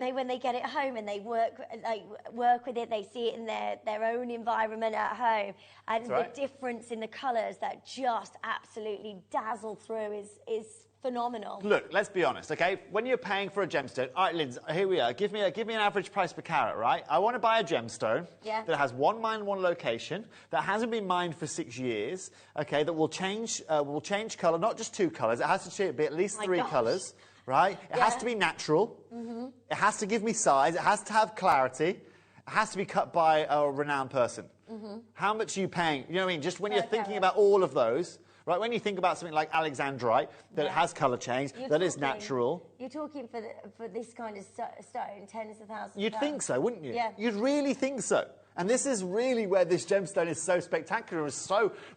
when they get it home and they work with it, they see it in their own environment at home, and the difference in the colours that just absolutely dazzle through is phenomenal. Look, let's be honest, okay? When you're paying for a gemstone, all right, Lindsay, here we are. Give me an average price per carat, right? I want to buy a gemstone that has one mine, one location, that hasn't been mined for 6 years, okay? That will change colour, not just 2 colours. It has to be at least 3 colours, right? It has to be natural. It has to give me size. It has to have clarity. It has to be cut by a renowned person. How much are you paying? You know what I mean? Just when you're thinking about all of those. Right, when you think about something like Alexandrite, that it has colour change, that is natural. You're talking for this kind of stone, tens of thousands. You'd think so, wouldn't you? Yeah. You'd really think so. And this is really where this gemstone is so spectacular.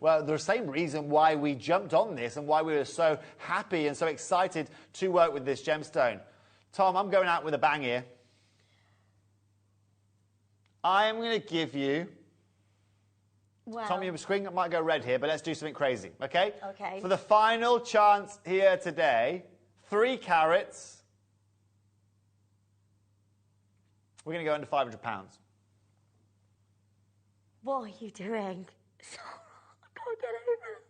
Well, the same reason why we jumped on this and why we were so happy and so excited to work with this gemstone. Tom, I'm going out with a bang here. I am going to give you... Wow. Tom, your screen might go red here, but let's do something crazy, okay? Okay. For the final chance here today, 3 carats. We're going to go under £500. What are you doing? I can't get over it.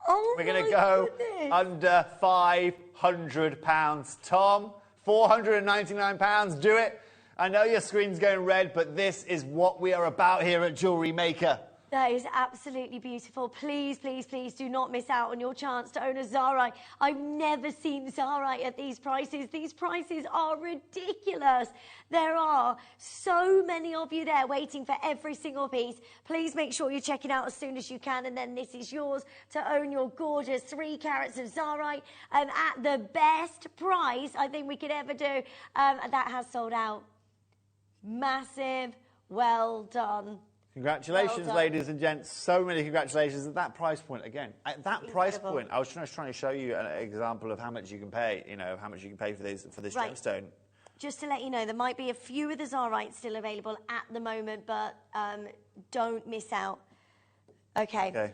Oh, we're going to go under £500. Tom, £499. Do it. I know your screen's going red, but this is what we are about here at Jewellery Maker. That is absolutely beautiful. Please, please, please do not miss out on your chance to own a Zarite. I've never seen Zarite at these prices. These prices are ridiculous. There are so many of you there waiting for every single piece. Please make sure you check it out as soon as you can, and then this is yours to own your gorgeous 3 carats of Zarite at the best price I think we could ever do. That has sold out. Massive, well done. Congratulations, ladies and gents. So many congratulations at that price point again. At that price point, I was trying to show you an example of how much you can pay, how much you can pay for this gemstone. Just to let you know, there might be a few of the Zarites still available at the moment, but don't miss out. Okay.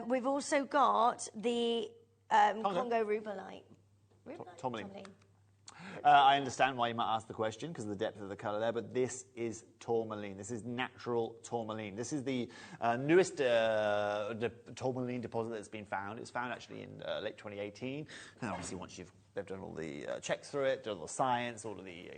We've also got the Congo Rubellite. Tourmaline. I understand why you might ask the question because of the depth of the colour there, but this is tourmaline. This is natural tourmaline. This is the newest tourmaline deposit that's been found. It's found actually in late 2018. And obviously, once they've done all the checks through it, done all the science, all of the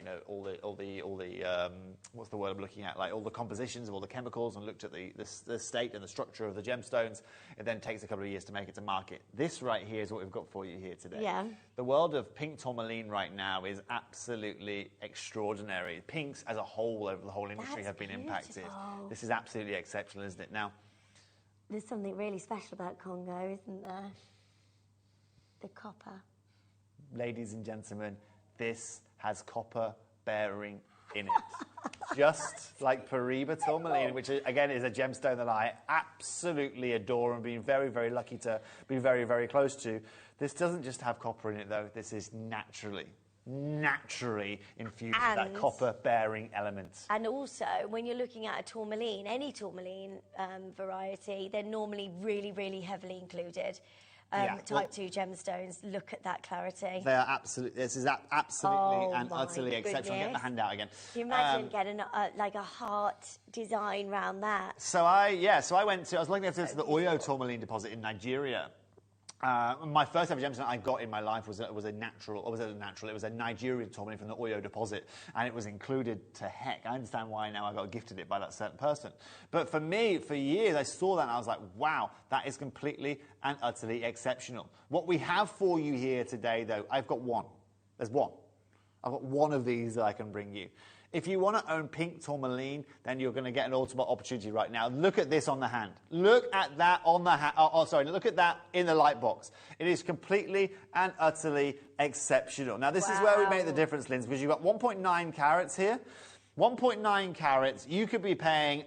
what's the word I'm looking at? Like all the compositions of all the chemicals, and looked at the state and the structure of the gemstones. It then takes a couple of years to make it to market. This right here is what we've got for you here today. Yeah. The world of pink tourmaline right now is absolutely extraordinary. Pinks as a whole over the whole industry have been impacted. This is absolutely exceptional, isn't it? Now, there's something really special about Congo, isn't there? The copper. Ladies and gentlemen, this has copper bearing in it. Just like Paraiba tourmaline, which again is a gemstone that I absolutely adore and been very, very lucky to be very, very close to. This doesn't just have copper in it though, this is naturally infused with that copper bearing element. And also, when you're looking at a tourmaline, any tourmaline variety, they're normally really, really heavily included. Type 2 gemstones, look at that clarity. They are absolutely, this is absolutely and utterly exceptional. Get the hand out again. Can you imagine getting like a heart design around that? So I was looking at the Oyo tourmaline deposit in Nigeria. My first ever gemstone I got in my life was a Nigerian tourmaline from the Oyo deposit, and it was included to heck. I understand why now I got gifted it by that certain person. But for me, for years, I saw that and I was like, wow, that is completely and utterly exceptional. What we have for you here today, though, I've got one. There's one. I've got one of these that I can bring you. If you want to own pink tourmaline, then you're going to get an ultimate opportunity right now. Look at this on the hand. Look at that on the hand. Look at that in the light box. It is completely and utterly exceptional. Now, this is where we make the difference, Linz, because you've got 1.9 carats here. 1.9 carats, you could be paying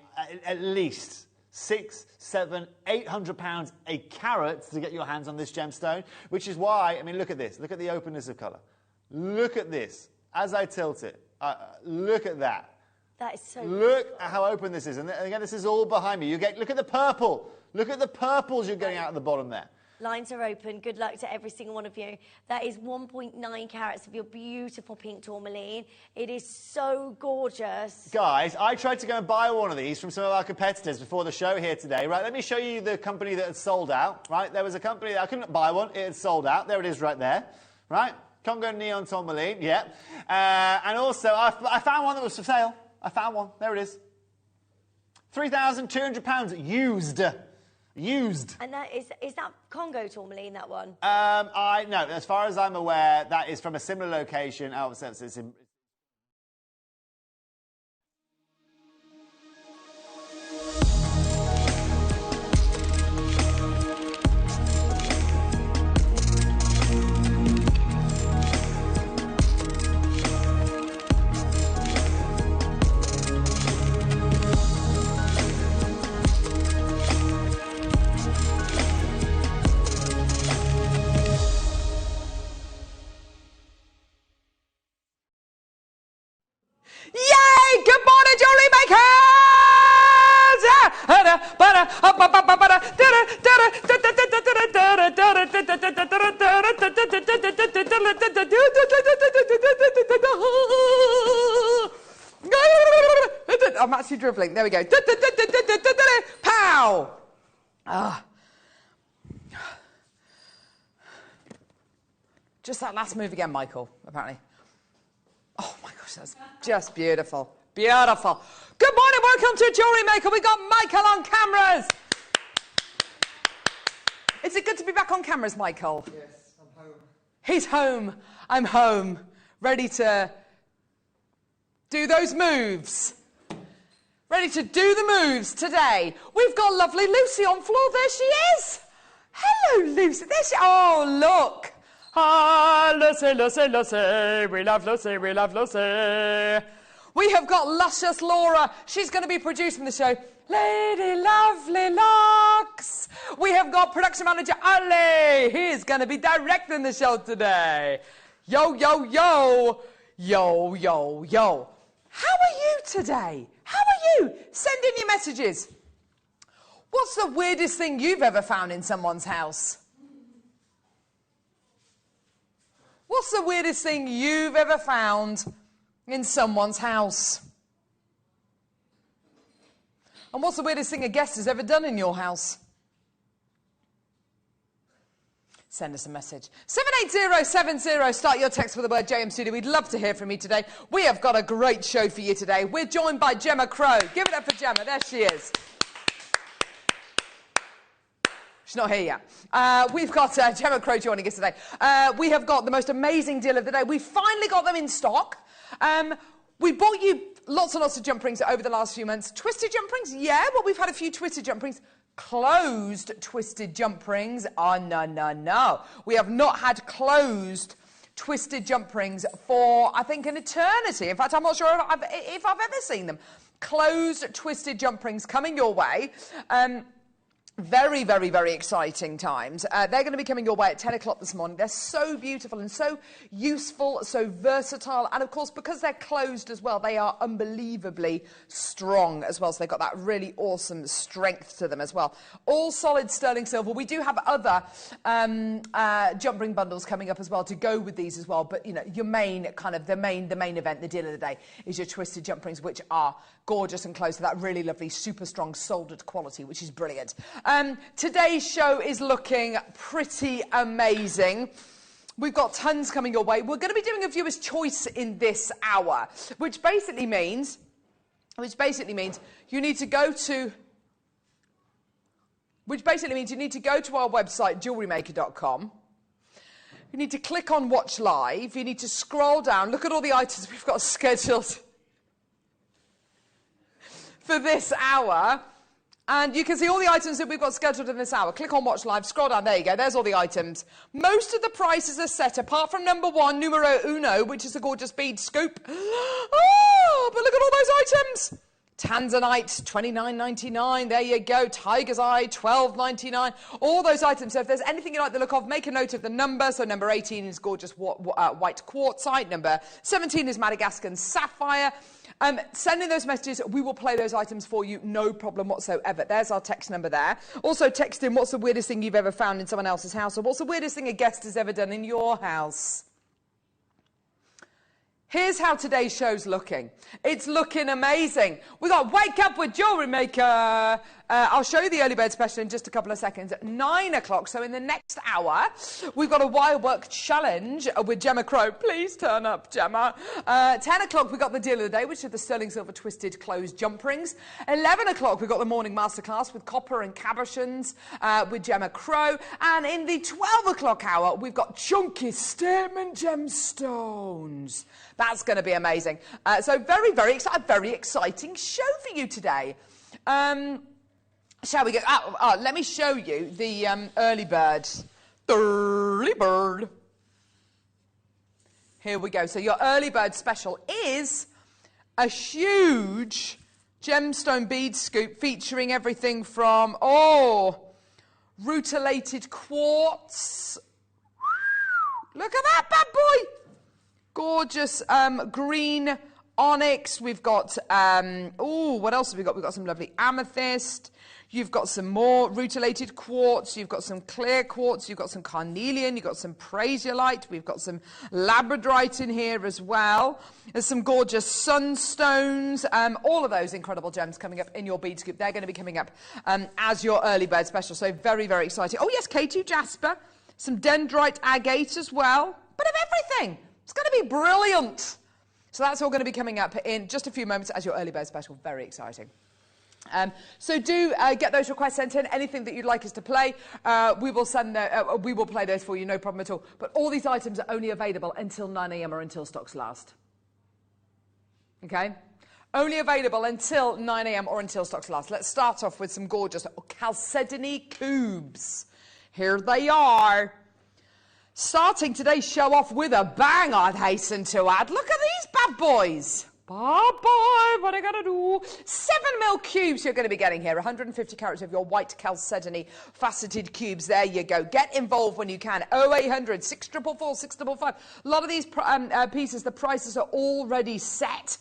at least £600, £700, £800 a carat to get your hands on this gemstone, which is why, I mean, look at this. Look at the openness of colour. Look at this. As I tilt it, look at that. That is so Look at how open this is. And again, this is all behind me. Look at the purple. Look at the purples you're getting out of the bottom there. Lines are open. Good luck to every single one of you. That is 1.9 carats of your beautiful pink tourmaline. It is so gorgeous. Guys, I tried to go and buy one of these from some of our competitors before the show here today. Right, let me show you the company that had sold out. Right, there was a company that I couldn't buy one. It had sold out. There it is right there. Right, Congo Neon Tourmaline, yeah. And also, I found one that was for sale. I found one. There it is. £3,200 used. Used. And that is that Congo tourmaline, that one? No, as far as I'm aware, that is from a similar location. Oh, it's in... Yay! Good morning, jewelry makers! I'm actually dribbling. There we go. Pow! Just that last move again, Michael, apparently. Oh my gosh, that's just beautiful. Beautiful. Good morning, welcome to Jewellery Maker. We got Michael on cameras. Is it good to be back on cameras, Michael? Yes, I'm home. He's home. I'm home. Ready to do those moves. Ready to do the moves today. We've got lovely Lucy on floor. There she is. Hello, Lucy. There she. Oh, look. Ah, Lucy, Lucy, Lucy. We love Lucy, we love Lucy. We have got luscious Laura. She's going to be producing the show. Lady Lovely Locks. We have got production manager Ali. He's going to be directing the show today. Yo, yo, yo. Yo, yo, yo. How are you today? How are you? Send in your messages. What's the weirdest thing you've ever found in someone's house? What's the weirdest thing you've ever found in someone's house? And what's the weirdest thing a guest has ever done in your house? Send us a message. 78070, start your text with the word JM Studio. We'd love to hear from you today. We have got a great show for you today. We're joined by Gemma Crow. Give it up for Gemma. There she is. She's not here yet. We've got Gemma Crow joining us today. We have got the most amazing deal of the day. We finally got them in stock. We bought you lots and lots of jump rings over the last few months. Twisted jump rings? Yeah, well, we've had a few twisted jump rings. Closed twisted jump rings? Oh, no, no, no. We have not had closed twisted jump rings for, I think, an eternity. In fact, I'm not sure if I've ever seen them. Closed twisted jump rings coming your way. Very, very, very exciting times. They're going to be coming your way at 10 o'clock this morning. They're so beautiful and so useful, so versatile. And, of course, because they're closed as well, they are unbelievably strong as well. So they've got that really awesome strength to them as well. All solid sterling silver. We do have other jump ring bundles coming up as well to go with these as well. But, you know, your main kind of the main event, the deal of the day, is your twisted jump rings, which are gorgeous and close to that really lovely, super strong soldered quality, which is brilliant. Today's show is looking pretty amazing. We've got tons coming your way. We're going to be doing a viewer's choice in this hour, which basically means you need to go to our website, JewelleryMaker.com. You need to click on Watch Live. You need to scroll down, look at all the items we've got scheduled for this hour. And you can see all the items that we've got scheduled in this hour. Click on Watch Live, scroll down, there you go, there's all the items. Most of the prices are set, apart from number one, numero uno, which is a gorgeous bead scoop. Oh, but look at all those items. Tanzanite, $29.99, there you go. Tiger's Eye, $12.99. All those items. So if there's anything you like the look of, make a note of the number. So number 18 is gorgeous white quartzite. Number 17 is Madagascan sapphire. Send in those messages. We will play those items for you, no problem whatsoever. There's our text number there. Also text in what's the weirdest thing you've ever found in someone else's house, or what's the weirdest thing a guest has ever done in your house. Here's how today's show's looking. It's looking amazing. We got Wake Up with JewelleryMaker. I'll show you the early bird special in just a couple of seconds. At 9 o'clock, so in the next hour, we've got a wire work challenge with Gemma Crow. Please turn up, Gemma. 10 o'clock, we got the deal of the day, which are the sterling silver twisted closed jump rings. 11 o'clock, we got the morning masterclass with copper and cabochons with Gemma Crow. And in the 12 o'clock hour, we've got chunky statement gemstones. That's going to be amazing. So very, very exciting show for you today. Shall we go? Let me show you the early bird. Early bird. Here we go. So your early bird special is a huge gemstone bead scoop featuring everything from, rutilated quartz. Look at that bad boy. Gorgeous green onyx. We've got, what else have we got? We've got some lovely amethyst. You've got some more rutilated quartz. You've got some clear quartz. You've got some carnelian. You've got some prasiolite. We've got some labradorite in here as well. There's some gorgeous sunstones. All of those incredible gems coming up in your bead scoop. They're going to be coming up as your early bird special. So very, very exciting. Oh, yes, K2 Jasper. Some dendrite agate as well. Bit of everything. It's going to be brilliant. So that's all going to be coming up in just a few moments as your early bird special. Very exciting. So do get those requests sent in. Anything that you'd like us to play, we will play those for you, no problem at all. But all these items are only available until 9 a.m. or until stocks last. Okay? Only available until 9 a.m. or until stocks last. Let's start off with some gorgeous chalcedony cubes. Here they are. Starting today's show off with a bang, I'd hasten to add. Look at these bad boys. Bye-bye, what are you going to do? 7mm cubes you're going to be getting here. 150 carats of your white chalcedony faceted cubes. There you go. Get involved when you can. 0800 644 655. A lot of these pieces, the prices are already set.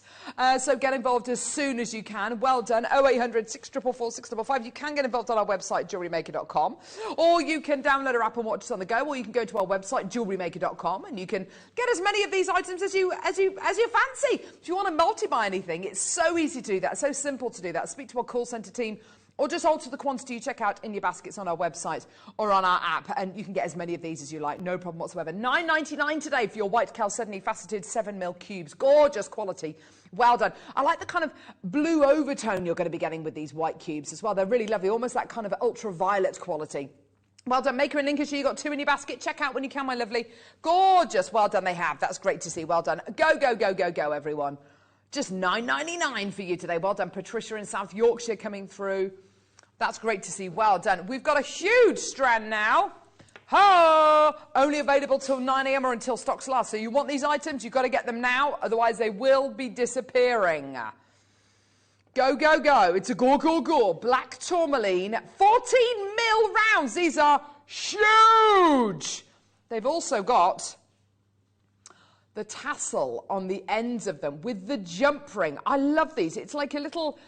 So get involved as soon as you can. Well done. 0800 644 655. You can get involved on our website, JewelleryMaker.com. Or you can download our app and watch us on the go. Or you can go to our website, JewelleryMaker.com. And you can get as many of these items as you fancy. If you want to multi-buy anything, it's so easy to do that, so simple to do that. Speak to our call centre team or just alter the quantity you check out in your baskets on our website or on our app, and you can get as many of these as you like, no problem whatsoever. $9.99 today for your white chalcedony faceted 7mm cubes. Gorgeous quality. Well done. I like the kind of blue overtone you're going to be getting with these white cubes as well. They're really lovely, almost that kind of ultraviolet quality. Well done, Maker and Lincolnshire. You've got 2 in your basket. Check out when you can, my lovely. Gorgeous. Well done, they have. That's great to see. Well done. Go, go, go, go, go, everyone. Just $9.99 for you today. Well done. Patricia in South Yorkshire coming through. That's great to see. Well done. We've got a huge strand now. Ho! Only available till 9 a.m. or until stocks last. So you want these items, you've got to get them now. Otherwise, they will be disappearing. Go, go, go. It's a go, go, go. Black tourmaline. 14mm rounds. These are huge. They've also got the tassel on the ends of them with the jump ring. I love these. It's like a little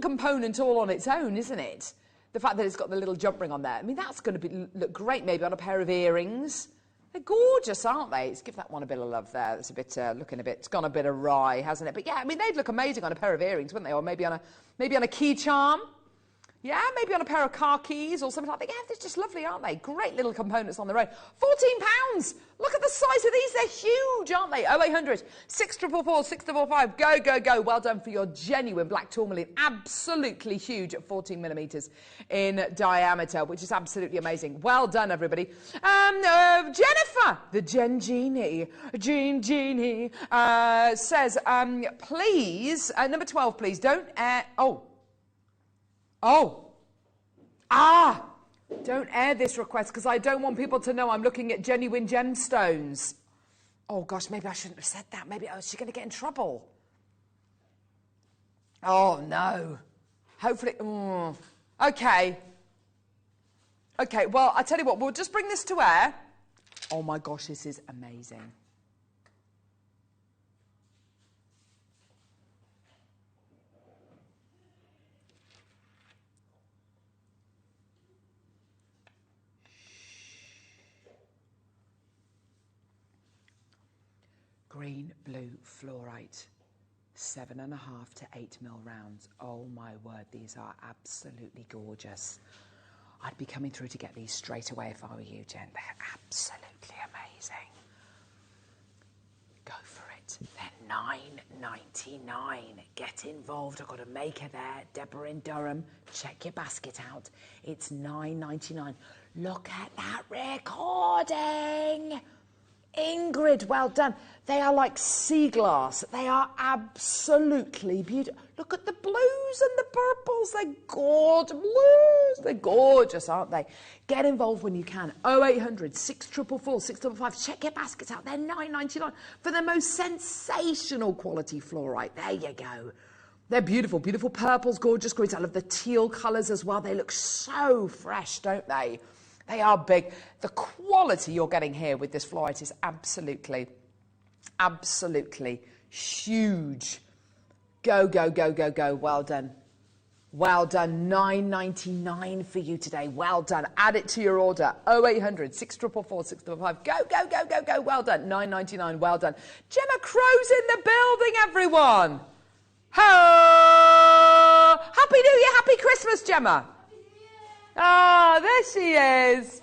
component all on its own, isn't it? The fact that it's got the little jump ring on there. I mean, that's going to look great maybe on a pair of earrings. They're gorgeous, aren't they? Let's give that one a bit of love there. It's a bit it's gone a bit awry, hasn't it? But yeah, I mean, they'd look amazing on a pair of earrings, wouldn't they? Or maybe on a key charm. Yeah, maybe on a pair of car keys or something like that. Yeah, they're just lovely, aren't they? Great little components on their own. £14. Look at the size of these. They're huge, aren't they? 0800 644 655. Go, go, go. Well done for your genuine black tourmaline. Absolutely huge at 14mm in diameter, which is absolutely amazing. Well done, everybody. Jennifer, the Gen Genie, says, please, number 12, please, don't air... Don't air this request because I don't want people to know I'm looking at genuine gemstones. Oh, gosh, maybe I shouldn't have said that. Maybe is she going to get in trouble? Oh, no. Hopefully... Okay. Okay, well, I tell you what, we'll just bring this to air. Oh, my gosh, this is amazing. green blue fluorite. 7.5 to 8 mil rounds. Oh my word, these are absolutely gorgeous. I'd be coming through to get these straight away if I were you, Jen. They're absolutely amazing. Go for it. They're $9.99. Get involved. I've got a maker there. Deborah in Durham. Check your basket out. It's $9.99. Look at that recording. Ingrid, well done. They are like sea glass. They are absolutely beautiful. Look at the blues and the purples. They're gorgeous. Blues. They're gorgeous, aren't they? Get involved when you can. 0800 644 655. Check your baskets out. They're $9.99 for the most sensational quality fluorite. There you go. They're beautiful. Beautiful purples, gorgeous greens. I love the teal colours as well. They look so fresh, don't they? They are big. The quality you're getting here with this fluorite is absolutely, absolutely huge. Go, go, go, go, go. Well done. Well done. $9.99 for you today. Well done. Add it to your order. 0800 644 655. Go, go, go, go, go. Well done. $9.99. Well done. Gemma Crow's in the building, everyone. Ho! Happy New Year. Happy Christmas, Gemma. Ah, there she is.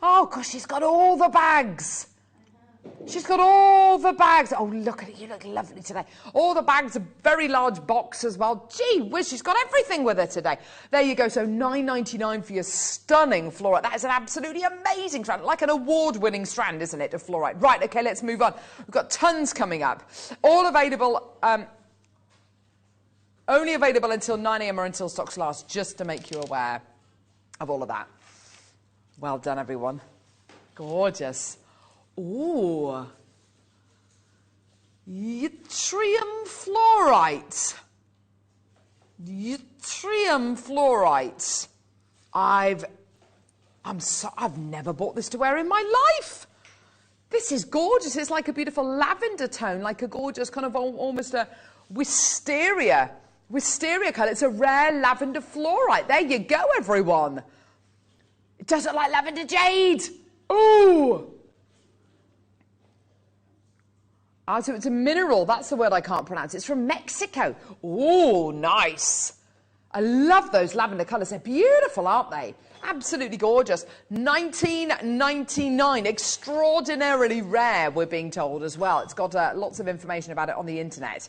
Oh, gosh, she's got all the bags. She's got all the bags. Oh, look at it. You look lovely today. All the bags, a very large box as well. Gee whiz, she's got everything with her today. There you go. So $9.99 for your stunning fluorite. That is an absolutely amazing strand. Like an award-winning strand, isn't it, of fluorite? Right, OK, let's move on. We've got tons coming up. All available... only available until 9 a.m. or until stocks last, just to make you aware of all of that. Well done, everyone. Gorgeous. Ooh. Yttrium fluorite. Yttrium fluorite. I've never bought this to wear in my life. This is gorgeous. It's like a beautiful lavender tone, like a gorgeous kind of almost a wisteria colour. It's a rare lavender fluorite. There you go, everyone. It does look like lavender jade. Ooh. Ah, so it's a mineral. That's the word I can't pronounce. It's from Mexico. Ooh, nice. I love those lavender colours. They're beautiful, aren't they? Absolutely gorgeous. $19.99. Extraordinarily rare, we're being told as well. It's got lots of information about it on the internet,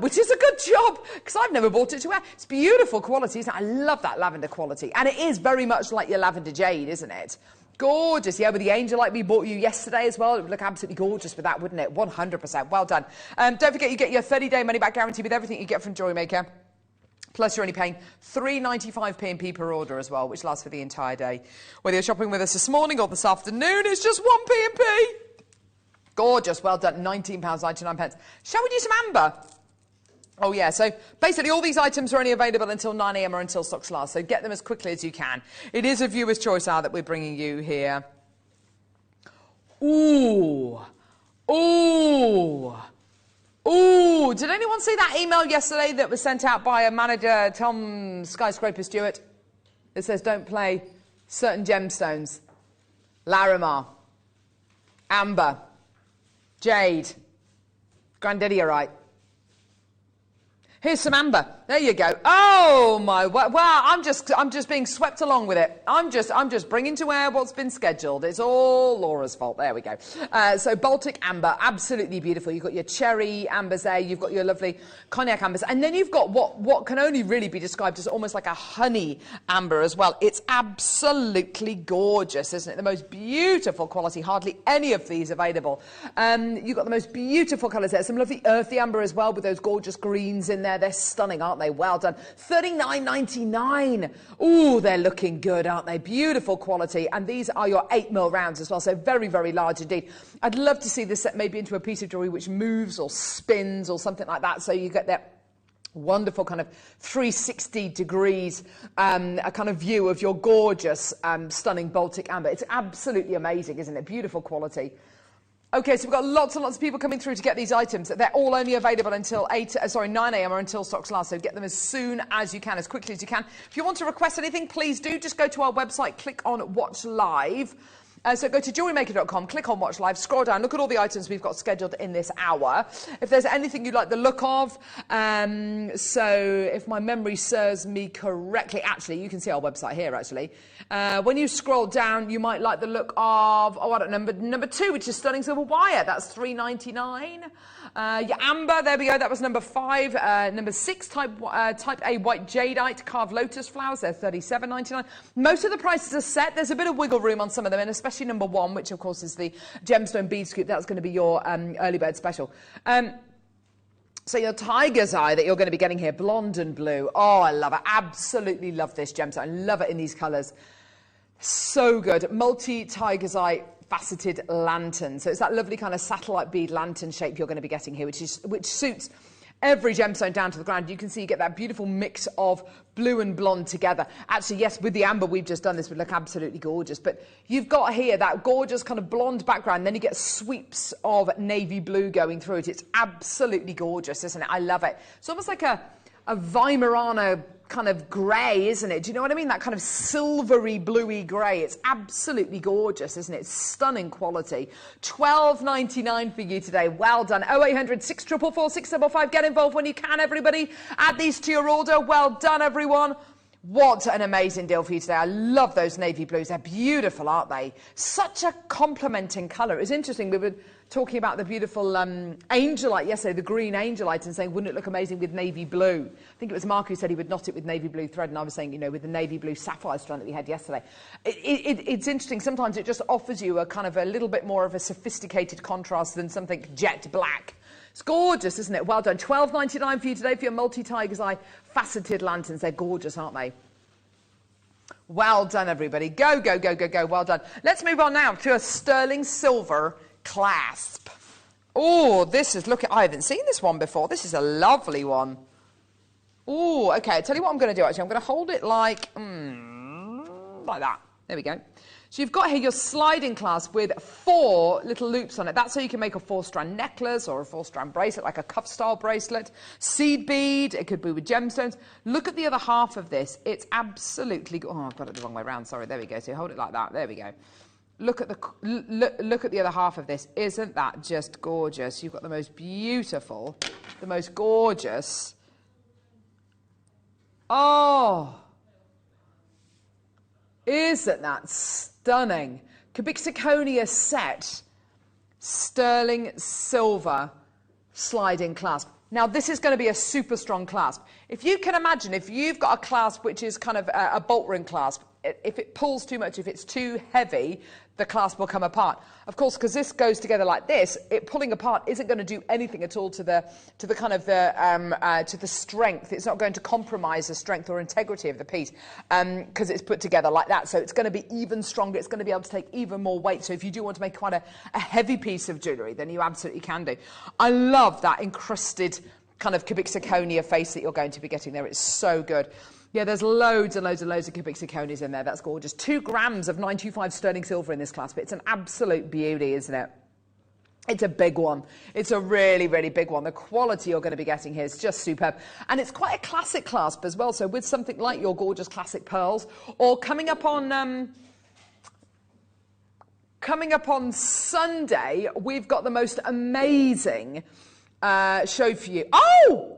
which is a good job because I've never bought it to wear. It's beautiful quality, isn't it? I love that lavender quality. And it is very much like your lavender jade, isn't it? Gorgeous. Yeah, with the angel light we bought you yesterday as well. It would look absolutely gorgeous with that, wouldn't it? 100%. Well done. Don't forget you get your 30-day money-back guarantee with everything you get from JewelleryMaker. Plus, you're only paying £3.95 P&P per order as well, which lasts for the entire day. Whether you're shopping with us this morning or this afternoon, it's just one P&P. Gorgeous. Well done. £19.99. Shall we do some amber? Oh, yeah. So, basically, all these items are only available until 9 a.m. or until stocks last. So, get them as quickly as you can. It is a viewer's choice hour that we're bringing you here. Ooh. Ooh. Ooh, did anyone see that email yesterday that was sent out by a manager, Tom Skyscraper Stewart? It says don't play certain gemstones. Larimar, amber, jade, grandidierite. Here's some amber. There you go. Oh my! Wow! I'm just being swept along with it. I'm just bringing to air what's been scheduled. It's all Laura's fault. There we go. So Baltic amber, absolutely beautiful. You've got your cherry ambers there. You've got your lovely cognac ambers, and then you've got what can only really be described as almost like a honey amber as well. It's absolutely gorgeous, isn't it? The most beautiful quality. Hardly any of these available. You've got the most beautiful colours there. Some lovely earthy amber as well with those gorgeous greens in there. They're stunning, aren't they? Well done. $39.99. Ooh, they're looking good, aren't they? Beautiful quality. And these are your 8mm rounds as well, so very, very large indeed. I'd love to see this set maybe into a piece of jewellery which moves or spins or something like that, so you get that wonderful kind of 360 degrees a kind of view of your gorgeous, stunning Baltic amber. It's absolutely amazing, isn't it? Beautiful quality. Okay, so we've got lots and lots of people coming through to get these items. They're all only available until 9 a.m. or until stocks last, so get them as soon as you can, as quickly as you can. If you want to request anything, please do. Just go to our website, click on Watch Live. So go to JewelleryMaker.com, click on Watch Live, scroll down, look at all the items we've got scheduled in this hour. If there's anything you like the look of, so if my memory serves me correctly, actually, you can see our website here, actually. When you scroll down, you might like the look of, I don't know, number 2, which is sterling silver wire. That's $3.99. Your amber, there we go, that was number 5. Number 6, type A white jadeite carved lotus flowers, they're $37.99. Most of the prices are set. There's a bit of wiggle room on some of them, and especially number 1, which of course is the gemstone bead scoop. That's going to be your early bird special. So your tiger's eye that you're going to be getting here, blonde and blue. Oh, I love it. Absolutely love this gemstone. I love it in these colours. So good. Multi-tiger's eye faceted lantern. So it's that lovely kind of satellite bead lantern shape you're going to be getting here, which suits every gemstone down to the ground. You can see you get that beautiful mix of blue and blonde together. Actually, yes, with the amber we've just done, this would look absolutely gorgeous. But you've got here that gorgeous kind of blonde background, then you get sweeps of navy blue going through it. It's absolutely gorgeous, isn't it? I love it. It's almost like a Weimaraner kind of grey, isn't it? Do you know what I mean? That kind of silvery, bluey grey. It's absolutely gorgeous, isn't it? Stunning quality. $12.99 for you today. Well done. 0800 644 655. Get involved when you can, everybody. Add these to your order. Well done, everyone. What an amazing deal for you today. I love those navy blues. They're beautiful, aren't they? Such a complementing colour. It was interesting. We were talking about the beautiful angelite yesterday, the green angelite, and saying, wouldn't it look amazing with navy blue? I think it was Mark who said he would knot it with navy blue thread, and I was saying, you know, with the navy blue sapphire strand that we had yesterday. It's interesting. Sometimes it just offers you a kind of a little bit more of a sophisticated contrast than something jet black. It's gorgeous, isn't it? Well done. $12.99 for you today for your multi-tiger's eye faceted lanterns. They're gorgeous, aren't they? Well done, everybody. Go, go, go, go, go. Well done. Let's move on now to a sterling silver clasp. Oh, this is, look, I haven't seen this one before. This is a lovely one. Oh, okay. I'll tell you what I'm going to do, actually. I'm going to hold it like that. There we go. So you've got here your sliding clasp with 4 little loops on it. That's how you can make a 4-strand necklace or a 4-strand bracelet, like a cuff-style bracelet. Seed bead, it could be with gemstones. Look at the other half of this. It's absolutely... Oh, I've got it the wrong way around. Sorry, there we go. So hold it like that. There we go. Look at the other half of this. Isn't that just gorgeous? You've got the most beautiful, the most gorgeous... Oh... Isn't that stunning? Cubic zirconia set, sterling silver sliding clasp. Now, this is going to be a super strong clasp. If you can imagine, if you've got a clasp which is kind of a bolt ring clasp, if it pulls too much, if it's too heavy, the clasp will come apart. Of course, because this goes together like this, it pulling apart isn't going to do anything at all to the strength. It's not going to compromise the strength or integrity of the piece because it's put together like that. So it's going to be even stronger. It's going to be able to take even more weight. So if you do want to make quite a heavy piece of jewellery, then you absolutely can do. I love that encrusted kind of cubic zirconia face that you're going to be getting there. It's so good. Yeah, there's loads and loads and loads of cubic zirconias in there. That's gorgeous. 2 grams of 925 sterling silver in this clasp. It's an absolute beauty, isn't it? It's a big one. It's a really, really big one. The quality you're going to be getting here is just superb. And it's quite a classic clasp as well. So with something like your gorgeous classic pearls, or coming up on Sunday, we've got the most amazing show for you. Oh!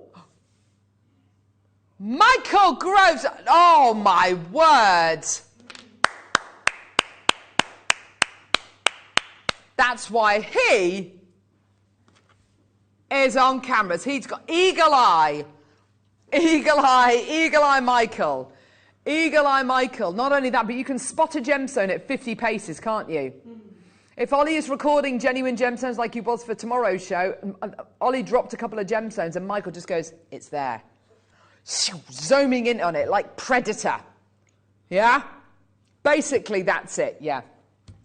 Michael Groves, oh my word. That's why he is on cameras. He's got eagle eye Michael. Eagle eye Michael. Not only that, but you can spot a gemstone at 50 paces, can't you? If Ollie is recording genuine gemstones like he was for tomorrow's show, Ollie dropped a couple of gemstones and Michael just goes, it's there. Zooming in on it like Predator. Yeah? Basically, that's it. Yeah.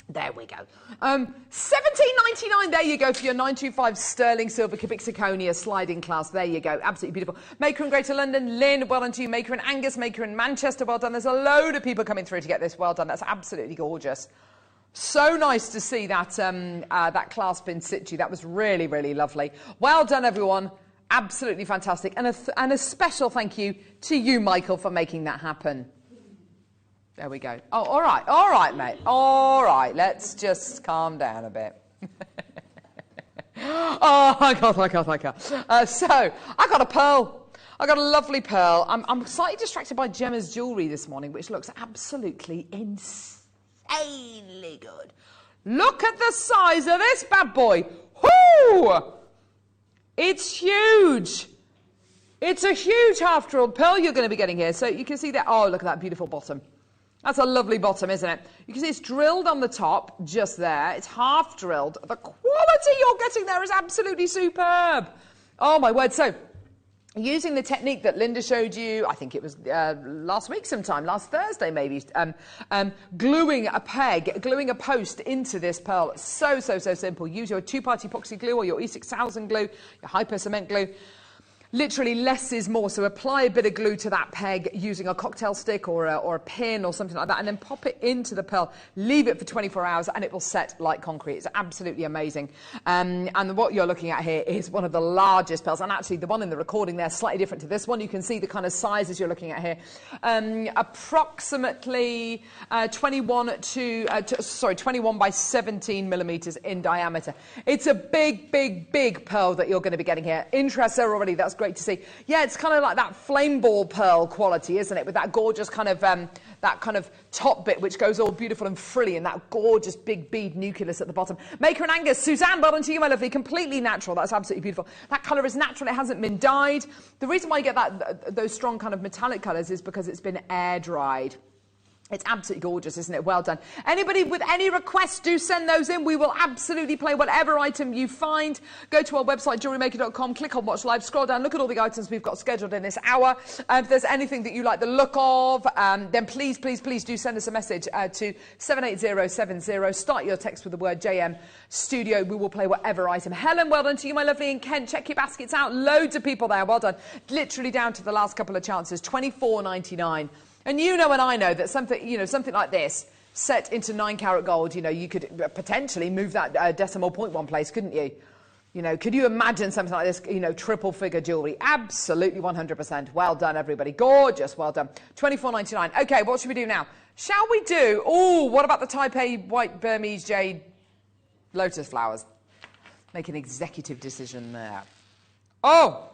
There we go. $17.99. There you go for your 925 sterling silver cubic zirconia sliding clasp. There you go. Absolutely beautiful. Maker in Greater London. Lynn, well done to you. Maker in Angus. Maker in Manchester. Well done. There's a load of people coming through to get this. Well done. That's absolutely gorgeous. So nice to see that, that clasp in situ. That was really, really lovely. Well done, everyone. Absolutely fantastic. And a special thank you to you, Michael, for making that happen. There we go. Oh, all right, mate. All right, let's just calm down a bit. Oh, my God. So, I got a pearl. I got a lovely pearl. I'm slightly distracted by Gemma's jewellery this morning, which looks absolutely insanely good. Look at the size of this bad boy. Whoo! It's huge. It's a huge half-drilled pearl you're going to be getting here. So you can see that. Oh, look at that beautiful bottom. That's a lovely bottom, isn't it? You can see it's drilled on the top, just there. It's half drilled. The quality you're getting there is absolutely superb. Oh, my word. So, using the technique that Linda showed you, I think it was last week sometime, last Thursday maybe, gluing a post into this pearl. So simple. Use your 2-part epoxy glue or your E6000 glue, your hyper cement glue. Literally less is more, so apply a bit of glue to that peg using a cocktail stick or a pin or something like that, and then pop it into the pearl, leave it for 24 hours and it will set like concrete. It's absolutely amazing. And what you're looking at here is one of the largest pearls, and actually the one in the recording there is slightly different to this one. You can see the kind of sizes you're looking at here. Approximately 21 by 17 millimeters in diameter. It's a big pearl that you're going to be getting here. Interest there already, that's great to see. Yeah, it's kind of like that flame ball pearl quality, isn't it? With that gorgeous kind of top bit which goes all beautiful and frilly, and that gorgeous big bead nucleus at the bottom. Maker and Angus, Suzanne, well done to you, my lovely. Completely natural. That's absolutely beautiful. That colour is natural. It hasn't been dyed. The reason why you get those strong kind of metallic colours is because it's been air dried. It's absolutely gorgeous, isn't it? Well done. Anybody with any requests, do send those in. We will absolutely play whatever item you find. Go to our website, JewelleryMaker.com, click on Watch Live, scroll down, look at all the items we've got scheduled in this hour. If there's anything that you like the look of, then please do send us a message to 78070. Start your text with the word JM Studio. We will play whatever item. Helen, well done to you, my lovely. And Kent, check your baskets out. Loads of people there. Well done. Literally down to the last couple of chances. $24.99. And you know and I know that something like this, set into 9-carat gold, you could potentially move that decimal point one place, couldn't you? Could you imagine something like this, triple figure jewellery? Absolutely 100%. Well done, everybody. Gorgeous. Well done. $24.99. Okay, what should we do now? Shall we do, what about the Type A white Burmese jade lotus flowers? Make an executive decision there. Oh,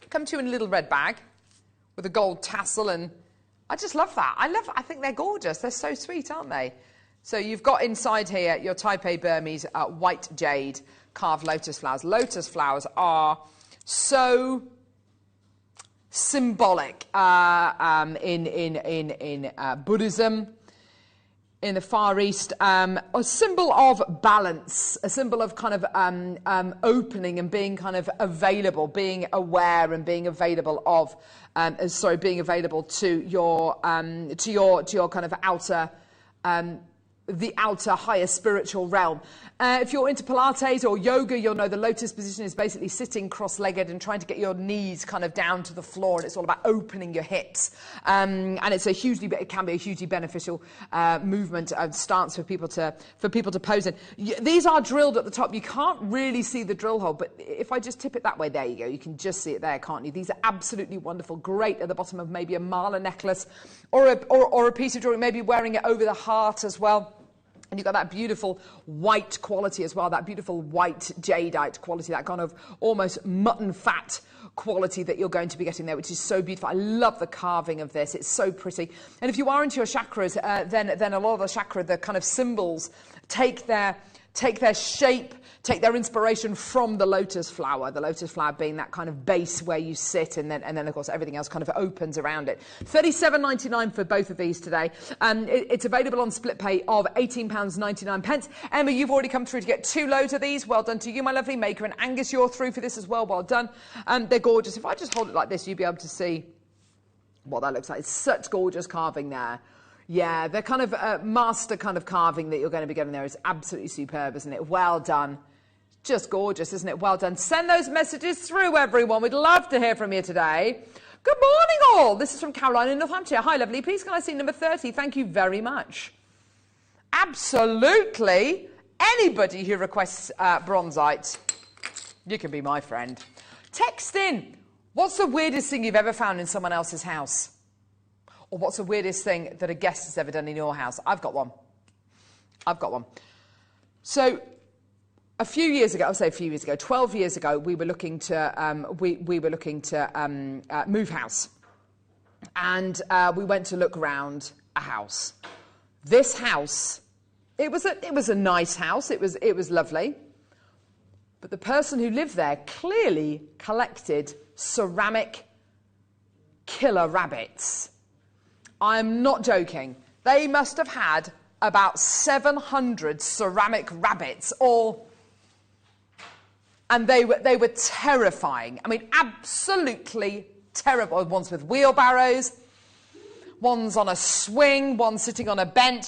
come to you in a little red bag with a gold tassel, and I just love that. I think they're gorgeous. They're so sweet, aren't they? So you've got inside here your Type A Burmese white jade carved lotus flowers. Lotus flowers are so symbolic in Buddhism, in the Far East, a symbol of balance, a symbol of kind of opening and being kind of available, being aware and being available of, being available to your kind of outer, the outer higher spiritual realm. If you're into Pilates or yoga, you'll know the lotus position is basically sitting cross-legged and trying to get your knees kind of down to the floor, and it's all about opening your hips. And it can be a hugely beneficial movement stance for people to pose in. These are drilled at the top. You can't really see the drill hole, but if I just tip it that way, there you go. You can just see it there, can't you? These are absolutely wonderful. Great at the bottom of maybe a mala necklace or a piece of jewelry, maybe wearing it over the heart as well. And you've got that beautiful white quality as well, that beautiful white jadeite quality, that kind of almost mutton fat quality that you're going to be getting there, which is so beautiful. I love the carving of this. It's so pretty. And if you are into your chakras, then a lot of the chakra, the kind of symbols, take their shape, take their inspiration from the lotus flower being that kind of base where you sit, and then of course everything else kind of opens around it. $37.99 for both of these today. It's available on split pay of £18.99. Emma, you've already come through to get 2 loads of these. Well done to you, my lovely. Maker and Angus, you're through for this as well. Well done. They're gorgeous. If I just hold it like this, you'll be able to see what that looks like. It's such gorgeous carving there. Yeah, the kind of master kind of carving that you're going to be getting there is absolutely superb, isn't it? Well done. Just gorgeous, isn't it? Well done. Send those messages through, everyone. We'd love to hear from you today. Good morning, all. This is from Caroline in Northamptonshire. Hi, lovely. Please can I see number 30? Thank you very much. Absolutely. Anybody who requests bronzite, you can be my friend. Text in. What's the weirdest thing you've ever found in someone else's house? Or what's the weirdest thing that a guest has ever done in your house? I've got one. So a few years ago, I'll say a few years ago, 12 years ago, we were looking to move house. And we went to look around a house. This house, it was a nice house. It was lovely. But the person who lived there clearly collected ceramic killer rabbits. I'm not joking. They must have had about 700 ceramic rabbits, and they were terrifying. I mean, absolutely terrible. One's with wheelbarrows, one's on a swing, one's sitting on a bench,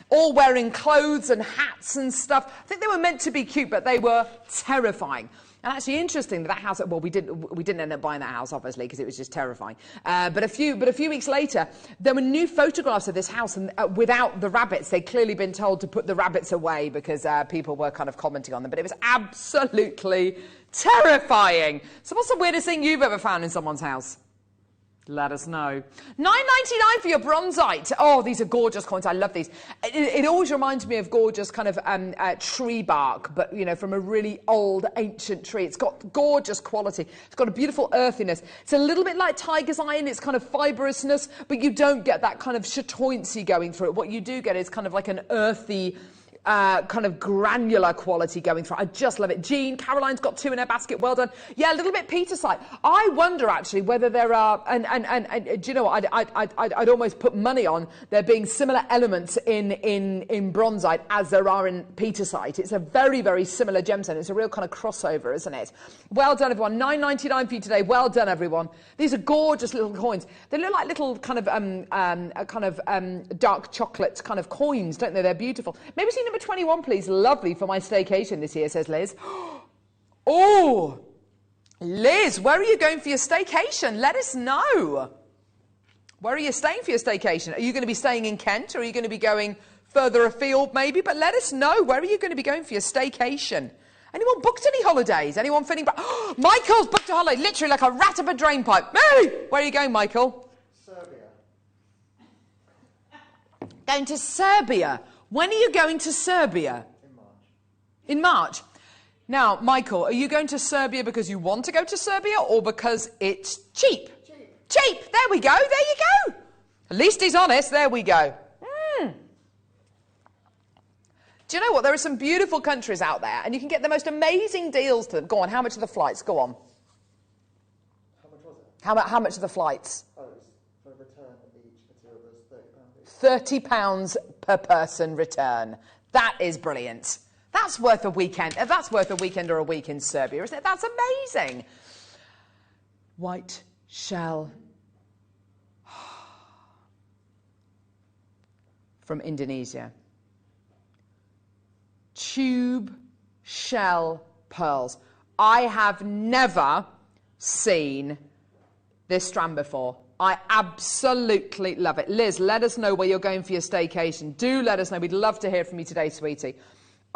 all wearing clothes and hats and stuff. I think they were meant to be cute, but they were terrifying. And actually, interesting that house. Well, we didn't end up buying that house, obviously, because it was just terrifying. But a few weeks later, there were new photographs of this house, and without the rabbits, they'd clearly been told to put the rabbits away because people were kind of commenting on them. But it was absolutely terrifying. So, what's the weirdest thing you've ever found in someone's house? Let us know. $9.99 for your bronzite. Oh, these are gorgeous coins. I love these. It always reminds me of gorgeous kind of tree bark, but, you know, from a really old, ancient tree. It's got gorgeous quality. It's got a beautiful earthiness. It's a little bit like tiger's eye in its kind of fibrousness, but you don't get that kind of chatoyancy going through it. What you do get is kind of like an earthy, kind of granular quality going through. I just love it. Jean, Caroline's got 2 in her basket. Well done. Yeah, a little bit Petersite. I wonder actually whether there are, and do you know what? I'd almost put money on there being similar elements in bronzite as there are in Petersite. It's a very, very similar gemstone. It's a real kind of crossover, isn't it? Well done, everyone. $9.99 for you today. Well done, everyone. These are gorgeous little coins. They look like little kind of dark chocolate kind of coins, don't they? They're beautiful. Maybe see number 21, please. Lovely for my staycation this year, says Liz. Oh, Liz, where are you going for your staycation? Let us know. Where are you staying for your staycation? Are you going to be staying in Kent, or are you going to be going further afield maybe? But let us know. Where are you going to be going for your staycation? Anyone booked any holidays? Anyone feeling... Michael's booked a holiday, literally like a rat up a drain pipe. Hey! Where are you going, Michael? Serbia. Going to Serbia. When are you going to Serbia? In March. In March. Now, Michael, are you going to Serbia because you want to go to Serbia or because it's cheap? Cheap. There we go. There you go. At least he's honest. There we go. Do you know what? There are some beautiful countries out there and you can get the most amazing deals to them. Go on. How much are the flights? Go on. How much was it? How much are the flights? Oh, it was for return each for 2 of us, £30 each. £30 per person return. That is brilliant. That's worth a weekend. That's worth a weekend or a week in Serbia, isn't it? That's amazing. White shell from Indonesia. Tube shell pearls. I have never seen this strand before. I absolutely love it. Liz, let us know where you're going for your staycation. Do let us know. We'd love to hear from you today, sweetie.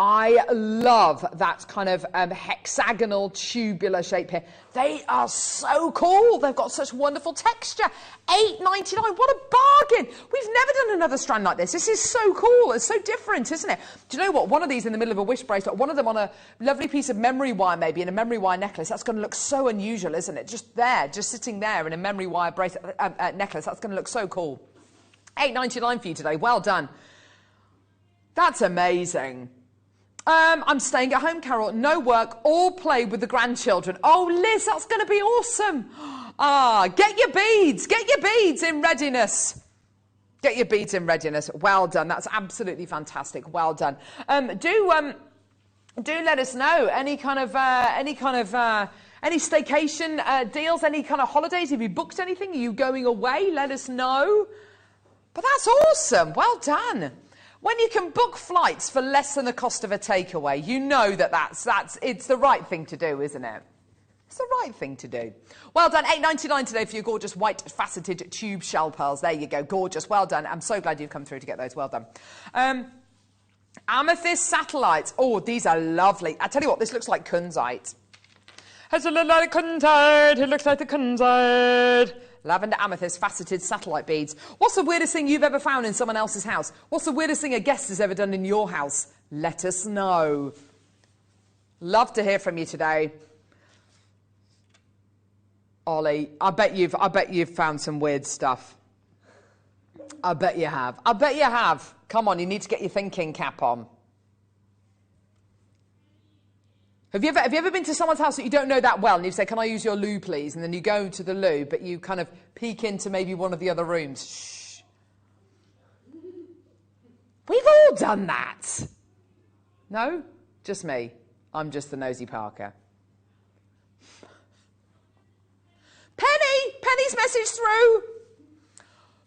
I love that kind of hexagonal tubular shape here. They are so cool. They've got such wonderful texture. $8.99. What a bargain. We've never done another strand like this. This is so cool. It's so different, isn't it? Do you know what? One of these in the middle of a wish bracelet, one of them on a lovely piece of memory wire maybe, in a memory wire necklace. That's going to look so unusual, isn't it? Just there, just sitting there in a memory wire bracelet necklace. That's going to look so cool. $8.99 for you today. Well done. That's amazing. I'm staying at home, Carol. No work, all play with the grandchildren. Oh, Liz, that's going to be awesome. Get your beads. Get your beads in readiness. Get your beads in readiness. Well done. That's absolutely fantastic. Well done. Do let us know any staycation deals, any kind of holidays. Have you booked anything? Are you going away? Let us know. But that's awesome. Well done. When you can book flights for less than the cost of a takeaway, you know it's the right thing to do, isn't it? It's the right thing to do. Well done. $8.99 today for your gorgeous white faceted tube shell pearls. There you go. Gorgeous. Well done. I'm so glad you've come through to get those. Well done. Amethyst satellites. Oh, these are lovely. I tell you what, this looks like kunzite. Has a little like kunzite. It looks like the kunzite. lavender amethyst faceted satellite beads. What's the weirdest thing you've ever found in someone else's house? What's the weirdest thing a guest has ever done in your house? Let us know. Love to hear from you today. Ollie, I bet you've found some weird stuff. I bet you have. I bet you have. Come on, you need to get your thinking cap on. Have you ever been to someone's house that you don't know that well and you say, can I use your loo, please? And then you go to the loo, but you kind of peek into maybe one of the other rooms. Shh. We've all done that. No? Just me. I'm just the nosy Parker. Penny's message through.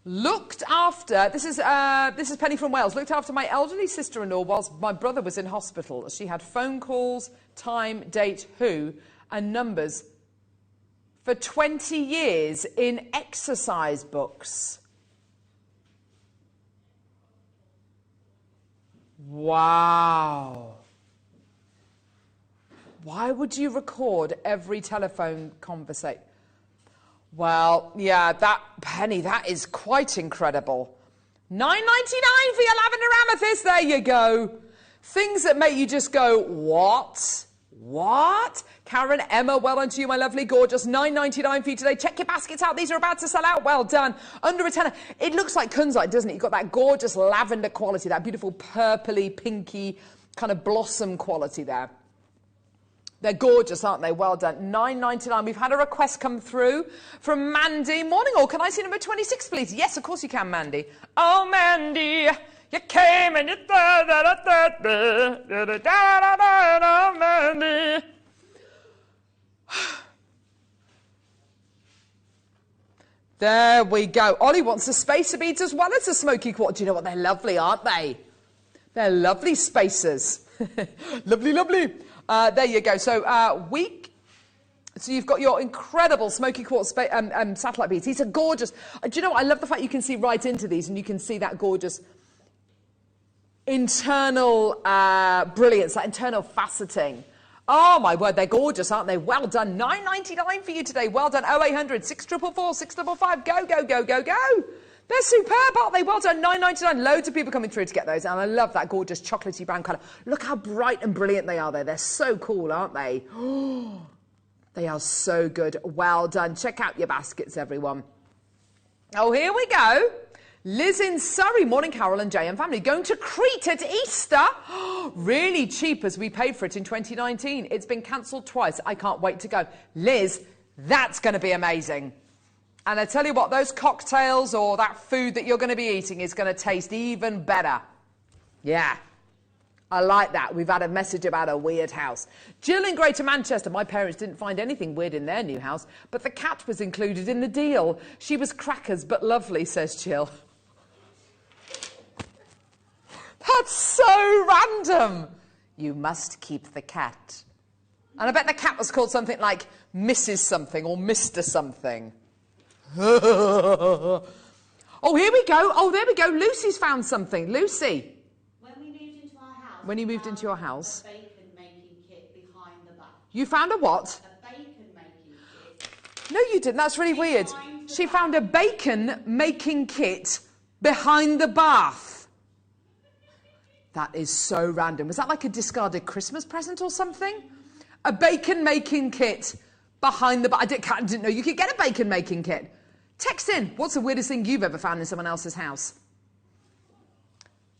Looked after, this is Penny from Wales, looked after my elderly sister-in-law whilst my brother was in hospital. She had phone calls, time, date, who, and numbers for 20 years in exercise books. Wow. Why would you record every telephone conversation? Well, yeah, that Penny, that is quite incredible. $9.99 for your lavender amethyst. There you go. Things that make you just go, what? What? Karen, Emma, well done to you, my lovely, gorgeous. $9.99 for you today. Check your baskets out. These are about to sell out. Well done. Under a tenner. It looks like kunzite, doesn't it? You've got that gorgeous lavender quality, that beautiful purpley, pinky kind of blossom quality there. They're gorgeous, aren't they? Well done. $9.99. We've had a request come through from Mandy. Morning all. Can I see number 26, please? Yes, of course you can, Mandy. Oh, Mandy, you came and you oh, Mandy. There we go. Ollie wants the spacer beads as well as the smoky quartz. Do you know what? They're lovely, aren't they? They're lovely spacers. Lovely, lovely. There you go. So so you've got your incredible smoky quartz satellite beads. These are gorgeous. Do you know what? I love the fact you can see right into these and you can see that gorgeous internal brilliance, that internal faceting. Oh my word, they're gorgeous, aren't they? Well done. $9.99 for you today. Well done. 0800 644 655. Go, go, go, go, go. They're superb, aren't they? Well done, $9.99. Loads of people coming through to get those, and I love that gorgeous chocolatey brown colour. Look how bright and brilliant they are there. They're so cool, aren't they? Oh, they are so good. Well done. Check out your baskets, everyone. Oh, here we go. Liz in Surrey. Morning, Carol and Jay and family. Going to Crete at Easter. Really cheap as we paid for it in 2019. It's been cancelled twice. I can't wait to go. Liz, that's going to be amazing. And I tell you what, those cocktails or that food that you're going to be eating is going to taste even better. Yeah, I like that. We've had a message about a weird house. Jill in Greater Manchester. My parents didn't find anything weird in their new house, but the cat was included in the deal. She was crackers but lovely, says Jill. That's so random. You must keep the cat. And I bet the cat was called something like Mrs. something or Mr. something. Oh, here we go. Oh, there we go. Lucy's found something. Lucy. When we moved into our house. When you moved into your house. A bacon making kit behind the bath. You found a what? A bacon making kit. No, you didn't. That's really weird. She found a bacon making kit behind the bath. That is so random. Was that like a discarded Christmas present or something? A bacon making kit behind the bath. I didn't know you could get a bacon making kit. Text in. What's the weirdest thing you've ever found in someone else's house?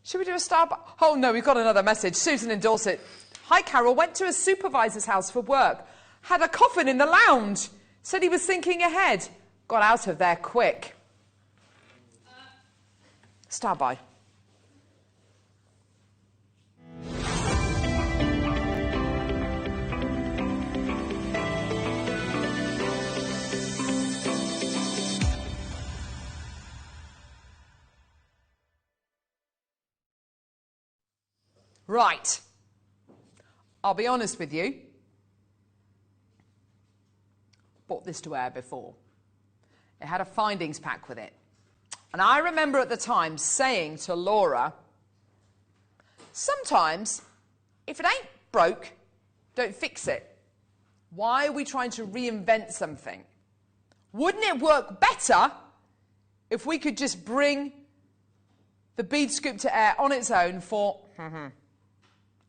Should we do a Starbucks? Oh, no, we've got another message. Susan in Dorset. Hi, Carol. Went to a supervisor's house for work. Had a coffin in the lounge. Said he was thinking ahead. Got out of there quick. Star by. Right. I'll be honest with you. Bought this to air before. It had a findings pack with it. And I remember at the time saying to Laura, sometimes, if it ain't broke, don't fix it. Why are we trying to reinvent something Wouldn't it work better if we could just bring the bead scoop to air on its own for... And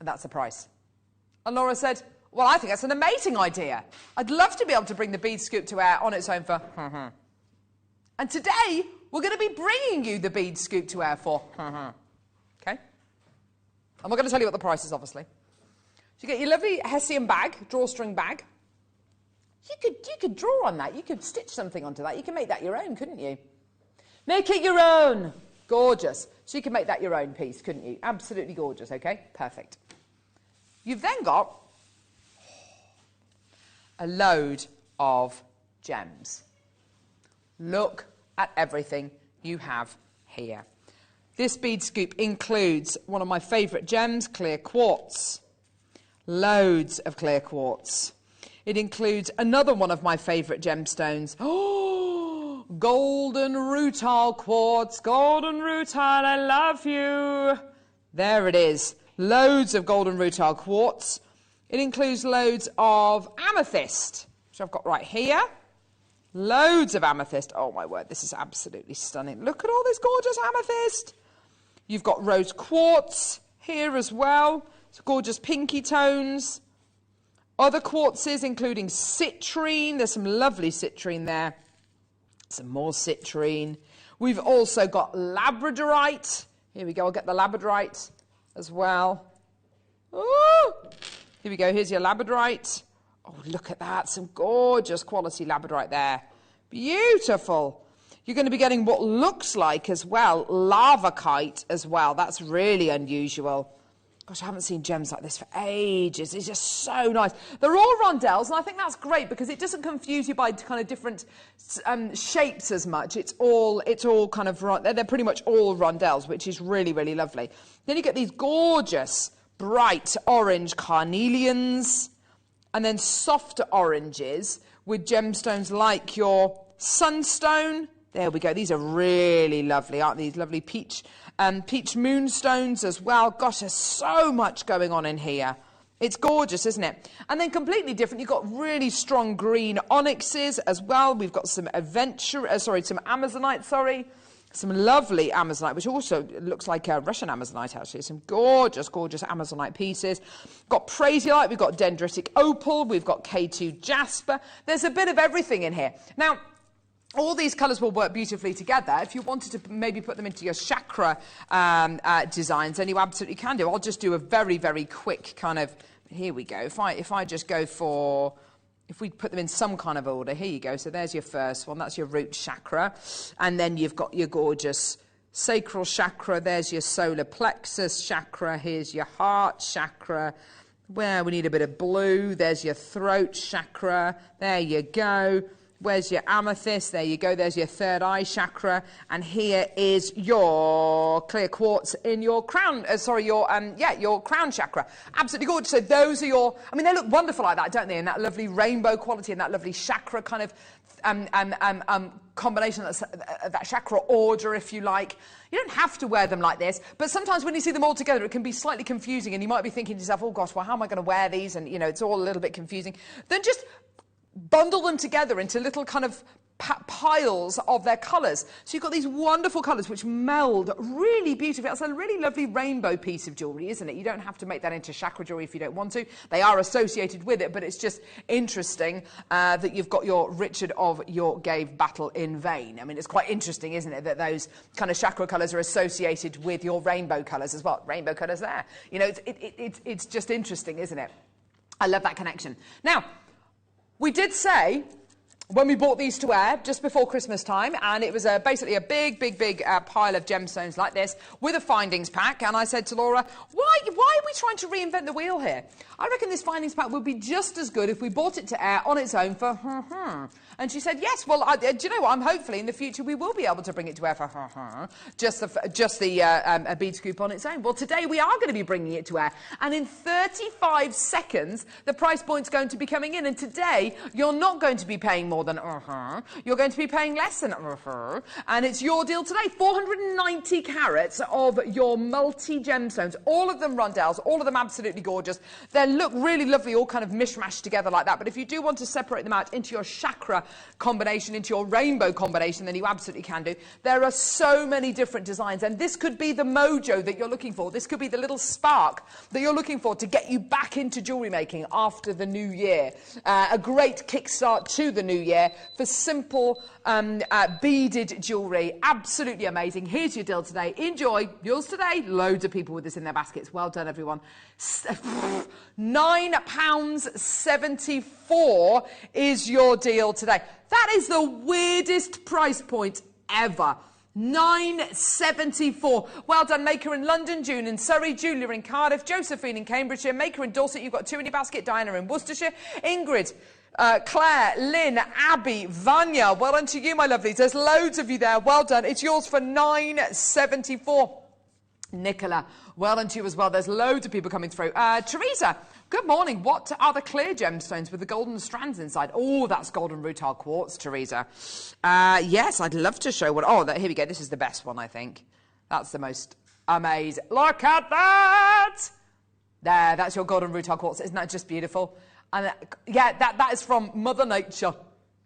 that's the price. And Laura said, well, I think that's an amazing idea. I'd love to be able to bring the bead scoop to air on its own for... And today, we're going to be bringing you the bead scoop to air for... Okay? I'm not going to tell you what the price is, obviously. So you get your lovely Hessian bag, drawstring bag. You could draw on that. You could stitch something onto that. You can make that your own, couldn't you? Make it your own. Gorgeous. So you can make that your own piece, couldn't you? Absolutely gorgeous, okay? Perfect. You've then got a load of gems. Look at everything you have here. This bead scoop includes one of my favourite gems, clear quartz. Loads of clear quartz. It includes another one of my favourite gemstones. Oh, golden rutile quartz. Golden rutile, I love you. There it is. Loads of golden rutile quartz. It includes loads of amethyst, which I've got right here. Loads of amethyst. Oh, my word, this is absolutely stunning. Look at all this gorgeous amethyst. You've got rose quartz here as well. It's gorgeous pinky tones. Other quartzes, including citrine. There's some lovely citrine there. Some more citrine. We've also got labradorite. Here we go. I'll get the labradorite as well. Ooh! Here we go. Here's your labradorite. Oh, look at that. Some gorgeous quality labradorite there. Beautiful. You're going to be getting what looks like as well, lavakite as well. That's really unusual. Gosh, I haven't seen gems like this for ages. It's just so nice. They're all rondelles, and I think that's great because it doesn't confuse you by kind of different shapes as much. It's all kind of, they're pretty much all rondelles, which is really, really lovely. Then you get these gorgeous, bright orange carnelians, and then softer oranges with gemstones like your sunstone. There we go. These are really lovely, aren't these? Lovely peach moonstones as well. Gosh, there's so much going on in here. It's gorgeous, isn't it? And then completely different, you've got really strong green onyxes as well. We've got some some amazonite, some lovely amazonite, which also looks like a Russian amazonite, actually. Some gorgeous, gorgeous amazonite pieces. Got prasiolite, we've got dendritic opal, we've got K2 jasper. There's a bit of everything in here. Now, all these colours will work beautifully together. If you wanted to maybe put them into your chakra designs, then you absolutely can do. I'll just do a very, very quick kind of... Here we go. If I just go for... If we put them in some kind of order, here you go. So there's your first one. That's your root chakra. And then you've got your gorgeous sacral chakra. There's your solar plexus chakra. Here's your heart chakra. Where we need a bit of blue. There's your throat chakra. There you go. Where's your amethyst? There you go. There's your third eye chakra. And here is your clear quartz in your crown. Your crown chakra. Absolutely gorgeous. So those are your... I mean, they look wonderful like that, don't they? In that lovely rainbow quality and that lovely chakra kind of combination, that chakra order, if you like. You don't have to wear them like this, but sometimes when you see them all together, it can be slightly confusing, and you might be thinking to yourself, oh gosh, well, how am I going to wear these? And, you know, it's all a little bit confusing. Then just bundle them together into little kind of piles of their colours. So you've got these wonderful colours which meld really beautifully. That's a really lovely rainbow piece of jewellery, isn't it? You don't have to make that into chakra jewellery if you don't want to. They are associated with it, but it's just interesting that you've got your Richard of York gave battle in vain. I mean, it's quite interesting, isn't it, that those kind of chakra colours are associated with your rainbow colours as well. Rainbow colours there. You know, it's just interesting, isn't it? I love that connection. Now, we did say, when we bought these to wear, just before Christmas time, and it was basically a big pile of gemstones like this, with a findings pack, and I said to Laura, why are we trying to reinvent the wheel here? I reckon this findings pack would be just as good if we bought it to air on its own for And she said, yes, well, do you know what, I'm hopefully in the future we will be able to bring it to air for just the bead scoop on its own. Well, today we are going to be bringing it to air, and in 35 seconds, the price point's going to be coming in, and today, you're not going to be paying more than you're going to be paying less than and it's your deal today. 490 carats of your multi-gemstones, all of them rondelles, all of them absolutely gorgeous. They look really lovely, all kind of mishmashed together like that, but if you do want to separate them out into your chakra combination, into your rainbow combination, then you absolutely can do. There are so many different designs, and this could be the mojo that you're looking for. This could be the little spark that you're looking for to get you back into jewellery making after the new year. A great kickstart to the new year for simple beaded jewellery. Absolutely amazing. Here's your deal today. Enjoy yours today. Loads of people with this in their baskets. Well done, everyone. £9.74 is your deal today. That is the weirdest price point ever. £9.74. Well done, Maker in London, June in Surrey, Julia in Cardiff, Josephine in Cambridgeshire, Maker in Dorset. You've got 2 in your basket. Diana in Worcestershire, Ingrid, Claire, Lynn, Abby, Vanya. Well done to you, my lovelies. There's loads of you there. Well done. It's yours for £9.74. Nicola, well done to you as well. There's loads of people coming through. Teresa, good morning. What are the clear gemstones with the golden strands inside? Oh, that's golden rutile quartz, Teresa. Yes, I'd love to show one. Oh, here we go. This is the best one, I think. That's the most amazing. Look at that! There, that's your golden rutile quartz. Isn't that just beautiful? And yeah, that is from Mother Nature.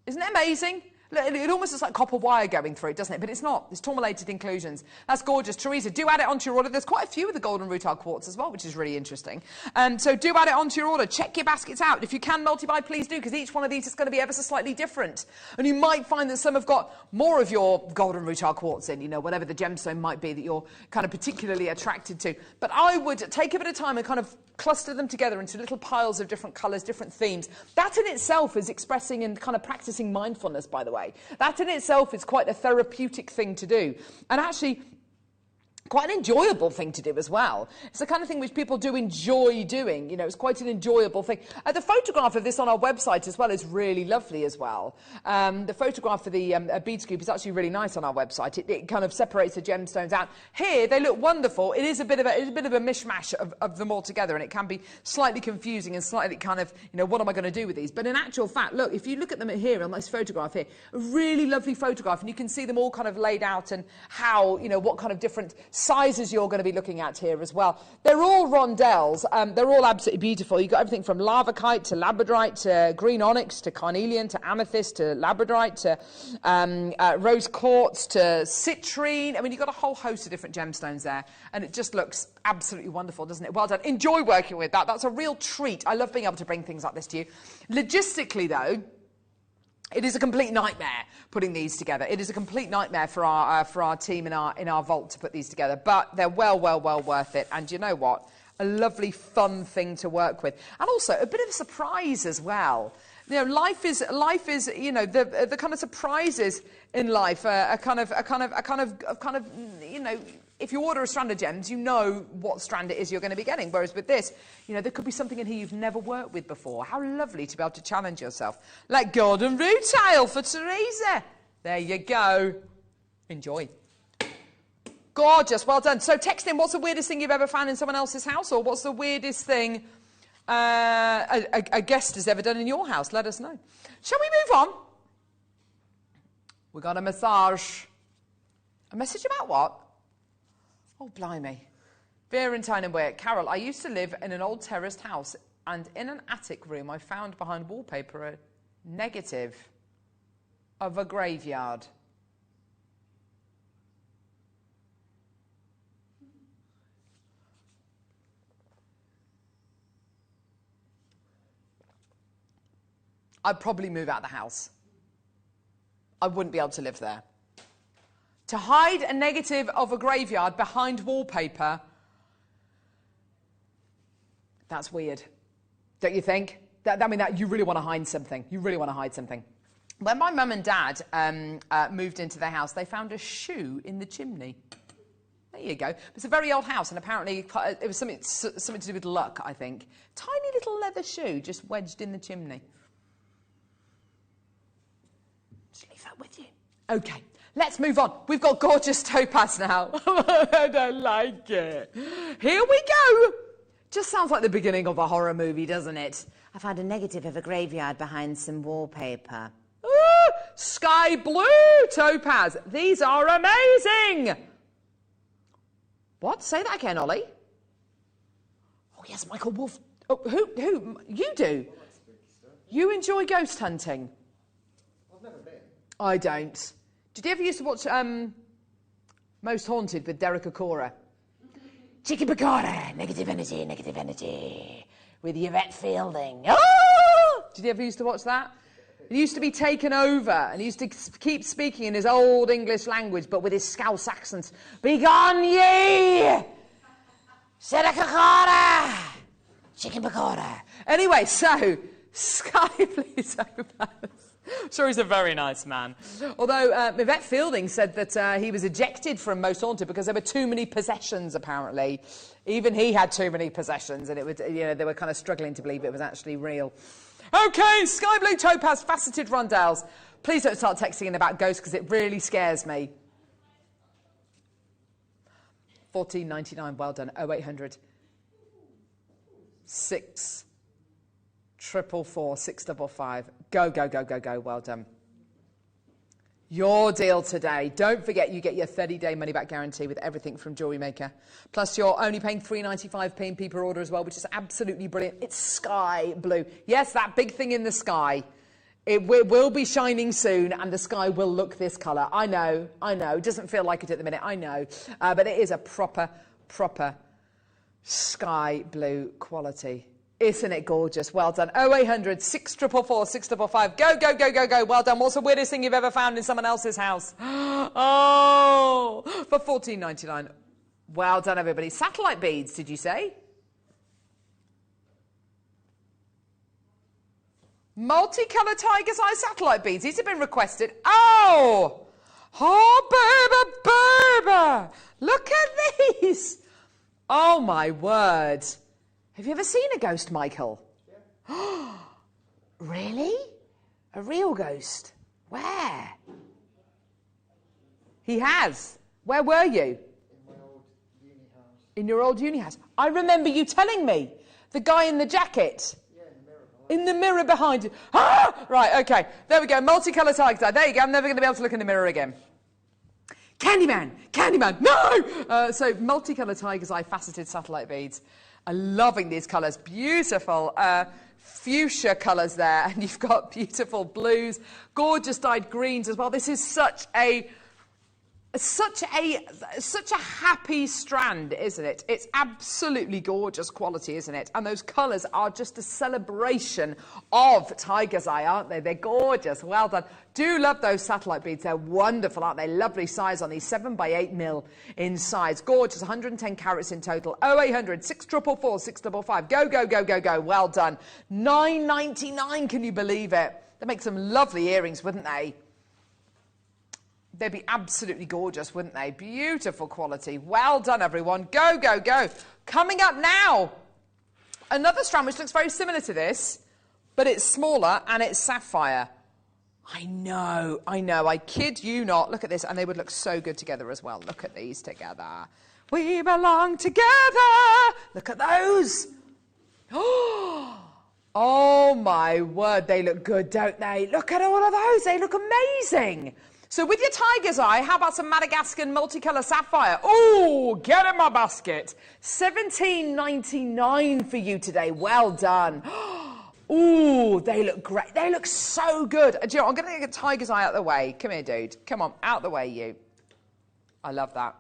Isn't it amazing? It almost looks like copper wire going through it, doesn't it? But it's not. It's tourmalated inclusions. That's gorgeous. Teresa, do add it onto your order. There's quite a few of the golden rutile quartz as well, which is really interesting. So do add it onto your order. Check your baskets out. If you can multi-buy, please do, because each one of these is going to be ever so slightly different. And you might find that some have got more of your golden rutile quartz in, you know, whatever the gemstone might be that you're kind of particularly attracted to. But I would take a bit of time and kind of cluster them together into little piles of different colours, different themes. That in itself is expressing and kind of practising mindfulness, by the way. That in itself is quite a therapeutic thing to do. And actually, quite an enjoyable thing to do as well. It's the kind of thing which people do enjoy doing. You know, it's quite an enjoyable thing. The photograph of this on our website as well is really lovely as well. The photograph for the bead scoop is actually really nice on our website. It kind of separates the gemstones out. Here, they look wonderful. It is a bit of a mishmash of them all together, and it can be slightly confusing and slightly kind of, you know, what am I going to do with these? But in actual fact, look, if you look at them here on this photograph here, a really lovely photograph, and you can see them all kind of laid out and how, you know, what kind of different sizes you're going to be looking at here as well. They're all rondelles. They're all absolutely beautiful. You've got everything from lavakite to labradorite to green onyx to carnelian to amethyst to labradorite to rose quartz to citrine. I mean, you've got a whole host of different gemstones there, and it just looks absolutely wonderful, doesn't it? Well done. Enjoy working with that. That's a real treat. I love being able to bring things like this to you. Logistically, though, it is a complete nightmare putting these together. It is a complete nightmare for our team in our vault to put these together. But they're well worth it. And you know what? A lovely, fun thing to work with, and also a bit of a surprise as well. You know, life is you know, the kind of surprises in life are kind of you know. If you order a strand of gems, you know what strand it is you're going to be getting. Whereas with this, you know, there could be something in here you've never worked with before. How lovely to be able to challenge yourself. Like golden rutile for Teresa. There you go. Enjoy. Gorgeous. Well done. So text in, what's the weirdest thing you've ever found in someone else's house? Or what's the weirdest thing a guest has ever done in your house? Let us know. Shall we move on? We got a massage. A message about what? Oh, blimey. Vera and Tynenway. Carol, I used to live in an old terraced house, and in an attic room I found behind wallpaper a negative of a graveyard. I'd probably move out of the house. I wouldn't be able to live there. To hide a negative of a graveyard behind wallpaper, that's weird. Don't you think? I mean, you really want to hide something. You really want to hide something. When my mum and dad moved into their house, they found a shoe in the chimney. There you go. It's a very old house, and apparently it was something to do with luck, I think. Tiny little leather shoe just wedged in the chimney. Just leave that with you. Okay. Let's move on. We've got gorgeous topaz now. I don't like it. Here we go. Just sounds like the beginning of a horror movie, doesn't it? I found a negative of a graveyard behind some wallpaper. Ooh, sky blue topaz. These are amazing. What? Say that again, Ollie. Oh, yes, Michael Wolf. Oh, who? You do? You enjoy ghost hunting? I don't. Did you ever used to watch Most Haunted with Derek Acora? Chicken Pakora, negative energy, with Yvette Fielding. Oh! Did you ever used to watch that? He used to be taken over, and he used to keep speaking in his old English language, but with his Scouse accent. Begone ye! Sedakakara! Chicken Pakora. Anyway, so, Sky Blue's Opus. Sure, he's a very nice man. Although Yvette Fielding said that he was ejected from Most Haunted because there were too many possessions, apparently. Even he had too many possessions, and it was, you know, they were kind of struggling to believe it was actually real. OK, Sky Blue Topaz Faceted Rondelles. Please don't start texting in about ghosts because it really scares me. $14.99, well done. 0800 6 444 655. Go, go, go, go, go. Well done. Your deal today. Don't forget you get your 30-day money-back guarantee with everything from JewelleryMaker. Plus, you're only paying £3.95 P&P per order as well, which is absolutely brilliant. It's sky blue. Yes, that big thing in the sky. It will be shining soon, and the sky will look this colour. I know. It doesn't feel like it at the minute, I know. But it is a proper sky blue quality. Isn't it gorgeous? Well done. 0800 6 444 655. Go, go, go, go, go. Well done. What's the weirdest thing you've ever found in someone else's house? Oh, for $14.99. Well done, everybody. Satellite beads, did you say? Multicolour tiger's eye satellite beads. These have been requested. Oh, baby. Look at these. Oh, my word. Have you ever seen a ghost, Michael? Yeah. Really? A real ghost? Where? He has. Where were you? In my old uni house. In your old uni house. I remember you telling me. The guy in the jacket. Yeah, in the mirror. In the mirror behind you. Ah! Right, okay. There we go. Multicolour tiger's eye. There you go. I'm never going to be able to look in the mirror again. Candyman! No! So, multicolour tiger's eye faceted satellite beads. I'm loving these colours. Beautiful fuchsia colours there. And you've got beautiful blues, gorgeous dyed greens as well. This is such a happy strand, isn't it? It's absolutely gorgeous quality, isn't it? And those colours are just a celebration of tiger's eye, aren't they? They're gorgeous. Well done. Do love those satellite beads. They're wonderful, aren't they? Lovely size on these, 7x8mm in size. Gorgeous, 110 carats in total. 0800 6 444 655. Go, go, go, go, go. Well done. $9.99, can you believe it? They make some lovely earrings, wouldn't they? They'd be absolutely gorgeous, wouldn't they? Beautiful quality. Well done, everyone. Go, go, go. Coming up now, another strand which looks very similar to this, but it's smaller and it's sapphire. I know. I kid you not. Look at this. And they would look so good together as well. Look at these together. We belong together. Look at those. Oh, my word. They look good, don't they? Look at all of those. They look amazing. So with your tiger's eye, how about some Madagascar multicolour sapphire? Oh, get in my basket. $17.99 for you today. Well done. Ooh, they look great. They look so good. Do you know, I'm going to get tiger's eye out of the way. Come here, dude. Come on, out of the way, you. I love that.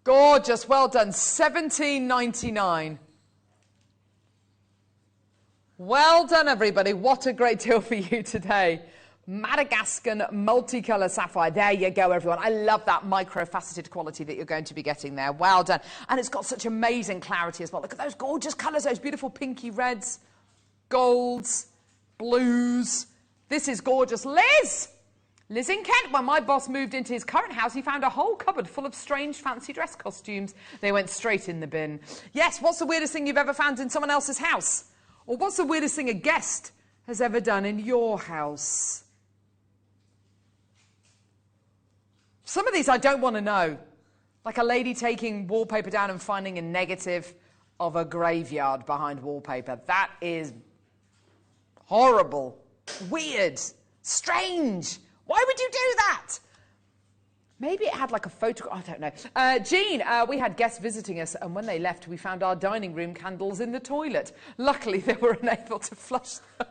Gorgeous. Well done. $17.99. Well done, everybody. What a great deal for you today. Madagascar multicolour sapphire. There you go, everyone. I love that micro-faceted quality that you're going to be getting there. Well done. And it's got such amazing clarity as well. Look at those gorgeous colours, those beautiful pinky reds, golds, blues. This is gorgeous. Liz in Kent. When my boss moved into his current house, he found a whole cupboard full of strange fancy dress costumes. They went straight in the bin. Yes, what's the weirdest thing you've ever found in someone else's house? Or what's the weirdest thing a guest has ever done in your house? Some of these I don't want to know. Like a lady taking wallpaper down and finding a negative of a graveyard behind wallpaper. That is horrible, weird, strange. Why would you do that? Maybe it had like a photograph. I don't know. Jean, we had guests visiting us, and when they left, we found our dining room candles in the toilet. Luckily, they were unable to flush them.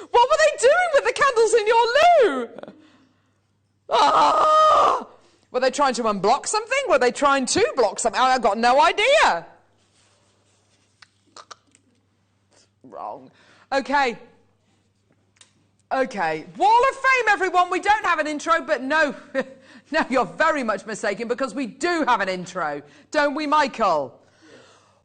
What were they doing with the candles in your loo? Ah! Were they trying to unblock something? Were they trying to block something? I've got no idea. Wrong. Okay. Okay. Wall of Fame, everyone. We don't have an intro, but no. No, you're very much mistaken because we do have an intro. Don't we, Michael? Yes.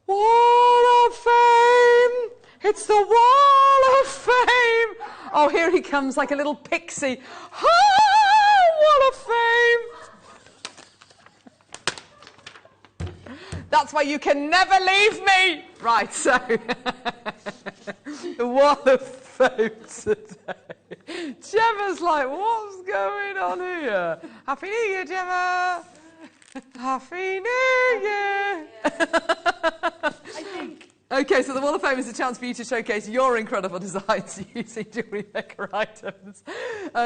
Wall of Fame. It's the Wall of Fame. Oh, here he comes like a little pixie. Oh, Wall of Fame. That's why you can never leave me. Right, so the Wall of Fame today. Gemma's like, what's going on here? Happy New Year, Gemma. Happy New Year. I think. Okay, so the Wall of Fame is a chance for you to showcase your incredible designs using JewelleryMaker items.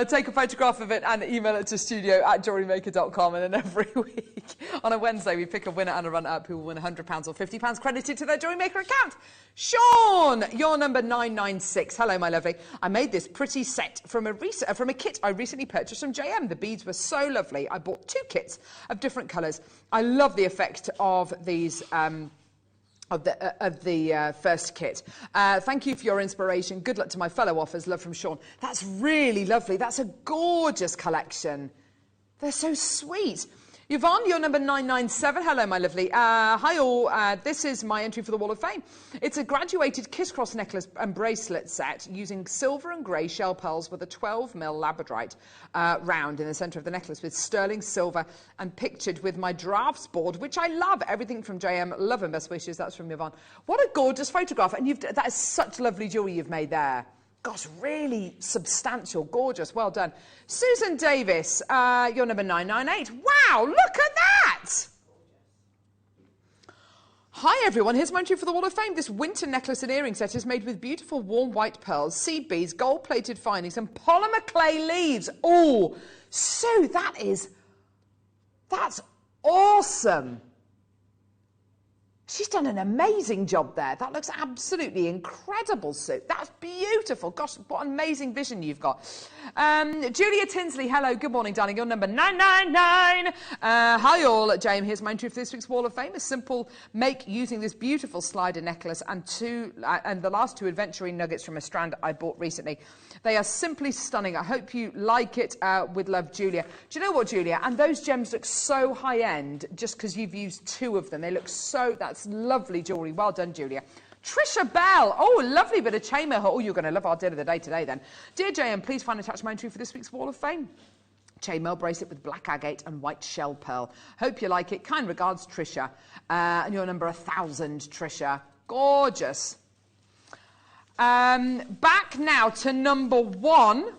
Take a photograph of it and email it to studio@JewelleryMaker.com. And then every week on a Wednesday, we pick a winner and a runner-up who will win £100 or £50 credited to their JewelleryMaker account. Sean, you're number 996. Hello, my lovely. I made this pretty set from a kit I recently purchased from JM. The beads were so lovely. I bought 2 kits of different colours. I love the effect of these... Of the first kit. Thank you for your inspiration. Good luck to my fellow offers. Love from Sean. That's really lovely. That's a gorgeous collection. They're so sweet. Yvonne, you're number 997. Hello, my lovely. Hi all. This is my entry for the Wall of Fame. It's a graduated kiss-cross necklace and bracelet set using silver and grey shell pearls with a 12mm labradorite round in the centre of the necklace with sterling silver and pictured with my drafts board, which I love. Everything from JM. Love and best wishes. That's from Yvonne. What a gorgeous photograph. And that is such lovely jewellery you've made there. Gosh, really substantial, gorgeous, well done. Susan Davis, you're number 998. Wow, look at that! Hi everyone, here's my entry for the Wall of Fame. This winter necklace and earring set is made with beautiful warm white pearls, seed beads, gold-plated findings and polymer clay leaves. Oh, Sue, that's awesome. She's done an amazing job there. That looks absolutely incredible, Sue. That's beautiful. Gosh, what an amazing vision you've got. Julia Tinsley, hello. Good morning, darling. You're number 999. Hi, all. James, here's my entry for this week's Wall of Fame. A simple make using this beautiful slider necklace and the last 2 adventuring nuggets from a strand I bought recently. They are simply stunning. I hope you like it. With love, Julia. Do you know what, Julia? And those gems look so high-end just because you've used 2 of them. They look so... That's lovely jewellery. Well done, Julia. Trisha Bell. Oh, lovely bit of chainmail. Oh, you're going to love our deal of the day today, then. Dear JM, please find attached my entry for this week's Wall of Fame. Chainmail bracelet with black agate and white shell pearl. Hope you like it. Kind regards, Trisha. And you're number 1000, Trisha. Gorgeous. Back now to number 1.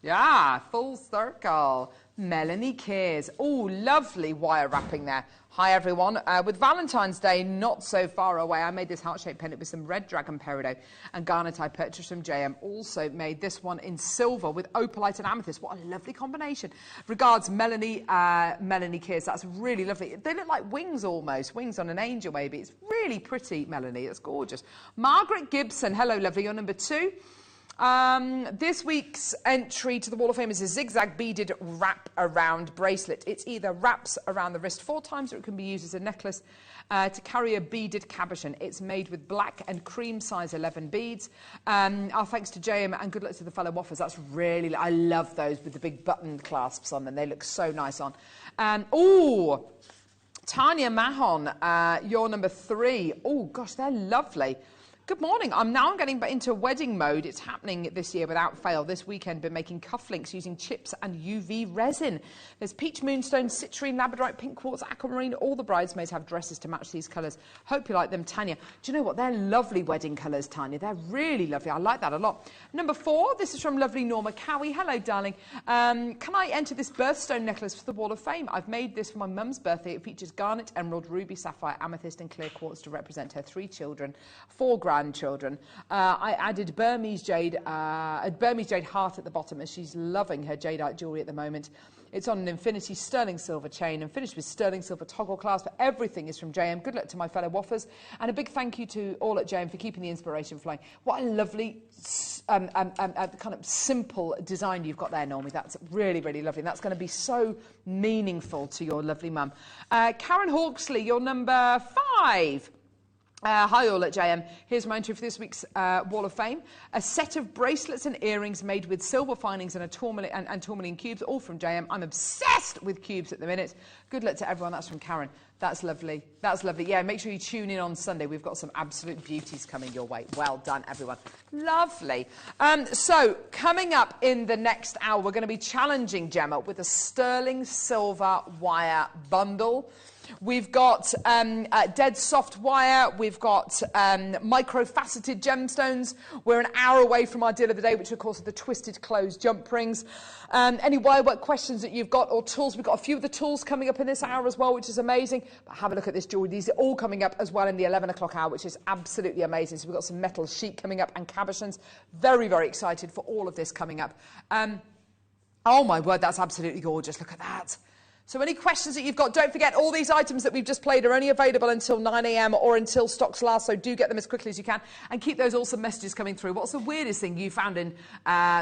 Yeah, full circle. Melanie Kears. Oh, lovely wire wrapping there. Hi, everyone. With Valentine's Day not so far away, I made this heart-shaped pendant with some red dragon peridot and garnet I purchased from JM. Also made this one in silver with opalite and amethyst. What a lovely combination. Regards, Melanie Kears. That's really lovely. They look like wings almost. Wings on an angel, maybe. It's really pretty, Melanie. It's gorgeous. Margaret Gibson. Hello, lovely. You're number 2. This week's entry to the Wall of Fame is a zigzag beaded wrap around bracelet. It's either wraps around the wrist 4 times or it can be used as a necklace to carry a beaded cabochon. It's made with black and cream size 11 beads. Our thanks to JM and good luck to the fellow waffers. That's really, I love those with the big button clasps on them. They look so nice on. Oh, Tanya Mahon, you're number 3. Oh gosh, they're lovely. Good morning. I'm getting into wedding mode. It's happening this year without fail. This weekend, been making cufflinks using chips and UV resin. There's peach moonstone, citrine, labradorite, pink quartz, aquamarine. All the bridesmaids have dresses to match these colours. Hope you like them, Tanya. Do you know what? They're lovely wedding colours, Tanya. They're really lovely. I like that a lot. Number 4, this is from lovely Norma Cowie. Hello, darling. Can I enter this birthstone necklace for the Wall of Fame? I've made this for my mum's birthday. It features garnet, emerald, ruby, sapphire, amethyst and clear quartz to represent her 3 children, 4 grads grandchildren. I added Burmese jade, a Burmese jade heart at the bottom, as she's loving her jadeite jewellery at the moment. It's on an infinity sterling silver chain and finished with sterling silver toggle clasp. Everything is from JM. Good luck to my fellow waffers. And a big thank you to all at JM for keeping the inspiration flowing. What a lovely, kind of simple design you've got there, Normie. That's really, really lovely. And that's going to be so meaningful to your lovely mum. Karen Hawksley, you're number 5. Hi all at JM. Here's my entry for this week's Wall of Fame. A set of bracelets and earrings made with silver finings and tourmaline cubes, all from JM. I'm obsessed with cubes at the minute. Good luck to everyone. That's from Karen. That's lovely. That's lovely. Yeah, make sure you tune in on Sunday. We've got some absolute beauties coming your way. Well done, everyone. Lovely. So, coming up in the next hour, we're going to be challenging Gemma with a sterling silver wire bundle. We've got dead soft wire. We've got micro-faceted gemstones. We're an hour away from our deal of the day, which, of course, are the twisted closed jump rings. Any wire work questions that you've got or tools? We've got a few of the tools coming up in this hour as well, which is amazing. But have a look at this jewellery. These are all coming up as well in the 11 o'clock hour, which is absolutely amazing. So we've got some metal sheet coming up and cabochons. Very, very excited for all of this coming up. Oh, my word, that's absolutely gorgeous. Look at that. So any questions that you've got, don't forget all these items that we've just played are only available until 9 a.m. or until stocks last, so do get them as quickly as you can and keep those awesome messages coming through. What's the weirdest thing you found in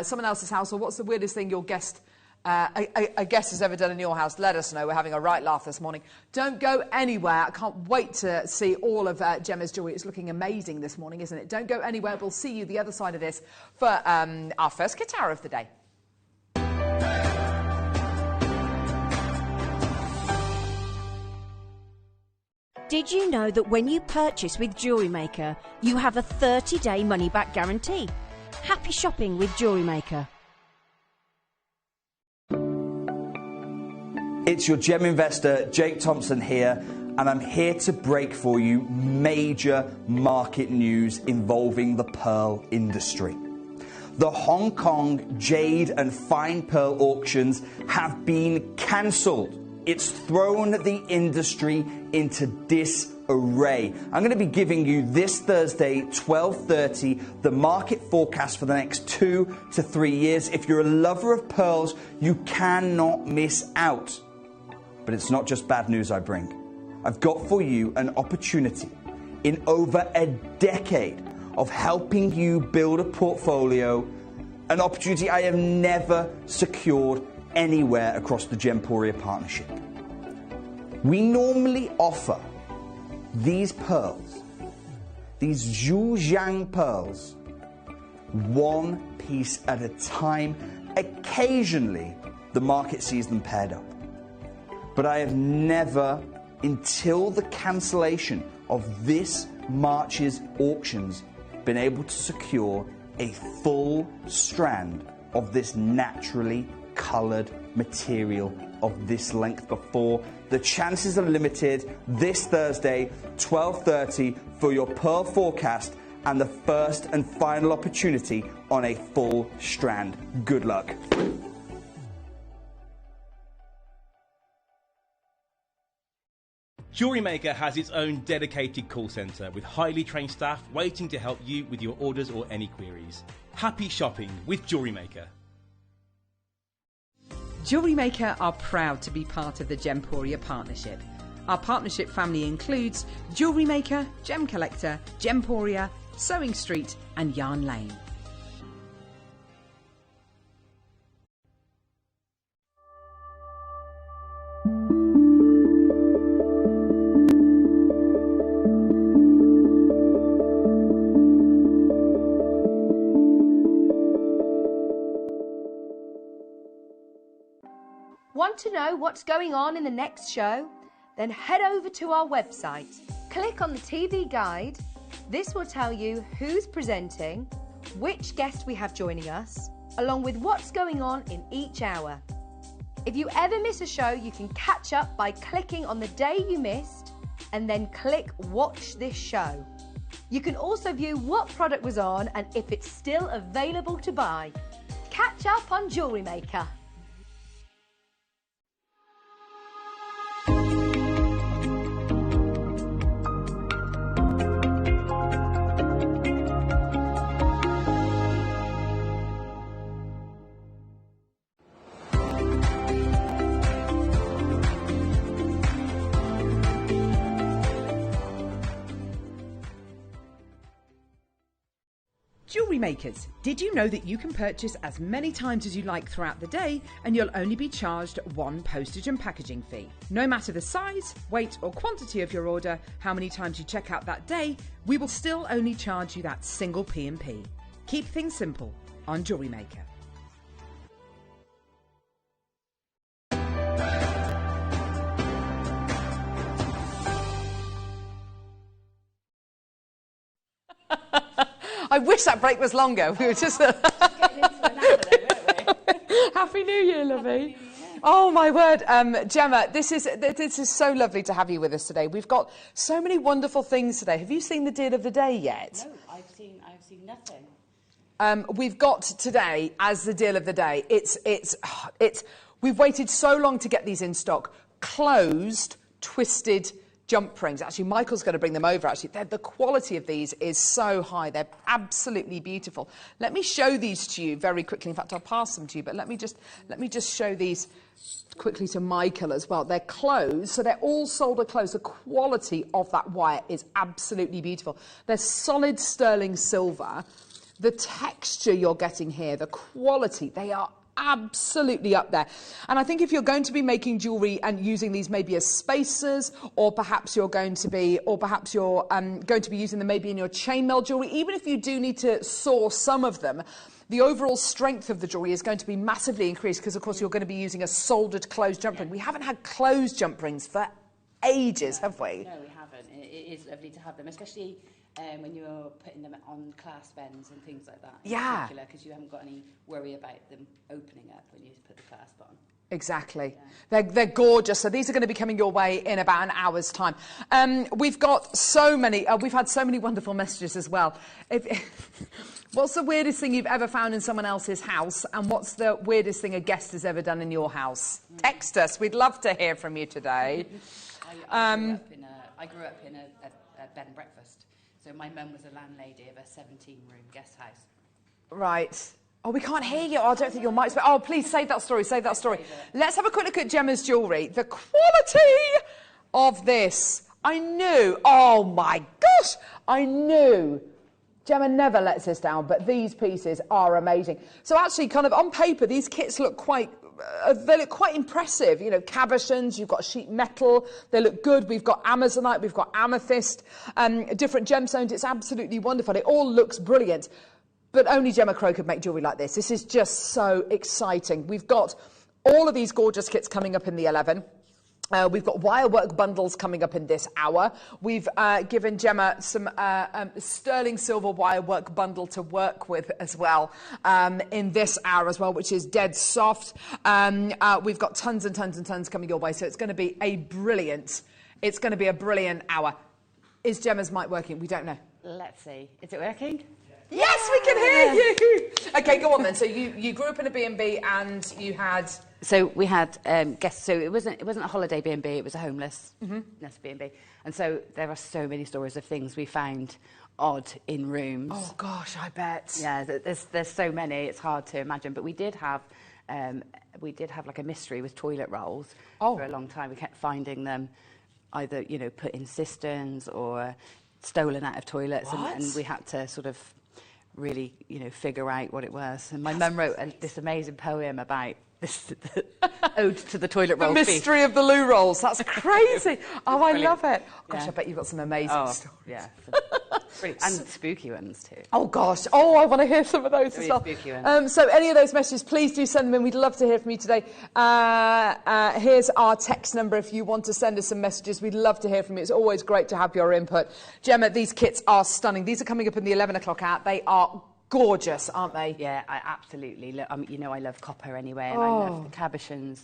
someone else's house, or what's the weirdest thing your guest, a guest has ever done in your house? Let us know. We're having a right laugh this morning. Don't go anywhere. I can't wait to see all of Gemma's jewellery. It's looking amazing this morning, isn't it? Don't go anywhere. We'll see you the other side of this for our first kit hour of the day. Did you know that when you purchase with JewelleryMaker, you have a 30-day money-back guarantee? Happy shopping with JewelleryMaker. It's your gem investor, Jake Thompson here, and I'm here to break for you major market news involving the pearl industry. The Hong Kong jade and fine pearl auctions have been cancelled. It's thrown the industry into disarray. I'm going to be giving you this Thursday, 12:30, the market forecast for the next 2 to 3 years. If you're a lover of pearls, you cannot miss out. But it's not just bad news I bring. I've got for you an opportunity in over a decade of helping you build a portfolio, an opportunity I have never secured anywhere across the Gemporia partnership. We normally offer these pearls, these Zhujiang pearls, one piece at a time. Occasionally, the market sees them paired up. But I have never, until the cancellation of this March's auctions, been able to secure a full strand of this naturally coloured material of this length before. The chances are limited. This Thursday, 12:30, for your pearl forecast and the first and final opportunity on a full strand. Good luck. JewelleryMaker has its own dedicated call centre with highly trained staff waiting to help you with your orders or any queries. Happy shopping with JewelleryMaker. JewelleryMaker are proud to be part of the Gemporia partnership. Our partnership family includes JewelleryMaker, Gem Collector, Gemporia, Sewing Street and Yarn Lane. Want to know what's going on in the next show? Then head over to our website. Click on the TV guide. This will tell you who's presenting, which guest we have joining us, along with what's going on in each hour. If you ever miss a show, you can catch up by clicking on the day you missed and then click Watch This Show. You can also view what product was on and if it's still available to buy. Catch up on JewelleryMaker. Jewellery Makers, did you know that you can purchase as many times as you like throughout the day and you'll only be charged one postage and packaging fee? No matter the size, weight or quantity of your order, how many times you check out that day, we will still only charge you that single P&P. Keep things simple on Jewellery Maker. I wish that break was longer. We were just Happy New Year, lovey. Oh my word, Gemma, this is so lovely to have you with us today. We've got so many wonderful things today. Have you seen the deal of the day yet? No, I've seen nothing. We've got today as the deal of the day. We've waited so long to get these in stock. Closed, twisted jump rings. Actually, Michael's going to bring them over. Actually, the quality of these is so high. They're absolutely beautiful. Let me show these to you very quickly. In fact, I'll pass them to you. But let me just show these quickly to Michael as well. They're closed, so they're all solder closed. The quality of that wire is absolutely beautiful. They're solid sterling silver. The texture you're getting here, the quality, they are absolutely up there. And I think if you're going to be making jewellery and using these maybe as spacers, or perhaps you're going to be using them maybe in your chainmail jewellery, even if you do need to saw some of them, the overall strength of the jewellery is going to be massively increased because, of course, you're going to be using a soldered closed jump ring. We haven't had closed jump rings for ages, have we? No, we haven't. It is lovely to have them, especially when you're putting them on clasp ends and things like that. Yeah. Because you haven't got any worry about them opening up when you put the clasp on. Exactly. Yeah. They're gorgeous. So these are going to be coming your way in about an hour's time. We've got so many, we've had so many wonderful messages as well. What's the weirdest thing you've ever found in someone else's house? And what's the weirdest thing a guest has ever done in your house? Text us. We'd love to hear from you today. I grew up in a bed and breakfast. So my mum was a landlady of a 17-room guest house. Right. Oh, we can't hear you. Oh, I don't think your mic's... Oh, please save that story. Save that story. Let's have a quick look at Gemma's jewellery. The quality of this. I knew. Oh, my gosh. I knew. Gemma never lets us down, but these pieces are amazing. So actually, kind of on paper, these kits look quite... they look quite impressive. You know, cabochons, you've got sheet metal, they look good. We've got amazonite, we've got amethyst, different gemstones. It's absolutely wonderful. It all looks brilliant. But only Gemma Crow could make jewellery like this. This is just so exciting. We've got all of these gorgeous kits coming up in the 11. We've got wirework bundles coming up in this hour. We've given Gemma some sterling silver wirework bundle to work with as well in this hour as well, which is dead soft. We've got tons and tons and tons coming your way, so it's going to be a brilliant hour. Is Gemma's mic working? We don't know. Let's see. Is it working? Yes, we can hear you. Okay, go on then. So you grew up in a B&B and you had... So we had guests. So it wasn't a holiday B&B. It was a homeless B&B. And so there are so many stories of things we found odd in rooms. Oh gosh, I bet. Yeah, there's so many. It's hard to imagine. But we did have like a mystery with toilet rolls for a long time. We kept finding them either put in cisterns or stolen out of toilets, and we had to sort of really figure out what it was. And my mum wrote this amazing poem about this ode to the toilet roll. The mystery of the loo rolls. That's crazy. Oh, I love it. Gosh, yeah. I bet you've got some amazing stories. Yeah. And spooky ones too. Oh gosh. Oh, I want to hear some of those as well. Spooky ones. So any of those messages, please do send them in. We'd love to hear from you today. Here's our text number if you want to send us some messages. We'd love to hear from you. It's always great to have your input. Gemma, these kits are stunning. These are coming up in the 11 o'clock hour. They are gorgeous, aren't they? Yeah, I absolutely. I love copper anyway, and I love the cabochons.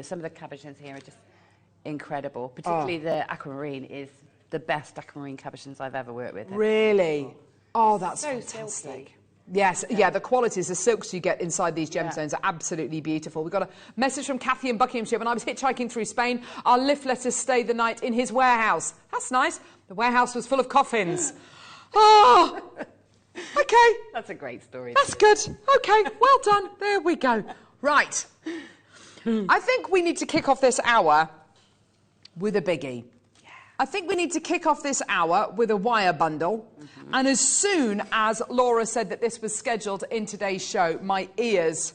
Some of the cabochons here are just incredible. Particularly the aquamarine is the best aquamarine cabochons I've ever worked with. Really? Oh, that's so fantastic. silky. Yes, yeah, the qualities, the silks you get inside these gemstones are absolutely beautiful. We've got a message from Kathy in Buckinghamshire. When I was hitchhiking through Spain, our lift let us stay the night in his warehouse. That's nice. The warehouse was full of coffins. Oh! Okay. That's a great story. That's good. Okay, well done. There we go. Right. I think we need to kick off this hour with a biggie. Yeah. I think we need to kick off this hour with a wire bundle. And as soon as Laura said that this was scheduled in today's show, my ears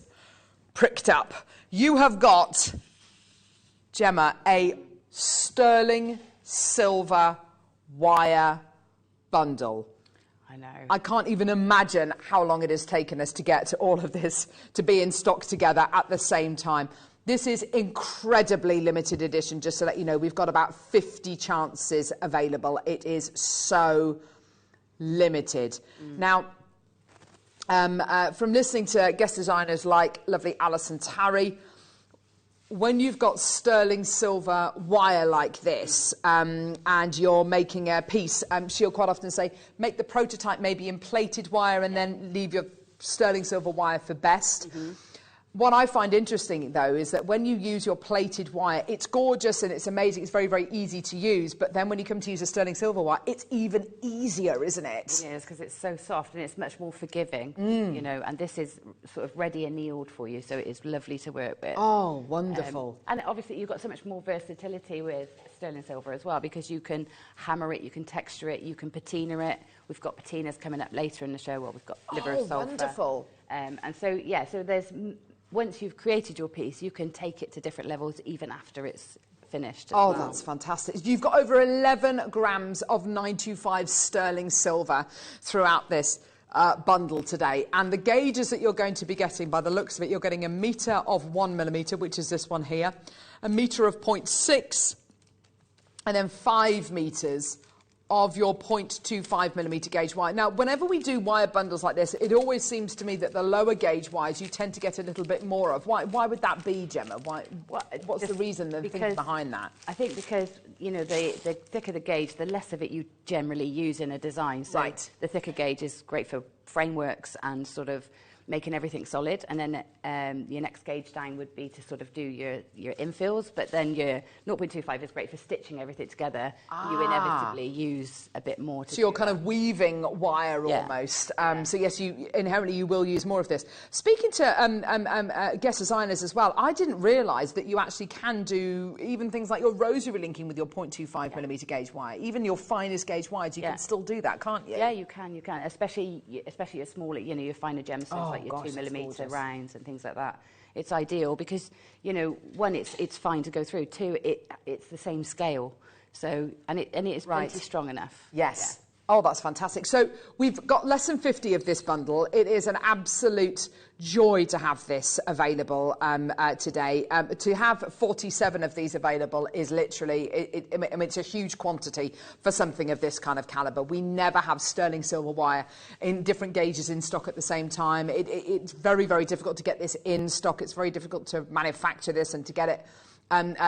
pricked up. You have got, Gemma, a sterling silver wire bundle. I know. I can't even imagine how long it has taken us to get to all of this to be in stock together at the same time. This is incredibly limited edition, just to let you know. We've got about 50 chances available. It is so limited. Now, from listening to guest designers like lovely Alison Tarry, when you've got sterling silver wire like this and you're making a piece, she'll quite often say, make the prototype maybe in plated wire and then leave your sterling silver wire for best. What I find interesting, though, is that when you use your plated wire, it's gorgeous and it's amazing. It's very, very easy to use. But then when you come to use a sterling silver wire, it's even easier, isn't it? It is, because it's so soft and it's much more forgiving, you know, and this is sort of ready annealed for you, so it is lovely to work with. Oh, wonderful. And obviously you've got so much more versatility with sterling silver as well, because you can hammer it, you can texture it, you can patina it. We've got patinas coming up later in the show. Well, we've got liver of sulphur. Wonderful. And so, yeah, so there's... Once you've created your piece, you can take it to different levels even after it's finished. Oh, that's fantastic. You've got over 11 grams of 925 sterling silver throughout this bundle today. And the gauges that you're going to be getting, by the looks of it, you're getting a metre of 1 millimetre, which is this one here, a metre of 0.6, and then 5 metres of your 0.25 millimetre gauge wire. Now, whenever we do wire bundles like this, it always seems to me that the lower gauge wires you tend to get a little bit more of. Why would that be, Gemma? What's the reason, the thinking behind that? I think because, you know, the thicker the gauge, the less of it you generally use in a design. So the thicker gauge is great for frameworks and sort of making everything solid, and then your next gauge down would be to sort of do your infills, but then your 0.25 is great for stitching everything together. You inevitably use a bit more. So you're kind of weaving wire almost. So yes, you inherently you will use more of this. Speaking to guest designers as well, I didn't realise that you actually can do even things like your rosary linking with your 0.25 millimetre gauge wire. Even your finest gauge wires, you can still do that, can't you? Yeah, you can. Especially your smaller, you know, your finer gemstones. Like your 2 millimetre rounds and things like that. It's ideal because, you know, one, it's fine to go through. Two, it's the same scale. So, and it is plenty strong enough. Yes. Oh, that's fantastic. So we've got less than 50 of this bundle. It is an absolute joy to have this available today. To have 47 of these available is literally, I mean, it's a huge quantity for something of this kind of calibre. We never have sterling silver wire in different gauges in stock at the same time. It's very, very difficult to get this in stock. It's very difficult to manufacture this and to get it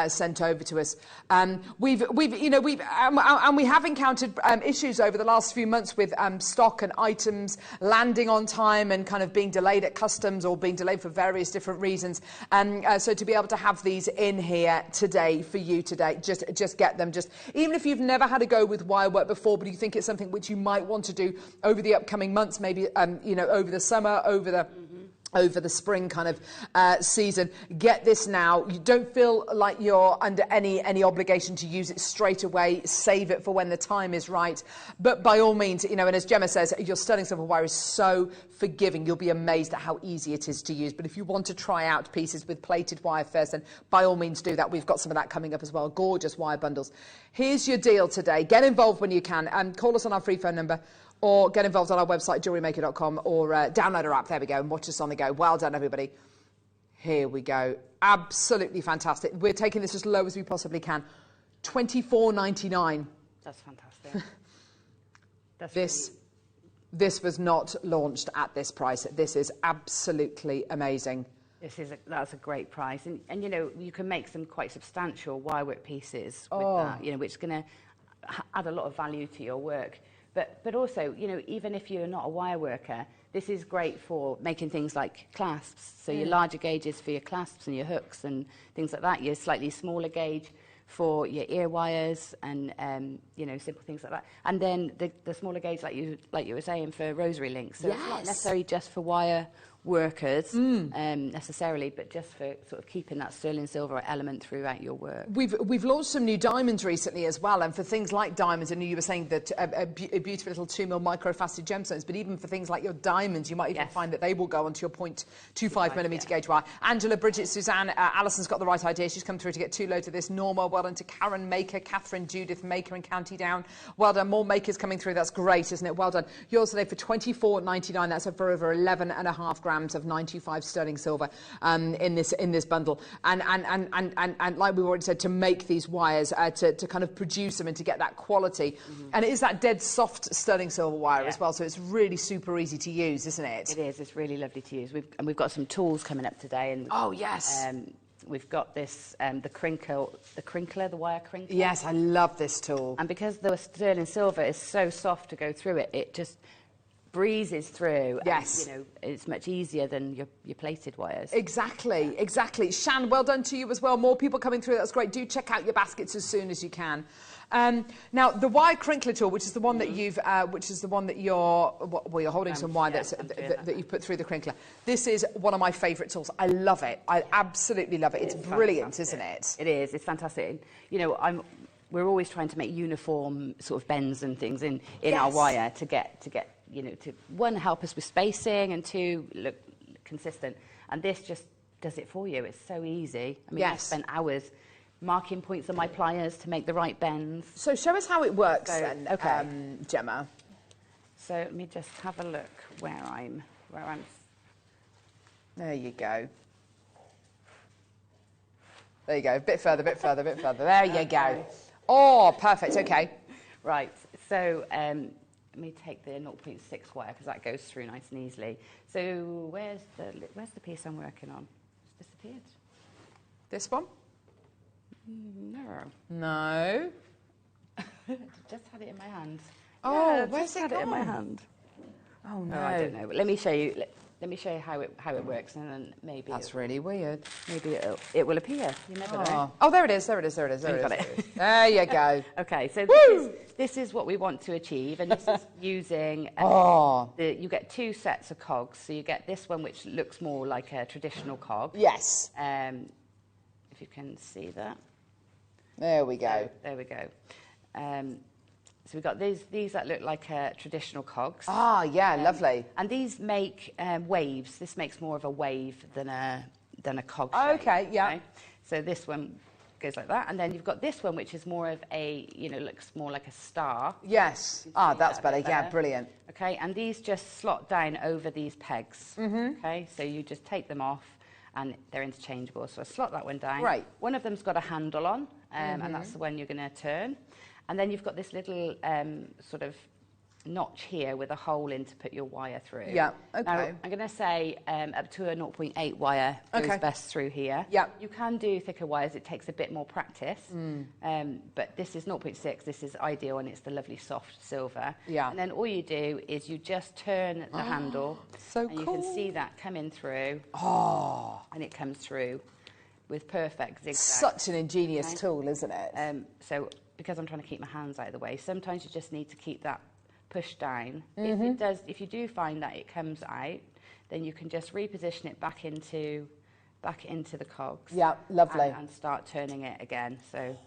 sent over to us. We have encountered issues over the last few months with stock and items landing on time and kind of being delayed at customs or being delayed for various different reasons. So to be able to have these in here today for you today, just get them. Just even if you've never had a go with wire work before, but you think it's something which you might want to do over the upcoming months, maybe over the summer, over the spring kind of season, get this now. You don't feel like you're under any obligation to use it straight away. Save it for when the time is right. But by all means, you know, and as Gemma says, your sterling silver wire is so forgiving. You'll be amazed at how easy it is to use. But if you want to try out pieces with plated wire first, then by all means do that. We've got some of that coming up as well. Gorgeous wire bundles. Here's your deal today. Get involved when you can. Call us on our free phone number, or get involved on our website, JewelleryMaker.com, or download our app. There we go, and watch us on the go. Well done, everybody. Here we go. Absolutely fantastic. We're taking this as low as we possibly can. $24.99. That's fantastic. This was not launched at this price. This is absolutely amazing. That's a great price, and you know, you can make some quite substantial wirework pieces with that, you know, which is going to add a lot of value to your work. But also, you know, even if you're not a wire worker, this is great for making things like clasps. So your larger gauges for your clasps and your hooks and things like that. Your slightly smaller gauge for your ear wires and, you know, simple things like that. And then the smaller gauge, like you were saying, for rosary links. So it's not necessarily just for wire workers necessarily, but just for sort of keeping that sterling silver element throughout your work. We've launched some new diamonds recently as well, and for things like diamonds, I know you were saying that a beautiful little 2mm microfaceted gemstones, but even for things like your diamonds, you might even find that they will go onto your 0.25mm gauge wire. Angela, Bridget, Suzanne, Alison's got the right idea. She's come through to get 2 loads of this. Norma, well done to Karen Maker, Catherine, Judith Maker and County Down. Well done. More makers coming through. That's great, isn't it? Well done. Yours today for $24.99. That's for over 11.5 grams of 95 sterling silver in this bundle. And like we've already said, to make these wires, to kind of produce them and to get that quality. And it is that dead soft sterling silver wire as well, so it's really super easy to use, isn't it? It is. It's really lovely to use. We've got some tools coming up today. And oh, yes. We've got this, the crinkler, the wire crinkler. Yes, I love this tool. And because the sterling silver is so soft to go through it, it just breezes through. Yes. And, you know, it's much easier than your plated wires. Exactly, exactly. Shan, well done to you as well. More people coming through. That's great. Do check out your baskets as soon as you can. Now, the wire crinkler tool, which is the one that you've, you're holding some wire that you've put through the crinkler. This is one of my favourite tools. I love it. I absolutely love it. It's brilliant, isn't it? It is. It's fantastic. You know, we're always trying to make uniform sort of bends and things in our wire to get you know, to one, help us with spacing, and two, look consistent. And this just does it for you. It's so easy. I mean, I spent hours marking points on my pliers to make the right bends. So show us how it works then, Gemma. So let me just have a look where I'm. There you go. There you go. A bit further, bit further, bit further. There you go. Oh, perfect. Okay. Right. So let me take the 0.6 wire because that goes through nice and easily. So where's the piece I'm working on? It's disappeared. This one? No. No. Just had it in my hand. Oh, yeah, where's it had gone? it in my hand. Oh no. I don't know. But let me show you. Let me show you how it works, and then maybe that's really weird. Maybe it will appear. You never know. Oh, there it is. There it is. There it is. There it is. Got it. There you go. Okay, so this is what we want to achieve, and this is using. You get 2 sets of cogs. So you get this one, which looks more like a traditional cog. Yes. If you can see that. There we go. There we go. So we've got these that look like traditional cogs. Ah, yeah, lovely. And these make waves. This makes more of a wave than a cog shape. Okay, yeah. Okay? So this one goes like that, and then you've got this one, which is more of a, looks more like a star. Yes. Ah, that's better. Yeah, brilliant. Okay, and these just slot down over these pegs. Okay, so you just take them off, and they're interchangeable. So I slot that one down. Right. One of them's got a handle on, and that's the one you're going to turn. And then you've got this little sort of notch here with a hole in to put your wire through. Yeah, okay. Now, I'm going to say up to a 0.8 wire goes best through here. Yeah. You can do thicker wires. It takes a bit more practice. But this is 0.6. This is ideal, and it's the lovely soft silver. Yeah. And then all you do is you just turn the handle. So and cool. you can see that coming through. Oh. And it comes through with perfect zigzag. Such an ingenious tool, isn't it? So because I'm trying to keep my hands out of the way, sometimes you just need to keep that pushed down. If you do find that it comes out, then you can just reposition it back into the cogs. Yeah, lovely. And start turning it again. So,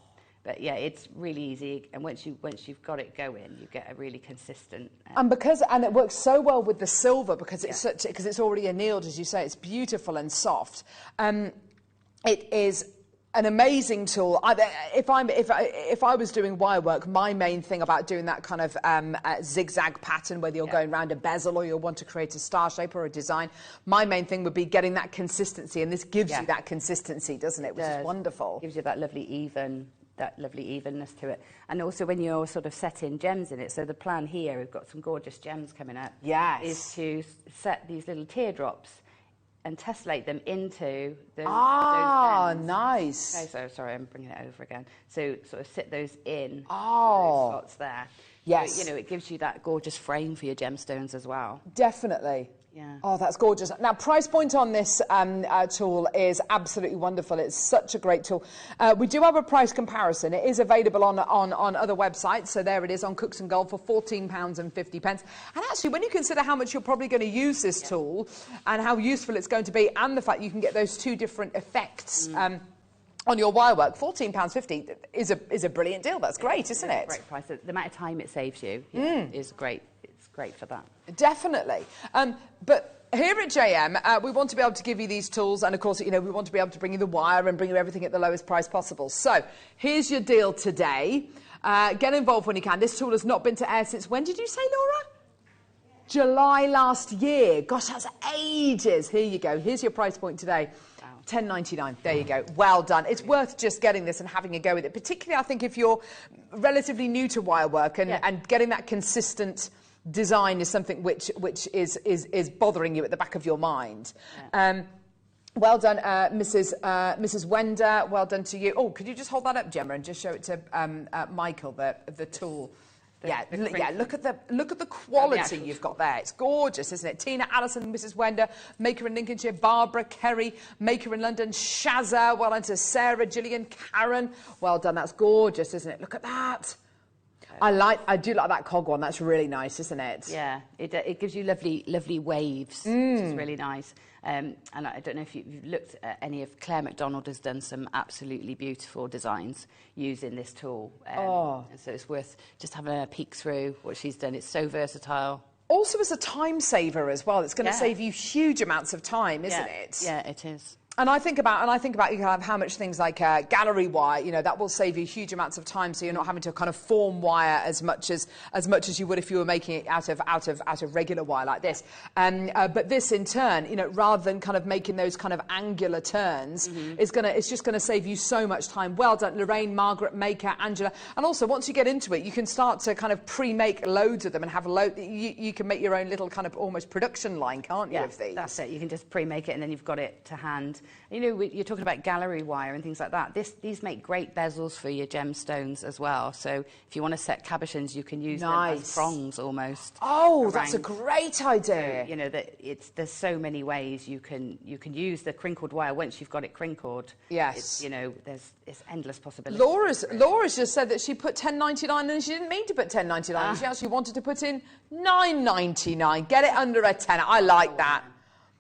but yeah, it's really easy. And once you've got it going, you get a really consistent. And it works so well with the silver because it's already annealed, as you say. It's beautiful and soft. It is an amazing tool. If I was doing wire work, my main thing about doing that kind of zigzag pattern, whether you're going around a bezel or you want to create a star shape or a design, my main thing would be getting that consistency, and this gives you that consistency, doesn't it? Which is wonderful. It gives you that lovely evenness to it. And also when you're sort of setting gems in it, so the plan here, we've got some gorgeous gems coming up, is to set these little teardrops and tessellate them into those ends. Nice. Okay, so sorry, I'm bringing it over again. So sort of sit those in those slots there. Yes. So, it gives you that gorgeous frame for your gemstones as well. Definitely. Yeah. Oh, that's gorgeous. Now, price point on this tool is absolutely wonderful. It's such a great tool. We do have a price comparison. It is available on other websites. So there it is on Cooks and Gold for £14.50. And actually, when you consider how much you're probably going to use this tool and how useful it's going to be, and the fact you can get those two different effects on your wire work, £14.50 is a brilliant deal. That's great, isn't it? Great price. The amount of time it saves you is great. It's great for that. Definitely. But here at JM, we want to be able to give you these tools, and of course, you know, we want to be able to bring you the wire and bring you everything at the lowest price possible. So here's your deal today. Get involved when you can. This tool has not been to air since, when did you say, Laura? July last year. Gosh, that's ages. Here you go. Here's your price point today. £10.99. There you go. Well done. It's worth just getting this and having a go with it. Particularly, I think, if you're relatively new to wire work and getting that consistent design is something which is bothering you at the back of your mind. Yeah. Well done, Mrs. Wender. Well done to you. Oh, could you just hold that up, Gemma, and just show it to Michael, the tool. Look at the quality you've got there. It's gorgeous, isn't it? Tina, Alison, Mrs. Wender, Maker in Lincolnshire, Barbara, Kerry, Maker in London, Shazza, well done to Sarah, Gillian, Karen. Well done, that's gorgeous, isn't it? Look at that. I do like that cog one. That's really nice, isn't it? Yeah, it gives you lovely waves, which is really nice. And I don't know if you've looked at any of Claire MacDonald has done some absolutely beautiful designs using this tool. So it's worth just having a peek through what she's done. It's so versatile. Also as a time saver as well. It's going to save you huge amounts of time, isn't it? Yeah, it is. And I think about you have how much things like gallery wire, you know, that will save you huge amounts of time, so you're not having to kind of form wire as much as you would if you were making it out of regular wire like this. But this in turn, you know, rather than kind of making those kind of angular turns, it's just gonna save you so much time. Well done, Lorraine, Margaret, Maker, Angela. And also, once you get into it, you can start to kind of pre-make loads of them and have you can make your own little kind of almost production line, can't you, of these? That's it. You can just pre-make it and then you've got it to hand. You know, you're talking about gallery wire and things like that. These make great bezels for your gemstones as well. So if you want to set cabochons, you can use them as prongs almost. Oh, that's a great idea. So, you know, there's so many ways you can use the crinkled wire once you've got it crinkled. Yes. You know, it's endless possibilities. Laura's just said that she put £10.99 and she didn't mean to put £10.99. She actually wanted to put in £9.99. Get it under a tenner. I like that.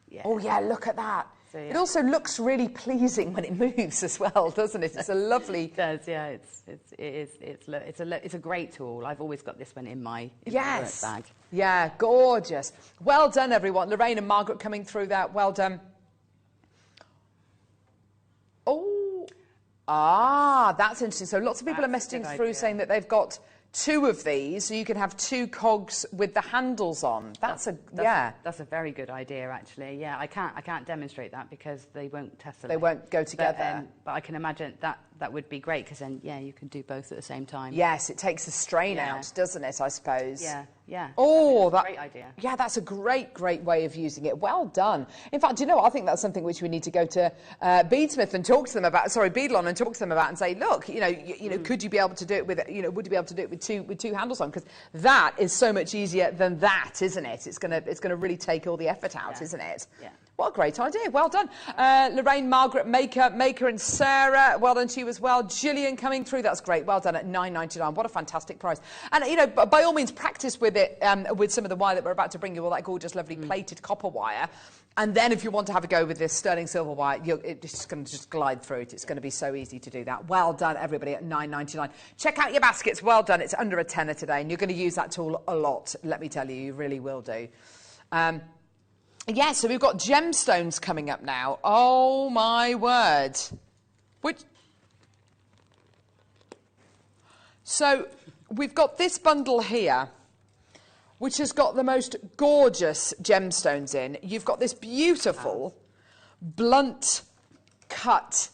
Yeah. Oh yeah, look at that. So, yeah. It also looks really pleasing when it moves as well, doesn't it? It's a lovely. It does, yeah. It's a great tool. I've always got this one in my work bag. Yeah, gorgeous. Well done, everyone. Lorraine and Margaret coming through that. Well done. That's interesting. So lots of people are messaging through saying that they've got 2 of these, so you can have 2 cogs with the handles on. That's a very good idea, actually. Yeah, I can't demonstrate that because they won't tessellate. They won't go together. But I can imagine that would be great because then you can do both at the same time. Yes, it takes the strain out, doesn't it? I suppose. Yeah. Oh, that's a great idea. Yeah, that's a great way of using it. Well done. In fact, you know, I think that's something which we need to go to Beadlon and talk to them about, and say, look, you know, could you be able to do it with, you know, would you be able to do it with two handles on? Because that is so much easier than that, isn't it? It's gonna really take all the effort out, isn't it? Yeah. What a great idea. Well done. Lorraine, Margaret, Maker and Sarah, well done to you as well. Gillian coming through, that's great. Well done at £9.99. What a fantastic price. And, you know, by all means, practice with it, with some of the wire that we're about to bring you, all that gorgeous, lovely plated copper wire. And then if you want to have a go with this sterling silver wire, it's just going to just glide through it. It's going to be so easy to do that. Well done, everybody, at £9.99. Check out your baskets. Well done. It's under a tenner today, and you're going to use that tool a lot. Let me tell you, you really will do. Yeah, so we've got gemstones coming up now. Oh, my word. So we've got this bundle here, which has got the most gorgeous gemstones in. You've got this beautiful blunt cut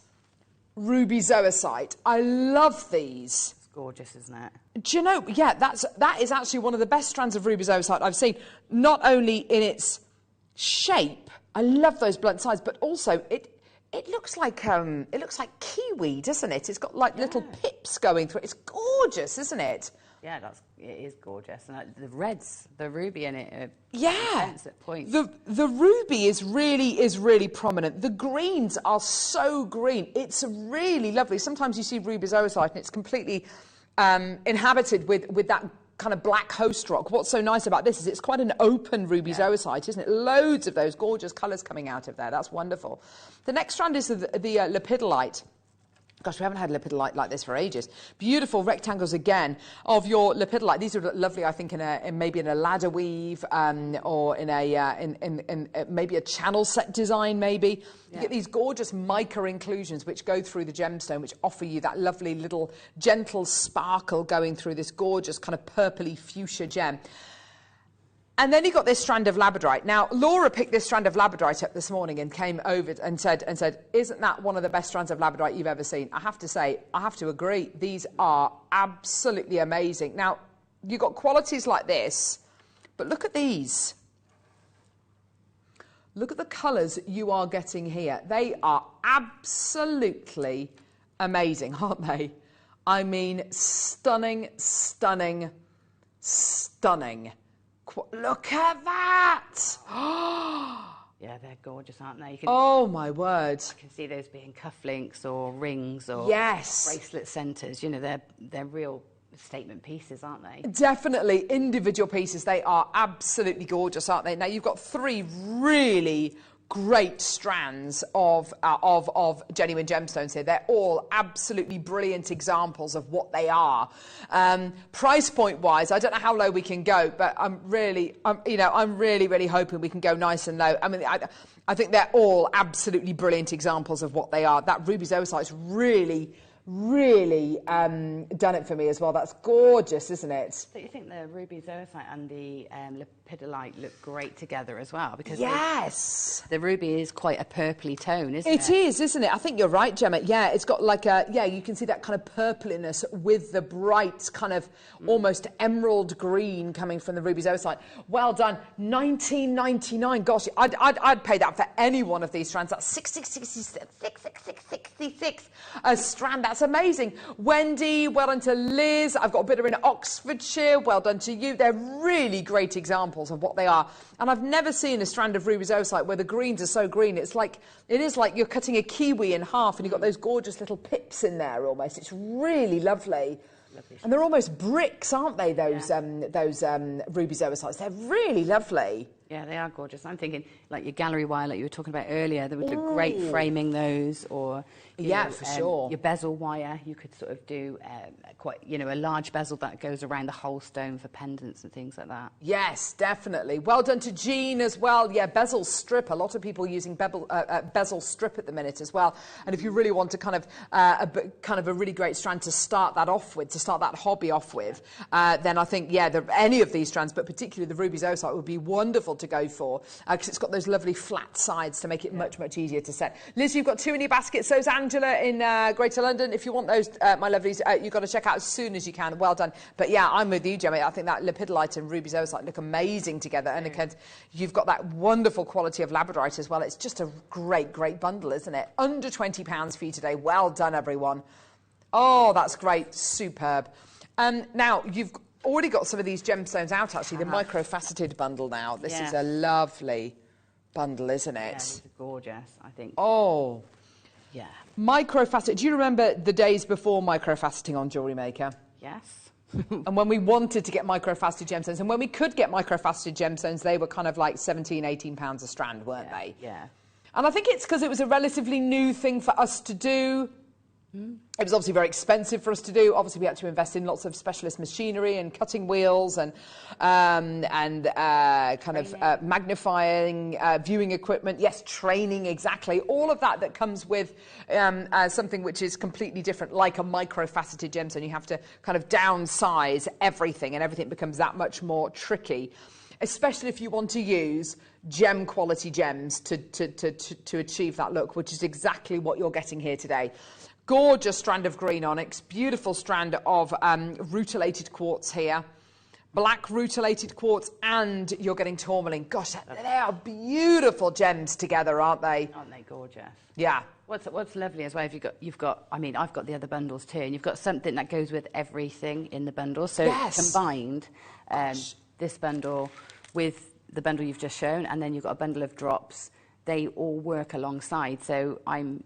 ruby zoisite. I love these. It's gorgeous, isn't it? Do you know, yeah, that is actually one of the best strands of ruby zoisite I've seen, not only in its shape, I love those blunt sides, but also it looks like kiwi, doesn't it? It's got like little pips going through it. It's gorgeous, isn't it? Yeah, it is gorgeous. And the reds, the ruby in it, are intense at points. The ruby is really prominent. The greens are so green. It's really lovely. Sometimes you see ruby zoisite and it's completely inhabited with that kind of black host rock. What's so nice about this is it's quite an open ruby zoisite, isn't it? Loads of those gorgeous colours coming out of there. That's wonderful. The next strand is the lepidolite. Gosh, we haven't had lepidolite like this for ages. Beautiful rectangles again of your lepidolite. These are lovely, I think, maybe in a ladder weave or in maybe a channel set design. Maybe you get these gorgeous mica inclusions which go through the gemstone, which offer you that lovely little gentle sparkle going through this gorgeous kind of purpley fuchsia gem. And then you got this strand of labradorite. Now, Laura picked this strand of labradorite up this morning and came over and said, isn't that one of the best strands of labradorite you've ever seen? I have to say, I have to agree. These are absolutely amazing. Now, you've got qualities like this, but look at these. Look at the colours you are getting here. They are absolutely amazing, aren't they? I mean, stunning, stunning, stunning. Look at that! Yeah, they're gorgeous, aren't they? Oh, my word. I can see those being cufflinks or rings or bracelet centres. You know, they're real statement pieces, aren't they? Definitely individual pieces. They are absolutely gorgeous, aren't they? Now, you've got 3 really great strands of genuine gemstones here. They're all absolutely brilliant examples of what they are. Price point wise, I don't know how low we can go, but I'm really hoping we can go nice and low. I mean, I think they're all absolutely brilliant examples of what they are. That ruby zoisite's really done it for me as well. That's gorgeous, isn't it? Do you think the ruby zoisite and the lepidolite look great together as well? Because the ruby is quite a purpley tone, isn't it? It is, isn't it? I think you're right, Gemma. Yeah, it's got like you can see that kind of purpliness with the bright kind of almost emerald green coming from the ruby zoisite. Well done. $19.99. Gosh, I'd pay that for any one of these strands. That's $66 a strand. That's amazing. Wendy, well done to Liz. I've got a bidder in Oxfordshire. Well done to you. They're really great examples of what they are. And I've never seen a strand of ruby zoisite where the greens are so green. It is like you're cutting a kiwi in half and you've got those gorgeous little pips in there almost. It's really lovely. And they're almost bricks, aren't they, those ruby zoisites? They're really lovely. Yeah, they are gorgeous. I'm thinking, like your gallery wire, like you were talking about earlier, they would do great framing those, or for sure. Your bezel wire, you could sort of do quite, a large bezel that goes around the whole stone for pendants and things like that. Yes, definitely. Well done to Jean as well. Yeah, bezel strip. A lot of people using bezel strip at the minute as well. And if you really want to kind of a really great strand to start that off with, to start that hobby off with, then I think any of these strands, but particularly the ruby zoisite, would be wonderful to go for because it's got those lovely flat sides to make it much easier to set. Liz, you've got 2 in your basket. So's Angela in Greater London. If you want those, my lovelies, you've got to check out as soon as you can. Well done. But yeah, I'm with you, Gemma. I think that lepidolite and ruby zoisite look amazing together. And again, you've got that wonderful quality of labradorite as well. It's just a great bundle, isn't it? Under £20 for you today. Well done, everyone. Oh, that's great. Superb. Now, you've already got some of these gemstones out, actually. The microfaceted bundle now. This is a lovely bundle, isn't it? Yeah, these are gorgeous, I think. Oh. Yeah. Microfaceted. Do you remember the days before microfaceting on JewelleryMaker? Yes. And when we wanted to get microfaceted gemstones, and when we could get microfaceted gemstones, they were kind of like £17, £18 a strand, weren't they? Yeah. And I think it's because it was a relatively new thing for us to do. It was obviously very expensive for us to do. Obviously, we had to invest in lots of specialist machinery and cutting wheels and magnifying, viewing equipment. Yes, training, exactly. All of that comes with something which is completely different, like a microfaceted gemstone. You have to kind of downsize everything, and everything becomes that much more tricky, especially if you want to use gem quality gems to achieve that look, which is exactly what you're getting here today. Gorgeous strand of green onyx, beautiful strand of rutilated quartz here. black rutilated quartz, and you're getting tourmaline. Gosh, they are beautiful gems together, aren't they? Aren't they gorgeous? Yeah. What's lovely as well, you've got, I mean, I've got the other bundles too, and you've got something that goes with everything in the bundle. So combined, this bundle with the bundle you've just shown, and then you've got a bundle of drops, they all work alongside. So I'm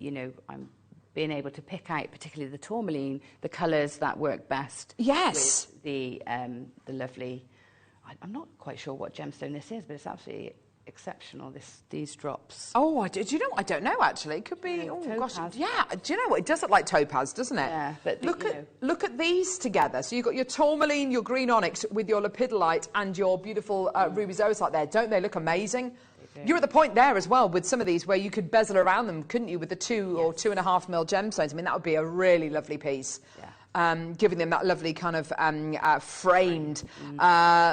being able to pick out, particularly the tourmaline, the colours that work best. Yes. With the lovely, I'm not quite sure what gemstone this is, but it's absolutely exceptional, these drops. Oh, do you know? I don't know, actually. It could be, gosh, yeah. Do you know what? It does look like topaz, doesn't it? Yeah, but look at these together. So you've got your tourmaline, your green onyx with your lepidolite and your beautiful ruby zoisite there. Don't they look amazing? You're at the point there as well with some of these where you could bezel around them, couldn't you, with the 2 or 2.5 mil gemstones? I mean, that would be a really lovely piece. Giving them that lovely kind of framed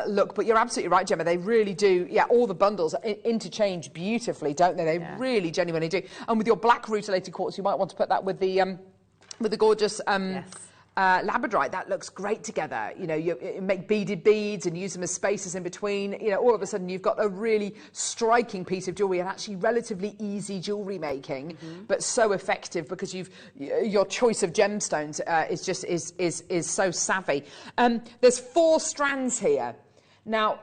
look. But you're absolutely right, Gemma. They really do, all the bundles interchange beautifully, don't they? They really genuinely do. And with your black rutilated quartz, you might want to put that with the gorgeous labradorite. That looks great together. You know, you make beaded beads and use them as spaces in between. You know, all of a sudden you've got a really striking piece of jewellery, and actually relatively easy jewellery making, but so effective because your choice of gemstones is so savvy. There's 4 strands here. Now,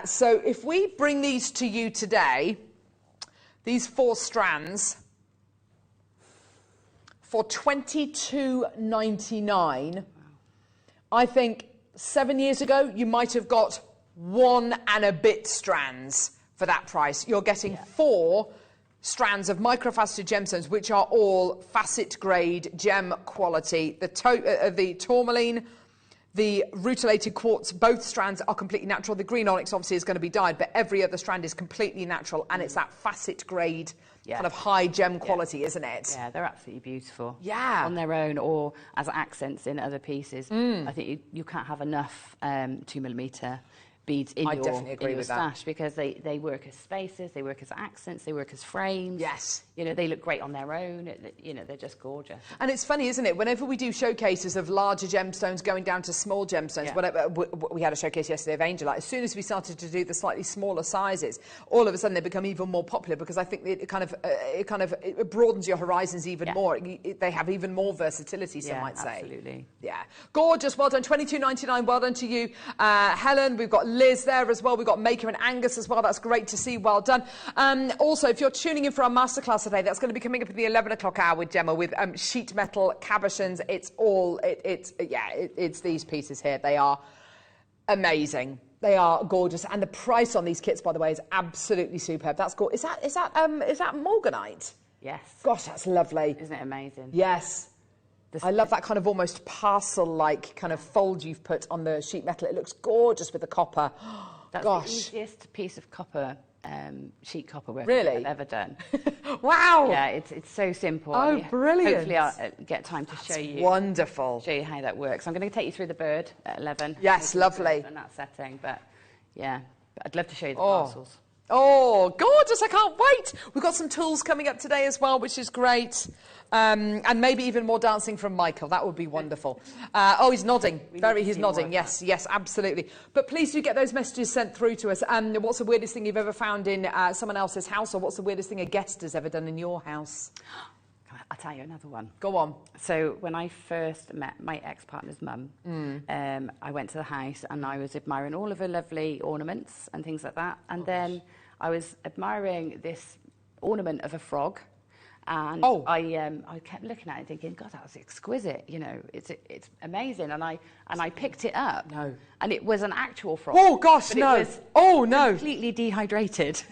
so if we bring these to you today, these 4 strands, for $22.99, I think 7 years ago you might have got 1 and a bit strands for that price. You're getting 4 strands of microfaceted gemstones, which are all facet grade gem quality. The tourmaline, the rutilated quartz, both strands are completely natural. The green onyx obviously is going to be dyed, but every other strand is completely natural, and it's that facet grade kind of high gem quality, isn't it? Yeah, they're absolutely beautiful. Yeah. On their own or as accents in other pieces. I think you can't have enough 2mm beads in your stash because they work as spaces, they work as accents, they work as frames. Yes. You know, they look great on their own. You know, they're just gorgeous. And it's funny, isn't it? Whenever we do showcases of larger gemstones going down to small gemstones, whatever, we had a showcase yesterday of Angelite. As soon as we started to do the slightly smaller sizes, all of a sudden they become even more popular because I think it broadens your horizons even more. They have even more versatility, some might say. Absolutely. Yeah. Gorgeous. Well done. $22.99. Well done to you, Helen. We've got Liz there as well. We've got Maker and Angus as well. That's great to see. Well done. Also, if you're tuning in for our masterclass today, that's going to be coming up at the 11 o'clock hour with Gemma with sheet metal cabochons. It's these pieces here. They are amazing. They are gorgeous, and the price on these kits, by the way, is absolutely superb. That's gorgeous. Is that morganite? Yes. Gosh, that's lovely. Isn't it amazing? Yes. I love that kind of almost parcel-like kind of fold you've put on the sheet metal. It looks gorgeous with the copper. That's the easiest piece of copper, sheet copper work I've ever done. Wow! Yeah, it's so simple. Oh, brilliant! Hopefully I'll get time to show you. Wonderful. Show you how that works. I'm going to take you through the bird at 11. Yes, lovely. In that setting, but I'd love to show you the parcels. Oh, gorgeous. I can't wait. We've got some tools coming up today as well, which is great. And maybe even more dancing from Michael. That would be wonderful. He's nodding. He's nodding. Yes, absolutely. But please do get those messages sent through to us. What's the weirdest thing you've ever found in someone else's house, or what's the weirdest thing a guest has ever done in your house? I'll tell you another one. Go on. So when I first met my ex-partner's mum, I went to the house and I was admiring all of her lovely ornaments and things like that. And then I was admiring this ornament of a frog. And I kept looking at it thinking, God, that was exquisite. You know, it's amazing. And I picked it up. No. And it was an actual frog. Oh, gosh, no. It was completely dehydrated.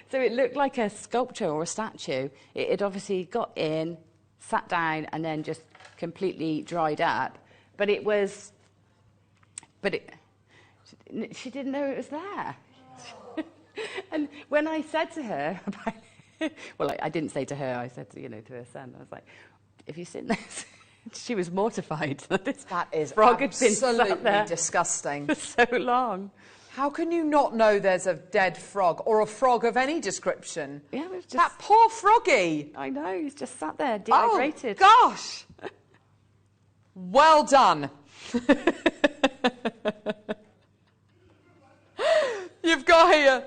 So it looked like a sculpture or a statue. It had obviously got in, sat down, and then just completely dried up. But she didn't know it was there. And when I said to her about well, I didn't say to her, I said to her son, I was like, have you seen this? She was mortified that this frog had been sat there disgusting for so long. How can you not know there's a dead frog, or a frog of any description? Yeah, it was just... That poor froggy. I know, he's just sat there, dehydrated. Oh, gosh. Well done. You've got here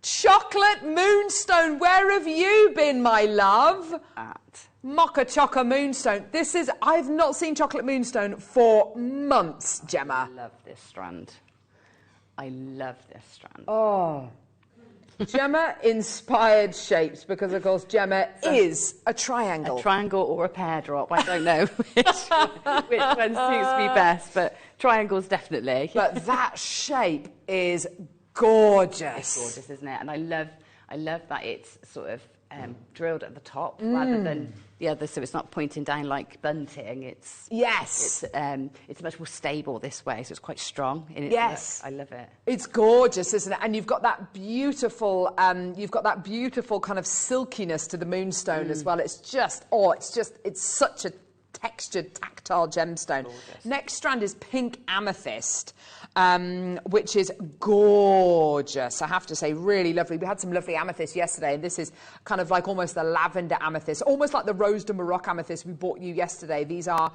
chocolate moonstone. Where have you been, my love? At Mocha Choco Moonstone. This is, I've not seen chocolate moonstone for months, Gemma. I love this strand. I love this strand. Oh. Gemma inspired shapes because, of course, Gemma is a triangle. A triangle or a pear drop. I don't know which one suits me best, but triangles definitely. But that shape is gorgeous. It's gorgeous, isn't it? And I love that it's sort of drilled at the top rather than the other, so it's not pointing down like bunting. It's much more stable this way, so it's quite strong in its look. I love it. It's gorgeous, isn't it? And you've got that beautiful kind of silkiness to the moonstone as well. It's such a textured, tactile gemstone. Gorgeous. Next strand is pink amethyst, which is gorgeous. I have to say, really lovely. We had some lovely amethyst yesterday, and this is kind of like almost the lavender amethyst, almost like the Rose de Morocco amethyst we bought you yesterday. These are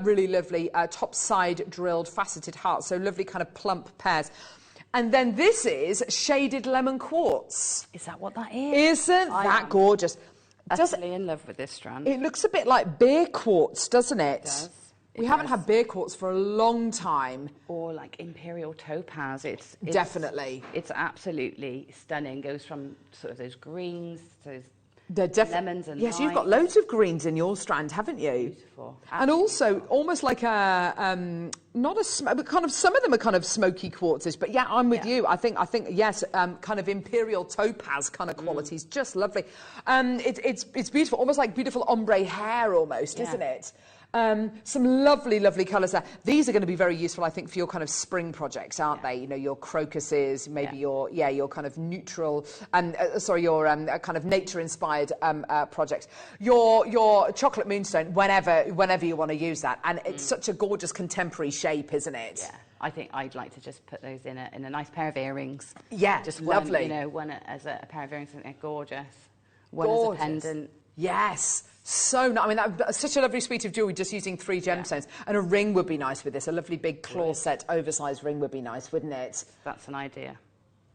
really lovely top side drilled faceted hearts, so lovely kind of plump pairs. And then this is shaded lemon quartz. Is that what that is? Isn't that gorgeous? Utterly in love with this strand. It looks a bit like beer quartz, doesn't it? It does. We haven't had beer quartz for a long time. Or like imperial topaz. It's definitely. It's absolutely stunning. Goes from sort of those greens to those lemons and yes, you've got loads of greens in your strand, haven't you? Beautiful. And also almost like a but kind of some of them are kind of smoky quartzes. But yeah, I'm with you. I think yes, kind of imperial topaz kind of qualities, just lovely. It's beautiful, almost like beautiful ombre hair, almost, isn't it? Some lovely, lovely colours there. These are going to be very useful, I think, for your kind of spring projects, aren't they? You know, your crocuses, maybe your kind of neutral, your kind of nature-inspired projects. Your chocolate moonstone, whenever you want to use that, and it's such a gorgeous contemporary shape, isn't it? Yeah. I think I'd like to just put those in a nice pair of earrings. Yeah, just lovely. One as a pair of earrings, and gorgeous. One as a pendant. Yes. So nice. I mean, that's such a lovely suite of jewellery, just using 3 gemstones. And a ring would be nice with this. A lovely big claw set, oversized ring would be nice, wouldn't it? That's an idea.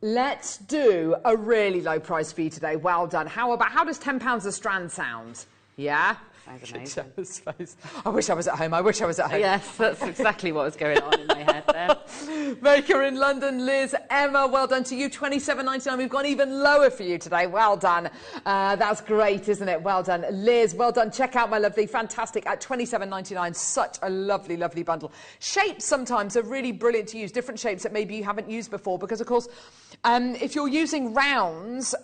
Let's do a really low price for you today. Well done. How does £10 a strand sound? Yeah? Sounds amazing. I wish I was at home. Yes, that's exactly what was going on in my head there. Maker in London, Liz, Emma, well done to you. £27.99. We've gone even lower for you today. Well done. That's great, isn't it? Well done. Liz, well done. Check out my lovely, fantastic at £27.99. Such a lovely, lovely bundle. Shapes sometimes are really brilliant to use. Different shapes that maybe you haven't used before, because, of course, if you're using rounds,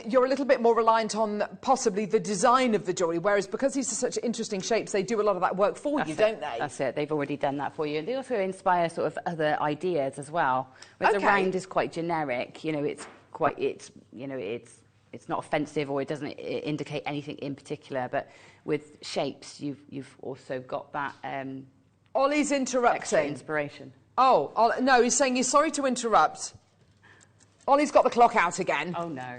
you're a little bit more reliant on possibly the design of the jewellery, whereas because these are such interesting shapes, they do a lot of that work for you, don't they? That's it. They've already done that for you. And they also inspire sort of other ideas as well. Whereas a round is quite generic, you know, it's not offensive, or it doesn't indicate anything in particular. But with shapes, you've also got that Ollie's interrupting. Extra inspiration. Oh, no, he's saying he's sorry to interrupt. Ollie's got the clock out again. Oh, no.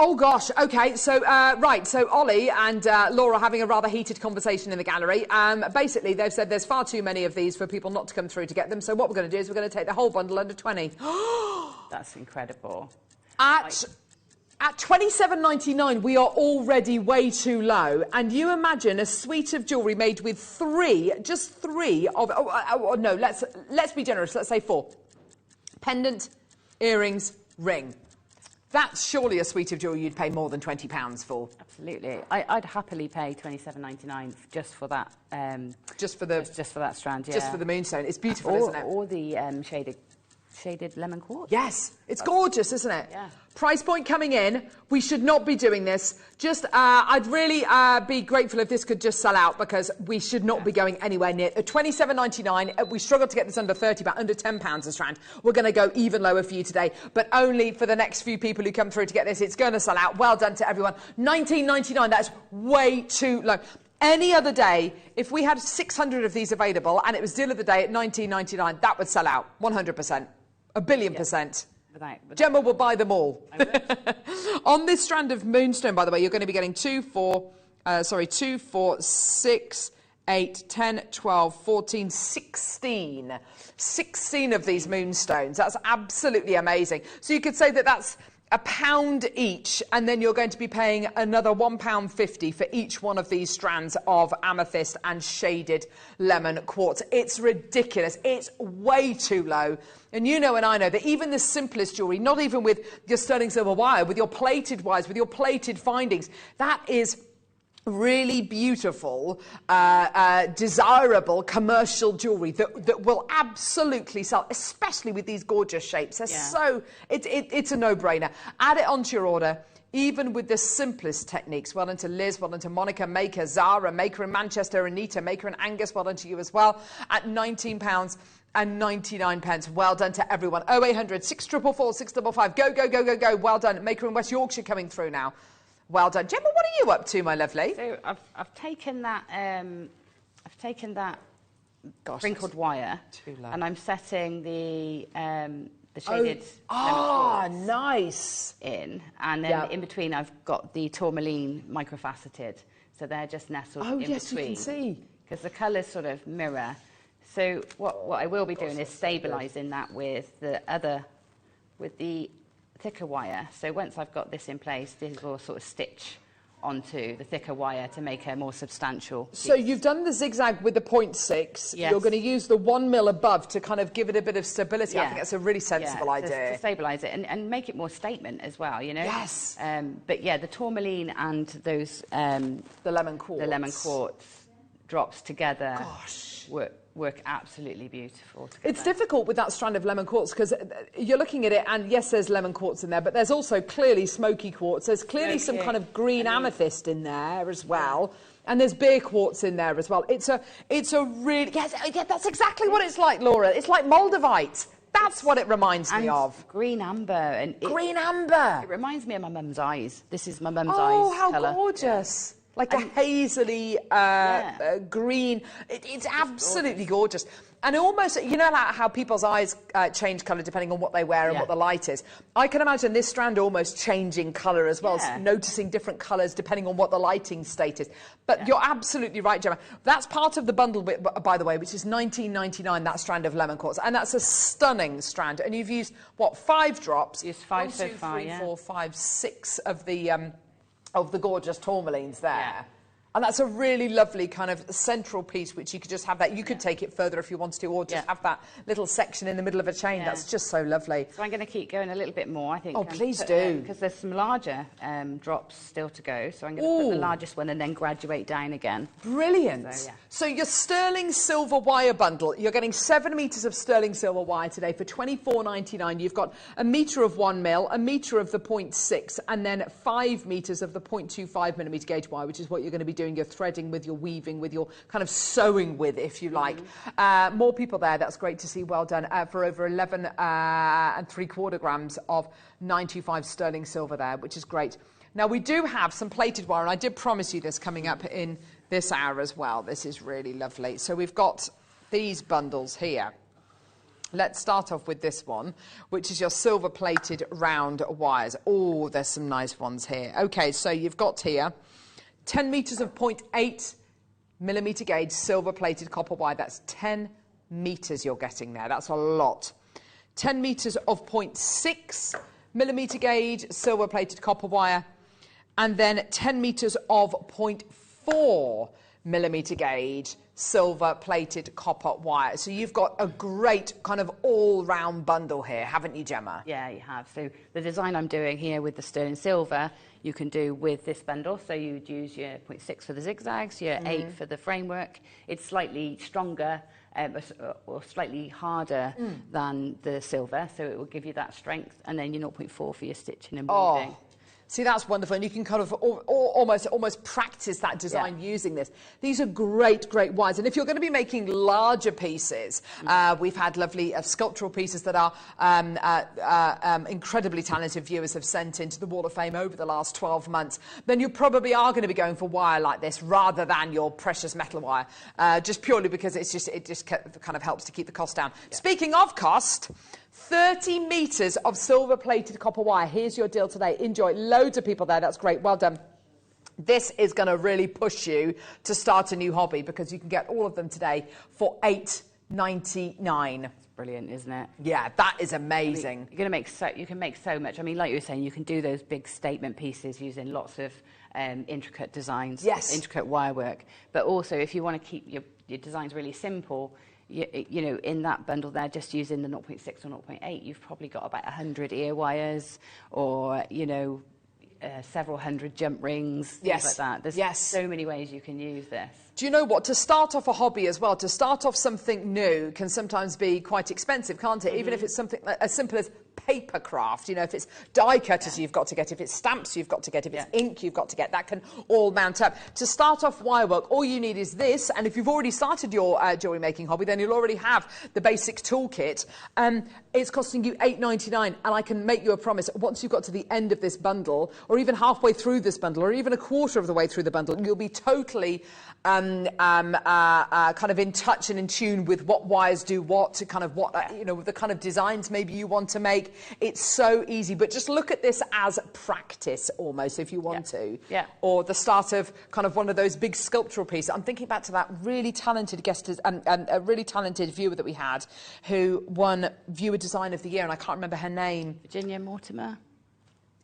Oh, gosh. OK, so, right, so Ollie and Laura are having a rather heated conversation in the gallery. Basically, they've said there's far too many of these for people not to come through to get them. So what we're going to do is we're going to take the whole bundle under 20. That's incredible. At £27.99, we are already way too low. And you imagine a suite of jewellery made with just three of... no, let's be generous. Let's say 4. Pendant, earrings, ring. That's surely a suite of jewellery you'd pay more than £20 for. Absolutely. I'd happily pay £27.99 just for that. Just for that strand, yeah. Just for the moonstone. It's beautiful, isn't it? Or the shaded lemon quartz. Yes, it's gorgeous, isn't it? Yeah. Price point coming in. We should not be doing this. Just, I'd really be grateful if this could just sell out, because we should not be going anywhere near. At £27.99, we struggled to get this under under £10 a strand. We're going to go even lower for you today, but only for the next few people who come through to get this. It's going to sell out. Well done to everyone. £19.99, that's way too low. Any other day, if we had 600 of these available and it was deal of the day at £19.99, that would sell out, 100%. 1,000,000,000%. Without Gemma will buy them all. On this strand of moonstone, by the way, you're going to be getting 2, 4, 2, 4, 6, 8, 10, 12, 14, 16. 16 of these moonstones. That's absolutely amazing. So you could say that that's £1 each, and then you're going to be paying another £1.50 for each one of these strands of amethyst and shaded lemon quartz. It's ridiculous. It's way too low. And you know and I know that even the simplest jewellery, not even with your sterling silver wire, with your plated wires, with your plated findings, that is really beautiful, desirable commercial jewellery that will absolutely sell, especially with these gorgeous shapes. They're so, it's a no-brainer. Add it onto your order, even with the simplest techniques. Well done to Liz, well done to Monica, Maker, Zara, Maker in Manchester, Anita, Maker in Angus, well done to you as well, at £19 and 99 pence. Well done to everyone. 0800 644 655. Go, go, go, go, go. Well done. Maker in West Yorkshire coming through now. Well done, Gemma. What are you up to, my lovely? So I've taken that wrinkled wire, and I'm setting the shaded nice in, and then in between I've got the tourmaline microfaceted, so they're just nestled in between. Yes, you can see, because the colours sort of mirror. So what I will be doing is stabilising that with the thicker wire. So once I've got this in place, this will sort of stitch onto the thicker wire to make a more substantial piece. So you've done the zigzag with the 0.6. Yes. You're going to use the 1 mil above to kind of give it a bit of stability. Yeah. I think that's a really sensible idea. To stabilise it and make it more statement as well, you know? Yes. But yeah, the tourmaline and those... the lemon quartz. The lemon quartz drops together. Work absolutely beautiful together. It's difficult with that strand of lemon quartz because you're looking at it and yes, there's lemon quartz in there, but there's also clearly smoky quartz. There's clearly some kind of green amethyst in there as well. And there's beer quartz in there as well. It's a really... Yes, that's exactly what it's like, Laura. It's like Moldavite. That's what it reminds me of. Green amber. Green amber. It reminds me of my mum's eyes. This is my mum's eyes. Oh, how colour. gorgeous. Yeah. Like a hazily green. It's absolutely gorgeous. And almost, you know how people's eyes change colour depending on what they wear and what the light is? I can imagine this strand almost changing colour as well, noticing different colours depending on what the lighting state is. But you're absolutely right, Gemma. That's part of the bundle, by the way, which is $19.99, that strand of lemon quartz. And that's a stunning strand. And you've used, what, 5 drops? Used 5 1, so 2, far, 3, 4, 5, 6 of the gorgeous tourmalines there. Yeah. And that's a really lovely kind of central piece, which you could just have that. You could take it further if you wanted to, or just have that little section in the middle of a chain. That's just so lovely. So I'm going to keep going a little bit more, I think. Oh, please do. Because there's some larger drops still to go. So I'm going to put the largest one and then graduate down again. Brilliant. So your sterling silver wire bundle, you're getting 7 metres of sterling silver wire today for $24.99. You've got a metre of 1 mil, a metre of the 0.6, and then 5 metres of the 0.25 millimetre gauge wire, which is what you're going to be doing your threading with, your weaving with, your kind of sewing with, if you like. More people there. That's great to see. Well done. For over 11 and 3/4 grams of 925 sterling silver there, which is great. Now, we do have some plated wire, and I did promise you this coming up in this hour as well. This is really lovely. So we've got these bundles here. Let's start off with this one, which is your silver-plated round wires. Oh, there's some nice ones here. OK, so you've got here 10 metres of 0.8 millimetre gauge silver-plated copper wire. That's 10 metres you're getting there. That's a lot. 10 metres of 0.6 millimetre gauge silver-plated copper wire. And then 10 metres of 0.4 millimetre gauge silver-plated copper wire. So you've got a great kind of all-round bundle here, haven't you, Gemma? Yeah, you have. So the design I'm doing here with the sterling silver, you can do with this bundle. So you'd use your 0.6 for the zigzags, your 8 for the framework. It's slightly stronger or slightly harder than the silver, so it will give you that strength. And then your 0.4 for your stitching and weaving. See, that's wonderful, and you can kind of almost practice that design using this. These are great wires, and if you're going to be making larger pieces, we've had lovely sculptural pieces that our incredibly talented viewers have sent into the Wall of Fame over the last 12 months, then you probably are going to be going for wire like this rather than your precious metal wire, just purely because it just kind of helps to keep the cost down. Speaking of cost, 30 metres of silver-plated copper wire. Here's your deal today. Enjoy. Loads of people there. That's great. Well done. This is going to really push you to start a new hobby because you can get all of them today for $8.99. It's brilliant, isn't it? Yeah, that is amazing. I mean, you can make so much. I mean, like you were saying, you can do those big statement pieces using lots of intricate designs, intricate wire work. But also, if you want to keep your designs really simple, you know, in that bundle there, just using the 0.6 or 0.8, you've probably got about 100 ear wires, or you know, several hundred jump rings, things like that. There's so many ways you can use this. Do you know what? To start off a hobby as well, to start off something new can sometimes be quite expensive, can't it? Even if it's something as simple as paper craft, you know, if it's die cutters you've got to get, if it's stamps you've got to get, if it's ink you've got to get, that can all mount up. To start off wire work, all you need is this, and if you've already started your jewellery making hobby, then you'll already have the basic toolkit. It's costing you $8.99, and I can make you a promise, once you've got to the end of this bundle, or even halfway through this bundle, or even a quarter of the way through the bundle, you'll be totally kind of in touch and in tune with what wires do what, to kind of what, you know, the kind of designs maybe you want to make. It's so easy, but just look at this as practice almost, if you want to. Yeah. Or the start of kind of one of those big sculptural pieces. I'm thinking back to that really talented guest, a really talented viewer that we had who won Viewer Design of the Year, and I can't remember her name. Virginia Mortimer.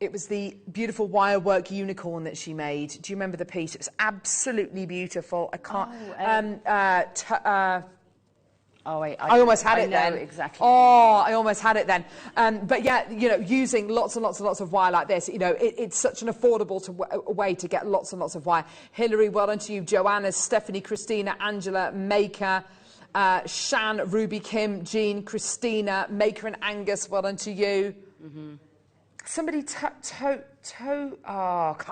It was the beautiful wire work unicorn that she made. Do you remember the piece? It was absolutely beautiful. I can't... I almost had it then. Exactly. Oh, I almost had it then. But yeah, you know, using lots and lots and lots of wire like this, you know, it's such an affordable way to get lots and lots of wire. Hilary, well done to you. Joanna, Stephanie, Christina, Angela, Maker, Shan, Ruby, Kim, Jean, Christina, Maker and Angus, well done to you. Somebody, can't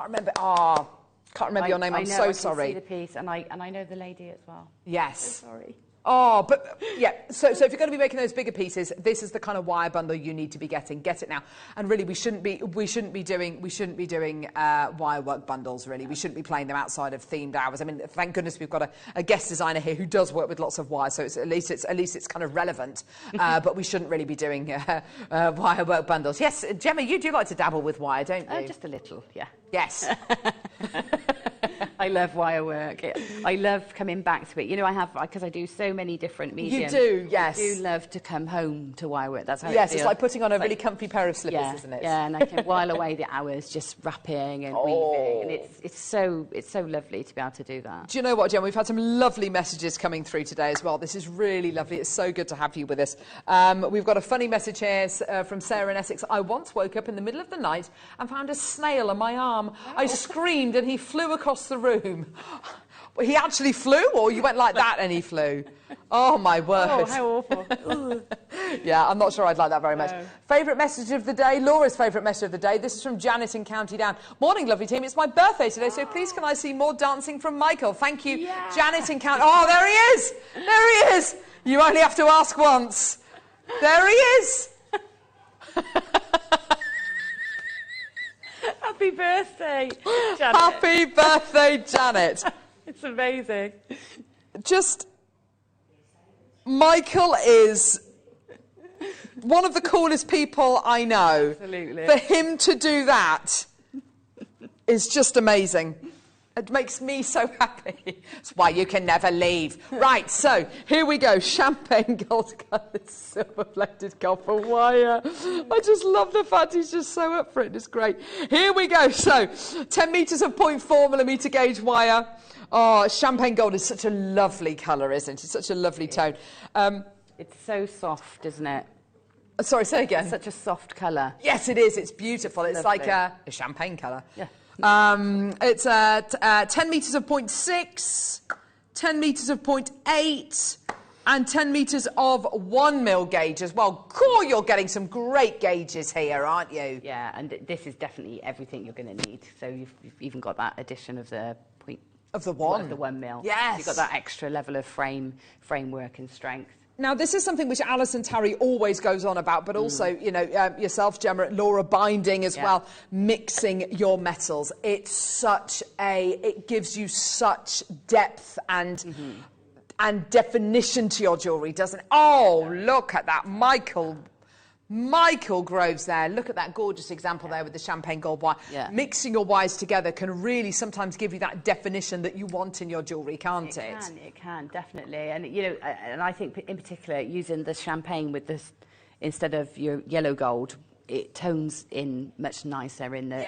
remember. Can't remember your name. I'm so sorry. I can see the piece, and I know the lady as well. Yes. So sorry. Oh, but yeah. So if you're going to be making those bigger pieces, this is the kind of wire bundle you need to be getting. Get it now. And really, we shouldn't be doing wire work bundles. Really, we shouldn't be playing them outside of themed hours. I mean, thank goodness we've got a guest designer here who does work with lots of wire, so at least it's kind of relevant. But we shouldn't really be doing wire work bundles. Yes, Gemma, you do like to dabble with wire, don't you? Just a little, yeah. Yes. I love wire work. I love coming back to it. You know, because I do so many different mediums. You do, yes. I do love to come home to wire work. That's how yes, it feels. it's like putting on a really comfy pair of slippers, isn't it? Yeah, and I can while away the hours just wrapping and weaving, and it's so lovely to be able to do that. Do you know what, Jen? We've had some lovely messages coming through today as well. This is really lovely. It's so good to have you with us. We've got a funny message here from Sarah in Essex. I once woke up in the middle of the night and found a snail on my arm. Oh. I screamed and he flew across the room. He actually flew, or you went like that and he flew? Oh, my word. Oh, how awful. Yeah, I'm not sure I'd like that very much. No. Favourite message of the day? Laura's favourite message of the day. This is from Janet in County Down. Morning, lovely team. It's my birthday today, so please can I see more dancing from Michael? Thank you, Janet in County... Oh, there he is! There he is! You only have to ask once. There he is! Happy birthday, Janet. Happy birthday, Janet. It's amazing. Just, Michael is one of the coolest people I know. Absolutely. For him to do that is just amazing. It makes me so happy. It's why you can never leave. Right, so here we go. Champagne gold coloured silver plated copper wire. I just love the fact he's just so up for it. It's great. Here we go. So 10 metres of 0.4mm gauge wire. Oh, champagne gold is such a lovely colour, isn't it? It's such a lovely tone. It's so soft, isn't it? Sorry, say again. It's such a soft colour. Yes, it is. It's beautiful. It's like a champagne colour. Yeah. It's 10 metres of 0.6, 10 metres of 0.8, and 10 metres of 1mm gauge as well. Cool, you're getting some great gauges here, aren't you? Yeah, and this is definitely everything you're going to need. So you've even got that addition of the point... Of the 1. Of the 1mm. Yes. So you've got that extra level of framework and strength. Now, this is something which Alison Tarry always goes on about, but also, you know, yourself, Gemma, Laura, binding as well, mixing your metals. It gives you such depth and definition to your jewellery, doesn't it? Oh, look at that, Michael. Michael Groves there. Look at that gorgeous example there with the champagne gold wire. Yeah. Mixing your wires together can really sometimes give you that definition that you want in your jewellery, can't it? It can, definitely. And, you know, and I think in particular using the champagne with this, instead of your yellow gold, it tones in much nicer in the,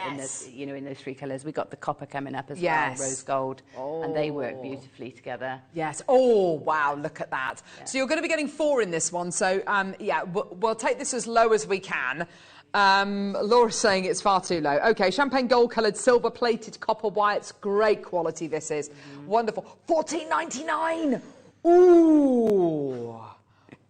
you know, in those 3 colours. We've got the copper coming up as well, rose gold, and they work beautifully together. Yes. Oh, wow, look at that. Yeah. So you're going to be getting 4 in this one. So, yeah, we'll take this as low as we can. Laura's saying it's far too low. OK, champagne gold-coloured, silver-plated copper wire. It's great quality, this is. Wonderful. $14.99. Ooh.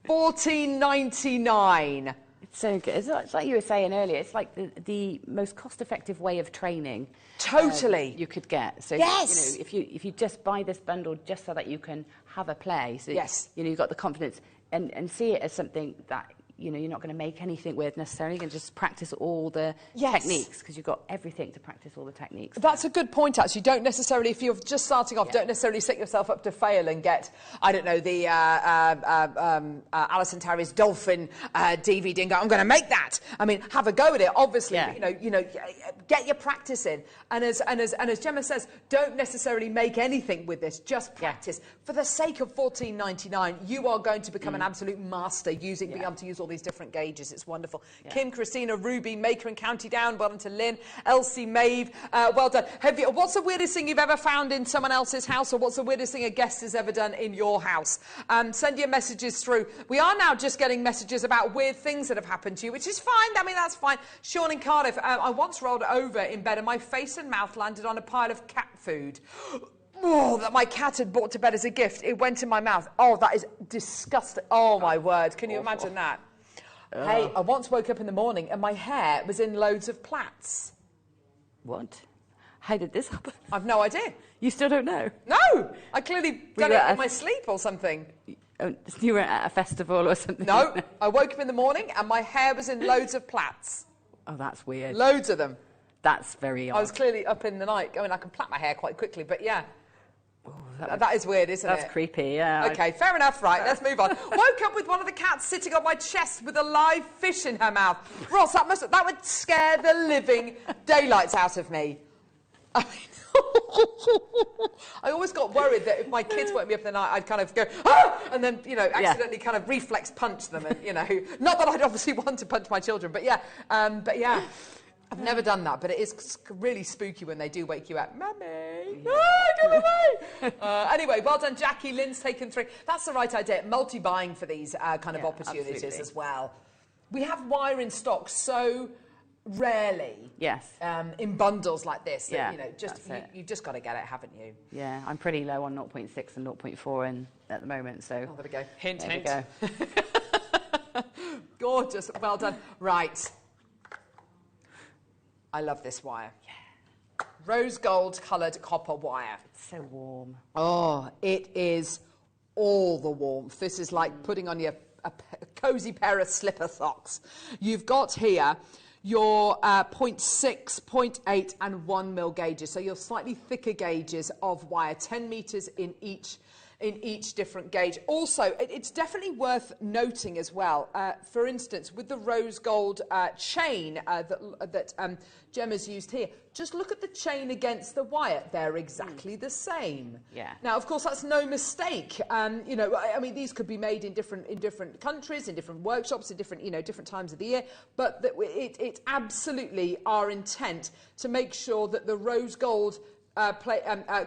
$14.99. So good. It's like you were saying earlier, it's like the most cost-effective way of training. Totally. You could get. So, yes. you know, if you just buy this bundle just so that you can have a play, so yes. you know, you've got the confidence and see it as something that, you know, you're not going to make anything with necessarily. You can just practice all the techniques, because you've got everything to practice all the techniques. That's a good point, actually. Don't necessarily, if you're just starting off, don't necessarily set yourself up to fail and get, I don't know, the Alison Tarry's Dolphin DVD and go, I'm going to make that. I mean, have a go at it, obviously. But, you know, get your practice in. And as Gemma says, don't necessarily make anything with this. Just practice. For the sake of $14.99, you are going to become an absolute master being able to use all these different gauges. It's wonderful. Kim, Christina, Ruby, Maker and County Down, well done to Lynn, Elsie, Maeve, well done. What's the weirdest thing you've ever found in someone else's house, or what's the weirdest thing a guest has ever done in your house? Send your messages through. We are now just getting messages about weird things that have happened to you, which is fine. I mean, that's fine. Sean in Cardiff, I once rolled over in bed and my face and mouth landed on a pile of cat food. Oh, that my cat had brought to bed as a gift. It went in my mouth. Oh, that is disgusting. Oh, my word. Can you imagine that? Hey, I once woke up in the morning and my hair was in loads of plaits. What? How did this happen? I've no idea. You still don't know? No! I clearly done it in my sleep or something. You were at a festival or something? No, I woke up in the morning and my hair was in loads of plaits. Oh, that's weird. Loads of them. That's very odd. I was clearly up in the night. I mean, I can plait my hair quite quickly, but yeah. That is weird, isn't it? That's creepy, yeah. OK, fair enough. Right, let's move on. Woke up with one of the cats sitting on my chest with a live fish in her mouth. Ross, that would scare the living daylights out of me. I mean, I always got worried that if my kids woke me up in the night, I'd kind of go, ah! And then, you know, accidentally kind of reflex punch them. And, you know, not that I'd obviously want to punch my children, but yeah. I've never done that, but it is really spooky when they do wake you up. Mummy! No, come away! Anyway, well done, Jackie. Lynn's taken 3. That's the right idea. Multi-buying for these kind of opportunities as well. We have wire in stock so rarely. Yes. In bundles like this. That, Yeah, you know, you've just got to get it, haven't you? Yeah, I'm pretty low on 0.6 and 0.4 at the moment, so... Oh, there we go. Hint, there hint. We go. Gorgeous. Well done. Right. I love this wire. Yeah. Rose gold coloured copper wire. It's so warm. Oh, it is all the warmth. This is like putting on a cosy pair of slipper socks. You've got here your 0.6, 0.8 and 1 mil gauges. So your slightly thicker gauges of wire, 10 metres in each different gauge. Also, it's definitely worth noting as well, for instance, with the rose gold chain that Gemma's used here, just look at the chain against the wire. They're exactly the same. Yeah. Now, of course, that's no mistake. You know, I mean, these could be made in different countries, in different workshops, in different times of the year. But it's absolutely our intent to make sure that the rose gold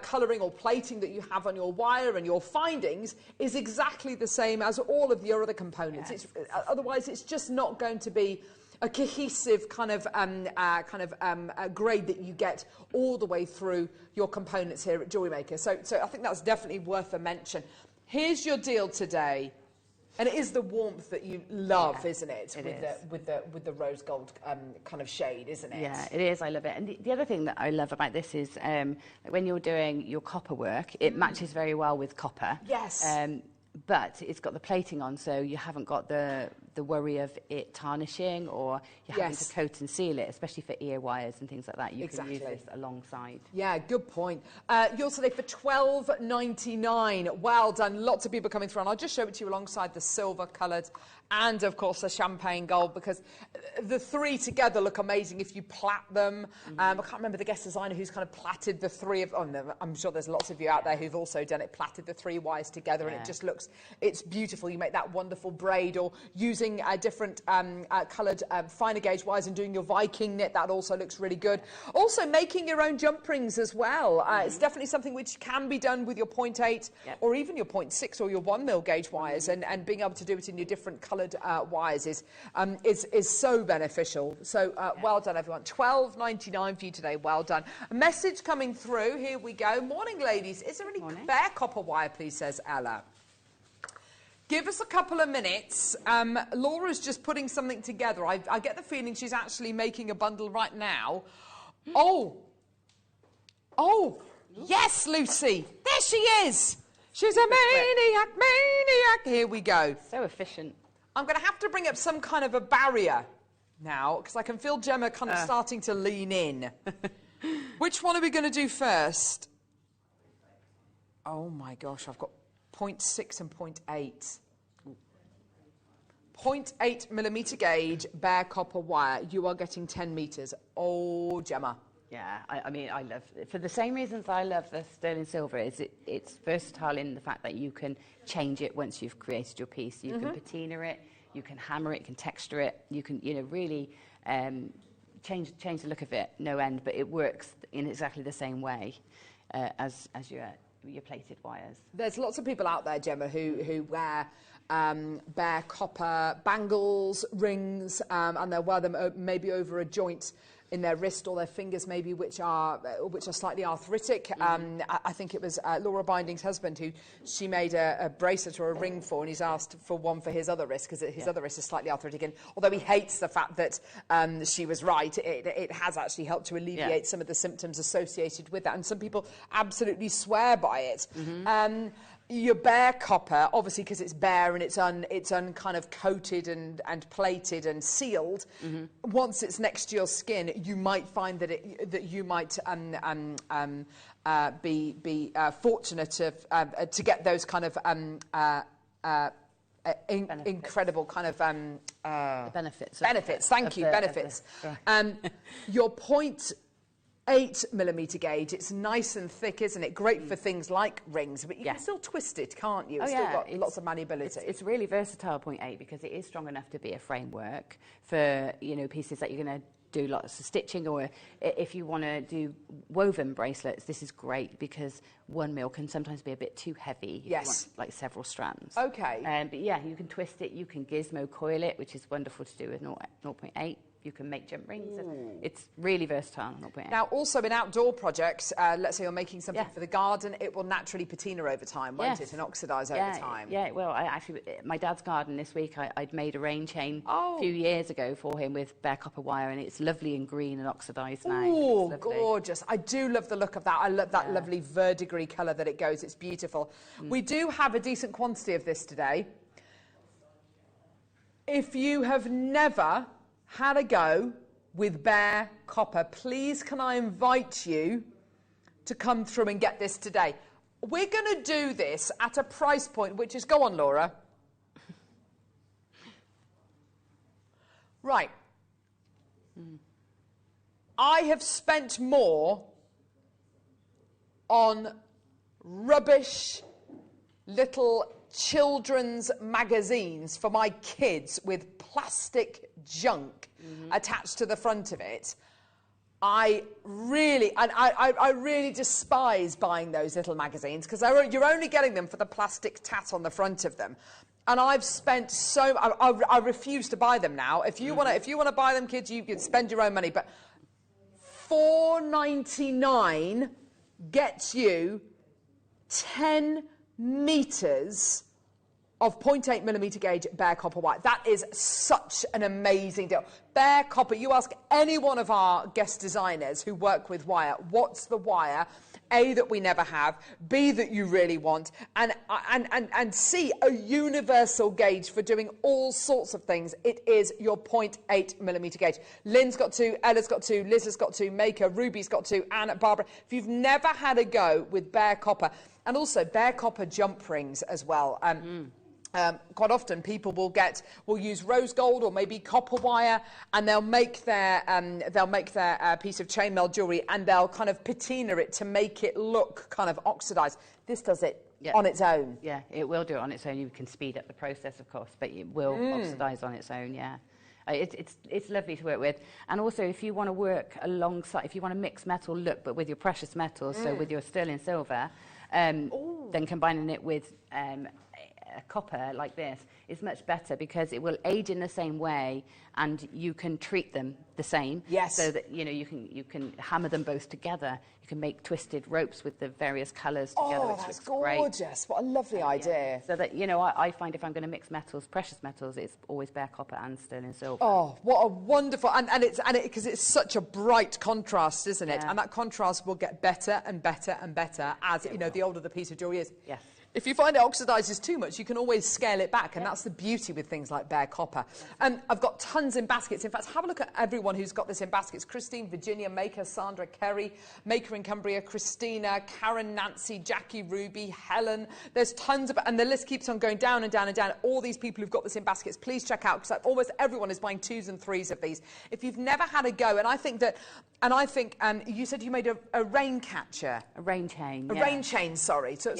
colouring or plating that you have on your wire and your findings is exactly the same as all of your other components. Yes. Otherwise, it's just not going to be a cohesive kind of grade that you get all the way through your components here at JewelleryMaker. So I think that's definitely worth a mention. Here's your deal today. And it is the warmth that you love, isn't it? With the rose gold kind of shade, isn't it? Yeah, it is. I love it. And the other thing that I love about this is when you're doing your copper work, it matches very well with copper. Yes. But it's got the plating on, so you haven't got the the worry of it tarnishing or you're having to coat and seal it, especially for ear wires and things like that. You can use this alongside. Yeah, good point. Yours today for $12.99. Well done. Lots of people coming through, and I'll just show it to you alongside the silver-coloured and, of course, the champagne gold, because the three together look amazing if you plait them. I can't remember the guest designer who's kind of plaited the three of... Oh, no, I'm sure there's lots of you out there who've also done it, plaited the three wires together, and it just looks... It's beautiful. You make that wonderful braid, or using different coloured finer gauge wires and doing your Viking knit. That also looks really good. Also, making your own jump rings as well. It's definitely something which can be done with your 0.8 or even your 0.6 or your 1 mil gauge wires, and being able to do it in your different coloured wires is so beneficial. So well done, everyone. $12.99 for you today. Well done. A message coming through. Here we go. Morning, ladies. Is there any bare copper wire, please, says Ella. Give us a couple of minutes. Laura's just putting something together. I get the feeling she's actually making a bundle right now. Oh, yes, Lucy. There she is. She's a maniac. Here we go. So efficient. I'm going to have to bring up some kind of a barrier now, because I can feel Gemma kind of starting to lean in. Which one are we going to do first? Oh, my gosh. I've got 0.6 and 0.8. 0.8 millimetre gauge bare copper wire. You are getting 10 metres. Oh, Gemma. Yeah, I mean, I love it. For the same reasons I love the sterling silver, it's versatile in the fact that you can change it once you've created your piece. You can patina it, you can hammer it, you can texture it, you can, really change the look of it, no end, but it works in exactly the same way as your plated wires. There's lots of people out there, Gemma, who wear bare copper bangles, rings, and they'll wear them maybe over a joint in their wrist or their fingers, maybe, which are slightly arthritic. I think it was Laura Binding's husband who she made a bracelet or a ring for, and he's asked for one for his other wrist because his other wrist is slightly arthritic. And although he hates the fact that she was right, it has actually helped to alleviate some of the symptoms associated with that. And some people absolutely swear by it. Your bare copper, obviously, because it's bare and it's kind of coated and plated and sealed. Once it's next to your skin, you might find that you might be fortunate to get those kind of incredible kind of benefits. Thank you, benefits. Your 0.8 millimetre gauge, it's nice and thick, isn't it? Great for things like rings, but you can still twist it, can't you? It's still got lots of malleability. It's really versatile, 0.8, because it is strong enough to be a framework for, pieces that you're going to do lots of stitching, or if you want to do woven bracelets, this is great because 1 mil can sometimes be a bit too heavy. If you want, like, several strands. Okay. But yeah, you can twist it, you can gizmo coil it, which is wonderful to do with 0.8. You can make jump rings. It's really versatile. 0.8. Now, also in outdoor projects, let's say you're making something for the garden, it will naturally patina over time, won't it, and oxidise over time? Yeah, well, my dad's garden this week, I'd made a rain chain a few years ago for him with bare copper wire, and it's lovely and green and oxidised now. Oh, gorgeous. I do love the look of that. I love that lovely verdigris colour that it goes. It's beautiful. We do have a decent quantity of this today. If you have never had a go with bare copper, please can I invite you to come through and get this today. We're going to do this at a price point which is, go on, Laura. Right. I have spent more on rubbish little children's magazines for my kids with plastic junk attached to the front of it. I really despise buying those little magazines because you're only getting them for the plastic tat on the front of them. And I've spent I refuse to buy them now. If you want to buy them, kids, you can spend your own money. But $4.99 gets you 10 metres of 0.8 millimetre gauge bare copper wire. That is such an amazing deal. bare copper. You ask any one of our guest designers who work with wire, what's the wire, A, that we never have, B, that you really want, and C, a universal gauge for doing all sorts of things. It is your 0.8mm gauge. Lynn's got 2, Ella's got 2, Liz has got 2, Maker, Ruby's got 2, and Barbara. If you've never had a go with bare copper, and also bare copper jump rings as well. Quite often people will use rose gold or maybe copper wire, and they'll make their piece of chainmail jewellery, and they'll kind of patina it to make it look kind of oxidised. This does it on its own. Yeah, it will do it on its own. You can speed up the process, of course, but it will oxidise on its own, yeah. It's lovely to work with. And also, if you want to work alongside, if you want a mixed metal look, but with your precious metals, so with your sterling silver, then combining it with a copper like this is much better, because it will age in the same way, and you can treat them the same. Yes. So that you can hammer them both together. You can make twisted ropes with the various colours together. Oh, which that's looks great. gorgeous! What a lovely idea. Yeah. So that I find if I'm going to mix metals, precious metals, it's always bare copper and sterling silver. Oh, what a wonderful, and because it's such a bright contrast, isn't it? Yeah. And that contrast will get better and better and better as the older the piece of jewellery is. Yes. If you find it oxidises too much, you can always scale it back, and that's the beauty with things like bare copper. I've got tons in baskets. In fact, have a look at everyone who's got this in baskets. Christine, Virginia, Maker, Sandra, Kerry, Maker in Cumbria, Christina, Karen, Nancy, Jackie, Ruby, Helen. There's tons of, and the list keeps on going down and down and down. All these people who've got this in baskets, please check out, because almost everyone is buying 2s and 3s of these. If you've never had a go, and I think you said you made a rain catcher. A rain chain. A rain chain, sorry. So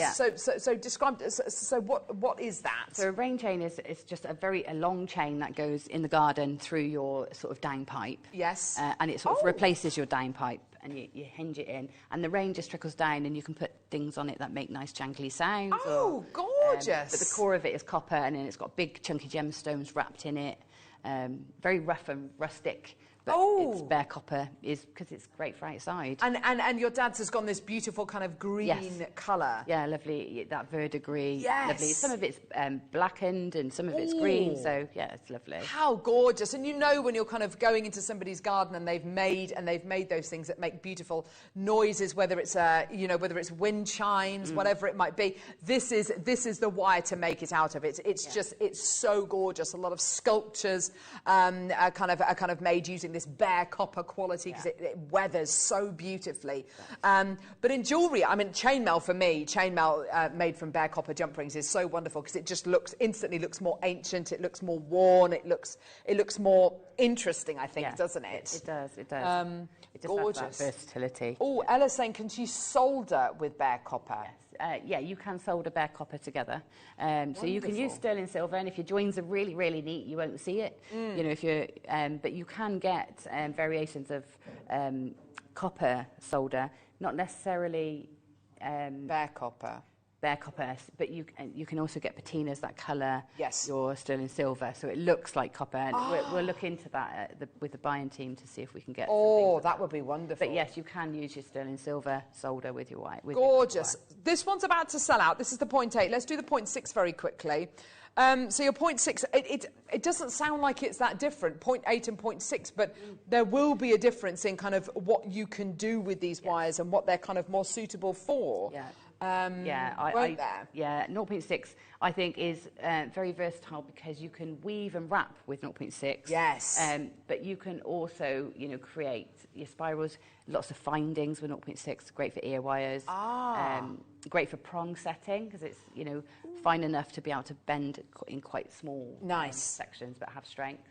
describe. So what is that? So a rain chain is just a long chain that goes in the garden through your sort of down pipe. Yes. And it sort of replaces your down pipe, and you hinge it in, and the rain just trickles down, and you can put things on it that make nice jangly sounds. Oh, gorgeous! But the core of it is copper, and then it's got big chunky gemstones wrapped in it. Very rough and rustic. But it's bare copper because it's great for outside. And your dad's has gone this beautiful kind of green colour. Yeah, lovely. That verdigris. Yes. Lovely. Some of it's blackened and some of it's green. So yeah, it's lovely. How gorgeous! And when you're kind of going into somebody's garden and they've made those things that make beautiful noises, whether it's whether it's wind chimes, whatever it might be. This is the wire to make it out of. It's so gorgeous. A lot of sculptures are kind of made using this bare copper quality, because it weathers so beautifully. But in jewellery, I mean, chainmail for me, made from bare copper jump rings is so wonderful, because it just instantly looks more ancient, it looks more worn, it looks more interesting, I think, doesn't it? It does. It just gorgeous. has that versatility. Oh, Ella's saying, can she solder with bare copper? Yes. Yeah, you can solder bare copper together. So you can use sterling silver, and if your joins are really, really neat, you won't see it. If you're, but you can get variations of copper solder, not necessarily bare copper, but you can also get patinas that colour yes. your sterling silver, so it looks like copper. And we'll look into that with the buying team to see if we can get. Oh, that would be wonderful. But yes, you can use your sterling silver solder with your white. Gorgeous. This one's about to sell out. This is the 0.8. Let's do the 0.6 very quickly. So your 0.6, it doesn't sound like it's that different, 0.8 and 0.6, but there will be a difference in kind of what you can do with these wires and what they're kind of more suitable for. Yeah. Won't there? Yeah, 0.6 I think is very versatile, because you can weave and wrap with 0.6. Yes. But you can also, create your spirals. Lots of findings with 0.6. Great for ear wires. Great for prong setting, because it's fine enough to be able to bend in quite small sections, but have strength.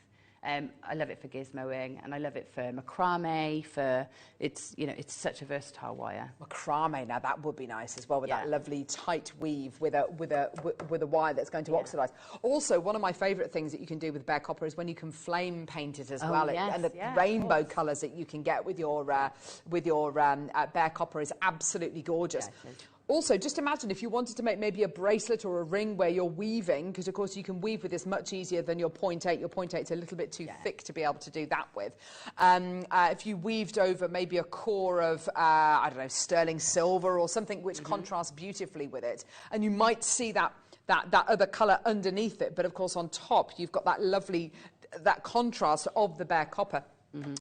I love it for gizmoing, and I love it for macrame. It's such a versatile wire. Macrame, now that would be nice as well, with that lovely tight weave with a wire that's going to oxidise. Also, one of my favourite things that you can do with bare copper is when you can flame paint it as well, and the rainbow colours that you can get with your bare copper is absolutely gorgeous. Yeah, also, just imagine if you wanted to make maybe a bracelet or a ring where you're weaving, because of course you can weave with this much easier than your 0.8. Your 0.8 is a little bit too thick to be able to do that with. If you weaved over maybe a core of, I don't know, sterling silver or something which contrasts beautifully with it, and you might see that other colour underneath it, but of course on top you've got that lovely that contrast of the bare copper.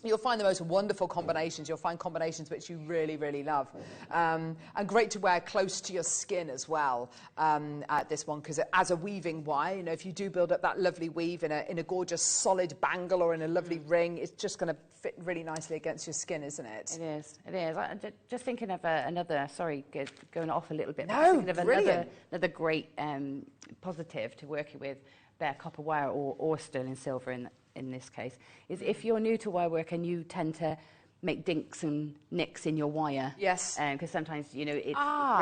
You'll find the most wonderful combinations. You'll find combinations which you really, really love. And great to wear close to your skin as well, at this one, because as a weaving wire, you know, if you do build up that lovely weave in a gorgeous solid bangle or in a lovely ring, it's just going to fit really nicely against your skin, isn't it? It is. It is. Just thinking of another, sorry, going off a little bit. No, thinking of another great positive to working with bare copper wire or sterling silver in this case, is if you're new to wire work and you tend to make dinks and nicks in your wire. Yes. Because sometimes, you know,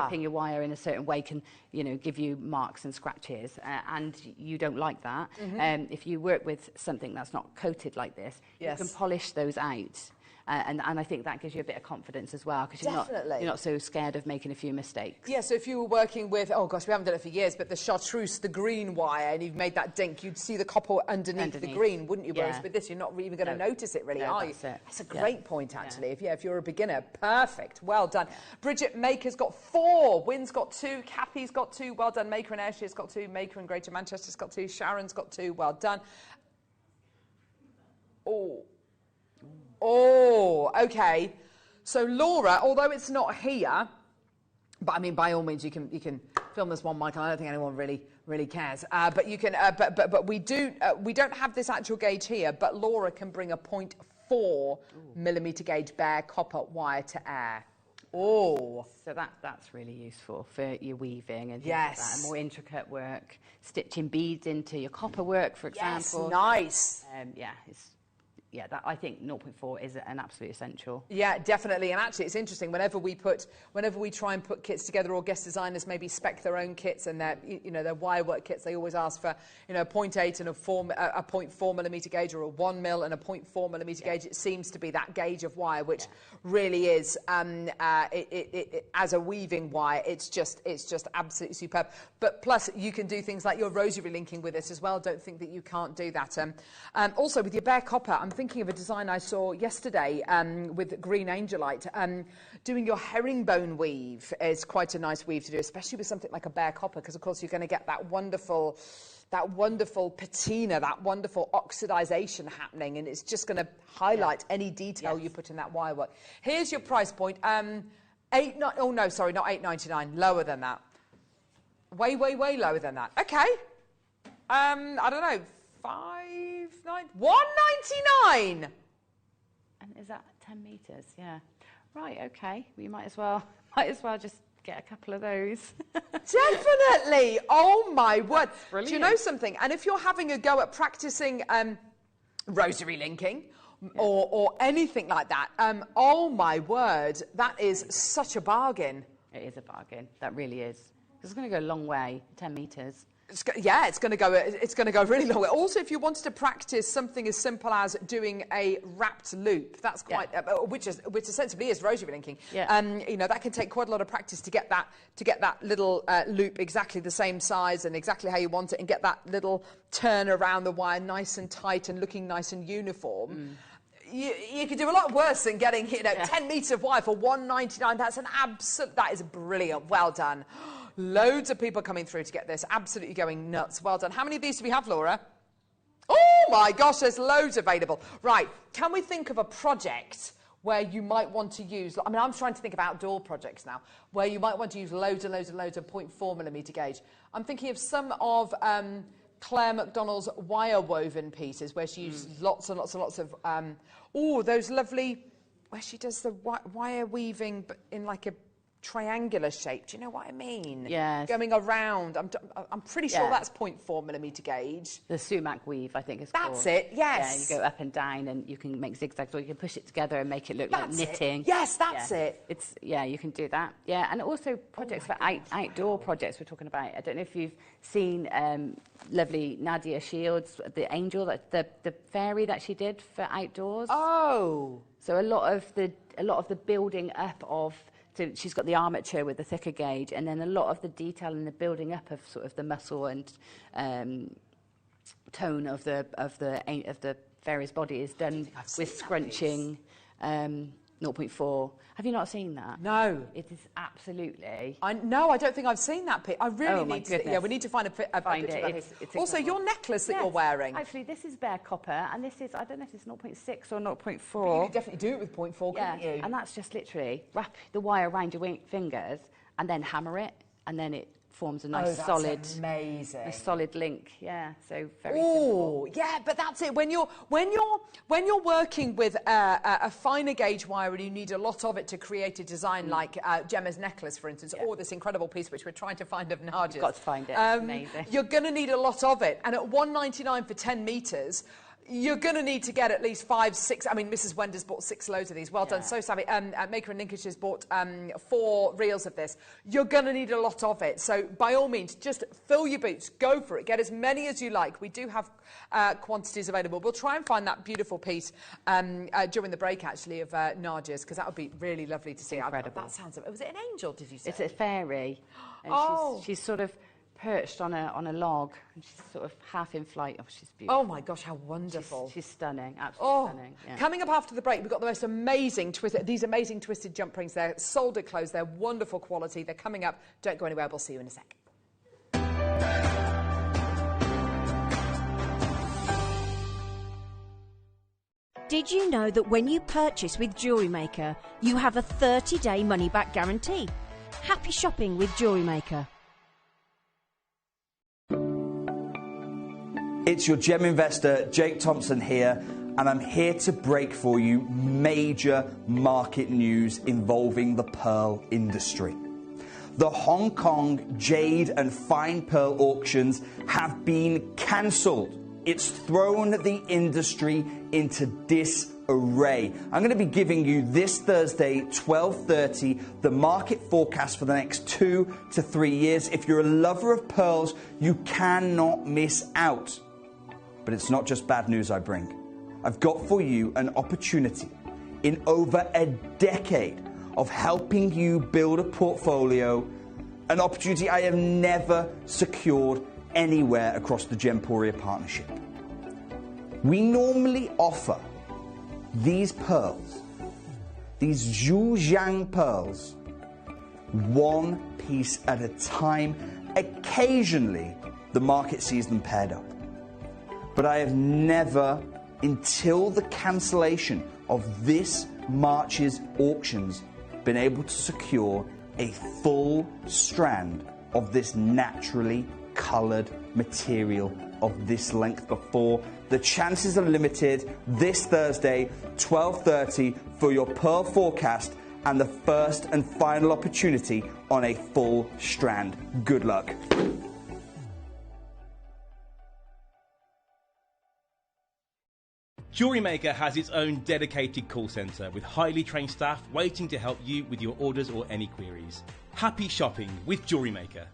ripping your wire in a certain way can, you know, give you marks and scratches, and you don't like that. If you work with something that's not coated like this, you can polish those out. And I think that gives you a bit of confidence as well, because you're not so scared of making a few mistakes. Yeah, so if you were working with, oh gosh, we haven't done it for years, but the chartreuse, the green wire, and you've made that dink, you'd see the copper underneath the green, wouldn't you? Whereas with this, you're not even going to notice it, really, are you? That's a great point, actually. If you're a beginner, perfect. Well done. Bridget Maker's got 4. Wynn's got 2. Kathy's got 2. Well done. Maker in Ayrshire's got 2. Maker in Greater Manchester's got 2. Sharon's got 2. Well done. Oh, okay. So Laura, although it's not here, but I mean, by all means, you can film this one, Michael. I don't think anyone really cares. But you can. But we don't have this actual gauge here. But Laura can bring a 0.4 millimetre gauge bare copper wire to air. Oh, so that's really useful for your weaving and things like that, and more intricate work, stitching beads into your copper work, for example. Yes, nice. That I think 0.4 is an absolute essential. Yeah, definitely. And actually, it's interesting. Whenever we try and put kits together, or guest designers maybe spec their own kits and their wire work kits, they always ask for a 0.8 and a 0.4 millimetre gauge, or a 1 mil and a 0.4 millimetre gauge. It seems to be that gauge of wire, which really is as a weaving wire. It's just absolutely superb. But plus, you can do things like your rosary linking with it as well. Don't think that you can't do that. Also, with your bare copper, I'm thinking of a design I saw yesterday with green angelite. Doing your herringbone weave is quite a nice weave to do, especially with something like a bare copper, because of course you're going to get that wonderful patina, that wonderful oxidization happening, and it's just going to highlight any detail you put in that wire work. Here's your price point. Not $8.99, lower than that. Way lower than that. Okay. I don't know. $1.99. And is that 10 meters? Yeah. Right. Okay. We might as well just get a couple of those. Definitely. Oh my word. Do you know something? And if you're having a go at practicing rosary linking or anything like that, oh my word, that is such a bargain. It is a bargain. That really is. It's going to go a long way. 10 meters. It's going to go a really long way. Also, if you wanted to practice something as simple as doing a wrapped loop, that's quite which ostensibly is rosary linking. That can take quite a lot of practice to get that little loop exactly the same size and exactly how you want it, and get that little turn around the wire nice and tight and looking nice and uniform. You could do a lot worse than getting 10 meters of wire for $1.99. That is brilliant. Well done. Loads of people coming through to get this. Absolutely going nuts. Well done. How many of these do we have, Laura? Oh my gosh, there's loads available. Right, can we think of a project where you might want to use, I mean, I'm trying to think of outdoor projects now, where you might want to use loads and loads and loads of 0.4 millimetre gauge. I'm thinking of some of Claire McDonald's wire woven pieces, where she uses lots and lots and lots of, those lovely, where she does the wire weaving but in like a triangular shape. Do you know what I mean? Yes. Going around. I'm pretty sure that's 0.4 millimetre gauge. The sumac weave, I think it's called. That's it, yes. Yeah, you go up and down and you can make zigzags, or you can push it together and make it look like knitting. Yes, that's it. You can do that. Yeah, and also projects for outdoor projects we're talking about. I don't know if you've seen lovely Nadia Shields, the angel, the fairy that she did for outdoors. Oh. So a lot of the building up of, so she's got the armature with the thicker gauge, and then a lot of the detail in the building up of sort of the muscle and tone of the fairy's body is done with scrunching 0.4. Have you not seen that? No. It is absolutely... No, I don't think I've seen that pic. I really need to... goodness. Yeah, we need to find a picture of that. It's also, incredible. your necklace that Yes, you're wearing. Actually, this is bare copper, and this is, I don't know if it's 0.6 or 0.4. But you could definitely do it with 0.4, Yeah, couldn't you? and that's just literally wrap the wire around your fingers and then hammer it, and then it forms a nice solid, amazing. a solid link. Yeah, so very Oh, simple. yeah, but that's it. When you're working with a finer gauge wire and you need a lot of it to create a design like Gemma's necklace, for instance, or this incredible piece which we're trying to find of Nadia's. You've got to find it. It's amazing. You're going to need a lot of it, and at $1.99 for 10 metres. You're going to need to get at least 5, 6... I mean, Mrs. Wender's bought 6 loads of these. Well done, so savvy. Maker in Lincolnshire's bought 4 reels of this. You're going to need a lot of it. So, by all means, just fill your boots. Go for it. Get as many as you like. We do have quantities available. We'll try and find that beautiful piece during the break, actually, of Nadia's, because that would be really lovely to see. Incredible. That sounds... Was it an angel, did you say? It's a fairy. And she's sort of perched on a log, and she's sort of half in flight. Oh, she's beautiful. Oh my gosh, how wonderful! She's stunning, absolutely stunning. Yeah. Coming up after the break, we've got the most amazing these amazing twisted jump rings. They're sold at close. They're wonderful quality. They're coming up. Don't go anywhere. We'll see you in a sec. Did you know that when you purchase with JewelleryMaker, you have a 30-day money-back guarantee? Happy shopping with JewelleryMaker. It's your gem investor, Jake Thompson here, and I'm here to break for you major market news involving the pearl industry. The Hong Kong jade and fine pearl auctions have been cancelled. It's thrown the industry into disarray. I'm going to be giving you this Thursday, 12:30, the market forecast for the next 2 to 3 years. If you're a lover of pearls, you cannot miss out. But it's not just bad news I bring. I've got for you an opportunity in over a decade of helping you build a portfolio, an opportunity I have never secured anywhere across the Gemporia partnership. We normally offer these pearls, these Zhujiang pearls, one piece at a time. Occasionally, the market sees them paired up. But I have never, until the cancellation of this March's auctions, been able to secure a full strand of this naturally coloured material of this length before. The chances are limited. This Thursday, 12:30, for your pearl forecast and the first and final opportunity on a full strand. Good luck. JewelleryMaker has its own dedicated call centre with highly trained staff waiting to help you with your orders or any queries. Happy shopping with JewelleryMaker.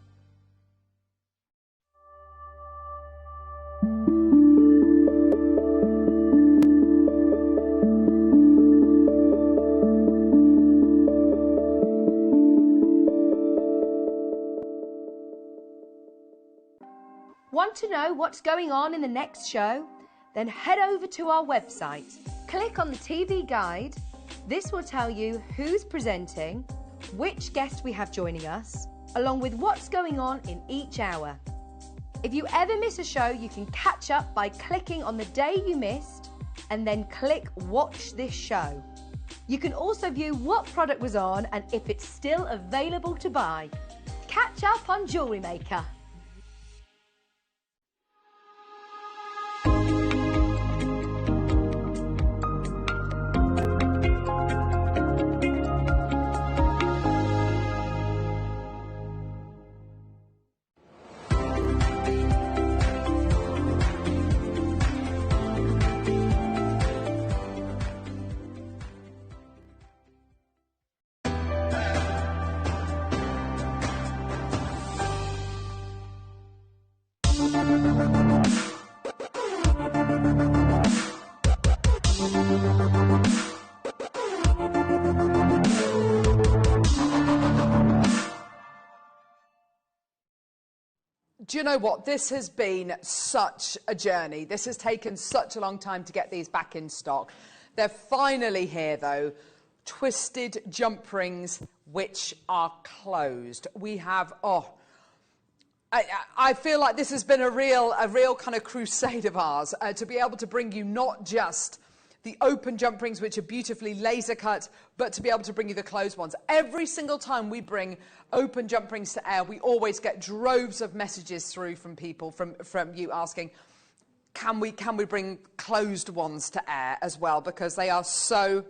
Want to know what's going on in the next show? Then head over to our website. Click on the TV guide. This will tell you who's presenting, which guest we have joining us, along with what's going on in each hour. If you ever miss a show, you can catch up by clicking on the day you missed and then click Watch This Show. You can also view what product was on and if it's still available to buy. Catch up on JewelleryMaker. Do you know what? This has been such a journey. This has taken such a long time to get these back in stock. They're finally here, though. twisted jump rings which are closed. We have, I feel like this has been a real kind of crusade of ours to be able to bring you not just the open jump rings, which are beautifully laser cut, but to be able to bring you the closed ones. Every single time we bring open jump rings to air, we always get droves of messages through from people, from you asking, can we bring closed ones to air as well? Because they are so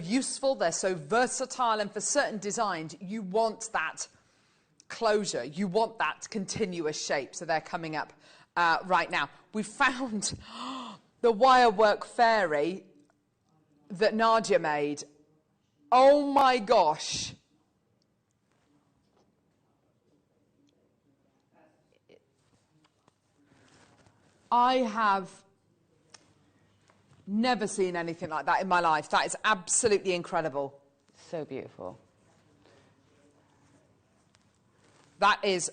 useful, they're so versatile, and for certain designs, you want that closure, you want that continuous shape. So they're coming up right now. We found the wire work fairy that Nadia made. Oh my gosh. I have never seen anything like that in my life. That is absolutely incredible. So beautiful. That is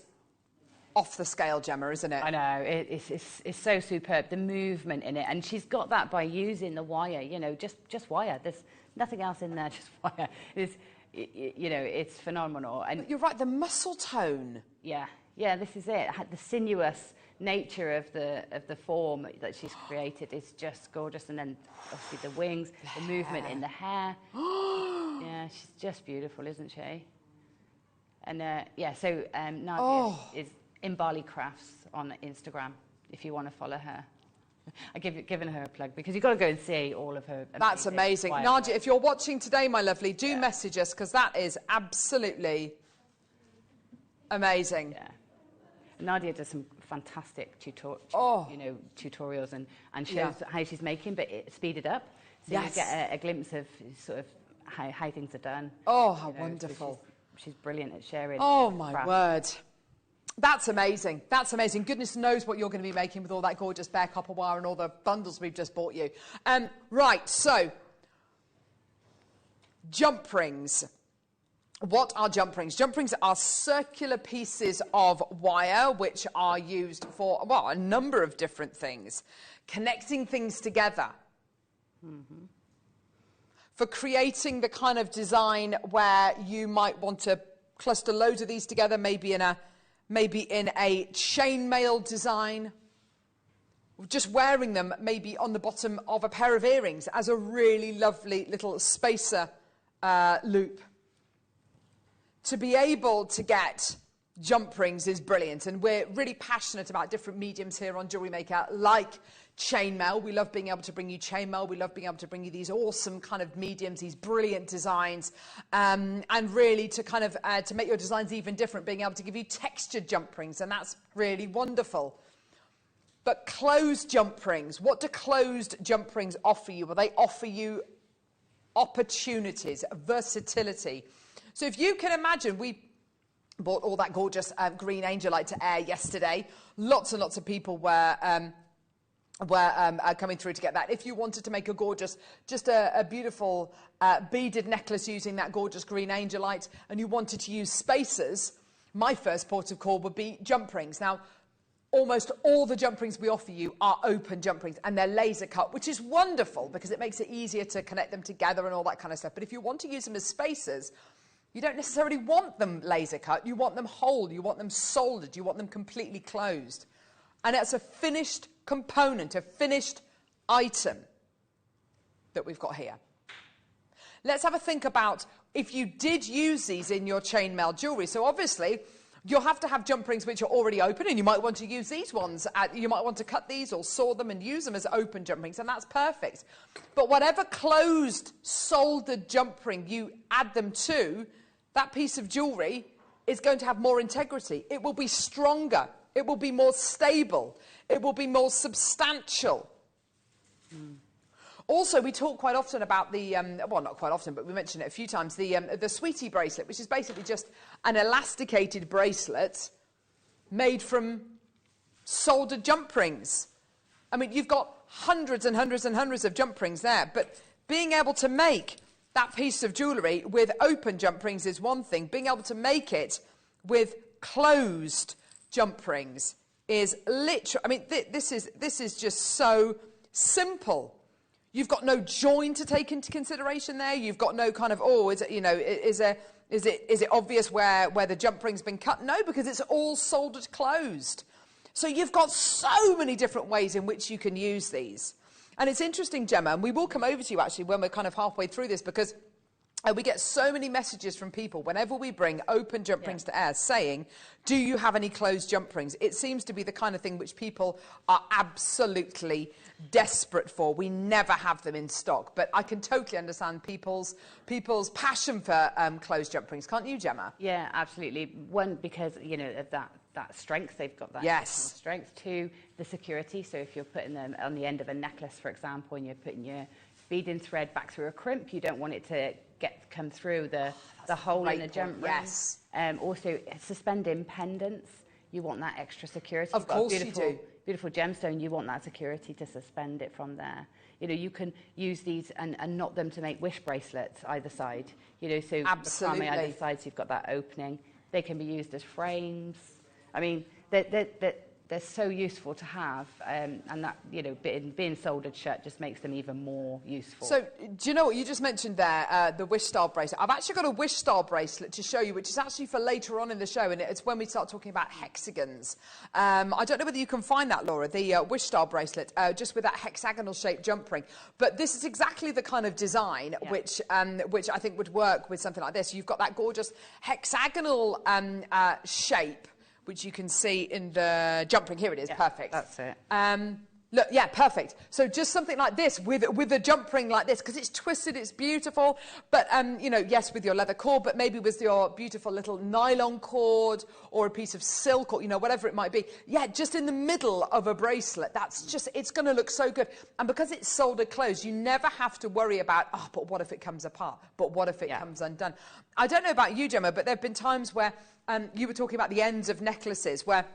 off the scale, Gemma, isn't it? I know, it's so superb, the movement in it. And she's got that by using the wire, you know, just wire. There's nothing else in there, just wire. You know, it's phenomenal. And but you're right, the muscle tone. Yeah, this is it. The sinuous nature of the form that she's created is just gorgeous. And then obviously the wings, the movement in the hair. Yeah, she's just beautiful, isn't she? And so Nadia is in Bali Crafts on Instagram, if you want to follow her. I've given her a plug because you've got to go and see all of her. That's amazing. Nadia, if you're watching today, my lovely, do message us because that is absolutely amazing. Yeah. Nadia does some fantastic tutorials and shows how she's making, but speeded up. So you get a glimpse of sort of how things are done. Oh, how wonderful. So she's brilliant at sharing. Oh, my word. That's amazing. That's amazing. Goodness knows what you're going to be making with all that gorgeous bare copper wire and all the bundles we've just bought you. Right, so jump rings. What are jump rings? Jump rings are circular pieces of wire which are used for, well, a number of different things. Connecting things together. Mm-hmm. For creating the kind of design where you might want to cluster loads of these together, maybe in a chainmail design. Just wearing them maybe on the bottom of a pair of earrings as a really lovely little spacer loop. To be able to get jump rings is brilliant, and we're really passionate about different mediums here on Jewellery Maker, like chainmail. We love being able to bring you chainmail. We love being able to bring you these awesome kind of mediums, these brilliant designs, and really to kind of to make your designs even different, being able to give you textured jump rings, and that's really wonderful. But closed jump rings, what do closed jump rings offer you? Well, they offer you opportunities, versatility. So if you can imagine, we bought all that gorgeous green angelite to air yesterday. Lots and lots of people were coming through to get that. If you wanted to make a gorgeous, just a beautiful beaded necklace using that gorgeous green angelite, and you wanted to use spacers, my first port of call would be jump rings. Now, almost all the jump rings we offer you are open jump rings, and they're laser cut, which is wonderful because it makes it easier to connect them together and all that kind of stuff. But if you want to use them as spacers, you don't necessarily want them laser cut. You want them whole. You want them soldered. You want them completely closed. And it's a finished component, a finished item that we've got here. Let's have a think about if you did use these in your chainmail jewellery. So obviously, you'll have to have jump rings which are already open, and you might want to use these ones. You might want to cut these or saw them and use them as open jump rings, and that's perfect. But whatever closed, soldered jump ring you add them to, that piece of jewellery is going to have more integrity. It will be stronger. It will be more stable. It will be more substantial. Mm. Also, we talk quite often about the, well, not quite often, but we mentioned it a few times, the Sweetie bracelet, which is basically just an elasticated bracelet made from soldered jump rings. I mean, you've got hundreds and hundreds and hundreds of jump rings there, but being able to make that piece of jewellery with open jump rings is one thing. Being able to make it with closed jump rings is literally, I mean, this is just so simple. You've got no join to take into consideration there. You've got no kind of, oh, is it, you know, is it obvious where the jump ring's been cut? No, because it's all soldered closed. So you've got so many different ways in which you can use these. And it's interesting, Gemma, and we will come over to you actually when we're kind of halfway through this, because we get so many messages from people whenever we bring open jump rings to air saying, do you have any closed jump rings? It seems to be the kind of thing which people are absolutely desperate for. We never have them in stock, but I can totally understand people's passion for closed jump rings. Can't you, Gemma? Yeah, absolutely. One, because, you know, of that strength, they've got that strength. Two, the security. So if you're putting them on the end of a necklace, for example, and you're putting your beading thread back through a crimp, you don't want it to come through the hole in the jump ring. Yes. Also, suspending pendants, you want that extra security. Of course you do. Beautiful gemstone, you want that security to suspend it from there. You know, you can use these and knot them to make wish bracelets either side. You know, so absolutely. On either sides, you've got that opening. They can be used as frames. I mean, they're so useful to have, and that, you know, being soldered shut just makes them even more useful. So, do you know what you just mentioned there, the wish style bracelet? I've actually got a wish style bracelet to show you, which is actually for later on in the show, and it's when we start talking about hexagons. I don't know whether you can find that, Laura, the wish style bracelet, just with that hexagonal shaped jump ring. But this is exactly the kind of design which I think would work with something like this. You've got that gorgeous hexagonal shape, which you can see in the jump ring. Here it is, perfect. That's it. Look, yeah, perfect. So just something like this with a jump ring like this, because it's twisted, it's beautiful. But, you know, yes, with your leather cord, but maybe with your beautiful little nylon cord or a piece of silk or, you know, whatever it might be. Yeah, just in the middle of a bracelet. That's just, it's going to look so good. And because it's soldered closed, you never have to worry about, oh, but what if it comes apart? But what if it comes undone? I don't know about you, Gemma, but there have been times where you were talking about the ends of necklaces where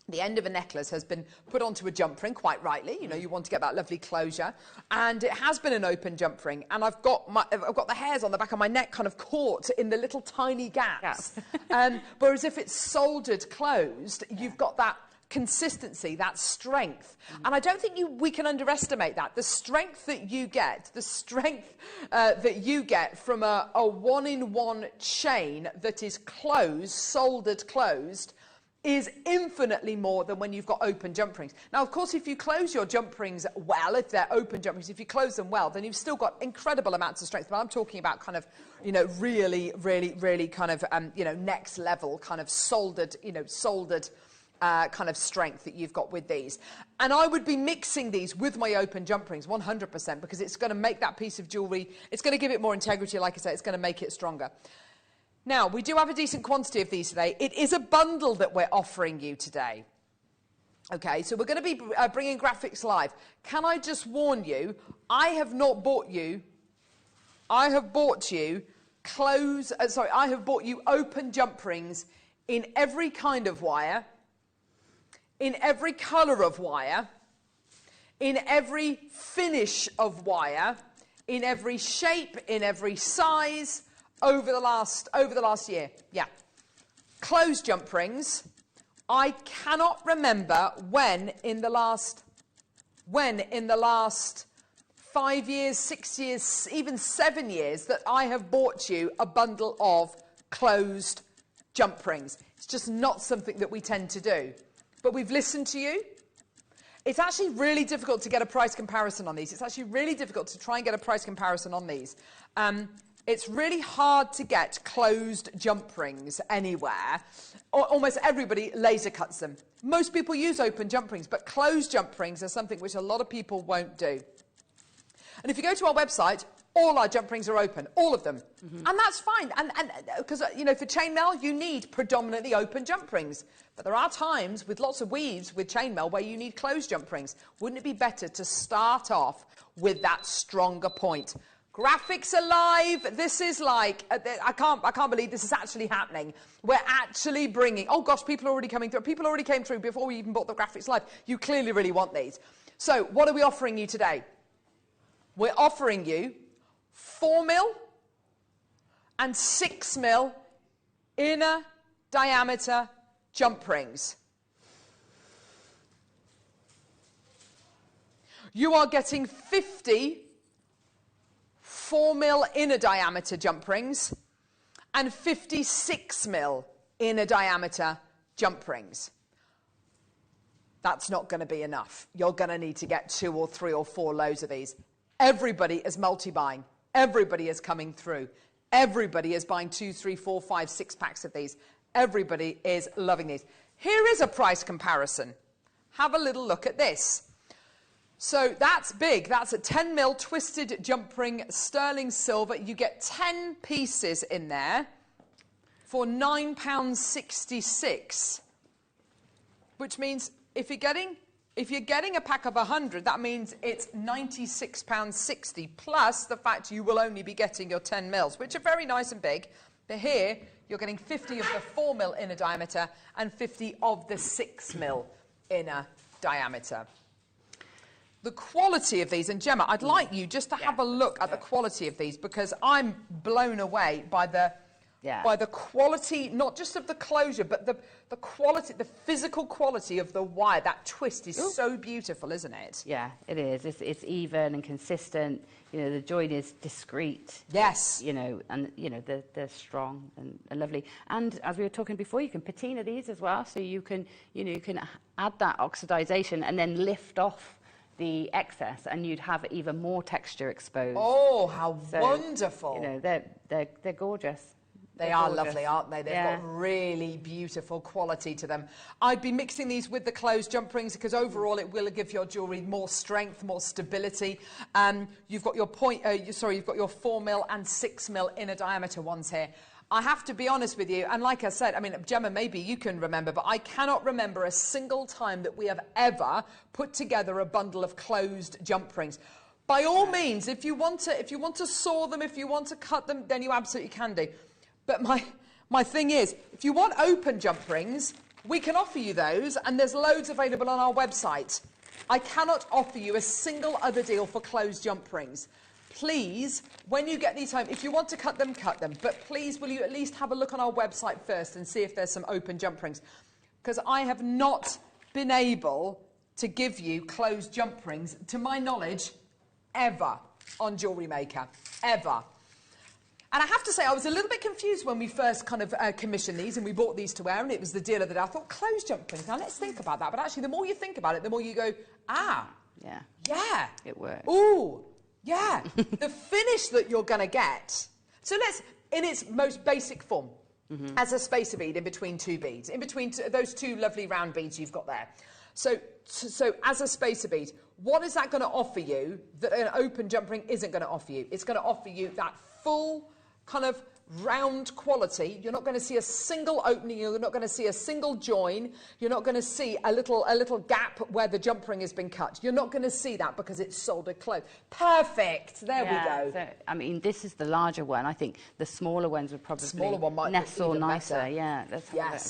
the end of a necklace has been put onto a jump ring, quite rightly. You know, you want to get that lovely closure. And it has been an open jump ring. And I've got the hairs on the back of my neck kind of caught in the little tiny gaps. Whereas if it's soldered closed, you've got that consistency, that strength. And I don't think we can underestimate that. The strength that you get, from a one-in-one chain that is closed, soldered closed, is infinitely more than when you've got open jump rings. Now, of course, if you close your jump rings well, if they're open jump rings, if you close them well, then you've still got incredible amounts of strength. But I'm talking about kind of, you know, really, really, really kind of, you know, next level kind of soldered kind of strength that you've got with these. And I would be mixing these with my open jump rings 100%, because it's going to make that piece of jewellery, it's going to give it more integrity, like I say, it's going to make it stronger. Now, we do have a decent quantity of these today. It is a bundle that we're offering you today. Okay, so we're going to be bringing graphics live. Can I just warn you, I have bought you open jump rings in every kind of wire, in every colour of wire, in every finish of wire, in every shape, in every size, over the last year. Yeah. Closed jump rings. I cannot remember when in the last 5 years, 6 years, even 7 years that I have bought you a bundle of closed jump rings. It's just not something that we tend to do. But we've listened to you. It's actually really difficult to get a price comparison on these. It's actually really difficult to try and get a price comparison on these. It's really hard to get closed jump rings anywhere. Almost everybody laser cuts them. Most people use open jump rings, but closed jump rings are something which a lot of people won't do. And if you go to our website, all our jump rings are open, all of them. And that's fine. And because, you know, for chainmail, you need predominantly open jump rings. But there are times with lots of weaves with chainmail where you need closed jump rings. Wouldn't it be better to start off with that stronger point? Graphics are live. This is like, I can't believe this is actually happening. We're actually bringing, oh gosh, people are already coming through. People already came through before we even bought the graphics live. You clearly really want these. So what are we offering you today? We're offering you 4mm and 6mm inner diameter jump rings. You are getting 50 4mm inner diameter jump rings and 56mm inner diameter jump rings. That's not going to be enough. You're going to need to get 2 or 3 or 4 loads of these. Everybody is multi-buying. Everybody is coming through. Everybody is buying 2, 3, 4, 5, 6 packs of these. Everybody is loving these. Here is a price comparison. Have a little look at this. So that's big. That's a 10mm twisted jump ring, sterling silver. You get 10 pieces in there for £9.66, which means if you're getting a pack of 100, that means it's £96.60, plus the fact you will only be getting your 10mm, which are very nice and big. But here, you're getting 50 of the 4mm inner diameter and 50 of the 6mm inner diameter. The quality of these, and Gemma, I'd like you just to have a look at the quality of these, because I'm blown away by the quality, not just of the closure, but the quality, the physical quality of the wire. That twist is so beautiful, isn't it? Yeah, it is. It's even and consistent. You know, the join is discreet. Yes. You know, and you know they're strong and lovely. And as we were talking before, you can patina these as well, so you can add that oxidization and then lift off the excess, and you'd have even more texture exposed. Oh, how wonderful! You know, they're gorgeous. They are lovely, aren't they? They've got really beautiful quality to them. I'd be mixing these with the closed jump rings because overall it will give your jewellery more strength, more stability. You've got your you've got your 4mm and 6mm inner diameter ones here. I have to be honest with you, and like I said, I mean, Gemma, maybe you can remember, but I cannot remember a single time that we have ever put together a bundle of closed jump rings. By all means, if you want to saw them, if you want to cut them, then you absolutely can do. But my thing is, if you want open jump rings, we can offer you those, and there's loads available on our website. I cannot offer you a single other deal for closed jump rings. Please, when you get these home, if you want to cut them, cut them. But please, will you at least have a look on our website first and see if there's some open jump rings? Because I have not been able to give you closed jump rings, to my knowledge, ever on JewelleryMaker. Ever. And I have to say, I was a little bit confused when we first kind of commissioned these and we bought these to wear, and it was the deal of the day. I thought, closed jump rings. Now, let's think about that. But actually, the more you think about it, the more you go, yeah, it works. Ooh, yeah, the finish that you're going to get. So let's, in its most basic form, as a spacer bead in between 2 beads, in between those 2 lovely round beads you've got there. So as a spacer bead, what is that going to offer you that an open jump ring isn't going to offer you? It's going to offer you that full kind of round quality. You're not going to see a single opening, you're not going to see a single join, you're not going to see a little gap where the jump ring has been cut. You're not going to see that because it's soldered closed. Perfect. There we go. So, I mean, this is the larger one. I think the smaller ones would probably nestle nicer. Better. Yeah. Have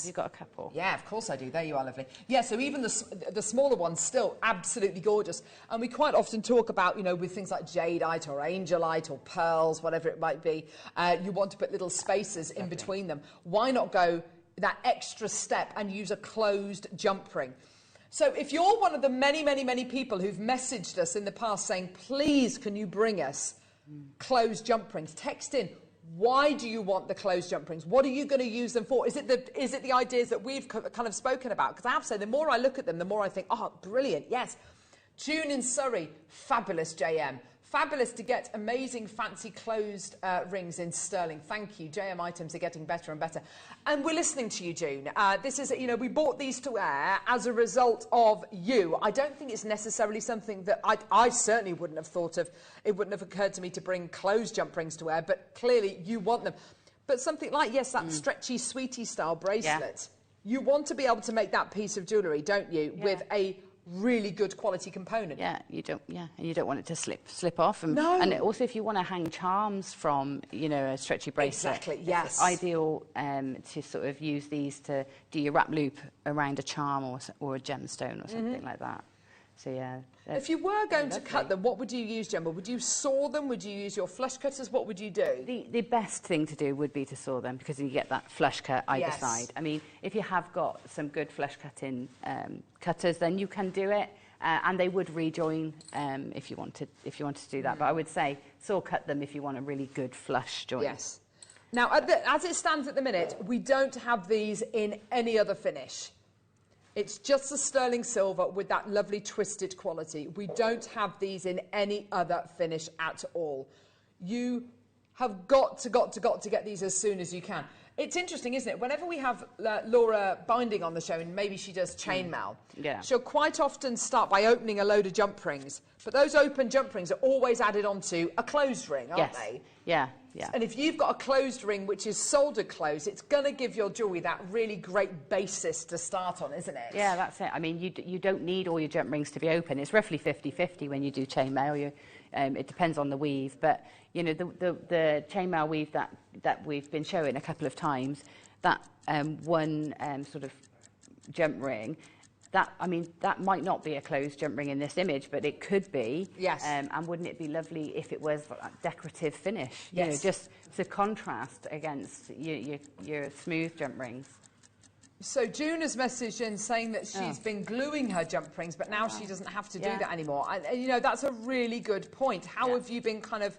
you got a couple? Yeah, of course I do. There you are, lovely. Yeah, so even the smaller ones still absolutely gorgeous. And we quite often talk about, you know, with things like jadeite or angelite or pearls, whatever it might be, you want to put little spacers in between them. Why not go that extra step and use a closed jump ring? So if you're one of the many people who've messaged us in the past saying, please, can you bring us closed jump rings? Text in, why do you want the closed jump rings? What are you going to use them for? Is it the ideas that we've kind of spoken about? Because I have to say, the more I look at them, the more I think, oh, brilliant, yes. June in Surrey, fabulous, JM. Fabulous to get amazing, fancy closed rings in sterling. Thank you. JM items are getting better and better. And we're listening to you, June. This is, you know, we bought these to wear as a result of you. I don't think it's necessarily something that I certainly wouldn't have thought of. It wouldn't have occurred to me to bring closed jump rings to wear, but clearly you want them. But something like, yes, that stretchy, sweetie style bracelet. Yeah. You want to be able to make that piece of jewellery, don't you, with a really good quality component. Yeah, you don't want it to slip off. And, no. And also, if you want to hang charms from, you know, a stretchy bracelet, exactly, yes, it's ideal to sort of use these to do your wrap loop around a charm or a gemstone or something like that. So yeah. If you were going to cut them, what would you use, Gemma? Would you saw them? Would you use your flush cutters? What would you do? The best thing to do would be to saw them, because you get that flush cut either side. I mean, if you have got some good flush cutting cutters, then you can do it. And they would rejoin if you wanted to do that. But I would say saw cut them if you want a really good flush joint. Yes. Now, as it stands at the minute, we don't have these in any other finish. It's just the sterling silver with that lovely twisted quality. We don't have these in any other finish at all. You have got to get these as soon as you can. It's interesting, isn't it? Whenever we have Laura Binding on the show, and maybe she does chainmail, she'll quite often start by opening a load of jump rings. But those open jump rings are always added onto a closed ring, aren't they? Yeah, yeah. And if you've got a closed ring which is soldered closed, it's going to give your jewellery that really great basis to start on, isn't it? Yeah, that's it. I mean, you don't need all your jump rings to be open. It's roughly 50-50 when you do chainmail. It depends on the weave, but you know the chainmail weave that we've been showing a couple of times, that one sort of jump ring, that might not be a closed jump ring in this image, but it could be. Yes. And wouldn't it be lovely if it was a decorative finish? Yes. You know, just to contrast against your smooth jump rings. So June has messaged in saying that she's been gluing her jump rings, but now she doesn't have to do that anymore. And you know, that's a really good point. How have you been I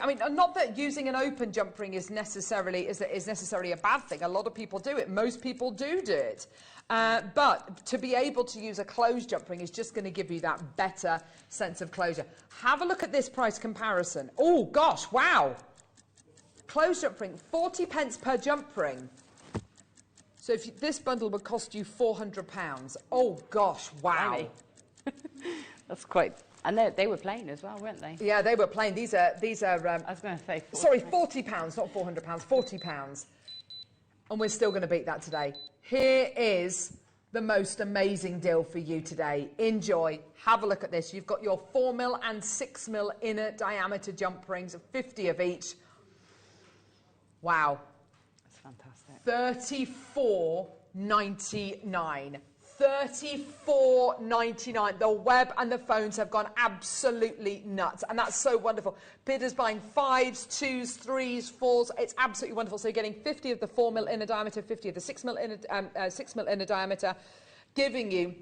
mean, not that using an open jump ring is necessarily a bad thing. A lot of people do it. Most people do it. But to be able to use a closed jump ring is just going to give you that better sense of closure. Have a look at this price comparison. Oh, gosh, wow. Closed jump ring, 40 pence per jump ring. So if this bundle would cost you £400. Oh, gosh, wow. That's quite... And they were plain as well, weren't they? Yeah, they were plain. These are I was going to say... Sorry, £40, not £400, £40. And we're still going to beat that today. Here is the most amazing deal for you today. Enjoy. Have a look at this. You've got your 4mm and 6mm inner diameter jump rings, 50 of each. Wow. That's fantastic. $34.99. $34.99. The web and the phones have gone absolutely nuts, and that's so wonderful. Bidders buying 5s, 2s, 3s, 4s. It's absolutely wonderful. So you're getting 50 of the 4mm inner diameter, 50 of the 6mm inner diameter, giving you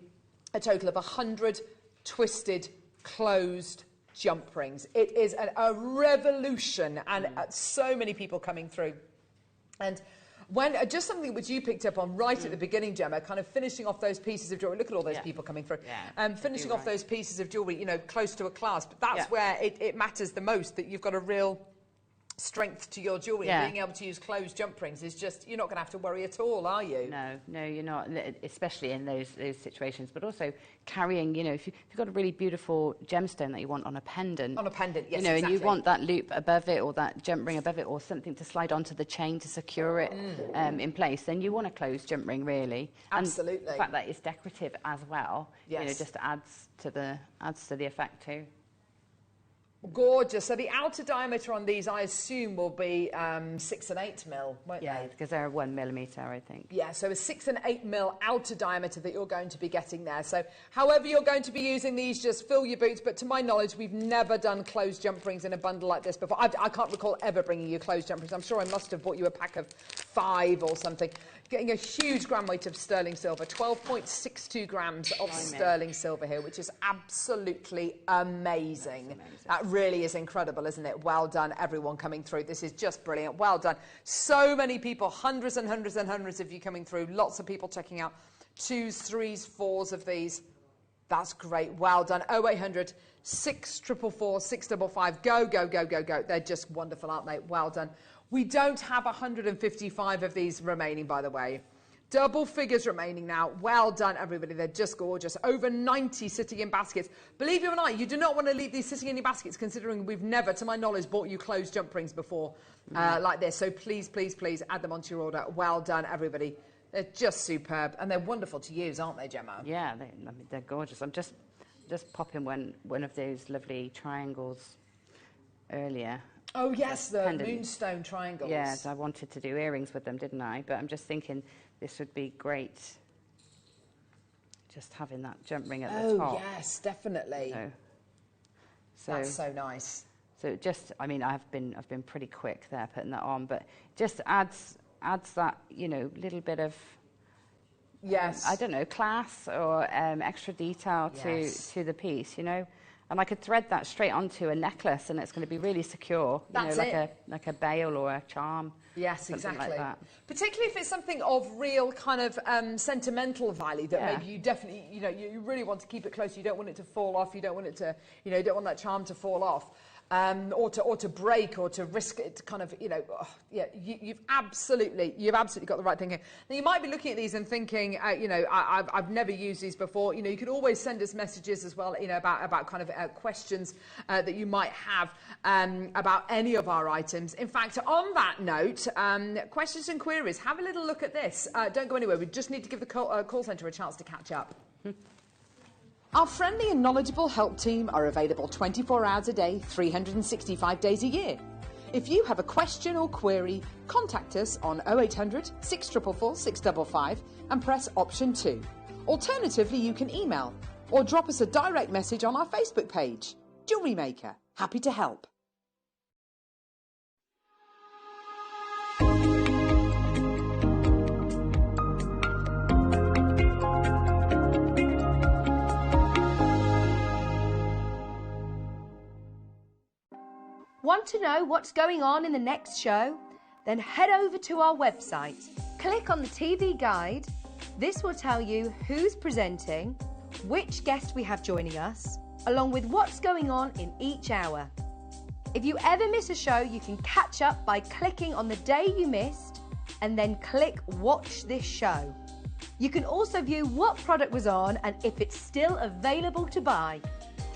a total of 100 twisted closed jump rings. It is a revolution, and so many people coming through. And when just something which you picked up on right at the beginning, Gemma, kind of finishing off those pieces of jewellery. Look at all those people coming through. Finishing off those pieces of jewellery, you know, close to a clasp. That's where it matters the most, that you've got a real strength to your jewellery. And being able to use closed jump rings is just, you're not going to have to worry at all, are you? No, you're not, especially in those situations. But also carrying, you know, if you've got a really beautiful gemstone that you want on a pendant. On a pendant, yes, you know, exactly. And you want that loop above it, or that jump ring above it, or something to slide onto the chain to secure it in place, then you want a closed jump ring, really. Absolutely. And the fact that it's decorative as well, you know, just adds to the effect too. Gorgeous. So the outer diameter on these, I assume, will be 6 and 8mm, won't they? Yeah, because they're 1mm, I think. Yeah, so a 6 and 8mm outer diameter that you're going to be getting there. So however you're going to be using these, just fill your boots. But to my knowledge, we've never done closed jump rings in a bundle like this before. I can't recall ever bringing you closed jump rings. I'm sure I must have bought you a pack of 5 or something. Getting a huge gram weight of sterling silver, 12.62 grams of sterling silver here, which is absolutely amazing. That really is incredible, isn't it? Well done, everyone coming through. This is just brilliant. Well done. So many people, hundreds and hundreds and hundreds of you coming through. Lots of people checking out 2s, 3s, 4s of these. That's great. Well done. 0800 644 655. Go, go, go, go, go. They're just wonderful, aren't they? Well done. We don't have 155 of these remaining, by the way. Double figures remaining now. Well done, everybody. They're just gorgeous. Over 90 sitting in baskets. Believe it or not, you do not want to leave these sitting in your baskets, considering we've never, to my knowledge, bought you closed jump rings before like this. So please, please, please add them onto your order. Well done, everybody. They're just superb. And they're wonderful to use, aren't they, Gemma? Yeah, they're gorgeous. I'm just popping one of those lovely triangles earlier. Oh, yes, the moonstone triangles. Yes, I wanted to do earrings with them, didn't I? But I'm just thinking this would be great, just having that jump ring at the top. Oh, yes, definitely. So that's so nice. So just, I mean, I've been pretty quick there putting that on, but just adds that, you know, little bit of Yes. I don't know, class or extra detail to the piece, you know. And I could thread that straight onto a necklace, and it's going to be really secure. That's like a bail or a charm. Yes, something exactly. like that. Particularly if it's something of real kind of sentimental value that maybe you definitely, you know, you really want to keep it close. You don't want it to fall off. You don't want it to, you know, you don't want that charm to fall off. Or to break, or to risk it to kind of, you know, you've absolutely got the right thing here. Now, you might be looking at these and thinking, you know, I've never used these before. You know, you could always send us messages as well, you know, about kind of questions that you might have about any of our items. In fact, on that note, questions and queries, have a little look at this. Don't go anywhere. We just need to give the call centre a chance to catch up. Our friendly and knowledgeable help team are available 24 hours a day, 365 days a year. If you have a question or query, contact us on 0800 644 655 and press option 2. Alternatively, you can email or drop us a direct message on our Facebook page. Jewellery Maker, happy to help. Want to know what's going on in the next show? Then head over to our website. Click on the TV guide. This will tell you who's presenting, which guest we have joining us, along with what's going on in each hour. If you ever miss a show, you can catch up by clicking on the day you missed and then click Watch This Show. You can also view what product was on and if it's still available to buy.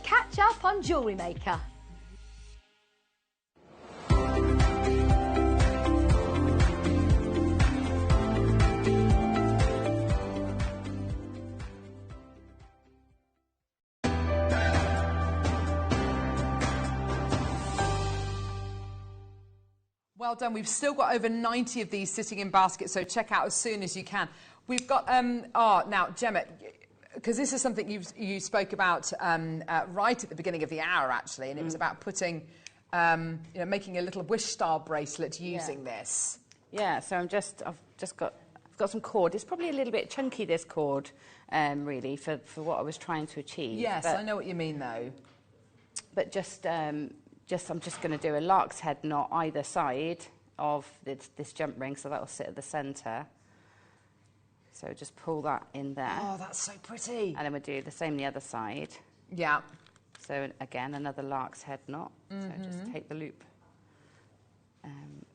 Catch up on Jewellery Maker. Well done. We've still got over 90 of these sitting in baskets, so check out as soon as you can. We've got, now, Gemma, because this is something you spoke about right at the beginning of the hour, actually, and it was about putting, you know, making a little wish-style bracelet using this. Yeah, so I've got some cord. It's probably a little bit chunky, this cord, really, for what I was trying to achieve. Yes, but, I know what you mean, though. But I'm just going to do a lark's head knot either side of this jump ring, so that will sit at the centre. So just pull that in there. Oh, that's so pretty. And then we'll do the same the other side. Yeah. So again, another lark's head knot. So just take the loop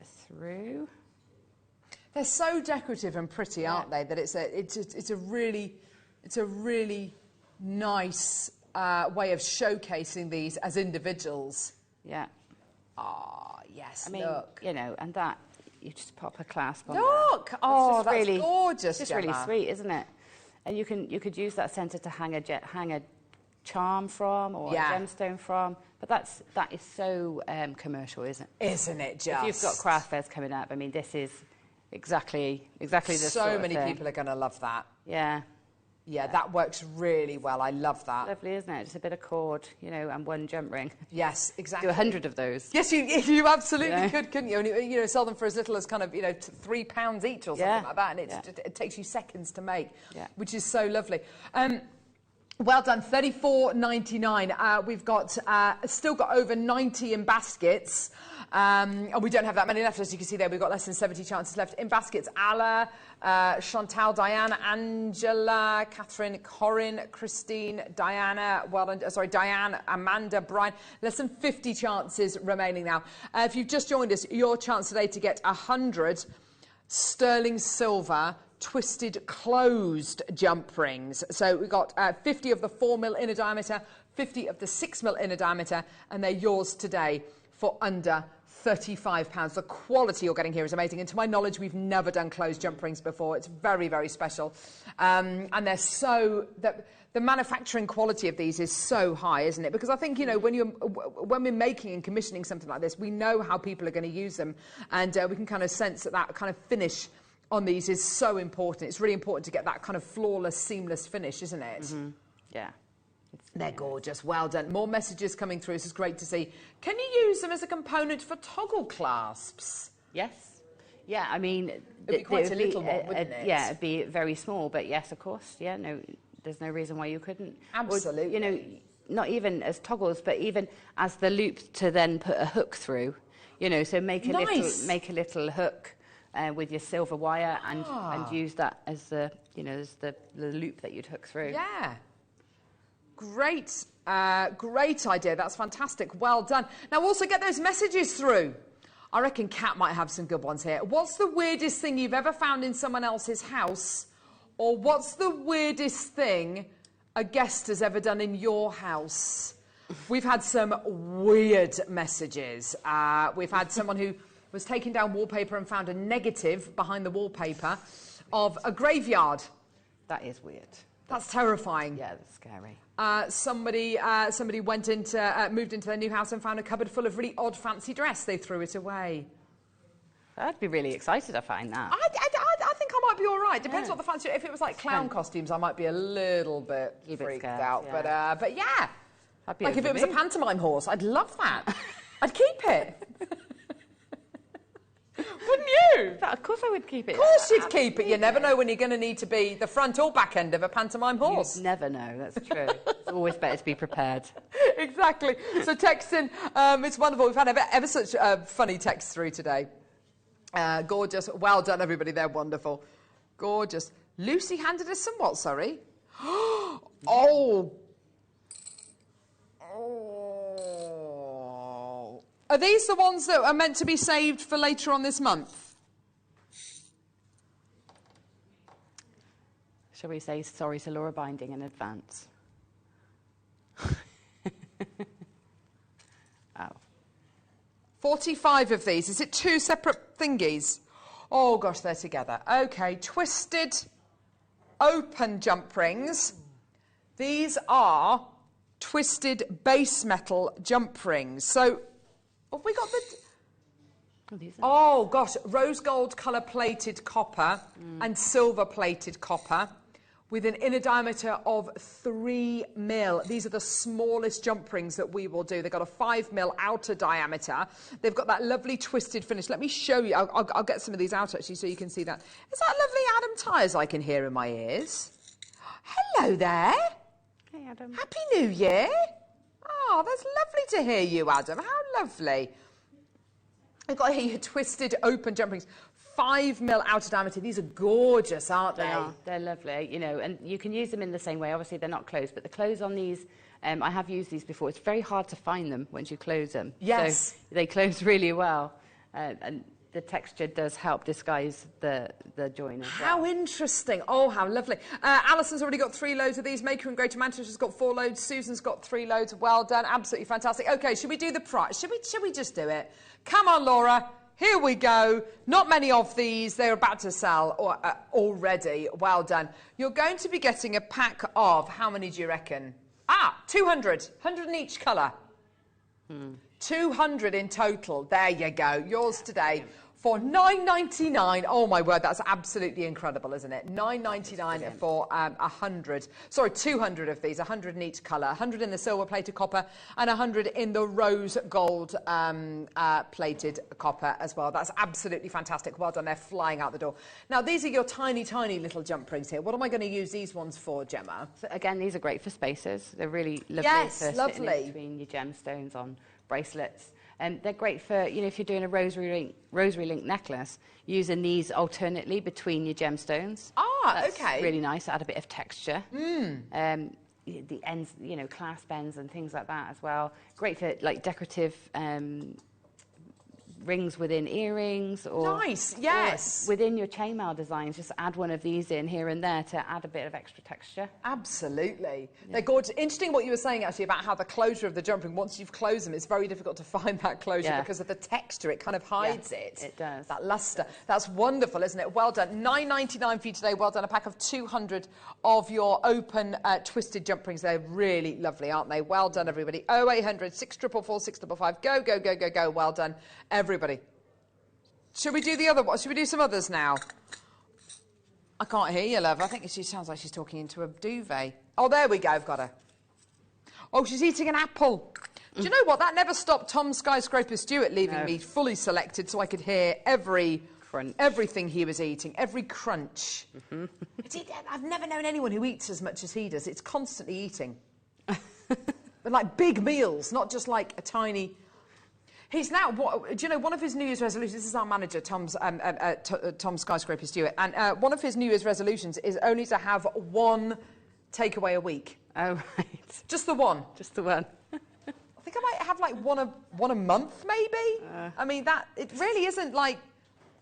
through. They're so decorative and pretty, aren't they? That it's a really nice way of showcasing these as individuals. Yeah. Oh, yes, I mean, look. you know, and that, you just pop a clasp on Look! That. Oh, that's really gorgeous, It's just Gemma. really sweet, isn't it? And you could use that centre to hang a charm from or a gemstone from. But that is so commercial, isn't it? Isn't it just? If you've got craft fairs coming up, I mean, this is exactly this sort of thing. So many people are going to love that. Yeah. Yeah, that works really well. I love that. Lovely, isn't it? Just a bit of cord, you know, and one jump ring. Yes, exactly. Do 100 of those. Yes, you absolutely could, couldn't you? And you know, sell them for as little as kind of, you know, £3 each or something like that, and it takes you seconds to make, which is so lovely. Well done, $34.99. We've got still got over 90 in baskets. And we don't have that many left, as you can see there. We've got less than 70 chances left in baskets. Ala, Chantal, Diana, Angela, Catherine, Corinne, Christine, Diana, Diane, Amanda, Brian. Less than 50 chances remaining now. If you've just joined us, your chance today to get 100 sterling silver twisted closed jump rings. So we've got 50 of the 4mm inner diameter, 50 of the 6mm inner diameter, and they're yours today for under £35. The quality you're getting here is amazing, and to my knowledge we've never done closed jump rings before. It's very, very special, and they're so the manufacturing quality of these is so high, isn't it? Because I think, you know, when we're making and commissioning something like this, we know how people are going to use them, and we can kind of sense that kind of finish on these is so important. It's really important to get that kind of flawless, seamless finish, isn't it? Yeah. They're gorgeous. Well done. More messages coming through. This is great to see. Can you use them as a component for toggle clasps? Yes. Yeah, I mean... It'd be quite a little one, wouldn't it? Yeah, it'd be very small, but yes, of course, yeah, no, there's no reason why you couldn't. Absolutely. Or, you know, not even as toggles, but even as the loop to then put a hook through, you know, so make a little hook with your silver wire and use that as the, you know, as the loop that you'd hook through. Yeah. Great, great idea. That's fantastic. Well done. Now also get those messages through. I reckon Kat might have some good ones here. What's the weirdest thing you've ever found in someone else's house? Or what's the weirdest thing a guest has ever done in your house? We've had some weird messages. We've had someone who was taking down wallpaper and found a negative behind the wallpaper of a graveyard. That is weird. That's terrifying. Yeah, that's scary. Somebody moved into their new house and found a cupboard full of really odd fancy dress. They threw it away. I'd be really excited to find that. I think I might be all right. Depends what the fancy... If it was like clown costumes, I might be a little bit freaked out. Yeah. But yeah. Like if it was a pantomime horse, I'd love that. I'd keep it. Wouldn't you? Of course I would keep it. Of course you'd keep it. You never know when you're going to need to be the front or back end of a pantomime horse. You never know, that's true. It's always better to be prepared. Exactly. So texting, it's wonderful. We've had ever such funny texts through today. Gorgeous. Well done, everybody. They're wonderful. Gorgeous. Lucy handed us some what, sorry? Oh. Are these the ones that are meant to be saved for later on this month? Shall we say sorry to Laura Binding in advance? Oh. 45 of these. Is it two separate thingies? Oh, gosh, they're together. OK, twisted open jump rings. These are twisted base metal jump rings. So... have we got the... Oh, gosh, rose gold colour plated copper and silver plated copper with an inner diameter of 3 mil. These are the smallest jump rings that we will do. They've got a 5 mil outer diameter. They've got that lovely twisted finish. Let me show you. I'll get some of these out, actually, so you can see that. Is that lovely Adam Tyres I can hear in my ears? Hello there. Hey, Adam. Happy New Year. Oh, that's lovely to hear you, Adam. How lovely. I've got here your twisted open jump rings. 5 mil outer diameter. These are gorgeous, aren't they? They are. They're lovely, you know, and you can use them in the same way. Obviously, they're not closed, but the close on these, I have used these before. It's very hard to find them once you close them. Yes. So they close really well. And the texture does help disguise the join as well. How interesting. Oh, how lovely. Alison's already got 3 loads of these. Maker in Greater Manchester's got 4 loads. Susan's got 3 loads. Well done. Absolutely fantastic. OK, should we do the price? Should we just do it? Come on, Laura. Here we go. Not many of these. They're about to sell already. Well done. You're going to be getting a pack of, how many do you reckon? 200. 100 in each colour. 200 in total. There you go. Yours today for $9.99. Oh, my word. That's absolutely incredible, isn't it? $9.99 for 100. Sorry, 200 of these. 100 in each colour. 100 in the silver-plated copper and 100 in the rose gold plated copper as well. That's absolutely fantastic. Well done. They're flying out the door. Now, these are your tiny, tiny little jump rings here. What am I going to use these ones for, Gemma? So, again, these are great for spaces. They're really lovely for sitting in between your gemstones on bracelets. And they're great for, you know, if you're doing a rosary link necklace, using these alternately between your gemstones. That's really nice. Add a bit of texture. The ends, you know, clasp ends and things like that as well. Great for like decorative rings within earrings or within your chainmail designs. Just add one of these in here and there to add a bit of extra texture. Absolutely. Yeah. They're gorgeous. Interesting what you were saying actually about how the closure of the jump ring, once you've closed them, it's very difficult to find that closure because of the texture. It kind of hides it. It does. That luster. That's wonderful, isn't it? Well done. $9.99 for you today. Well done. A pack of 200 of your open twisted jump rings. They're really lovely, aren't they? Well done, everybody. 0800 644 655. Go, go, go, go, go. Well done, everybody. Should we do the other one? Should we do some others now? I can't hear you, love. I think she sounds like she's talking into a duvet. Oh, there we go. I've got her. Oh, she's eating an apple. Do you know what? That never stopped Tom Skyscraper Stewart leaving me fully selected so I could hear every crunch. Everything he was eating, every crunch. I've never known anyone who eats as much as he does. It's constantly eating. But like big meals, not just like a tiny... He's now, do you know, one of his New Year's resolutions, this is our manager, Tom Skyscraper Stewart, and one of his New Year's resolutions is only to have one takeaway a week. Oh, right. Just the one. Just the one. I think I might have like one a month, maybe. I mean, it really isn't like...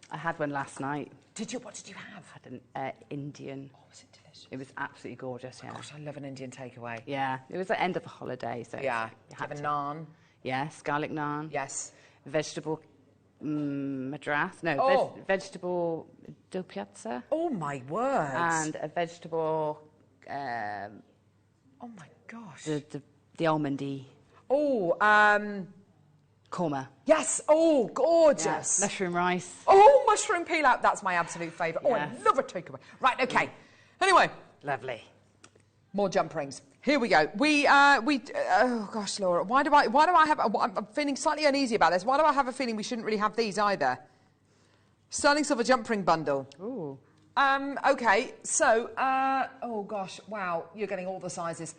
I had one last night. Did you? What did you have? I had an Indian. Oh, was it delicious? It was absolutely gorgeous, yeah. Gosh, I love an Indian takeaway. Yeah, it was the end of a holiday, so... Yeah. You Have had a to. naan. Yes, garlic naan. Yes. Vegetable madras. No, vegetable do piazza. Oh, my word. And a vegetable... oh, my gosh. The almondy. Oh, Korma. Yes. Oh, gorgeous. Yes. Mushroom rice. Oh, mushroom pilau. That's my absolute favourite. Yes. Oh, I love a takeaway. Right, okay. Anyway. Lovely. More jump rings. Here we go. Oh gosh, Laura, why do I have, I'm feeling slightly uneasy about this. Why do I have a feeling we shouldn't really have these either? Sterling silver jump ring bundle. Ooh. Okay, so, oh gosh, wow, you're getting all the sizes.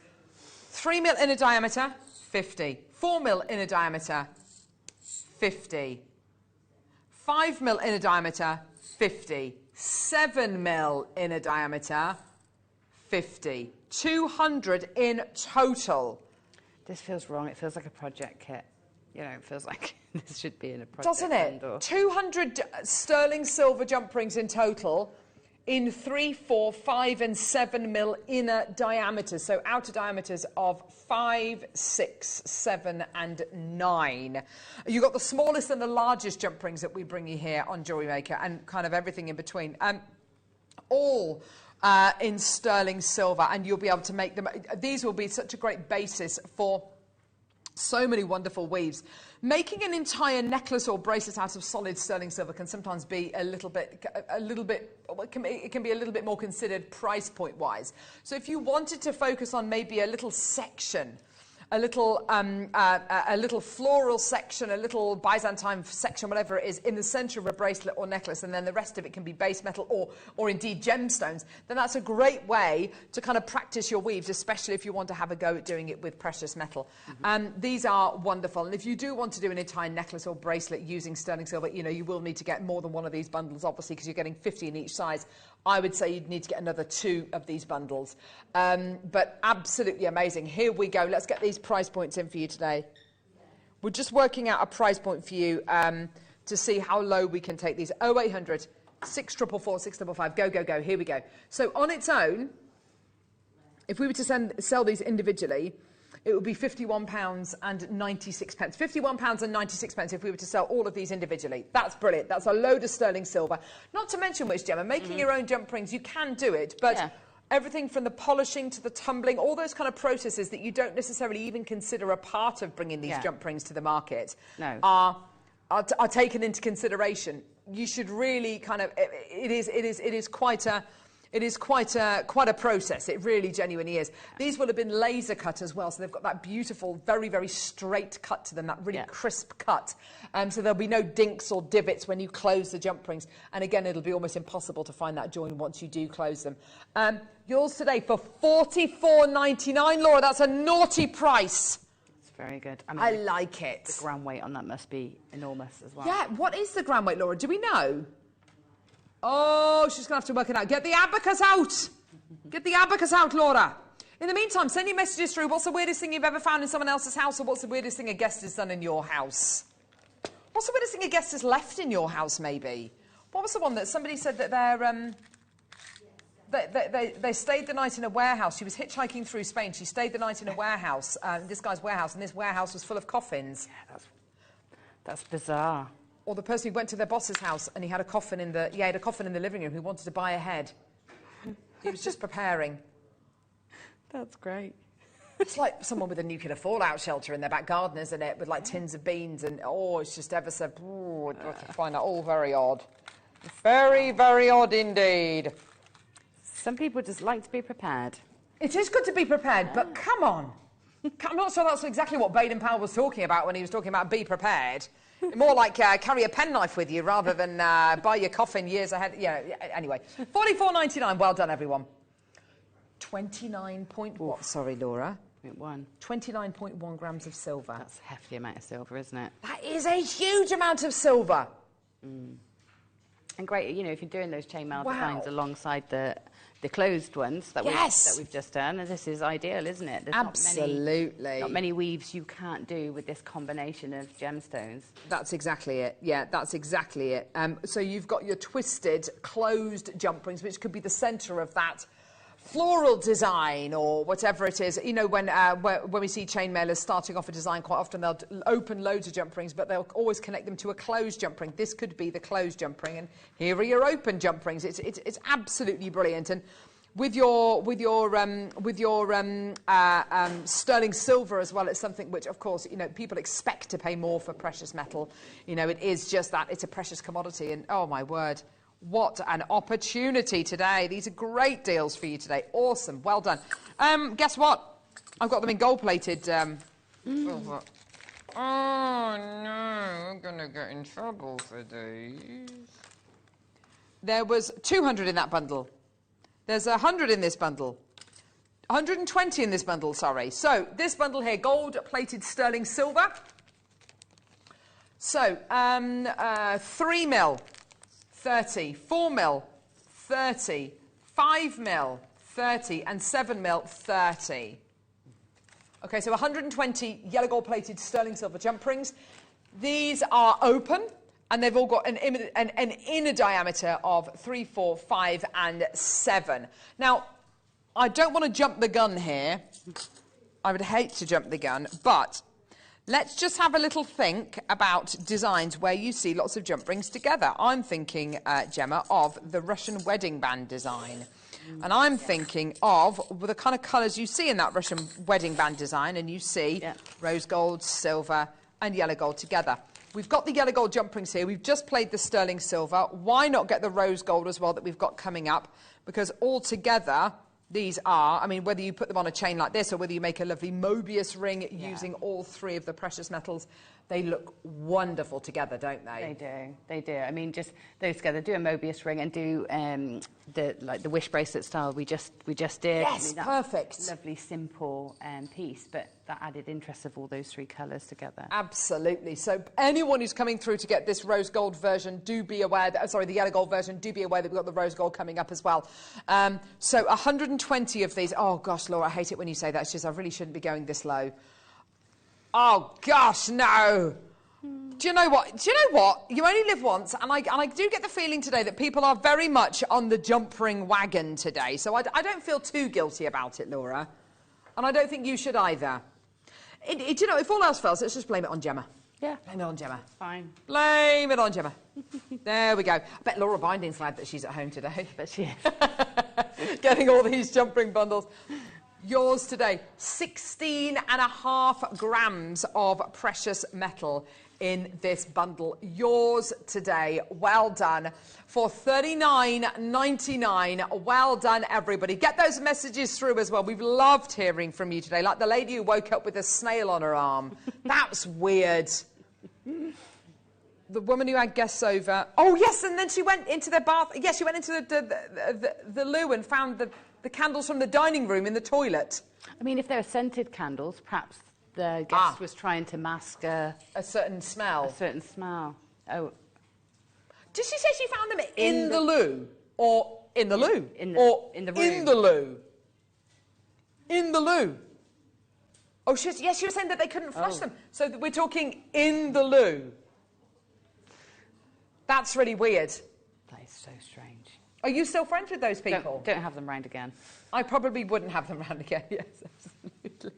3 mil inner diameter, 50. 4 mil inner diameter, 50. 5 mil inner diameter, 50. 7 mil inner diameter, 50. 200 in total. This feels wrong. It feels like a project kit. You know, it feels like this should be in a project. Doesn't it? Bundle. 200 sterling silver jump rings in total in 3, 4, 5 and 7 mil inner diameters. So outer diameters of 5, 6, 7 and 9. You've got the smallest and the largest jump rings that we bring you here on JewelleryMaker and kind of everything in between. All in sterling silver, and you'll be able to make them. These will be such a great basis for so many wonderful weaves. Making an entire necklace or bracelet out of solid sterling silver can sometimes be a little bit, it can be a little bit more considered price point wise. So if you wanted to focus on maybe a little section, a little floral section, a little Byzantine section, whatever it is, in the centre of a bracelet or necklace, and then the rest of it can be base metal or indeed gemstones, then that's a great way to kind of practice your weaves, especially if you want to have a go at doing it with precious metal. These are wonderful, and if you do want to do an entire necklace or bracelet using sterling silver, you know, you will need to get more than one of these bundles, obviously, because you're getting 50 in each size. I would say you'd need to get another 2 of these bundles. But absolutely amazing. Here we go. Let's get these price points in for you today. We're just working out a price point for you to see how low we can take these. 0800 644 655. Go, go, go. Here we go. So on its own, if we were to sell these individually, it would be £51.96. £51.96 if we were to sell all of these individually. That's brilliant. That's a load of sterling silver. Not to mention which, Gemma, making your own jump rings, you can do it, but everything from the polishing to the tumbling, all those kind of processes that you don't necessarily even consider a part of bringing these jump rings to the market are taken into consideration. You should really kind of, it is quite a process. It really genuinely is. These will have been laser cut as well, so they've got that beautiful, very, very straight cut to them, that really crisp cut. So there'll be no dinks or divots when you close the jump rings. And again, it'll be almost impossible to find that join once you do close them. Yours today for $44.99, Laura. That's a naughty price. It's very good. I mean, I like it. The gram weight on that must be enormous as well. Yeah, what is the gram weight, Laura? Do we know? Oh, she's going to have to work it out. Get the abacus out! Get the abacus out, Laura. In the meantime, send your messages through. What's the weirdest thing you've ever found in someone else's house, or what's the weirdest thing a guest has done in your house? What's the weirdest thing a guest has left in your house, maybe? What was the one that somebody said that they stayed the night in a warehouse? She was hitchhiking through Spain. She stayed the night in a warehouse, this guy's warehouse, and this warehouse was full of coffins. Yeah, that's bizarre. Or the person who went to their boss's house and he had a coffin in the living room. He wanted to buy ahead. He was just preparing. That's great. It's like someone with a nuclear fallout shelter in their back garden, isn't it? With like tins of beans and it's just ever so. I find that all very odd. Very, very odd indeed. Some people just like to be prepared. It is good to be prepared, but come on. I'm not sure that's exactly what Baden-Powell was talking about when he was talking about be prepared. More like carry a penknife with you rather than buy your coffin years ahead. Yeah, anyway. $44.99. Well done, everyone. 29 point what? Sorry, Laura. 29.1 grams of silver. That's a hefty amount of silver, isn't it? That is a huge amount of silver. And great, you know, if you're doing those chainmail designs alongside the closed ones that we've just done, and this is ideal, isn't it? There's Absolutely. Not many weaves you can't do with this combination of gemstones. That's exactly it. Yeah, that's exactly it. So you've got your twisted, closed jump rings, which could be the centre of that floral design or whatever it is. You know, when we see chainmailers starting off a design, quite often they'll open loads of jump rings, but they'll always connect them to a closed jump ring. This could be the closed jump ring, and here are your open jump rings. It's absolutely brilliant. And with your sterling silver as well, it's something which, of course, you know, people expect to pay more for precious metal. You know, it is just that it's a precious commodity, and oh my word. What an opportunity today. These are great deals for you today. Awesome. Well done. Guess what? I've got them in gold-plated. Oh, no. I'm going to get in trouble for these. There was 200 in that bundle. There's 100 in this bundle. 120 in this bundle, sorry. So, this bundle here, gold-plated sterling silver. So, 3 mil. 30, 4 mil, 30, 5 mil, 30, and 7 mil, 30. Okay, so 120 yellow gold-plated sterling silver jump rings. These are open, and they've all got an inner diameter of 3, 4, 5, and 7. Now, I don't want to jump the gun here. I would hate to jump the gun, but let's just have a little think about designs where you see lots of jump rings together. I'm thinking, Gemma, of the Russian wedding band design. And I'm thinking of the kind of colours you see in that Russian wedding band design, and you see rose gold, silver, and yellow gold together. We've got the yellow gold jump rings here. We've just played the sterling silver. Why not get the rose gold as well that we've got coming up? Because all together, these are, I mean, whether you put them on a chain like this or whether you make a lovely Mobius ring using all three of the precious metals, they look wonderful together, don't they? They do. I mean, just those together. Do a Mobius ring and do the wish bracelet style we just did. Yes, I mean, perfect. Lovely, simple piece, but that added interest of all those three colours together. Absolutely. So anyone who's coming through to get this rose gold version, do be aware that, sorry, the yellow gold version, do be aware that we've got the rose gold coming up as well. So 120 of these. Oh gosh, Laura, I hate it when you say that. It's just I really shouldn't be going this low. Oh gosh, no. Do you know what? You only live once, and I do get the feeling today that people are very much on the jump ring wagon today. So I don't feel too guilty about it, Laura. And I don't think you should either. You know, if all else fails, let's just blame it on Gemma. Yeah. Blame it on Gemma. Fine. Blame it on Gemma. There we go. I bet Laura Binding's glad that she's at home today. But she is. Getting all these jump ring bundles. Yours today, 16.5 grams of precious metal in this bundle. Yours today. Well done. For $39.99. Well done, everybody. Get those messages through as well. We've loved hearing from you today. Like the lady who woke up with a snail on her arm. That's weird. The woman who had guests over. Oh, yes, and then she went into the bath. Yes, she went into the loo and found the candles from the dining room in the toilet. I mean, if they're scented candles, perhaps the guest was trying to mask a certain smell. A certain smell. Oh. Did she say she found them in the loo? Or in the loo? In the room? In the loo? In the loo? Oh, yes, she was saying that they couldn't flush them. So we're talking in the loo. That's really weird. That is so strange. Are you still friends with those people? Don't have them round again. I probably wouldn't have them round again. Yes, absolutely.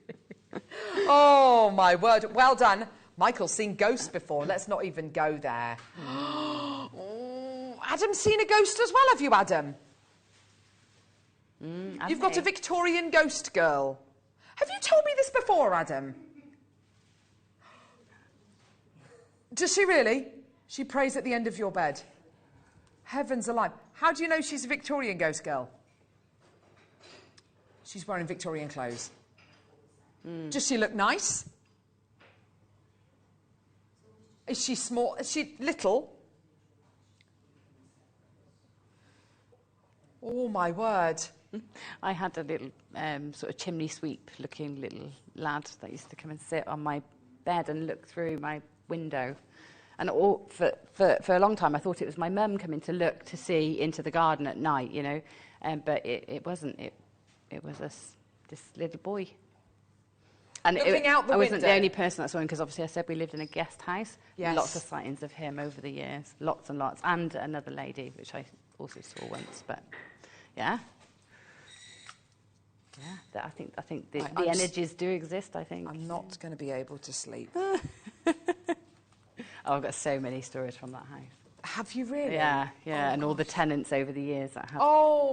Oh, my word. Well done. Michael's seen ghosts before. Let's not even go there. Adam's seen a ghost as well, have you, Adam? You've got a Victorian ghost girl. Have you told me this before, Adam? Does she really? She prays at the end of your bed. Heavens alive. How do you know she's a Victorian ghost girl? She's wearing Victorian clothes. Does she look nice? Is she small? Is she little? Oh, my word. I had a little sort of chimney sweep looking little lad that used to come and sit on my bed and look through my window. And for a long time I thought it was my mum coming to look to see into the garden at night, you know. But it wasn't. It was this little boy. And looking out the I wasn't window. the only person that saw him, because obviously I said we lived in a guest house. Yes. Lots of sightings of him over the years. Lots and lots. And another lady, which I also saw once. But, yeah. Yeah, I think the energies do exist, I think. I'm not going to be able to sleep. Oh, I've got so many stories from that house. Have you really? Yeah, yeah, Oh, and all the tenants over the years that have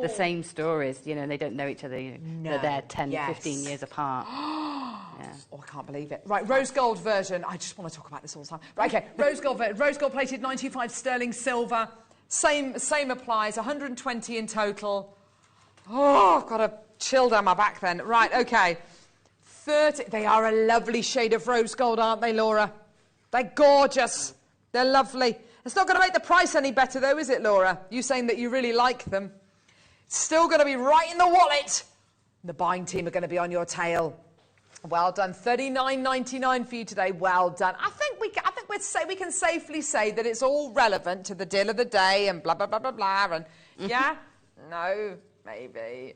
the same stories, you know, and they don't know each other, you know, they're there 10, 15 years apart. Yeah. Oh, I can't believe it. Right, rose gold version. I just want to talk about this all the time. Right, okay, rose gold plated, 925 sterling silver. Same applies, 120 in total. Oh, I've got a chill down my back then. Right, okay. 30. They are a lovely shade of rose gold, aren't they, Laura? They're gorgeous. They're lovely. It's not going to make the price any better, though, is it, Laura? You saying that you really like them. It's still going to be right in the wallet. The buying team are going to be on your tail. Well done. $39.99 for you today. Well done. I think we can safely say that it's all relevant to the deal of the day and blah, blah, blah, blah, blah. And yeah? No? Maybe.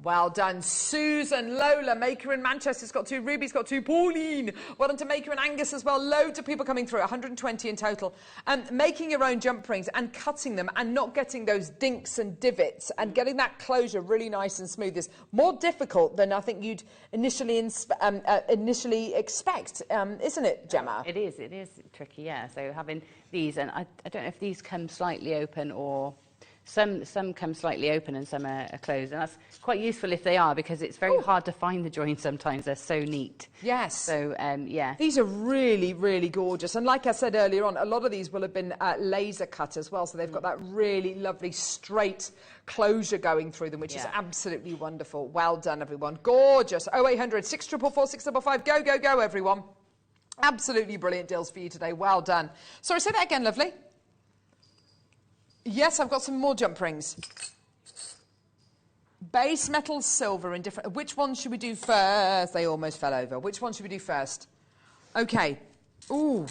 Well done. Susan, Lola, Maker in Manchester's got 2. Ruby's got 2. Pauline. Well done to Maker and Angus as well. Loads of people coming through. 120 in total. Making your own jump rings and cutting them and not getting those dinks and divots and getting that closure really nice and smooth is more difficult than I think you'd initially expect, isn't it, Gemma? It is tricky, yeah. So having these, and I don't know if these come slightly open or... Some come slightly open and some are closed, and that's quite useful if they are, because it's very hard to find the joins sometimes. They're so neat. Yes. So, yeah. These are really, really gorgeous. And like I said earlier on, a lot of these will have been laser cut as well, so they've got that really lovely straight closure going through them, which is absolutely wonderful. Well done, everyone. Gorgeous. 0800 644 655. Go, go, go, everyone. Absolutely brilliant deals for you today. Well done. Sorry, say that again, lovely. Yes, I've got some more jump rings. Base metal silver in different... Which one should we do first? They almost fell over. Which one should we do first? Okay. Ooh,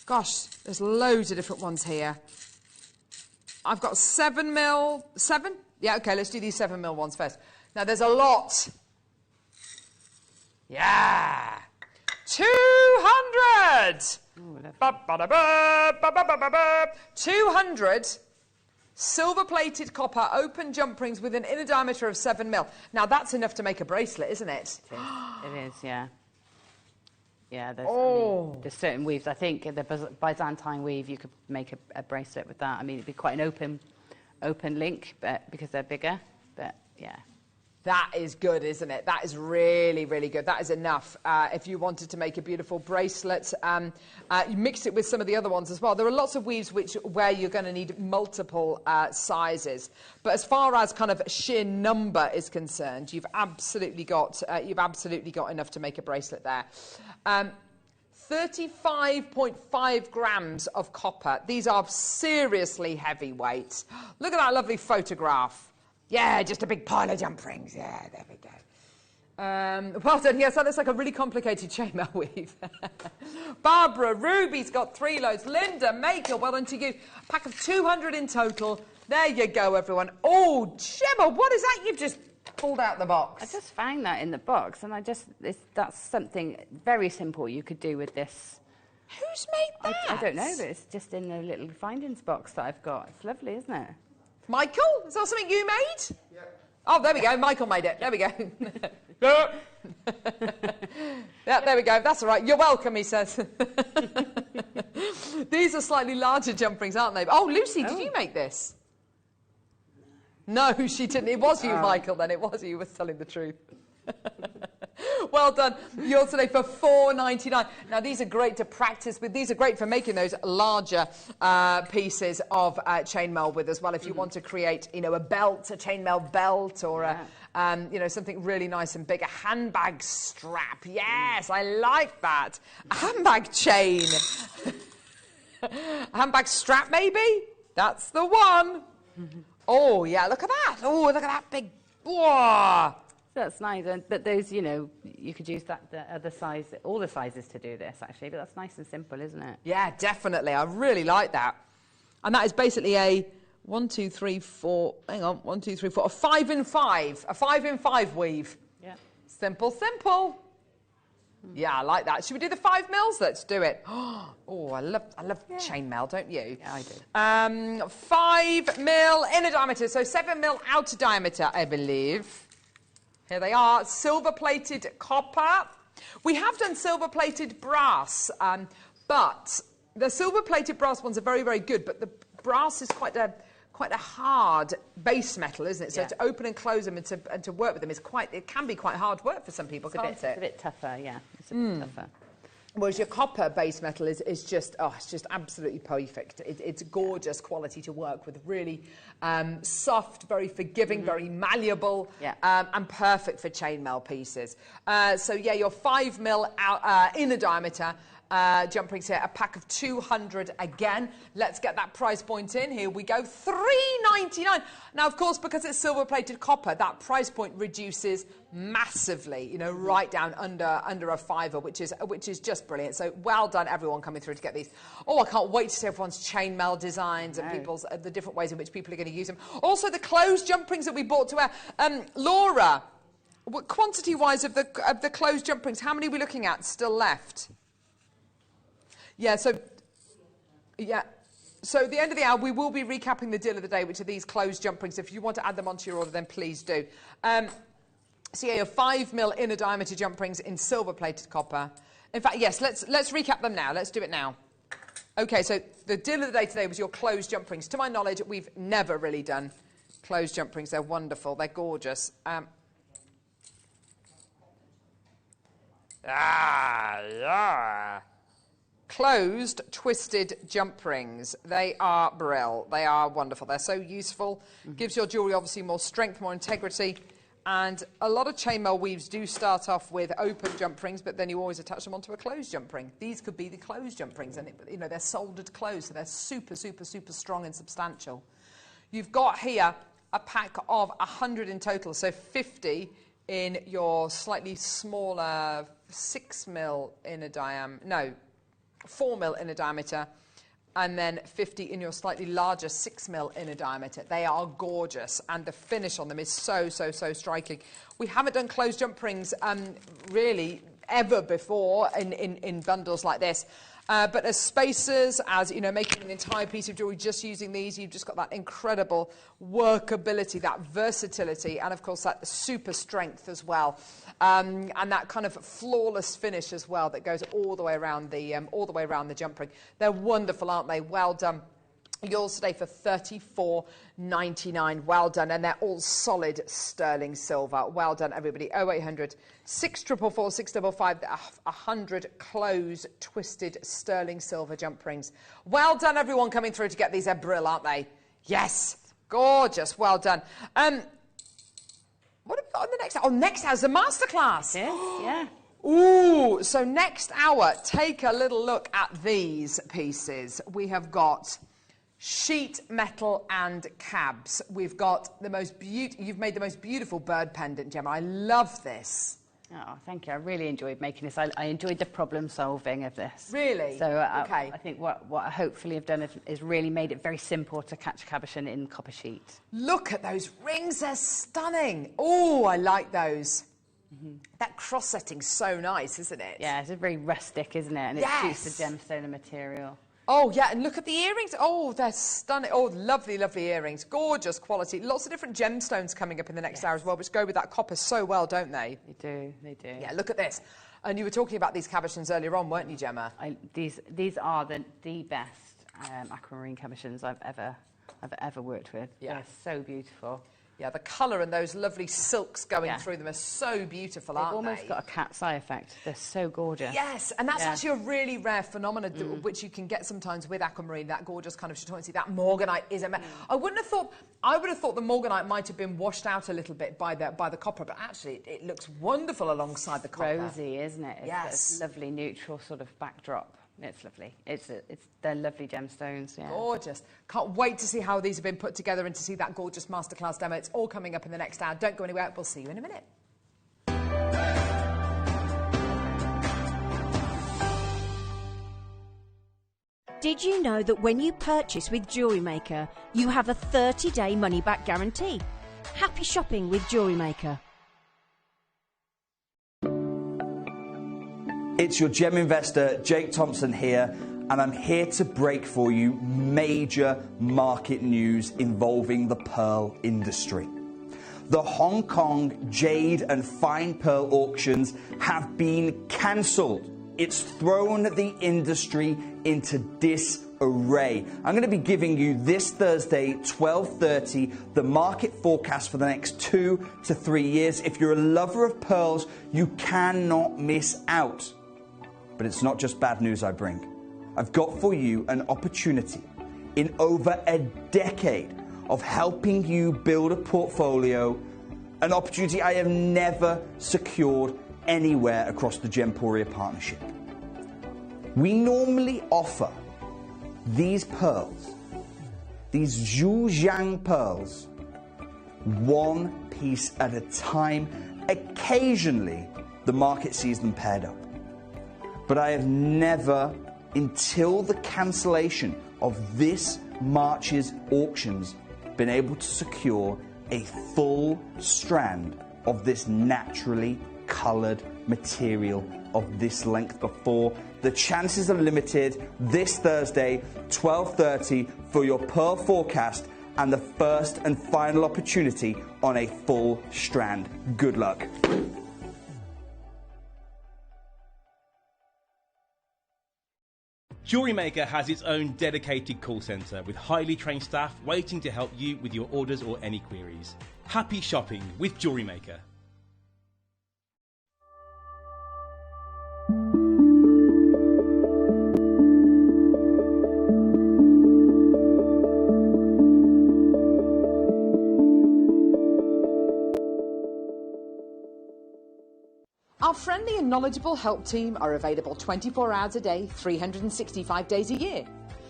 gosh, there's loads of different ones here. I've got 7 mil... 7? Yeah, okay, let's do these 7 mil ones first. Now, there's a lot. Yeah. 200! 200... silver-plated copper open jump rings with an inner diameter of 7 mil. Now, that's enough to make a bracelet, isn't it? It is, yeah. Yeah, there's certain weaves. I think the Byzantine weave, you could make a bracelet with that. I mean, it'd be quite an open link, but because they're bigger. But, yeah. That is good, isn't it? That is really, really good. That is enough. If you wanted to make a beautiful bracelet, you mix it with some of the other ones as well. There are lots of weaves where you're going to need multiple sizes. But as far as kind of sheer number is concerned, you've absolutely got enough to make a bracelet there. 35.5 grams of copper. These are seriously heavyweight. Look at that lovely photograph. Yeah, just a big pile of jump rings. Yeah, there we go. Well done. Yes, that looks like a really complicated chainmail weave. Barbara, Ruby's got 3 loads. Linda, Maker, well done to you. A pack of 200 in total. There you go, everyone. Oh, Gemma, what is that you've just pulled out the box? I just found that in the box, and that's something very simple you could do with this. Who's made that? I don't know, but it's just in a little findings box that I've got. It's lovely, isn't it? Michael, is that something you made? Yeah. Oh, there we go. Michael made it. There we go. Yeah, there we go. That's all right. You're welcome, he says. These are slightly larger jump rings, aren't they? Oh, Lucy, did you make this? No, she didn't. It was you, Michael, then. It was you. You were telling the truth. Well done. Yours today for $4.99. Now, these are great to practice with. These are great for making those larger pieces of chainmail with as well. If you want to create, you know, a belt, a chainmail belt, or you know, something really nice and big. A handbag strap. Yes, I like that. A handbag chain. A handbag strap, maybe? That's the one. Oh, yeah, look at that. Oh, look at that big... Whoa. That's nice, but those, you know, you could use that the other size, all the sizes to do this actually. But that's nice and simple, isn't it? Yeah, definitely. I really like that. And that is basically a 1, 2, 3, 4. Hang on, 1, 2, 3, 4. A 5 in 5. A 5 in 5 weave. Yeah. Simple, simple. Yeah, I like that. Should we do the 5 mils? Let's do it. Oh, I love chainmail, don't you? Yeah, I do. 5 mil inner diameter, so 7 mil outer diameter, I believe. Here they are, silver-plated copper. We have done silver-plated brass, but the silver-plated brass ones are very, very good, but the brass is quite a hard base metal, isn't it? So to open and close them and to work with them it can be quite hard work for some people, can't it? It's a bit tougher, yeah. It's a bit tougher. Whereas your copper base metal is just, it's just absolutely perfect. It's gorgeous quality to work with, really soft, very forgiving, very malleable, and perfect for chainmail pieces. So yeah, your 5 mil inner diameter jump rings here, a pack of 200 again. Let's get that price point in. Here we go, $3.99. Now, of course, because it's silver-plated copper, that price point reduces massively, you know, right down under a $5, which is just brilliant. So well done, everyone coming through to get these. Oh, I can't wait to see everyone's chainmail designs and people's the different ways in which people are going to use them. Also, the closed jump rings that we bought to wear. Laura, quantity-wise of the closed jump rings, how many are we looking at still left? Yeah, so at the end of the hour, we will be recapping the deal of the day, which are these closed jump rings. If you want to add them onto your order, then please do. So yeah, your 5 mil inner diameter jump rings in silver-plated copper. In fact, yes, let's recap them now. Let's do it now. Okay, so the deal of the day today was your closed jump rings. To my knowledge, we've never really done closed jump rings. They're wonderful. They're gorgeous. Closed twisted jump rings. They are brill. They are wonderful. They're so useful. Gives your jewellery obviously more strength, more integrity. And a lot of chainmail weaves do start off with open jump rings, but then you always attach them onto a closed jump ring. These could be the closed jump rings, and you know, they're soldered closed, so they're super, super, super strong and substantial. You've got here a pack of 100 in total, so 50 in your slightly smaller 6 mil inner diameter. No. 4 mil inner diameter, and then 50 in your slightly larger 6 mil inner diameter. They are gorgeous, and the finish on them is so, so, so striking. We haven't done closed jump rings really ever before in bundles like this. But as spacers, as, you know, making an entire piece of jewellery just using these, you've just got that incredible workability, that versatility, and of course that super strength as well, and that kind of flawless finish as well that goes all the way around the jump ring. They're wonderful, aren't they? Well done. Yours today for $34.99. Well done. And they're all solid sterling silver. Well done, everybody. 0800 644 655. 100 closed twisted sterling silver jump rings. Well done, everyone coming through to get these. They're brill, aren't they? Yes. Gorgeous. Well done. What have we got on the next hour? Oh, next hour's the masterclass. It is, yeah. Ooh, so next hour, take a little look at these pieces. We have got sheet metal and cabs. We've got the most you've made the most beautiful bird pendant, Gemma. I love this. Oh, thank you. I really enjoyed making this. I enjoyed the problem solving of this. Really? So okay. I think what I hopefully have done is really made it very simple to catch cabochon in copper sheet. Look at those rings. They're stunning. Oh, I like those. That cross setting's so nice, isn't it? Yeah, it's very rustic, isn't it? And it suits the gemstone material. Oh, yeah, and look at the earrings. Oh, they're stunning. Oh, lovely, lovely earrings. Gorgeous quality. Lots of different gemstones coming up in the next hour as well, which go with that copper so well, don't they? They do, they do. Yeah, look at this. And you were talking about these cabochons earlier on, weren't you, Gemma? These are the best aquamarine cabochons I've ever worked with. Yeah. They're so beautiful. Yeah, the colour and those lovely silks going through them are so beautiful, aren't they? They've almost got a cat's eye effect. They're so gorgeous. Yes, and that's actually a really rare phenomenon which you can get sometimes with aquamarine, that gorgeous kind of chatoyancy. That morganite is I would have thought the morganite might have been washed out a little bit by the copper, but actually it looks wonderful alongside the copper. Rosy, isn't it? It's a lovely neutral sort of backdrop. It's lovely. They're lovely gemstones. Yeah. Gorgeous. Can't wait to see how these have been put together and to see that gorgeous masterclass demo. It's all coming up in the next hour. Don't go anywhere. We'll see you in a minute. Did you know that when you purchase with JewelleryMaker, you have a 30-day money-back guarantee? Happy shopping with JewelleryMaker. It's your gem investor, Jake Thompson here, and I'm here to break for you major market news involving the pearl industry. The Hong Kong jade and fine pearl auctions have been cancelled. It's thrown the industry into disarray. I'm going to be giving you this Thursday, 12:30, the market forecast for the next 2 to 3 years. If you're a lover of pearls, you cannot miss out. But it's not just bad news I bring. I've got for you an opportunity in over a decade of helping you build a portfolio, an opportunity I have never secured anywhere across the Gemporia partnership. We normally offer these pearls, these Zhujiang pearls, one piece at a time. Occasionally, the market sees them paired up. But I have never, until the cancellation of this March's auctions, been able to secure a full strand of this naturally coloured material of this length before. The chances are limited. This Thursday, 12:30, for your pearl forecast and the first and final opportunity on a full strand. Good luck. JewelleryMaker has its own dedicated call centre with highly trained staff waiting to help you with your orders or any queries. Happy shopping with JewelleryMaker. Our friendly and knowledgeable help team are available 24 hours a day, 365 days a year.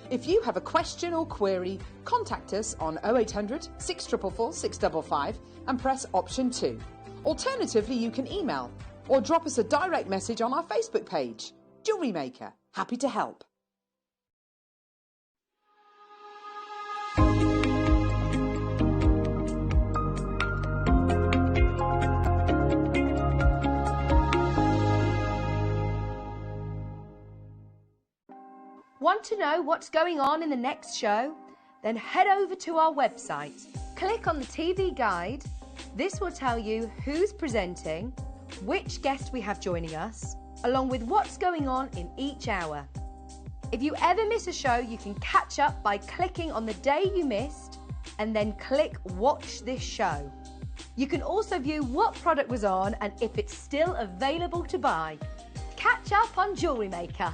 If you have a question or query, contact us on 0800 644 655 and press option 2. Alternatively, you can email or drop us a direct message on our Facebook page. JewelleryMaker, happy to help. Want to know what's going on in the next show? Then head over to our website. Click on the TV guide. This will tell you who's presenting, which guest we have joining us, along with what's going on in each hour. If you ever miss a show, you can catch up by clicking on the day you missed and then click Watch This Show. You can also view what product was on and if it's still available to buy. Catch up on JewelleryMaker.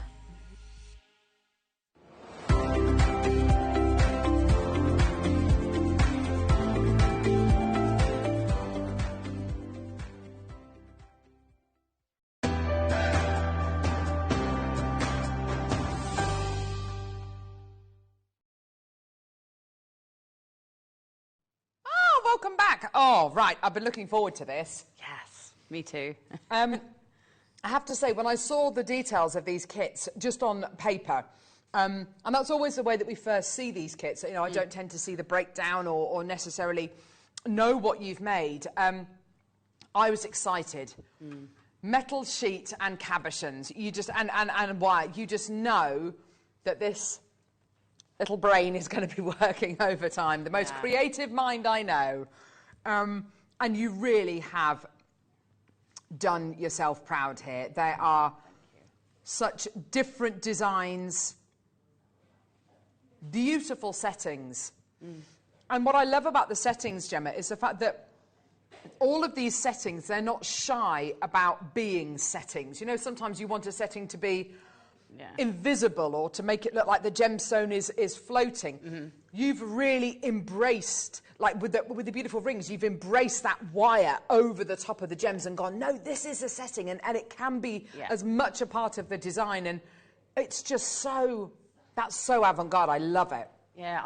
Welcome back. Oh, right. I've been looking forward to this. Yes, me too. I have to say, when I saw the details of these kits just on paper, and that's always the way that we first see these kits. You know, I don't tend to see the breakdown or necessarily know what you've made. I was excited. Metal sheet and cabochons. You just and wire. You just know that this little brain is going to be working overtime. The most creative mind I know. And you really have done yourself proud here. There are such different designs, beautiful settings. And what I love about the settings, Gemma, is the fact that all of these settings, they're not shy about being settings. You know, sometimes you want a setting to be invisible or to make it look like the gemstone is floating. You've really embraced, like with the beautiful rings, you've embraced that wire over the top of the gems and gone, no, this is a setting, and it can be as much a part of the design, and it's just that's so avant-garde. I love it. Yeah,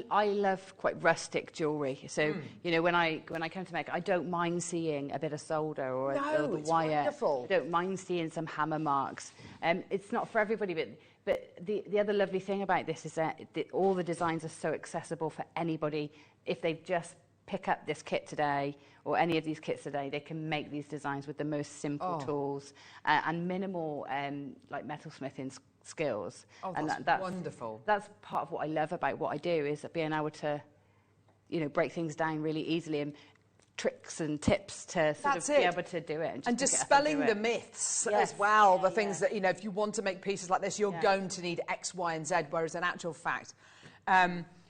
I love quite rustic jewellery. So, you know, when I come to make, I don't mind seeing a bit of solder or the wire. Wonderful. I don't mind seeing some hammer marks. It's not for everybody, but the other lovely thing about this is that all the designs are so accessible for anybody. If they just pick up this kit today or any of these kits today, they can make these designs with the most simple tools and minimal like metalsmithing skills. And that's wonderful. That's part of what I love about what I do, is being able to, you know, break things down really easily and tricks and tips to sort of be able to do it. And dispelling the myths as well, the things that, you know, if you want to make pieces like this, you're going to need X, Y, and Z, whereas in actual fact,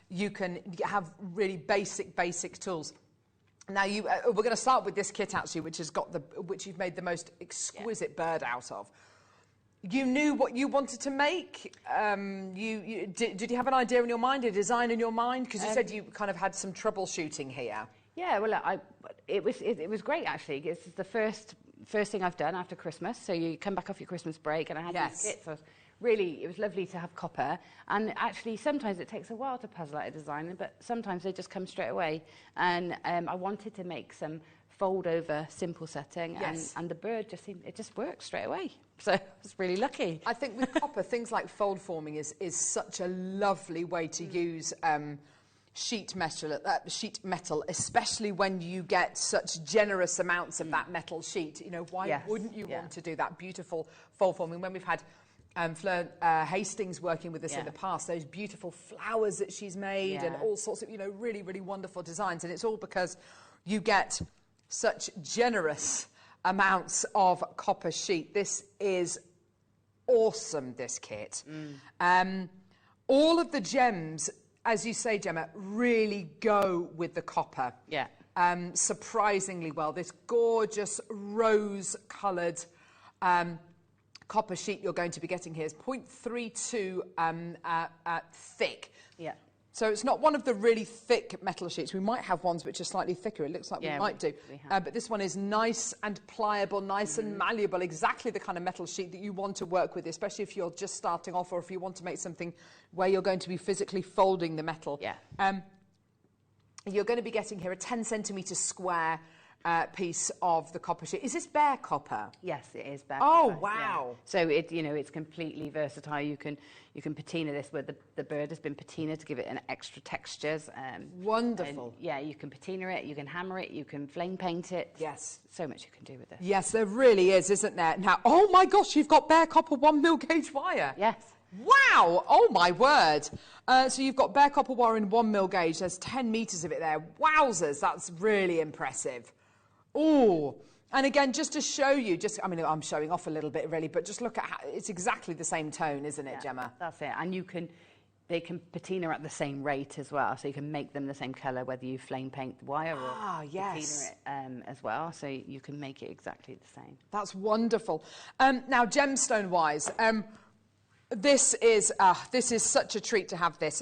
you can have really basic tools. Now, we're going to start with this kit, actually, which you've made the most exquisite bird out of. You knew what you wanted to make. Did you have an idea in your mind, a design in your mind? Because you said you kind of had some troubleshooting here. Yeah, well, it was great, actually. It's the first thing I've done after Christmas. So you come back off your Christmas break, and I had these kits. So it was lovely to have copper. And actually, sometimes it takes a while to puzzle out a design, but sometimes they just come straight away. And I wanted to make some fold-over simple setting, and the bird just worked straight away. So I was really lucky. I think with copper, things like fold forming is such a lovely way to use sheet metal, especially when you get such generous amounts of that metal sheet. You know, why wouldn't you want to do that beautiful fold forming? When we've had Fleur Hastings working with us in the past, those beautiful flowers that she's made and all sorts of, you know, really, really wonderful designs. And it's all because you get such generous amounts of copper sheet. This is awesome, this kit. All of the gems, as you say, Gemma, really go with the copper. Yeah. Surprisingly well. This gorgeous rose-coloured copper sheet you're going to be getting here is 0.32 thick. Yeah. So it's not one of the really thick metal sheets. We might have ones which are slightly thicker. It looks like we might do. But this one is nice and pliable, nice and malleable, exactly the kind of metal sheet that you want to work with, especially if you're just starting off or if you want to make something where you're going to be physically folding the metal. Yeah. You're going to be getting here a 10 centimetre square piece of the copper sheet. Is this bare copper? Yes, it is bare copper. Oh, wow. Yeah. So it's completely versatile. You can patina this, where the bird has been patinaed to give it an extra textures. Wonderful. And, you can patina it, you can hammer it, you can flame paint it. Yes. So much you can do with it. Yes, there really is, isn't there? Now, oh my gosh, you've got bare copper 1mm gauge wire. Yes. Wow! Oh my word! So you've got bare copper wire in 1mm gauge. There's 10 metres of it there. Wowzers! That's really impressive. Oh, and again, just to show you, I mean, I'm showing off a little bit really, but just look at how it's exactly the same tone, isn't it, Gemma? That's it. And they can patina at the same rate as well, so you can make them the same colour whether you flame paint the wire or patina it as well, so you can make it exactly the same. That's wonderful. Now, gemstone-wise, this is such a treat to have this.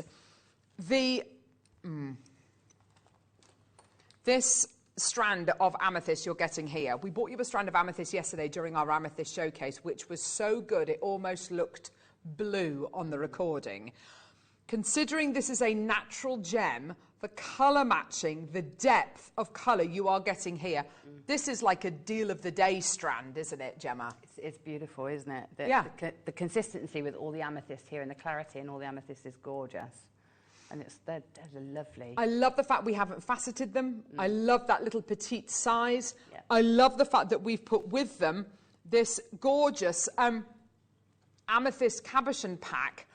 This strand of amethyst you're getting here. We bought you a strand of amethyst yesterday during our amethyst showcase, which was so good it almost looked blue on the recording. Considering this is a natural gem, the colour matching, the depth of colour you are getting here, this is like a deal of the day strand, isn't it, Gemma? It's beautiful, isn't it? The consistency with all the amethyst here and the clarity and all the amethyst is gorgeous. And they're lovely. I love the fact we haven't faceted them. I love that little petite size. Yeah. I love the fact that we've put with them this gorgeous amethyst cabochon pack,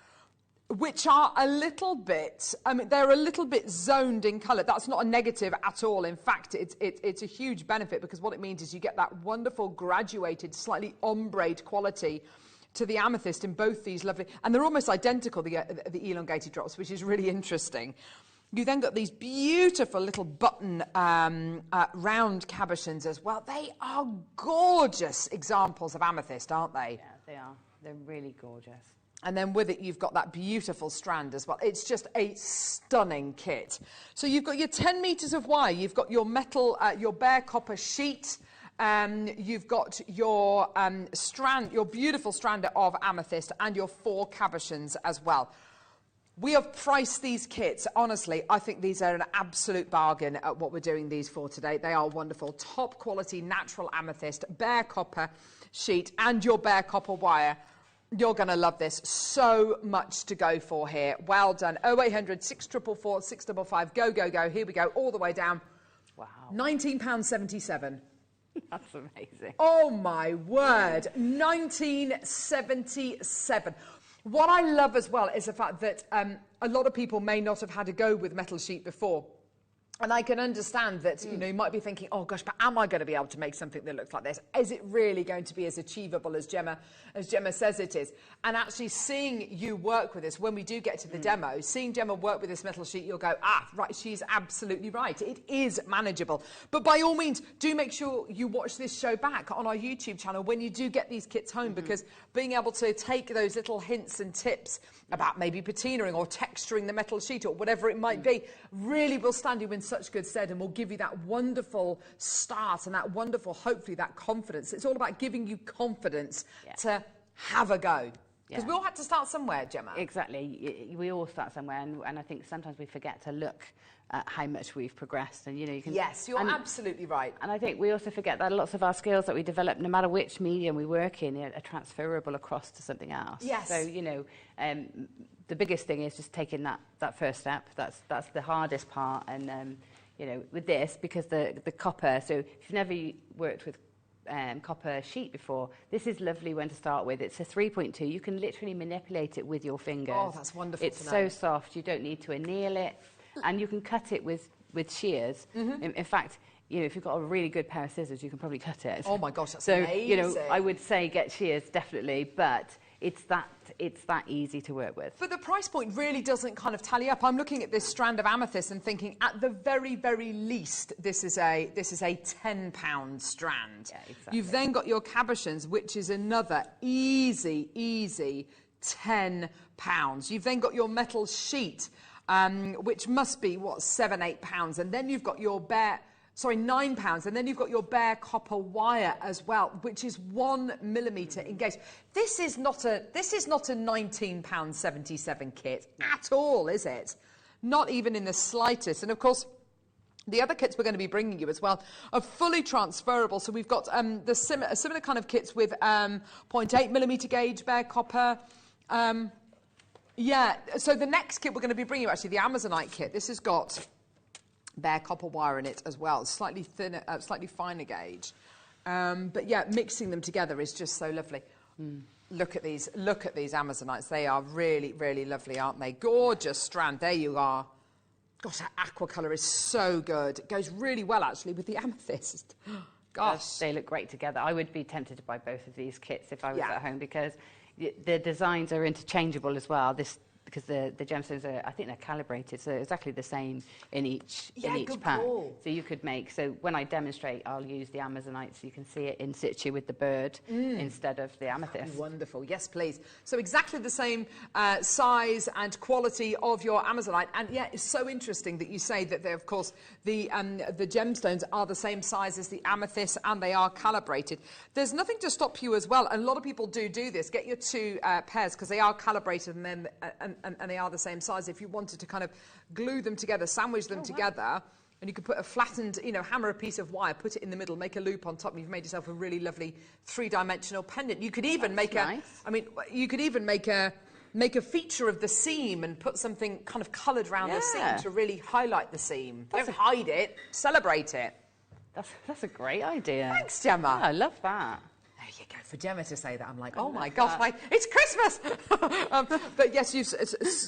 which are a little bit, they're a little bit zoned in colour. That's not a negative at all. In fact, it's a huge benefit, because what it means is you get that wonderful graduated, slightly ombre quality to the amethyst in both these lovely, and they're almost identical, the elongated drops, which is really interesting. You then got these beautiful little button round cabochons as well. They are gorgeous examples of amethyst, aren't they? Yeah, they are. They're really gorgeous. And then with it, you've got that beautiful strand as well. It's just a stunning kit. So you've got your 10 metres of wire. You've got your metal, your bare copper sheet. You've got your strand, your beautiful strand of amethyst, and your 4 cabochons as well. We have priced these kits. Honestly, I think these are an absolute bargain at what we're doing these for today. They are wonderful. Top quality natural amethyst, bare copper sheet, and your bare copper wire. You're going to love this. So much to go for here. Well done. 0800 644 655. Go, go, go. Here we go. All the way down. Wow. £19.77. That's amazing. Oh, my word. £19.77. What I love as well is the fact that a lot of people may not have had a go with metal sheet before. And I can understand that, you know, you might be thinking, oh gosh, but am I going to be able to make something that looks like this? Is it really going to be as achievable as Gemma says it is? And actually seeing you work with this, when we do get to the demo, seeing Gemma work with this metal sheet, you'll go, ah, right, she's absolutely right. It is manageable. But by all means, do make sure you watch this show back on our YouTube channel when you do get these kits home, because being able to take those little hints and tips about maybe patinaing or texturing the metal sheet or whatever it might be really will stand you in such good stead and will give you that wonderful start and that wonderful, hopefully, that confidence. It's all about giving you confidence to have a go. Because we all had to start somewhere, Gemma. Exactly. We all start somewhere, and I think sometimes we forget to look at how much we've progressed. And, you know, you can... Yes, you're absolutely right. And I think we also forget that lots of our skills that we develop, no matter which medium we work in, are transferable across to something else. Yes. So, you know, the biggest thing is just taking that first step. That's the hardest part. And, you know, with this, because the copper, so if you've never worked with copper sheet before, this is lovely one to start with. It's a 3.2. You can literally manipulate it with your fingers. Oh, that's wonderful. It's so soft. You don't need to anneal it, and you can cut it with shears. In fact, you know, if you've got a really good pair of scissors, you can probably cut it. Oh my gosh, that's so amazing. You know, I would say get shears definitely, but it's that easy to work with. But the price point really doesn't kind of tally up. I'm looking at this strand of amethyst and thinking, at the very, very least, this is a £10 strand. Yeah, exactly. You've then got your cabochons, which is another easy £10. You've then got your metal sheet, which must be what, £7-8, and then you've got your bare. Sorry, £9, and then you've got your bare copper wire as well, which is 1 millimetre engaged. This is not a £19.77 kit at all, is it? Not even in the slightest. And of course, the other kits we're going to be bringing you as well are fully transferable. So we've got similar kind of kits with 0.8 millimetre gauge bare copper. Yeah. So the next kit we're going to be bringing you, actually, the Amazonite kit. This has got bare copper wire in it as well, slightly thinner, slightly finer gauge. But yeah, mixing them together is just so lovely. Look at these Amazonites. They are really, really lovely, aren't they? Gorgeous strand. There you are. Gosh, that aqua colour is so good. It goes really well, actually, with the amethyst. Gosh. They look great together. I would be tempted to buy both of these kits if I was at home, because the designs are interchangeable as well. Because the gemstones are, I think they're calibrated, so exactly the same in each pack. Call. So you could make, so when I demonstrate, I'll use the Amazonite so you can see it in situ with the bird instead of the amethyst. Wonderful, yes please. So exactly the same size and quality of your Amazonite, and yeah, it's so interesting that you say that they, of course, the gemstones are the same size as the amethyst and they are calibrated. There's nothing to stop you as well, and a lot of people do this. Get your 2 pairs, because they are calibrated and then and they are the same size. If you wanted to kind of glue them together, sandwich them together, and you could put a flattened, you know, hammer a piece of wire, put it in the middle, make a loop on top, and you've made yourself a really lovely 3-dimensional pendant. You could even make you could even make a feature of the seam and put something kind of coloured around the seam to really highlight the seam. Don't hide it, celebrate it. That's a great idea. Thanks, Gemma. Yeah, I love that. There you go. For Gemma to say that, I'm like, oh my gosh, it's Christmas! But yes,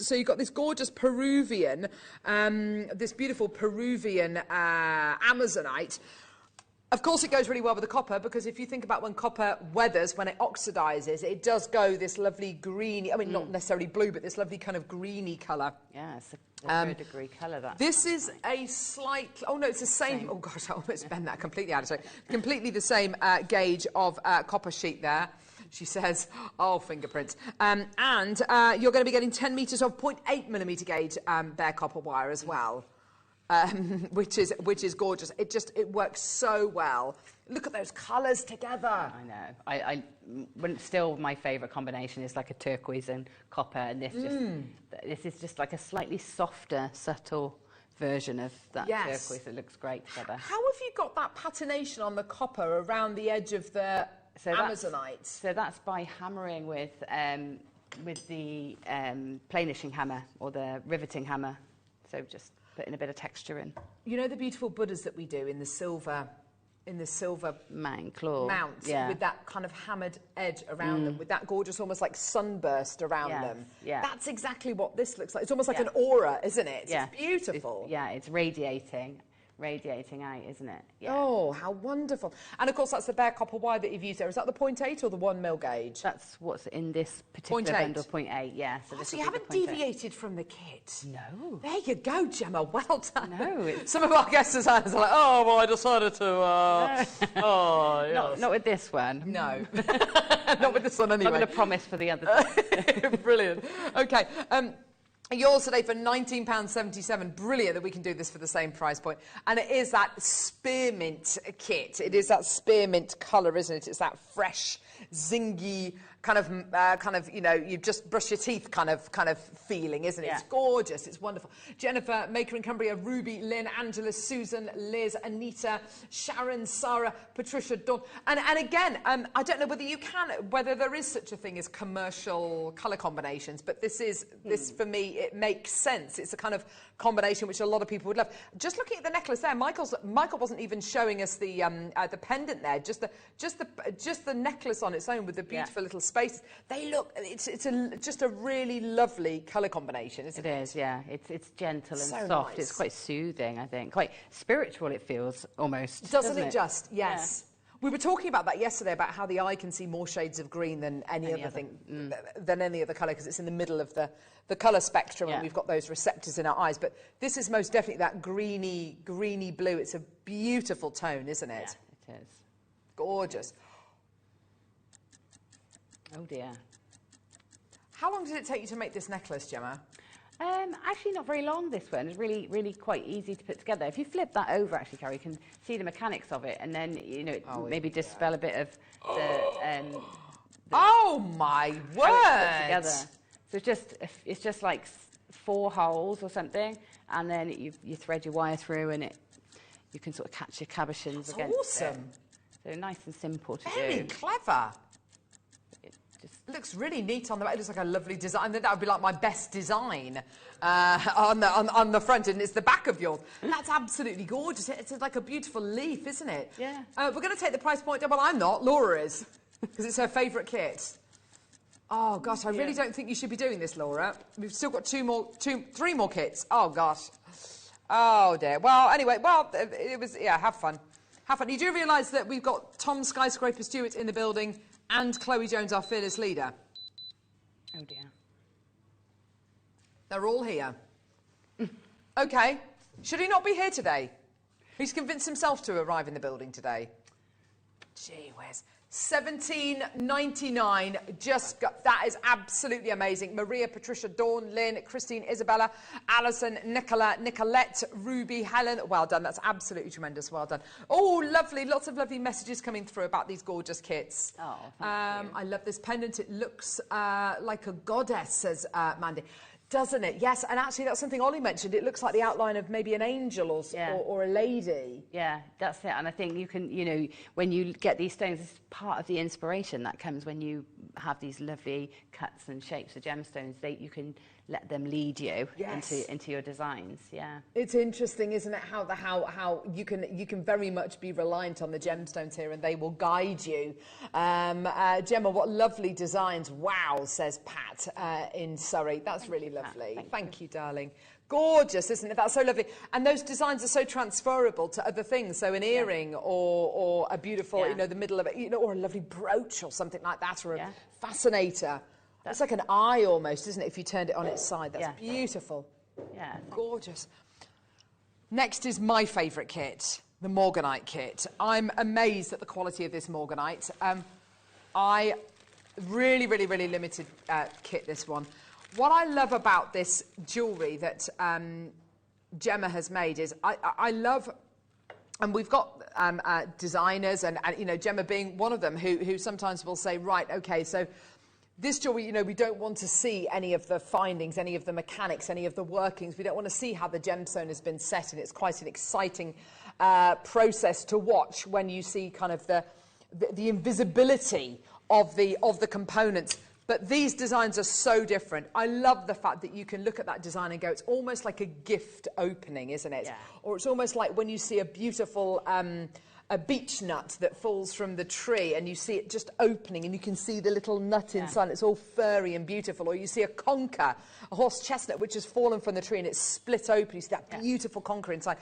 so you've got this gorgeous Peruvian, this beautiful Peruvian Amazonite. Of course, it goes really well with the copper, because if you think about when copper weathers, when it oxidises, it does go this lovely greeny, I mean, not necessarily blue, but this lovely kind of greeny colour. Yeah, it's a third degree colour. This is a slight, oh no, it's the same. Oh gosh, I almost bent that completely out of shape. Completely the same gauge of copper sheet there. She says, oh, fingerprints. And you're going to be getting 10 metres of 0.8mm gauge bare copper wire as well. Which is gorgeous. It works so well. Look at those colours together. I know. Still, my favourite combination is like a turquoise and copper, and this is just like a slightly softer, subtle version of that turquoise. It looks great together. How have you got that patination on the copper around the edge of the Amazonite? So that's by hammering with the planishing hammer or the riveting hammer. So just putting a bit of texture in. You know the beautiful Buddhas that we do in the silver mount claw mounts with that kind of hammered edge around them, with that gorgeous almost like sunburst around them. Yeah. That's exactly what this looks like. It's almost like an aura, isn't it? Yeah. It's beautiful. It's radiating out, isn't it? Yeah. Oh, how wonderful. And of course that's the bare copper wire that you've used there. Is that the 0.8 or the 1mm gauge? That's what's in this particular bundle, 0.8, yeah. So you haven't deviated from the kit? No. There you go, Gemma, well done. No. Some of our guest designers are like, oh, well, I decided to, oh, yes. Not with this one. No. Not with this one anyway. I'm going to promise for the other. Brilliant. Okay. Yours today for £19.77. Brilliant that we can do this for the same price point. And it is that spearmint kit. It is that spearmint colour, isn't it? It's that fresh, zingy, kind of, you know, you just brush your teeth kind of feeling, isn't it? Yeah. It's gorgeous. It's wonderful. Jennifer, Maker in Cumbria, Ruby, Lynn, Angela, Susan, Liz, Anita, Sharon, Sarah, Patricia, Dawn. And again, I don't know whether there is such a thing as commercial colour combinations, but this for me, it makes sense. It's a kind of combination which a lot of people would love. Just looking at the necklace there, Michael wasn't even showing us the pendant there. Just the necklace on its own with the beautiful little spaces. They look. It's just a really lovely colour combination, isn't it? It is, yeah. It's gentle and So soft. nice. It's quite soothing, I think. Quite spiritual. It feels almost. Doesn't it? Just yes. Yeah. We were talking about that yesterday, about how the eye can see more shades of green than any other thing, than any other colour, because it's in the middle of the colour spectrum, and we've got those receptors in our eyes. But this is most definitely that greeny blue. It's a beautiful tone, isn't it? Yeah, it is. Gorgeous. Oh dear. How long did it take you to make this necklace, Gemma? Actually, not very long, this one. It's really, really quite easy to put together. If you flip that over, actually, Carrie, you can see the mechanics of it, and then, you know, maybe dispel a bit of the oh, my word! Together. So it's just like 4 holes or something, and then you thread your wire through, and you can sort of catch your cabochons against awesome. it. So nice and simple to do. Very clever. It looks really neat on the back. It looks like a lovely design. That would be like my best design on the front, and it's the back of yours. That's absolutely gorgeous. It's like a beautiful leaf, isn't it? Yeah. We're going to take the price point down. Well, I'm not. Laura is, because it's her favourite kit. Oh gosh, I really don't think you should be doing this, Laura. We've still got 3 more kits. Oh gosh. Oh dear. Well, anyway, it was have fun. Have fun. You do realise that we've got Tom Skyscraper Stewart in the building and Chloe Jones, our fearless leader. Oh dear. They're all here. Okay. Should he not be here today? He's convinced himself to arrive in the building today. Gee whiz. $17.99. That is absolutely amazing. Maria, Patricia, Dawn, Lynn, Christine, Isabella, Alison, Nicola, Nicolette, Ruby, Helen. Well done. That's absolutely tremendous. Well done. Oh, lovely. Lots of lovely messages coming through about these gorgeous kits. Oh, thank you. I love this pendant. It looks like a goddess, says Mandy. Doesn't it? Yes, and actually that's something Ollie mentioned. It looks like the outline of maybe an angel or a lady. Yeah, that's it. And I think you can, you know, when you get these stones, it's part of the inspiration that comes when you have these lovely cuts and shapes of gemstones. You can let them lead you into your designs. Yeah, it's interesting, isn't it? How you can very much be reliant on the gemstones here, and they will guide you. Gemma, what lovely designs! Wow, says Pat in Surrey. That's really lovely. Thank you, darling. Gorgeous, isn't it? That's so lovely. And those designs are so transferable to other things. So an earring or a beautiful, you know, the middle of it, you know, or a lovely brooch or something like that, or a fascinator. It's like an eye almost, isn't it, if you turned it on its side? That's beautiful. Yeah. Gorgeous. Next is my favourite kit, the Morganite kit. I'm amazed at the quality of this Morganite. I really limited kit, this one. What I love about this jewellery that Gemma has made is I love, and we've got designers and you know, Gemma being one of them who sometimes will say, right, okay, so this jewellery, you know, we don't want to see any of the findings, any of the mechanics, any of the workings. We don't want to see how the gemstone has been set, and it's quite an exciting process to watch when you see kind of the invisibility of the components. But these designs are so different. I love the fact that you can look at that design and go, it's almost like a gift opening, isn't it? Yeah. Or it's almost like when you see a beautiful a beech nut that falls from the tree and you see it just opening and you can see the little nut inside. It's all furry and beautiful. Or you see a conker, a horse chestnut, which has fallen from the tree and it's split open. You see that beautiful conker inside.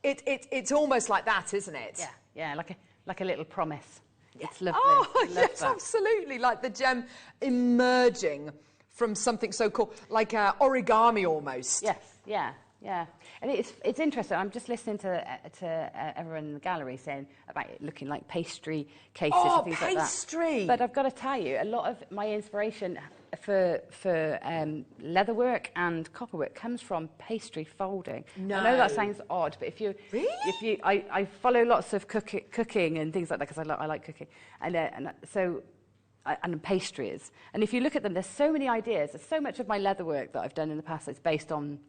It's almost like that, isn't it? Yeah, like a little promise. It's lovely. Oh, yes, absolutely. Like the gem emerging from something so cool, like origami almost. Yes, yeah. And it's interesting. I'm just listening to everyone in the gallery saying about it looking like pastry cases and things like that. Pastry! But I've got to tell you, a lot of my inspiration for leatherwork and copperwork comes from pastry folding. No. I know that sounds odd, but I follow lots of cooking and things like that because I like cooking, and pastries. And if you look at them, there's so many ideas. There's so much of my leatherwork that I've done in the past that's based on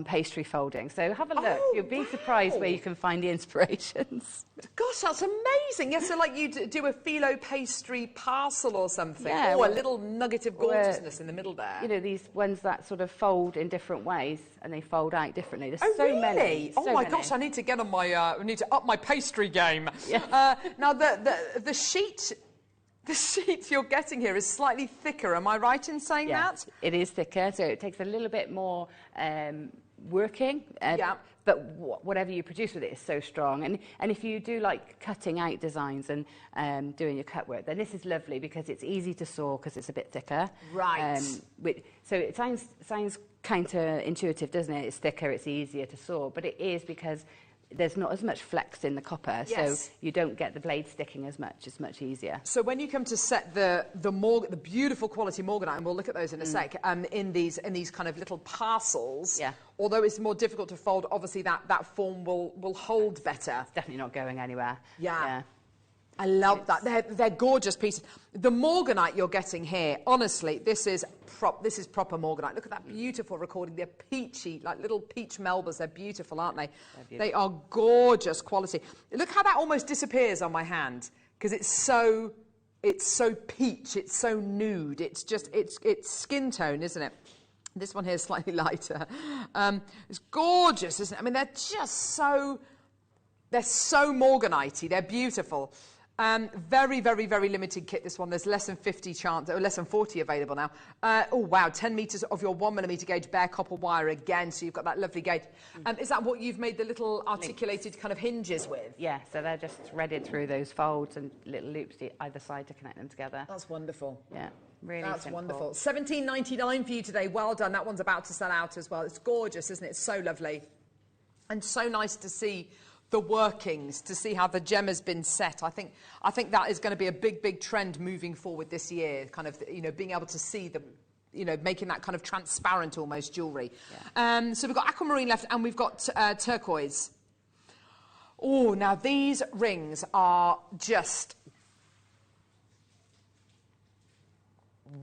pastry folding. So have a look. You'll be surprised where you can find the inspirations. Gosh, that's amazing. Yes, so like you do a phyllo pastry parcel or something. Yeah, a little nugget of gorgeousness in the middle there. You know, these ones that sort of fold in different ways and they fold out differently. There's so really? many. Oh my gosh, I need to get on my, I need to up my pastry game. Yeah. Now, the sheet you're getting here is slightly thicker. Am I right in saying that? It is thicker, so it takes a little bit more working. But whatever you produce with it is so strong. And if you do like cutting out designs and doing your cut work, then this is lovely because it's easy to saw because it's a bit thicker. Right. So it sounds counterintuitive, doesn't it? It's thicker, it's easier to saw, but it is because there's not as much flex in the copper, so you don't get the blade sticking as much. It's much easier. So when you come to set the beautiful quality Morganite, and we'll look at those in a sec, in these kind of little parcels, although it's more difficult to fold, obviously that form will hold better. It's definitely not going anywhere. Yeah. I love that. They're gorgeous pieces. The Morganite you're getting here, honestly, this is proper Morganite. Look at that beautiful recording. They're peachy, like little peach melbas. They're beautiful, aren't they? They are gorgeous quality. Look how that almost disappears on my hand because it's so peach. It's so nude. It's just it's skin tone, isn't it? This one here is slightly lighter. It's gorgeous, isn't it? I mean, they're so Morganite-y. They're beautiful. Very limited kit, this one. There's less than 50 chance, or less than 40 available now. Oh, wow, 10 metres of your 1mm gauge bare copper wire again, so you've got that lovely gauge. Is that what you've made the little articulated kind of hinges with? Yeah, so they're just threaded through those folds and little loops either side to connect them together. That's wonderful. Yeah, really That's simple. wonderful. $17.99 for you today. Well done. That one's about to sell out as well. It's gorgeous, isn't it? It's so lovely. And so nice to see the workings, to see how the gem has been set. I think that is going to be a big trend moving forward this year, kind of, you know, being able to see the, you know, making that kind of transparent almost jewellery. Yeah. So we've got aquamarine left and we've got turquoise. Oh, now these rings are just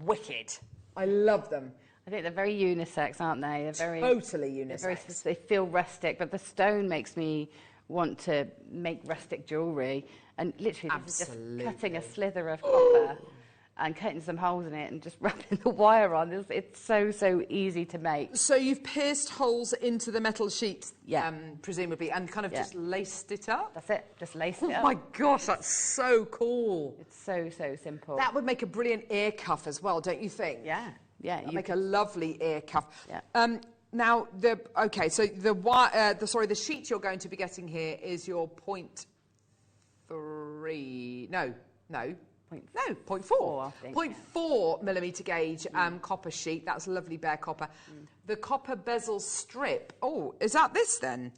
wicked. I love them. I think they're very unisex, aren't they? They're very totally unisex. They feel rustic, but the stone makes me want to make rustic jewellery, and literally just cutting a slither of copper and cutting some holes in it and just wrapping the wire on. It's so easy to make. So you've pierced holes into the metal sheets, presumably, and kind of just laced it up? That's it, just laced it up. Oh my gosh, that's so cool. It's so simple. That would make a brilliant ear cuff as well, don't you think? Yeah. That'd make a lovely ear cuff. Yeah. Now, so the sheet you're going to be getting here is your 0.4 millimetre gauge copper sheet. That's lovely bare copper. The copper bezel strip. Oh, is that this then?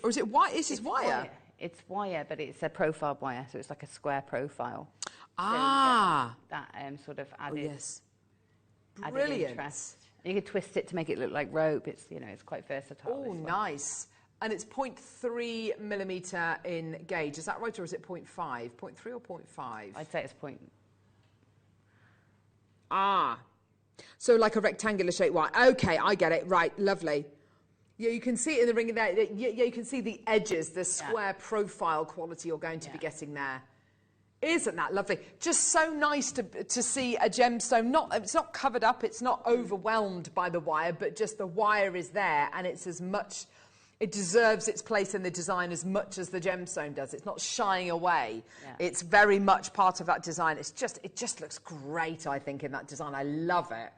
Or is it wire? This is wire. It's wire, but it's a profile wire, so it's like a square profile. Ah. So that sort of added, yes. added Brilliant. interest. You can twist it to make it look like rope. It's, you know, it's quite versatile. Oh, nice. And it's 0.3 millimetre in gauge. Is that right, or is it 0.5? 0.3 or 0.5? I'd say it's point. Ah. So like a rectangular shape wire. Okay, I get it. Right, lovely. Yeah, you can see it in the ring there. Yeah, you can see the edges, the square profile quality you're going to be getting there. Isn't that lovely? Just so nice to see a gemstone. It's not covered up, it's not overwhelmed by the wire, but just the wire is there, and it's as much, it deserves its place in the design as much as the gemstone does. It's not shying away. Yeah. It's very much part of that design. It just looks great, I think, in that design. I love it.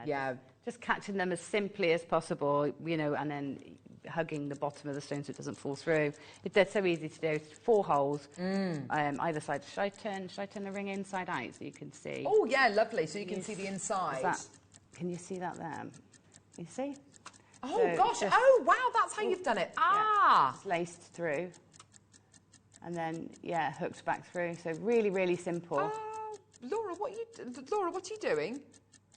Yeah. Just catching them as simply as possible, you know, and then hugging the bottom of the stone so it doesn't fall through. They're so easy to do. It's 4 holes either side. Should I turn the ring inside out so you can see? Oh yeah, lovely. So you can see the inside. Can you see that there? You see? Oh so gosh! Oh wow! That's how you've done it. Ah! It's laced through, and then hooked back through. So really, really simple. Laura, what are you doing?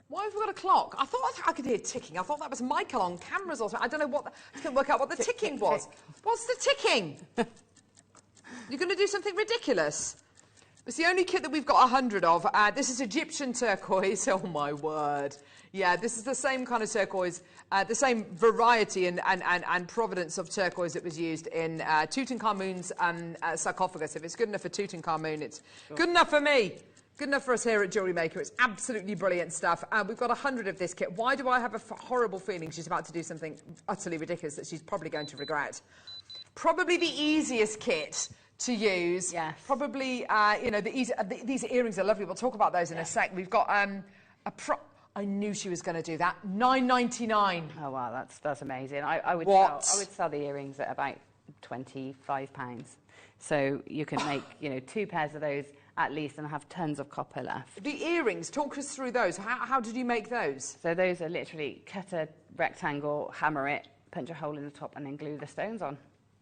Why have we got a clock? I thought I could hear ticking. I thought that was Michael on cameras or something. I don't know what. I couldn't work out what the ticking was. What's the ticking? You're going to do something ridiculous. It's the only kit that we've got 100 of. This is Egyptian turquoise. Oh my word! Yeah, this is the same kind of turquoise, the same variety and provenance of turquoise that was used in Tutankhamun's sarcophagus. If it's good enough for Tutankhamun, it's good enough for me. Good enough for us here at JewelleryMaker. It's absolutely brilliant stuff. We've got 100 of this kit. Why do I have a horrible feeling she's about to do something utterly ridiculous that she's probably going to regret? Probably the easiest kit to use. Yes. Probably, you know, these earrings are lovely. We'll talk about those in a sec. We've got I knew she was going to do that. $9.99. Oh wow, that's amazing. I would sell the earrings at about £25. So you can make 2 pairs of those at least and have tons of copper left. The earrings, talk us through those. How did you make those? So those are literally cut a rectangle, hammer it, punch a hole in the top, and then glue the stones on.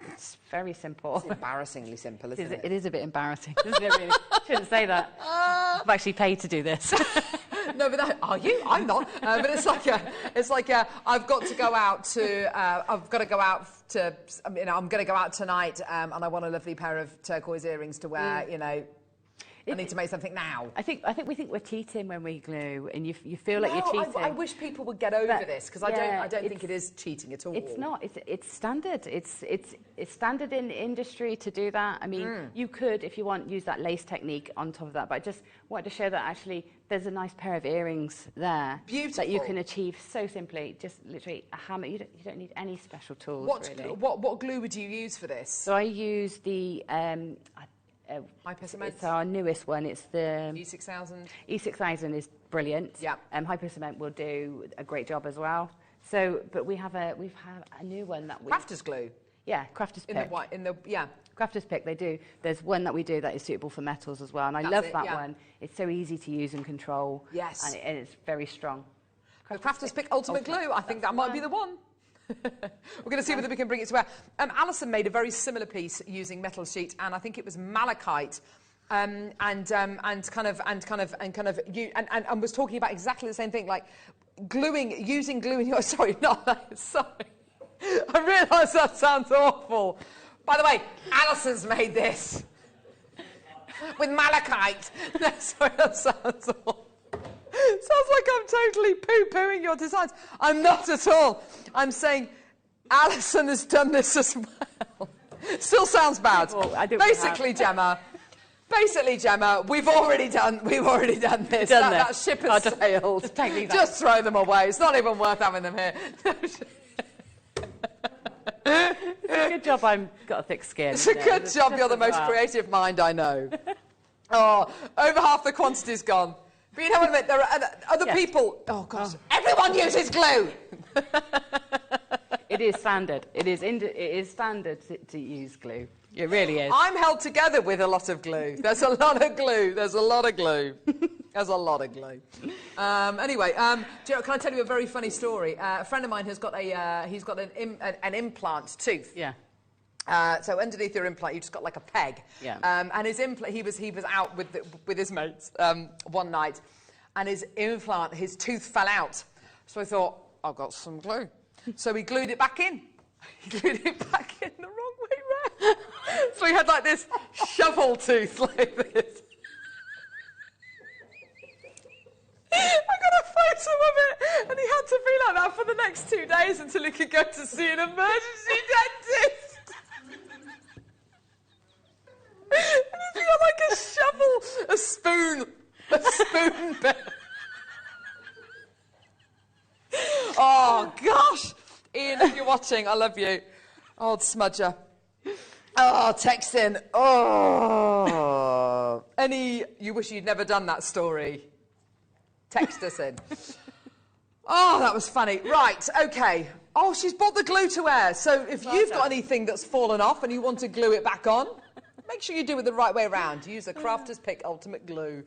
It's very simple. It's embarrassingly simple, isn't it? It is a bit embarrassing, isn't it, really? Shouldn't say that. I've actually paid to do this. No, but are you? I'm not. But it's like I've got to go out to. I'm going to go out tonight, and I want a lovely pair of turquoise earrings to wear. You know. I need to make something now. I think we think we're cheating when we glue, and you feel like you're cheating. I wish people would get over this, because I don't think it is cheating at all. It's not. It's standard. It's standard in the industry to do that. I mean, you could, if you want, use that lace technique on top of that. But I just wanted to show that actually there's a nice pair of earrings there. Beautiful. That you can achieve so simply. Just literally a hammer. You don't need any special tools. Really. What glue would you use for this? So I use the. Hyper cement. It's our newest one. It's the E6000. E6000 is brilliant. Yeah. Hyper cement will do a great job as well. So, but we've had a new one that we. Crafter's glue. Yeah, Crafter's Pick. Yeah. Crafter's Pick. They do. There's one that we do that is suitable for metals as well, and I love that one. It's so easy to use and control. Yes. And it's very strong. The Crafter's Pick Ultimate Glue. I think that might be the one. We're going to see whether we can bring it to wear. Alison made a very similar piece using metal sheet, and I think it was malachite, and was talking about exactly the same thing, like using glue. Sorry. I realise that sounds awful. By the way, Alison's made this with malachite. Sorry, that sounds awful. Sounds like I'm totally poo-pooing your designs. I'm not at all. I'm saying Alison has done this as well. Still sounds bad. Well, Basically, Gemma, we've already done this. That ship has sailed. Just throw them away. It's not even worth having them here. It's a good job I've got a thick skin. It's a good job you're the most creative mind I know. Oh, over half the quantity's gone. But you know what I mean? There are other people. Oh, gosh. Everyone uses glue. It is standard. It is standard to use glue. It really is. I'm held together with a lot of glue. There's a lot of glue. There's a lot of glue. There's a lot of glue. Anyway, do you know, can I tell you a very funny story? A friend of mine has got an implant tooth. Yeah. So underneath your implant, you just got like a peg. Yeah. And his implant, he was out with his mates one night, and his implant, his tooth fell out. So I thought, I've got some glue. So he glued it back in. He glued it back in the wrong way round. So he had like this shovel tooth like this. I got a photo of it, and he had to be like that for the next 2 days until he could go to see an emergency dentist. And he's got like a shovel, a spoon bit. Oh, gosh. Ian, if you're watching, I love you. Old smudger. Oh, text in. Oh. You wish you'd never done that story? Text us in. Oh, that was funny. Right, okay. Oh, she's bought the glue to wear. So if you've got anything that's fallen off and you want to glue it back on, make sure you do it the right way around. Use a Crafter's Pick Ultimate Glue.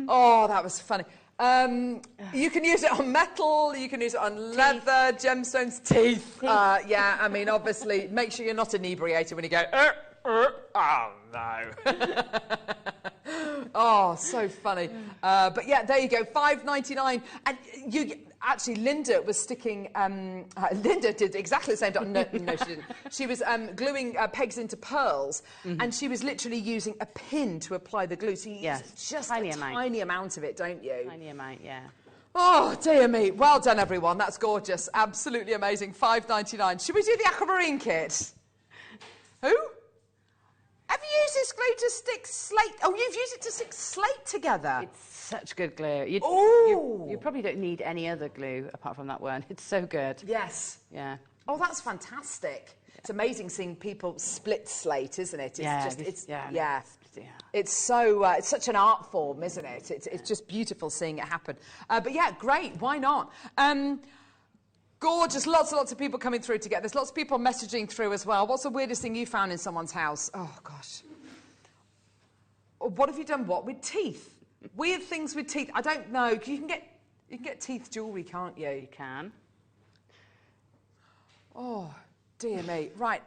Oh, that was funny. You can use it on metal, you can use it on leather, gemstones, teeth. Yeah, I mean, obviously, make sure you're not inebriated when you go, oh, no. Oh, so funny. But yeah, there you go, $5.99. And actually, Linda was sticking, Linda did exactly the same time. No, she didn't. She was gluing pegs into pearls, and she was literally using a pin to apply the glue. So you use just a tiny amount of it, don't you? Tiny amount, yeah. Oh, dear me. Well done, everyone. That's gorgeous. Absolutely amazing. $5.99. Should we do the aquamarine kit? Who? Have you used this glue to stick slate? Oh, you've used it to stick slate together. It's such good glue. You probably don't need any other glue apart from that one. It's so good. Yes. Yeah. Oh, that's fantastic. Yeah. It's amazing seeing people split slate, isn't it? It's so it's such an art form, isn't it? It's just beautiful seeing it happen. But yeah, great. Why not? Gorgeous. Lots and lots of people coming through to get this. Lots of people messaging through as well. What's the weirdest thing you found in someone's house? Oh, gosh. What have you done what? With teeth? Weird things with teeth. I don't know. You can get teeth jewellery, can't you? You can. Oh, dear me. Right.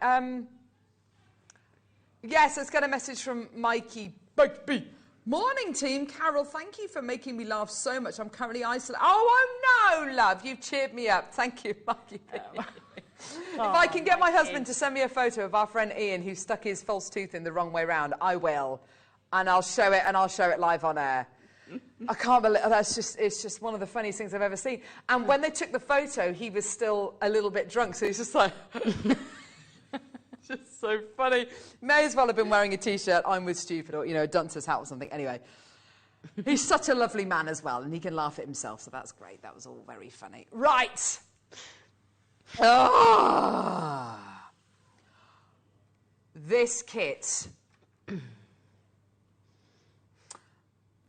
Yes, let's get a message from Mikey. Mikey. Morning, team. Carol, thank you for making me laugh so much. I'm currently isolated. Oh, no, love. You've cheered me up. Thank you, Mikey. If I can get my husband to send me a photo of our friend Ian who stuck his false tooth in the wrong way round, I will. And I'll show it live on air. I can't believe it's just one of the funniest things I've ever seen. And when they took the photo, he was still a little bit drunk, so he's just like just so funny. May as well have been wearing a t-shirt, I'm with stupid, or a duncer's hat or something. Anyway, he's such a lovely man as well, and he can laugh at himself, so that's great. That was all very funny. Right. This kit.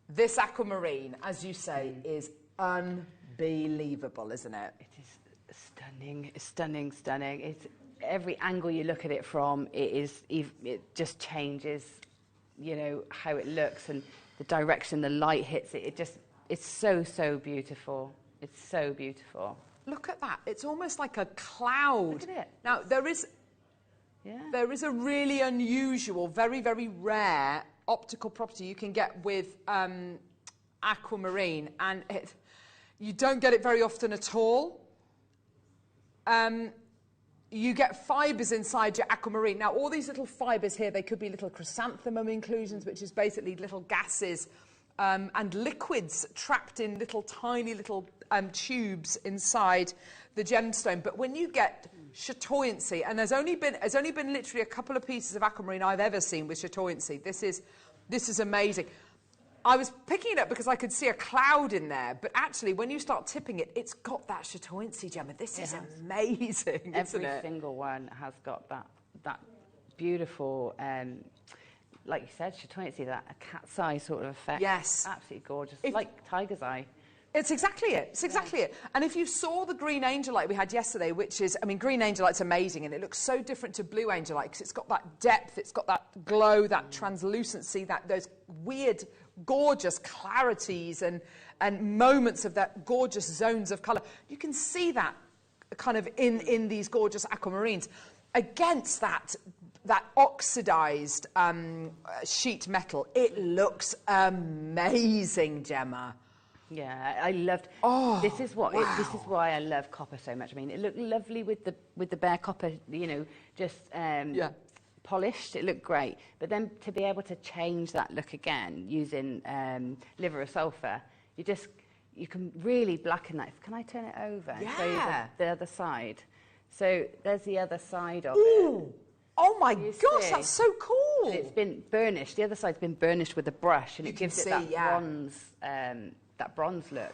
This aquamarine, as you say, is unbelievable, isn't it? It is stunning. It's stunning, stunning. It's every angle you look at it from, it just changes, how it looks and the direction the light hits it. It's so beautiful. It's so beautiful. Look at that. It's almost like a cloud. Look at it. Now, there is a really unusual, very, very rare optical property you can get with aquamarine, and you don't get it very often at all. You get fibres inside your aquamarine. Now, all these little fibres here, they could be little chrysanthemum inclusions, which is basically little gases and liquids trapped in tiny little tubes inside the gemstone. But when you get chatoyancy, and there's only been literally a couple of pieces of aquamarine I've ever seen with chatoyancy. This is amazing. I was picking it up because I could see a cloud in there, but actually, when you start tipping it, it's got that chatoyancy, Gemma. This is amazing, isn't it? Every single one has got that beautiful, like you said, chatoyancy, that a cat's eye sort of effect. Yes. Absolutely gorgeous, like tiger's eye. It's exactly it. It's exactly it. And if you saw the green angelite we had yesterday, which is, I mean, green angelite's amazing, and it looks so different to blue angelite because it's got that depth, it's got that glow, that translucency, those weird, gorgeous clarities and moments of that gorgeous zones of colour. You can see that kind of in these gorgeous aquamarines against that oxidised sheet metal. It looks amazing, Gemma. Yeah, I loved. This is why I love copper so much. I mean, it looked lovely with the bare copper, you know, just polished. It looked great. But then to be able to change that look again using liver of sulphur, you can really blacken that. Can I turn it over and show you the other side? So there's the other side of it. Oh my gosh, that's so cool! And it's been burnished. The other side's been burnished with a brush, and it gives it that bronze. That bronze look.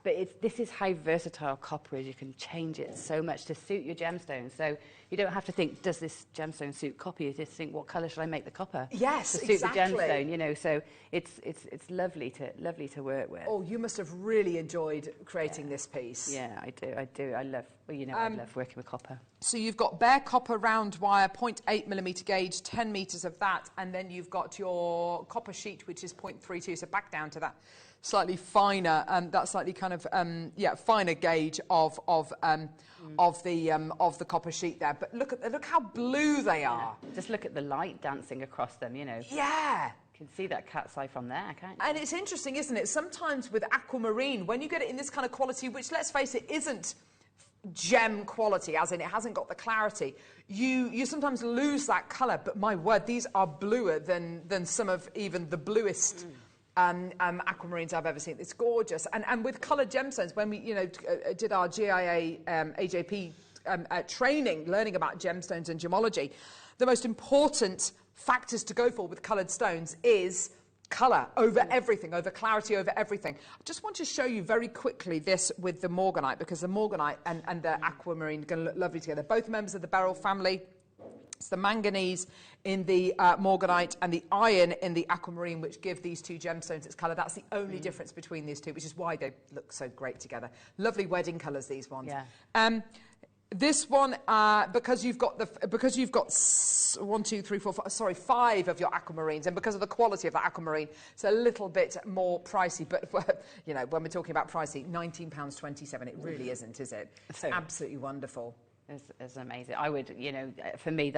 But this is how versatile copper is. You can change it so much to suit your gemstone. So you don't have to think, does this gemstone suit copper? You just think, what colour should I make the copper? Yes, to suit the gemstone, you know. So it's lovely to work with. Oh, you must have really enjoyed creating this piece. Yeah, I do. I love, I love working with copper. So you've got bare copper round wire, 0.8mm gauge, 10 metres of that, and then you've got your copper sheet, which is 0.32. So back down to that slightly finer, that slightly kind of finer gauge of the copper sheet there. But look how blue they are. Just look at the light dancing across them, you know. Yeah. You can see that cat's eye from there, can't you? And it's interesting, isn't it? Sometimes with aquamarine, when you get it in this kind of quality, which, let's face it, isn't gem quality, as in it hasn't got the clarity, you sometimes lose that colour. But my word, these are bluer than some of even the bluest aquamarines I've ever seen. It's gorgeous. And with coloured gemstones, when we did our GIA AJP training, learning about gemstones and gemology, the most important factors to go for with coloured stones is colour over everything, over clarity over everything. I just want to show you very quickly this with the morganite, because the morganite and the aquamarine are going to look lovely together. Both members of the beryl family. It's the manganese in the morganite and the iron in the aquamarine which give these two gemstones its colour. That's the only difference between these two, which is why they look so great together. Lovely wedding colours, these ones. Yeah. This one, because you've got 5 of your aquamarines, and because of the quality of that aquamarine, it's a little bit more pricey. But when we're talking about pricey, £19.27, it really isn't, is it? It's absolutely wonderful. It's amazing. I would, for me,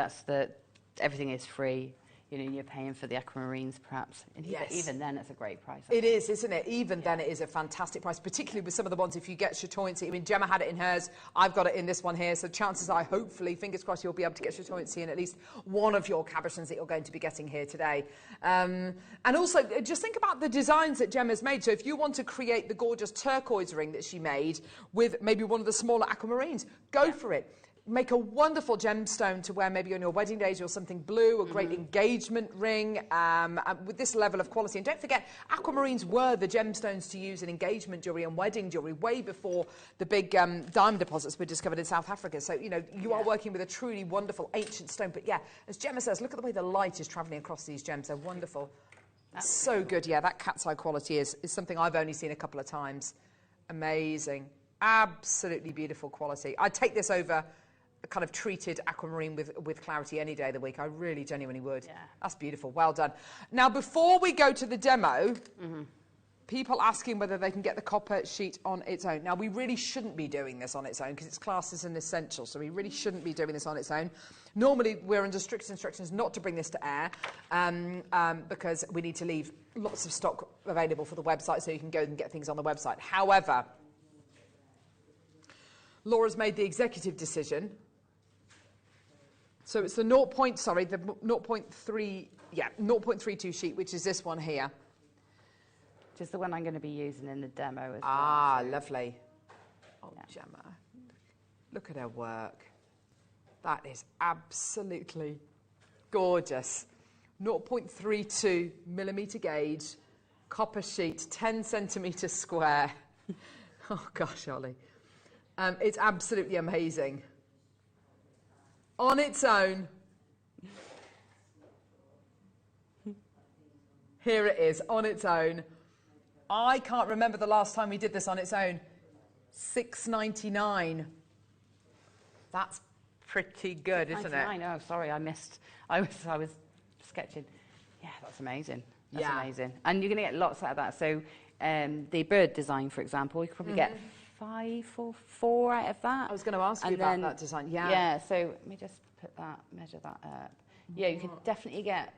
everything is free. You're paying for the aquamarines, perhaps. And even then, it's a great price. It is, isn't it? Even then, it is a fantastic price, particularly with some of the ones, if you get chatoyancy. I mean, Gemma had it in hers. I've got it in this one here. So chances are, hopefully, fingers crossed, you'll be able to get chatoyancy in at least one of your cabochons that you're going to be getting here today. And also, just think about the designs that Gemma's made. So if you want to create the gorgeous turquoise ring that she made with maybe one of the smaller aquamarines, go for it. Make a wonderful gemstone to wear maybe on your wedding days or something blue, a great engagement ring with this level of quality. And don't forget, aquamarines were the gemstones to use in engagement jewellery and wedding jewellery way before the big diamond deposits were discovered in South Africa. So, you are working with a truly wonderful ancient stone. But yeah, as Gemma says, look at the way the light is travelling across these gems. They're wonderful. That's so good. Yeah, that cat's eye quality is something I've only seen a couple of times. Amazing. Absolutely beautiful quality. I'd take this over a kind of treated aquamarine with clarity any day of the week. I really genuinely would. Yeah. That's beautiful. Well done. Now, before we go to the demo, people asking whether they can get the copper sheet on its own. Now, we really shouldn't be doing this on its own because it's classed as an essential, so we really shouldn't be doing this on its own. Normally, we're under strict instructions not to bring this to air because we need to leave lots of stock available for the website so you can go and get things on the website. However, Laura's made the executive decision. So it's the 0.32 sheet, which is this one here. Which is the one I'm going to be using in the demo as well. Ah, lovely. Oh, yeah. Gemma, look at her work. That is absolutely gorgeous. 0.32mm gauge, copper sheet, 10 centimetres square. Oh, gosh, Ollie. It's absolutely amazing. On its own. Here it is, on its own. I can't remember the last time we did this on its own. $6.99. That's pretty good, isn't it? I know. Sorry, I missed. I was sketching. Yeah, that's amazing. That's amazing. And you're going to get lots out of that. So the bird design, for example, you could probably get 5 or 4 out of that. I was going to ask you about that design. Yeah. Yeah. So let me just measure that up. Yeah, you could definitely get,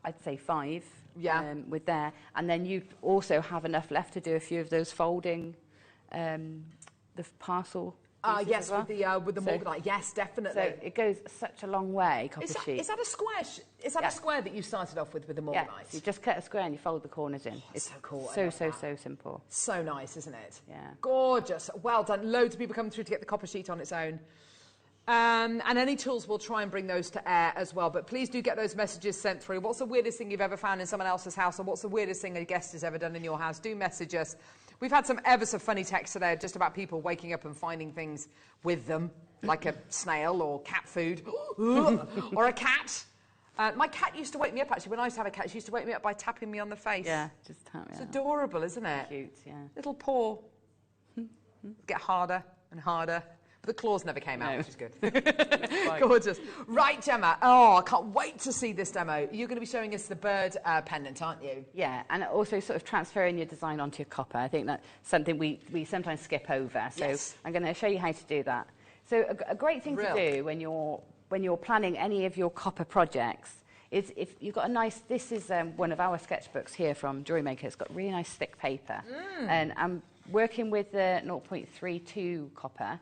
I'd say 5. Yeah. With there, and then you also have enough left to do a few of those folding, the parcel. Yes, well. with the morganite. Yes, definitely. So it goes such a long way. Copper sheet. Is that a square? Is that a square that you started off with the morganite? Yeah. So you just cut a square and you fold the corners in. It's so cool. So simple. So nice, isn't it? Yeah. Gorgeous. Well done. Loads of people coming through to get the copper sheet on its own. And any tools, we'll try and bring those to air as well. But please do get those messages sent through. What's the weirdest thing you've ever found in someone else's house? Or what's the weirdest thing a guest has ever done in your house? Do message us. We've had some ever so funny texts today just about people waking up and finding things with them, like a snail or cat food, or a cat. My cat used to wake me up, actually. When I used to have a cat, she used to wake me up by tapping me on the face. Yeah, just tap me. It's adorable, isn't it? Cute, yeah. Little paw. Get harder and harder. But the claws never came out, which is good. Gorgeous. Right, Gemma. Oh, I can't wait to see this demo. You're going to be showing us the bird pendant, aren't you? Yeah, and also sort of transferring your design onto your copper. I think that's something we sometimes skip over. So I'm going to show you how to do that. So a great thing to do when you're planning any of your copper projects is if you've got a nice, this is one of our sketchbooks here from JewelleryMaker. It's got really nice thick paper. And I'm working with the 0.32 copper.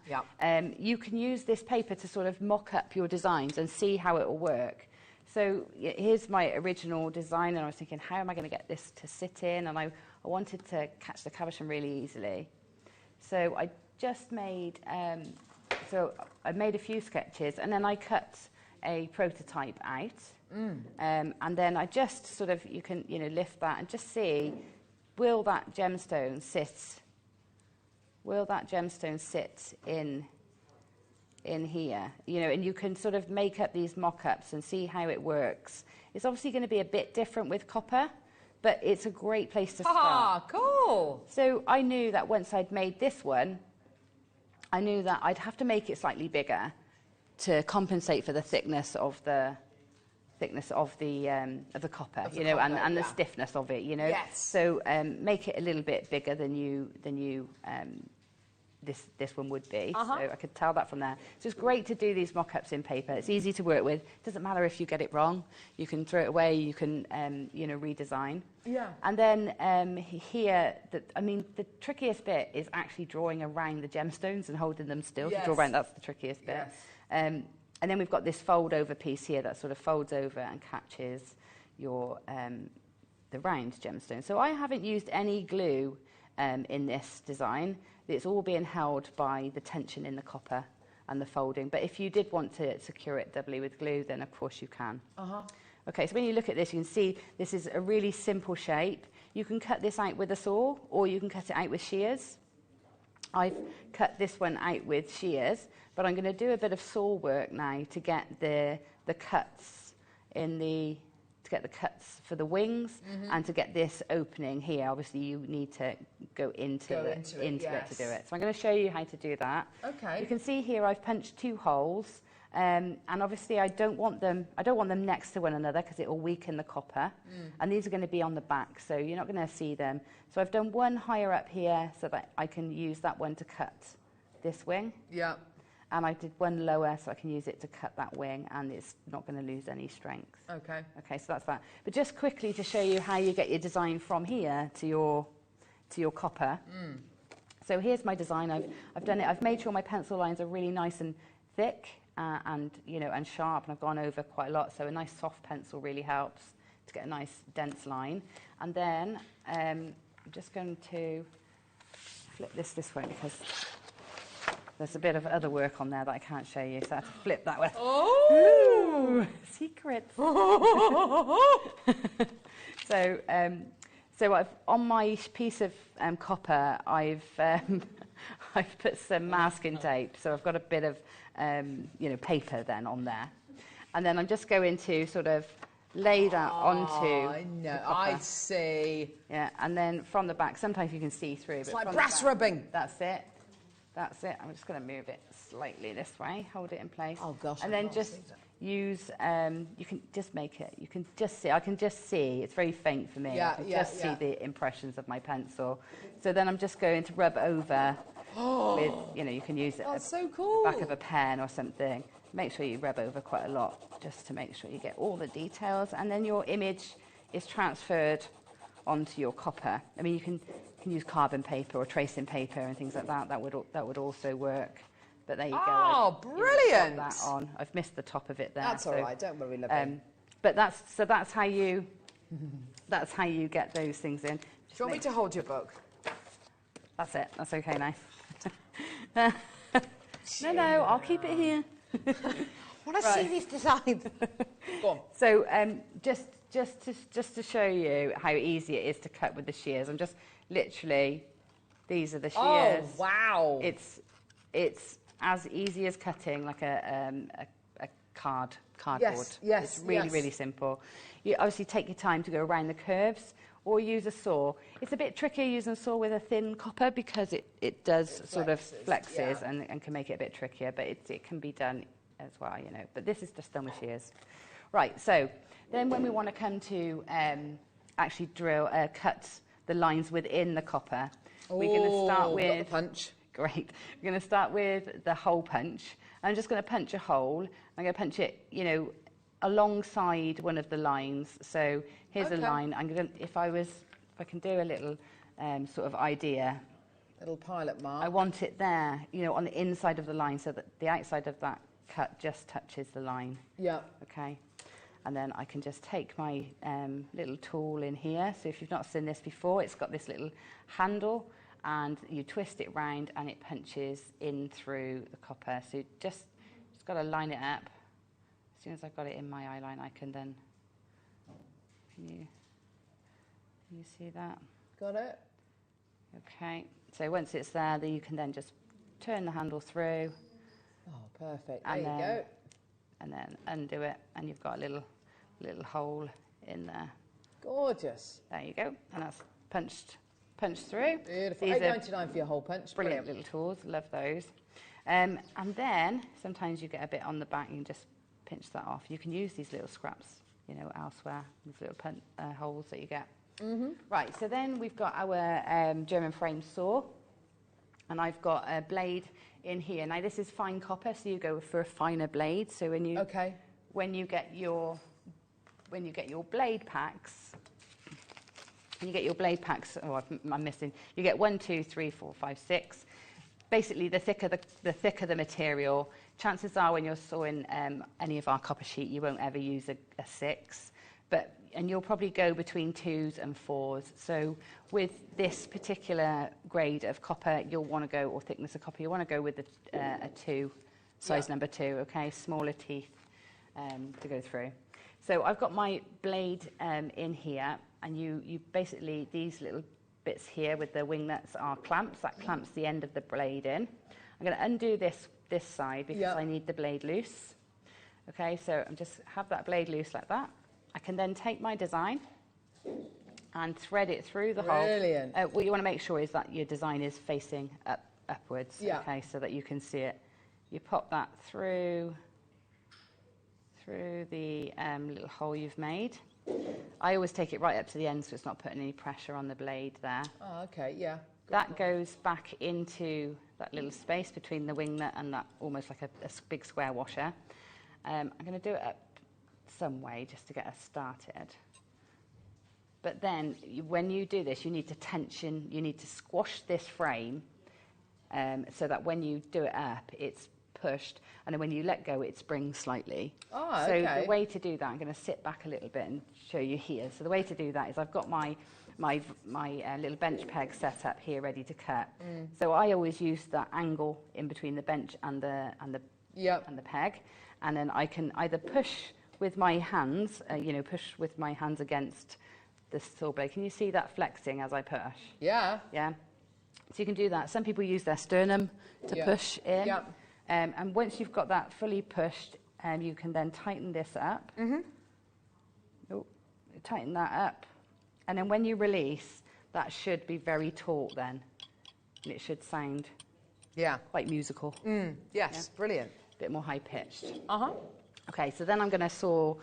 You can use this paper to sort of mock up your designs and see how it will work. So here's my original design, and I was thinking, how am I going to get this to sit in? And I wanted to catch the cabochon really easily. So I just made, I made a few sketches, and then I cut a prototype out. And then I just sort of, you can, lift that and just see, will that gemstone sit in here? And you can sort of make up these mock-ups and see how it works. It's obviously going to be a bit different with copper, but it's a great place to start. Ah, cool. So I knew that once I'd made this one, I knew that I'd have to make it slightly bigger to compensate for the thickness of the copper, and the stiffness of it, Yes. So make it a little bit bigger than this one would be. So I could tell that from there. So it's great to do these mock-ups in paper. It's easy to work with. It doesn't matter if you get it wrong. You can throw it away. You can redesign. Yeah. And then here, the trickiest bit is actually drawing around the gemstones and holding them still. Yes. To draw around, that's the trickiest bit. Yes. And then we've got this fold-over piece here that sort of folds over and catches your the round gemstone. So I haven't used any glue in this design. It's all being held by the tension in the copper and the folding. But if you did want to secure it doubly with glue, then of course you can. Okay, so when you look at this, you can see this is a really simple shape. You can cut this out with a saw, or you can cut it out with shears. I've cut this one out with shears, but I'm going to do a bit of saw work now to get the cuts for the wings and to get this opening here. Obviously, you need to go into it to do it. So I'm going to show you how to do that. Okay. You can see here I've punched 2 holes, and obviously I don't want them next to one another because it will weaken the copper. And these are going to be on the back, so you're not going to see them. So I've done one higher up here so that I can use that one to cut this wing. Yeah. And I did one lower so I can use it to cut that wing, and it's not going to lose any strength. Okay. Okay, so that's that. But just quickly to show you how you get your design from here to your copper. So here's my design. I've done it. I've made sure my pencil lines are really nice and thick and sharp, and I've gone over quite a lot. So a nice soft pencil really helps to get a nice dense line. And then I'm just going to flip this way because there's a bit of other work on there that I can't show you, so I have to flip that way. Oh! Secrets. So I've, on my piece of copper, I've put some masking tape, so I've got a bit of paper then on there. And then I'm just going to sort of lay that onto. I know. I see. Yeah, and then from the back, sometimes you can see through. It's like brass rubbing. That's it. That's it. I'm just going to move it slightly this way. Hold it in place. Oh gosh. And then just use. You can just make it. You can just see. I can just see. It's very faint for me. I can just see the impressions of my pencil. So then I'm just going to rub over with. You know, you can use it. That's so cool. Back of a pen or something. Make sure you rub over quite a lot, just to make sure you get all the details, and then your image is transferred onto your copper. I mean, you can use carbon paper or tracing paper and things like that. That would also work. But there you go. Oh, brilliant! That on. I've missed the top of it there. That's all right. Don't worry, lovely. But that's how you get those things in. Do you want me to hold your book? That's it. That's okay now. No, I'll keep it here. I want to see these designs. Go on. So just to show you how easy it is to cut with the shears, I'm just literally, these are the shears. Oh wow! It's as easy as cutting like a cardboard. Yes. It's really simple. You obviously take your time to go around the curves, or use a saw. It's a bit trickier using a saw with a thin copper because it sort of flexes and can make it a bit trickier, but it can be done as well, you know. But this is just done with shears. Right, so then when we want to come to actually cut the lines within the copper, we're going to start with... Got the punch. Great. We're going to start with the hole punch. I'm just going to punch a hole. I'm going to punch it, you know, alongside one of the lines. So here's a line. I'm going to, if I can do a little sort of idea. Little pilot mark. I want it there, you know, on the inside of the line, so that the outside of that cut just touches the line. Yeah. Okay. And then I can just take my little tool in here. So if you've not seen this before, it's got this little handle, and you twist it round and it punches in through the copper. So you just got to line it up. As soon as I've got it in my eye line, I can then... Can you see that? Got it. Okay. So once it's there, then you can then just turn the handle through. Oh, perfect. There you go. And then undo it, and you've got a little hole in there. Gorgeous. There you go. And that's punched through. Beautiful. $8.99 for your hole punch. Brilliant little tools. Love those. And then sometimes you get a bit on the back. You can just pinch that off. You can use these little scraps, you know, elsewhere. These little holes that you get. Mm-hmm. Right. So then we've got our German frame saw, and I've got a blade in here. Now this is fine copper, so you go for a finer blade. So when you get your blade packs. Oh, I'm missing. You get 1, 2, 3, 4, 5, 6. Basically, the thicker the material, chances are when you're sawing any of our copper sheet, you won't ever use a 6. And you'll probably go between 2s and 4s. So with this particular grade of copper, you'll want to go, or thickness of copper, you want to go with a 2, size number 2, okay? Smaller teeth to go through. So I've got my blade in here, and you basically, these little bits here with the wing nuts are clamps. That clamps the end of the blade in. I'm going to undo this side because I need the blade loose. Okay, so I'm just have that blade loose like that. I can then take my design and thread it through the hole. Brilliant. What you want to make sure is that your design is facing upwards, okay, so that you can see it. You pop that through the little hole you've made. I always take it right up to the end so it's not putting any pressure on the blade there. Oh, okay, yeah. That goes back into that little space between the wing nut and that almost like a big square washer. I'm going to do it up some way just to get us started. But then when you do this, you need to squash this frame so that when you do it up, it's pushed, and then when you let go, it springs slightly. Oh, so okay. the way to do that, I'm going to sit back a little bit and show you here. So the way to do that is I've got my little bench peg set up here ready to cut. So I always use that angle in between the bench and the peg, and then I can either push with my hands, push with my hands against the saw blade. Can you see that flexing as I push? Yeah. Yeah. So you can do that. Some people use their sternum to push in. Yeah. And once you've got that fully pushed, you can then tighten this up. Mm-hmm. tighten that up. And then when you release, that should be very taut then. And it should sound quite musical. Yes, brilliant. A bit more high-pitched. Uh-huh. Okay, so then I'm going to saw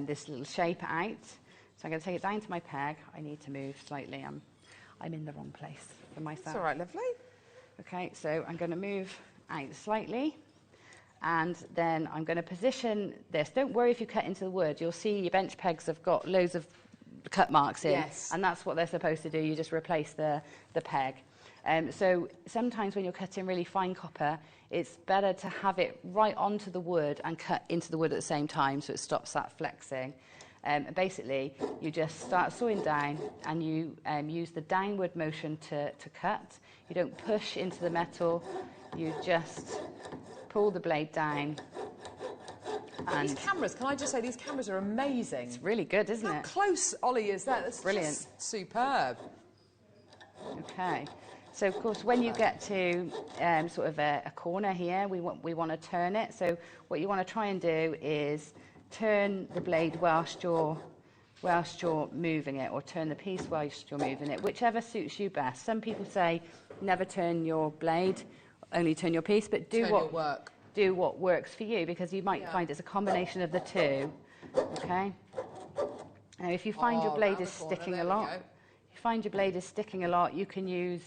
this little shape out. So I'm going to take it down to my peg. I need to move slightly. I'm in the wrong place for myself. That's all right, lovely. Okay, so I'm going to move out slightly. And then I'm going to position this. Don't worry if you cut into the wood. You'll see your bench pegs have got loads of cut marks in. Yes. And that's what they're supposed to do. You just replace the peg. So sometimes when you're cutting really fine copper, it's better to have it right onto the wood and cut into the wood at the same time so it stops that flexing. Basically, you just start sawing down and you use the downward motion to cut. You don't push into the metal. You just pull the blade down. And these cameras, can I just say, these cameras are amazing. It's really good, isn't How it? close, Ollie, is that? That's brilliant. Just superb. Okay. So, of course, when you get to sort of a corner here, we want to turn it. So what you want to try and do is turn the blade whilst you're moving it, or turn the piece whilst you're moving it, whichever suits you best. Some people say never turn your blade, only turn your piece, but do what works for you, because you might find it's a combination of the two. Okay. Now, if you find your blade is sticking a lot, you can use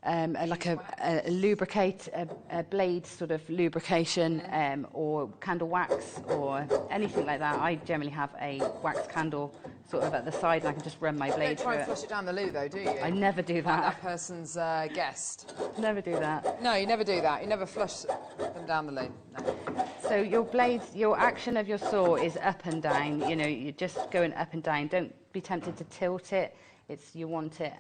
like a lubricate, a blade sort of lubrication, or candle wax, or anything like that. I generally have a wax candle sort of at the side, and I can just run my blade through it. You don't try and flush it down the loo, though, do you? I never do that. Like that person's guest. Never do that. No, you never do that. You never flush them down the loo. No. So your blade, your action of your saw is up and down. You know, you're just going up and down. Don't be tempted to tilt it. You want it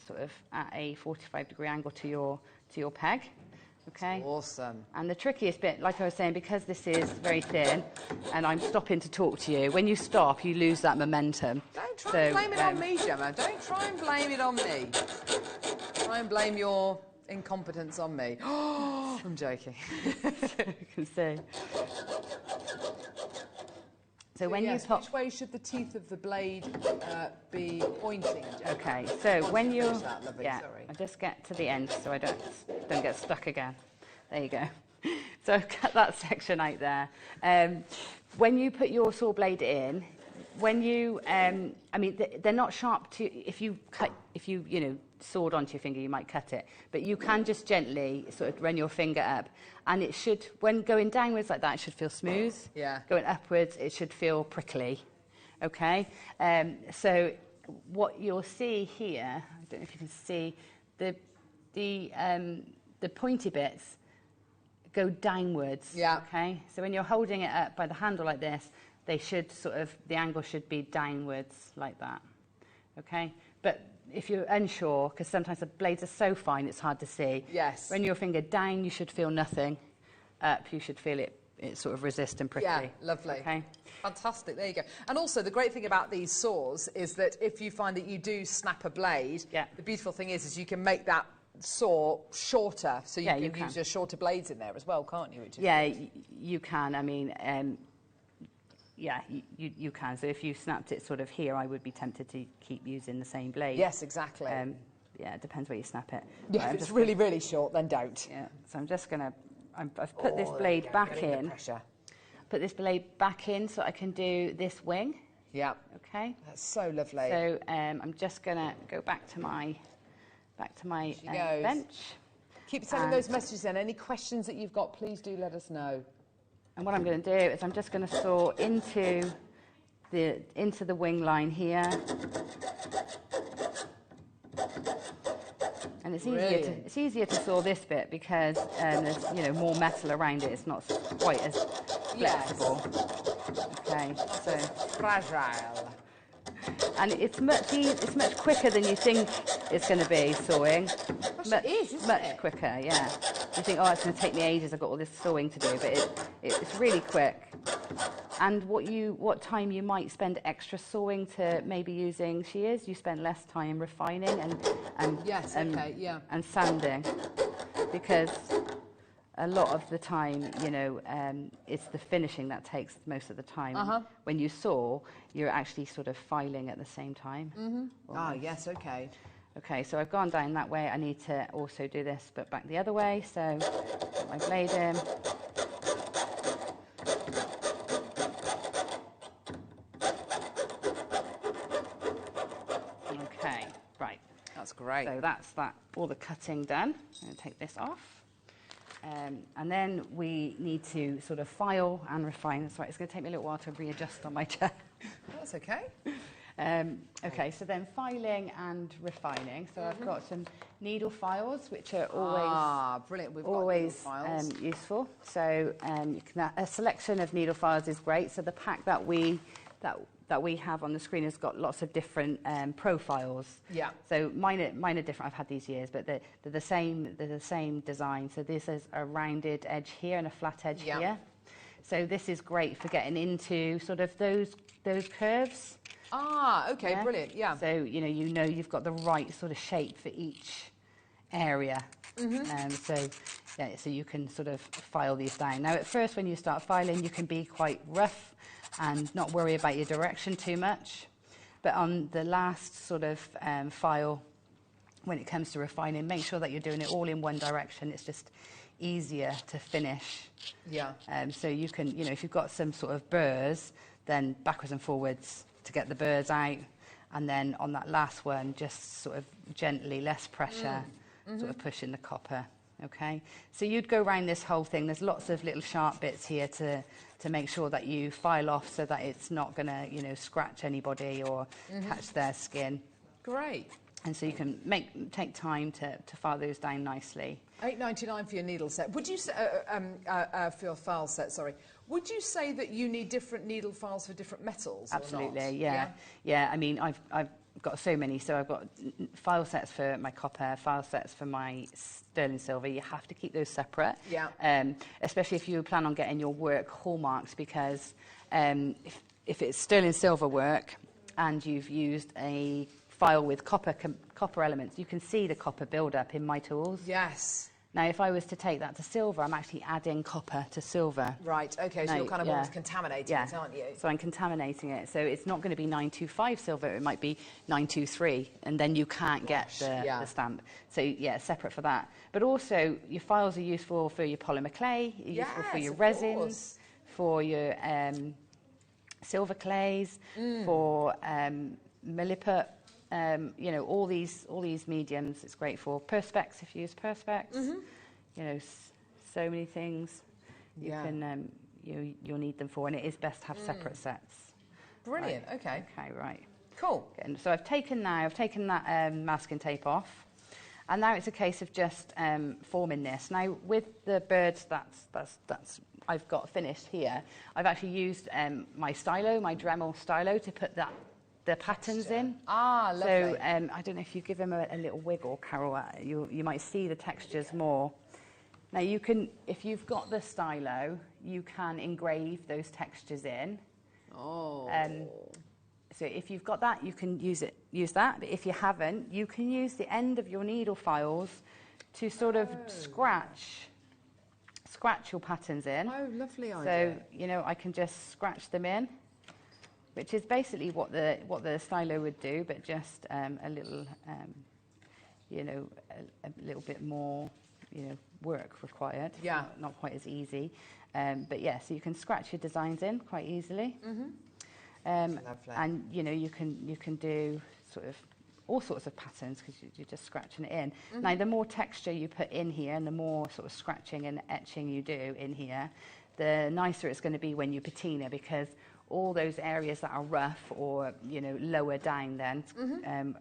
sort of at a 45-degree angle to your peg. Okay. That's awesome. And the trickiest bit, like I was saying, because this is very thin, and I'm stopping to talk to you. When you stop, you lose that momentum. Don't try and blame it on me, Gemma. Don't try and blame it on me. Try and blame your incompetence on me. I'm joking. You can see. So when yes, you pop, which way should the teeth of the blade be pointing? Gemma? Okay, so when you, Sorry. I just get to the end so I don't get stuck again. There you go. So cut that section out there. When you put your saw blade in, when you, I mean, they're not sharp to. If you sawed onto your finger, you might cut it, but you can just gently sort of run your finger up, and it should, when going downwards like that, it should feel smooth. Yeah. Going upwards, it should feel prickly. Okay. So what you'll see here, I don't know if you can see, the pointy bits go downwards. Yeah. Okay. So when you're holding it up by the handle like this, they should sort of, the angle should be downwards like that. Okay. But if you're unsure, because sometimes the blades are so fine it's hard to see. Yes. When your finger down, you should feel nothing. Up, you should feel it sort of resist and prickly. Yeah, lovely. Okay. Fantastic, there you go. And also, the great thing about these saws is that if you find that you do snap a blade, the beautiful thing is you can make that saw shorter, so you can use your shorter blades in there as well, can't you? You can. I mean, you can. So if you snapped it sort of here, I would be tempted to keep using the same blade. Yes, exactly. Yeah, it depends where you snap it. Yeah, if it's really, really short, then don't. Yeah, so I'm just going to, I've put this blade back in. Put this blade back in so I can do this wing. Yeah. Okay. That's so lovely. So I'm just going to go back to my bench. Keep sending those messages in. Any questions that you've got, please do let us know. And what I'm going to do is I'm just going to saw into the wing line here. And it's easier to saw this bit because there's more metal around it. It's not quite as flexible. Okay, so fragile. And it's much quicker than you think it's going to be sawing. It is, isn't much it? quicker, yeah. You think, oh, it's going to take me ages. I've got all this sawing to do, but it's really quick. And what time you might spend extra sawing to maybe using shears, you spend less time refining and sanding, because a lot of the time, it's the finishing that takes most of the time. When you sew, you're actually sort of filing at the same time. Ah, yes, okay. Okay, so I've gone down that way. I need to also do this, but back the other way. So put my blade in. Okay, right. That's great. So that's that, all the cutting done. I'm going to take this off. And then we need to sort of file and refine. That's right, it's going to take me a little while to readjust on my chair. That's okay. Okay, so then filing and refining. So I've got some needle files, which are always brilliant. We've always got needle files. Useful. So a selection of needle files is great. So the pack that we have on the screen has got lots of different profiles. Yeah. So mine are different. I've had these years, but they're the same. They're the same design. So this is a rounded edge here and a flat edge here. So this is great for getting into sort of those curves. Ah, okay, brilliant. Yeah. So you've got the right sort of shape for each area. So you can sort of file these down. Now, at first, when you start filing, you can be quite rough and not worry about your direction too much. But on the last sort of file, when it comes to refining, make sure that you're doing it all in one direction. It's just easier to finish. Yeah. So you can, if you've got some sort of burrs, then backwards and forwards to get the burrs out. And then on that last one, just sort of gently, less pressure, sort of pushing the copper. Okay, so you'd go around this whole thing. There's lots of little sharp bits here to make sure that you file off so that it's not going to, scratch anybody or catch their skin. Great. And so you can take time to file those down nicely. $8.99 for your needle set. Would you say, for your file set, sorry. Would you say that you need different needle files for different metals? Absolutely, or not? Yeah. I mean, I've got so many. So I've got file sets for my copper, file sets for my sterling silver. You have to keep those separate. Yeah. Especially if you plan on getting your work hallmarked, because if it's sterling silver work and you've used a file with copper elements, you can see the copper build up in my tools. Yes. Now, if I was to take that to silver, I'm actually adding copper to silver. Right, okay, so you're kind of almost contaminating it, aren't you? So I'm contaminating it. So it's not going to be 925 silver, it might be 923, and then you can't get the stamp. So, separate for that. But also, your files are useful for your polymer clay, useful for your resins, for your silver clays, for milliput. All these mediums, it's great for perspex if you use perspex. So many things you can you'll need them for, and it is best to have separate sets. Brilliant. Right. Okay, right. Cool. And so I've taken that masking tape off, and now it's a case of just forming this. Now with the birds that's I've got finished here, I've actually used my Dremel stylo to put the patterns in. Ah, lovely. So I don't know if you give them a little wiggle, Carol, you might see the textures more. Now you can, if you've got the stylo, you can engrave those textures in. Oh. So if you've got that, you can use that. But if you haven't, you can use the end of your needle files to sort of scratch your patterns in. Oh, lovely idea. So I can just scratch them in, which is basically what the stylo would do, but just a little, a little bit more, work required. Yeah. Not quite as easy, but yeah. So you can scratch your designs in quite easily. Lovely. And you can do sort of all sorts of patterns because you're just scratching it in. Now, the more texture you put in here, and the more sort of scratching and etching you do in here, the nicer it's going to be when you patina, because all those areas that are rough or lower down then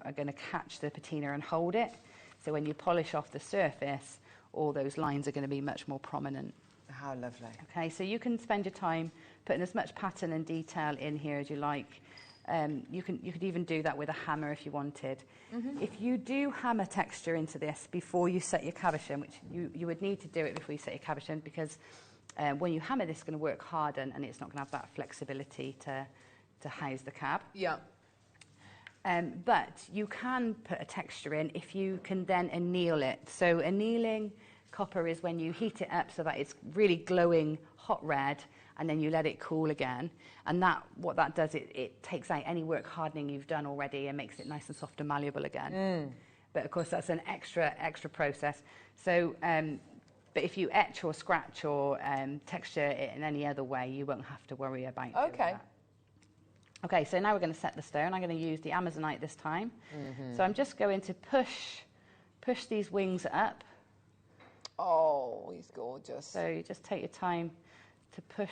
are going to catch the patina and hold it. So when you polish off the surface, all those lines are going to be much more prominent. How lovely. Okay, so you can spend your time putting as much pattern and detail in here as you like. You could even do that with a hammer if you wanted. If you do hammer texture into this before you set your cabochon, which you would need to do it before you set your cabochon, because when you hammer this, it's going to work harder and it's not going to have that flexibility to house the cab. Yeah. But you can put a texture in if you can then anneal it. So annealing Copper is when you heat it up so that it's really glowing hot red, and then you let it cool again. And what that does, it takes out any work hardening you've done already and makes it nice and soft and malleable again. But of course, that's an extra process. So, but if you etch or scratch or texture it in any other way, you won't have to worry about doing that. Okay, so now we're going to set the stone. I'm going to use the Amazonite this time. So I'm just going to push these wings up. Oh, he's gorgeous. So you just take your time to push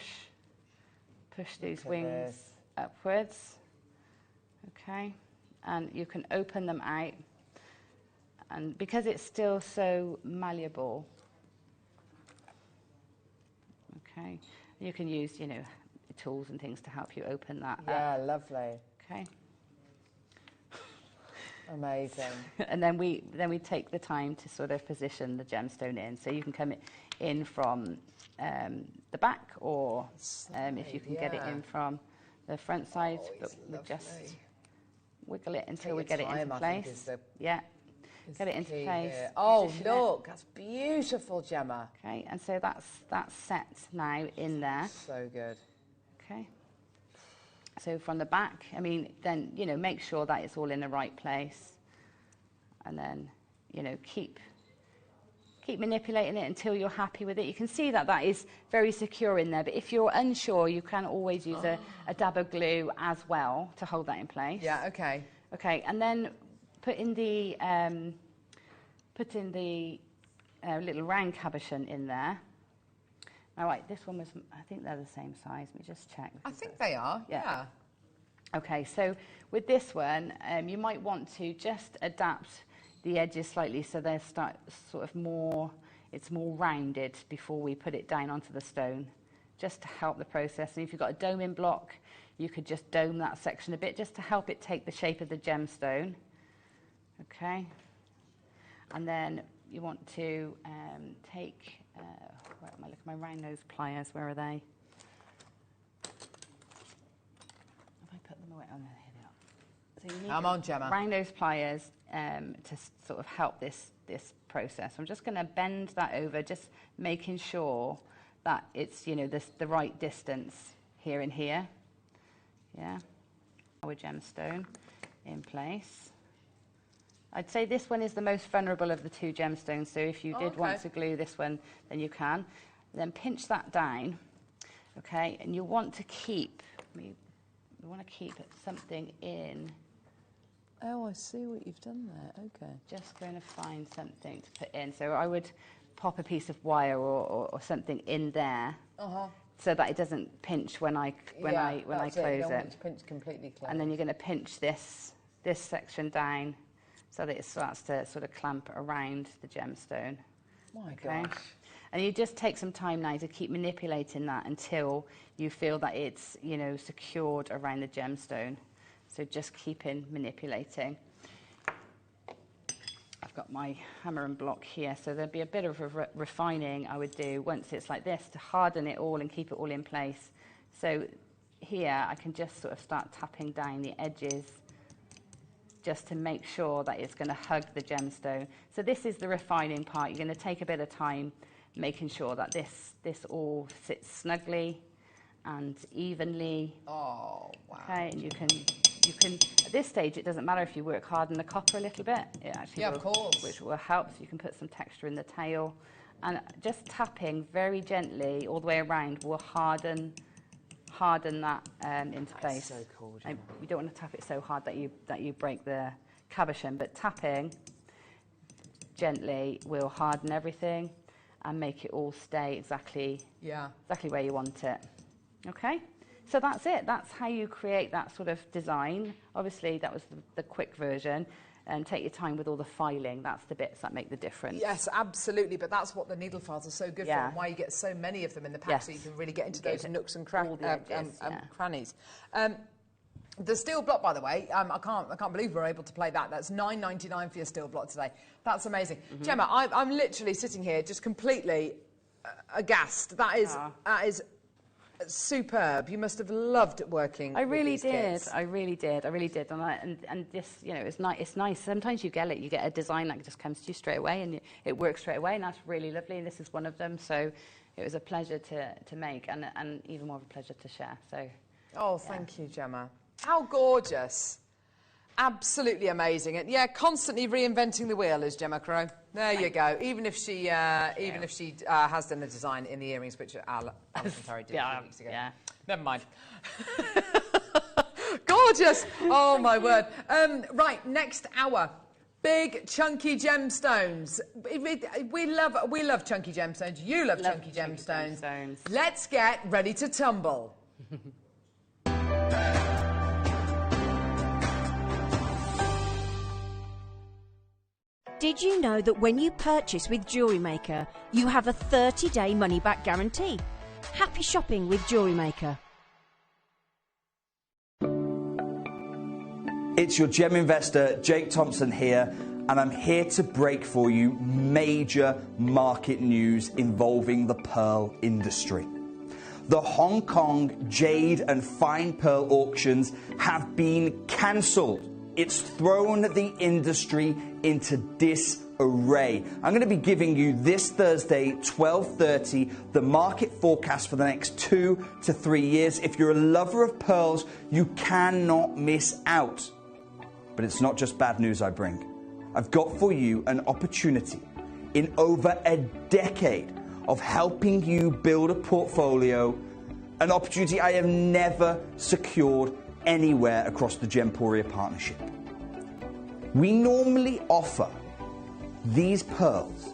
these wings upwards. Okay, and you can open them out. And because it's still so malleable, okay, you can use, you know, tools and things to help you open that up. Lovely. Okay. Amazing. And then we take the time to sort of position the gemstone in. So you can come in from the back, or if you can get it in from the front side, but we just wiggle it until we get it into place. Yeah. Get it into place. Oh, look, that's beautiful, Gemma. Okay, and so that's set now in there. So good. Okay. So from the back, I mean, then, you know, make sure that it's all in the right place. And then, you know, keep manipulating it until you're happy with it. You can see that is very secure in there. But if you're unsure, you can always use a dab of glue as well to hold that in place. Yeah, okay. Okay, and then put in the little round cabochon in there. All right, this one was, I think they're the same size. Let me just check. I think they are, yeah. Okay, so with this one, you might want to just adapt the edges slightly so they start sort of it's more rounded before we put it down onto the stone, just to help the process. And if you've got a doming block, you could just dome that section a bit just to help it take the shape of the gemstone. Okay, and then you want to take, where am I? Look at my round nose pliers, where are they? Have I put them away? Oh no, here they are. So you need Come on, Gemma. round nose pliers to sort of help this process. I'm just going to bend that over, just making sure that it's, you know, the right distance here and here. Yeah, our gemstone in place. I'd say this one is the most vulnerable of the two gemstones, so if you did want to glue this one, then you can. Then pinch that down, okay, and you want to keep, something in. Oh, I see what you've done there, okay. Just going to find something to put in. So I would pop a piece of wire or something in there, so that it doesn't pinch when I close it. You don't want it to pinch completely closed. And then you're going to pinch this section down, so that it starts to sort of clamp around the gemstone. My gosh. And you just take some time now to keep manipulating that until you feel that it's, you know, secured around the gemstone. So just keeping manipulating. I've got my hammer and block here, so there'd be a bit of refining I would do once it's like this to harden it all and keep it all in place. So here I can just sort of start tapping down the edges, just to make sure that it's going to hug the gemstone. So this is the refining part. You're going to take a bit of time making sure that this all sits snugly and evenly. Oh, wow. Okay, and you can, at this stage, it doesn't matter if you work hard in the copper a little bit. It actually will, of course. which will help. So you can put some texture in the tail. And just tapping very gently all the way around will harden that into place. So cool, You don't want to tap it so hard that you break the cabochon, but tapping gently will harden everything and make it all stay exactly where you want it. Okay, so that's it. That's how you create that sort of design. Obviously, that was the quick version. And take your time with all the filing. That's the bits that make the difference. Yes, absolutely. But that's what the needle files are so good for, and why you get so many of them in the pack, so you can really get into those nooks and crannies. The steel block, by the way, I can't believe we're able to play that. That's $9.99 for your steel block today. That's amazing. Gemma, I'm literally sitting here just completely aghast. That is superb. You must have loved working. I really with these did. kits. I really did. And just, you know, it's nice. Sometimes you get it. You get a design that just comes to you straight away, and it works straight away, and that's really lovely. And this is one of them. So it was a pleasure to make, and even more of a pleasure to share. So. Oh, thank you, Gemma. How gorgeous. Absolutely amazing. And yeah, constantly reinventing the wheel is Gemma Crow. There you go. Even if she has done a design in the earrings, which Alison Terry did a few weeks ago. Yeah. Never mind. Gorgeous. Oh, my word. Right, next hour. Big chunky gemstones. We love chunky gemstones. You love chunky gemstones. Let's get ready to tumble. Did you know that when you purchase with JewelleryMaker, you have a 30-day money-back guarantee? Happy shopping with JewelleryMaker. It's your gem investor, Jake Thompson here, and I'm here to break for you major market news involving the pearl industry. The Hong Kong jade and fine pearl auctions have been cancelled. It's thrown the industry into disarray. I'm going to be giving you this Thursday, 12:30, the market forecast for the next 2 to 3 years. If you're a lover of pearls, you cannot miss out. But it's not just bad news I bring. I've got for you an opportunity in over a decade of helping you build a portfolio, an opportunity I have never secured anywhere across the Gemporia partnership. We normally offer these pearls,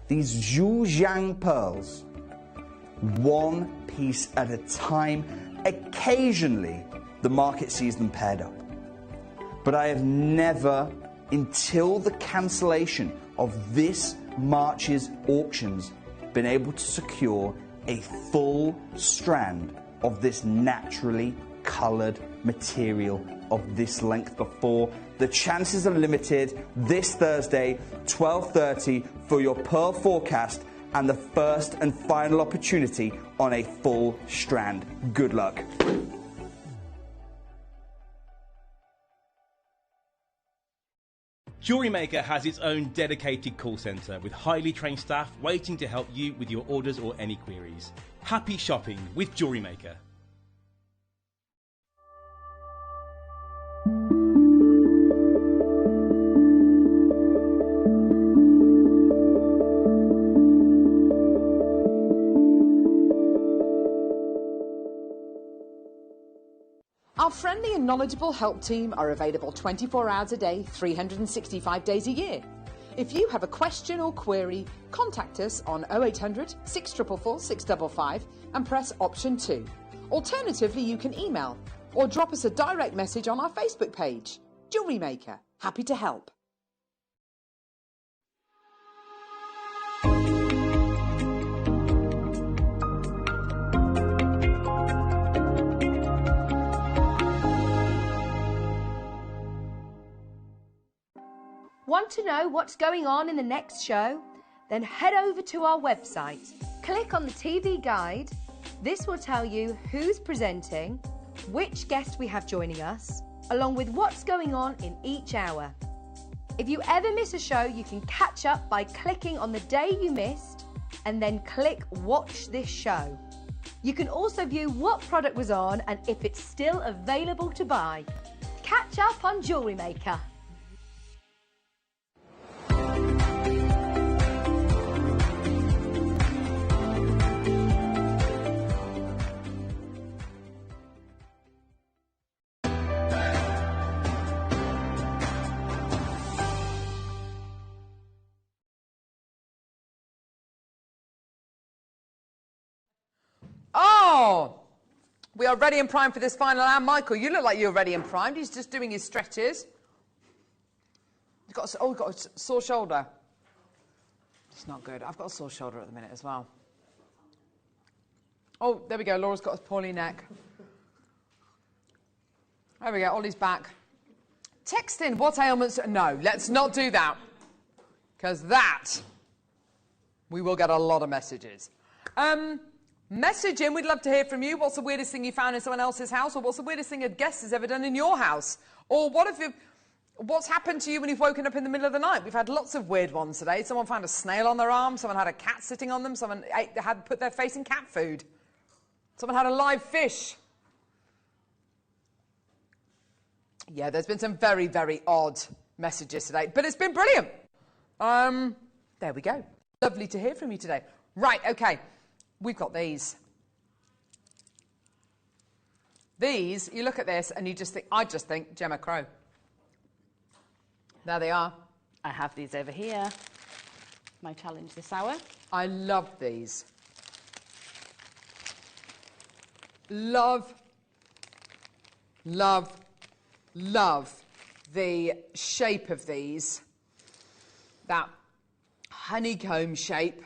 these Zhujiang pearls, one piece at a time. Occasionally, the market sees them paired up. But I have never, until the cancellation of this March's auctions, been able to secure a full strand of this naturally coloured material of this length before. The chances are limited. This Thursday, 12:30, for your pearl forecast and the first and final opportunity on a full strand. Good luck. JewelleryMaker has its own dedicated call centre with highly trained staff waiting to help you with your orders or any queries. Happy shopping with JewelleryMaker. Our friendly and knowledgeable help team are available 24 hours a day, 365 days a year. If you have a question or query, contact us on 0800 644 655 and press option 2. Alternatively, you can email or drop us a direct message on our Facebook page. JewelleryMaker, happy to help. Want to know what's going on in the next show? Then head over to our website. Click on the TV guide. This will tell you who's presenting, which guest we have joining us, along with what's going on in each hour. If you ever miss a show, you can catch up by clicking on the day you missed and then click Watch This Show. You can also view what product was on and if it's still available to buy. Catch up on JewelleryMaker. Oh, we are ready and primed for this final hour. Michael, you look like you're ready and primed. He's just doing his stretches. He's got a sore shoulder. It's not good. I've got a sore shoulder at the minute as well. Oh, there we go. Laura's got a poorly neck. There we go. Ollie's back. Text in what ailments... No, let's not do that. Because that... we will get a lot of messages. Message in. We'd love to hear from you. What's the weirdest thing you found in someone else's house? Or what's the weirdest thing a guest has ever done in your house? Or what's happened to you when you've woken up in the middle of the night? We've had lots of weird ones today. Someone found a snail on their arm. Someone had a cat sitting on them. Someone had put their face in cat food. Someone had a live fish. Yeah, there's been some very, very odd messages today. But it's been brilliant. There we go. Lovely to hear from you today. Right, okay. We've got these. These, you look at this and you just think, I just think Gemma Crow. There they are. I have these over here. My challenge this hour. I love these. Love, love, love the shape of these. That honeycomb shape.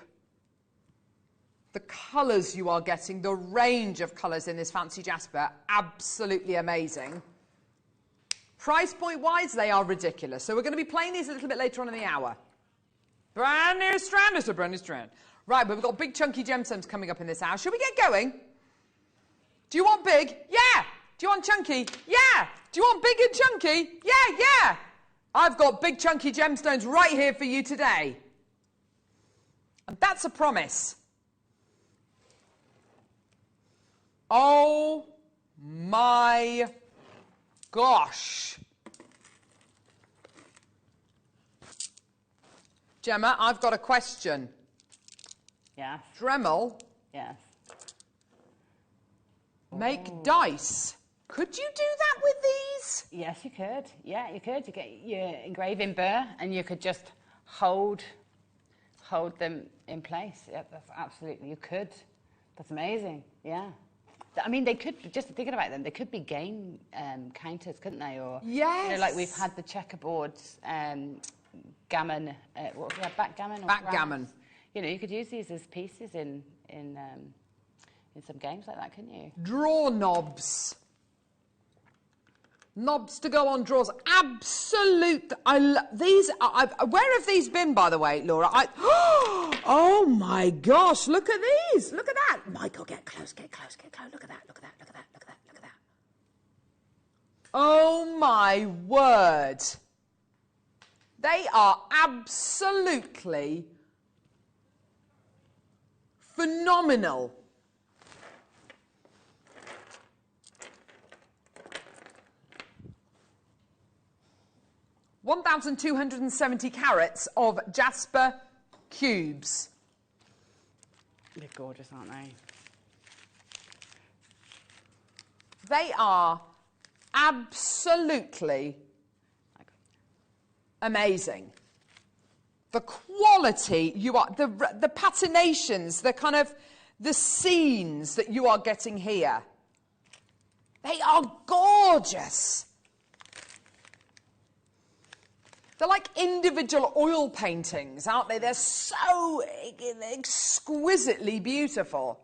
The colours you are getting, the range of colours in this fancy jasper, absolutely amazing. Price point wise, they are ridiculous. So we're going to be playing these a little bit later on in the hour. Brand new strand, it's a brand new strand. Right, but we've got big chunky gemstones coming up in this hour. Should we get going? Do you want big? Yeah. Do you want chunky? Yeah. Do you want big and chunky? Yeah, yeah. I've got big chunky gemstones right here for you today. And that's a promise. Oh my gosh. Gemma, I've got a question. Yes. Dremel. Yes. Make dice. Could you do that with these? Yes, you could. Yeah, you could. You get your engraving burr and you could just hold them in place. Yeah, that's absolutely, you could. That's amazing. Yeah. I mean, they could, just thinking about them, they could be game counters, couldn't they? Or, yes. You know, like we've had the checkerboards, gammon, what have we had, backgammon? Backgammon. You know, you could use these as pieces in some games like that, couldn't you? Draw knobs. Knobs to go on drawers. Absolute. These. Where have these been, by the way, Laura? Oh my gosh! Look at these. Look at that. Michael, get close. Get close. Get close. Look at that. Look at that. Look at that. Look at that. Look at that. Oh my word! They are absolutely phenomenal. 1,270 carats of jasper cubes. They're gorgeous, aren't they? They are absolutely amazing. The quality you are, the patinations, the kind of, the scenes that you are getting here. They are gorgeous. They're like individual oil paintings, aren't they? They're so exquisitely beautiful.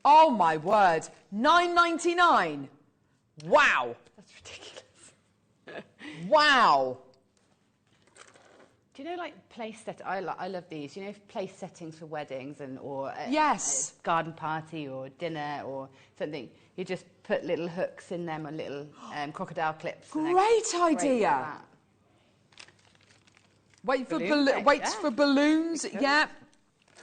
Oh my word. $9.99. Wow. That's ridiculous. Wow. Do you know, like, place set? I love these. You know, place settings for weddings or yes, a garden party or dinner or something. You just put little hooks in them or little crocodile clips. Great idea. Wait for for balloons. Yeah.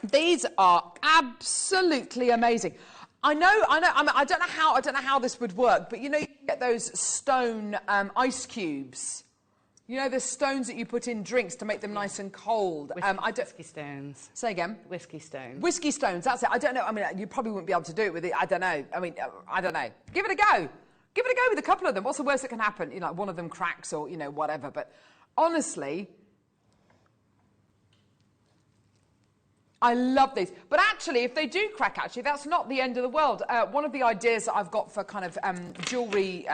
These are absolutely amazing. I know. I mean, I don't know how this would work, but you know, you get those stone ice cubes. You know, the stones that you put in drinks to make them nice and cold. Whiskey stones. Say again? Whiskey stones. Whiskey stones, that's it. I don't know. I mean, you probably wouldn't be able to do it with it. I don't know. I mean, I don't know. Give it a go. Give it a go with a couple of them. What's the worst that can happen? You know, one of them cracks or, you know, whatever. But honestly, I love these. But actually, if they do crack, actually, that's not the end of the world. One of the ideas that I've got for kind of jewellery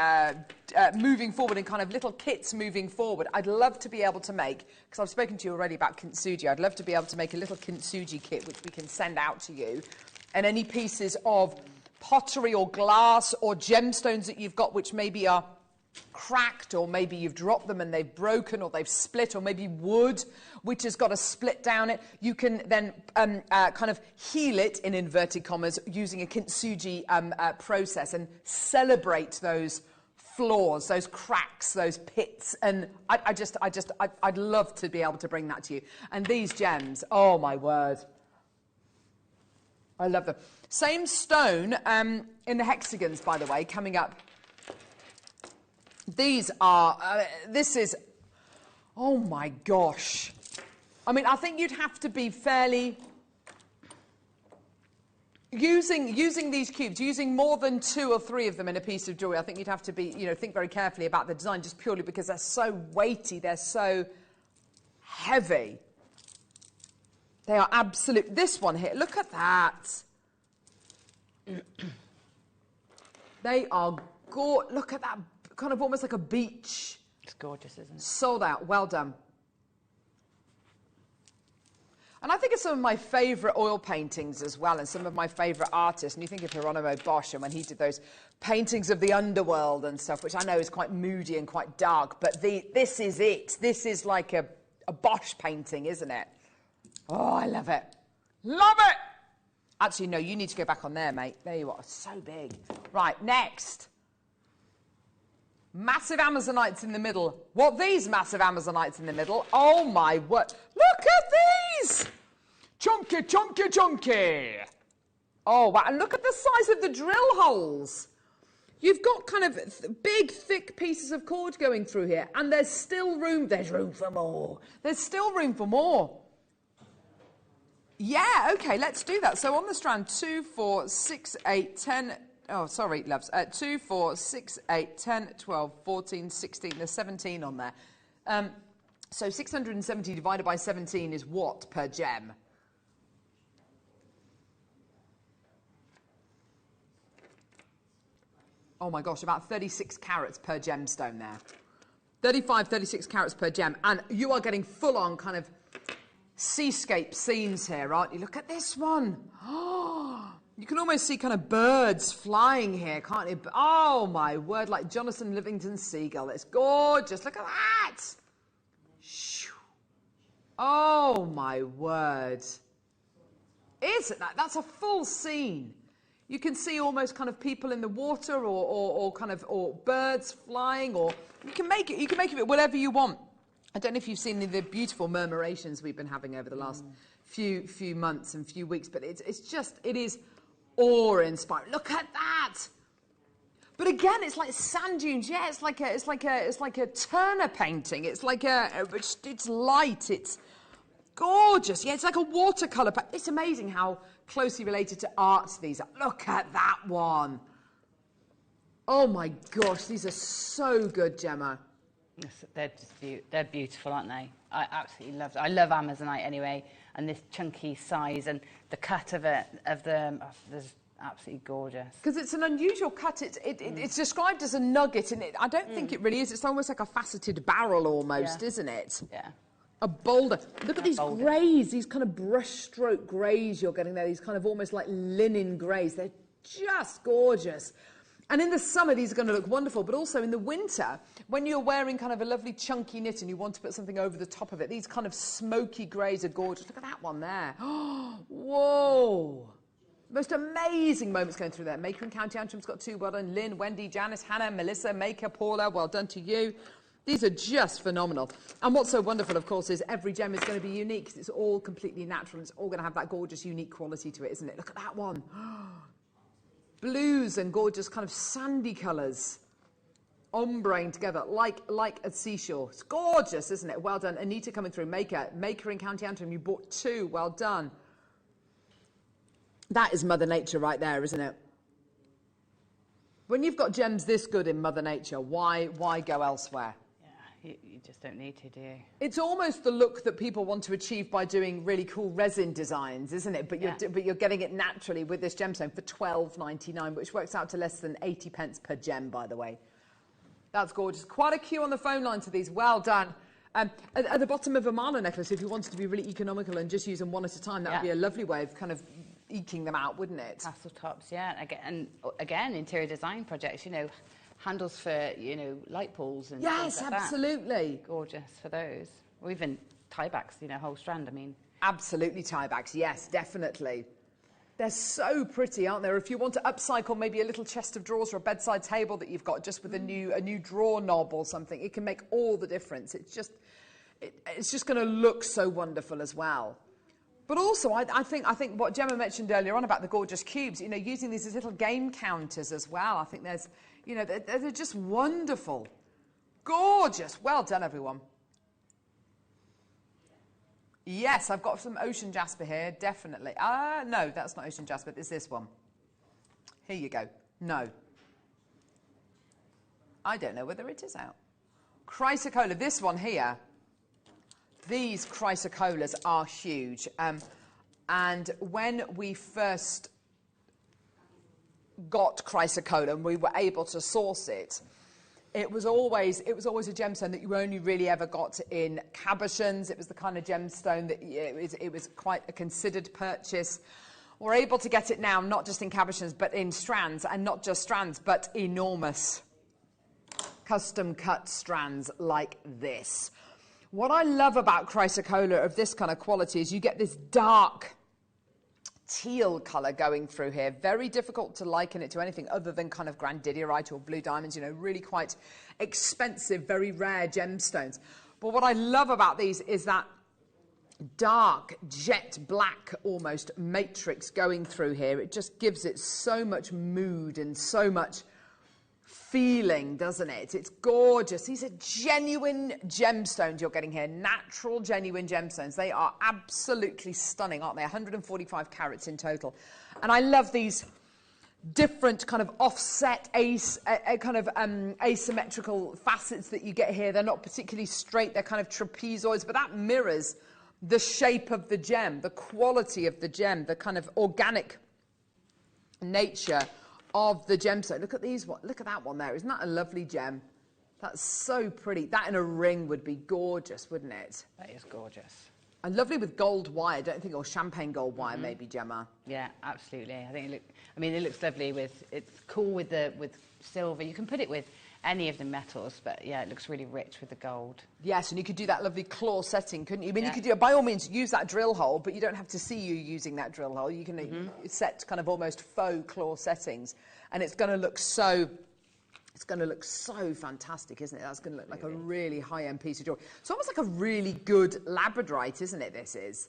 moving forward and kind of little kits moving forward, I'd love to be able to make, because I've spoken to you already about kintsugi, I'd love to be able to make a little kintsugi kit which we can send out to you. And any pieces of pottery or glass or gemstones that you've got which maybe are cracked, or maybe you've dropped them and they've broken, or they've split, or maybe wood which has got a split down it. You can then kind of heal it, in inverted commas, using a kintsugi process, and celebrate those flaws, those cracks, those pits. And I'd love to be able to bring that to you. And these gems, oh my word, I love them. Same stone in the hexagons, by the way, coming up. These are, this is, oh my gosh. I mean, I think you'd have to be fairly, using these cubes, using more than 2 or 3 of them in a piece of jewellery, I think you'd have to be, you know, think very carefully about the design, just purely because they're so weighty, they're so heavy. They are absolute. This one here, look at that. They are gorgeous. Look at that, kind of almost like a beach. It's gorgeous, isn't it? Sold out. Well done. And I think of some of my favourite oil paintings as well, and some of my favourite artists. And you think of Hieronymo Bosch, and when he did those paintings of the underworld and stuff, which I know is quite moody and quite dark, but this is it. This is like a Bosch painting, isn't it? Oh, I love it. Love it! Actually, no, you need to go back on there, mate. There you are. So big. Right, next. Massive Amazonites in the middle. What, these massive Amazonites in the middle? Oh, my word. Look at these! Chunky, chunky, chunky. Oh, wow. And look at the size of the drill holes. You've got kind of big, thick pieces of cord going through here, and there's still room. There's room for more. There's still room for more. Yeah, okay, let's do that. So on the strand, 2, 4, 6, 8, 10... Oh, sorry, loves. 2, 4, 6, 8, 10, 12, 14, 16. There's 17 on there. So 670 divided by 17 is what per gem? Oh, my gosh, about 36 carats per gemstone there. 35, 36 carats per gem. And you are getting full-on kind of seascape scenes here, aren't you? Look at this one. Oh, you can almost see kind of birds flying here, can't you? Oh, my word, like Jonathan Livingston's seagull. It's gorgeous. Look at that. Oh, my word. Isn't that? That's a full scene. You can see almost kind of people in the water, or birds flying, or you can make it whatever you want. I don't know if you've seen the beautiful murmurations we've been having over the last few months and few weeks, but it is awe-inspiring. Look at that! But again, it's like sand dunes. Yeah, it's like a Turner painting. It's like it's light. It's gorgeous. Yeah, it's like a watercolor. It's amazing how closely related to art these are. Look at that one. Oh my gosh, these are so good, Gemma. Yes, they're beautiful, aren't they? I absolutely love them. I love Amazonite anyway, and this chunky size and the cut of it, is absolutely gorgeous. Because it's an unusual cut. It's described as a nugget, and I don't think it really is. It's almost like a faceted barrel almost, isn't it? Yeah. A boulder. Look at these greys, these kind of brushstroke greys you're getting there, these kind of almost like linen greys. They're just gorgeous. And in the summer, these are going to look wonderful, but also in the winter, when you're wearing kind of a lovely chunky knit and you want to put something over the top of it, these kind of smoky greys are gorgeous. Look at that one there. Whoa. Most amazing moments going through there. Maker and County Antrum's got 2. Well done. Lynn, Wendy, Janice, Hannah, Melissa, Maker, Paula. Well done to you. These are just phenomenal. And what's so wonderful, of course, is every gem is going to be unique. It's all completely natural. It's all going to have that gorgeous, unique quality to it, isn't it? Look at that one. Blues and gorgeous kind of sandy colours ombreing together like a seashore. It's gorgeous, isn't it? Well done. Anita coming through. Maker in County Antrim. You bought 2. Well done. That is Mother Nature right there, isn't it? When you've got gems this good in Mother Nature, why go elsewhere? You just don't need to, do you? It's almost the look that people want to achieve by doing really cool resin designs, isn't it? But you're getting it naturally with this gemstone for £12.99, which works out to less than 80 pence per gem, by the way. That's gorgeous. Quite a queue on the phone line to these. Well done. At the bottom of a mala necklace, if you wanted to be really economical and just use them one at a time, that would be a lovely way of kind of eking them out, wouldn't it? Tassel tops, yeah. And again, interior design projects, you know, handles for, you know, light pools and yes, things like absolutely. That. Gorgeous for those. Or even tiebacks, you know, whole strand, I mean. Absolutely tiebacks, yes, definitely. They're so pretty, aren't they? Or if you want to upcycle maybe a little chest of drawers or a bedside table that you've got just with a new drawer knob or something, it can make all the difference. It's just going to look so wonderful as well. But also, I think what Gemma mentioned earlier on about the gorgeous cubes, you know, using these as little game counters as well. I think there's, you know, they're just wonderful. Gorgeous. Well done, everyone. Yes, I've got some ocean jasper here, definitely. No, that's not ocean jasper, it's this one. Here you go. No. I don't know whether it is out. Chrysocolla, this one here. These chrysocollas are huge. And when we first got chrysocolla and we were able to source it, it was always a gemstone that you only really ever got in cabochons. It was the kind of gemstone that it was quite a considered purchase. We're able to get it now, not just in cabochons, but in strands, and not just strands, but enormous custom cut strands like this. What I love about chrysocolla of this kind of quality is you get this dark teal colour going through here. Very difficult to liken it to anything other than kind of grandidierite or blue diamonds, you know, really quite expensive, very rare gemstones. But what I love about these is that dark jet black almost matrix going through here. It just gives it so much mood and so much feeling, doesn't it? It's gorgeous. These are genuine gemstones you're getting here. Natural, genuine gemstones. They are absolutely stunning, aren't they? 145 carats in total. And I love these different kind of offset, asymmetrical facets that you get here. They're not particularly straight. They're kind of trapezoids, but that mirrors the shape of the gem, the quality of the gem, the kind of organic nature of the gemstone. Look at these. Look at that one there. Isn't that a lovely gem? That's so pretty. That in a ring would be gorgeous, wouldn't it? That is gorgeous. And lovely with gold wire, don't you think? Or champagne gold wire, maybe, Gemma. Yeah, absolutely. I think it looks lovely with. It's cool with silver. You can put it with any of the metals, but yeah, it looks really rich with the gold. Yes, and you could do that lovely claw setting, couldn't you? I mean, you could do, by all means, use that drill hole, but you don't have to see you using that drill hole. You can set kind of almost faux claw settings, and it's going to look so fantastic, isn't it? That's going to look like a really high-end piece of jewellery. It's almost like a really good labradorite, isn't it, this is?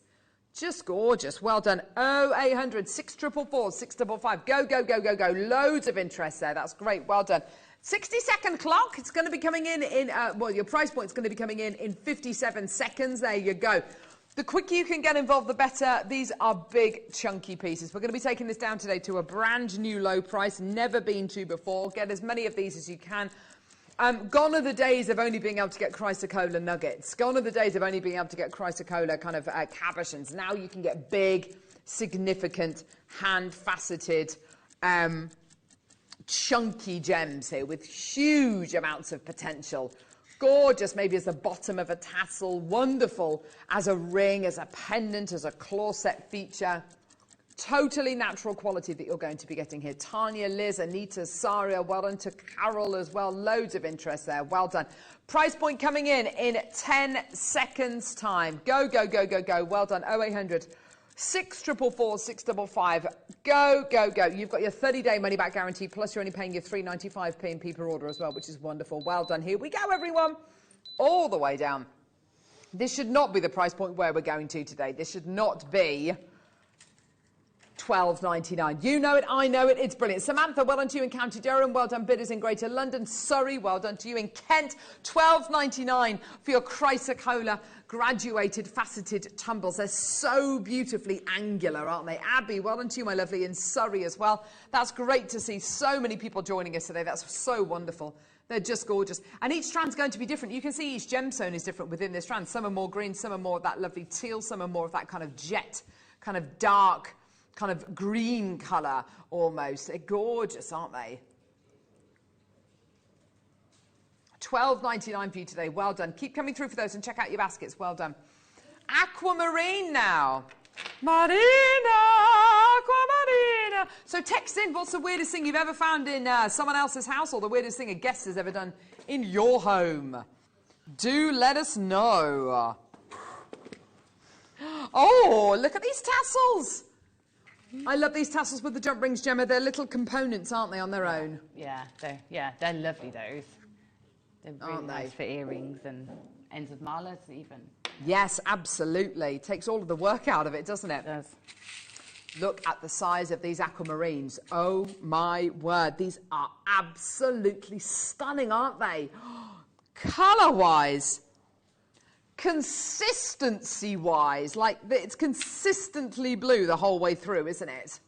Just gorgeous. Well done. 0800 644 655. Go, go, go, go, go. Loads of interest there. That's great. Well done. 60-second clock. It's going to be coming in well, your price point is going to be coming in 57 seconds. There you go. The quicker you can get involved, the better. These are big, chunky pieces. We're going to be taking this down today to a brand new low price, never been to before. Get as many of these as you can. Gone are the days of only being able to get chrysocolla nuggets. Gone are the days of only being able to get chrysocolla kind of cabochons. Now you can get big, significant, hand-faceted, chunky gems here with huge amounts of potential. Gorgeous, maybe as the bottom of a tassel. Wonderful as a ring, as a pendant, as a claw set feature. Totally natural quality that you're going to be getting here. Tanya, Liz, Anita, Saria, well done to Carol as well. Loads of interest there. Well done. Price point coming in 10 seconds time. Go, go, go, go, go. Well done. 0800 644 655. Go, go, go. You've got your 30-day money-back guarantee, plus you're only paying your £3.95 in P per order as well, which is wonderful. Well done. Here we go, everyone. All the way down. This should not be the price point where we're going to today. This should not be £12.99. You know it, I know it, it's brilliant. Samantha, well done to you in County Durham. Well done, bidders in Greater London. Surrey, well done to you in Kent. £12.99 for your chrysocolla graduated faceted tumbles. They're so beautifully angular, aren't they? Abby, well done to you, my lovely, in Surrey as well. That's great to see so many people joining us today. That's so wonderful. They're just gorgeous. And each strand's going to be different. You can see each gemstone is different within this strand. Some are more green, some are more of that lovely teal, some are more of that kind of jet, kind of dark, kind of green colour almost. They're gorgeous, aren't they? £12.99 for you today. Well done. Keep coming through for those and check out your baskets. Well done. Aquamarine now. Marina, So text in, what's the weirdest thing you've ever found in someone else's house, or the weirdest thing a guest has ever done in your home? Do let us know. Oh, look at these tassels. I love these tassels with the jump rings, Gemma. They're little components, aren't they, on their own? Yeah, they're lovely, those. They're really nice for earrings and ends of malas, even. Yes, absolutely. Takes all of the work out of it, doesn't it? It does. Look at the size of these aquamarines. Oh, my word. These are absolutely stunning, aren't they? Colour-wise. Consistency-wise. Like, it's consistently blue the whole way through, isn't it?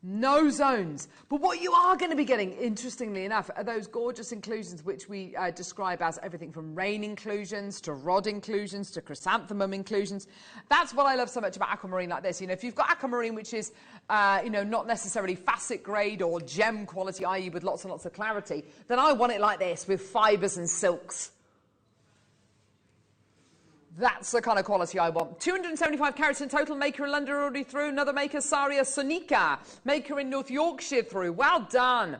No zones. But what you are going to be getting, interestingly enough, are those gorgeous inclusions which we describe as everything from rain inclusions to rod inclusions to chrysanthemum inclusions. That's what I love so much about aquamarine like this. You know, if you've got aquamarine which is, you know, not necessarily facet grade or gem quality, i.e. with lots and lots of clarity, then I want it like this with fibres and silks. That's the kind of quality I want. 275 carats in total. Maker in London already through. Another maker, Saria Sonika. Maker in North Yorkshire through. Well done.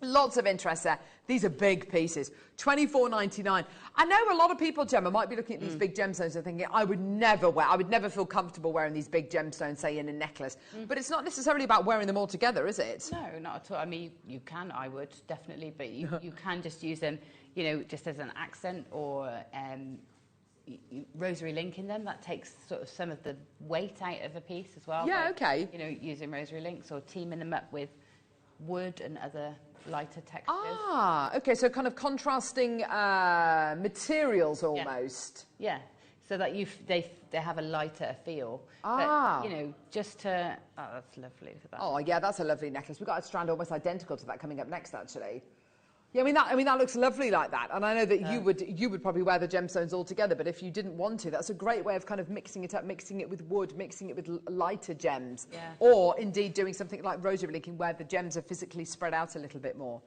Lots of interest there. These are big pieces. $24.99. I know a lot of people, Gemma, might be looking at these big gemstones and thinking, I would never feel comfortable wearing these big gemstones, say, in a necklace. But it's not necessarily about wearing them all together, is it? No, not at all. I mean, you can, I would, definitely. But you can just use them, you know, just as an accent or... rosary link in them, that takes sort of some of the weight out of a piece as well. Yeah, okay. You know, using rosary links or teaming them up with wood and other lighter textures. Ah, okay, so kind of contrasting materials almost. Yeah, so that they have a lighter feel. Ah. But, you know, just to... Oh, that's lovely for that. Oh, yeah, that's a lovely necklace. We've got a strand almost identical to that coming up next, actually. Yeah, I mean that looks lovely like that, and I know that you would probably wear the gemstones all together. But if you didn't want to, that's a great way of kind of mixing it up, mixing it with wood, mixing it with lighter gems, or indeed doing something like rosary linking, where the gems are physically spread out a little bit more.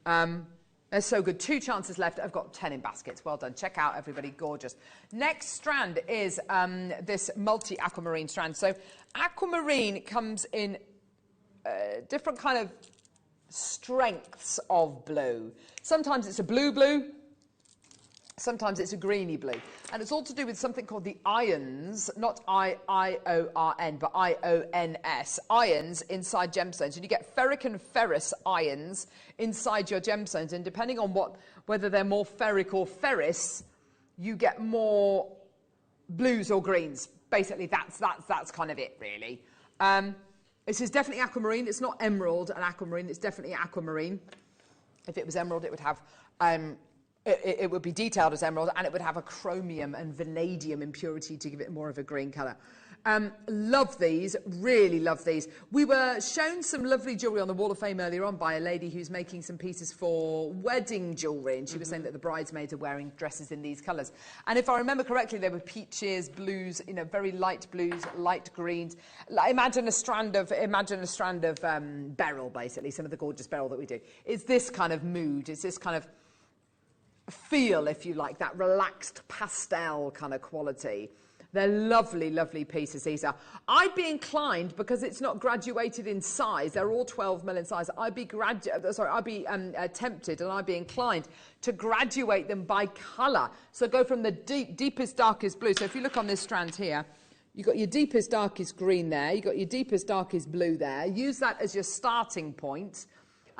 They're so good. 2 chances left. I've got 10 in baskets. Well done. Check out, everybody. Gorgeous. Next strand is this multi-aquamarine strand. So aquamarine comes in different kind of strengths of blue. Sometimes it's a blue, sometimes it's a greeny blue. And it's all to do with something called the ions, not I-O-R-N, but I-O-N-S, ions inside gemstones. And you get ferric and ferrous ions inside your gemstones. And depending on whether they're more ferric or ferrous, you get more blues or greens. Basically, that's kind of it, really. This is definitely aquamarine. It's not emerald and aquamarine. It's definitely aquamarine. If it was emerald, it would have, it would be detailed as emerald, and it would have a chromium and vanadium impurity to give it more of a green colour. Love these, really love these. We were shown some lovely jewellery on the Wall of Fame earlier on by a lady who's making some pieces for wedding jewellery, and she was saying that the bridesmaids are wearing dresses in these colours. And if I remember correctly, they were peaches, blues, you know, very light blues, light greens. Imagine a strand of beryl, basically, some of the gorgeous beryl that we do. It's this kind of mood, it's this kind of feel, if you like, that relaxed pastel kind of quality. They're lovely, lovely pieces, these are. I'd be inclined, because it's not graduated in size, they're all 12mm in size, I'd be tempted, and I'd be inclined to graduate them by colour. So go from the deepest, darkest blue. So if you look on this strand here, you've got your deepest, darkest green there, you've got your deepest, darkest blue there. Use that as your starting point.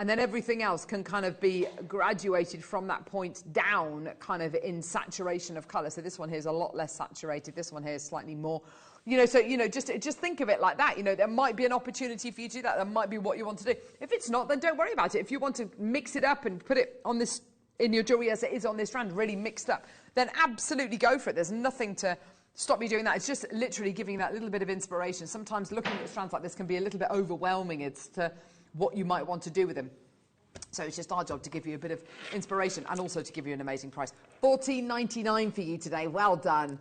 And then everything else can kind of be graduated from that point down, kind of in saturation of colour. So this one here is a lot less saturated. This one here is slightly more. You know, so, you know, just think of it like that. You know, there might be an opportunity for you to do that. That might be what you want to do. If it's not, then don't worry about it. If you want to mix it up and put it on this, in your jewellery as it is on this strand, really mixed up, then absolutely go for it. There's nothing to stop you doing that. It's just literally giving that little bit of inspiration. Sometimes looking at strands like this can be a little bit overwhelming as to what you might want to do with them. So it's just our job to give you a bit of inspiration and also to give you an amazing price. $14.99 for you today. Well done.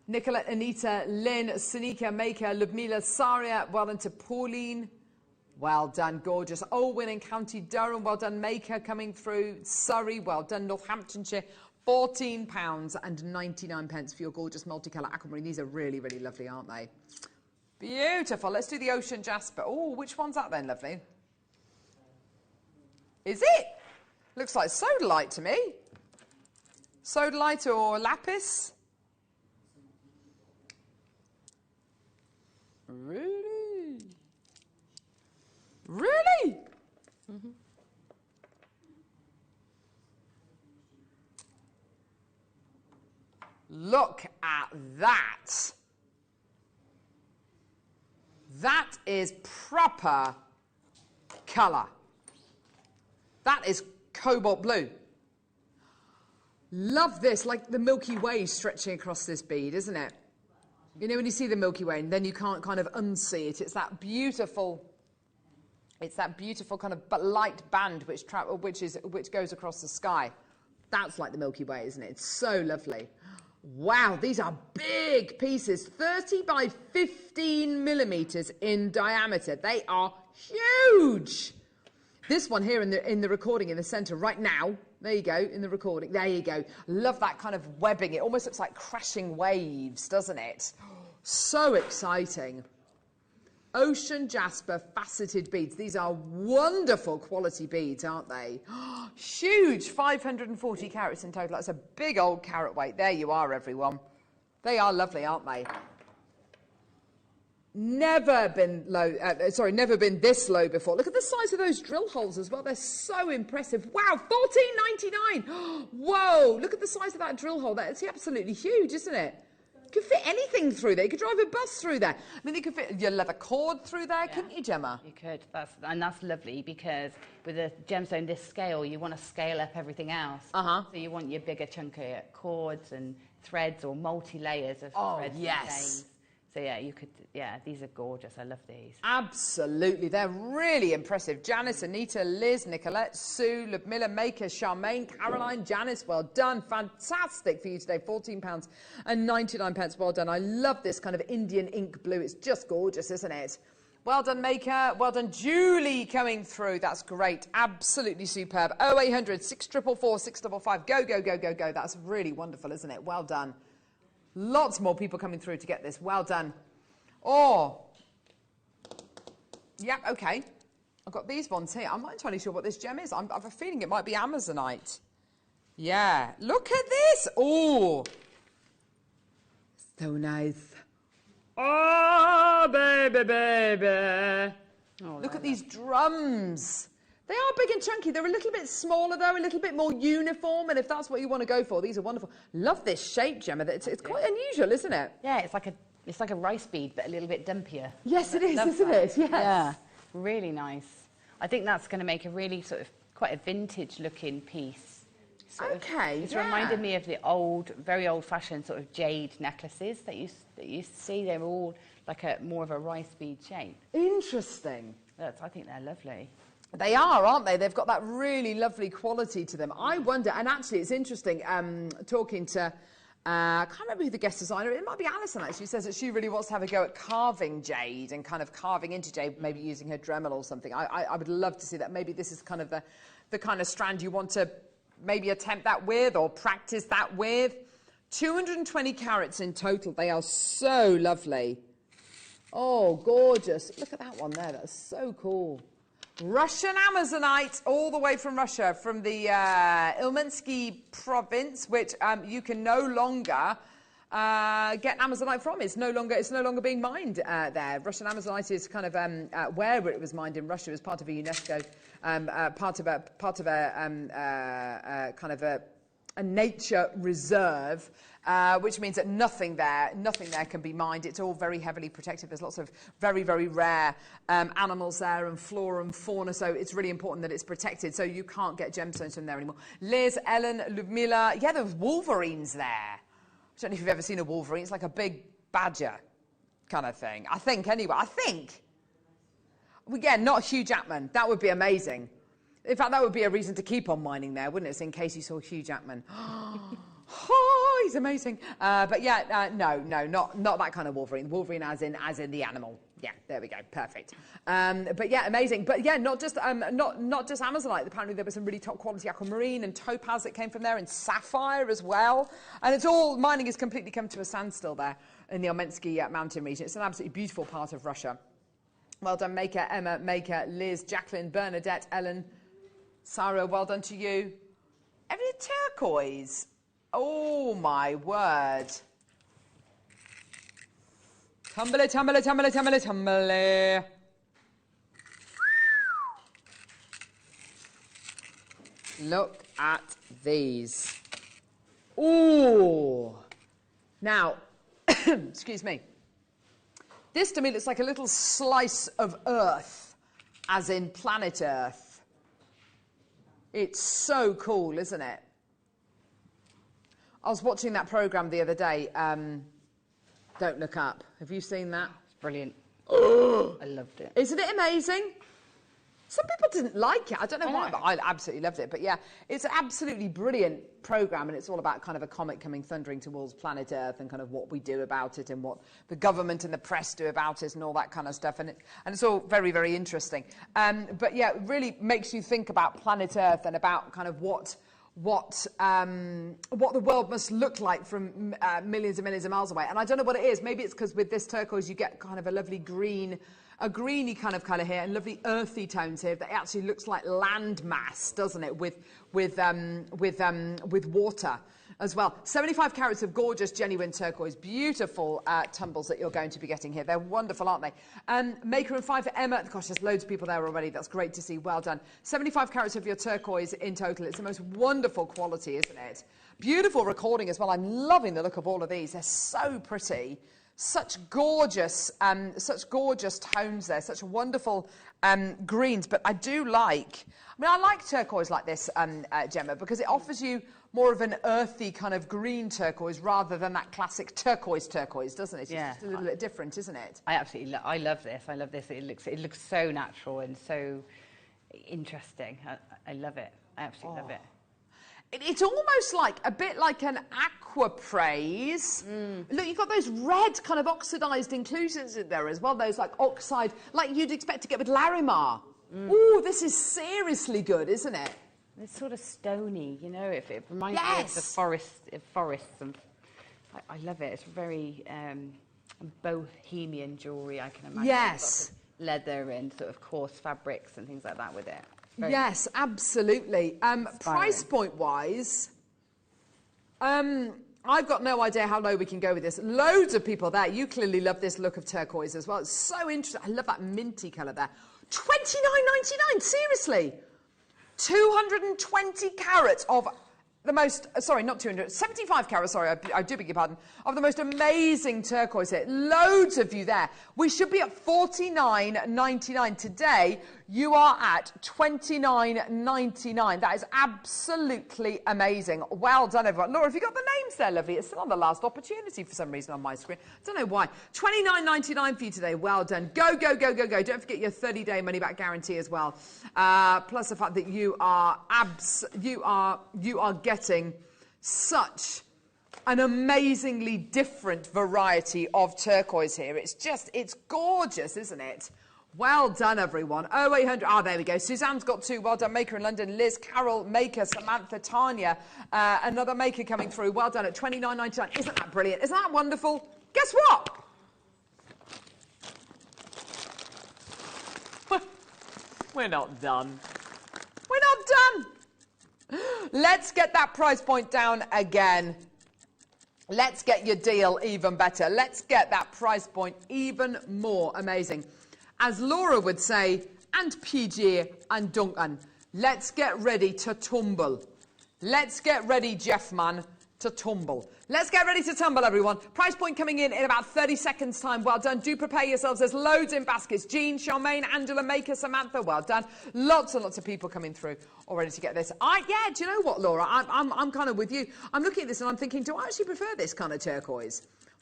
Nicola, Anita, Lynn, Sonika, Maker, Ludmila, Saria. Well done to Pauline. Well done, gorgeous. Olwyn in County Durham. Well done, Maker coming through. Surrey. Well done, Northamptonshire. £14.99 for your gorgeous multicolour aquamarine. These are really, really lovely, aren't they? Beautiful. Let's do the ocean jasper. Oh, which one's that then, lovely? Is it? Looks like sodalite to me. Sodalite or lapis? Really? Really? Mm-hmm. Look at that. That is proper colour. That is cobalt blue. Love this, like the Milky Way stretching across this bead, isn't it? You know when you see the Milky Way and then you can't kind of unsee it. It's that beautiful kind of but light band which goes across the sky. That's like the Milky Way, isn't it? It's so lovely. Wow, these are big pieces, 30 by 15 millimeters in diameter. They are huge. This one here in the recording in the center right now. There you go, in the recording. There you go. Love that kind of webbing. It almost looks like crashing waves, doesn't it? So exciting. Ocean jasper faceted beads. These are wonderful quality beads, aren't they? Huge, 540 carats in total. That's a big old carat weight. There you are, everyone. They are lovely, aren't they? Never been this low before. Look at the size of those drill holes as well. They're so impressive. Wow, $14.99. Whoa, look at the size of that drill hole. That's absolutely huge, isn't it? You could fit anything through there. You could drive a bus through there. I mean, you could fit your leather cord through there, couldn't you, Gemma? You could. That's lovely because with a gemstone this scale, you want to scale up everything else. So you want your bigger, chunkier cords and threads or multi-layers of threads and chains. So yeah, you could, these are gorgeous. I love these. Absolutely. They're really impressive. Janice, Anita, Liz, Nicolette, Sue, Ludmilla, Maker, Charmaine, Caroline, Janice, well done. Fantastic for you today. £14.99. Well done. I love this kind of Indian ink blue. It's just gorgeous, isn't it? Well done, Maker. Well done, Julie, coming through. That's great. Absolutely superb. 0800 644 655. Go, go, go, go, go. That's really wonderful, isn't it? Well done. Lots more people coming through to get this. Well done. Oh. Yeah, okay. I've got these ones here. I'm not entirely sure what this gem is. I have a feeling it might be Amazonite. Yeah. Look at this. Oh. So nice. Oh, baby, baby. Oh, look at these drums. They are big and chunky. They're a little bit smaller, though, a little bit more uniform. And if that's what you want to go for, these are wonderful. Love this shape, Gemma. It's quite unusual, isn't it? Yeah, it's like a rice bead, but a little bit dumpier. Yes, it is, isn't it? Yes. Yeah, really nice. I think that's going to make a really sort of quite a vintage-looking piece. It's reminded me of the very old-fashioned sort of jade necklaces that you see. They're all like more of a rice bead shape. Interesting. I think they're lovely. They are, aren't they? They've got that really lovely quality to them. I wonder, and actually it's interesting, talking to, I can't remember who the guest designer, it might be Alison actually, says that she really wants to have a go at carving jade and kind of carving into jade, maybe using her Dremel or something. I would love to see that. Maybe this is kind of the kind of strand you want to maybe attempt that with or practice that with. 220 carats in total. They are so lovely. Oh, gorgeous. Look at that one there. That's so cool. Russian Amazonite, all the way from Russia, from the Ilmensky province, which you can no longer get Amazonite from. It's no longer being mined there. Russian Amazonite is kind of where it was mined in Russia as part of a UNESCO, part of a kind of a nature reserve. Which means that nothing there can be mined. It's all very heavily protected. There's lots of very, very rare animals there and flora and fauna, so it's really important that it's protected, so you can't get gemstones from there anymore. Liz, Ellen, Ludmilla, yeah, there's wolverines there. I don't know if you've ever seen a wolverine. It's like a big badger kind of thing. I think, anyway. Again, not Hugh Jackman. That would be amazing. In fact, that would be a reason to keep on mining there, wouldn't it? In case you saw Hugh Jackman. Oh, he's amazing. But yeah, no, not that kind of Wolverine. Wolverine as in the animal. Yeah, there we go, perfect. But yeah, amazing. But yeah, not just Amazonite. Apparently there was some really top quality aquamarine and topaz that came from there, and sapphire as well. And it's all, mining has completely come to a standstill there in the Olmetsky mountain region. It's an absolutely beautiful part of Russia. Well done, Maker, Emma, Maker, Liz, Jacqueline, Bernadette, Ellen, Sarah, well done to you. Every turquoise. Oh my word. Tumble, tumble, tumble, tumble, tumble. Look at these. Ooh. Now, excuse me. This to me looks like a little slice of Earth, as in planet Earth. It's so cool, isn't it? I was watching that programme the other day, Don't Look Up. Have you seen that? It's brilliant. I loved it. Isn't it amazing? Some people didn't like it. I don't know why, but I absolutely loved it. But yeah, it's an absolutely brilliant programme, and it's all about kind of a comet coming thundering towards planet Earth and kind of what we do about it and what the government and the press do about it and all that kind of stuff. And it's all very, very interesting. But yeah, it really makes you think about planet Earth and about kind of what the world must look like from millions and millions of miles away. And I don't know what it is. Maybe it's because with this turquoise you get kind of a lovely green, a greeny kind of colour here, and lovely earthy tones here that actually looks like land mass, doesn't it? With water as well. 75 carats of gorgeous, genuine turquoise, beautiful tumbles that you're going to be getting here. They're wonderful, aren't they? Maker and 5 for Emma. Gosh, there's loads of people there already. That's great to see. Well done. 75 carats of your turquoise in total. It's the most wonderful quality, isn't it? Beautiful recording as well. I'm loving the look of all of these. They're so pretty. Such gorgeous tones there. Such wonderful greens. But I do like, I like turquoise like this, Gemma, because it offers you more of an earthy kind of green turquoise rather than that classic turquoise, doesn't it? It's just a little bit different, isn't it? I absolutely I love this. I love this. It looks so natural and so interesting. I love it. I absolutely love it. It's almost like a bit like an aquapraise. Look, you've got those red kind of oxidised inclusions in there as well. Those like oxide, like you'd expect to get with Larimar. Ooh, this is seriously good, isn't it? It's sort of stony, you know. It reminds me of the forests, and I love it. It's very bohemian jewellery, I can imagine. Yes. Lots of leather and sort of coarse fabrics and things like that with it. Yes, absolutely. Price point wise, I've got no idea how low we can go with this. Loads of people there. You clearly love this look of turquoise as well. It's so interesting. I love that minty colour there. $29.99, seriously. 220 carats of the most, sorry, not 200, 75 carats, sorry, I do beg your pardon, of the most amazing turquoise here. Loads of you there. We should be at $49.99 today. You are at $29.99. That is absolutely amazing. Well done, everyone. Laura, have you got the names there, lovely? It's still on the last opportunity for some reason on my screen. I don't know why. $29.99 for you today. Well done. Go, go, go, go, go. Don't forget your 30-day money-back guarantee as well. Plus the fact that you are getting such an amazingly different variety of turquoise here. It's gorgeous, isn't it? Well done, everyone. 0800. There we go. Suzanne's got 2. Well done, Maker in London. Liz, Carol, Maker, Samantha, Tanya. Another Maker coming through. Well done at $29.99. Isn't that brilliant? Isn't that wonderful? Guess what? We're not done. We're not done. Let's get that price point down again. Let's get your deal even better. Let's get that price point even more amazing. As Laura would say, and PJ and Duncan, let's get ready to tumble. Let's get ready, Jeffman, to tumble. Let's get ready to tumble, everyone. Price point coming in about 30 seconds' time. Well done. Do prepare yourselves. There's loads in baskets. Jean, Charmaine, Angela, Maker, Samantha. Well done. Lots and lots of people coming through all ready to get this. Yeah, do you know what, Laura? I'm kind of with you. I'm looking at this and I'm thinking, do I actually prefer this kind of turquoise?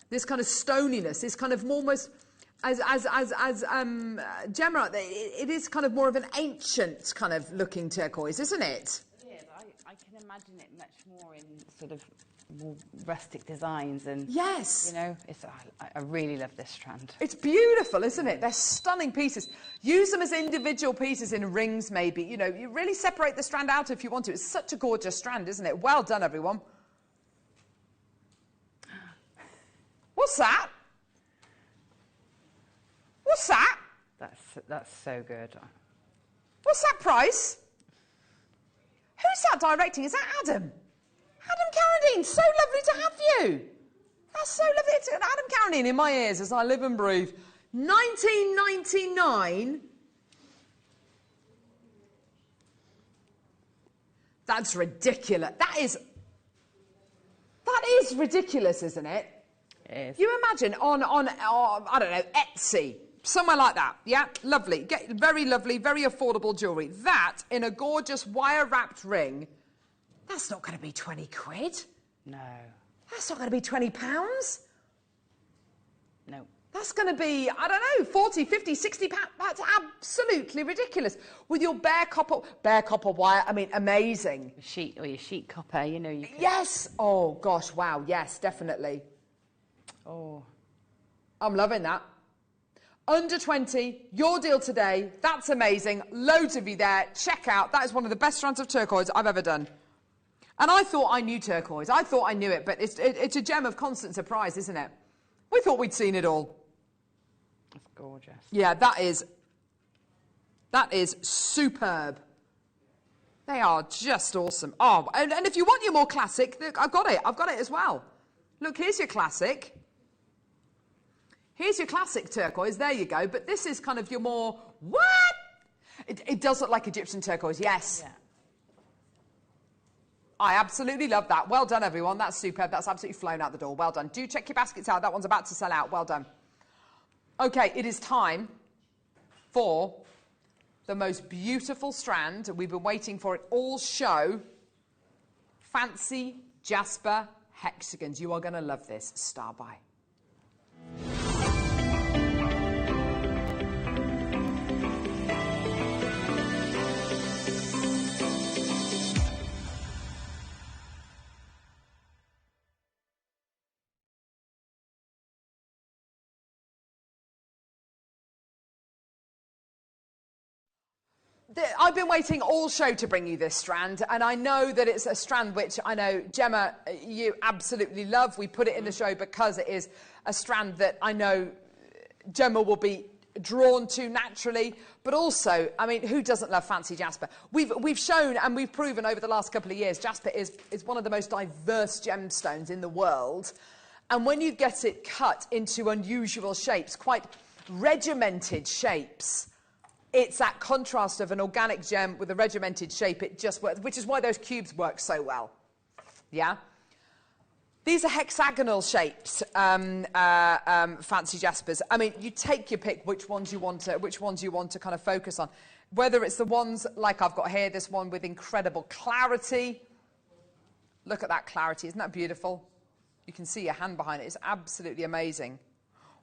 This kind of stoniness, this kind of almost... As Gemma, it is kind of more of an ancient kind of looking turquoise, isn't it? It is. I can can imagine it much more in sort of more rustic designs and yes, you know, I really love this strand. It's beautiful, isn't it? They're stunning pieces. Use them as individual pieces in rings, maybe. You know, you really separate the strand out if you want to. It's such a gorgeous strand, isn't it? Well done, everyone. What's that? What's that? That's so good. What's that price? Who's that directing? Is that Adam? Adam Carradine, so lovely to have you. That's so lovely. It's Adam Carradine in my ears as I live and breathe. 1999. That's ridiculous. That is ridiculous, isn't it? It is. You imagine on I don't know, Etsy, somewhere like that. Yeah, lovely. Get very lovely, very affordable jewellery. That in a gorgeous wire-wrapped ring. That's not going to be 20 quid. No. That's not going to be 20 pounds. No. That's going to be, I don't know, 40, 50, 60 pounds. That's absolutely ridiculous. With your bare copper wire, I mean, amazing. Your sheet copper, you know. You can... Yes. Oh, gosh, wow. Yes, definitely. Oh. I'm loving that. Under 20, your deal today. That's amazing. Loads of you there. Check out. That is one of the best strands of turquoise I've ever done. And I thought I knew turquoise. I thought I knew it, but it's a gem of constant surprise, isn't it? We thought we'd seen it all. That's gorgeous. Yeah, that is superb. They are just awesome. Oh, and if you want your more classic, look, I've got it. I've got it as well. Look, here's your classic. Here's your classic turquoise. There you go. But this is kind of your more, what? It does look like Egyptian turquoise, yes. Yeah. I absolutely love that. Well done, everyone. That's superb. That's absolutely flown out the door. Well done. Do check your baskets out. That one's about to sell out. Well done. Okay, it is time for the most beautiful strand. We've been waiting for it all show. Fancy Jasper hexagons. You are going to love this. Star by. I've been waiting all show to bring you this strand, and I know that it's a strand which I know, Gemma, you absolutely love. We put it in the show because it is a strand that I know Gemma will be drawn to naturally, but also, I mean, who doesn't love fancy jasper? We've shown and we've proven over the last couple of years, jasper is one of the most diverse gemstones in the world, and when you get it cut into unusual shapes, quite regimented shapes, it's that contrast of an organic gem with a regimented shape. It just works, which is why those cubes work so well. Yeah? These are hexagonal shapes, fancy jaspers. I mean, you take your pick which ones you want to kind of focus on. Whether it's the ones like I've got here, this one with incredible clarity. Look at that clarity. Isn't that beautiful? You can see your hand behind it. It's absolutely amazing.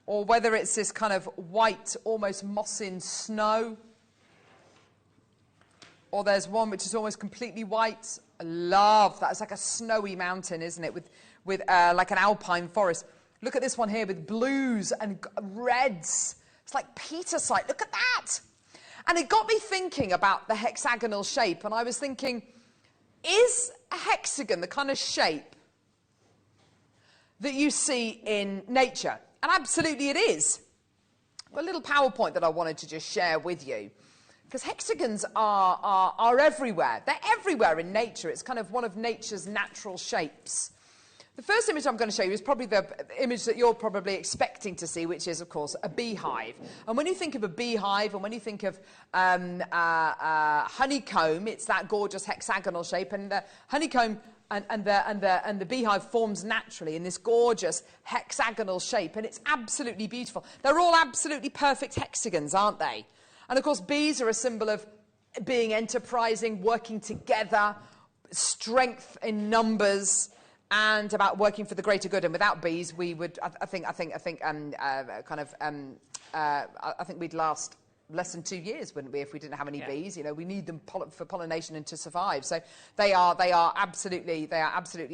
Or whether it's this kind of white, almost moss-in snow. Or there's one which is almost completely white. I love that. It's like a snowy mountain, isn't it? With like an alpine forest. Look at this one here with blues and reds. It's like petersite. Look at that. And it got me thinking about the hexagonal shape. And I was thinking, is a hexagon the kind of shape that you see in nature? And absolutely it is. I've got a little PowerPoint that I wanted to just share with you. Because hexagons are everywhere. They're everywhere in nature. It's kind of one of nature's natural shapes. The first image I'm going to show you is probably the image that you're probably expecting to see, which is, of course, a beehive. And when you think of a beehive, and when you think of honeycomb, it's that gorgeous hexagonal shape. And the honeycomb and the beehive forms naturally in this gorgeous hexagonal shape, and it's absolutely beautiful. They're all absolutely perfect hexagons, aren't they? And of course, bees are a symbol of being enterprising, working together, strength in numbers, and about working for the greater good. And without bees, we would, I think we'd last less than 2 years, wouldn't we, if we didn't have any bees? You know, we need them for pollination and to survive. So they are absolutely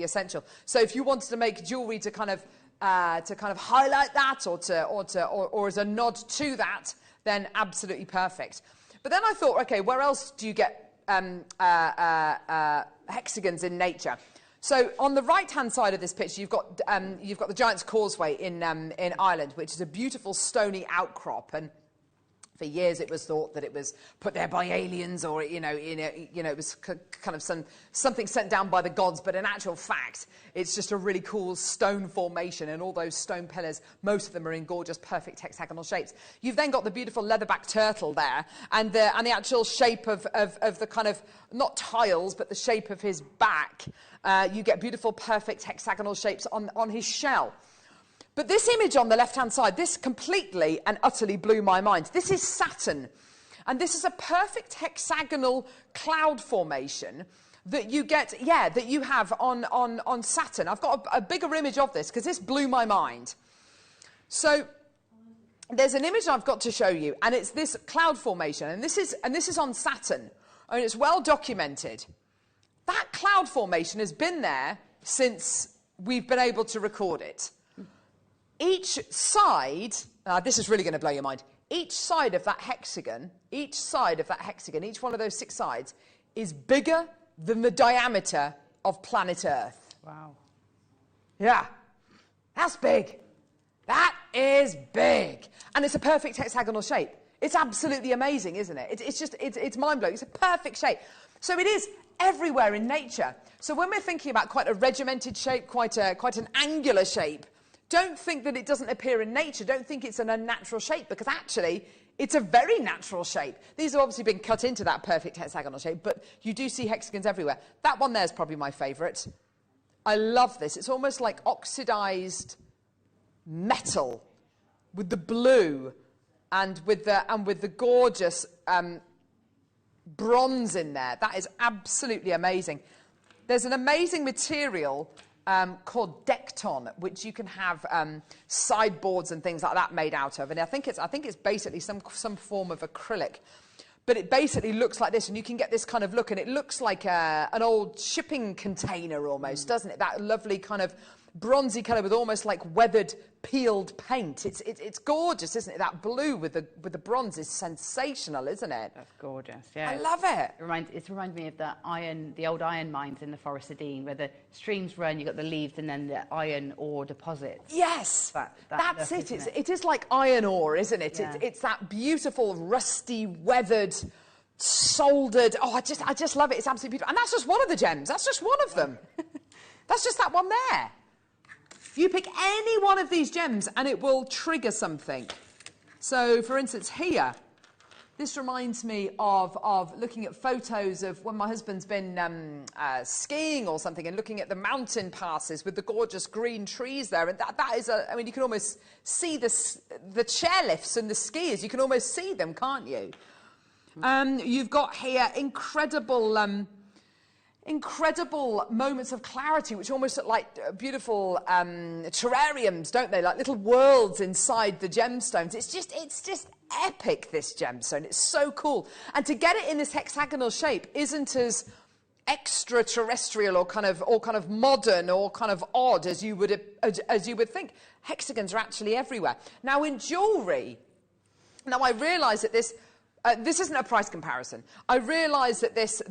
essential. So if you wanted to make jewellery to kind of highlight that, or as a nod to that, then absolutely perfect. But then I thought, okay, where else do you get hexagons in nature? So on the right-hand side of this picture, you've got the Giant's Causeway in Ireland, which is a beautiful stony outcrop. And for years, it was thought that it was put there by aliens, or it was kind of something sent down by the gods. But in actual fact, it's just a really cool stone formation, and all those stone pillars, most of them are in gorgeous, perfect hexagonal shapes. You've then got the beautiful leatherback turtle there, and the actual shape of the kind of, not tiles, but the shape of his back. You get beautiful, perfect hexagonal shapes on his shell. But this image on the left-hand side, this completely and utterly blew my mind. This is Saturn, and this is a perfect hexagonal cloud formation that you get, that you have on Saturn. I've got a bigger image of this because this blew my mind. So there's an image I've got to show you, and it's this cloud formation, and this is on Saturn, and it's well documented. That cloud formation has been there since we've been able to record it. Each side, this is really going to blow your mind, each side of that hexagon, each one of those 6 sides, is bigger than the diameter of planet Earth. Wow. Yeah, that's big. That is big. And it's a perfect hexagonal shape. It's absolutely amazing, isn't it? It's mind-blowing. It's a perfect shape. So it is everywhere in nature. So when we're thinking about quite a regimented shape, quite an angular shape, don't think that it doesn't appear in nature. Don't think it's an unnatural shape, because actually it's a very natural shape. These have obviously been cut into that perfect hexagonal shape, but you do see hexagons everywhere. That one there is probably my favourite. I love this. It's almost like oxidised metal with the blue and with the gorgeous bronze in there. That is absolutely amazing. There's an amazing material called Decton, which you can have sideboards and things like that made out of, and I think it's basically some form of acrylic, but it basically looks like this, and you can get this kind of look, and it looks like an old shipping container almost, doesn't it? That lovely kind of bronzy colour with almost like weathered, peeled paint. It's gorgeous, isn't it? That blue with the bronze is sensational, isn't it? That's gorgeous. Yeah, I love it. It reminds me of the old iron mines in the Forest of Dean, where the streams run. You've got the leaves and then the iron ore deposits. Yes, that's look, it. It is like iron ore, isn't it? Yeah. It's that beautiful, rusty, weathered, soldered. Oh, I just love it. It's absolutely beautiful. And that's just one of the gems. That's just one of them. That's just that one there. You pick any one of these gems and it will trigger something. So, for instance, here, this reminds me of looking at photos of when my husband's been skiing or something, and looking at the mountain passes with the gorgeous green trees there. And that is I mean, you can almost see the chairlifts and the skiers. You can almost see them, can't you? You've got here incredible moments of clarity, which almost look like beautiful terrariums, don't they? Like little worlds inside the gemstones. It's just epic, this gemstone. It's so cool. And to get it in this hexagonal shape isn't as extraterrestrial or kind of modern or kind of odd as you would think. Hexagons are actually everywhere. Now in jewellery, I realise that this isn't a price comparison. I realise that this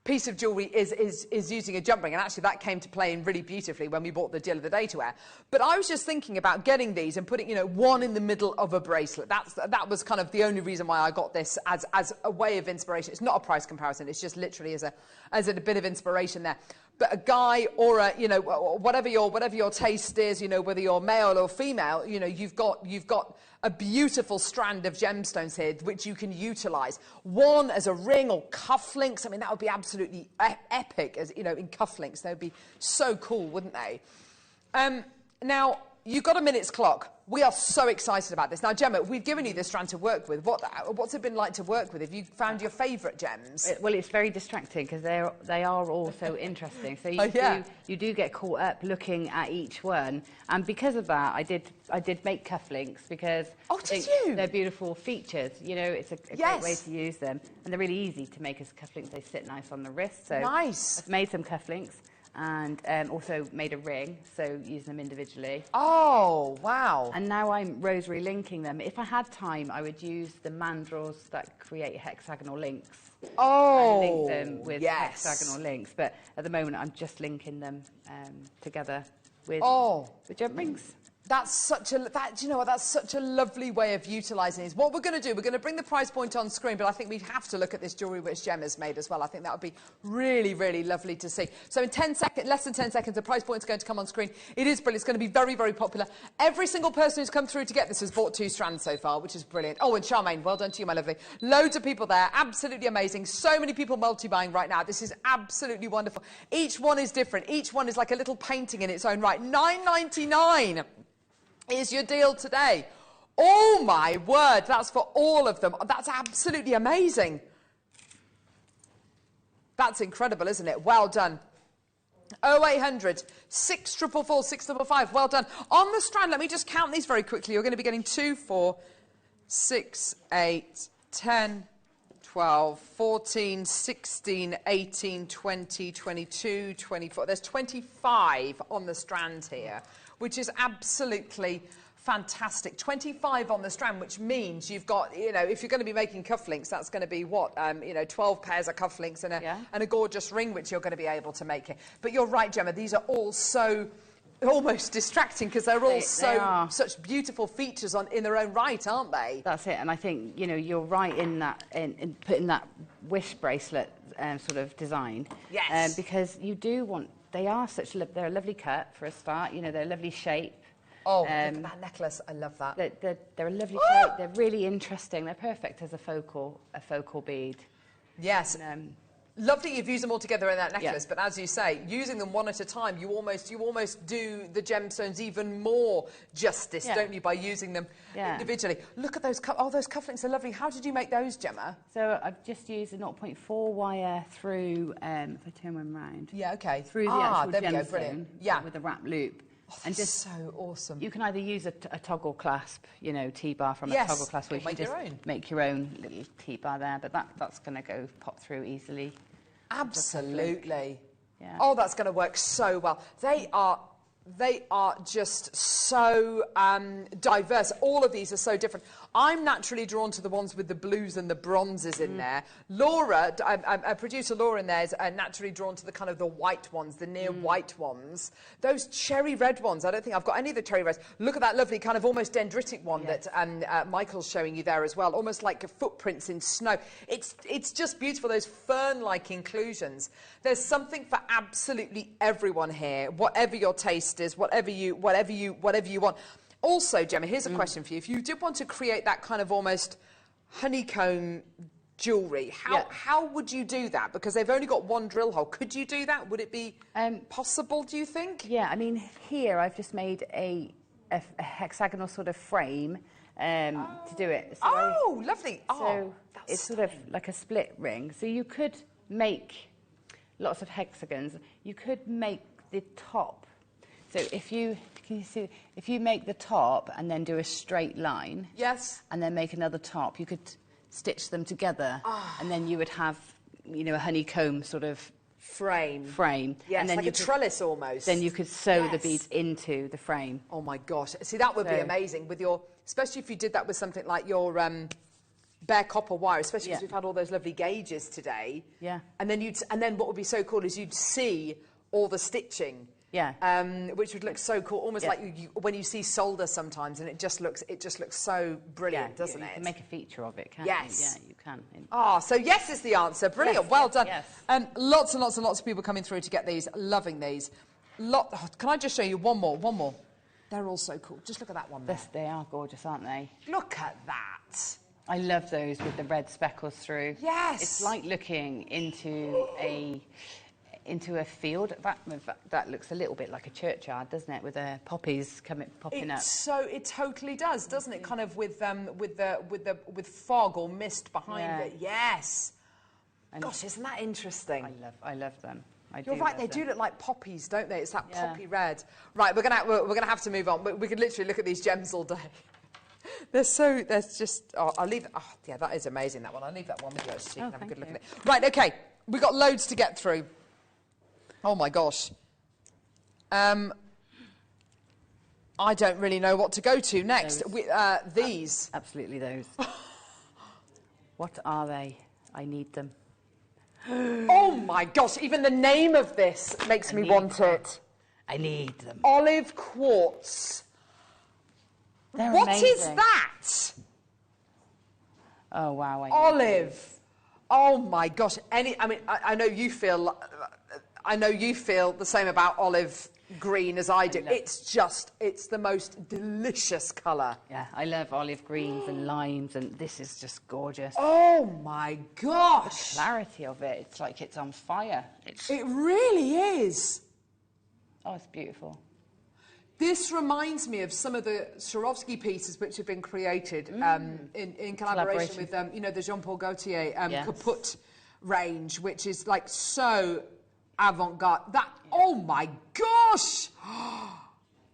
piece of jewellery is using a jump ring, and actually that came to play in really beautifully when we bought the deal of the day to wear. But I was just thinking about getting these and putting, one in the middle of a bracelet. That was kind of the only reason why I got this as a way of inspiration. It's not a price comparison. It's just literally as a bit of inspiration there. But a guy or whatever your taste is, whether you're male or female, you've got a beautiful strand of gemstones here which you can utilise. One as a ring or cufflinks. I mean, that would be absolutely epic, as in cufflinks. They would be so cool, wouldn't they? Now, you've got a minute's clock. We are so excited about this. Now, Gemma, we've given you this strand to work with. What's it been like to work with? Have you found your favourite gems? Well, it's very distracting because they are all so interesting. So you do get caught up looking at each one, and because of that, I did make cufflinks because they're beautiful features. You know, it's a great way to use them, and they're really easy to make as cufflinks. They sit nice on the wrist. So I've made some cufflinks. And also made a ring, so use them individually. Oh, wow. And now I'm rosary linking them. If I had time, I would use the mandrels that create hexagonal links. Oh, and link them with hexagonal links. But at the moment, I'm just linking them together with gem rings. That's such a that's such a lovely way of utilising these. What we're going to do, we're going to bring the price point on screen, but I think we'd have to look at this jewellery which Gemma's made as well. I think that would be really, really lovely to see. So in less than 10 seconds, the price point's going to come on screen. It is brilliant. It's going to be very, very popular. Every single person who's come through to get this has bought 2 strands so far, which is brilliant. Oh, and Charmaine, well done to you, my lovely. Loads of people there. Absolutely amazing. So many people multi-buying right now. This is absolutely wonderful. Each one is different. Each one is like a little painting in its own right. £9.99. is your deal today. Oh my word, that's for all of them. That's absolutely amazing. That's incredible, isn't it? Well done. 0800 644 655. Well done. On the strand, let me just count these very quickly. You're going to be getting 2, 4, 6, 8, 10, 12, 14, 16, 18, 20, 22, 24. There's 25 on the strand here, which is absolutely fantastic. 25 on the strand, which means you've got, you know, if you're going to be making cufflinks, that's going to be what, 12 pairs of cufflinks and a gorgeous ring, which you're going to be able to make. But you're right, Gemma, these are all so almost distracting because they're all such beautiful features in their own right, aren't they? That's it, and I think, you know, you're right in that in putting that wish bracelet sort of design. Yes. Because you do want. They are they're a lovely cut for a start. You know, they're a lovely shape. Oh, look at that necklace! I love that. They're a lovely shape. They're really interesting. They're perfect as a focal bead. Yes. Lovely you've used them all together in that necklace, but as you say, using them one at a time, you almost do the gemstones even more justice, don't you, by using them individually. Look at those those cufflinks are lovely. How did you make those, Gemma? So I've just used a 0.4 wire through, if I turn one round. Yeah, okay. Through the actual there we go, gemstone, brilliant. Yeah. with a wrap loop. Oh, and just so awesome. You can either use a toggle clasp, you know, T-bar from a toggle clasp, or you can just make your own little T-bar there, but that's going to go pop through easily. Absolutely. Yeah. Oh, that's going to work so well. They are just so diverse. All of these are so different. I'm naturally drawn to the ones with the blues and the bronzes in there. Laura, producer Laura in there is naturally drawn to the kind of the white ones, the near white ones. Those cherry red ones, I don't think I've got any of the cherry reds. Look at that lovely kind of almost dendritic one that Michael's showing you there as well, almost like footprints in snow. It's just beautiful, those fern-like inclusions. There's something for absolutely everyone here, whatever your taste is, whatever you want. Also, Gemma, here's a question for you. If you did want to create that kind of almost honeycomb jewellery, how would you do that? Because they've only got one drill hole. Could you do that? Would it be possible, do you think? Yeah, I mean, here I've just made a hexagonal sort of frame to do it. So lovely. So it's sort of like a split ring. So you could make lots of hexagons. You could make the top. So if you make the top and then do a straight line, and then make another top, you could stitch them together, and then you would have, you know, a honeycomb sort of frame. Yes, and then like a trellis almost. Then you could sew the beads into the frame. Oh my gosh! See, that would be amazing with your, especially if you did that with something like your bare copper wire, especially because we've had all those lovely gauges today. Yeah. And then what would be so cool is you'd see all the stitching. Yeah. Which would look so cool, almost like when you see solder sometimes, and it just looks so brilliant, doesn't it? You can make a feature of it, can't you? Yeah, you can. So yes is the answer. Brilliant. Yes, well done. Yes. Lots and lots and lots of people coming through to get these, loving these. Can I just show you one more? They're all so cool. Just look at that one there. They are gorgeous, aren't they? Look at that. I love those with the red speckles through. Yes. It's like looking into into a field. That looks a little bit like a churchyard, doesn't it? With the poppies popping up. So it totally does, doesn't it? Kind of with fog or mist behind it. Yes. And gosh, isn't that interesting? I love them. You're right. They do look like poppies, don't they? It's that poppy red. Right. We're gonna have to move on. But we could literally look at these gems all day. There's just. Oh, I'll leave. Oh, yeah, that is amazing. That one. I'll leave that one with you so you can have a good look at it. Right. Okay. We've got loads to get through. Oh my gosh. I don't really know what to go to next. These. Absolutely those. What are they? I need them. Oh my gosh, even the name of this makes me want it. I need them. Olive quartz. They're what amazing. Is that? Oh wow. Olive. Oh my gosh. I know you feel the same about olive green as I do. It's the most delicious colour. Yeah, I love olive greens and limes, and this is just gorgeous. Oh my gosh! The clarity of it, it's like it's on fire. It really is. Oh, it's beautiful. This reminds me of some of the Swarovski pieces which have been created in collaboration with the Jean-Paul Gaultier Caput range, which is like so avant-garde. Oh my gosh!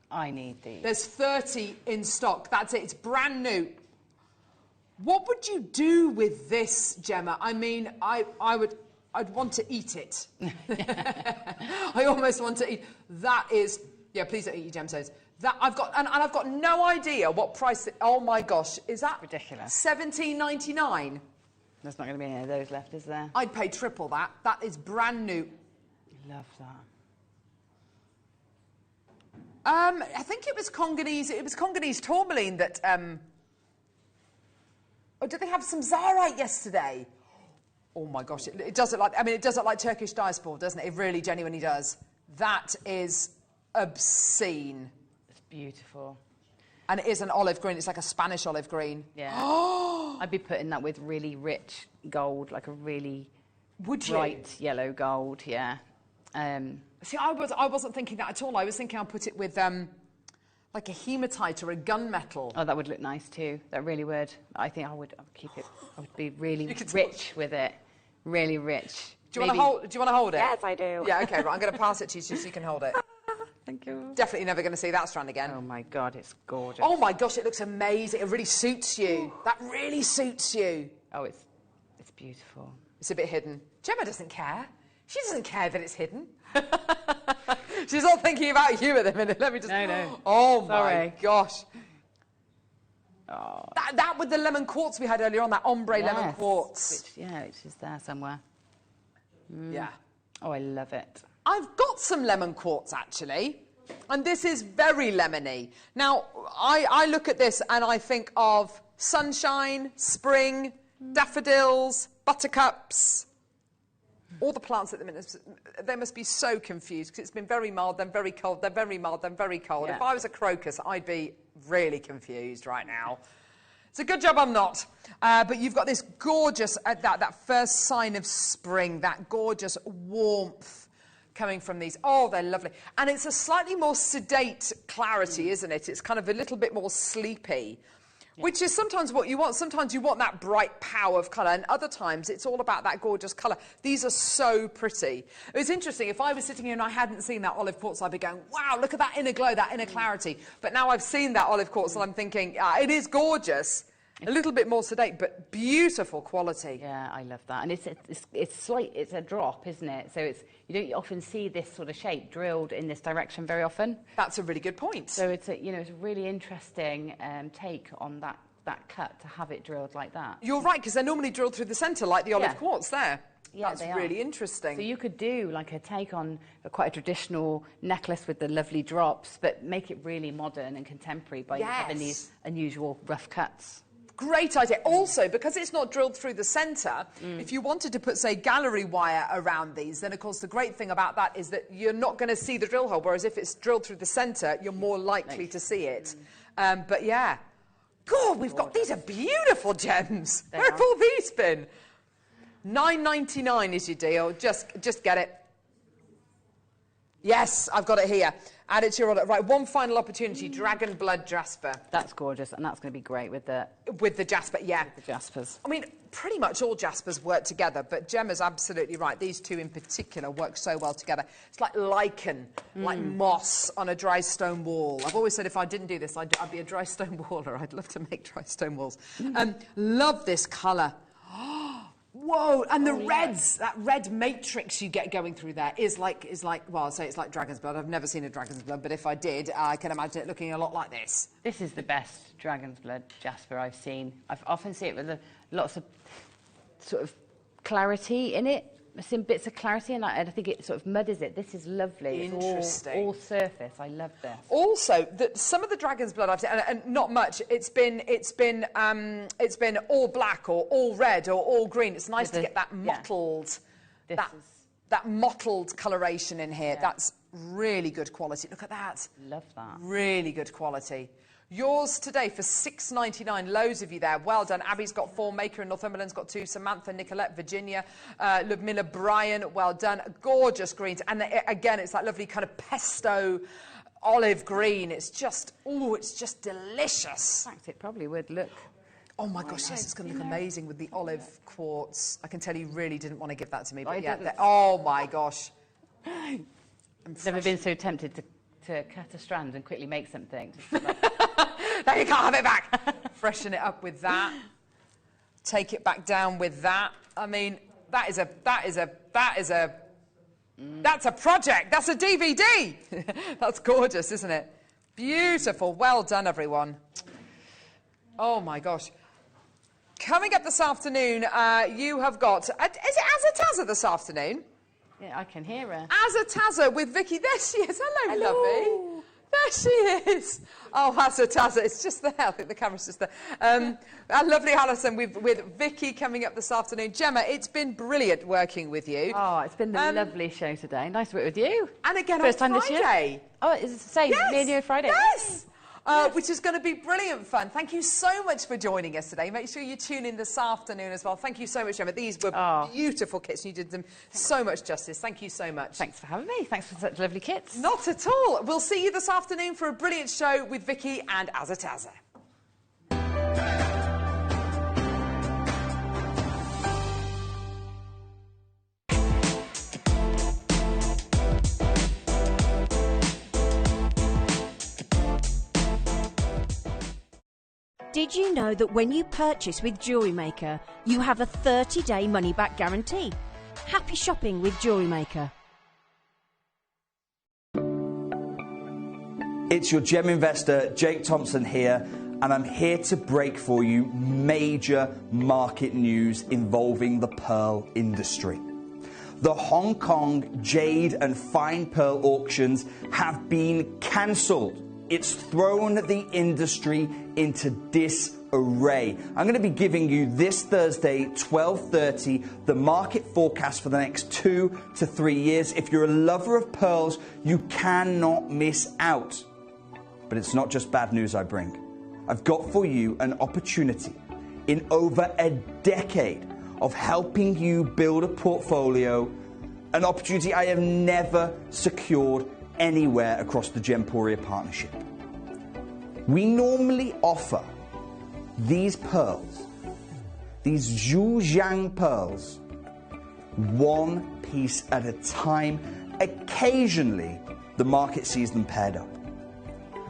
I need these. There's 30 in stock. That's it. It's brand new. What would you do with this, Gemma? I mean, I'd want to eat it. I almost want to eat. That is, yeah. Please don't eat your gemstones. That I've got, and I've got no idea what price. Oh my gosh, is that ridiculous? $17.99. There's not going to be any of those left, is there? I'd pay triple that. That is brand new. Love that. I think it was Congolese. It was Congolese tourmaline that. Or did they have some Zarite yesterday? Oh my gosh! It does look like. I mean, it does look like Turkish diaspora, doesn't it? It really, genuinely does. That is obscene. It's beautiful. And it is an olive green. It's like a Spanish olive green. Yeah. I'd be putting that with really rich gold, like a really bright yellow gold. Yeah. See, I wasn't thinking that at all. I was thinking I'll put it with like a hematite or a gunmetal. Oh, that would look nice too. That really would. I think I would keep it. I would be really rich with it. Really rich. Do you want to hold it? Yes, I do. Yeah. Okay. Right. I'm going to pass it to you so you can hold it. Thank you. Definitely never going to see that strand again. Oh my God, it's gorgeous. Oh my gosh, it looks amazing. It really suits you. That really suits you. Oh, it's beautiful. It's a bit hidden. Gemma doesn't care. She doesn't care that it's hidden. She's not thinking about you at the minute. Let me just... No. Oh, my gosh. Oh. That with the lemon quartz we had earlier on, that ombre lemon quartz. Which is there somewhere. Yeah. Oh, I love it. I've got some lemon quartz, actually. And this is very lemony. Now, I look at this and I think of sunshine, spring, daffodils, buttercups... All the plants at the minute, they must be so confused because it's been very mild, then very cold, then very mild, then very cold. Yeah. If I was a crocus, I'd be really confused right now. It's a good job I'm not. But you've got this gorgeous, that first sign of spring, that gorgeous warmth coming from these. Oh, they're lovely. And it's a slightly more sedate clarity, isn't it? It's kind of a little bit more sleepy. Which is sometimes what you want. Sometimes you want that bright power of colour, and other times it's all about that gorgeous colour. These are so pretty. It's interesting, if I was sitting here and I hadn't seen that olive quartz, I'd be going, wow, look at that inner glow, that inner clarity. But now I've seen that olive quartz and I'm thinking, it is gorgeous. A little bit more sedate, but beautiful quality. Yeah, I love that. And it's a drop, isn't it? So you don't often see this sort of shape drilled in this direction very often. That's a really good point. So it's a really interesting take on that cut to have it drilled like that. You're right, because they're normally drilled through the centre like the olive quartz there. Yeah, that's really interesting. So you could do like a take on quite a traditional necklace with the lovely drops, but make it really modern and contemporary by having these unusual rough cuts. Great idea. Also, because it's not drilled through the centre, if you wanted to put, say, gallery wire around these, then, of course, the great thing about that is that you're not going to see the drill hole, whereas if it's drilled through the centre, you're more likely to see it. But, yeah. God, we've got... These are beautiful gems. Where have all these been? $9.99 is your deal. Just get it. Yes, I've got it here. Add it to your order. Right, one final opportunity. Dragon Blood Jasper. That's gorgeous, and that's going to be great with the Jasper, yeah. With the Jaspers. I mean, pretty much all Jaspers work together, but Gemma's absolutely right. These two in particular work so well together. It's like lichen, like moss on a dry stone wall. I've always said if I didn't do this, I'd be a dry stone waller. I'd love to make dry stone walls. Love this colour. Whoa, and the reds, that red matrix you get going through there is like, well, I'll say it's like dragon's blood. I've never seen a dragon's blood, but if I did, I can imagine it looking a lot like this. This is the best dragon's blood Jasper I've seen. I've often seen it with lots of sort of clarity in it. I've seen bits of clarity, and I think it sort of muddies it. This is lovely. Interesting. It's all surface. I love this. Also, some of the dragon's blood I've seen, and not much. It's been all black or all red or all green. It's nice to get that mottled, that mottled coloration in here. Yeah. That's really good quality. Look at that. Love that. Really good quality. Yours today for $6.99. Loads of you there. Well done. Abby's got 4. Maker in Northumberland's got 2. Samantha, Nicolette, Virginia, Ludmilla, Brian. Well done. Gorgeous greens. And again, it's that lovely kind of pesto olive green. It's just, it's just delicious. In fact, it probably would look. Oh my gosh, yes, it's going to look amazing with the olive quartz. I can tell you really didn't want to give that to me, but yeah. Oh my gosh. Never been so tempted to cut a strand and quickly make something. Now you can't have it back. Freshen it up with that. Take it back down with that. I mean, that's a project. That's a DVD. That's gorgeous, isn't it? Beautiful. Well done, everyone. Oh my gosh. Coming up this afternoon, you have got. Is it Azataza this afternoon? Yeah, I can hear her. Azataza with Vicky. There she is. Hello, lovely. There she is. Oh, Azataza. It's just there. I think the camera's just there. Our lovely Alison with Vicky coming up this afternoon. Gemma, it's been brilliant working with you. Oh, it's been a lovely show today. Nice to work with you. And again First on time Friday. This year. Oh, it's the same. Yes. Me and you on Friday. Yes. Which is going to be brilliant fun. Thank you so much for joining us today. Make sure you tune in this afternoon as well. Thank you so much, Gemma. These were beautiful kits. You did them so much justice. Thank you so much. Thanks for having me. Thanks for such lovely kits. Not at all. We'll see you this afternoon for a brilliant show with Vicky and Azataza. Did you know that when you purchase with JewelleryMaker, you have a 30-day money-back guarantee? Happy shopping with JewelleryMaker. It's your gem investor, Jake Thompson here, and I'm here to break for you major market news involving the pearl industry. The Hong Kong jade and fine pearl auctions have been cancelled. It's thrown the industry into disarray. I'm going to be giving you this Thursday, 12:30, the market forecast for the next 2 to 3 years. If you're a lover of pearls, you cannot miss out. But it's not just bad news I bring. I've got for you an opportunity in over a decade of helping you build a portfolio, an opportunity I have never secured anywhere across the Gemporia partnership. We normally offer these pearls, these Zhujiang pearls, one piece at a time. Occasionally, the market sees them paired up.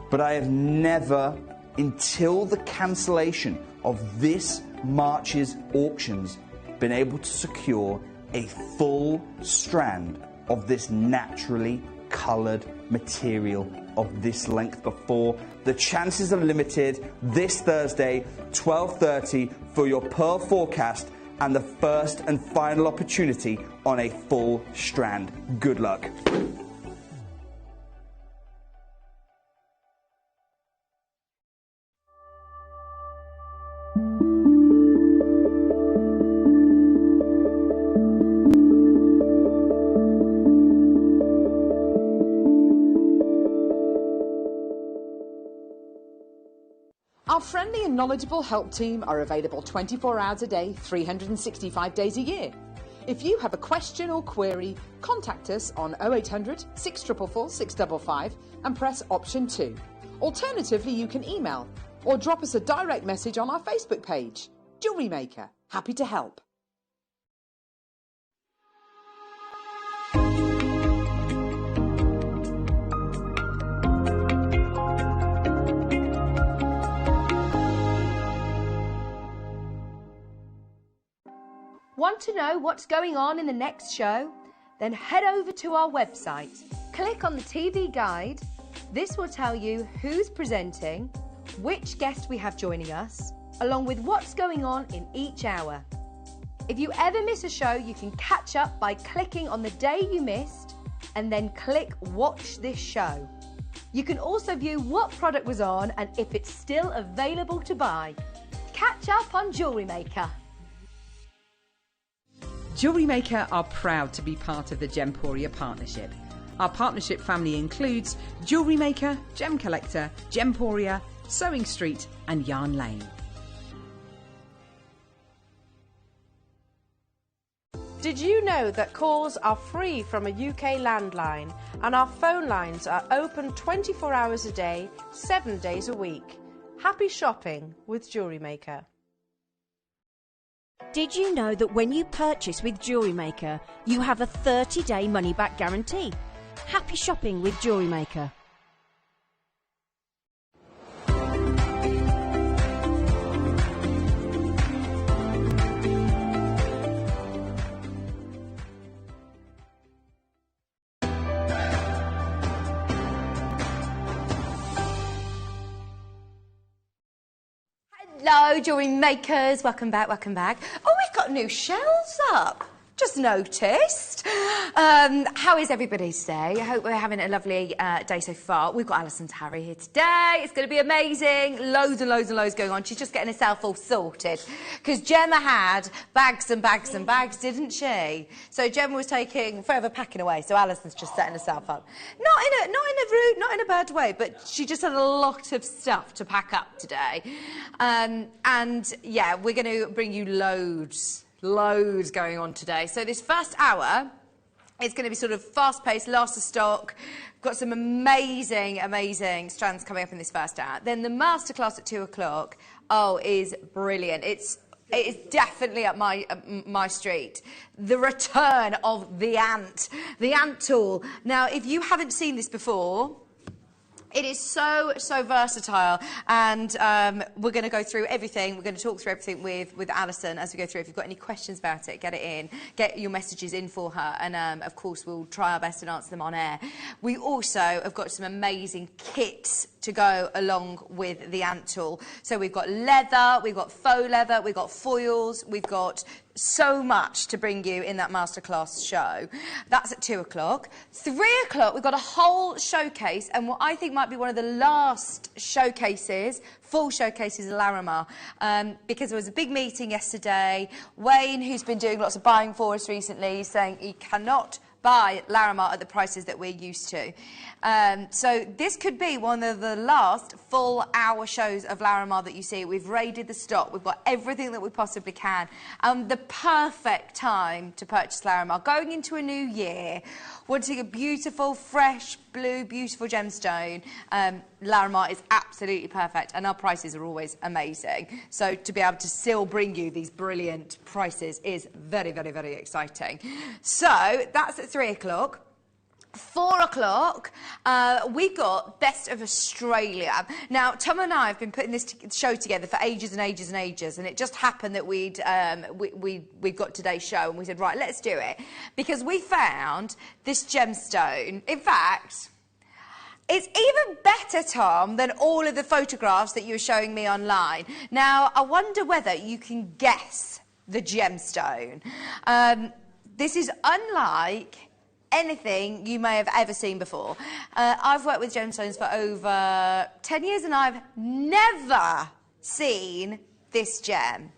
But I have never, until the cancellation of this March's auctions, been able to secure a full strand of this naturally coloured material of this length before. The chances are limited. This Thursday, 12:30, for your pearl forecast and the first and final opportunity on a full strand. Good luck. Our friendly and knowledgeable help team are available 24 hours a day, 365 days a year. If you have a question or query, contact us on 0800 644 655 and press option 2. Alternatively, you can email or drop us a direct message on our Facebook page. Jewellery Maker, happy to help. Want to know what's going on in the next show? Then head over to our website. Click on the TV guide. This will tell you who's presenting, which guest we have joining us, along with what's going on in each hour. If you ever miss a show, you can catch up by clicking on the day you missed and then click Watch This Show. You can also view what product was on and if it's still available to buy. Catch up on Jewellery Maker. Jewellery Maker are proud to be part of the Gemporia partnership. Our partnership family includes Jewellery Maker, Gem Collector, Gemporia, Sewing Street and Yarn Lane. Did you know that calls are free from a UK landline and our phone lines are open 24 hours a day, 7 days a week? Happy shopping with Jewellery Maker. Did you know that when you purchase with Jewellery Maker, you have a 30-day money-back guarantee? Happy shopping with Jewellery Maker. Hello, jewellery makers. Welcome back, welcome back. Oh, we've got new shelves up. Just noticed. How is everybody's day? I hope we're having a lovely day so far. We've got Alison's Harry here today. It's going to be amazing. Loads and loads and loads going on. She's just getting herself all sorted. Because Gemma had bags and bags and bags, didn't she? So Gemma was taking forever packing away. So Alison's just setting herself up. Not in a bad way, but she just had a lot of stuff to pack up today. And yeah, we're going to bring you loads going on today. So this first hour is going to be sort of fast-paced, last of stock. We've got some amazing strands coming up in this first hour. Then the masterclass at 2 o'clock, is brilliant. It's definitely up my street. The return of the ant tool. Now, if you haven't seen this before, it is so versatile, and we're going to go through everything. We're going to talk through everything with Alison as we go through. If you've got any questions about it, get it in. Get your messages in for her, and of course we'll try our best and answer them on air. We also have got some amazing kits to go along with the ant tool. So we've got leather, we've got faux leather, we've got foils, we've got so much to bring you in that masterclass show. That's at 2 o'clock. 3 o'clock, we've got a whole showcase, and what I think might be one of the last showcases, full showcases of Larimar, because there was a big meeting yesterday. Wayne, who's been doing lots of buying for us recently, is saying he cannot buy Larimar at the prices that we're used to. So this could be one of the last full hour shows of Larimar that you see. We've raided the stock. We've got everything that we possibly can. The perfect time to purchase Larimar. Going into a new year, wanting a beautiful, fresh, blue, beautiful gemstone, Larimar is absolutely perfect, and our prices are always amazing. So to be able to still bring you these brilliant prices is very, very, very exciting. So that's at 3 o'clock. 4 o'clock, we got Best of Australia. Now, Tom and I have been putting this show together for ages and ages and ages, and it just happened that we've got today's show, and we said, right, let's do it. Because we found this gemstone. In fact, it's even better, Tom, than all of the photographs that you were showing me online. Now, I wonder whether you can guess the gemstone. This is unlike anything you may have ever seen before. I've worked with gemstones for over 10 years, and I've never seen this gem.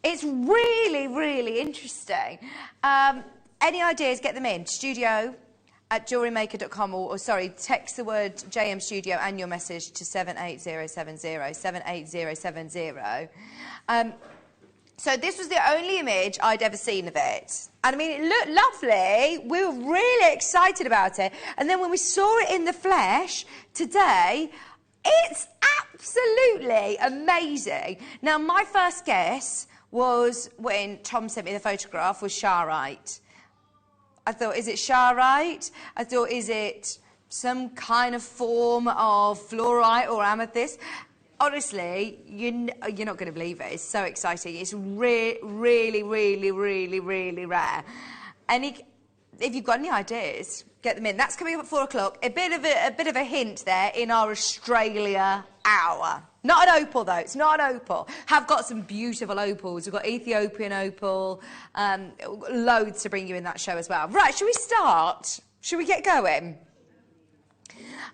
It's really, really interesting. Any ideas, get them in. studio@jewellerymaker.com, or sorry, text the word JM Studio and your message to 78070, 78070. So this was the only image I'd ever seen of it. And I mean, it looked lovely. We were really excited about it. And then when we saw it in the flesh today, it's absolutely amazing. Now, my first guess was when Tom sent me the photograph was Sharite. I thought, is it Sharite? I thought, is it some kind of form of fluorite or amethyst? Honestly, you're not going to believe it. It's so exciting. It's really, really, really rare. And if you've got any ideas, get them in. That's coming up at 4 o'clock. A bit of a hint there in our Australia hour. Not an opal, though. It's not an opal. Have got some beautiful opals. We've got Ethiopian opal. Loads to bring you in that show as well. Right, shall we start? Shall we get going?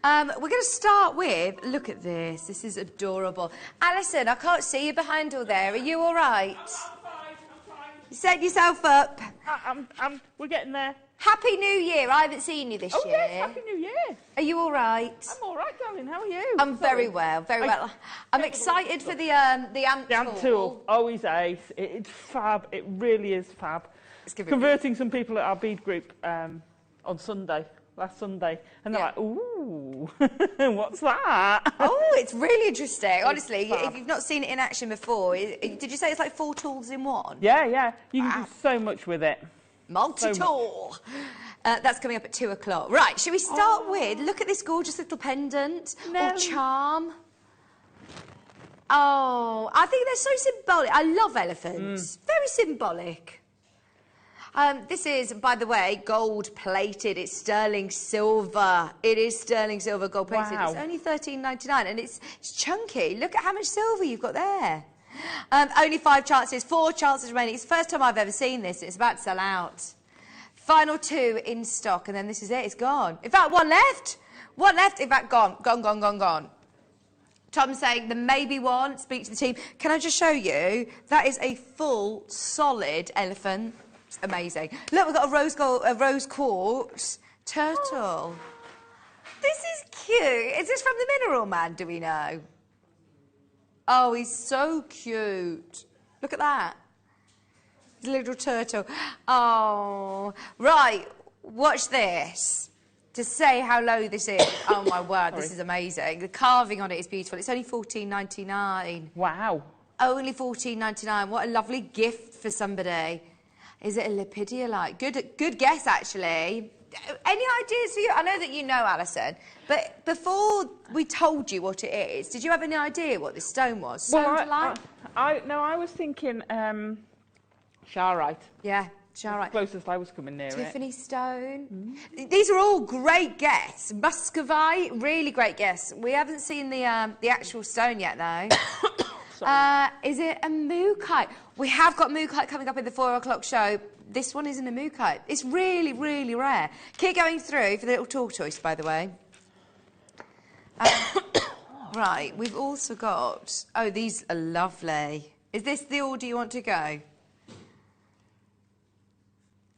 We're going to start with, look at this. This is adorable. Alison, I can't see you behind all there. Are you all right? I'm fine. You set yourself up. We're getting there. Happy New Year. I haven't seen you this year. Oh, yes, Happy New Year. Are you all right? I'm all right, darling. How are you? I'm very well, very well. I'm excited for the ant tool. The ant tool. Always ace. It's fab. It really is fab. Converting some people at our bead group on Sunday. Last Sunday, and they're like, ooh, what's that? Oh, it's really interesting. Honestly, if you've not seen it in action before, did you say it's like 4 tools in one? Yeah. You can do so much with it. Multi-tool. That's coming up at 2 o'clock. Right, shall we start with, look at this gorgeous little pendant or charm. Oh, I think they're so symbolic. I love elephants. Very symbolic. This is, by the way, gold-plated. It's sterling silver. It is sterling silver, gold-plated. Wow. It's only $13.99, and it's chunky. Look at how much silver you've got there. Only 5 chances, 4 chances remaining. It's the first time I've ever seen this. It's about to sell out. Final 2 in stock, and then this is it. It's gone. In fact, 1 left. 1 left. In fact, gone. Gone. Tom's saying there may be one. Speak to the team. Can I just show you? That is a full, solid elephant. It's amazing. Look, we've got a rose quartz turtle. This is cute. Is this from the Mineral Man, do we know? Oh, he's so cute. Look at that. His little turtle. Oh, right. Watch this. To say how low this is. Oh, my word, this is amazing. The carving on it is beautiful. It's only $14.99. Wow. Only $14.99. What a lovely gift for somebody. Is it a lepidolite? Good guess, actually. Any ideas for you? I know that you know, Alison, but before we told you what it is, did you have any idea what this stone was? Well, I was thinking Sharite. Yeah, Sharite. Closest I was coming near Tiffany stone. These are all great guesses. Muscovite, really great guess. We haven't seen the actual stone yet, though. Is it a mookaite? We have got mookaite coming up in the 4 o'clock show. This one isn't a mookaite. It's really, really rare. Keep going through for the little tortoise, by the way. Right, we've also got... Oh, these are lovely. Is this the order you want to go?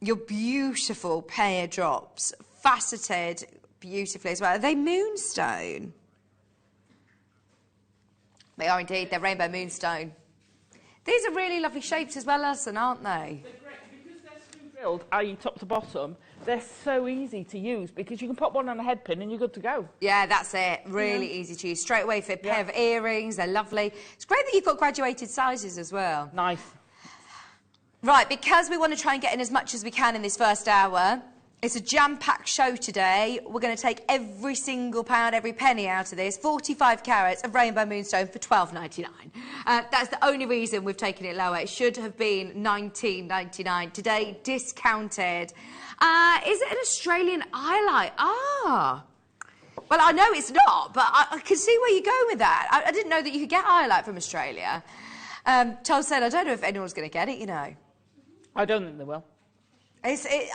Your beautiful pear drops, faceted beautifully as well. Are they moonstone? They are indeed. They're rainbow moonstone. These are really lovely shapes as well, Alison, aren't they? They're great. Because they're screw-drilled, i.e. top to bottom, they're so easy to use because you can pop one on a head pin and you're good to go. Yeah, that's it. Really easy to use. Straight away for a pair of earrings. They're lovely. It's great that you've got graduated sizes as well. Nice. Right, because we want to try and get in as much as we can in this first hour, it's a jam-packed show today. We're going to take every single pound, every penny out of this. 45 carats of rainbow moonstone for $12.99. That's the only reason we've taken it lower. It should have been $19.99. Today, discounted. Is it an Australian eyeliner? Ah. Well, I know it's not, but I can see where you're going with that. I didn't know that you could get highlight from Australia. Charles said, I don't know if anyone's going to get it, you know. I don't think they will.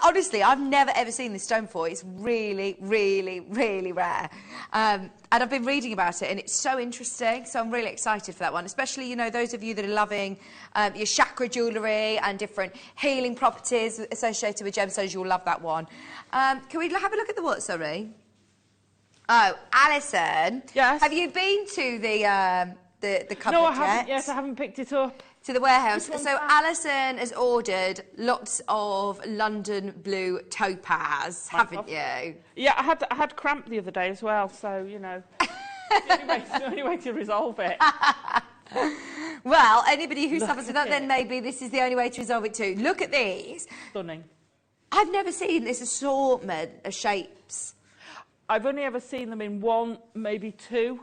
Honestly, I've never ever seen this stone before. It's really, really, really rare. And I've been reading about it, and it's so interesting. So I'm really excited for that one, especially, you know, those of you that are loving your chakra jewellery and different healing properties associated with gemstones. You'll love that one. Can we have a look at the what, sorry? Oh, Alison. Yes? Have you been to the cupboard No, I haven't yet? yet. I haven't picked it up. To the warehouse. Which one's So that? Alison has ordered lots of London blue topaz, haven't you? Yeah, I had cramp the other day as well, so, you know, the only way to resolve it. Well, anybody who Look suffers with at that, then it. maybe this is the only way to resolve it too. Look at these. Stunning. I've never seen this assortment of shapes. I've only ever seen them in one, maybe two.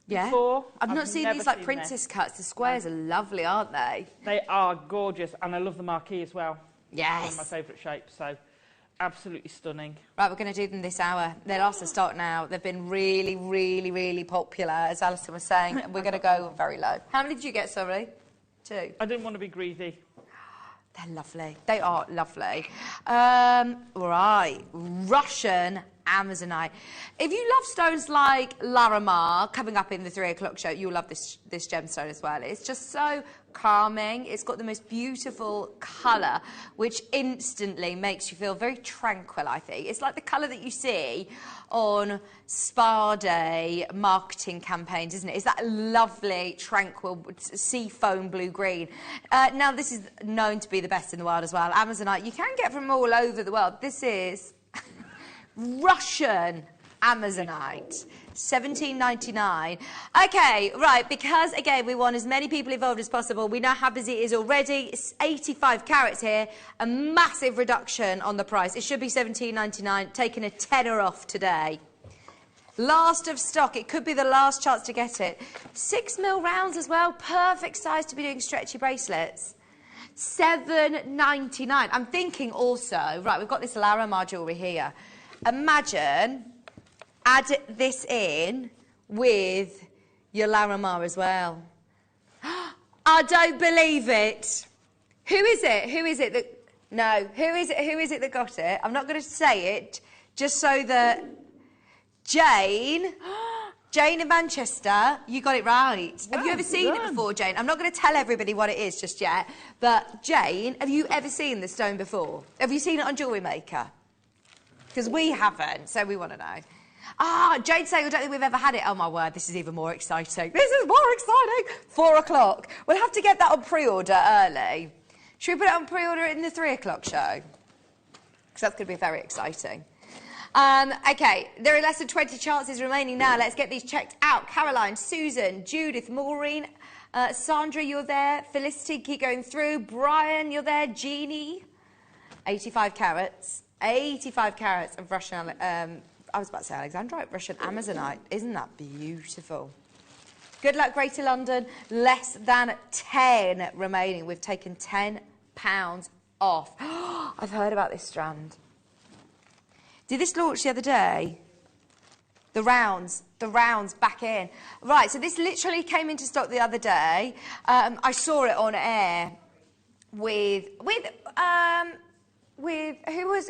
Yeah. Before. I've not seen never these like seen princess cuts. The squares are lovely, aren't they? They are gorgeous, and I love the marquee as well. Yes. One of my favourite shapes, so absolutely stunning. Right, we're going to do them this hour. They're last to stock now. They've been really, really, really popular, as Alison was saying. We're going to go very low. How many did you get, sorry? 2. I didn't want to be greedy. They're lovely. They are lovely. Right, Russian Amazonite. If you love stones like Larimar, coming up in the 3 o'clock show, you'll love this gemstone as well. It's just so calming. It's got the most beautiful colour, which instantly makes you feel very tranquil, I think. It's like the colour that you see on Spa Day marketing campaigns, isn't it? It's that lovely, tranquil, sea foam blue-green. Now, this is known to be the best in the world as well. Amazonite, you can get from all over the world. This is Russian Amazonite, $17.99. Okay, right, because, again, we want as many people involved as possible. We know how busy it is already. It's 85 carats here, a massive reduction on the price. It should be $17.99, taking a tenner off today. Last of stock. It could be the last chance to get it. 6mm rounds as well. Perfect size to be doing stretchy bracelets. $7.99. I'm thinking also, right, we've got this Larimar jewellery here. Imagine add this in with your Larimar as well. I don't believe it. Who is it? Who is it that... No, who is it? Who is it that got it? I'm not going to say it, just so that... Jane in Manchester, you got it right. Well have you ever seen it before, Jane? I'm not going to tell everybody what it is just yet, but Jane, have you ever seen the stone before? Have you seen it on JewelleryMaker? Because we haven't, so we want to know. Ah, Jane's saying, I don't think we've ever had it. Oh, my word, this is even more exciting. This is more exciting. 4 o'clock. We'll have to get that on pre-order early. Should we put it on pre-order in the 3 o'clock show? Because that's going to be very exciting. Okay, there are less than 20 chances remaining now. Let's get these checked out. Caroline, Susan, Judith, Maureen, Sandra, you're there. Felicity, keep going through. Brian, you're there. Jeannie, 85 carats. 85 carats of Russian, I was about to say Alexandrite, Russian Amazonite. Isn't that beautiful? Good luck, Greater London. Less than 10 remaining. We've taken £10 off. I've heard about this strand. Did this launch the other day? The rounds back in. Right, so this literally came into stock the other day. I saw it on air with who was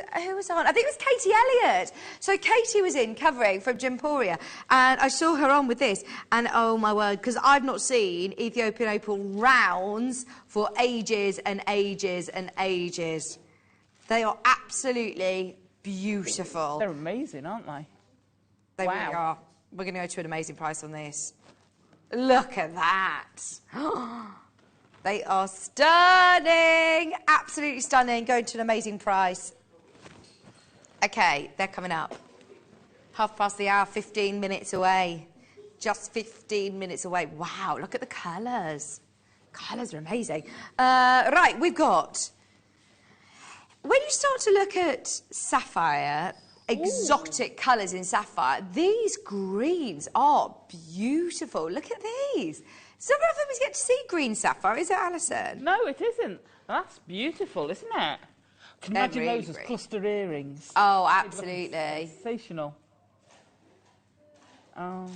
on? I think it was Katie Elliott. So Katie was in covering from Gemporia, and I saw her on with this, and oh my word, because I've not seen Ethiopian opal rounds for ages and ages and ages. They are absolutely beautiful. They're amazing, aren't they? They really are. We're going to go to an amazing price on this. Look at that. They are stunning. Absolutely stunning. Going to an amazing price. Okay, they're coming up. 1:30, 15 minutes away. Just 15 minutes away. Wow, look at the colours. Colours are amazing. Right, we've got... When you start to look at sapphire, exotic colours in sapphire, these greens are beautiful. Look at these. Some of them get to see green sapphire, is it, Alison? No, it isn't. That's beautiful, isn't it? Can you imagine really those as green. cluster earrings? Oh, absolutely. Sensational. Oh.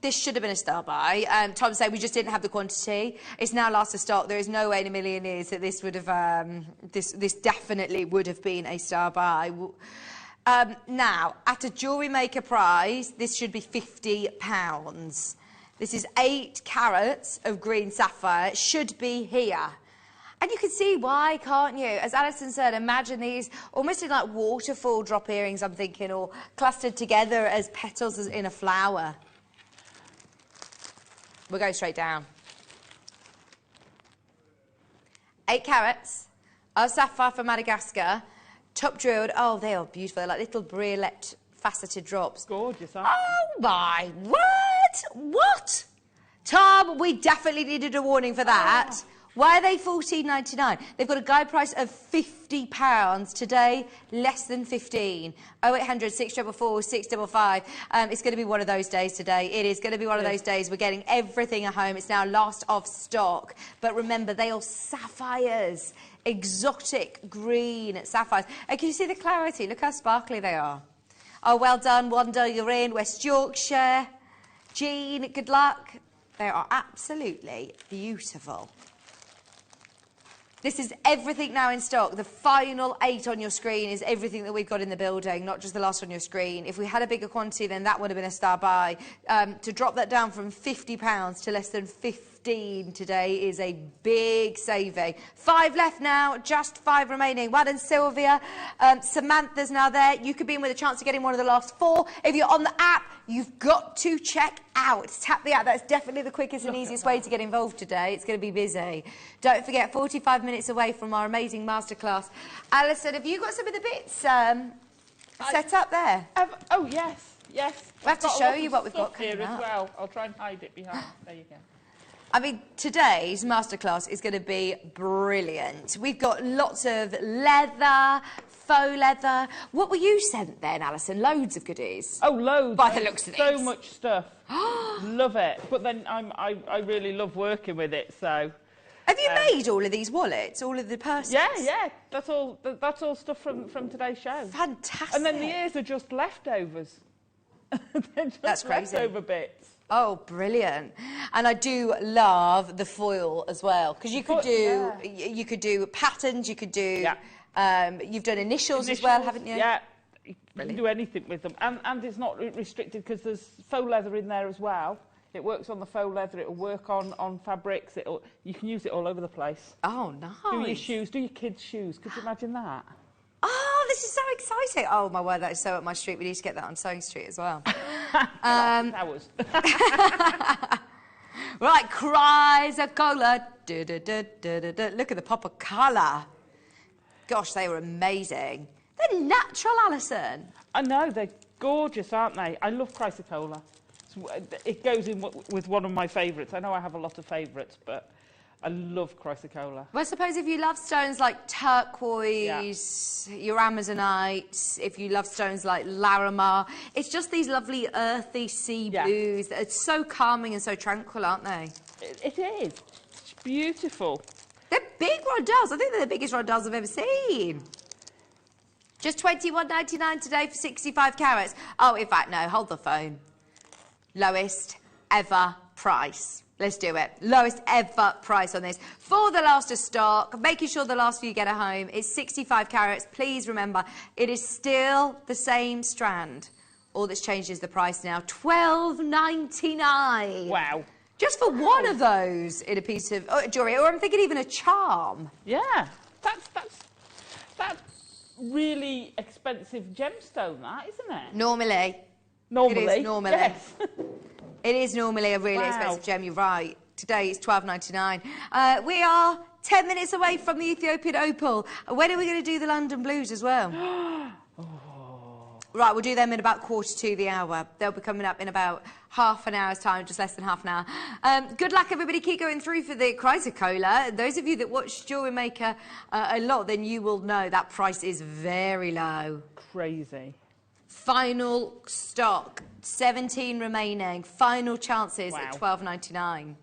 This should have been a star buy. Tom said we just didn't have the quantity. It's now last of stock. There is no way in a million years that this would have... this definitely would have been a star buy. Now, at a JewelleryMaker price, this should be £50. This is 8 carats of green sapphire. It should be here. And you can see why, can't you? As Alison said, imagine these almost in like waterfall drop earrings, I'm thinking, or clustered together as petals in a flower. We'll go straight down. 8 carats of sapphire from Madagascar, top drilled. Oh, they are beautiful. They're like little brilette faceted drops. Gorgeous, aren't Oh my word! What? Tom, we definitely needed a warning for that. Oh. Why are they $14.99? They've got a guide price of £50 today, less than 15. 0800 644 655. It's going to be one of those days today. It is going to be one of those days. We're getting everything at home. It's now last of stock. But remember, they are sapphires, exotic green sapphires. And can you see the clarity? Look how sparkly they are. Oh, well done, Wanda. You're in West Yorkshire. Jean, good luck. They are absolutely beautiful. This is everything now in stock. The final 8 on your screen is everything that we've got in the building, not just the last on your screen. If we had a bigger quantity, then that would have been a star buy. To drop that down from £50 to less than 15 today is a big saving. 5 left now, just 5 remaining. Well done, Sylvia. Samantha's now there. You could be in with a chance of getting one of the last 4. If you're on the app, you've got to check out. Tap the app. That's definitely the quickest and easiest way to get involved today. It's going to be busy. Don't forget, 45 minutes away from our amazing masterclass. Alison, have you got some of the bits set up there? Oh, yes, yes. We'll have to show you what we've got here coming as up. well. I'll try and hide it behind. There you go. I mean, today's masterclass is going to be brilliant. We've got lots of leather, faux leather. What were you sent then, Alison? Loads of goodies. Oh, loads. By the looks of so much stuff. Love it. But then I really love working with it, so... Have you made all of these wallets, all of the purses? Yeah, yeah. That's all stuff from today's show. Fantastic. And then the ears are just leftovers. That's crazy. Leftover bits. Oh, brilliant. And I do love the foil as well, because you could do you could do patterns, you could do you've done initials as well, haven't you? Yeah. You can do anything with them. And it's not restricted because there's faux leather in there as well. It works on the faux leather, it'll work on fabrics, you can use it all over the place. Oh, nice. Do your shoes, do your kids' shoes. Could you imagine that? Oh, this is so exciting. Oh, my word, that is so up my street. We need to get that on Sewing Street as well. Hours. Right, cries of colour. Look at the pop of colour. Gosh, they were amazing. They're natural, Alison. I know, they're gorgeous, aren't they? I love Chrysocolla. It goes in with one of my favourites. I know I have a lot of favourites, but I love Chrysocolla. Well, I suppose if you love stones like turquoise, your Amazonite, if you love stones like Larimar, it's just these lovely earthy sea blues that are so calming and so tranquil, aren't they? It is. It's beautiful. They're big rondelles. I think they're the biggest rondelles I've ever seen. Just $21.99 today for 65 carats. Oh, in fact, no, hold the phone. Lowest ever price. Let's do it. Lowest ever price on this. For the last of stock, making sure the last few get it home, it's 65 carats. Please remember, it is still the same strand. All that's changed is the price now. $12.99. Wow. Just for one of those in a piece of jewellery, or I'm thinking even a charm. Yeah, that's really expensive gemstone, that, isn't it? Normally. Normally? It is normally. Yes. It is normally a really expensive gem, you're right. Today it's $12.99. We are 10 minutes away from the Ethiopian opal. When are we going to do the London blues as well? Right, we'll do them in about 1:45 the hour. They'll be coming up in about half an hour's time, just less than half an hour. Good luck, everybody. Keep going through for the Chrysocolla. Those of you that watch JewelleryMaker a lot, then you will know that price is very low. Crazy. Final stock, 17 remaining. Final chances at $12.99.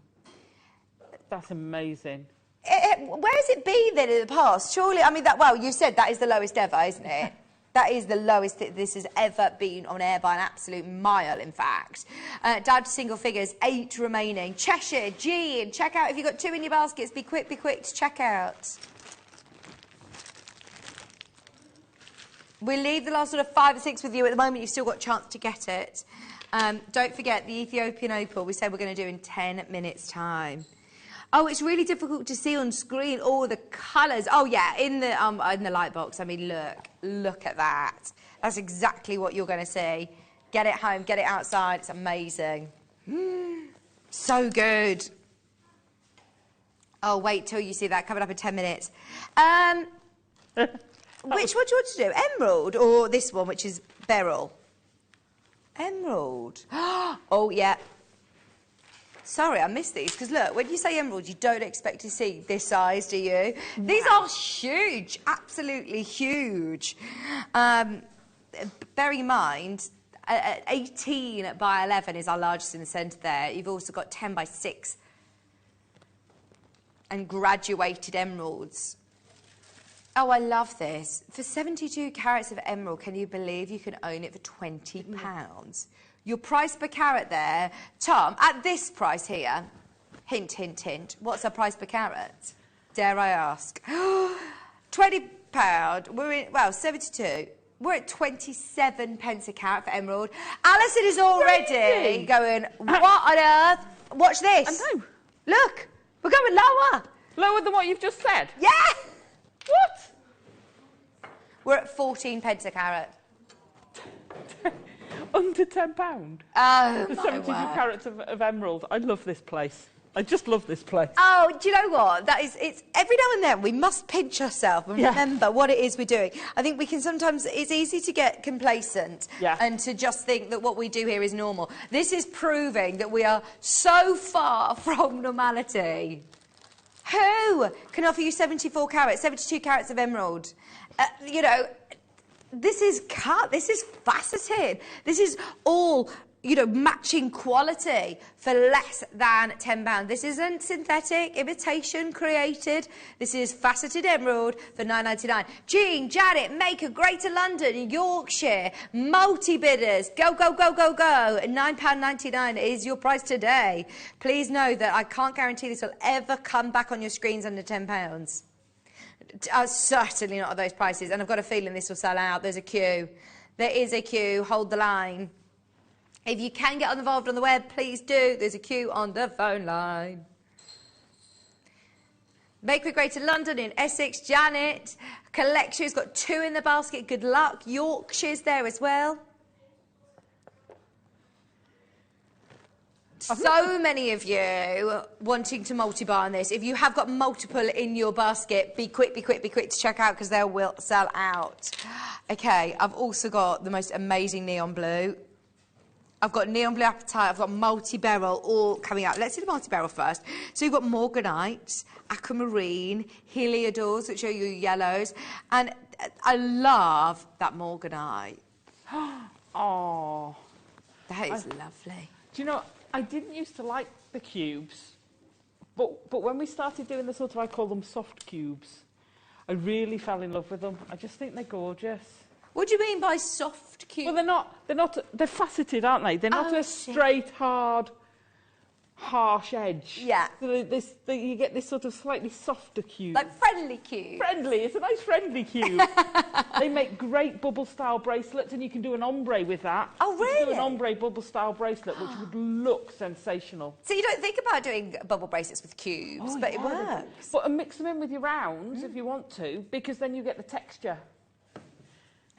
That's amazing. Where has it been then in the past? Surely, I mean, well, you said that is the lowest ever, isn't it? That is the lowest that this has ever been on air by an absolute mile, in fact. Down to single figures, 8 remaining. Cheshire, Jean, check out if you've got 2 in your baskets. Be quick to check out. We'll leave the last sort of 5 or 6 with you. At the moment, you've still got a chance to get it. Don't forget, the Ethiopian opal, we said we're going to do in 10 minutes' time. Oh, it's really difficult to see on screen all the colours. Oh, yeah, in the light box. I mean, look at that. That's exactly what you're going to see. Get it home, get it outside. It's amazing. So good. Oh, wait till you see that coming up in 10 minutes. Which one do you want to do? Emerald or this one, which is beryl? Emerald. Oh, yeah. Sorry, I missed these, because look, when you say emerald, you don't expect to see this size, do you? Wow. These are huge, absolutely huge. Bear in mind, 18 by 11 is our largest in the centre there. You've also got 10 by 6 and graduated emeralds. Oh, I love this. For 72 carats of emerald, can you believe you can own it for £20? Your price per carat there, Tom, at this price here, hint, hint, hint, what's our price per carat? Dare I ask? £20, we're in, well, 72. We're at 27 pence a carat for emerald. Alison is already going, what on earth? Watch this. I know. Look, we're going lower. Lower than what you've just said? Yeah. What? We're at 14 pence a carat. Under £10? Oh, for 72 carats of emerald. I love this place. I just love this place. Oh, do you know what? It's every now and then we must pinch ourselves and remember what it is we're doing. I think we can sometimes, it's easy to get complacent and to just think that what we do here is normal. This is proving that we are so far from normality. Who can offer you 72 carats of emerald? You know, this is cut, this is faceted, this is all, you know, matching quality for less than £10. This isn't synthetic, imitation created. This is faceted emerald for £9.99. Jean, Janet, Maker, Greater London, Yorkshire, multi-bidders, go, go, go, go, go. £9.99 is your price today. Please know that I can't guarantee this will ever come back on your screens under £10. Certainly not at those prices, and I've got a feeling this will sell out. There's a queue. There is a queue. Hold the line. If you can get involved on the web, please do. There's a queue on the phone line. Bakery Greater London in Essex, Janet. Collection's got 2 in the basket. Good luck. Yorkshire's there as well. So many of you wanting to multi-buy on this. If you have got multiple in your basket, be quick to check out, because they will sell out. Okay, I've also got the most amazing neon blue. I've got neon blue apatite, I've got multi-beryl all coming out. Let's do the multi-beryl first. So you've got morganite, aquamarine, heliodors, which are your yellows, and I love that morganite. Oh, that is lovely. Do you know, I didn't used to like the cubes, but when we started doing the sort of, I call them soft cubes, I really fell in love with them. I just think they're gorgeous. What do you mean by soft cubes? Well, they're faceted, aren't they? They're not a straight, hard, harsh edge. Yeah. So you get this sort of slightly softer cube. Like friendly cube. Friendly, it's a nice friendly cube. They make great bubble-style bracelets, and you can do an ombre with that. Oh, really? You can do an ombre bubble-style bracelet, which would look sensational. So you don't think about doing bubble bracelets with cubes, but it works. But mix them in with your rounds if you want to, because then you get the texture.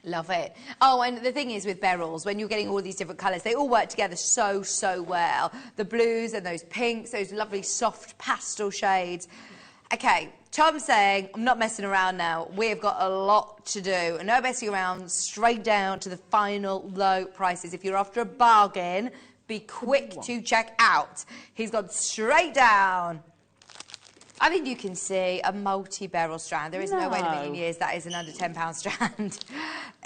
Love it. Oh, and the thing is with beryls, when you're getting all these different colours, they all work together so, so well. The blues and those pinks, those lovely soft pastel shades. Okay, Tom's saying, I'm not messing around now. We've got a lot to do. No messing around, straight down to the final low prices. If you're after a bargain, be quick to check out. He's gone straight down. I mean, you can see a multi-beryl strand. There is no way in a million years that is an under £10 strand.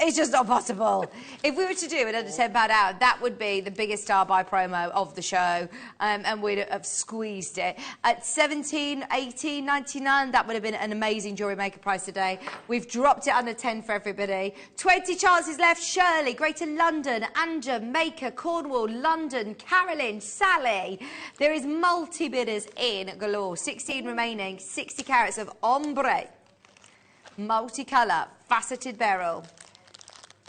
It's just not possible. If we were to do an under £10 out, that would be the biggest star buy promo of the show, and we'd have squeezed it. At £17, £18, £99, that would have been an amazing Jewellery Maker price today. We've dropped it under 10 for everybody. 20 chances left. Shirley, Greater London, Anja, Maker, Cornwall, London, Carolyn, Sally. There is multi-bidders in galore. 16 remaining, 60 carats of ombre, multicolour, faceted beryl.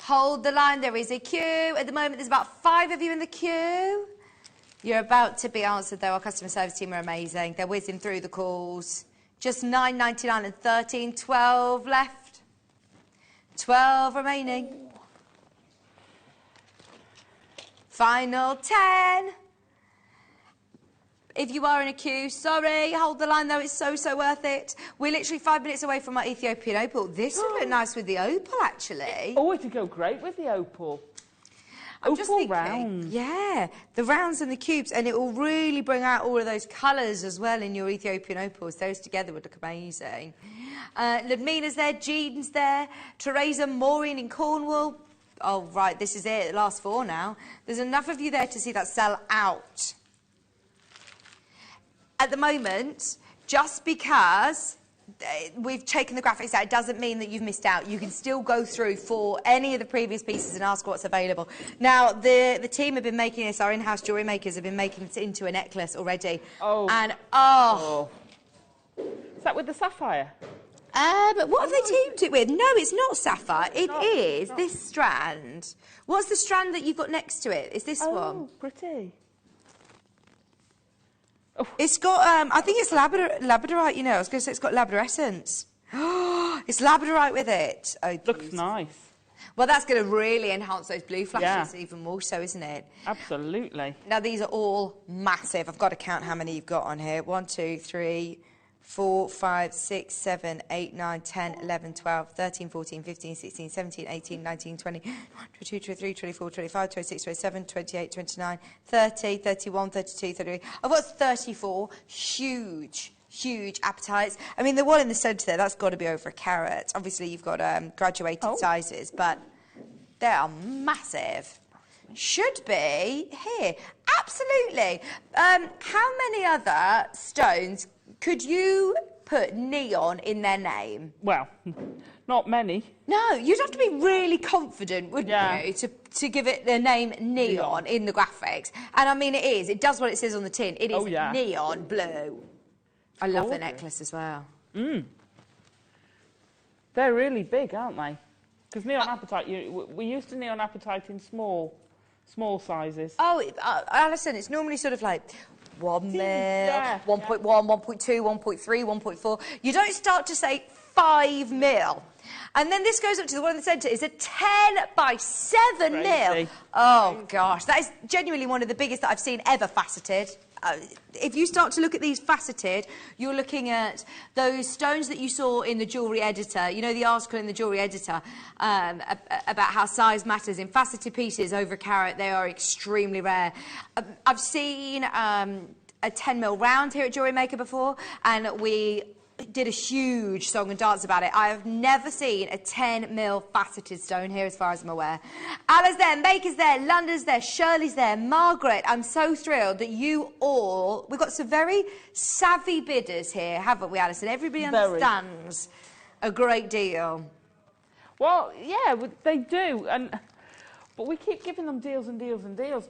Hold the line, there is a queue. At the moment, there's about 5 of you in the queue. You're about to be answered, though. Our customer service team are amazing. They're whizzing through the calls. Just £9.99 and 13, 12 left. 12 remaining. Final 10. if you are in a queue, sorry, hold the line though, it's so worth it. We're literally 5 minutes away from our Ethiopian opal. This would look nice with the opal, actually. Oh, it'd go great with the opal. I'm just thinking, rounds. yeah, the rounds and the cubes, and it will really bring out all of those colours as well in your Ethiopian opals. Those together would look amazing. Ludmina's there, Jean's there, Teresa, Maureen in Cornwall. Oh, right, this is it, the last 4 now. There's enough of you there to see that sell out. At the moment, just because we've taken the graphics out, it doesn't mean that you've missed out. You can still go through for any of the previous pieces and ask what's available. Now, the team have been making this, our in-house jewellery makers have been making it into a necklace already. Oh. And, Is that with the sapphire? But what have they teamed it with? No, it's not sapphire. It is this strand. What's the strand that you've got next to it? Is this one? Oh, pretty. Oh. It's got, I think it's labradorite, you know. I was going to say it's got labrador essence. It's labradorite with it. Oh, looks nice. Well, that's going to really enhance those blue flashes even more so, isn't it? Absolutely. Now, these are all massive. I've got to count how many you've got on here. 1, 2, 3, 4, 5, 6, 7, 8, 9, 10, 11, 12, 13, 14, 15, 16, 17, 18, 19, 20, 22, 23, 24, 25, 26, 27, 28, 29, 30, 31, 32, 33. I've got 34 huge appetites. I mean, the one in the centre there, that's got to be over a carat. Obviously, you've got graduated sizes, but they are massive. Should be here. Absolutely. How many other stones could you put neon in their name? Well, not many. No, you'd have to be really confident, wouldn't you, to give it the name neon in the graphics. And I mean, it is. It does what it says on the tin. It is neon blue. I love the necklace as well. They're really big, aren't they? Because neon apatite, we used to neon apatite in small sizes. Oh, Alison, it's normally sort of like 1 mil, 1.1, 1.2, 1.3, 1.4. You don't start to say 5 mil. And then this goes up to the one in the centre is a 10 by 7 mil. Oh, gosh. That is genuinely one of the biggest that I've seen ever faceted. If you start to look at these faceted, you're looking at those stones that you saw in the Jewellery Editor, you know, the article in the Jewellery Editor about how size matters. In faceted pieces over a carat, they are extremely rare. I've seen a 10 mil round here at JewelleryMaker before, and we did a huge song and dance about it. I have never seen a 10 mil faceted stone here as far as I'm aware. Alla's there, Maker's there, London's there, Shirley's there, Margaret. I'm so thrilled that you all... We've got some very savvy bidders here, haven't we, Alison? Everybody understands a great deal. Well, yeah, they do. But we keep giving them deals and deals and deals.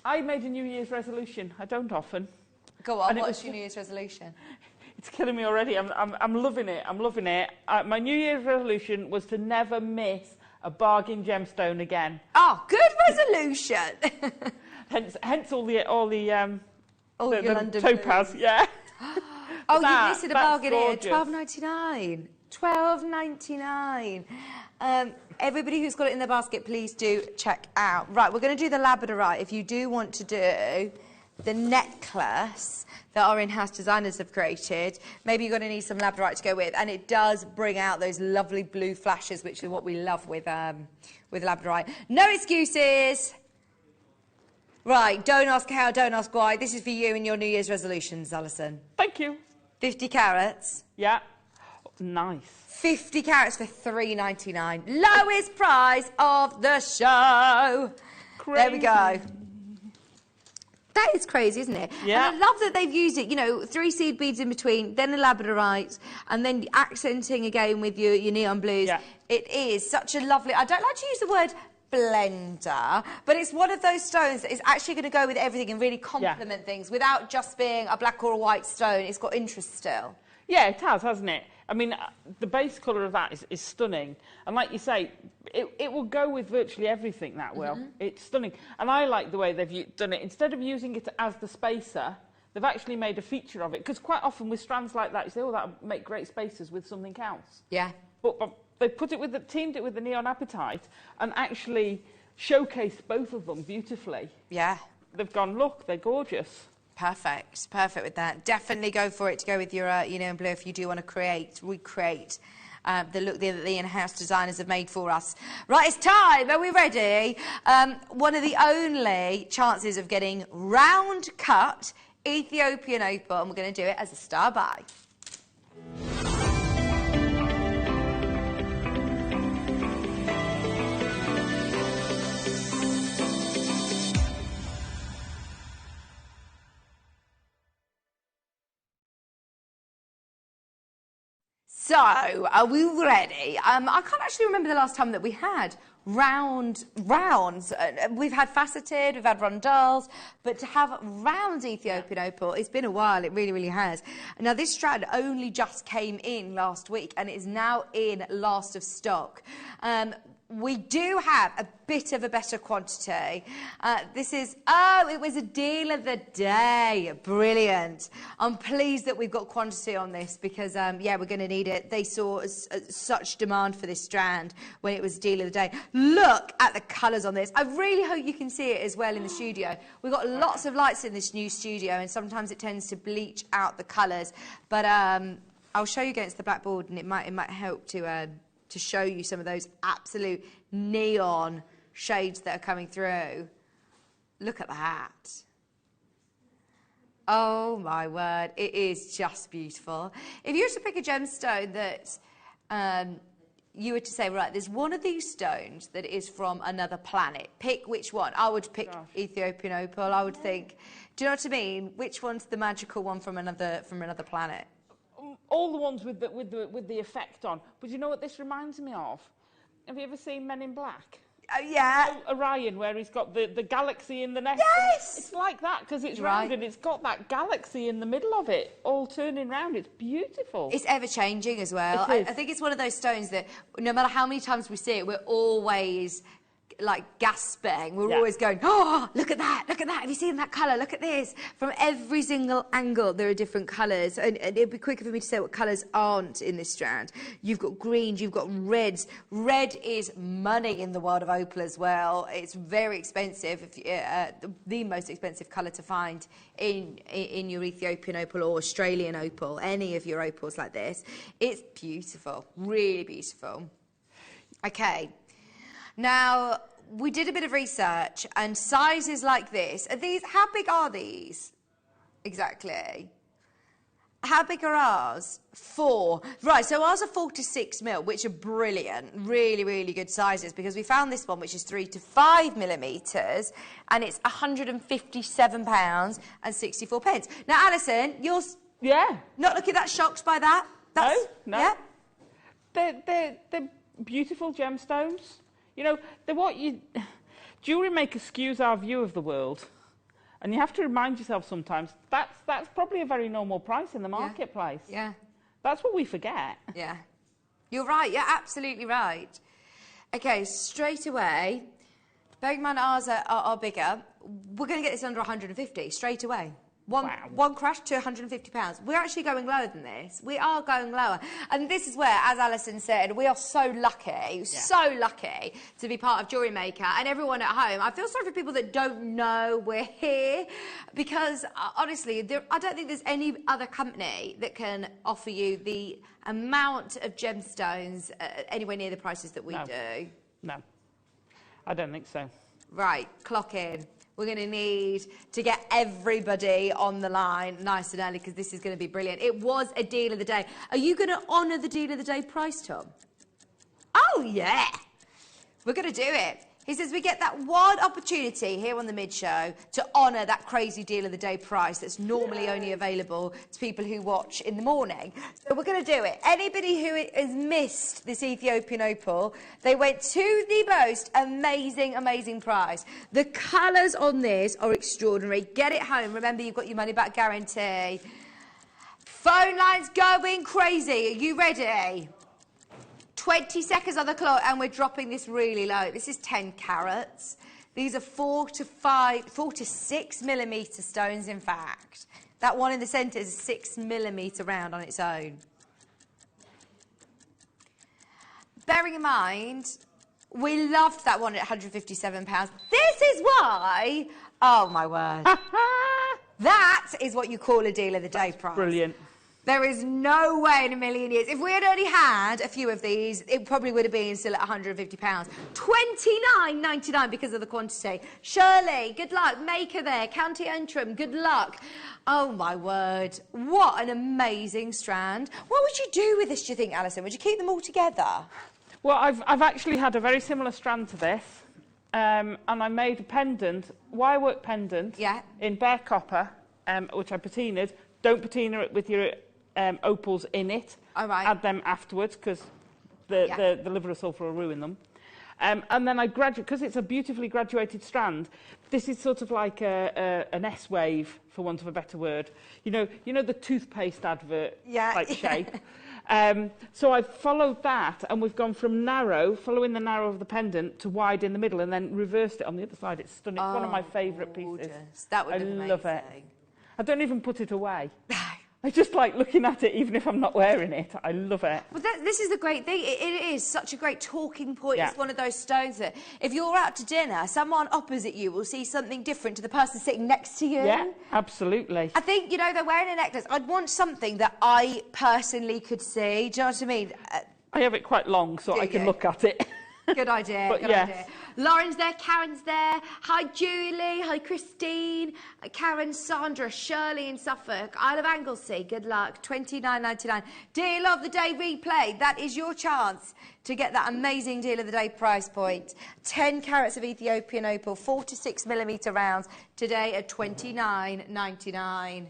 I made a New Year's resolution. I don't often. Go on, what's your New Year's resolution? It's killing me already. I'm loving it. I'm loving it. My New Year's resolution was to never miss a bargain gemstone again. Oh, good resolution. hence all the London topaz. blues. Yeah. Oh, you're missing a bargain here. Gorgeous. £12.99. £12.99. Everybody who's got it in their basket, please do check out. Right, we're going to do the labradorite. If you do want to do the necklace that our in-house designers have created, maybe you're going to need some labradorite to go with, and it does bring out those lovely blue flashes, which is what we love with labradorite. No excuses. Right, don't ask how, don't ask why. This is for you and your New Year's resolutions, Alison. Thank you. 50 carats. Yeah. Nice. 50 carats for £3.99. Lowest price of the show. Crazy. There we go. That is crazy, isn't it? Yeah. And I love that they've used it, you know, 3 seed beads in between, then the labradorite, and then accenting again with your neon blues. Yeah. It is such a lovely... I don't like to use the word blender, but it's one of those stones that is actually going to go with everything and really complement things without just being a black or a white stone. It's got interest still. Yeah, it has, hasn't it? I mean, the base colour of that is stunning. And like you say, it will go with virtually everything that will. It's stunning. And I like the way they've done it. Instead of using it as the spacer, they've actually made a feature of it. Because quite often with strands like that, you say, oh, that'll make great spacers with something else. Yeah. But they put it with teamed it with the neon apatite and actually showcased both of them beautifully. Yeah. They've gone, look, they're gorgeous. Perfect with that. Definitely go for it to go with your and blue if you do want to recreate the look that the in-house designers have made for us. Right, it's time. Are we ready? One of the only chances of getting round cut Ethiopian opal, and we're going to do it as a star buy. So, are we ready? I can't actually remember the last time that we had rounds. We've had faceted, we've had rondelles, but to have round Ethiopian opal, it's been a while, it really, really has. Now, this strand only just came in last week, and it is now in last of stock. We do have a bit of a better quantity. This is, it was a deal of the day. Brilliant. I'm pleased that we've got quantity on this because, yeah, we're going to need it. They saw such demand for this strand when it was deal of the day. Look at the colours on this. I really hope you can see it as well in the studio. We've got lots of lights in this new studio, and sometimes it tends to bleach out the colours. But I'll show you against the blackboard, and it might help to show you some of those absolute neon shades that are coming through. Look at that. Oh my word, it is just beautiful. If you were to pick a gemstone that you were to say, right, there's one of these stones that is from another planet, pick which one. I would pick Ethiopian opal. I would think, do you know what I mean? Which one's the magical one from another planet? All the ones with the effect on. But you know what this reminds me of? Have you ever seen Men in Black? Yeah. Orion, where he's got the galaxy in the nest. Yes! It's like that, because it's round and it's got that galaxy in the middle of it, all turning round. It's beautiful. It's ever-changing as well. I think it's one of those stones that no matter how many times we see it, we're always like gasping. We're always going, oh, look at that, look at that. Have you seen that colour? Look at this. From every single angle, there are different colours. And it'd be quicker for me to say what colours aren't in this strand. You've got greens, you've got reds. Red is money in the world of opal as well. It's very expensive, the most expensive colour to find in your Ethiopian opal or Australian opal, any of your opals like this. It's beautiful, really beautiful. Okay. Now, we did a bit of research, and sizes like this, how big are these? Exactly. How big are ours? 4. Right, so ours are 4 to 6 mil, which are brilliant, really, really good sizes, because we found this one, which is 3 to 5 millimetres, and it's £157 and 64 pence. Now, Alison, you're not looking that shocked by that? No. Yeah? They're beautiful gemstones. You know, JewelleryMaker skews our view of the world. And you have to remind yourself sometimes, that's probably a very normal price in the marketplace. Yeah. That's what we forget. Yeah. You're right, you're absolutely right. Okay, straight away, bearing in mind ours are bigger, we're going to get this under 150 straight away. One crash to £150. We're actually going lower than this. We are going lower. And this is where, as Alison said, we are so lucky to be part of JewelleryMaker. And everyone at home, I feel sorry for people that don't know we're here, because honestly, I don't think there's any other company that can offer you the amount of gemstones anywhere near the prices that we do. No, I don't think so. Right, clock in. We're going to need to get everybody on the line nice and early, because this is going to be brilliant. It was a deal of the day. Are you going to honour the deal of the day price, Tom? Oh, yeah. We're going to do it. He says we get that one opportunity here on the mid-show to honour that crazy deal of the day price that's normally only available to people who watch in the morning. So we're going to do it. Anybody who has missed this Ethiopian opal, they went to the most amazing, amazing price. The colours on this are extraordinary. Get it home. Remember, you've got your money-back guarantee. Phone lines going crazy. Are you ready? 20 seconds on the clock, and we're dropping this really low. This is 10 carats. These are 4 to 6 millimetre stones, in fact. That one in the centre is a 6 millimetre round on its own. Bearing in mind, we loved that one at £157. This is why, oh my word. That is what you call a deal of the day price. Brilliant. There is no way in a million years. If we had only had a few of these, it probably would have been still at £150. £29.99 because of the quantity. Shirley, good luck. Maker there. County Antrim, good luck. Oh, my word. What an amazing strand. What would you do with this, do you think, Alison? Would you keep them all together? Well, I've actually had a very similar strand to this. And I made a pendant, wirework pendant, in bare copper, which I patinaed. Don't patina it with your opals in it. All right. Add them afterwards because the liver of sulphur will ruin them. And then I graduate, because it's a beautifully graduated strand, this is sort of like an S-wave, for want of a better word. You know the toothpaste advert type shape. So I've followed that, and we've gone from narrow, following the narrow of the pendant, to wide in the middle, and then reversed it on the other side. It's stunning. It's one of my favourite pieces. That would be amazing. I love it. I don't even put it away. I just like looking at it, even if I'm not wearing it. I love it. Well, this is the great thing. It is such a great talking point. Yeah. It's one of those stones that if you're out to dinner, someone opposite you will see something different to the person sitting next to you. Yeah, absolutely. I think, they're wearing a necklace. I'd want something that I personally could see. Do you know what I mean? I have it quite long, so I can look at it. Good idea. But good idea. Lauren's there, Karen's there. Hi, Julie. Hi, Christine. Karen, Sandra, Shirley in Suffolk. Isle of Anglesey. Good luck. £29.99. Deal of the day replay. That is your chance to get that amazing deal of the day price point. 10 carats of Ethiopian opal, 4 to 6mm rounds. Today at £29.99.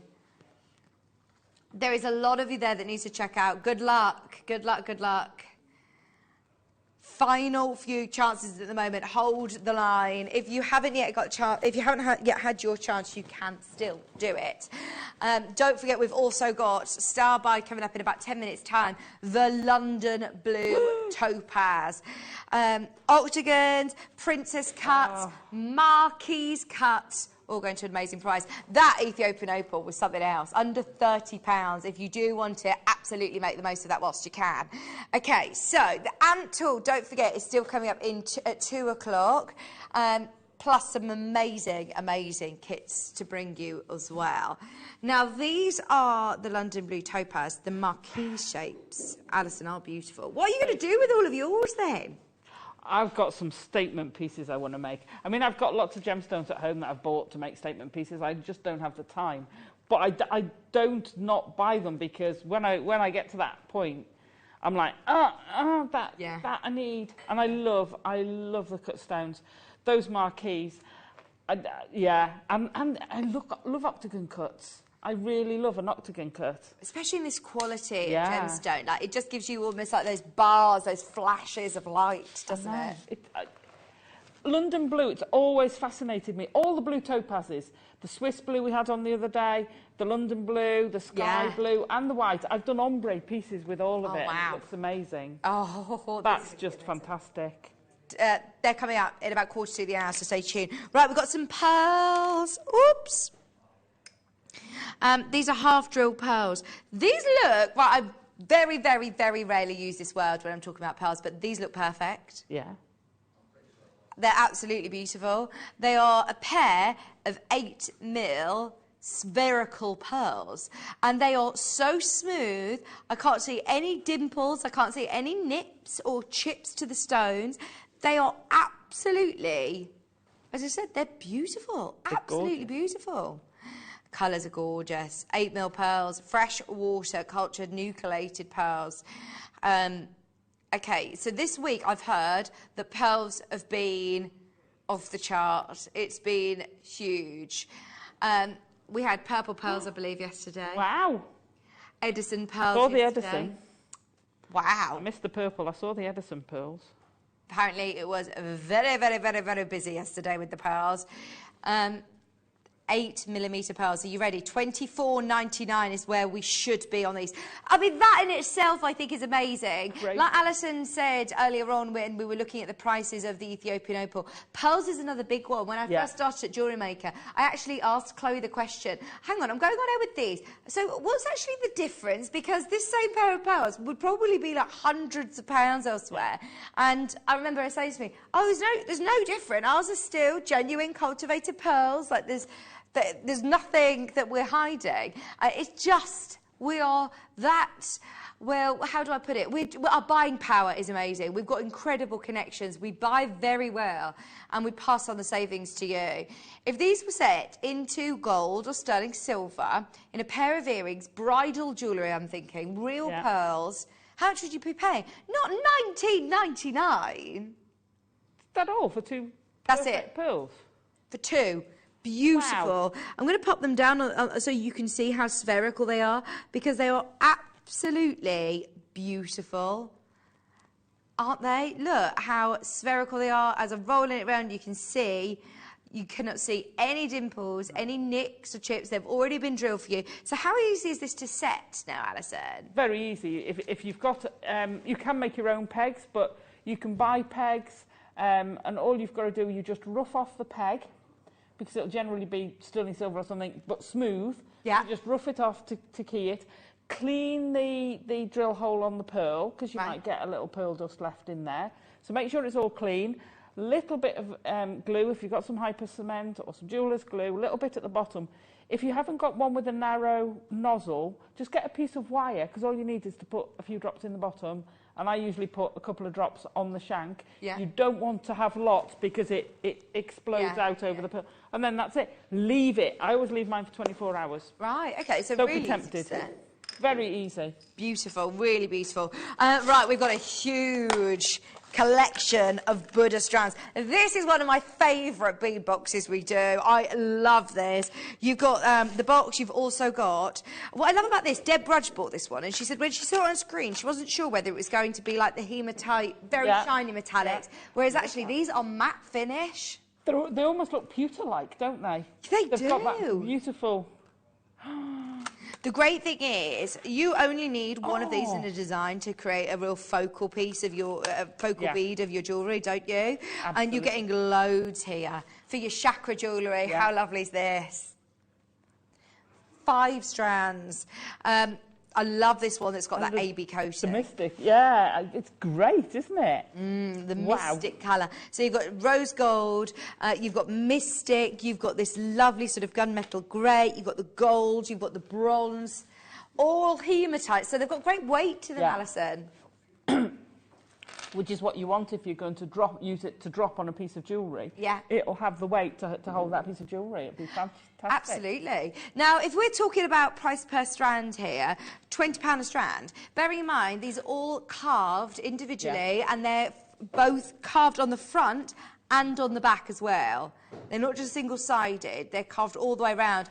There is a lot of you there that needs to check out. Good luck. Good luck. Good luck. Final few chances at the moment. Hold the line. If you haven't yet got a chance, if you haven't yet had your chance, you can still do it. Don't forget, we've also got Star Buy coming up in about 10 minutes' time. The London Blue Topaz, octagons, princess cuts, marquise cuts. All going to an amazing price. That Ethiopian opal was something else, under £30. If you do want it, absolutely make the most of that whilst you can. Okay, so the ant tool, don't forget, is still coming up at 2 o'clock, plus some amazing, amazing kits to bring you as well. Now, these are the London Blue Topaz, the marquise shapes. Alison, are beautiful. What are you going to do with all of yours then? I've got some statement pieces I want to make. I mean, I've got lots of gemstones at home that I've bought to make statement pieces. I just don't have the time. But I don't not buy them, because when I get to that point, I'm like, that I need. And I love the cut stones. Those marquise, and I love octagon cuts. I really love an octagon cut. Especially in this quality gemstone. Like, it just gives you almost like those bars, those flashes of light, doesn't it? London Blue, it's always fascinated me. All the blue topazes, the Swiss blue we had on the other day, the London Blue, the Sky Blue, and the white. I've done ombre pieces with all of it. Wow. It looks amazing. Oh, that's just fantastic. They're coming up in about 1:45, so stay tuned. Right, we've got some pearls. Oops. These are half-drilled pearls. These look, I very, very, very rarely use this word when I'm talking about pearls, but these look perfect. Yeah. They're absolutely beautiful. They are a pair of 8mm spherical pearls, and they are so smooth. I can't see any dimples. I can't see any nips or chips to the stones. They are absolutely, as I said, they're beautiful. They're absolutely beautiful. Colours are gorgeous. 8mm pearls, fresh water, cultured, nucleated pearls. Okay, so this week I've heard that pearls have been off the chart. It's been huge. We had purple pearls, I believe, yesterday. Wow. Edison pearls. I saw the yesterday. Edison. Wow. I missed the purple. I saw the Edison pearls. Apparently, it was very, very, very, very busy yesterday with the pearls. 8mm pearls. Are you ready? £24.99 is where we should be on these. I mean, that in itself, I think, is amazing. Great. Like Alison said earlier on when we were looking at the prices of the Ethiopian opal, pearls is another big one. When I first started at JewelleryMaker, I actually asked Chloe the question, hang on, I'm going on air with these. So what's actually the difference? Because this same pair of pearls would probably be like hundreds of pounds elsewhere. And I remember her saying to me, oh, there's no difference. Ours are still genuine cultivated pearls. Like, there's There's nothing that we're hiding. It's just, we are that, well, how do I put it? Our buying power is amazing. We've got incredible connections. We buy very well, and we pass on the savings to you. If these were set into gold or sterling silver, in a pair of earrings, bridal jewellery, I'm thinking, real pearls, how much would you be paying? Not $19.99. That all for two That's it. pearls? For two. Beautiful. Wow. I'm going to pop them down so you can see how spherical they are, because they are absolutely beautiful. Aren't they? Look how spherical they are. As I'm rolling it around, you can see, you cannot see any dimples, any nicks or chips. They've already been drilled for you. So how easy is this to set now, Alison? Very easy. If you've got, you can make your own pegs, but you can buy pegs, and all you've got to do, you just rough off the peg, because it'll generally be sterling silver or something, but smooth. Yeah. You just rough it off to key it. Clean the drill hole on the pearl, because you might get a little pearl dust left in there. So make sure it's all clean. Little bit of glue, if you've got some hyper cement or some jeweller's glue, a little bit at the bottom. If you haven't got one with a narrow nozzle, just get a piece of wire, because all you need is to put a few drops in the bottom, and I usually put a couple of drops on the shank. Yeah. You don't want to have lots, because it explodes out over the pearl. And then that's it. Leave it. I always leave mine for 24 hours. Right, okay, so Don't really be tempted. easy to set. Very easy. Beautiful, really beautiful. Right, we've got a huge collection of Buddha strands. This is one of my favourite bead boxes we do. I love this. You've got the box, you've also got... What I love about this, Deb Brudge bought this one, and she said when she saw it on screen, she wasn't sure whether it was going to be like the hematite, very shiny metallics, whereas actually these are matte finish. They almost look pewter-like, don't they? They've got that beautiful... The great thing is, you only need one of these in a design to create a real focal piece of your bead of your jewellery, don't you? Absolutely. And you're getting loads here for your chakra jewellery. Yeah. How lovely is this? 5 strands. I love this one that's got that AB coating. The mystic, yeah, it's great, isn't it? The mystic colour. So you've got rose gold, you've got mystic, you've got this lovely sort of gunmetal grey, you've got the gold, you've got the bronze, all hematite. So they've got great weight to them, Alison. Which is what you want if you're going to use it to drop on a piece of jewellery. Yeah. It'll have the weight to hold that piece of jewellery. It'll be fantastic. Absolutely. Now, if we're talking about price per strand here, £20 a strand, bearing in mind these are all carved individually and they're both carved on the front and on the back as well. They're not just single-sided, they're carved all the way around.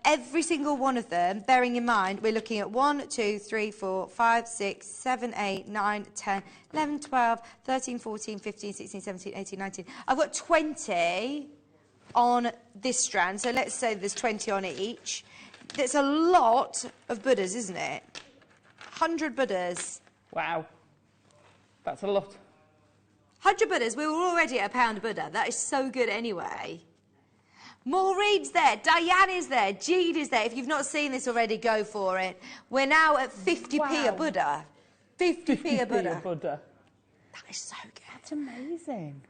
Every single one of them, bearing in mind, we're looking at 1, 2, 3, 4, 5, 6, 7, 8, 9, 10, 11, 12, 13, 14, 15, 16, 17, 18, 19. I've got 20 on this strand, so let's say there's 20 on each. That's a lot of Buddhas, isn't it? 100 Buddhas. Wow. That's a lot. 100 Buddhas, we were already at £1 a Buddha. That is so good anyway. Maureen's there, Diane is there, Jean is there. If you've not seen this already, go for it. We're now at 50p a Buddha. 50p a Buddha. That is so good. That's amazing.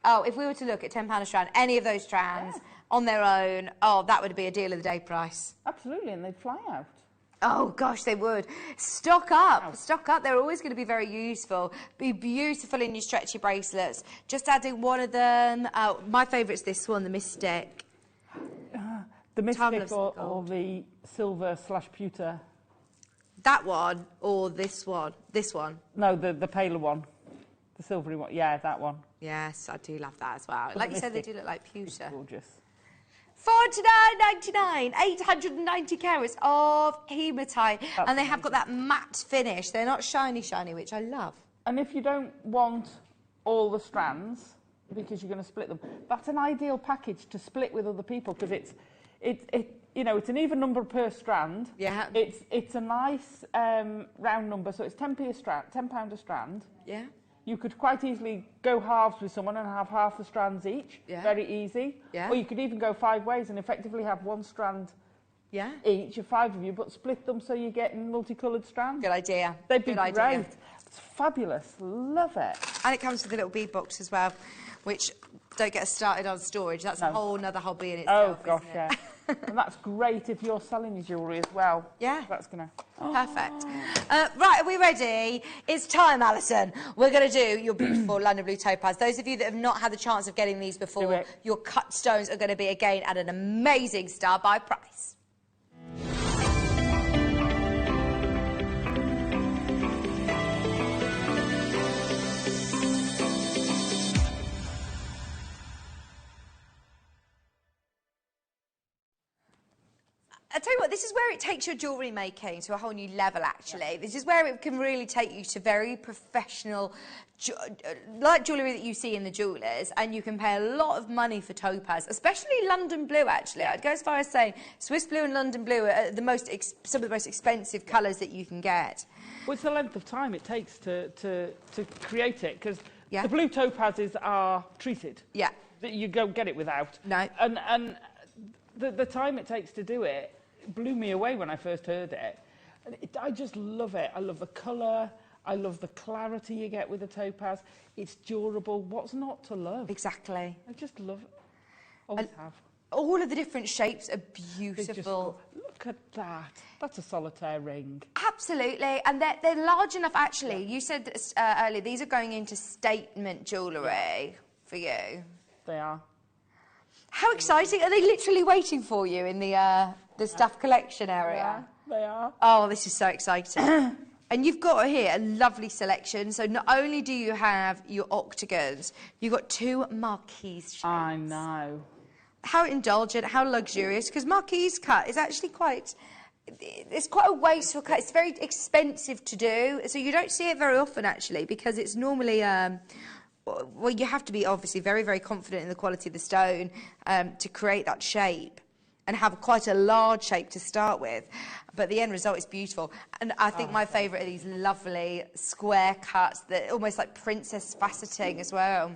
Oh, if we were to look at £10 a strand, any of those strands on their own, oh, that would be a deal of the day price. Absolutely, and they'd fly out. Oh, gosh, they would. Stock up. Stock up. They're always going to be very useful. Be beautiful in your stretchy bracelets. Just adding one of them. My favourite's this one, the Mystic. The Mystic or the silver/pewter. That one or this one? This one? No, the paler one. The silvery one. Yeah, that one. Yes, I do love that as well. Like you said, they do look like pewter. It's gorgeous. $49.99, 890 carats of hematite, and they have got that matte finish. They're not shiny, which I love. And if you don't want all the strands, because you're going to split them, that's an ideal package to split with other people, because it's an even number per strand. Yeah. It's a nice round number, so it's £10 a strand. Yeah. You could quite easily go halves with someone and have half the strands each. Yeah. Very easy. Yeah. Or you could even go 5 ways and effectively have one strand each, of 5 of you, but split them so you get multicoloured strands. Good idea. They'd be Good great. idea. It's fabulous. Love it. And it comes with a little bead box as well, which Don't get us started on storage. That's a whole other hobby in itself. Oh gosh, yeah. And that's great if you're selling your jewellery as well. Yeah. That's gonna. Perfect. Right, are we ready? It's time, Alison. We're going to do your beautiful London Blue Topaz. Those of you that have not had the chance of getting these before, your cut stones are going to be again at an amazing star buy price. I'll tell you what, this is where it takes your jewellery making to a whole new level, actually. This is where it can really take you to very professional, like jewellery that you see in the jewellers, and you can pay a lot of money for topaz, especially London blue, actually. I'd go as far as saying Swiss blue and London blue are some of the most expensive colours that you can get. Well, it's the length of time it takes to create it, because the blue topazes are treated. Yeah. You don't get it without. No. And the time it takes to do it blew me away when I first heard it. I just love it. I love the colour. I love the clarity you get with the topaz. It's durable. What's not to love? Exactly. I just love it. Always have. All of the different shapes are beautiful. Look at that. That's a solitaire ring. Absolutely. And they're large enough, actually. You said earlier, these are going into statement jewellery for you. They are. How exciting. Are they literally waiting for you in the staff collection area? They are. Oh, this is so exciting. And you've got here a lovely selection. So not only do you have your octagons, you've got two marquise shapes. I know. How indulgent, how luxurious, because marquise cut is actually it's quite a wasteful cut. It's very expensive to do, so you don't see it very often, actually, because it's normally... well, you have to be obviously very, very confident in the quality of the stone to create that shape and have quite a large shape to start with. But the end result is beautiful. And I think my favourite are these lovely square cuts that almost like princess faceting as well.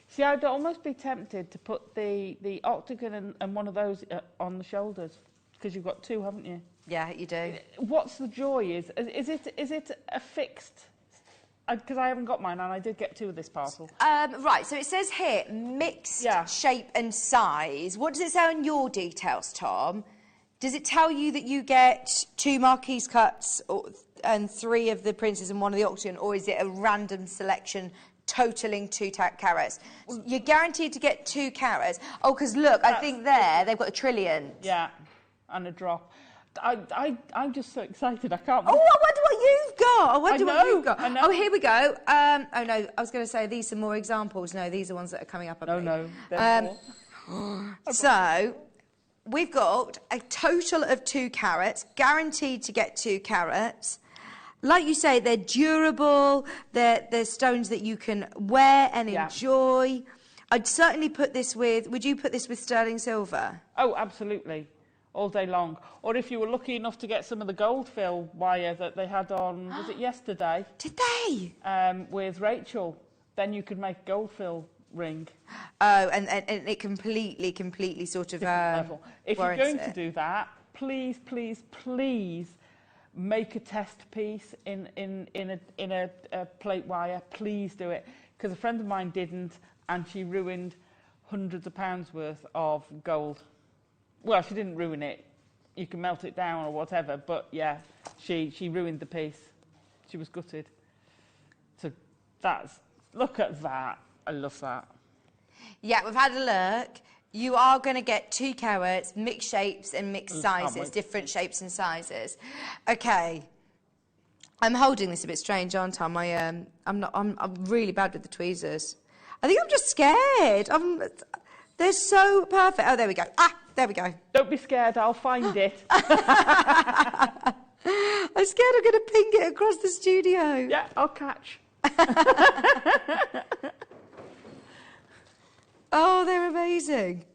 See, I'd almost be tempted to put the octagon and one of those on the shoulders, because you've got two, haven't you? Yeah, you do. What's the joy? Is it a fixed... Because I haven't got mine, and I did get two of this parcel. Right, so it says here, mixed shape and size. What does it say on your details, Tom? Does it tell you that you get two marquise cuts and three of the princes and one of the octagon, or is it a random selection totaling 2 carats? You're guaranteed to get 2 carats. Oh, because look, I think they've got a trillion. Yeah, and a drop. I'm just so excited. I can't. Oh, I wonder what you've got. I wonder what you've got. I know. Oh, here we go. Oh no, I was going to say these are more examples. No, these are ones that are coming up. No. So we've got a total of 2 carats, guaranteed to get 2 carats. Like you say, they're durable. They're stones that you can wear and enjoy. I'd certainly put this with. Would you put this with sterling silver? Oh, absolutely. All day long. Or if you were lucky enough to get some of the gold fill wire that they had on, was it yesterday? Did they? With Rachel, then you could make a gold fill ring. Oh, and it completely sort of level. If you're going to it. do that, please make a test piece in a plate wire. Please do it, because a friend of mine didn't, and she ruined hundreds of pounds worth of gold. Well, she didn't ruin it. You can melt it down or whatever, but yeah, she ruined the piece. She was gutted. So look at that. I love that. Yeah, we've had a look. You are going to get 2 carats, mixed shapes and mixed sizes, different shapes and sizes. Okay. I'm holding this a bit strange, aren't I? I'm really bad with the tweezers. I think I'm just scared. They're so perfect. Oh, there we go. There we go. Don't be scared, I'll find it. I'm scared I'm going to ping it across the studio. Yeah, I'll catch. Oh, they're amazing.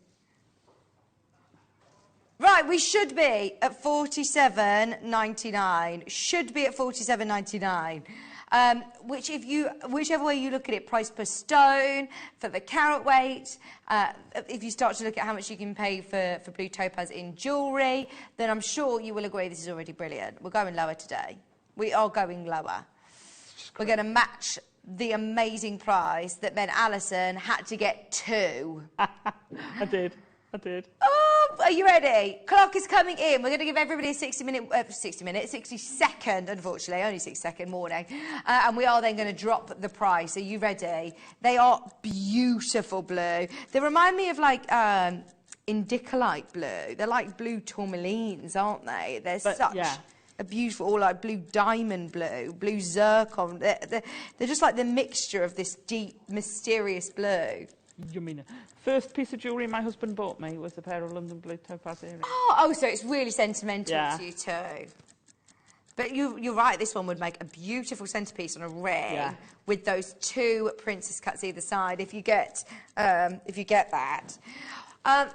Right, we should be at $47.99. Should be at $47.99. Whichever way you look at it, price per stone, for the carat weight, if you start to look at how much you can pay for blue topaz in jewellery, then I'm sure you will agree this is already brilliant. We're going lower today. We are going lower. We're going to match the amazing price that meant Alison had to get 2. I did. Oh, are you ready? Clock is coming in. We're going to give everybody a 60 second, unfortunately, only 60-second warning. And we are then going to drop the price. Are you ready? They are beautiful blue. They remind me of like indicolite blue. They're like blue tourmalines, aren't they? They're such a beautiful, or like blue diamond blue zircon. They're just like the mixture of this deep, mysterious blue. You mean first piece of jewellery my husband bought me was a pair of London blue topaz earrings. Oh, so it's really sentimental to you too. But you're right, this one would make a beautiful centrepiece on a ring with those 2 princess cuts either side if you get that.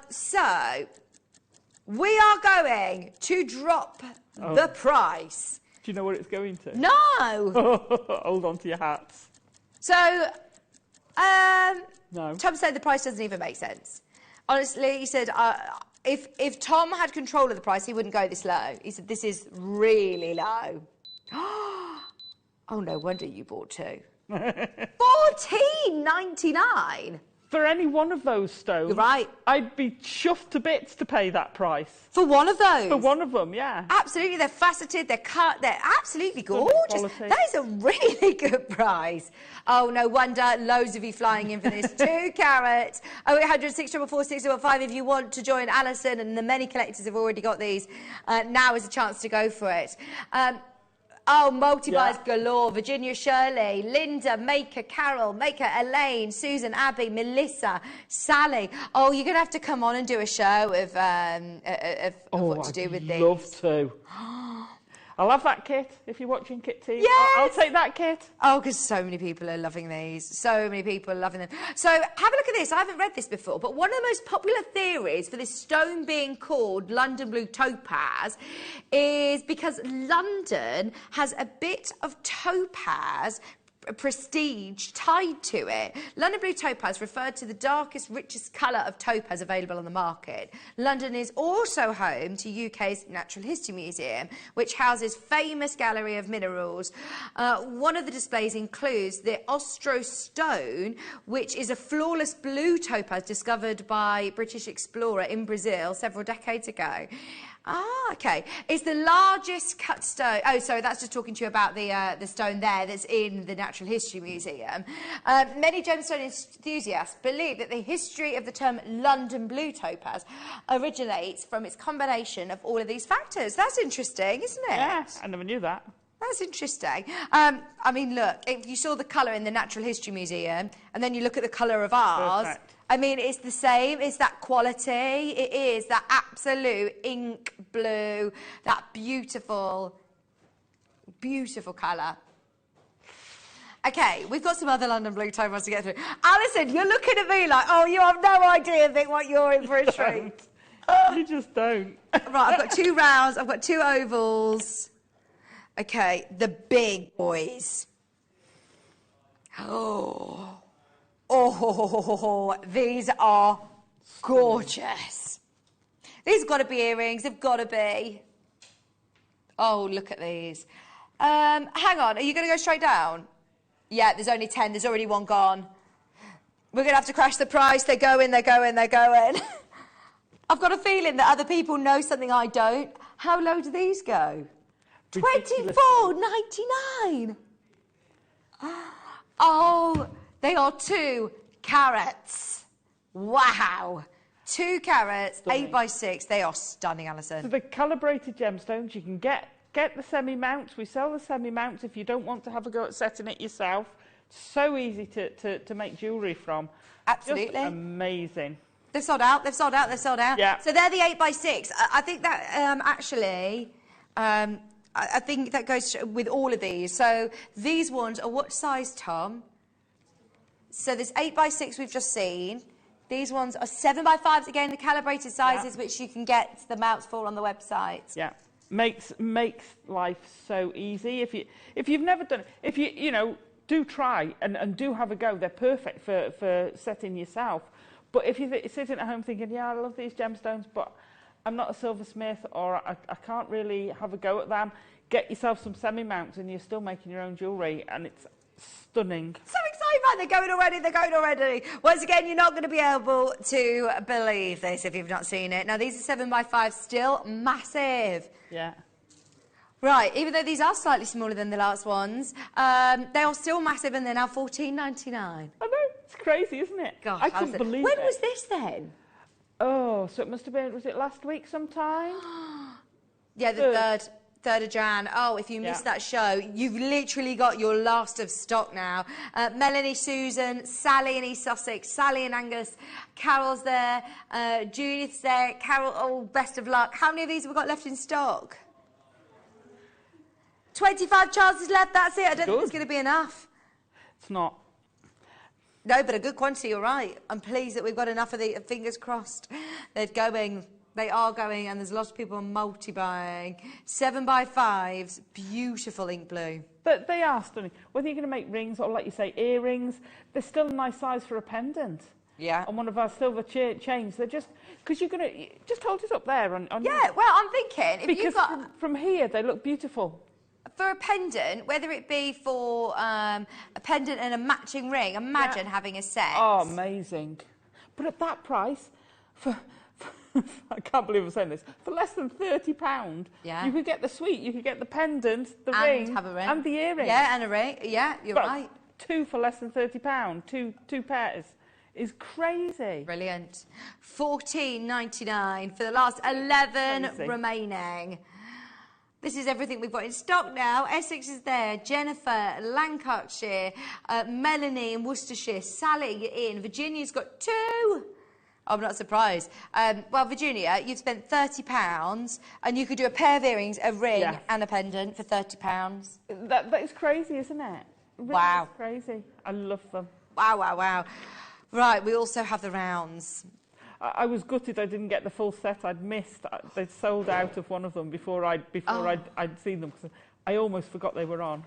So we are going to drop the price. Do you know what it's going to? No. Hold on to your hats. So no. Tom said the price doesn't even make sense. Honestly, he said if Tom had control of the price, he wouldn't go this low. He said this is really low. Oh, no wonder you bought 2. $14.99. For any one of those stones, you're right. I'd be chuffed to bits to pay that price. For one of those? For one of them, yeah. Absolutely. They're faceted, they're cut, they're absolutely gorgeous. That is a really good price. Oh, no wonder loads of you flying in for this. 2 carat, 0800 644 645 if you want to join Alison, and the many collectors have already got these. Now is a chance to go for it. Oh, multi-buys galore. Virginia Shirley, Linda, Maker, Carol, Maker, Elaine, Susan, Abby, Melissa, Sally. Oh, you're going to have to come on and do a show of what to do with these. I'd love to. I'll have that kit if you're watching Kit TV. Yes! I'll take that kit. Oh, because so many people are loving these. So many people are loving them. So have a look at this. I haven't read this before, but one of the most popular theories for this stone being called London Blue Topaz is because London has a bit of topaz prestige tied to it. London Blue Topaz referred to the darkest, richest colour of topaz available on the market. London is also home to UK's Natural History Museum, which houses famous gallery of minerals. One of the displays includes the Ostro Stone, which is a flawless blue topaz discovered by British explorer in Brazil several decades ago. Ah, okay. It's the largest cut stone. Oh, sorry, that's just talking to you about the stone there that's in the Natural History Museum. Many gemstone enthusiasts believe that the history of the term London Blue Topaz originates from its combination of all of these factors. That's interesting, isn't it? Yes, I never knew that. That's interesting. I mean, look, if you saw the colour in the Natural History Museum and then you look at the colour of ours, perfect. I mean, it's the same. It's that quality. It is that absolute ink blue, that beautiful, beautiful colour. Okay, we've got some other London Blue topaz to get through. Alison, you're looking at me like, oh, you have no idea, Vic, what you're in for a treat. You just don't. Right, I've got 2 rounds. I've got 2 ovals. Okay, the big boys. Oh, these are gorgeous. These have got to be earrings. They've got to be. Oh, look at these. Hang on. Are you going to go straight down? Yeah, there's only 10. There's already one gone. We're going to have to crash the price. They're going, they're going, they're going. I've got a feeling that other people know something I don't. How low do these go? $24.99. Oh, they are 2 carats. Wow. 2 carats, stunning. 8x6. They are stunning, Alison. So the calibrated gemstones, you can get the semi-mounts. We sell the semi-mounts if you don't want to have a go at setting it yourself. So easy to make jewellery from. Absolutely. Just amazing. They've sold out, they've sold out, they've sold out. Yeah. So they're the 8x6. I think that actually... I think that goes with all of these. So these ones are what size, Tom? So there's 8x6 we've just seen. These ones are 7x5s, again, the calibrated sizes, which you can get the mounts for on the website. Yeah, makes life so easy. If you've never done it, if you know, do try and do have a go. They're perfect for setting yourself. But if you're sitting at home thinking, yeah, I love these gemstones, but I'm not a silversmith, or I can't really have a go at them, get yourself some semi-mounts and you're still making your own jewellery, and it's stunning. So excited, man. They're going already. They're going already. Once again, you're not going to be able to believe this if you've not seen it. Now, these are 7x5, still massive. Yeah. Right, even though these are slightly smaller than the last ones, they are still massive and they're now $14.99. I know, it's crazy, isn't it? Gosh, I couldn't believe it. When was this then? Oh, so it must have been, was it last week sometime? Yeah, the 3rd of Jan. Oh, if you missed that show, you've literally got your last of stock now. Melanie, Susan, Sally in East Sussex, Sally in Angus, Carol's there, Judith's there, Carol, oh, best of luck. How many of these have we got left in stock? 25 chances left, that's it. I don't think it's going to be enough. It's not. No, but a good quantity, you're right. I'm pleased that we've got enough of the, fingers crossed. They're going, they are going, and there's a lot of people multi-buying. 7x5s, beautiful ink blue. But they are stunning. Whether you're going to make rings or, like you say, earrings, they're still a nice size for a pendant. Yeah. On one of our silver chains. They're just, because you're going to, just hold it up there. On yeah, well, I'm thinking, if you've got... from here, they look beautiful. For a pendant, whether it be for a pendant and a matching ring, imagine having a set. Oh, amazing. But at that price, I can't believe I'm saying this, for less than £30, you could get the suite, you could get the pendant, the ring, and the earring. Yeah, and a ring. Yeah, you're right. 2 for less than £30, two pairs is crazy. Brilliant. $14.99 for the last 11 remaining. This is everything we've got in stock now. Essex is there, Jennifer, Lancashire, Melanie in Worcestershire, Sally in, Virginia's got 2. I'm not surprised. Well, Virginia, you've spent £30 and you could do a pair of earrings, a ring and a pendant for £30. That is crazy, isn't it? Really Wow. Crazy. I love them. Wow, wow, wow. Right, we also have the rounds. I was gutted I didn't get the full set. I'd missed. They'd sold out of one of them before I'd seen them because I almost forgot they were on.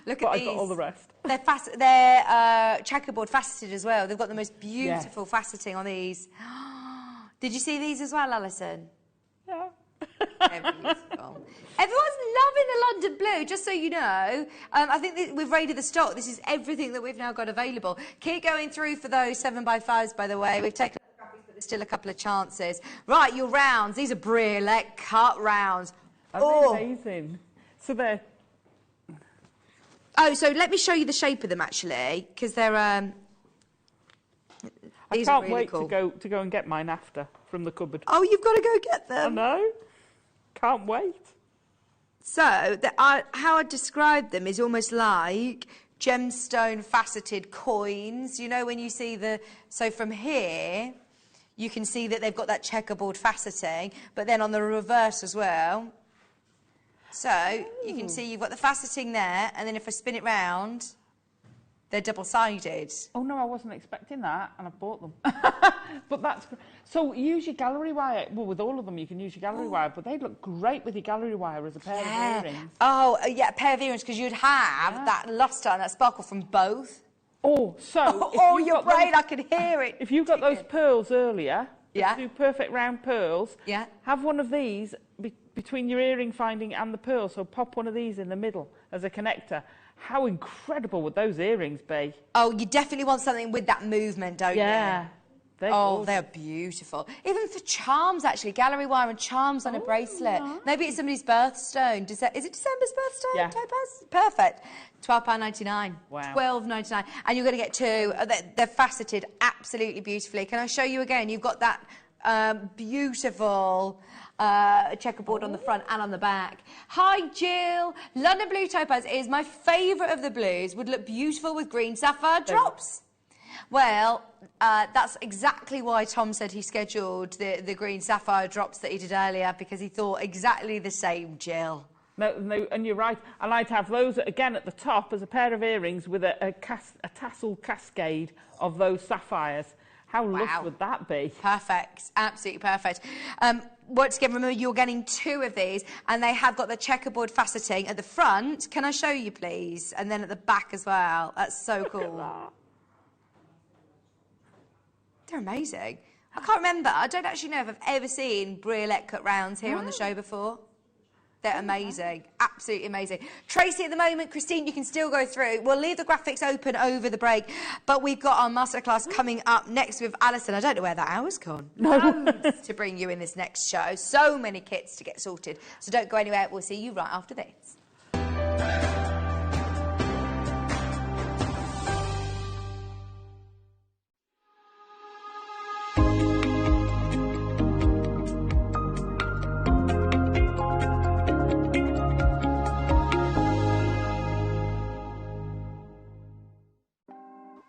Look but at these. I got all the rest. They're checkerboard faceted as well. They've got the most beautiful faceting on these. Did you see these as well, Alison? Yeah. They're beautiful. Everyone's loving the London blue, just so you know. I think we've raided the stock. This is everything that we've now got available. Keep going through for those 7x5s, by the way. We've taken there's still a couple of chances. Right, your rounds. These are brilliant cut rounds. Amazing. So they're... Oh, so let me show you the shape of them, actually, because they're... I these can't are really wait cool. to go and get mine after from the cupboard. Oh, you've got to go get them. I know. Can't wait. So, how I describe them is almost like gemstone faceted coins. You know, when you see the... So from here... You can see that they've got that checkerboard faceting, but then on the reverse as well. So you can see you've got the faceting there, and then if I spin it round, they're double-sided. Oh, no, I wasn't expecting that, and I bought them. But that's... So use your gallery wire. Well, with all of them, you can use your gallery wire, but they'd look great with your gallery wire as a pair of earrings. Oh, yeah, a pair of earrings, because you'd have that lustre and that sparkle from both. Oh, so... Oh, your brain, I can hear it. If you got those pearls earlier, Yeah. 2 perfect round pearls, Yeah. have one of these between your earring finding and the pearl, so pop one of these in the middle as a connector. How incredible would those earrings be? Oh, you definitely want something with that movement, don't you? Yeah. They're beautiful. Even for charms, actually. Gallery wire and charms on a bracelet. nice. Maybe it's somebody's birthstone. Is it December's birthstone? Yeah. Topaz? Perfect. £12.99. Wow. £12.99. And you're going to get 2. They're faceted absolutely beautifully. Can I show you again? You've got that beautiful checkerboard on the front and on the back. Hi, Jill. London Blue Topaz is my favourite of the blues. Would look beautiful with green sapphire drops. Well, that's exactly why Tom said he scheduled the green sapphire drops that he did earlier, because he thought exactly the same, Jill. No, and you're right. And I'd have those, again, at the top as a pair of earrings with a tassel cascade of those sapphires. How lush would that be? Perfect. Absolutely perfect. Once again, remember, you're getting 2 of these, and they have got the checkerboard faceting at the front. Can I show you, please? And then at the back as well. That's so cool. They're amazing. I can't remember. I don't actually know if I've ever seen briolet cut rounds here on the show before. They're amazing, absolutely amazing. Tracy, at the moment, Christine, you can still go through. We'll leave the graphics open over the break, but we've got our masterclass coming up next with Alison. I don't know where that hour's gone. Loads to bring you in this next show. So many kits to get sorted. So don't go anywhere. We'll see you right after this.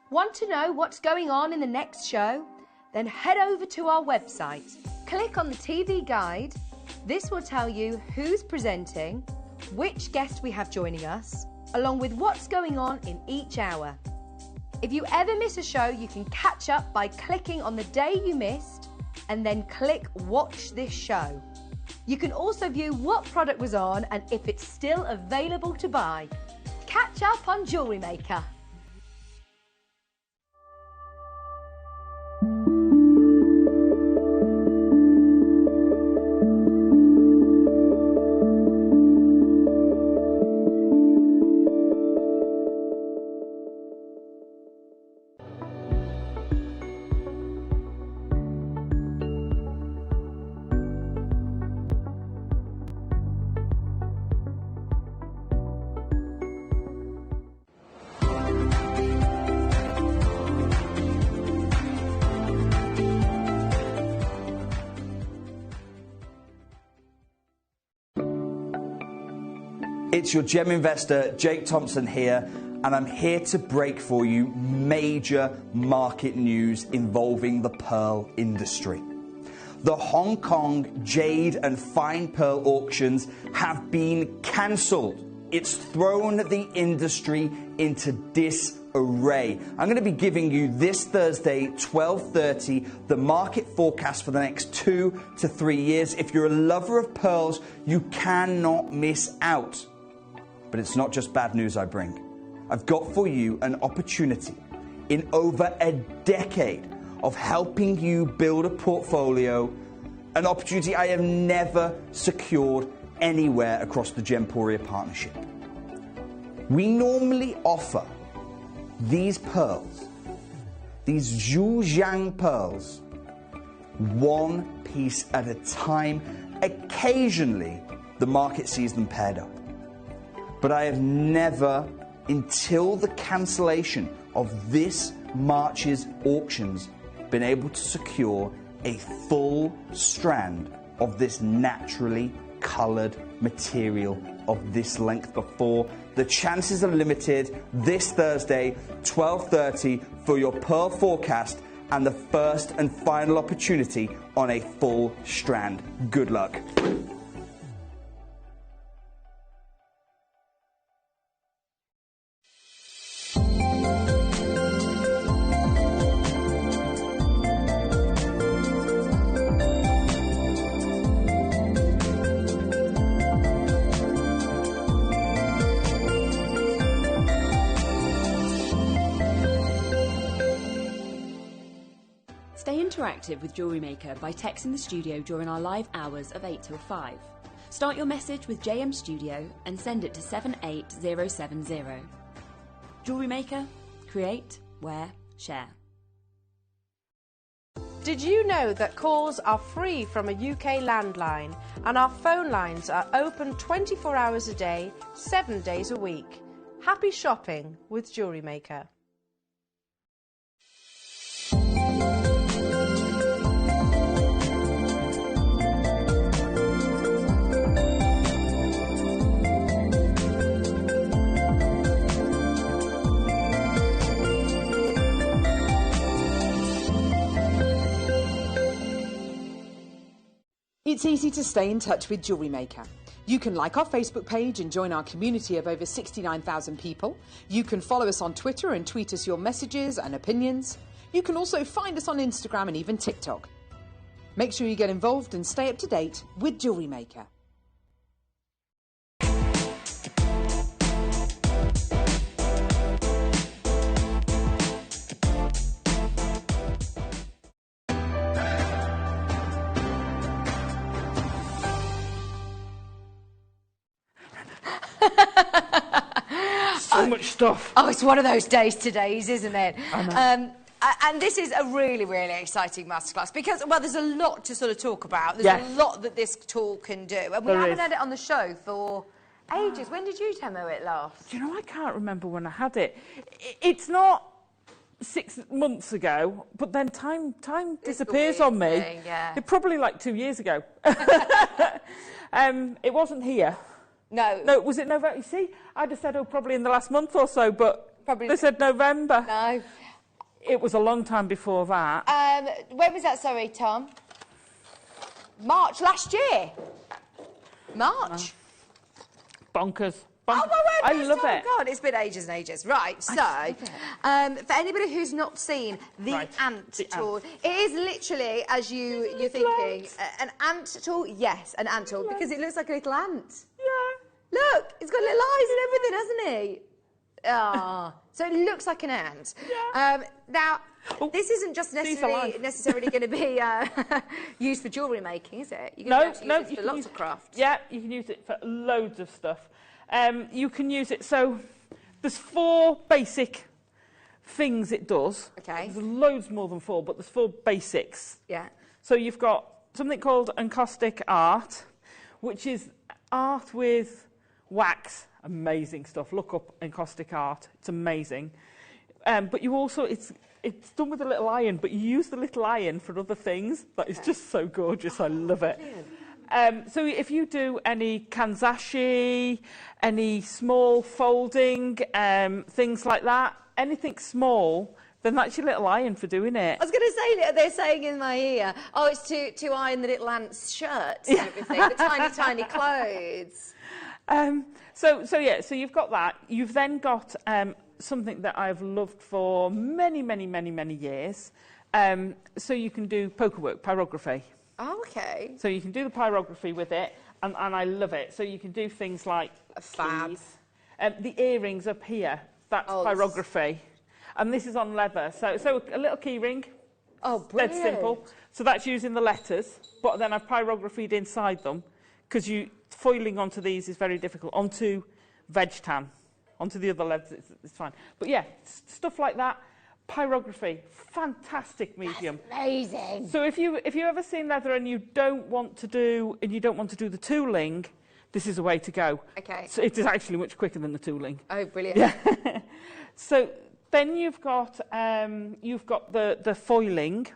Want to know what's going on in the next show? Then head over to our website. Click on the TV guide. This will tell you who's presenting, which guest we have joining us, along with what's going on in each hour. If you ever miss a show, you can catch up by clicking on the day you missed and then click Watch This Show. You can also view what product was on and if it's still available to buy. Catch up on JewelleryMaker. It's your gem investor, Jake Thompson here, and I'm here to break for you major market news involving the pearl industry. The Hong Kong jade and fine pearl auctions have been cancelled. It's thrown the industry into disarray. I'm going to be giving you this Thursday, 12:30, the market forecast for the next 2 to 3 years. If you're a lover of pearls, you cannot miss out. But it's not just bad news I bring. I've got for you an opportunity in over a decade of helping you build a portfolio, an opportunity I have never secured anywhere across the Gemporia partnership. We normally offer these pearls, these Zhujiang pearls, one piece at a time. Occasionally, the market sees them paired up. But I have never, until the cancellation of this March's auctions, been able to secure a full strand of this naturally coloured material of this length before. The chances are limited. This Thursday, 12:30, for your pearl forecast and the first and final opportunity on a full strand. Good luck. Stay interactive with JewelleryMaker by texting the studio during our live hours of 8 till 5. Start your message with JM Studio and send it to 78070. JewelleryMaker, create, wear, share. Did you know that calls are free from a UK landline and our phone lines are open 24 hours a day, 7 days a week? Happy shopping with JewelleryMaker. It's easy to stay in touch with JewelleryMaker. You can like our Facebook page and join our community of over 69,000 people. You can follow us on Twitter and tweet us your messages and opinions. You can also find us on Instagram and even TikTok. Make sure you get involved and stay up to date with JewelleryMaker. so much stuff. Oh, it's one of those days today's, isn't it? And this is a really, really exciting masterclass because, well, there's a lot to sort of talk about. There's a lot that this tool can do. And we haven't had it on the show for ages. When did you demo it last? Do you know, I can't remember when I had it. It's not 6 months ago, but then time disappears on me. It probably like 2 years ago. It wasn't here. No, was it November? You see, I'd have said, probably in the last month or so, but they said November. No. It was a long time before that. When was that, sorry, Tom? March last year. March. Bonkers. Oh, my word, I love it. Oh, God, it's been ages and ages. Right, so, for anybody who's not seen the ant tool, it is literally, as you're thinking, an ant tool? Yes, an ant tool, because it looks like a little ant. Yeah. Look, it's got little eyes and everything, hasn't he? Ah, so it looks like an ant. Yeah. Now, this isn't just necessarily going to be used for jewellery making, is it? You can use it for lots of crafts. Yeah, you can use it for loads of stuff. You can use it, so there's 4 basic things it does. Okay. There's loads more than 4, but there's 4 basics. Yeah. So you've got something called encaustic art, which is art with wax. Amazing stuff. Look up encaustic art. It's amazing. But you also, it's done with a little iron, but you use the little iron for other things. That is just so gorgeous. I love it. So if you do any kanzashi, any small folding, things like that, anything small, then that's your little iron for doing it. I was going to say, they're saying in my ear, oh, it's to iron the little ants' shirts and everything, the tiny, tiny clothes. So you've got that. You've then got something that I've loved for many, many, many, many years. So you can do poker work, pyrography. Oh, okay. So you can do the pyrography with it, and I love it. So you can do things like fab. The earrings up here, that's pyrography. And this is on leather. So a little key ring. Oh, brilliant. Dead simple. So that's using the letters, but then I've pyrographied inside them, because foiling onto these is very difficult. Onto veg tan, onto the other leathers, it's fine. But yeah, stuff like that. Pyrography, fantastic medium. That's amazing. So if you ever seen leather and you don't want to do the tooling, this is a way to go. Okay. So it is actually much quicker than the tooling. Oh, brilliant. Yeah. So then you've got the foiling,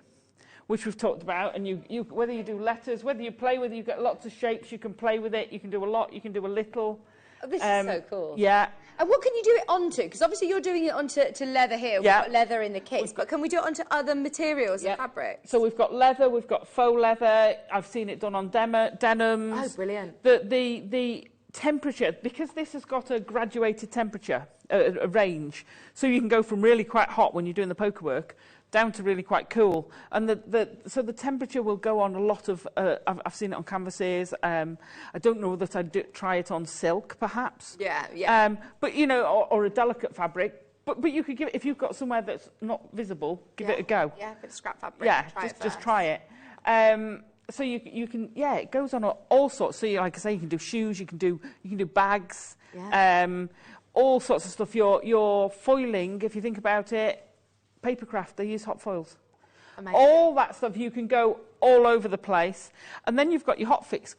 which we've talked about, and you whether you do letters, whether you play with it, you've got lots of shapes, you can play with it, you can do a lot, you can do a little. Oh, this is so cool. Yeah. And what can you do it onto? Because obviously you're doing it onto leather here. We've got leather in the kits, but can we do it onto other materials and fabrics? So we've got leather, we've got faux leather. I've seen it done on denims. Oh, brilliant. The temperature, because this has got a graduated temperature, a range, so you can go from really quite hot when you're doing the poker work down to really quite cool. And so the temperature will go on a lot of, I've seen it on canvases. I don't know that I'd try it on silk, perhaps. Yeah. But, or a delicate fabric. But you could give it, if you've got somewhere that's not visible, give it a go. Yeah, a bit of scrap fabric. Yeah, just try it. So you can, it goes on all sorts. So like I say, you can do shoes, you can do bags, all sorts of stuff. Your foiling, if you think about it, papercraft, they use hot foils. Amazing. All that stuff, you can go all over the place. And then you've got your hot fix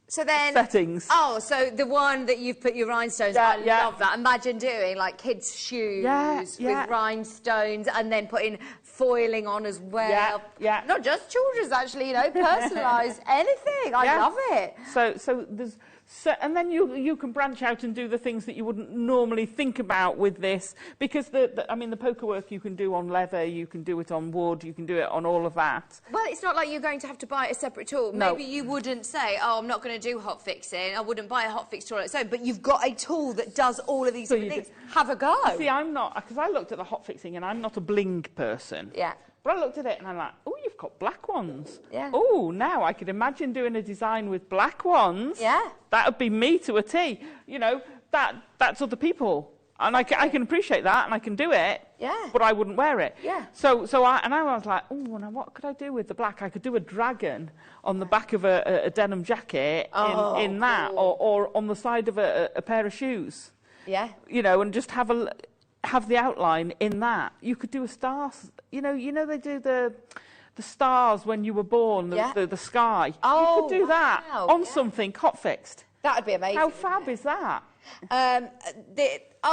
settings. Oh, so the one that you've put your rhinestones, I love that. Imagine doing like kids' shoes with rhinestones and then putting foiling on as well. Yeah. Not just children's, actually, personalised anything. I love it. So there's... and then you can branch out and do the things that you wouldn't normally think about with this, because the poker work you can do on leather, you can do it on wood, you can do it on all of that. Well, it's not like you're going to have to buy a separate tool. No. Maybe you wouldn't say, oh, I'm not going to do hot fixing. I wouldn't buy a hot fix tool on its own, but you've got a tool that does all of these different things. Have a go. See, I'm not, because I looked at the hot fixing and I'm not a bling person. Yeah. But I looked at it and I'm like, oh, you've got black ones. Yeah. Oh, now I could imagine doing a design with black ones. Yeah. That would be me to a T. That's other people. And I can appreciate that and I can do it. Yeah. But I wouldn't wear it. Yeah. So I was like, oh, now what could I do with the black? I could do a dragon on the back of a denim jacket in that, or on the side of a pair of shoes. Yeah. You know, and just have the outline in that. You could do a star. You know they do the stars when you were born, the sky. Oh, you could do that on something hot fixed. That would be amazing. How fab is that?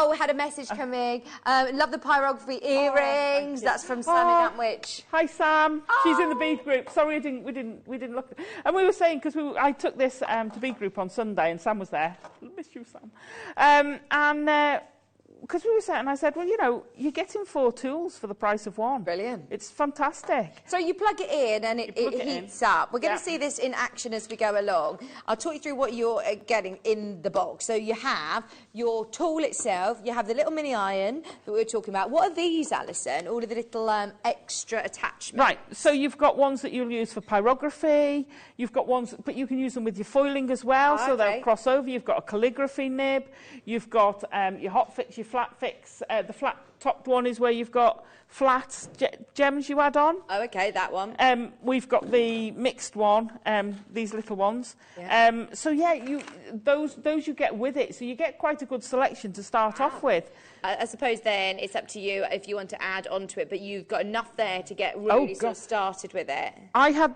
We had a message coming. Love the pyrography earrings. That's from Sam in Antwich. Hi Sam. She's in the bead group. Sorry, we didn't look. And we were saying because I took this to bead group on Sunday and Sam was there. Miss you, Sam. Because we were saying, and I said, well, you know, you're getting 4 tools for the price of 1. Brilliant. It's fantastic. So you plug it in and it heats up. We're going to see this in action as we go along. I'll talk you through what you're getting in the box. So you have your tool itself, you have the little mini iron that we were talking about. What are these, Alison? All of the little extra attachments. Right, so you've got ones that you'll use for pyrography, you've got ones, but you can use them with your foiling as well, so they'll cross over. You've got a calligraphy nib, you've got your hot fix, your flat fix. The flat topped one is where you've got flat gems you add on. Oh, okay, that one. We've got the mixed one, these little ones. Yeah. So yeah, those you get with it. So you get quite a good selection to start off with. I suppose then it's up to you if you want to add onto it, but you've got enough there to get really sort of started with it. I had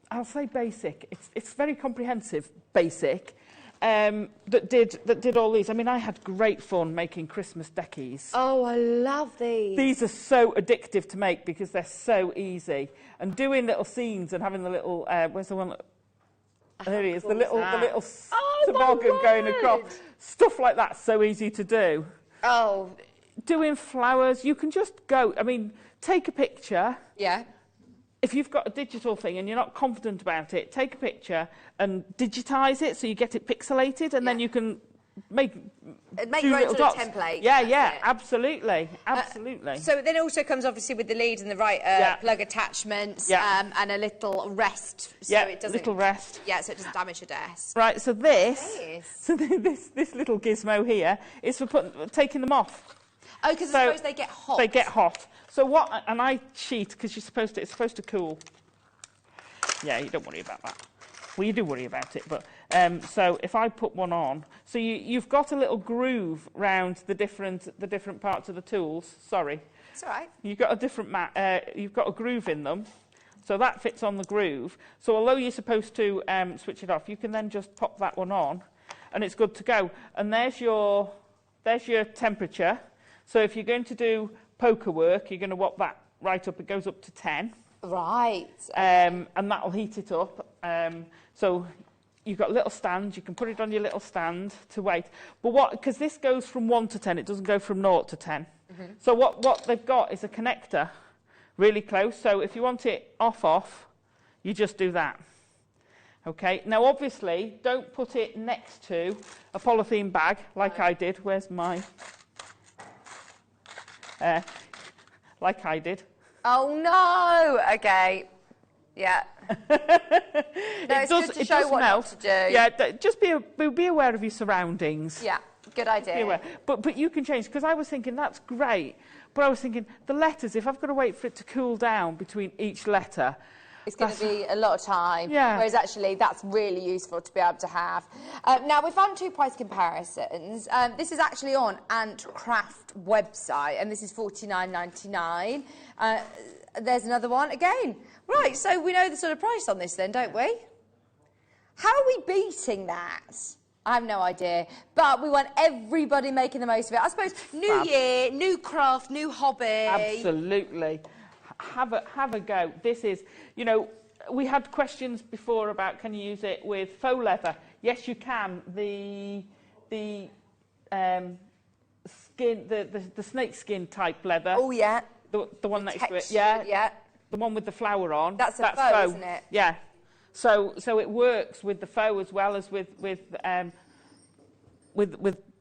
I'll say basic. It's very comprehensive, basic. That did all these. I mean, I had great fun making Christmas deckies. Oh, I love these. These are so addictive to make because they're so easy. And doing little scenes and having the little, where's the one? There he is, the little toboggan going across. Stuff like that, so easy to do. Oh. Doing flowers, you can just go. I mean, take a picture. Yeah. If you've got a digital thing and you're not confident about it, take a picture and digitise it so you get it pixelated, and then you can make your own sort of template. Yeah, absolutely. So then it also comes obviously with the lead and the right plug attachments and a little rest. So it doesn't, little rest. Yeah, so it doesn't damage your desk. Right, so this little gizmo here is for taking them off. Oh, because I suppose they get hot. They get hot. So what? And I cheat because it's supposed to cool. Yeah, you don't worry about that. Well, you do worry about it, but so if I put one on, so you've got a little groove round the different parts of the tools. Sorry, it's all right. You've got a different you've got a groove in them, so that fits on the groove. So although you're supposed to switch it off, you can then just pop that one on, and it's good to go. And there's your temperature. So if you're going to do poker work, you're going to whop that right up. It goes up to 10. Right. And that'll heat it up. So you've got little stands. You can put it on your little stand to wait. But because this goes from 1 to 10, it doesn't go from 0 to 10. Mm-hmm. So what they've got is a connector really close. So if you want it off, you just do that. Okay. Now, obviously, don't put it next to a polythene bag like I did. Where's my... like I did. Oh no! Okay, yeah. It's good to show what not to do. Yeah, just be aware of your surroundings. Yeah, good idea. Be aware. But you can change, because I was thinking that's great, but I was thinking the letters. If I've got to wait for it to cool down between each letter. It's going to be a lot of time, yeah. Whereas actually that's really useful to be able to have. Now, we found 2 price comparisons. This is actually on Ant Craft website, and this is $49.99. There's another one again. Right, so we know the sort of price on this then, don't we? How are we beating that? I have no idea, but we want everybody making the most of it. I suppose new year, new craft, new hobby. Absolutely. Have a go. This is, you know, we had questions before about can you use it with faux leather? Yes, you can. The skin, the snake skin type leather. Oh yeah. The one next to it. Yeah. Yeah. The one with the flower on. That's faux, isn't it? Yeah. So it works with the faux as well as with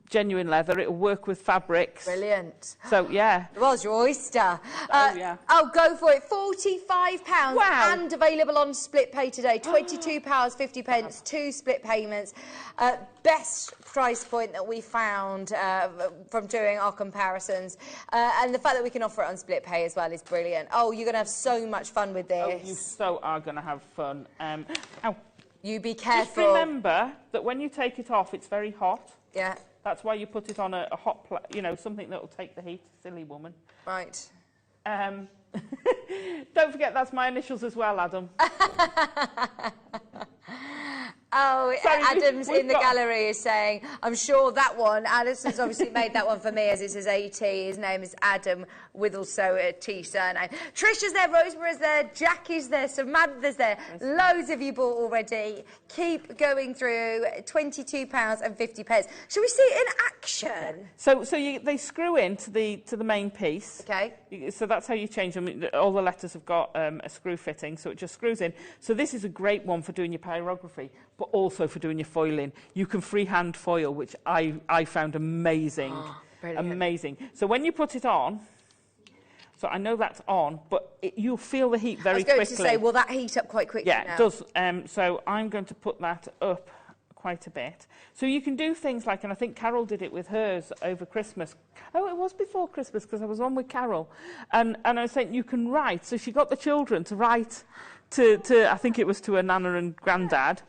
genuine leather. It'll work with fabrics. Brilliant. So, yeah. The world's your oyster. Yeah. I'll go for it. £45. Wow. And available on split pay today. £22.50, 2 split payments. Best price point that we found from doing our comparisons. And the fact that we can offer it on split pay as well is brilliant. Oh, you're going to have so much fun with this. Oh, you so are going to have fun. You be careful. Just remember that when you take it off, it's very hot. Yeah. That's why you put it on a hot plate, you know, something that will take the heat. Silly woman. Right. Don't forget that's my initials as well, Adam. Oh, Sorry, Adam's we've in the got- gallery is saying, I'm sure that one, Addison's obviously made that one for me as it says AT. His name is Adam with also a T surname. Trisha's there, Rosemary's there, Jackie's there, Samantha's there. Loads of you bought already. Keep going through, £22.50. Shall we see it in action? So they screw into the main piece. Okay. So that's how you change them. All the letters have got a screw fitting, so it just screws in. So this is a great one for doing your pyrography, but also for doing your foiling. You can freehand foil, which I found amazing. Amazing. So when you put it on, so I know that's on, but you'll feel the heat very quickly. I was going to say, will that heat up quite quickly now? Yeah, it does. So I'm going to put that up quite a bit. So you can do things like, and I think Carol did it with hers over Christmas. Oh, it was before Christmas because I was on with Carol. And I was saying you can write. So she got the children to write to I think it was to her nana and granddad.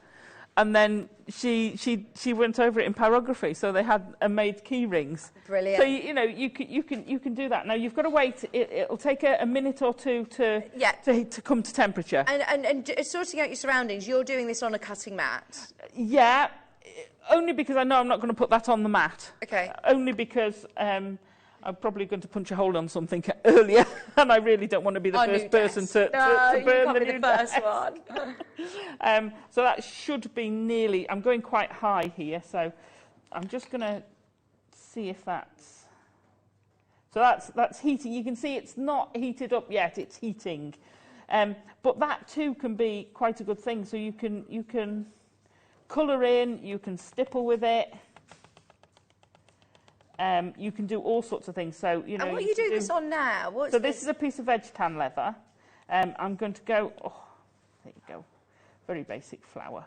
And then she went over it in pyrography, so they had made key rings. Brilliant. So you know you can do that. Now you've got to wait. It'll take a minute or two to come to temperature. And sorting out your surroundings, you're doing this on a cutting mat? Yeah, only because I know I'm not going to put that on the mat. Okay. Only because I'm probably going to punch a hole on something earlier, and I really don't want to be the first person to burn the new first desk. one. So that should be nearly. I'm going quite high here, so I'm just going to see if that's. So that's heating. You can see it's not heated up yet. It's heating, but that too can be quite a good thing. So you can colour in. You can stipple with it. You can do all sorts of things. So you know. And what are you doing this on now? So this is a piece of veg tan leather. I'm going to go. Oh, there you go. Very basic flower.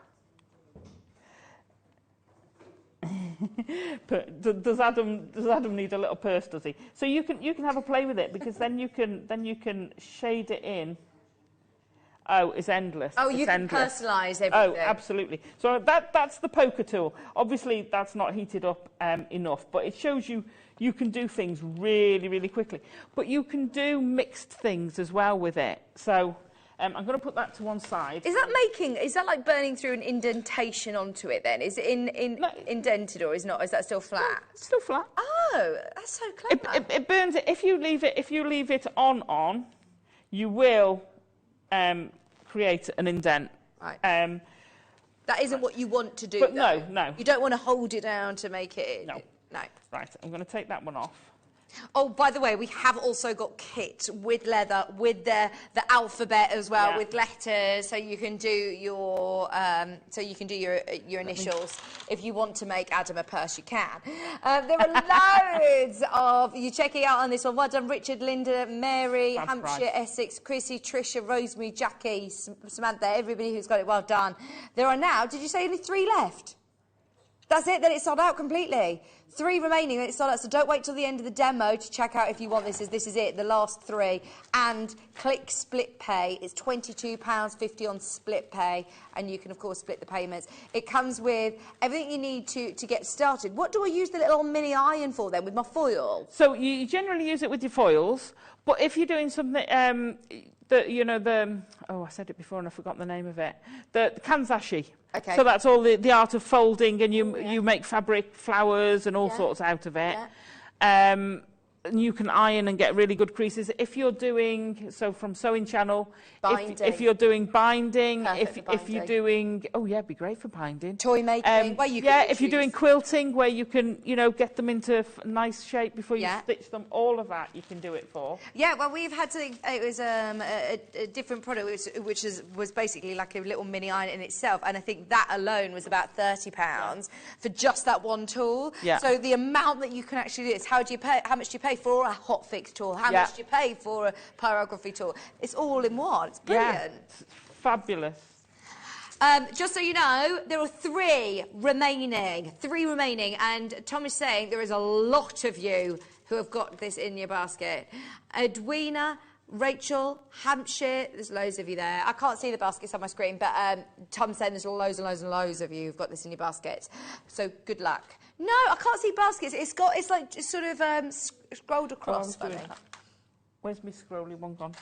does Adam need a little purse? Does he? So you can have a play with it because then you can shade it in. Oh, it's endless. Oh, it's you can endless. personalise everything. Oh, absolutely. So that's the poker tool. Obviously, that's not heated up enough, but it shows you can do things really, really quickly. But you can do mixed things as well with it. So I'm going to put that to one side. Is that like burning through an indentation onto it then? Is it indented or is not? Is that still flat? No, it's still flat. Oh, that's so clever. It burns it. If you leave it on, you will create an indent. Right. That isn't what you want to do. But though. no. You don't want to hold it down to make it. No. No. Right. I'm going to take that one off. Oh, by the way, we have also got kit with leather, with the alphabet as well, with letters, so you can do your your initials. If you want to make Adam a purse, you can. There are loads of you checking out on this one. Well done, Richard, Linda, Mary, That's Hampshire, right. Essex, Chrissy, Trisha, Rosemary, Jackie, Samantha, everybody who's got it. Well done. There are now. Did you say only 3 left? That's it, then it's sold out completely. 3 remaining, then it's sold out. So don't wait till the end of the demo to check out if you want this. This is it, the last 3. And click split pay. It's £22.50 on split pay. And you can, of course, split the payments. It comes with everything you need to get started. What do I use the little mini iron for, then, with my foil? So you generally use it with your foils. But if you're doing something... I said it before and I forgot the name of it. The kanzashi. Okay. So that's all the art of folding, and you make fabric, flowers, and all sorts out of it. Yeah. You can iron and get really good creases. If you're doing, so from Sewing Channel, if you're doing binding, if you're doing, it'd be great for binding. Toy making, if you're doing quilting, where you can, get them into nice shape before you stitch them, all of that you can do it for. Yeah, well, we've had something, it was a different product, which was basically like a little mini iron in itself, and I think that alone was about £30 for just that one tool. Yeah. So the amount that you can actually do is, how much do you pay for a hot fix tool? How much do you pay for a pyrography tool? It's all in one. It's brilliant. Yeah, it's fabulous. Just so you know, there are 3 remaining. 3 remaining, and Tom is saying there is a lot of you who have got this in your basket. Edwina, Rachel, Hampshire, there's loads of you there. I can't see the baskets on my screen, but Tom's saying there's loads and loads and loads of you who've got this in your baskets. So good luck. No, I can't see baskets. It's like just sort of scrolled across. Where's my scrolly one gone?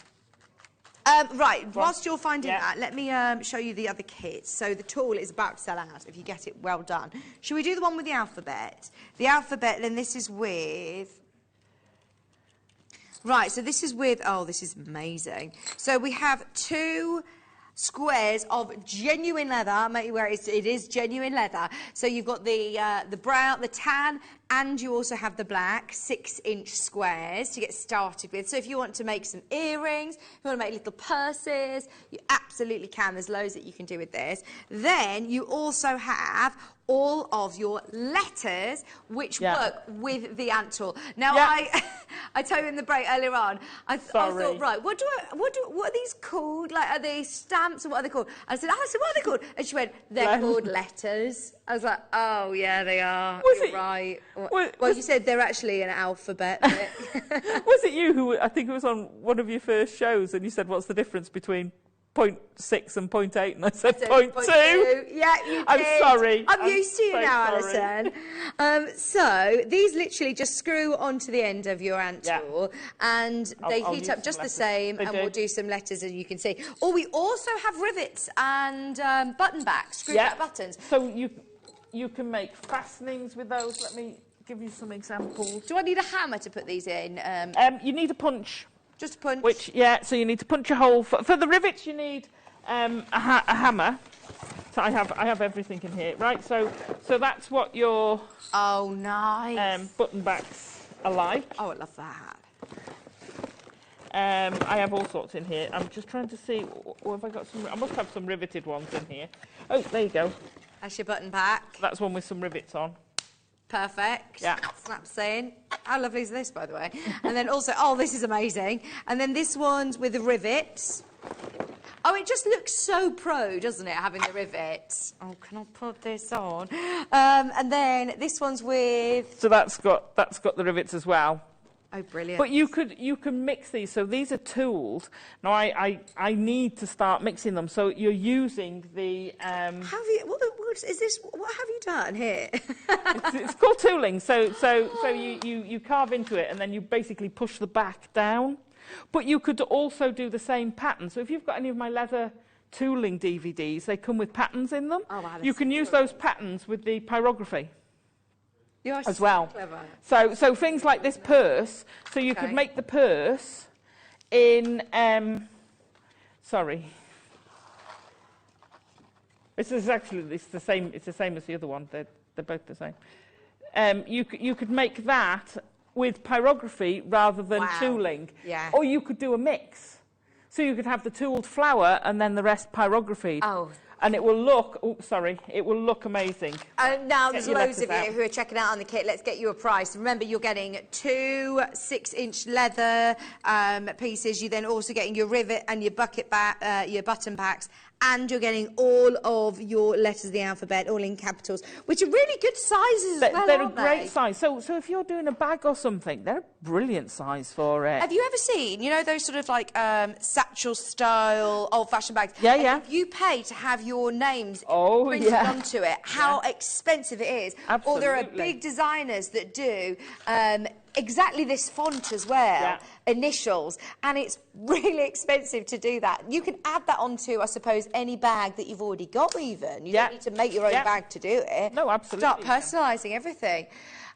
Right, whilst you're finding that, let me show you the other kits. So the tool is about to sell out. If you get it, well done. Should we do the one with the alphabet? The alphabet, then this is with... Right, so this is with... Oh, this is amazing. So we have 2 squares of genuine leather. Make you wear it. It is genuine leather. So you've got the brown, the tan, and you also have the black 6-inch squares to get started with. So if you want to make some earrings, if you want to make little purses, you absolutely can. There's loads that you can do with this. Then you also have all of your letters which work with the ant tool. Now I told you in the break earlier on, I thought, right, what are these called? Like, are they stamps or what are they called? I said, Alison, what are they called? And she went, they're called letters. I was like, oh yeah, they are. You're right. Well, you said they're actually an alphabet. Was it you who, I think it was on one of your first shows, and you said, what's the difference between 0.6 and 0.8, and I said 0.2. Yeah, you did. I'm sorry. I'm used to you now, Alison. So these literally just screw onto the end of your ant tool, and they heat up just the same, and we'll do some letters, as you can see. Or we also have rivets and button backs, screw back buttons. So you can make fastenings with those. Let me give you some examples. Do I need a hammer to put these in? You need a punch. Just a punch? Which, so you need to punch a hole. For the rivets, you need a hammer. So I have everything in here, right? So that's what your nice button backs are like. Oh, I love that. I have all sorts in here. I'm just trying to see. What have I got? I must have some riveted ones in here. Oh, there you go. That's your button back. That's one with some rivets on. Perfect. Yeah. Snaps in. How lovely is this, by the way? And then also, oh, this is amazing. And then this one's with the rivets. Oh, it just looks so pro, doesn't it, having the rivets? Oh, can I put this on? And then this one's with... So that's got the rivets as well. Oh, brilliant. But you can mix these. So these are tools. Now I need to start mixing them. So you're using the what is this? What have you done here? it's called tooling. So you carve into it, and then you basically push the back down. But you could also do the same pattern. So if you've got any of my leather tooling DVDs, they come with patterns in them. Oh, wow, you can use those patterns with the pyrography. You're as well. So clever. So things like this purse. So you could make the purse in. Sorry. It's the same. It's the same as the other one. They're both the same. You could make that with pyrography rather than tooling. Yeah. Or you could do a mix. So you could have the tooled flower and then the rest pyrography. Oh. And it will look, it will look amazing. Now there's loads of you who are checking out on the kit. Let's get you a price. Remember, you're getting 2 6-inch leather pieces. You're then also getting your rivet and your your button backs. And you're getting all of your letters of the alphabet, all in capitals, which are really good sizes as well, they're aren't a great size. So if you're doing a bag or something, they're a brilliant size for it. Have you ever seen, you know, those sort of like satchel-style old-fashioned bags? Yeah, yeah. If you pay to have your names printed onto it, how expensive it is. Absolutely. Or there are big designers that do exactly this font as well, initials, and it's really expensive to do that. You can add that onto, I suppose, any bag that you've already got even. You don't need to make your own bag to do it. No, absolutely. Start personalising everything.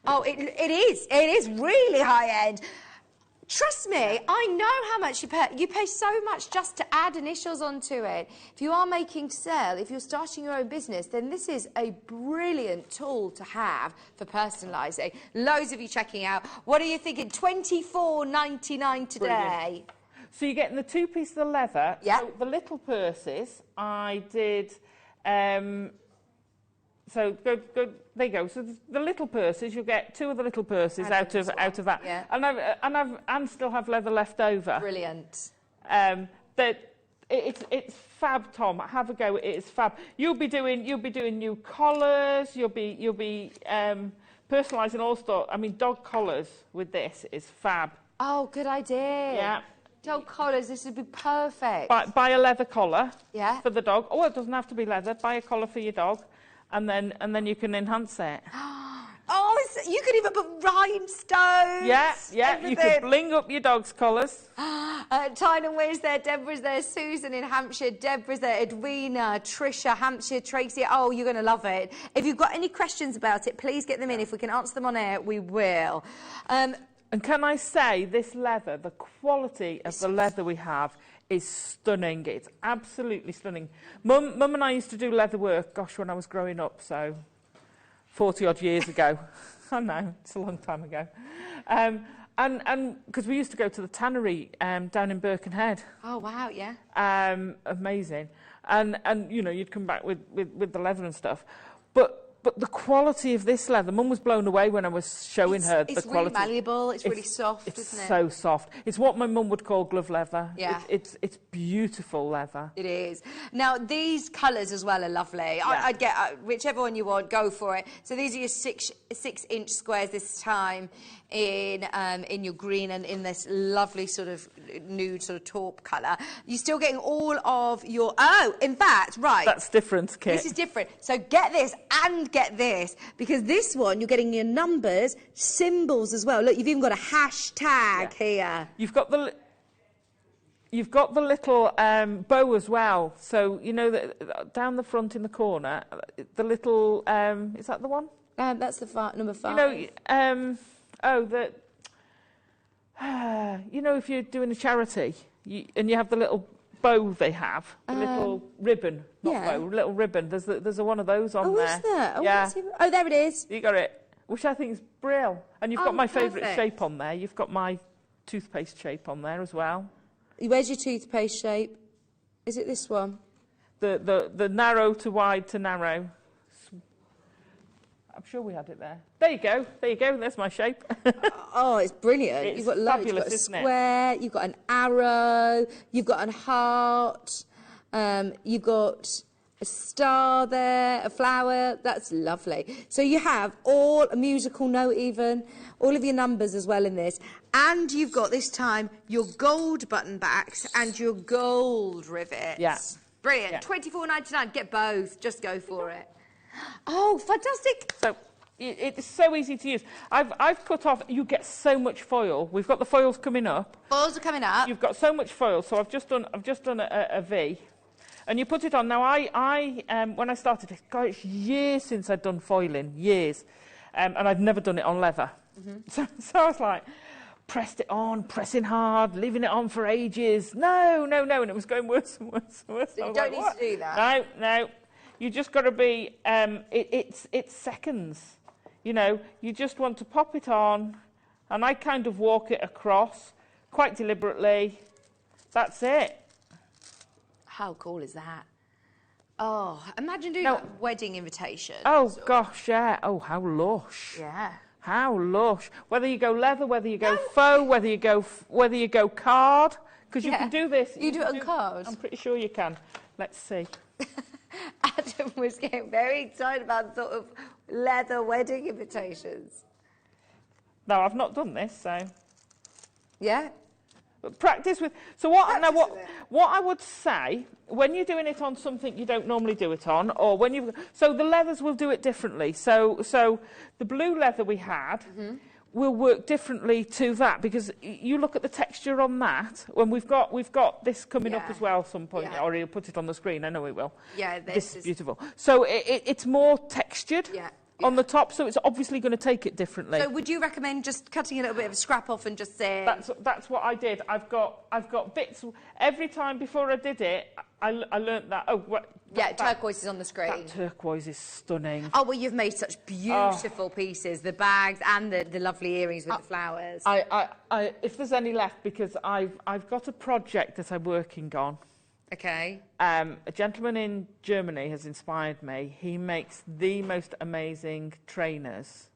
Oh, it is really high-end. Trust me, I know how much you pay. You pay so much just to add initials onto it. If you are making sell, if you're starting your own business, then this is a brilliant tool to have for personalising. Loads of you checking out. What are you thinking? $24.99 today. Brilliant. So you're getting the 2 pieces of leather. Yeah. So the little purses, I did. So go. There you go. So the little purses, you'll get 2 of the little purses out of that. Yeah. And still have leather left over. Brilliant. It's fab, Tom. Have a go. It is fab. You'll be doing new collars. You'll be personalising all sorts. I mean, dog collars with this is fab. Oh, good idea. Yeah. Dog collars, this would be perfect. Buy a leather collar for the dog. Oh, it doesn't have to be leather. Buy a collar for your dog, and then you can enhance it. Oh, you could even put rhinestones. Yeah, everything. You could bling up your dog's collars. Tynan Weir's there, Deborah's there, Susan in Hampshire, Deborah's there, Edwina, Trisha, Hampshire, Tracy. Oh, you're going to love it. If you've got any questions about it, please get them in. If we can answer them on air, we will. And can I say, this leather, the quality of the leather we have is stunning. It's absolutely stunning. Mum and I used to do leather work, gosh, when I was growing up, so 40-odd years ago. I know, it's a long time ago. And because we used to go to the tannery down in Birkenhead. Oh, wow, yeah. Amazing. And you know, you'd come back with the leather and stuff. But the quality of this leather, Mum was blown away when I was showing her the quality. It's really malleable, it's really soft, isn't it? It's so soft. It's what my mum would call glove leather. Yeah. It's beautiful leather. It is. Now, these colours as well are lovely. Yeah. I'd get whichever one you want, go for it. So these are your 6-inch squares this time in your green and in this lovely sort of nude sort of taupe colour. You're still getting all of your... Oh, in fact, right. That's different, Kit. This is different. So get this and get this, because this one, you're getting your numbers, symbols as well. Look, you've even got a hashtag here. You've got the little bow as well. So, you know, down the front in the corner, the little... is that the one? That's the number 5. You know, you know, if you're doing a charity and you have the little bow they have, the little ribbon, not bow, little ribbon. There's a one of those on there. Oh, is there? Oh, yeah. Oh, there it is. You got it. Which I think is brilliant. And you've got my favourite shape on there. You've got my toothpaste shape on there as well. Where's your toothpaste shape? Is it this one? The narrow to wide to narrow. I'm sure we had it there. There you go. There you go. There's my shape. Oh, it's brilliant. It's you've got loads. fabulous, You've got a isn't it? square. You've got an arrow. You've got a heart. You've got a star there, a flower. That's lovely. So you have a musical note even, all of your numbers as well in this. And you've got this time your gold button backs and your gold rivets. Yeah. Brilliant. Yeah. $24.99. Get both. Just go for it. Oh, fantastic. So it's so easy to use. I've cut off, you get so much foil. We've got the foils coming up. Foils are coming up. You've got so much foil, so I've just done a V. And you put it on. Now, when I started, God, it's years since I'd done foiling, years. And I'd never done it on leather. Mm-hmm. So I was like, pressed it on, pressing hard, leaving it on for ages. No. And it was going worse and worse and worse. So you don't need to do that. No. You just got to be, it's seconds. You know, you just want to pop it on, and I kind of walk it across quite deliberately. That's it. How cool is that? Oh, imagine doing a wedding invitation. Oh, gosh, yeah. Oh, how lush. Yeah. How lush. Whether you go leather, whether you go faux, whether you go card, because you can do this. You do it on card? I'm pretty sure you can. Let's see. Adam was getting very excited about sort of leather wedding invitations. No, I've not done this, so... Yeah? But practice with... So what I would say, when you're doing it on something you don't normally do it on, or when you've... So the leathers will do it differently. So the blue leather we had... Mm-hmm. will work differently to that, because you look at the texture on that, when we've got this coming up as well at some point, or he'll put it on the screen, I know he will. Yeah, this is beautiful. So it's more textured on the top, so it's obviously going to take it differently. So would you recommend just cutting a little bit of a scrap off and just saying... That's what I did. I've got bits. Every time before I did it, I learnt that. Turquoise is on the screen. That turquoise is stunning. Oh, well, you've made such beautiful pieces, the bags and the lovely earrings with the flowers. If there's any left, because I've got a project that I'm working on. Okay. A gentleman in Germany has inspired me. He makes the most amazing trainers,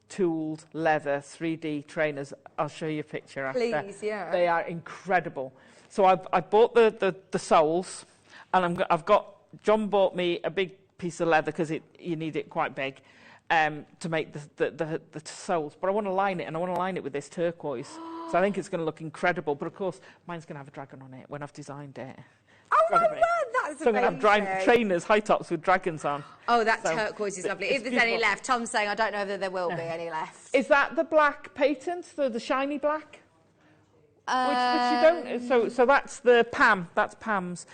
tooled leather 3D trainers. I'll show you a picture after. Please, yeah. They are incredible. So I bought the soles, and John bought me a big piece of leather, because you need it quite big. to make the soles. But I want to line it, and I want to line it with this turquoise. So I think it's going to look incredible. But of course, mine's going to have a dragon on it when I've designed it. Oh my word, that's so I'm going to have trainers, high tops with dragons on. Oh, that turquoise is lovely. If there's any left, Tom's saying, I don't know whether there will be any left. Is that the black patent, the shiny black? Which you don't. So that's the Pam. That's Pam's.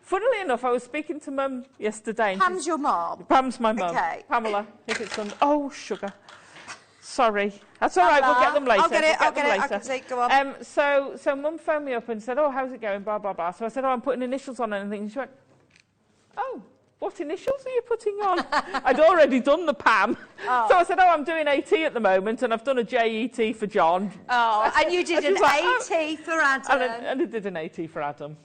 Funnily enough, I was speaking to Mum yesterday. Pam's your mum? Pam's my mum. Okay. Pamela, if it's on. Oh, sugar. Sorry. That's all right. We'll get them later. I'll get it. I can see. Go on. So Mum phoned me up and said, "Oh, how's it going?" Blah blah blah. So I said, "Oh, I'm putting initials on anything." And she went, "Oh. What initials are you putting on?" I'd already done the Pam. Oh. So I said, "Oh, I'm doing AT at the moment, and I've done a JET for John." Oh, and you did an AT for Adam. And I did an AT for Adam.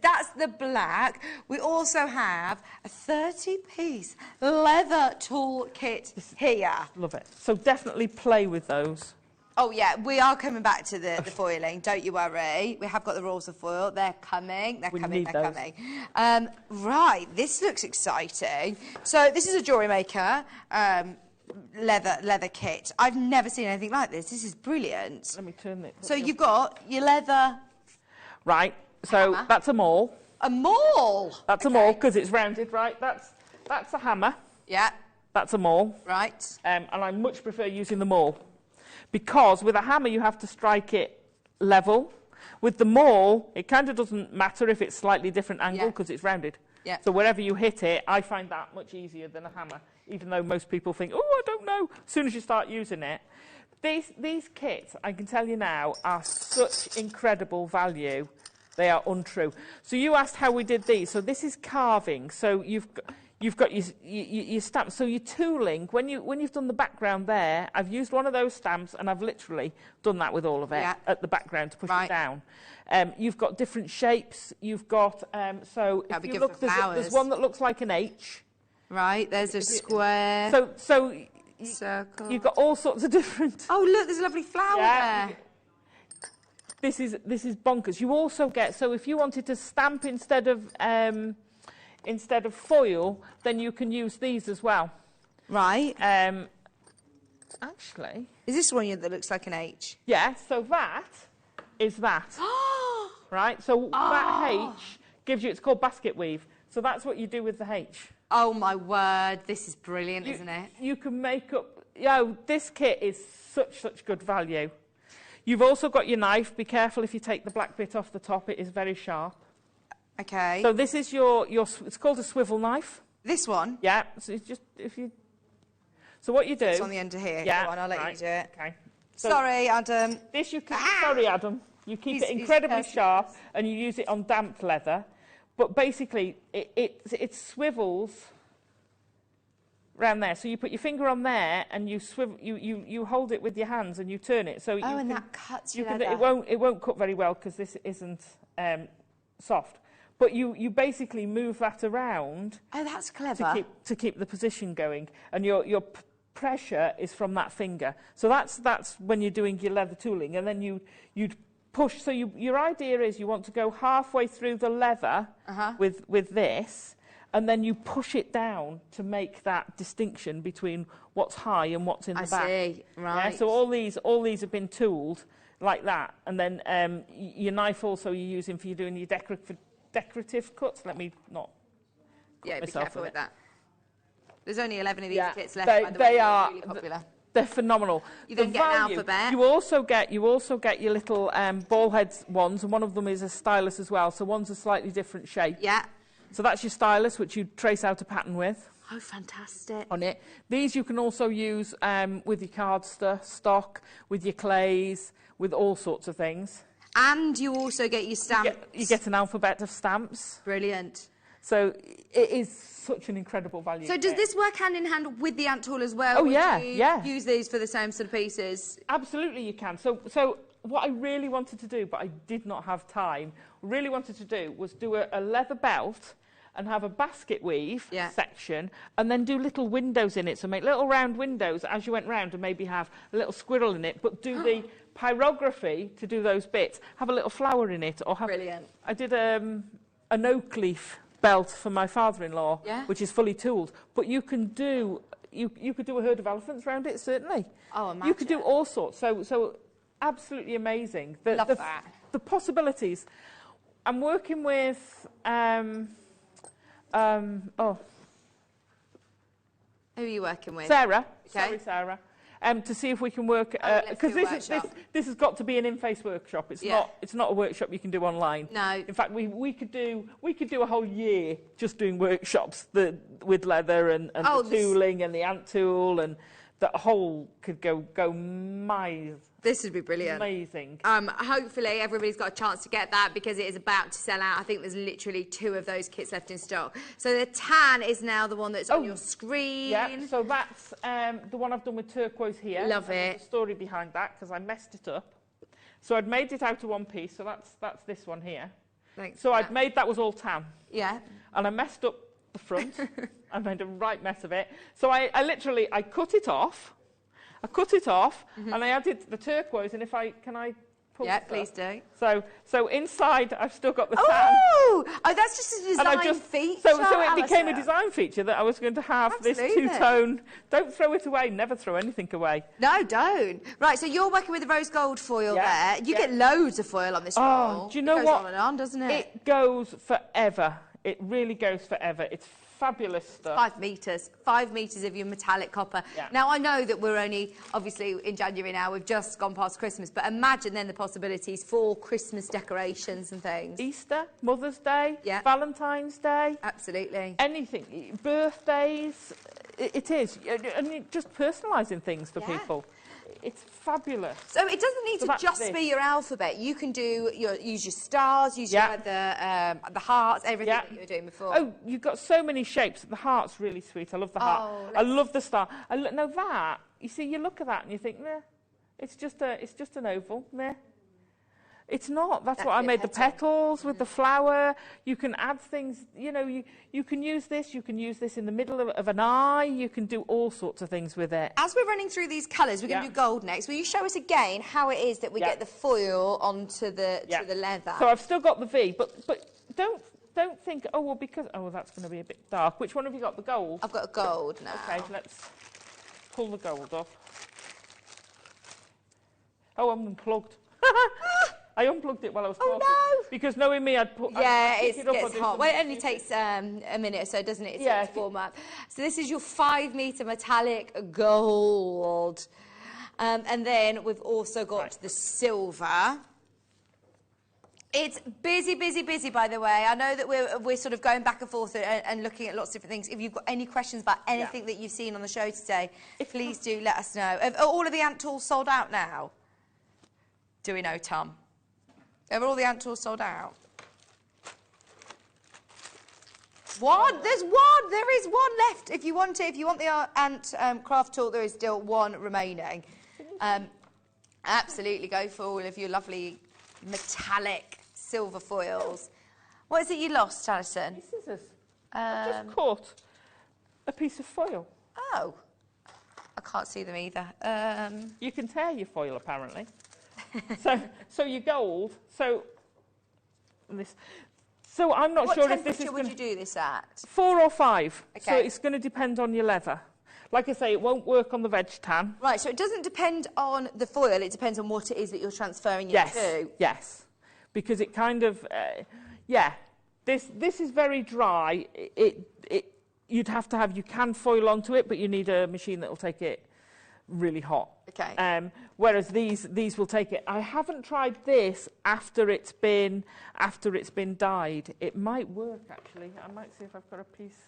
That's the black. We also have a 30-piece leather tool kit here. Love it. So definitely play with those. Oh, yeah, we are coming back to the foiling, don't you worry. We have got the rolls of foil. They're coming. They're coming. Right, this looks exciting. So this is a Jewellery Maker leather kit. I've never seen anything like this. This is brilliant. Let me turn it. So you've got your leather... Right, so hammer. That's a maul. A maul? That's a maul, because it's rounded, right? That's a hammer. Yeah. That's a maul. Right. And I much prefer using the maul. Because with a hammer, you have to strike it level. With the maul, it kind of doesn't matter if it's slightly different angle because it's rounded. Yeah. So wherever you hit it, I find that much easier than a hammer, even though most people think, oh, I don't know, as soon as you start using it. These kits, I can tell you now, are such incredible value. They are untrue. So you asked how we did these. So this is carving. So you've got your stamps. So your tooling, when you've done the background there, I've used one of those stamps and I've literally done that with all of it at the background to push it down. You've got different shapes. You've got, so if you look, there's one that looks like an H. Right, there's a square. So circle. You've got all sorts of different... Oh, look, there's a lovely flower there. This is bonkers. You also get, so if you wanted to stamp instead of foil, then you can use these as well. Right. Actually... Is this one that looks like an H? Yeah, so that is that. Right, so that H gives you, it's called basket weave. So that's what you do with the H. Oh, my word. This is brilliant, isn't it? You can make up... this kit is such good value. You've also got your knife. Be careful if you take the black bit off the top. It is very sharp. Okay. So this is your it's called a swivel knife. This one? Yeah. So it's just So what you do... It's on the end of here. Yeah. Go on, I'll let you do it. Okay. So sorry, Adam. This you keep... Sorry, Adam. You keep it incredibly sharp and you use it on damped leather. But basically, it swivels round there. So you put your finger on there and you swivel. You hold it with your hands and you turn it. So and that cuts your leather. It won't cut very well because this isn't soft. But you basically move that around. Oh, that's clever. To keep the position going, and your pressure is from that finger. So that's when you're doing your leather tooling, and then you'd push. So your idea is you want to go halfway through the leather with this, and then you push it down to make that distinction between what's high and what's in the back. I see, right. Yeah, so all these have been tooled like that, and then your knife also you're using for doing your decorative cuts. Let me not. Yeah, be careful with that. There's only 11 of these kits left. They, by the way. they are really popular. They're phenomenal. You then get an alphabet. You also get your little ball heads ones, and one of them is a stylus as well. So one's a slightly different shape. Yeah. So that's your stylus, which you trace out a pattern with. Oh, fantastic. On it. These you can also use with your cardstock, with your clays, with all sorts of things. And you also get your stamps. You get an alphabet of stamps. Brilliant. So it is such an incredible value. So does this work hand in hand with the ant tool as well? Oh, Would yeah, you yeah. use these for the same sort of pieces? Absolutely you can. So what I really wanted to do, but I did not have time, really wanted to do was do a leather belt and have a basket weave section and then do little windows in it. So make little round windows as you went round and maybe have a little squirrel in it, but do the pyrography to do those bits. Have a little flower in it. Or have, brilliant. I did an oak leaf belt for my father-in-law, Yeah. which is fully tooled. But you can do, you could do a herd of elephants around it, certainly. Oh, imagine. You could do all sorts. So absolutely amazing. Love that. The possibilities. I'm working with, Who are you working with? Sarah. Okay. Sorry, Sarah. To see if we can work, because this has got to be an in-face workshop. It's not a workshop you can do online. No. In fact, we could do a whole year just doing workshops with leather and the tooling and the ant tool, and the whole could go miles. This would be brilliant. Amazing. Hopefully everybody's got a chance to get that because it is about to sell out. I think there's literally 2 of those kits left in stock. So the tan is now the one that's on your screen. Yeah, so that's the one I've done with turquoise here. Love it. There's a story behind that because I messed it up. So I'd made it out of one piece, so that's this one here. Thanks. So I'd made that was all tan. Yeah. And I messed up the front. I made a right mess of it. So I literally cut it off. And I added the turquoise, and can I pull this up? Please do. So inside I've still got the tan. Oh, that's just a design feature. So it became a design feature that I was going to have this two-tone. Don't throw it away. Never throw anything away. No, don't. Right, so you're working with the rose gold foil there. You get loads of foil on this roll. Do you know it goes what? on and on, doesn't it? It goes forever. It really goes forever. It's fabulous stuff. 5 metres. 5 metres of your metallic copper. Yeah. Now, I know that we're only, obviously, in January now. We've just gone past Christmas. But imagine then the possibilities for Christmas decorations and things. Easter, Mother's Day, Valentine's Day. Absolutely. Anything. Birthdays. It is. And just personalising things for people. It's fabulous. So it doesn't need to just be your alphabet. You can use your stars, use the hearts, everything that you were doing before. Oh, you've got so many shapes. The heart's really sweet. I love the heart. I love the star. Now that, you see, you look at that and you think, meh, it's just an oval, meh. It's not. That's what I made. The petals with the flower. You can add things. You know, you can use this. You can use this in the middle of an eye. You can do all sorts of things with it. As we're running through these colours, we're going to do gold next. Will you show us again how it is that we get the foil onto the leather? So I've still got the V, but don't think. Oh well, because that's going to be a bit dark. Which one have you got? The gold. I've got a gold now. Okay, let's pull the gold off. Oh, I'm unplugged. I unplugged it while I was talking. Oh, no! Because knowing me, I'd put... it gets hot. Well, it only takes a minute or so, doesn't it? To warm up. So this is your 5 metre metallic gold. And then we've also got the silver. It's busy, busy, busy, by the way. I know that we're sort of going back and forth and looking at lots of different things. If you've got any questions about anything that you've seen on the show today, please do let us know. Are all of the ant tools sold out now? Do we know, Tom? Are all the ant tools sold out? One? There's one! There is one left. If you want it, if you want the ant craft tool, there is still one remaining. Absolutely go for all of your lovely metallic silver foils. What is it you lost, Alison? Scissors. I just caught a piece of foil. Oh. I can't see them either. You can tear your foil, apparently. so your gold. So I'm not sure if this is. What temperature would you do this at? 4 or 5. Okay. So it's going to depend on your leather. Like I say, it won't work on the veg tan. Right. So it doesn't depend on the foil. It depends on what it is that you're transferring it to. Yes. Because it kind of, This is very dry. You'd have to have. You can foil onto it, but you need a machine that will take it really hot. Okay. Whereas these will take it. I haven't tried this after it's been dyed. It might work actually. I might see if I've got a piece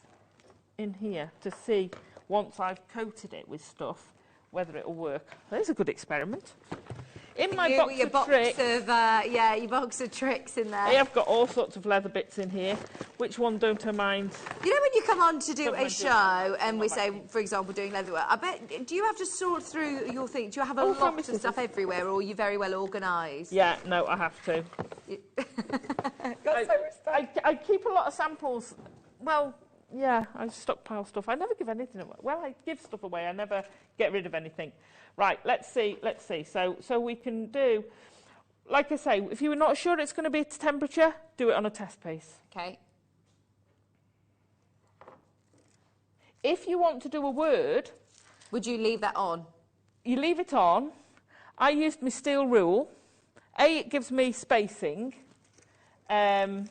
in here to see once I've coated it with stuff whether it'll work. There's a good experiment. In my your box of tricks in there. I've got all sorts of leather bits in here. Which one don't I mind? You know when you come on to do a show and we say, for example, doing leatherwork, I bet, do you have to sort through your thing? Do you have a lot of stuff everywhere, or are you very well organised? Yeah, no, I have to. I keep a lot of samples. Well, yeah, I stockpile stuff. I never give anything away. Well, I give stuff away. I never get rid of anything. Right, let's see. So we can do, like I say, if you're not sure it's going to be temperature, do it on a test piece. Okay. If you want to do a word... Would you leave that on? You leave it on. I used my steel rule. A, it gives me spacing. It's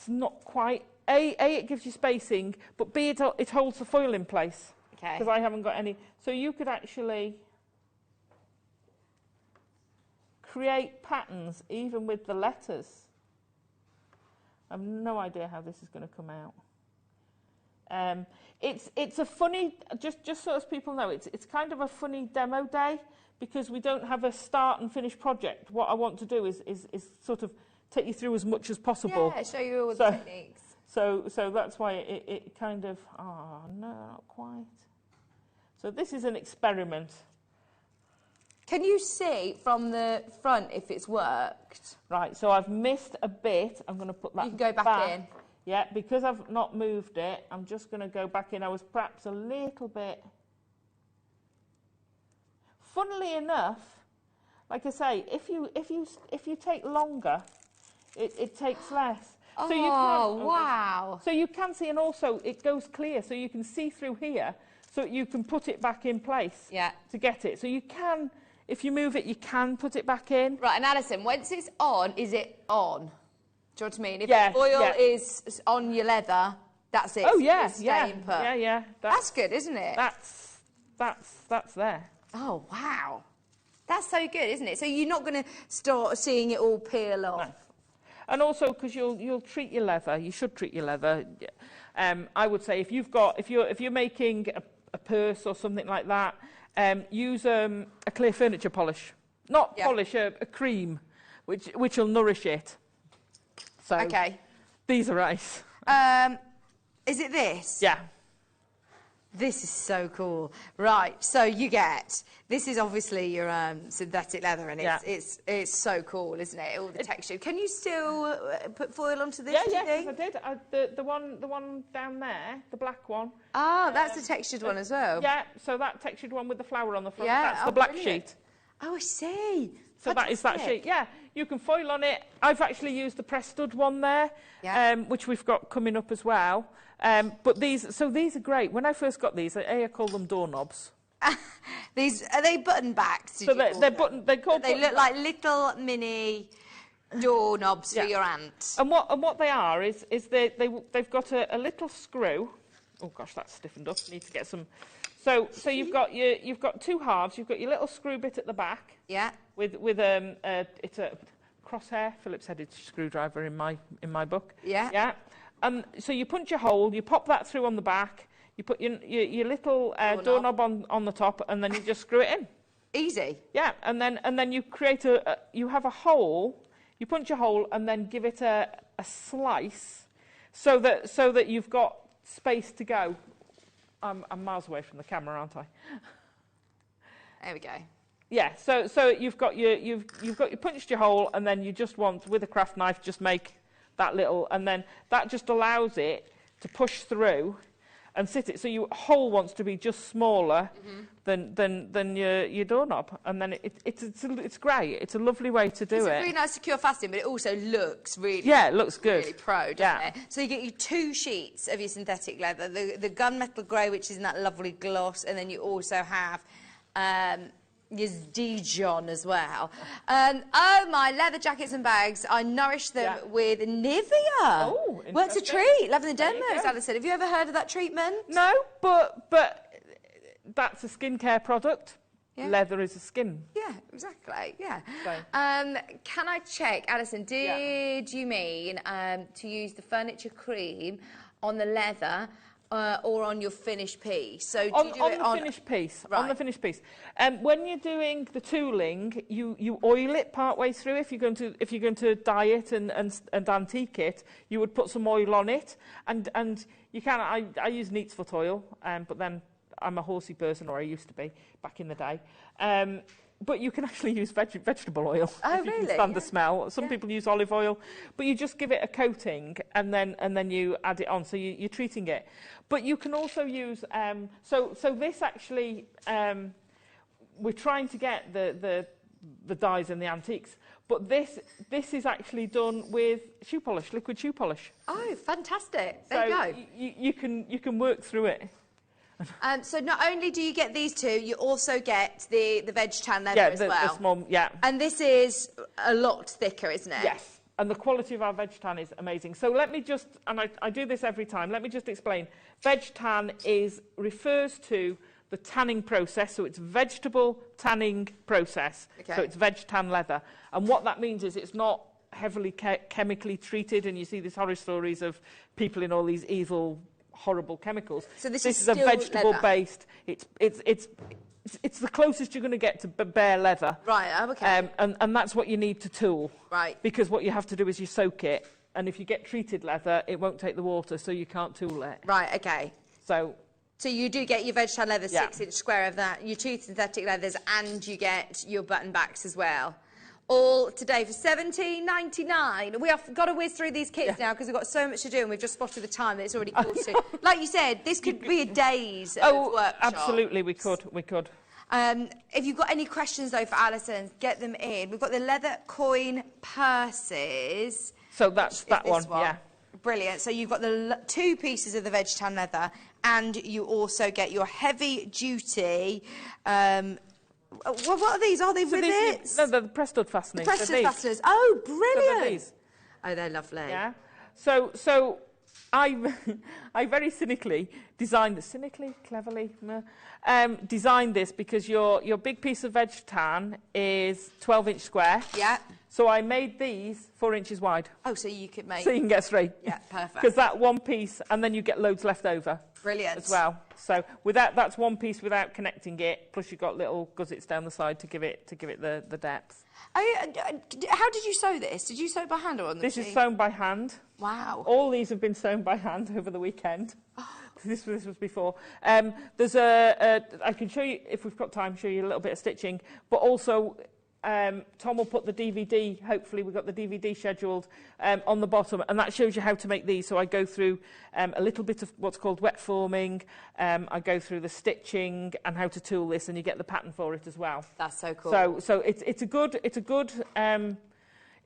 not quite... A, it gives you spacing, but B, it holds the foil in place. Okay. Because I haven't got any... So you could actually create patterns even with the letters. I have no idea how this is going to come out. It's a funny, just so as people know, it's kind of a funny demo day because we don't have a start and finish project. What I want to do is sort of take you through as much as possible. Yeah, show you all the techniques. So that's why it kind of, oh no, not quite. So this is an experiment. Can you see from the front if it's worked? Right, so I've missed a bit. I'm going to put that You can go back in. Yeah, because I've not moved it, I'm just going to go back in. I was perhaps a little bit... Funnily enough, like I say, if you take longer, it takes less. Oh, so you can, wow. So you can see, and also it goes clear, so you can see through here, so you can put it back in place to get it. So you can, if you move it, you can put it back in. Right, and Alison, once it's on, is it on? Do you know what I mean? If the foil is on your leather, that's it. Oh, yeah, it's staying put. Yeah. That's good, isn't it? That's there. Oh, wow. That's so good, isn't it? So you're not going to start seeing it all peel off. No. And also, because you'll treat your leather, you should treat your leather. I would say if you're making a purse or something like that, use a clear furniture polish, not polish, a cream, which will nourish it. So these are nice. Is it this? Yeah. This is so cool. Right, so you get, this is obviously your synthetic leather, and it's so cool, isn't it? All the texture. Can you still put foil onto this? Yeah, I did. The one down there, the black one. Ah, that's the textured one as well. Yeah, so that textured one with the flower on the front, that's the black sheet. Oh, I see. So that is that sheet. Yeah, you can foil on it. I've actually used the press stud one there, which we've got coming up as well. But these are great. When I first got these, I call them doorknobs. These are they button backs? So they're button. They look like little mini doorknobs for your aunt. And what they are is they've got a little screw. Oh gosh, that's stiffened up. Need to get some. So you've got two halves. You've got your little screw bit at the back. Yeah. With it's a crosshair Phillips-headed screwdriver in my book. Yeah. Yeah. And so you punch a hole. You pop that through on the back. You put your little doorknob on the top, and then you just screw it in. Easy. Yeah. And then you create you have a hole. You punch a hole and then give it a slice, so that you've got space to go. I'm miles away from the camera, aren't I? There we go. Yeah, so you've punched your hole, and then you just want, with a craft knife, just make that little, and then that just allows it to push through and sit it. So your hole wants to be just smaller than your doorknob, and then it's great. It's a lovely way to do it. It's a really nice secure fastening, but it also looks really it looks good. Really pro, doesn't it? So you get your two sheets of your synthetic leather, the gunmetal grey, which is in that lovely gloss, and then you also have your Dijon as well. Oh, my leather jackets and bags, I nourish them with Nivea. Oh, well, it's a treat. Loving the demos, Alison. Have you ever heard of that treatment? No, but that's a skincare product. Yeah. Leather is a skin. Yeah, exactly. Yeah. So. Can I check, Alison? Did you mean to use the furniture cream on the leather? Or on your finished piece. So do you do it on the finished piece. Right. On the finished piece. When you're doing the tooling, you oil it part way through. If you're going to dye it and antique it, you would put some oil on it. And you can. I use neat's foot oil, but then I'm a horsey person, or I used to be back in the day. But you can actually use vegetable oil if you can stand the smell. Some people use olive oil, but you just give it a coating and then you add it on. So you're treating it. But you can also use so this actually we're trying to get the dyes and the antiques, But this is actually done with shoe polish, liquid shoe polish. Oh, fantastic. There you go. You can work through it. So not only do you get these two, you also get the veg tan leather as well. The small, And this is a lot thicker, isn't it? Yes. And the quality of our veg tan is amazing. So let me just, and I do this every time, let me just explain. Veg tan refers to the tanning process, so it's vegetable tanning process. Okay. So it's veg tan leather. And what that means is it's not heavily chemically treated, and you see these horror stories of people in all these evil, horrible chemicals. So this is a vegetable-based. It's the closest you're going to get to bare leather. Right, okay. And that's what you need to tool. Right. Because what you have to do is you soak it, and if you get treated leather, it won't take the water, so you can't tool it. Right, okay. So you do get your veg tan leather, 6-inch square of that, your 2 synthetic leathers, and you get your button backs as well. All today for $17.99. We have got to whiz through these kits now because we've got so much to do, and we've just spotted the time that it's already quarter. Like you said, this could be a day's workshop. Absolutely, we could. If you've got any questions though for Alison, get them in. We've got the leather coin purses. So that's that one, yeah. Brilliant. So you've got the 2 pieces of the veg tan leather, and you also get your heavy duty. What are these? Are they rivets? No, they're the press stud fastenings. The press stud fasteners. Oh, brilliant. So these. Oh, they're lovely. Yeah. So I very cynically designed this, cleverly designed this because your big piece of veg tan is 12-inch square. Yeah. So I made these 4 inches wide. Oh, so you could make... So you can get 3. Yeah, perfect. Because that one piece, and then you get loads left over. Brilliant. As well. So that's one piece without connecting it, plus you've got little gussets down the side to give it the depth. How did you sew this? Did you sew it by hand or on the This is sewn by hand. Wow. All these have been sewn by hand over the weekend. Oh. This was before. There's I can show you, if we've got time, show you a little bit of stitching, but also Tom will put the DVD, hopefully we've got the DVD scheduled on the bottom, and that shows you how to make these. So I go through a little bit of what's called wet forming, I go through the stitching and how to tool this, and you get the pattern for it as well. That's so cool. So it's a good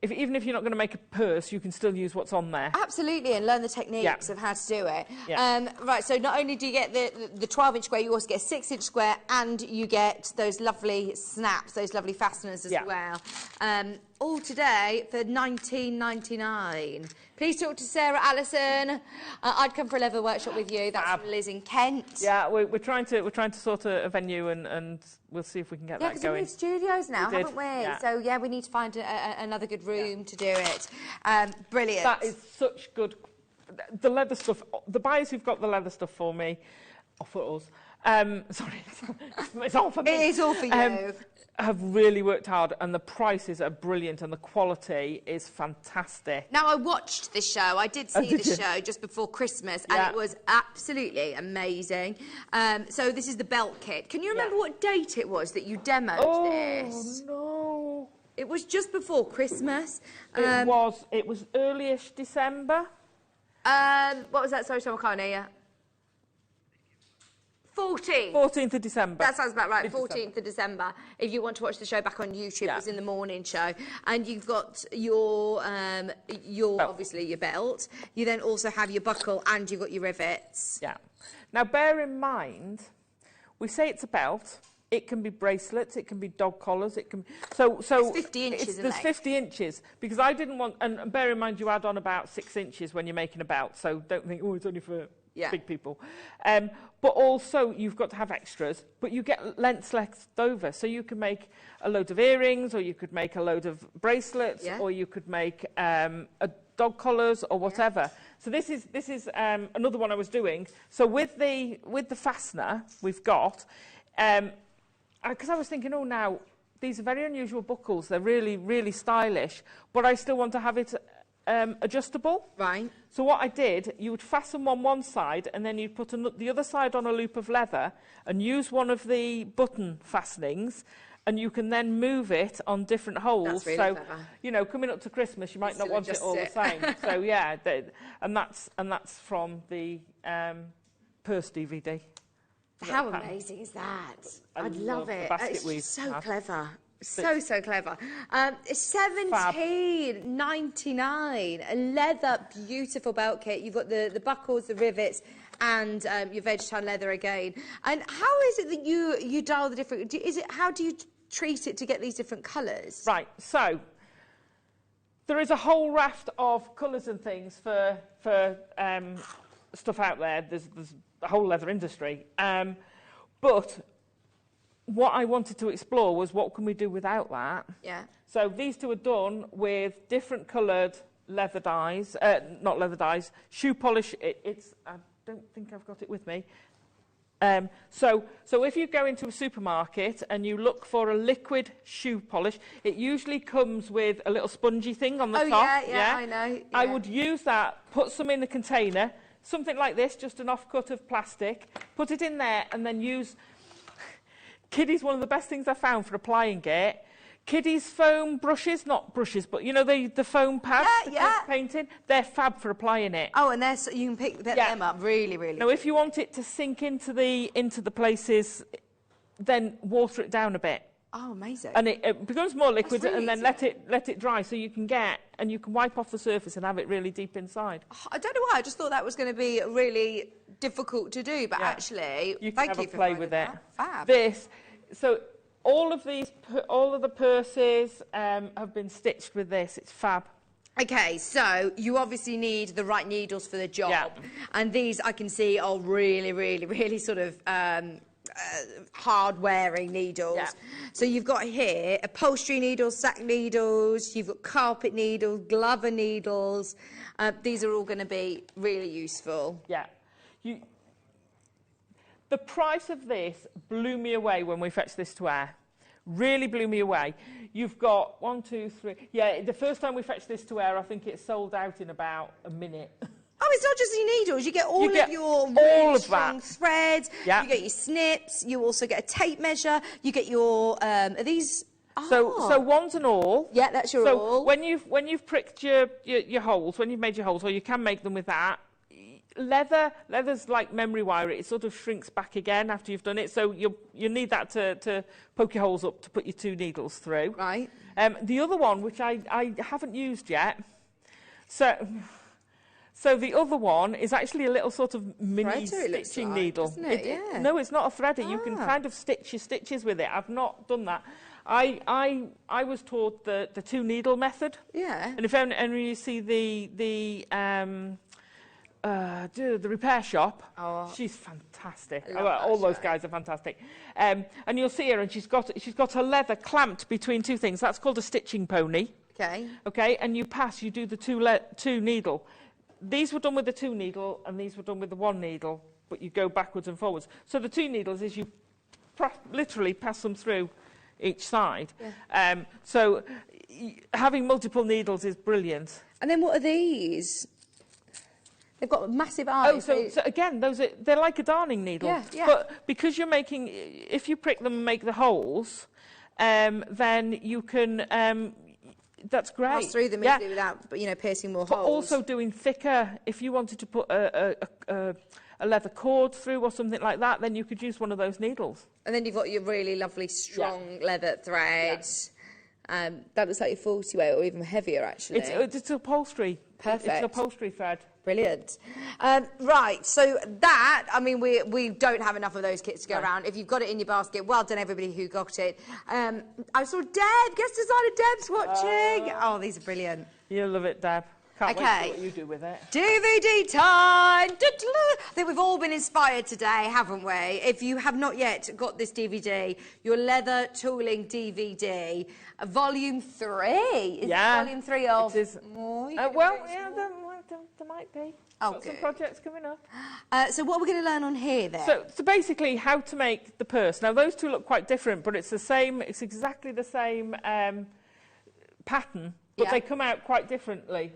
even if you're not going to make a purse, you can still use what's on there. Absolutely, and learn the techniques of how to do it. Yeah. Right, so not only do you get the 12-inch square, you also get a 6-inch square, and you get those lovely snaps, those lovely fasteners as well. All today for $19.99. Please talk to Sarah, Alison. I'd come for a leather workshop with you. That's from Liz in Kent. Yeah, we're trying to sort a venue, and we'll see if we can get that going. Yeah, because we've moved studios now, haven't we? Yeah. So yeah, we need to find another good room to do it. Brilliant. That is such good. The leather stuff. The buyers who've got the leather stuff for me, or for us. Sorry, it's all for me. It is all for you. Have really worked hard, and the prices are brilliant, and the quality is fantastic. Now, I watched this show. I did see the show just before Christmas, and it was absolutely amazing. So this is the belt kit. Can you remember what date it was that you demoed this? Oh, no. It was just before Christmas. It was early-ish December. What was that? Sorry, Tom, I can't hear you. 14th of December. That sounds about right. 14th of December. If you want to watch the show back on YouTube, it was in the morning show. And you've got your obviously your belt. You then also have your buckle, and you've got your rivets. Yeah. Now, bear in mind, we say it's a belt. It can be bracelets. It can be dog collars. It can. So it's 50 inches. There's 50 inches because I didn't want. And bear in mind, you add on about 6 inches when you're making a belt. So don't think, it's only for big people. But also, you've got to have extras, but you get lengths left over. So you can make a load of earrings, or you could make a load of bracelets, or you could make a dog collars or whatever. So this is another one I was doing. So with the fastener we've got, because I was thinking, now these are very unusual buckles. They're really, really stylish, but I still want to have it adjustable. Right. So what I did, you would fasten one side, and then you'd put the other side on a loop of leather and use one of the button fastenings, and you can then move it on different holes. That's really clever. Coming up to Christmas, you might not want it all the same. So yeah, and that's from the purse DVD. How amazing is that? I'd love it. It's so clever. So clever. It's $17.99. A leather, beautiful belt kit. You've got the buckles, the rivets, and your veg tan leather again. And how is it that you dial the different? How do you treat it to get these different colours? Right. So there is a whole raft of colours and things for stuff out there. There's a whole leather industry. But what I wanted to explore was what can we do without that. Yeah. So these two are done with different coloured leather dyes, not leather dyes, shoe polish. I don't think I've got it with me. So if you go into a supermarket and you look for a liquid shoe polish, it usually comes with a little spongy thing on the top. Yeah, I know. Yeah. I would use that, put some in the container, something like this, just an offcut of plastic, put it in there and then use... Kiddie's one of the best things I found for applying it. Kiddie's foam brushes, not brushes, but you know the foam pads for painting? They're fab for applying it. Oh, and you can pick them up really, really Now, if you want it to sink into the places, then water it down a bit. Oh, amazing. And it becomes more liquid, really and then let it dry so you can wipe off the surface and have it really deep inside. I don't know why, I just thought that was going to be really difficult to do, but actually, thank you for play with it. Fab. So all of the purses have been stitched with this. It's fab. Okay, so you obviously need the right needles for the job, and these I can see are really, really, really sort of hard-wearing needles. Yeah. So you've got here upholstery needles, sack needles, you've got carpet needles, Glover needles. These are all going to be really useful. Yeah. The price of this blew me away when we fetched this to air. Really blew me away. You've got 1, 2, 3... Yeah, the first time we fetched this to air, I think it sold out in about a minute. Oh, it's not just your needles. You get all of your really strong threads. Yeah. You get your snips. You also get a tape measure. You get your... are these... Oh. So one's an awl. Yeah, that's your awl. When you've pricked your holes, when you've made your holes, or you can make them with that, leather's like memory wire. It sort of shrinks back again after you've done it. So you need that to poke your holes up to put your 2 needles through. Right. The other one, which I haven't used yet, so the other one is actually a little sort of mini stitching needle. Isn't it? Yeah. No, it's not a threader. You can kind of stitch your stitches with it. I've not done that. I was taught the 2 needle method. Yeah. And if any you see the repair shop, she's fantastic. All those guys are fantastic. And you'll see her, and she's got her leather clamped between 2 things. That's called a stitching pony. Okay. Okay, and you do the 2 needle. These were done with the 2 needle, and these were done with the 1 needle, but you go backwards and forwards. So the 2 needles is you literally pass them through each side. Yeah. So having multiple needles is brilliant. And then what are these? They've got massive eyes. Oh, so again, they're like a darning needle. Yeah. But because you're making, if you prick them and make the holes, then you can. That's great. Pass through them easily without, piercing more holes. But also doing thicker. If you wanted to put a leather cord through or something like that, then you could use one of those needles. And then you've got your really lovely strong leather threads. That looks like your 40 weight or even heavier, actually. It's upholstery. Perfect. It's an upholstery thread. Brilliant. Right, so that, we don't have enough of those kits to go around. If you've got it in your basket, well done everybody who got it. I saw Deb, guest designer Deb's watching. Oh, these are brilliant. You'll love it, Deb. Can't wait to see what you do with it. DVD time! I think we've all been inspired today, haven't we? If you have not yet got this DVD, your leather tooling DVD, volume 3. Is it volume 3 of? It is. There might be. Got some projects coming up. So what are we going to learn on here then? So basically how to make the purse. Now those two look quite different, but it's exactly the same pattern, but they come out quite differently.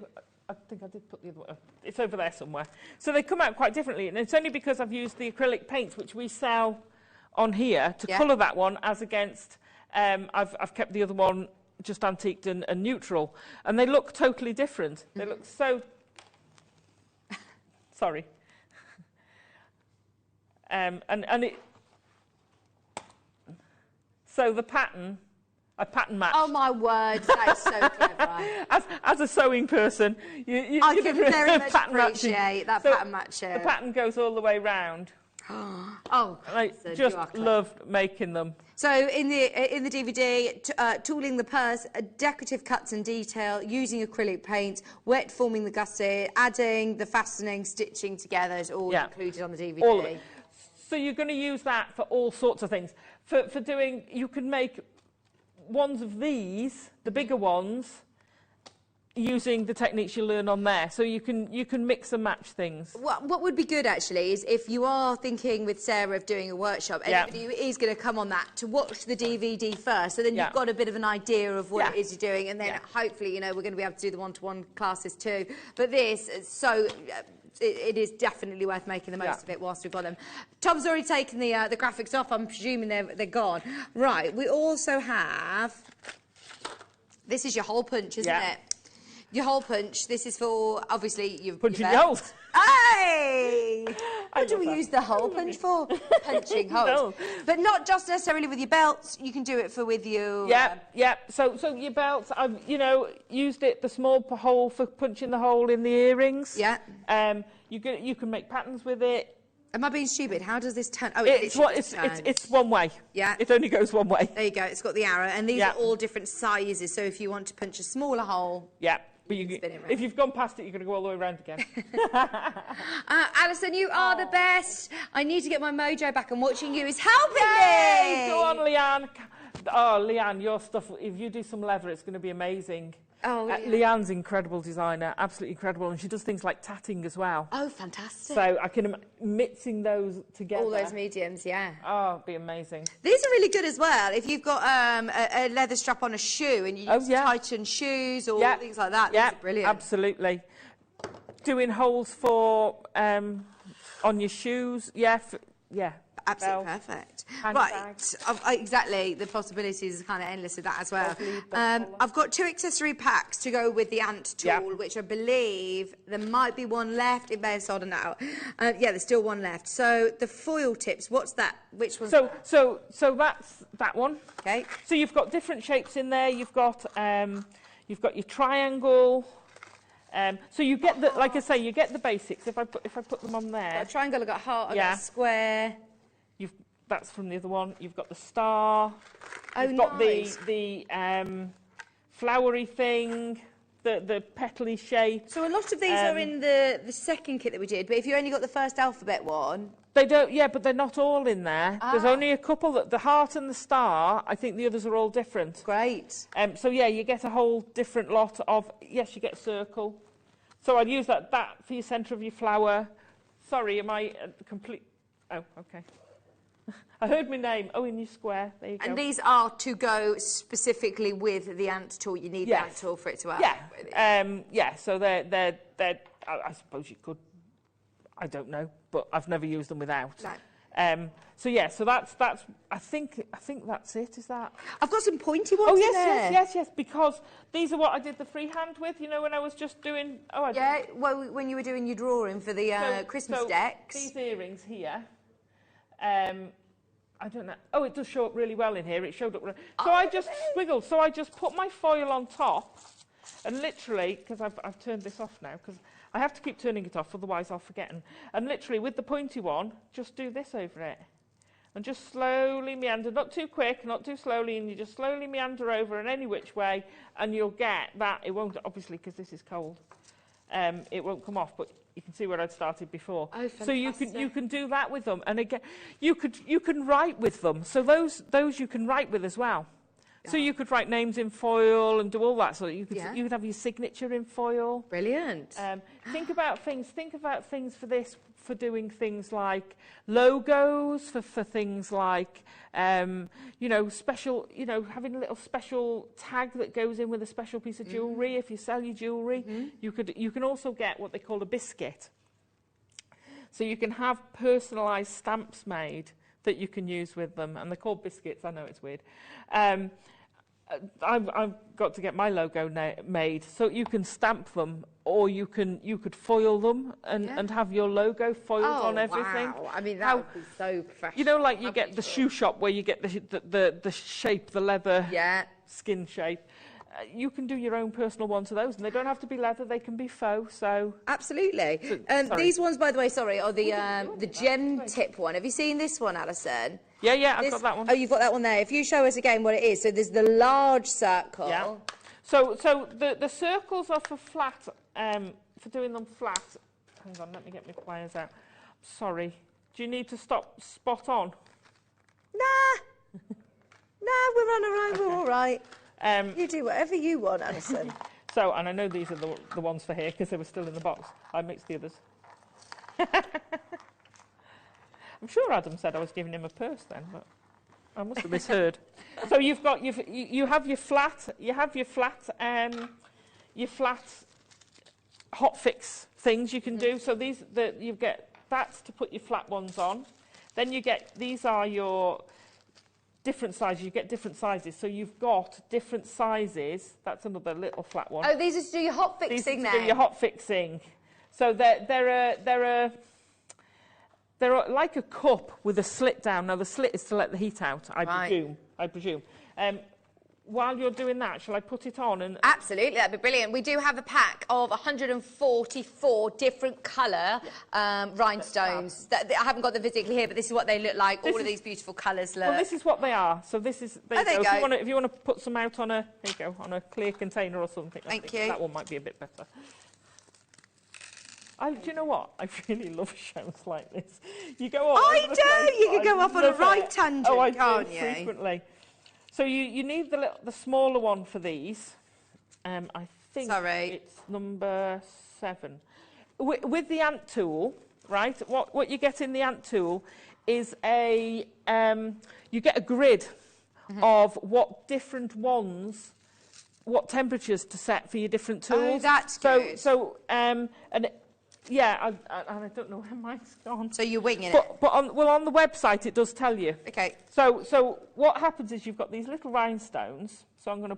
I think I did put the other one. It's over there somewhere. So they come out quite differently, and it's only because I've used the acrylic paints, which we sell on here, to colour that one, as against I've kept the other one just antiqued and neutral, and they look totally different. They look so... Sorry. And it... So the pattern I pattern match. Oh my word, that is so clever. As a sewing person, I can very much pattern appreciate that pattern matching. The pattern goes all the way round. Oh, I just loved making them. So in the DVD, tooling the purse, decorative cuts and detail, using acrylic paint, wet forming the gusset, adding the fastening, stitching together is all included on the DVD. All of it. So you're going to use that for all sorts of things. For doing, you can make ones of these, the bigger ones, using the techniques you learn on there. So you can mix and match things. What would be good actually is if you are thinking with Sarah of doing a workshop, anybody who is going to come on that to watch the DVD first, so then you've got a bit of an idea of what it is you're doing, and then hopefully, you know, we're going to be able to do the one-to-one classes too. But this is so... It is definitely worth making the most of it whilst we've got them. Tom's already taken the graphics off. I'm presuming they're gone. Right, we also have... This is your hole punch, isn't it? Your hole punch. This is for, obviously, your punching holes. Hey! What do we use the hole punch for? Punching holes. But not just necessarily with your belts. You can do it with your... So your belts, I've, you know, used it, the small hole for punching the hole in the earrings. Yeah. You can make patterns with it. Am I being stupid? How does this turn? Oh, it's one way. Yeah. It only goes one way. There you go. It's got the arrow. And these are all different sizes. So if you want to punch a smaller hole... Yeah. But if you've gone past it, you're going to go all the way around again. Alison, you are the best. I need to get my mojo back, and watching you is helping me. Go on, Leanne. Oh, Leanne, your stuff, if you do some leather, it's going to be amazing. Oh, Leanne's incredible designer, absolutely incredible, and she does things like tatting as well. Oh, fantastic. So I can mixing those together. All those mediums, yeah. Oh, it'd be amazing. These are really good as well. If you've got a leather strap on a shoe and you use tighten shoes or things like that, these are brilliant. Absolutely. Doing holes for on your shoes, Absolutely perfect. Right, exactly. The possibilities are kind of endless with that as well. I've got 2 accessory packs to go with the ant tool, which I believe there might be one left. It may have sold out. There's still one left. So the foil tips, what's that? Which one's that? So that's that one. Okay. So you've got different shapes in there. You've got your triangle. So you get the, like I say, you get the basics. If I put them on there. I've got a triangle, I've got a heart, I've got a square. That's from the other one. You've got the star. Oh, You've got the flowery thing, the petally shape. So a lot of these are in the second kit that we did, but if you only got the first alphabet one... They don't, but they're not all in there. There's only a couple, the heart and the star. I think the others are all different. Great. So you get a whole different lot of, you get a circle. So I'd use that for your centre of your flower. Sorry, am I complete... Oh, okay. I heard my name. Oh, in your square. There you go. And these are to go specifically with the ant tool. You need the ant tool for it to work. So they're. I suppose you could. I don't know, but I've never used them without. No. So that's. I think that's it. Is that? I've got some pointy ones. Oh yes. Because these are what I did the freehand with. You know, when I was just doing. Well, when you were doing your drawing for the Christmas decks. These earrings here. I don't know. Oh, it does show up really well in here. It showed up. So I just squiggled. So I just put my foil on top, and literally, because I've turned this off now, because I have to keep turning it off, otherwise I'll forget. And literally, with the pointy one, just do this over it, and just slowly meander, not too quick, not too slowly, and you just slowly meander over in any which way, and you'll get that. It won't, obviously, because this is cold. It won't come off, but you can see where I'd started before. Oh, fantastic. So you can do that with them, and again, you can write with them. So those you can write with as well. So you could write names in foil and do all that. So you could have your signature in foil. Brilliant. Think about things for this, for doing things like logos, for things like special, having a little special tag that goes in with a special piece of jewellery. If you sell your jewellery, you can also get what they call a biscuit. So you can have personalised stamps made that you can use with them, and they're called biscuits. I know it's weird. I've got to get my logo made, so you can stamp them, or you could foil them and have your logo foiled on everything. Wow. I mean, that would be so professional. You know, like you get the shoe shop where you get the shape, the leather. Yeah. skin shape. You can do your own personal ones of those, and they don't have to be leather, they can be faux, so... Absolutely. These ones, by the way, sorry, are the gem tip one. Have you seen this one, Alison? Yeah, I've got that one. Oh, you've got that one there. If you show us again what it is. So there's the large circle. Yeah. So the circles are for flat, for doing them flat. Hang on, let me get my pliers out. Sorry. Do you need to stop spot on? Nah. Nah, we're on our own, we're all right. You do whatever you want, Alison. So, and I know these are the ones for here because they were still in the box. I mixed the others. I'm sure Adam said I was giving him a purse then, but I must have misheard. So you have your flat hot fix things you can do. So you get that's to put your flat ones on. Then you get, these are your different sizes. You get different sizes. So you've got different sizes. That's another little flat one. Oh, these are to do your hot fixing These are to do your hot fixing. So they're like a cup with a slit down. Now the slit is to let the heat out, I presume. While you're doing that, shall I put it on? And absolutely, that'd be brilliant. We do have a pack of 144 different colour rhinestones. I haven't got them physically here, but this is what they look like. All of these beautiful colours. Look. Well, this is what they are. So this is. There you go. If you want to put some out on a, there you go, on a clear container or something. Thank you. That one might be a bit better. Do you know what? I really love shows like this. You go off. I do. You can go off on a right tangent, can't you? Frequently. So you need the smaller one for these. I think it's number 7. With the ant tool, right? What you get in the ant tool is you get a grid of what different ones, what temperatures to set for your different tools. Oh, that's good. Yeah, I don't know where mine's gone. So you're winging it? But on the website it does tell you. Okay. So what happens is you've got these little rhinestones. So I'm going to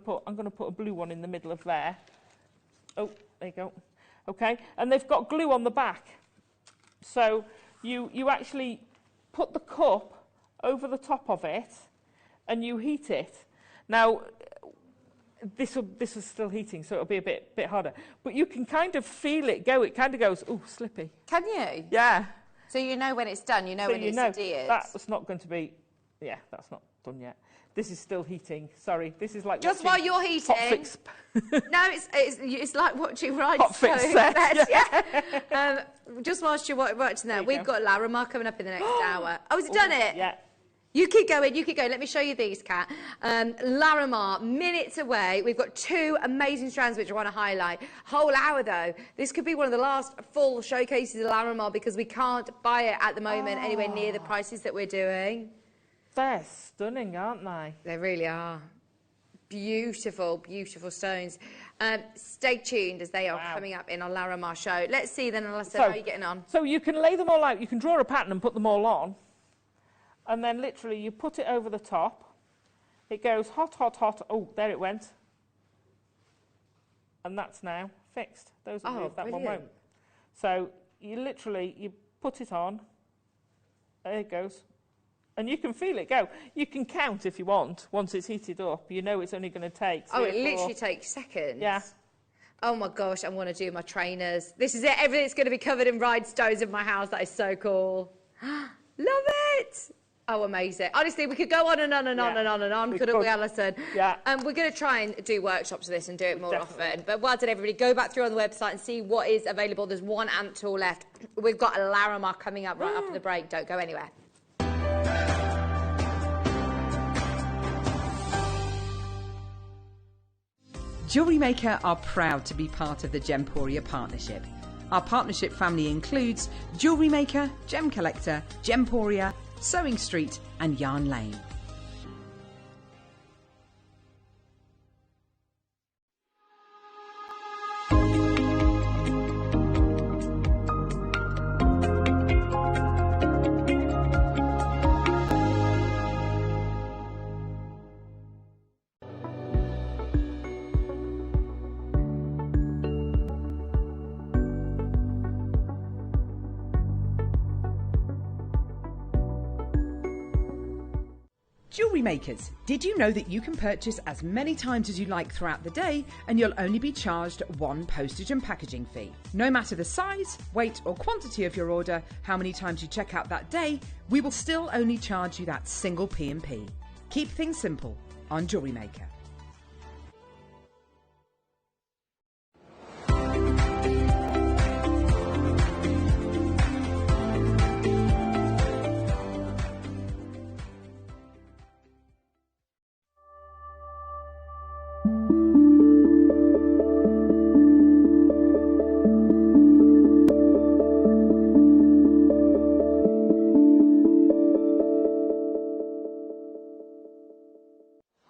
put a blue one in the middle of there. Oh, there you go. Okay, and they've got glue on the back. So you actually put the cup over the top of it, and you heat it. Now, this is still heating, so it'll be a bit harder. But you can kind of feel it go. It kind of goes, ooh, slippy. Can you? Yeah. So you know when it's done. You know when it's adhered. That's not going to be. Yeah, that's not done yet. This is still heating. Sorry, this is like just while you're heating. Hot fix. No, it's like watching Hot fix set. Yeah. Just whilst you're watching that, we've got Larimar coming up in the next hour. Oh, has it done it? Yeah. You keep going, you keep going. Let me show you these, Kat. Larimar, minutes away. We've got 2 amazing strands which I want to highlight. Whole hour, though. This could be one of the last full showcases of Larimar because we can't buy it at the moment anywhere near the prices that we're doing. They're stunning, aren't they? They really are. Beautiful, beautiful stones. Stay tuned as they are coming up in our Larimar show. Let's see then, Alison, how are you getting on? So you can lay them all out. You can draw a pattern and put them all on. And then literally you put it over the top. It goes hot, hot, hot. Oh, there it went. And that's now fixed. Those will move, that one won't. So you put it on. There it goes. And you can feel it go. You can count if you want. Once it's heated up, you know it's only going to take 3 or 4. It literally takes seconds. Yeah. Oh my gosh, I want to do my trainers. This is it. Everything's going to be covered in rhinestones in my house. That is so cool. Love it. Oh, amazing. Honestly, we could go on and on and on and on and on, couldn't we, Alison? Yeah. We're going to try and do workshops of this and do it more often. But well done, everybody. Go back through on the website and see what is available. There's 1 ant tool left. We've got a Larimar coming up right after the break. Don't go anywhere. JewelleryMaker are proud to be part of the Gemporia partnership. Our partnership family includes JewelleryMaker, Gem Collector, Gemporia, Sewing Street and Yarn Lane. Jewellery makers, did you know that you can purchase as many times as you like throughout the day and you'll only be charged one postage and packaging fee? No matter the size, weight or quantity of your order, how many times you check out that day, we will still only charge you that single P&P. Keep things simple on Jewellery Maker.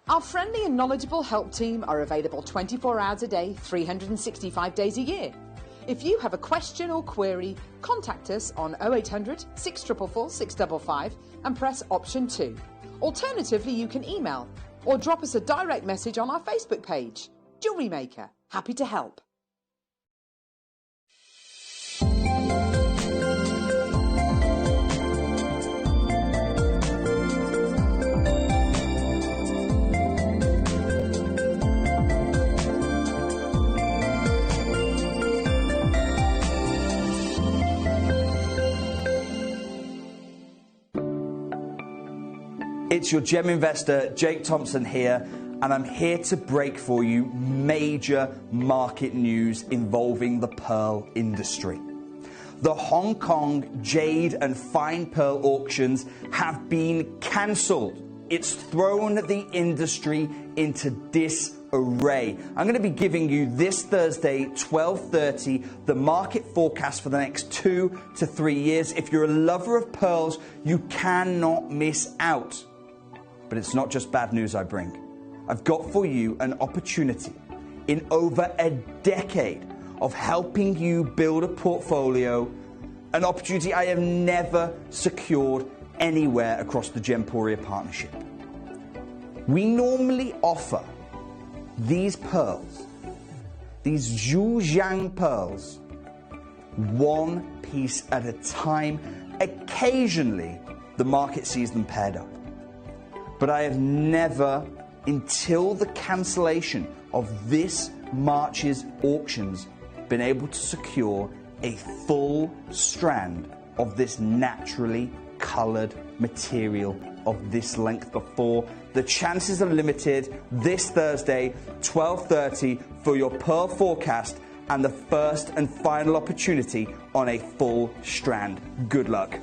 Our friendly and knowledgeable help team are available 24 hours a day, 365 days a year. If you have a question or query, contact us on 0800 644 655 and press option 2. Alternatively, you can email or drop us a direct message on our Facebook page. Jewellery Maker, happy to help. It's your gem investor, Jake Thompson here, and I'm here to break for you major market news involving the pearl industry. The Hong Kong jade and fine pearl auctions have been cancelled. It's thrown the industry into disarray. I'm going to be giving you this Thursday, 12:30, the market forecast for the next 2 to 3 years. If you're a lover of pearls, you cannot miss out. But it's not just bad news I bring. I've got for you an opportunity in over a decade of helping you build a portfolio, an opportunity I have never secured anywhere across the Gemporia partnership. We normally offer these pearls, these Zhujiang pearls, one piece at a time. Occasionally, the market sees them paired up. But I have never, until the cancellation of this March's auctions, been able to secure a full strand of this naturally coloured material of this length before. The chances are limited. This Thursday, 12:30, for your pearl forecast and the first and final opportunity on a full strand. Good luck.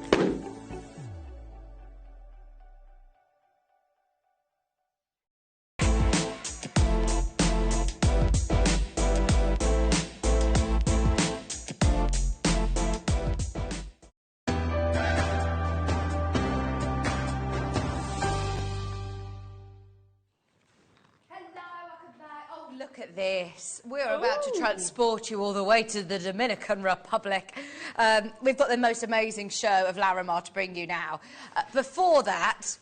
Look at this. We're about to transport you all the way to the Dominican Republic. We've got the most amazing show of Larimar to bring you now. Before that,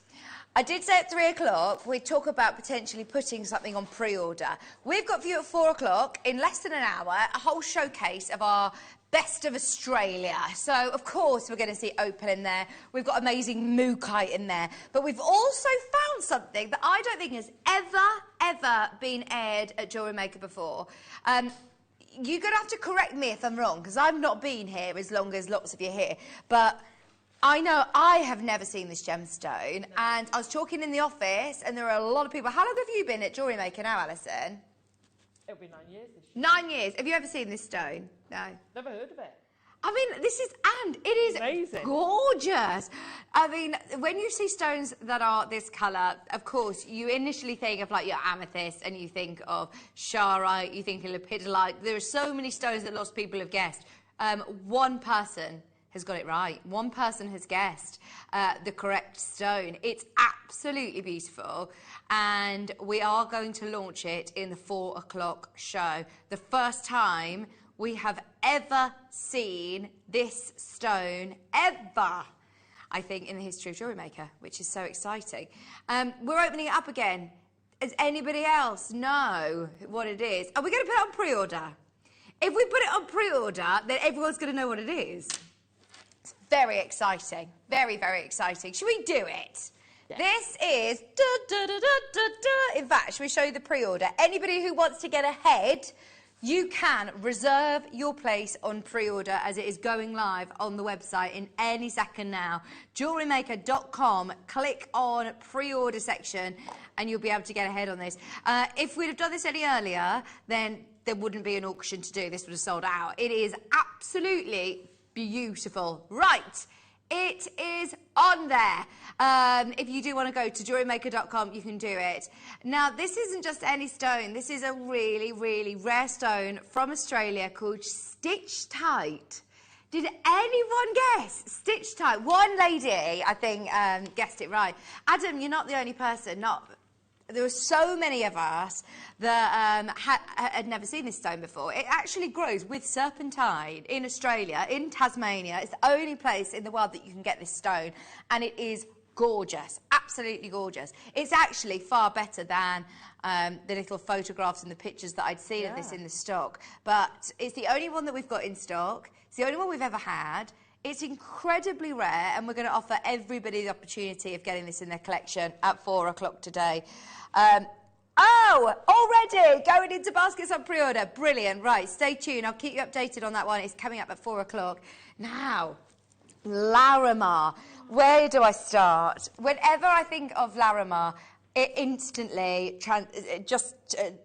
I did say at 3 o'clock we'd talk about potentially putting something on pre-order. We've got for you at 4 o'clock, in less than an hour, a whole showcase of our best of Australia. So, of course, we're going to see opal in there. We've got amazing mookaite in there. But we've also found something that I don't think has ever been aired at Jewellery Maker before. You're going to have to correct me if I'm wrong, because I've not been here as long as lots of you here. But I know I have never seen this gemstone. And I was talking in the office, and there are a lot of people. How long have you been at Jewellery Maker now, Alison? It'll be 9 years this year. 9 years. Have you ever seen this stone? No. Never heard of it. I mean, it is amazing. Gorgeous. I mean, when you see stones that are this colour, of course, you initially think of like your amethyst and you think of charoite, you think of lepidolite. There are so many stones that lots of people have guessed. One person has got it right. One person has guessed the correct stone. It's absolutely beautiful. And we are going to launch it in the 4 o'clock show. The first time we have ever seen this stone, ever, I think, in the history of Jewellery Maker, which is so exciting. We're opening it up again. Does anybody else know what it is? Are we going to put it on pre-order? If we put it on pre-order, then everyone's going to know what it is. It's very exciting. Very, very exciting. Should we do it? This is... In fact, shall we show you the pre-order? Anybody who wants to get ahead, you can reserve your place on pre-order as it is going live on the website in any second now. JewelleryMaker.com, click on pre-order section and you'll be able to get ahead on this. If we'd have done this any earlier, then there wouldn't be an auction to do. This would have sold out. It is absolutely beautiful. Right. It is on there. If you do want to go to JewelleryMaker.com, you can do it. Now, this isn't just any stone. This is a really, really rare stone from Australia called Stitch Tight. Did anyone guess? Stitch Tight. One lady, I think, guessed it right. Adam, you're not the only person. There were so many of us that had never seen this stone before. It actually grows with serpentine in Australia, in Tasmania. It's the only place in the world that you can get this stone, and it is gorgeous, absolutely gorgeous. It's actually far better than the little photographs and the pictures that I'd seen of this in the stock. But it's the only one that we've got in stock. It's the only one we've ever had. It's incredibly rare, and we're going to offer everybody the opportunity of getting this in their collection at 4 o'clock today. Oh, already going into baskets on pre-order. Brilliant. Right, stay tuned. I'll keep you updated on that one. It's coming up at 4 o'clock. Now, Larimar. Where do I start? Whenever I think of Larimar, it instantly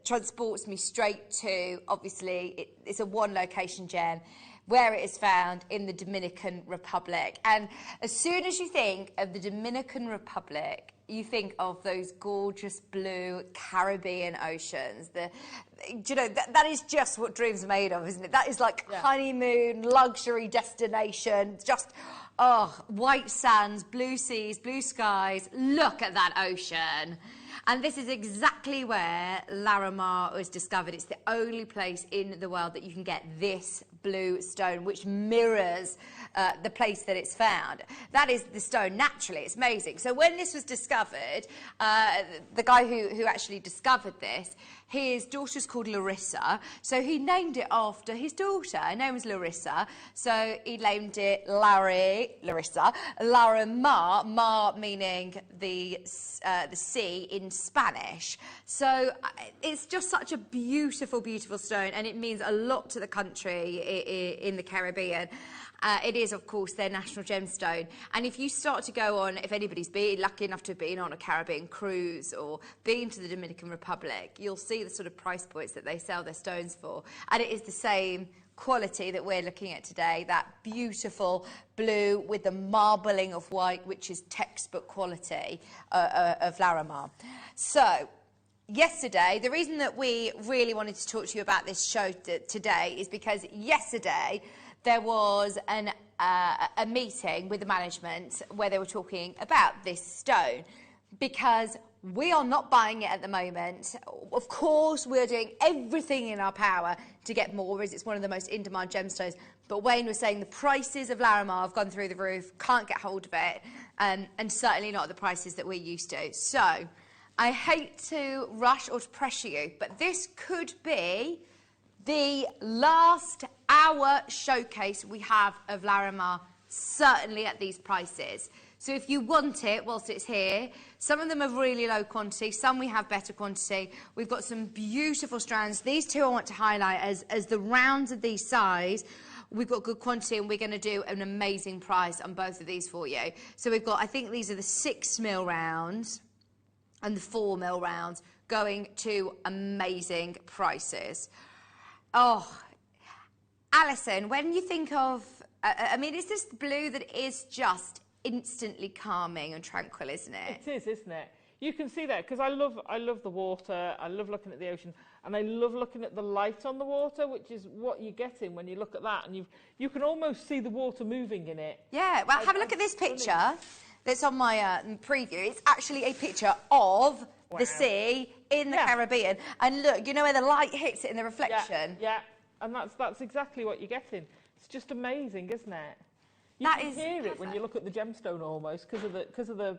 transports me straight to, obviously, it's a one-location gem, where it is found in the Dominican Republic. And as soon as you think of the Dominican Republic, you think of those gorgeous blue Caribbean oceans. You know, that is just what dreams are made of, isn't it? That is like honeymoon, luxury destination, just, white sands, blue seas, blue skies. Look at that ocean. And this is exactly where Larimar was discovered. It's the only place in the world that you can get this blue stone, which mirrors the place that it's found. That is the stone naturally. It's amazing. So when this was discovered, the guy who actually discovered this, his daughter's called Larissa, so he named it after his daughter. Her name was Larissa, so he named it Larissa, Larimar, Mar meaning the sea in Spanish. So it's just such a beautiful, beautiful stone, and it means a lot to the country in the Caribbean. It is, of course, their national gemstone. And if you start to go on, if anybody's been lucky enough to have been on a Caribbean cruise or been to the Dominican Republic, you'll see the sort of price points that they sell their stones for. And it is the same quality that we're looking at today, that beautiful blue with the marbling of white, which is textbook quality of Larimar. So, yesterday, the reason that we really wanted to talk to you about this show today is because yesterday there was a meeting with the management where they were talking about this stone, because we are not buying it at the moment. Of course, we're doing everything in our power to get more, as it's one of the most in-demand gemstones. But Wayne was saying the prices of Larimar have gone through the roof, can't get hold of it, and certainly not at the prices that we're used to. So, I hate to rush or to pressure you, but this could be the last hour showcase we have of Larimar, certainly at these prices. So if you want it whilst it's here, some of them are really low quantity, some we have better quantity. We've got some beautiful strands. These two I want to highlight as the rounds of these size. We've got good quantity, and we're going to do an amazing price on both of these for you. So we've got, I think these are the 6mm rounds and the 4mm rounds, going to amazing prices. Oh, Alison, when you think of, I mean, it's this blue that is just instantly calming and tranquil, isn't it? It is, isn't it? You can see that, because I love the water, I love looking at the ocean, and I love looking at the light on the water, which is what you're getting when you look at that, and you can almost see the water moving in it. Yeah, well, have a look at this picture that's on my preview. It's actually a picture of the sea in the Caribbean, and look, you know where the light hits it in the reflection? Yeah, and that's exactly what you're getting. It's just amazing, isn't it? You can hear it when you look at the gemstone almost, because of the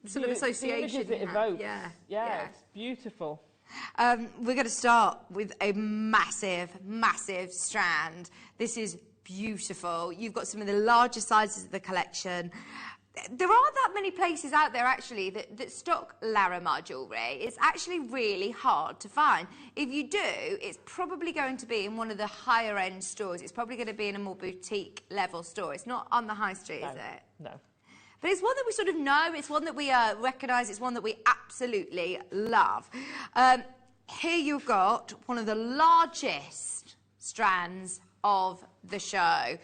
sort of association it evokes. Yeah, it's beautiful. We're going to start with a massive, massive strand. This is beautiful. You've got some of the larger sizes of the collection. there aren't that many places out there actually that stock Larimar jewellery. It's actually really hard to find. If you do, it's probably going to be in one of the higher end stores. It's probably going to be in a more boutique level store. It's not on the high street, is it? No. But it's one that we sort of know, it's one that we recognise, it's one that we absolutely love. Here you've got one of the largest strands of the show.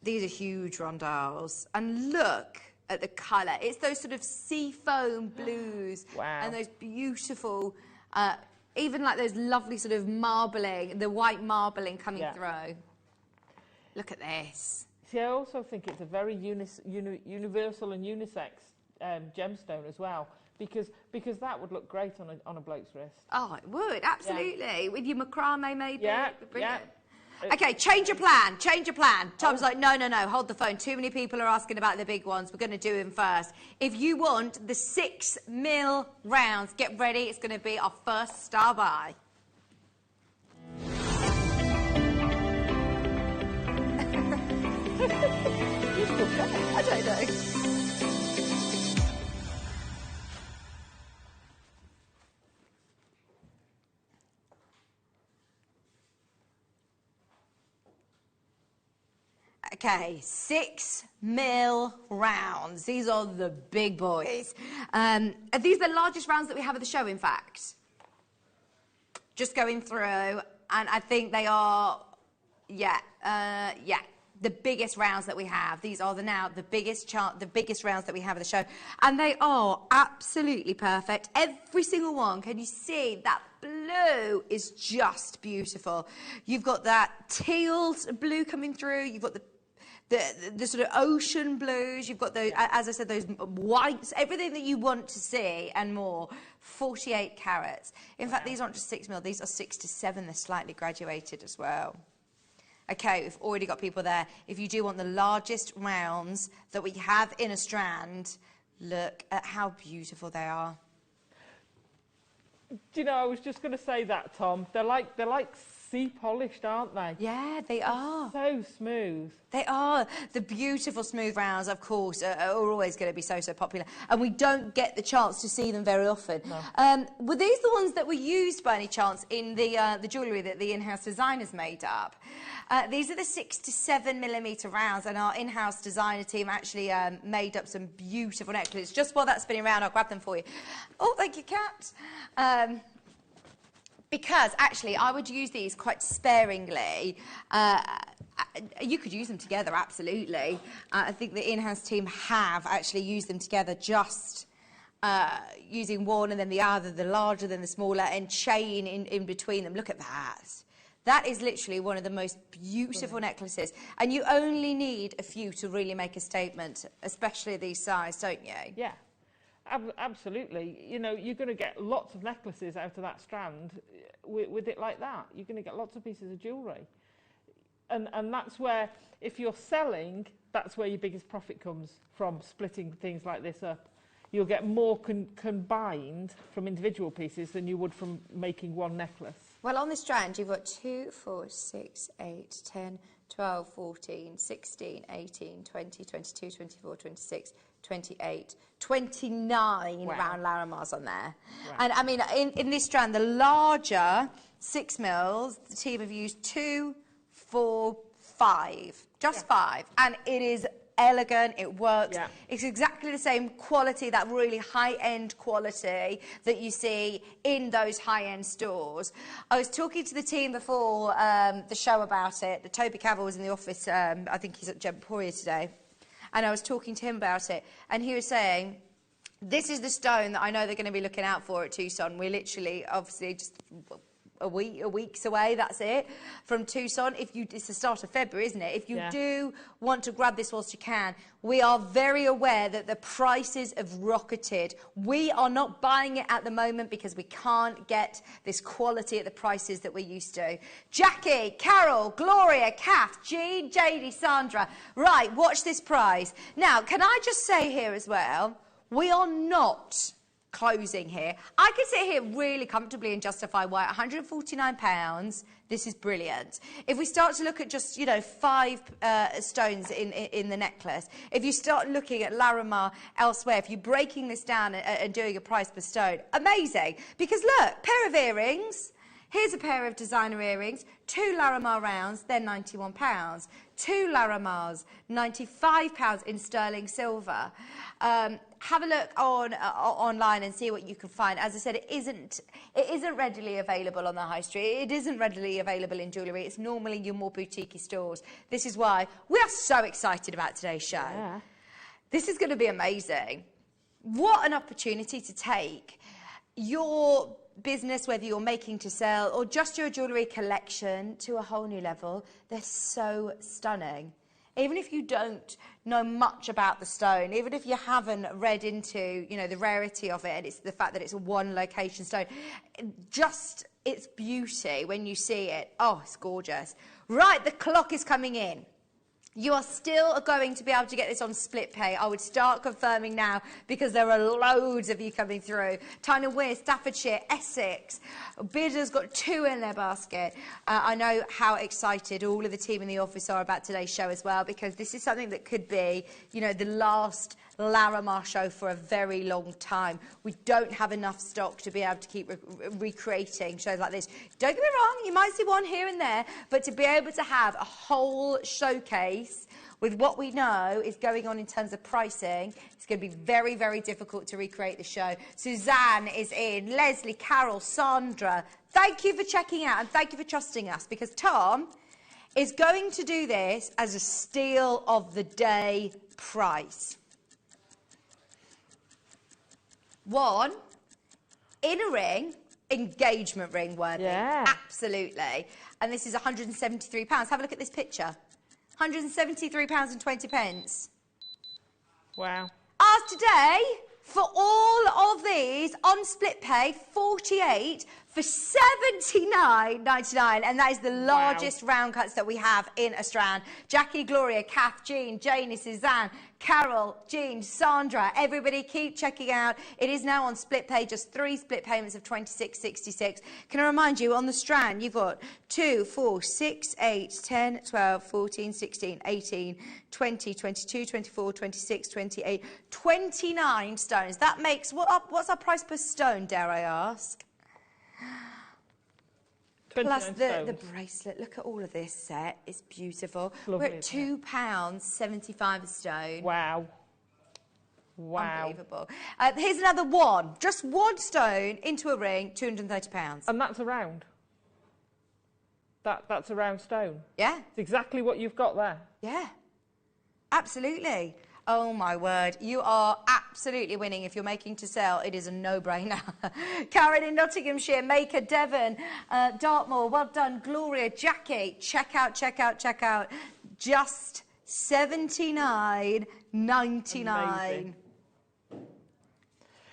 These are huge rondelles. And look at the colour. It's those sort of seafoam blues. Wow. And those beautiful, even like those lovely sort of marbling, the white marbling coming through. Look at this. See, I also think it's a very universal and unisex gemstone as well, because that would look great on a bloke's wrist. Oh, it would, absolutely. Yeah. With your macrame, maybe. Yeah, brilliant. Okay, change your plan, change your plan. Tom's like, no, hold the phone. Too many people are asking about the big ones. We're going to do them first. If you want the 6mm rounds, get ready. It's going to be our first star buy. I don't know. Okay, 6mm rounds. These are the big boys. Are these the largest rounds that we have at the show, in fact? Just going through, and I think they are, the biggest rounds that we have. These are the biggest rounds that we have at the show. And they are absolutely perfect. Every single one. Can you see that blue is just beautiful. You've got that teal blue coming through. You've got the sort of ocean blues. You've got those, as I said, those whites, everything that you want to see and more. 48 carats. In fact, these aren't just 6mm. These are 6 to 7. They're slightly graduated as well. Okay, we've already got people there. If you do want the largest rounds that we have in a strand, look at how beautiful they are. Do you know, I was just going to say that, Tom. They're like sea polished, aren't they? Yeah, they are. So smooth. They are. The beautiful smooth rounds, of course, are always going to be so popular. And we don't get the chance to see them very often. No. Were these the ones that were used by any chance in the jewellery that the in-house designers made up? These are the 6 to 7mm rounds, and our in-house designer team actually made up some beautiful necklaces. Just while that's spinning around, I'll grab them for you. Oh, thank you, Kat. Because, actually, I would use these quite sparingly. You could use them together, absolutely. I think the in-house team have actually used them together, just using one and then the other, the larger than the smaller, and chain in between them. Look at that. That is literally one of the most beautiful necklaces. And you only need a few to really make a statement, especially these size, don't you? Yeah. Absolutely. You know, you're going to get lots of necklaces out of that strand with it like that. You're going to get lots of pieces of jewellery. And that's where, if you're selling, that's where your biggest profit comes from, splitting things like this up. You'll get more combined from individual pieces than you would from making one necklace. Well, on this strand, you've got 2, 4, 6, 8, 10, 12, 14, 16, 18, 20, 22, 24, 26, 28, 29 round Larimars on there. Wow. And I mean, in this strand, the larger 6mm, the team have used 2, 4, 5, just 5. And it is elegant, it works. Yeah. It's exactly the same quality, that really high-end quality that you see in those high-end stores. I was talking to the team before the show about it. The Toby Cavill was in the office, I think he's at Gemma today. And I was talking to him about it, and he was saying, this is the stone that I know they're going to be looking out for at Tucson. We're literally, obviously, just a week's away, that's it, from Tucson. It's the start of February, isn't it? If you do want to grab this whilst you can, we are very aware that the prices have rocketed. We are not buying it at the moment because we can't get this quality at the prices that we're used to. Jackie, Carol, Gloria, Kath, Jean, JD, Sandra. Right, watch this prize. Now, can I just say here as well, we are not closing here. I could sit here really comfortably and justify why £149 This is brilliant. If we start to look at just, you know, 5 stones in the necklace, if you start looking at Larimar elsewhere, if you're breaking this down and doing a price per stone, amazing. Because look, pair of earrings. Here's a pair of designer earrings, 2 Larimar rounds, they're £91. 2 Larimars, £95 in sterling silver. Have a look online and see what you can find. As I said, it isn't readily available on the high street. It isn't readily available in jewellery. It's normally your more boutique stores. This is why we are so excited about today's show. Yeah. This is going to be amazing. What an opportunity to take your business, whether you're making to sell or just your jewellery collection, to a whole new level. They're so stunning. Even if you don't know much about the stone, even if you haven't read into, you know, the rarity of it, and it's the fact that it's a one location stone, just its beauty when you see it, oh, it's gorgeous. Right, the clock is coming in. You are still going to be able to get this on split pay. I would start confirming now because there are loads of you coming through. Tyne Weir, Staffordshire, Essex. Bidders got 2 in their basket. I know how excited all of the team in the office are about today's show as well, because this is something that could be, you know, the last Larimar show for a very long time. We don't have enough stock to be able to keep recreating shows like this. Don't get me wrong, you might see one here and there, but to be able to have a whole showcase with what we know is going on in terms of pricing, it's going to be very, very difficult to recreate the show. Suzanne is in, Leslie, Carol, Sandra, thank you for checking out and thank you for trusting us, because Tom is going to do this as a steal of the day price. 1 in a ring, engagement ring worthy. Yeah. Absolutely. And this is £173. Have a look at this picture. £173.20. Wow. Ours today, for all of these, on split pay, 48 for £79.99, and that is the largest round cuts that we have in a strand. Jackie, Gloria, Kath, Jean, Janie, Suzanne, Carol, Jean, Sandra, everybody keep checking out. It is now on split pay, just 3 split payments of £26.66. Can I remind you, on the strand, you've got 2, 4, 6, 8, 10, 12, 14, 16, 18, 20, 22, 24, 26, 28, 29 stones. That makes, what's our price per stone, dare I ask? Plus the bracelet. Look at all of this set. It's beautiful. Lovely, we're at £2.75 a stone. Wow. Wow. Unbelievable. Here's another one. Just 1 stone into a ring, £230. And that's a round? That's a round stone? Yeah. It's exactly what you've got there? Yeah. Absolutely. Oh, my word. You are absolutely winning. If you're making to sell, it is a no-brainer. Karen in Nottinghamshire, Maker, Devon, Dartmoor, well done. Gloria, Jackie, check out, check out, check out. Just £79.99.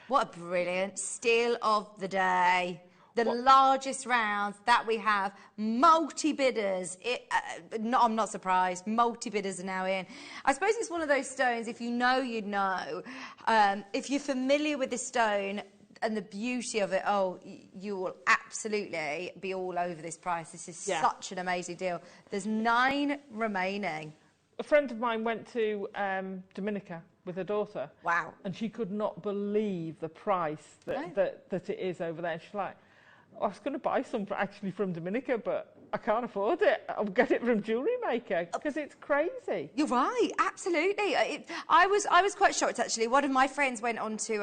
What a brilliant steal of the day. The largest rounds that we have, multi-bidders. I'm not surprised. Multi-bidders are now in. I suppose it's one of those stones, if you know, you know. If you're familiar with this stone and the beauty of it, oh, you will absolutely be all over this price. This is such an amazing deal. There's 9 remaining. A friend of mine went to Dominica with her daughter. Wow. And she could not believe the price that it is over there. She's like, I was going to buy some actually from Dominica, but I can't afford it. I'll get it from JewelleryMaker because it's crazy. You're right, absolutely. I was quite shocked actually. One of my friends went on to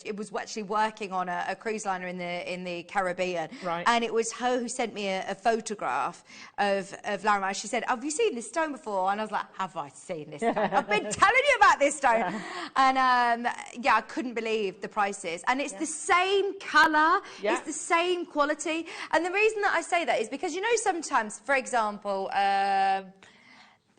it was actually working on a cruise liner in the Caribbean, right? And it was her who sent me a photograph of Larimar. She said, "Have you seen this stone before?" And I was like, "Have I seen this stone? I've been telling you about this stone." And yeah, I couldn't believe the prices. And it's the same colour, it's the same quality. And the reason that I say that is because, you know, sometimes, for example,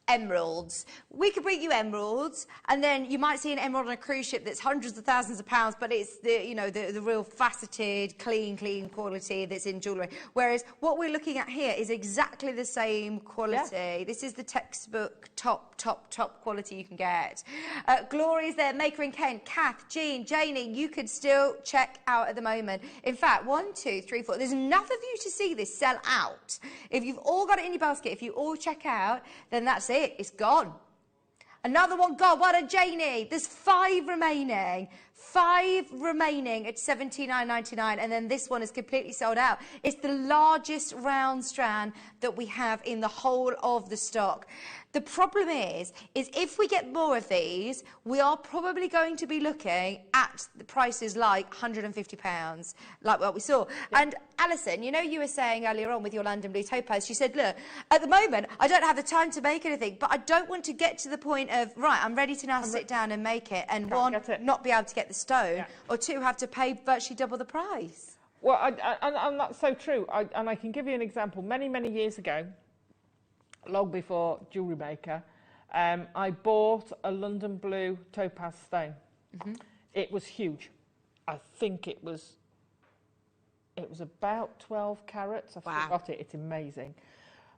emeralds, we could bring you emeralds, and then you might see an emerald on a cruise ship that's hundreds of thousands of pounds, but it's the, you know, the real faceted, clean quality that's in jewellery. Whereas what we're looking at here is exactly the same quality. Yeah. This is the textbook top quality you can get. Glory's there, Maker and Ken, Kath, Jean, Janie, you could still check out at the moment. In fact, 1, 2, 3, 4, there's enough of you to see this sell out. If you've all got it in your basket, if you all check out, then that's it, it's gone. Another one gone. What a Janie. There's 5 remaining. 5 remaining at $79.99, and then this one is completely sold out. It's the largest round strand that we have in the whole of the stock. The problem is if we get more of these, we are probably going to be looking at the prices like £150, like what we saw. Yeah. And Alison, you know, you were saying earlier on with your London Blue Topaz, she said, look, at the moment, I don't have the time to make anything, but I don't want to get to the point of, right, I'm ready to now sit down and make it, and one, not be able to get the stone, or 2, have to pay virtually double the price. Well, and that's so true. And I can give you an example. Many years ago, long before JewelleryMaker, I bought a London Blue Topaz stone. Mm-hmm. It was huge. I think it was about 12 carats. I forgot it. It's amazing,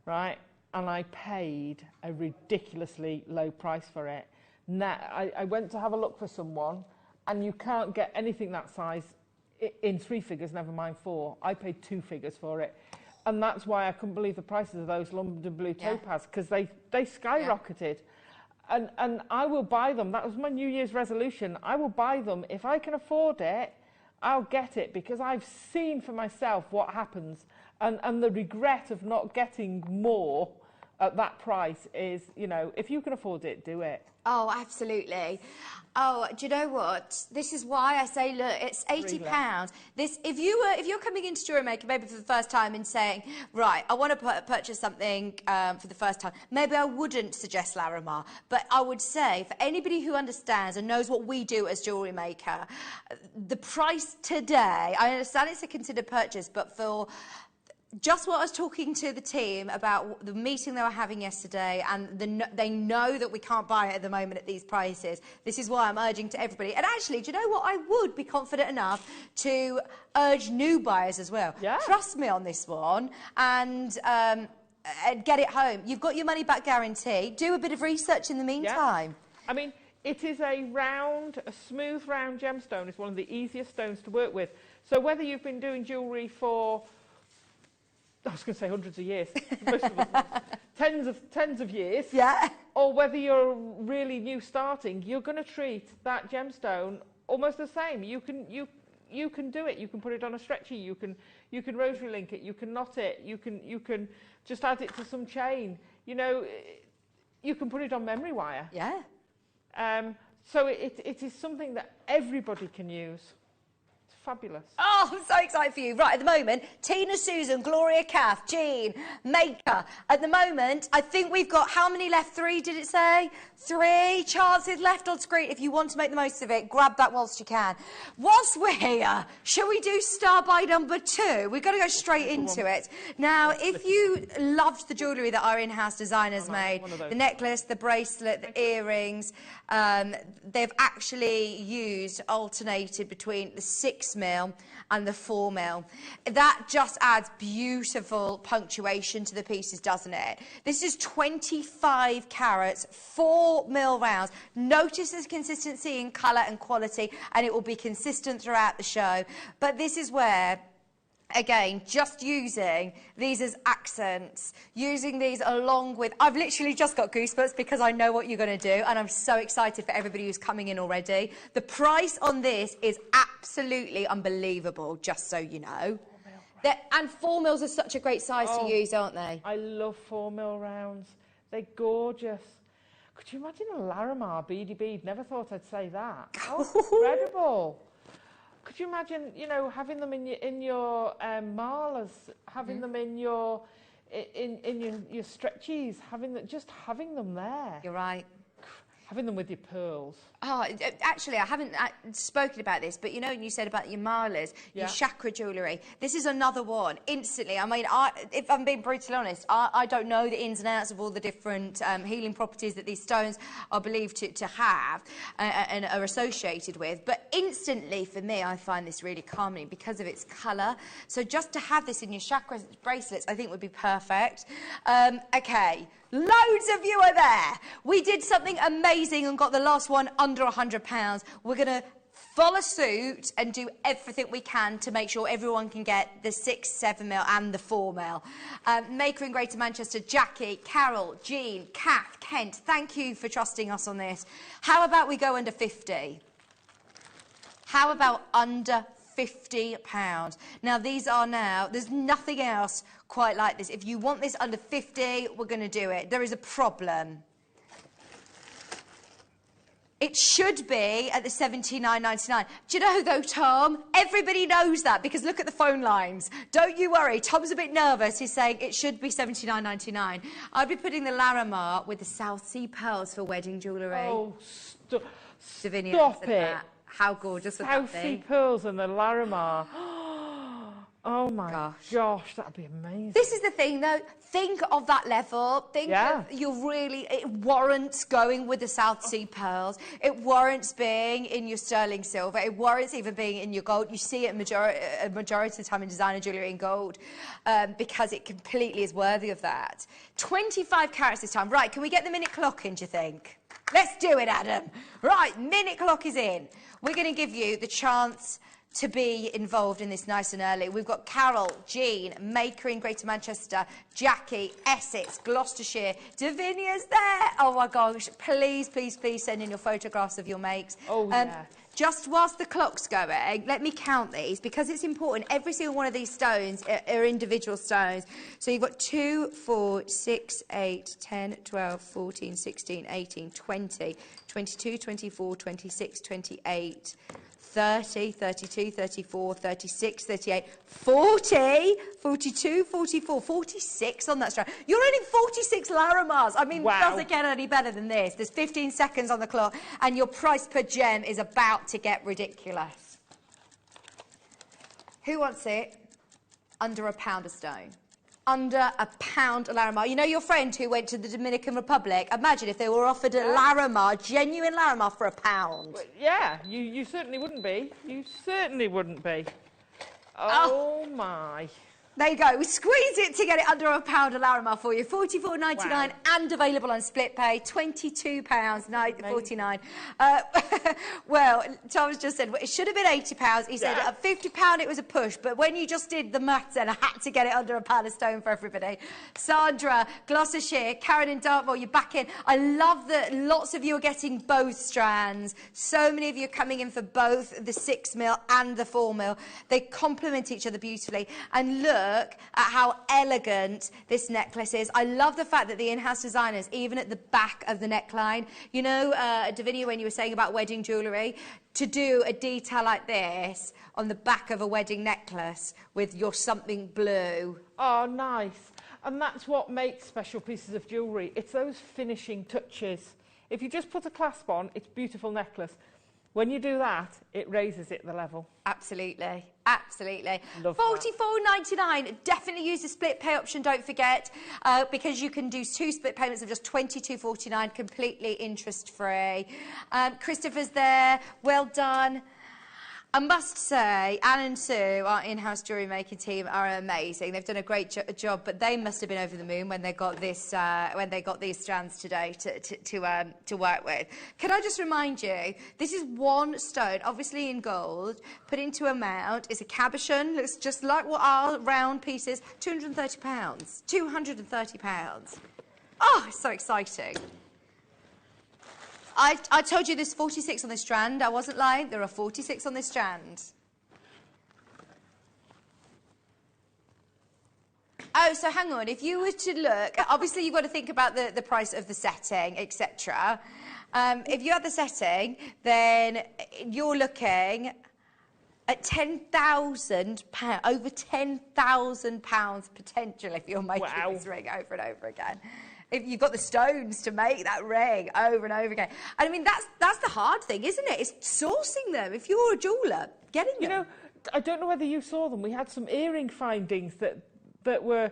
right? And I paid a ridiculously low price for it. Now, I went to have a look for someone, and you can't get anything that size in 3 figures, never mind 4. I paid 2 figures for it. And that's why I couldn't believe the prices of those London Blue Topaz, because they skyrocketed. Yeah. And I will buy them. That was my New Year's resolution. I will buy them. If I can afford it, I'll get it, because I've seen for myself what happens. And the regret of not getting more at that price is, you know, if you can afford it, do it. Oh, absolutely. Oh, do you know what? This is why I say, look, it's £80. This, if you're coming into JewelleryMaker maybe for the first time and saying, right, I want to purchase something for the first time, maybe I wouldn't suggest Larimar, but I would say for anybody who understands and knows what we do as JewelleryMaker, the price today, I understand it's a considered purchase, but for just what I was talking to the team about, the meeting they were having yesterday, and they know that we can't buy it at the moment at these prices. This is why I'm urging to everybody. And actually, do you know what? I would be confident enough to urge new buyers as well. Yeah. Trust me on this one, and get it home. You've got your money back guarantee. Do a bit of research in the meantime. Yeah. I mean, it is a smooth round gemstone. It's one of the easiest stones to work with. So whether you've been doing jewellery for, I was going to say hundreds of years, most of us, tens of years, or whether you're really new starting, you're going to treat that gemstone almost the same. You can do it. You can put it on a stretchy. You can rosary link it. You can knot it. You can just add it to some chain. You know, you can put it on memory wire. Yeah. So it is something that everybody can use. Fabulous. Oh, I'm so excited for you. Right, at the moment, Tina, Susan, Gloria, Kath, Jean, Maker. At the moment, I think we've got, how many left? 3, did it say? 3 chances left on screen. If you want to make the most of it, grab that whilst you can. Whilst we're here, shall we do star buy number 2? We've got to go straight into it. Now, if you loved the jewellery that our in-house designers made, the necklace, the bracelet, the earrings, they've actually alternated between the 6mm and the 4mm. That just adds beautiful punctuation to the pieces, doesn't it? This is 25 carats, 4mm rounds. Notice the consistency in colour and quality, and it will be consistent throughout the show. But this is where, again, just using these as accents, using these along with... I've literally just got goosebumps because I know what you're going to do, and I'm so excited for everybody who's coming in already. The price on this is absolutely unbelievable, just so you know. And 4mm are such a great size to use, aren't they? I love 4mm rounds. They're gorgeous. Could you imagine a Larimar beady bead? Never thought I'd say that. Oh, incredible. Could you imagine, you know, having them in your marlers, having them in your stretchies, having them there? You're right. Having them with your pearls. Oh, actually, I haven't spoken about this, but you know, when you said about your malas, your chakra jewellery, this is another one. Instantly, I mean, if I'm being brutally honest, I don't know the ins and outs of all the different healing properties that these stones are believed to have and are associated with, but instantly, for me, I find this really calming because of its colour. So just to have this in your chakra bracelets, I think would be perfect. Okay. Loads of you are there. We did something amazing and got the last one under £100. We're going to follow suit and do everything we can to make sure everyone can get the 6, 7 mil and the 4 mil. Maker in Greater Manchester, Jackie, Carol, Jean, Kath, Kent, thank you for trusting us on this. How about we go under 50? How about under £50? Now, these are now, there's nothing else quite like this. If you want this under 50, we're going to do it. There is a problem. It should be at the $79.99. Do you know, though, Tom? Everybody knows that because look at the phone lines. Don't you worry. Tom's a bit nervous. He's saying it should be $79.99. I'd be putting the Larimar with the South Sea pearls for wedding jewellery. Oh, Davinia stop said it. that. How gorgeous would that be? South Sea pearls and the Larimar. Oh my gosh, that'd be amazing. This is the thing, though. Think of that level. Think of it warrants going with the South Sea pearls. It warrants being in your sterling silver. It warrants even being in your gold. You see it a majority of the time in designer jewellery in gold because it completely is worthy of that. 25 carats this time. Right, can we get the minute clock in, do you think? Let's do it, Adam. Right, minute clock is in. We're going to give you the chance to be involved in this nice and early. We've got Carol, Jean, Maker in Greater Manchester, Jackie, Essex, Gloucestershire, Davinia's there. Oh my gosh, please, please, please send in your photographs of your makes. Oh, yeah. Just whilst the clock's going, let me count these because it's important. Every single one of these stones are individual stones. So you've got 2, 4, 6, 8, 10, 12, 14, 16, 18, 20, 22, 24, 26, 28, 30, 32, 34, 36, 38, 40, 42, 44, 46 on that strand. You're earning 46 Larimars. I mean, does it get any better than this? There's 15 seconds on the clock and your price per gem is about to get ridiculous. Who wants it? Under £1 a stone. Under £1 a Larimar. You know your friend who went to the Dominican Republic? Imagine if they were offered a Larimar, genuine Larimar, for £1. Well, yeah, you certainly wouldn't be. You certainly wouldn't be. Oh my. There you go. We squeeze it to get it under £1 a Larimar for you. $44.99 and available on split pay. £22.49. Well, Tom's just said it should have been £80. He said at £50 it was a push, but when you just did the maths, then I had to get it under £1 a stone for everybody. Sandra, Gloucestershire, Karen in Dartmoor, you're back in. I love that lots of you are getting both strands. So many of you are coming in for both the 6 mil and the 4 mil. They complement each other beautifully. And look at how elegant this necklace is. I love the fact that the in-house designers, even at the back of the neckline, you know, Davinia, when you were saying about wedding jewellery, to do a detail like this on the back of a wedding necklace with your something blue. Oh, nice. And that's what makes special pieces of jewellery. It's those finishing touches. If you just put a clasp on, it's a beautiful necklace. When you do that, it raises it the level. Absolutely. Absolutely. $44.99. Definitely use the split pay option, don't forget, because you can do 2 split payments of just $22.49, completely interest-free. Christopher's there. Well done. I must say, Anne and Sue, our in-house jewellery making team, are amazing. They've done a great job, but they must have been over the moon when they got this, when they got these strands today to work with. Can I just remind you, this is one stone, obviously in gold, put into a mount. It's a cabochon, looks just like what our round piece is. £230. £230. Oh, it's so exciting. I told you there's 46 on this strand. I wasn't lying. There are 46 on this strand. Oh, so hang on. If you were to look, obviously you've got to think about the price of the setting, etc. If you had the setting, then you're looking at £10,000, over £10,000 potential if you're making this ring over and over again. if you've got the stones to make that ring over and over again. And I mean, that's the hard thing, isn't it? It's sourcing them. If you're a jeweller, getting them. You know, I don't know whether you saw them. We had some earring findings that were...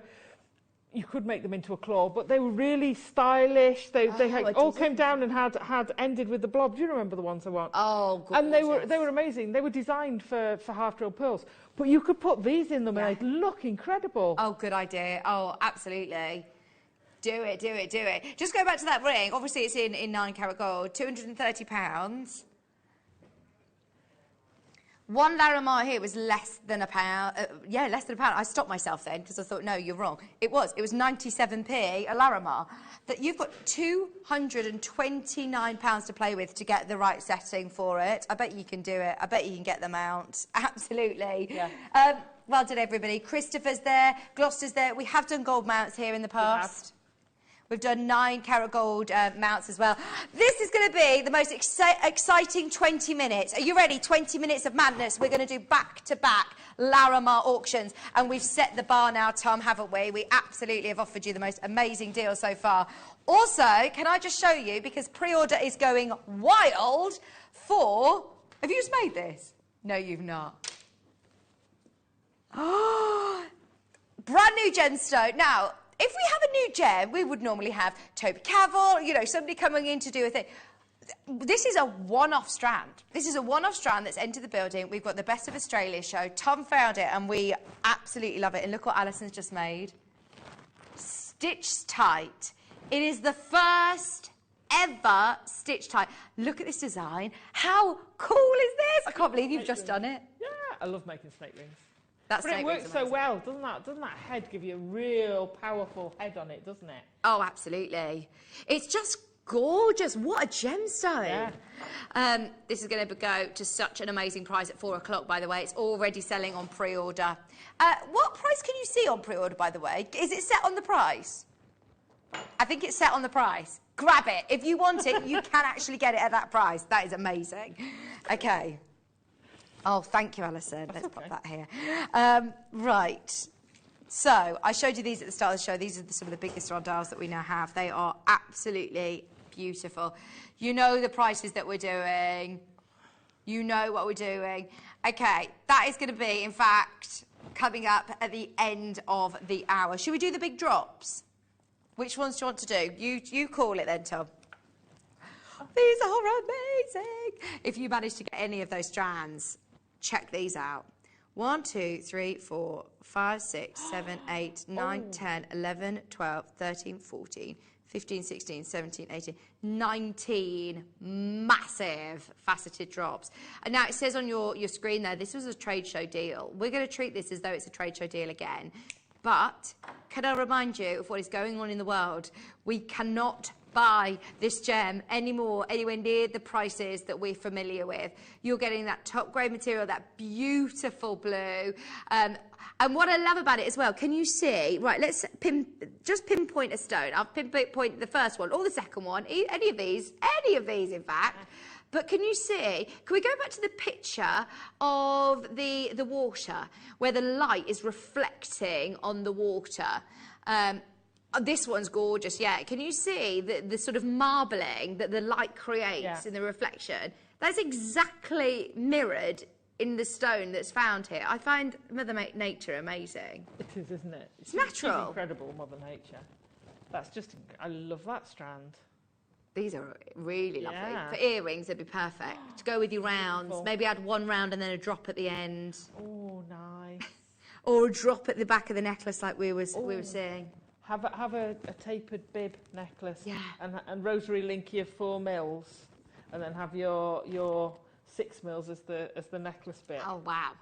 You could make them into a claw, but they were really stylish. They all came down and had ended with the blob. Do you remember the ones I want? Oh, gorgeous. And they were amazing. They were designed for half-drilled pearls. But you could put these in them and they'd look incredible. Oh, good idea. Oh, absolutely. Do it, do it, do it. Just go back to that ring. Obviously, it's in 9-carat gold, £230. One Larimar here was less than a pound. Yeah, less than a pound. I stopped myself then because I thought, no, you're wrong. It was 97p a Larimar. That you've got £229 to play with to get the right setting for it. I bet you can do it. I bet you can get them out. Absolutely. Yeah. Well done, everybody. Christopher's there. Gloucester's there. We have done gold mounts here in the past. We've done 9-carat gold mounts as well. This is going to be the most exciting 20 minutes. Are you ready? 20 minutes of madness. We're going to do back-to-back Larimar auctions. And we've set the bar now, Tom, haven't we? We absolutely have offered you the most amazing deal so far. Also, can I just show you, because pre-order is going wild for... Have you just made this? No, you've not. Oh, brand new gemstone. Now... If we have a new gem, we would normally have Toby Cavil, you know, somebody coming in to do a thing. This is a one-off strand. This is a one-off strand that's entered the building. We've got the Best of Australia show. Tom found it, and we absolutely love it. And look what Alison's just made. Stitched tight. It is the first ever stitch tight. Look at this design. How cool is this? I can't believe you've just done it. Yeah, I love making snake rings. But it works so well, doesn't that? Doesn't that head give you a real powerful head on it, doesn't it? Oh, absolutely. It's just gorgeous. What a gemstone. Yeah. This is going to go to such an amazing price at 4 o'clock, by the way. It's already selling on pre-order. What price can you see on pre-order, by the way? Is it set on the price? I think it's set on the price. Grab it. If you want it, you can actually get it at that price. That is amazing. Okay. Oh, thank you, Alison. Let's pop that here. Right. So, I showed you these at the start of the show. These are some of the biggest rondelles that we now have. They are absolutely beautiful. You know the prices that we're doing. You know what we're doing. Okay, that is going to be, in fact, coming up at the end of the hour. Should we do the big drops? Which ones do you want to do? You call it then, Tom. These are amazing. If you manage to get any of those strands, check these out. 1, 2, 3, 4, 5, 6, 7, 8, 9, 10, 11, 12, 13, 14, 15, 16, 17, 18, 19 massive faceted drops. And now it says on your screen there, this was a trade show deal. We're going to treat this as though it's a trade show deal again. But can I remind you of what is going on in the world? We cannot buy this gem anymore, anywhere near the prices that we're familiar with. You're getting that top grade material, that beautiful blue. And what I love about it as well, can you see, right, let's just pinpoint a stone. I'll pinpoint the first one or the second one, any of these in fact. But can you see, can we go back to the picture of the water, where the light is reflecting on the water? This one's gorgeous, yeah. Can you see the sort of marbling that the light creates in the reflection? That's exactly mirrored in the stone that's found here. I find Mother Nature amazing. It is, isn't it? It's natural. It's incredible, Mother Nature. That's just, I love that strand. These are really lovely. Yeah. For earrings, they'd be perfect. To go with your rounds. Beautiful. Maybe add one round and then a drop at the end. Oh, nice. Or a drop at the back of the necklace like we were seeing. Have a tapered bib necklace, and rosary link your 4 mils, and then have your 6 mils as the necklace bit. Oh wow!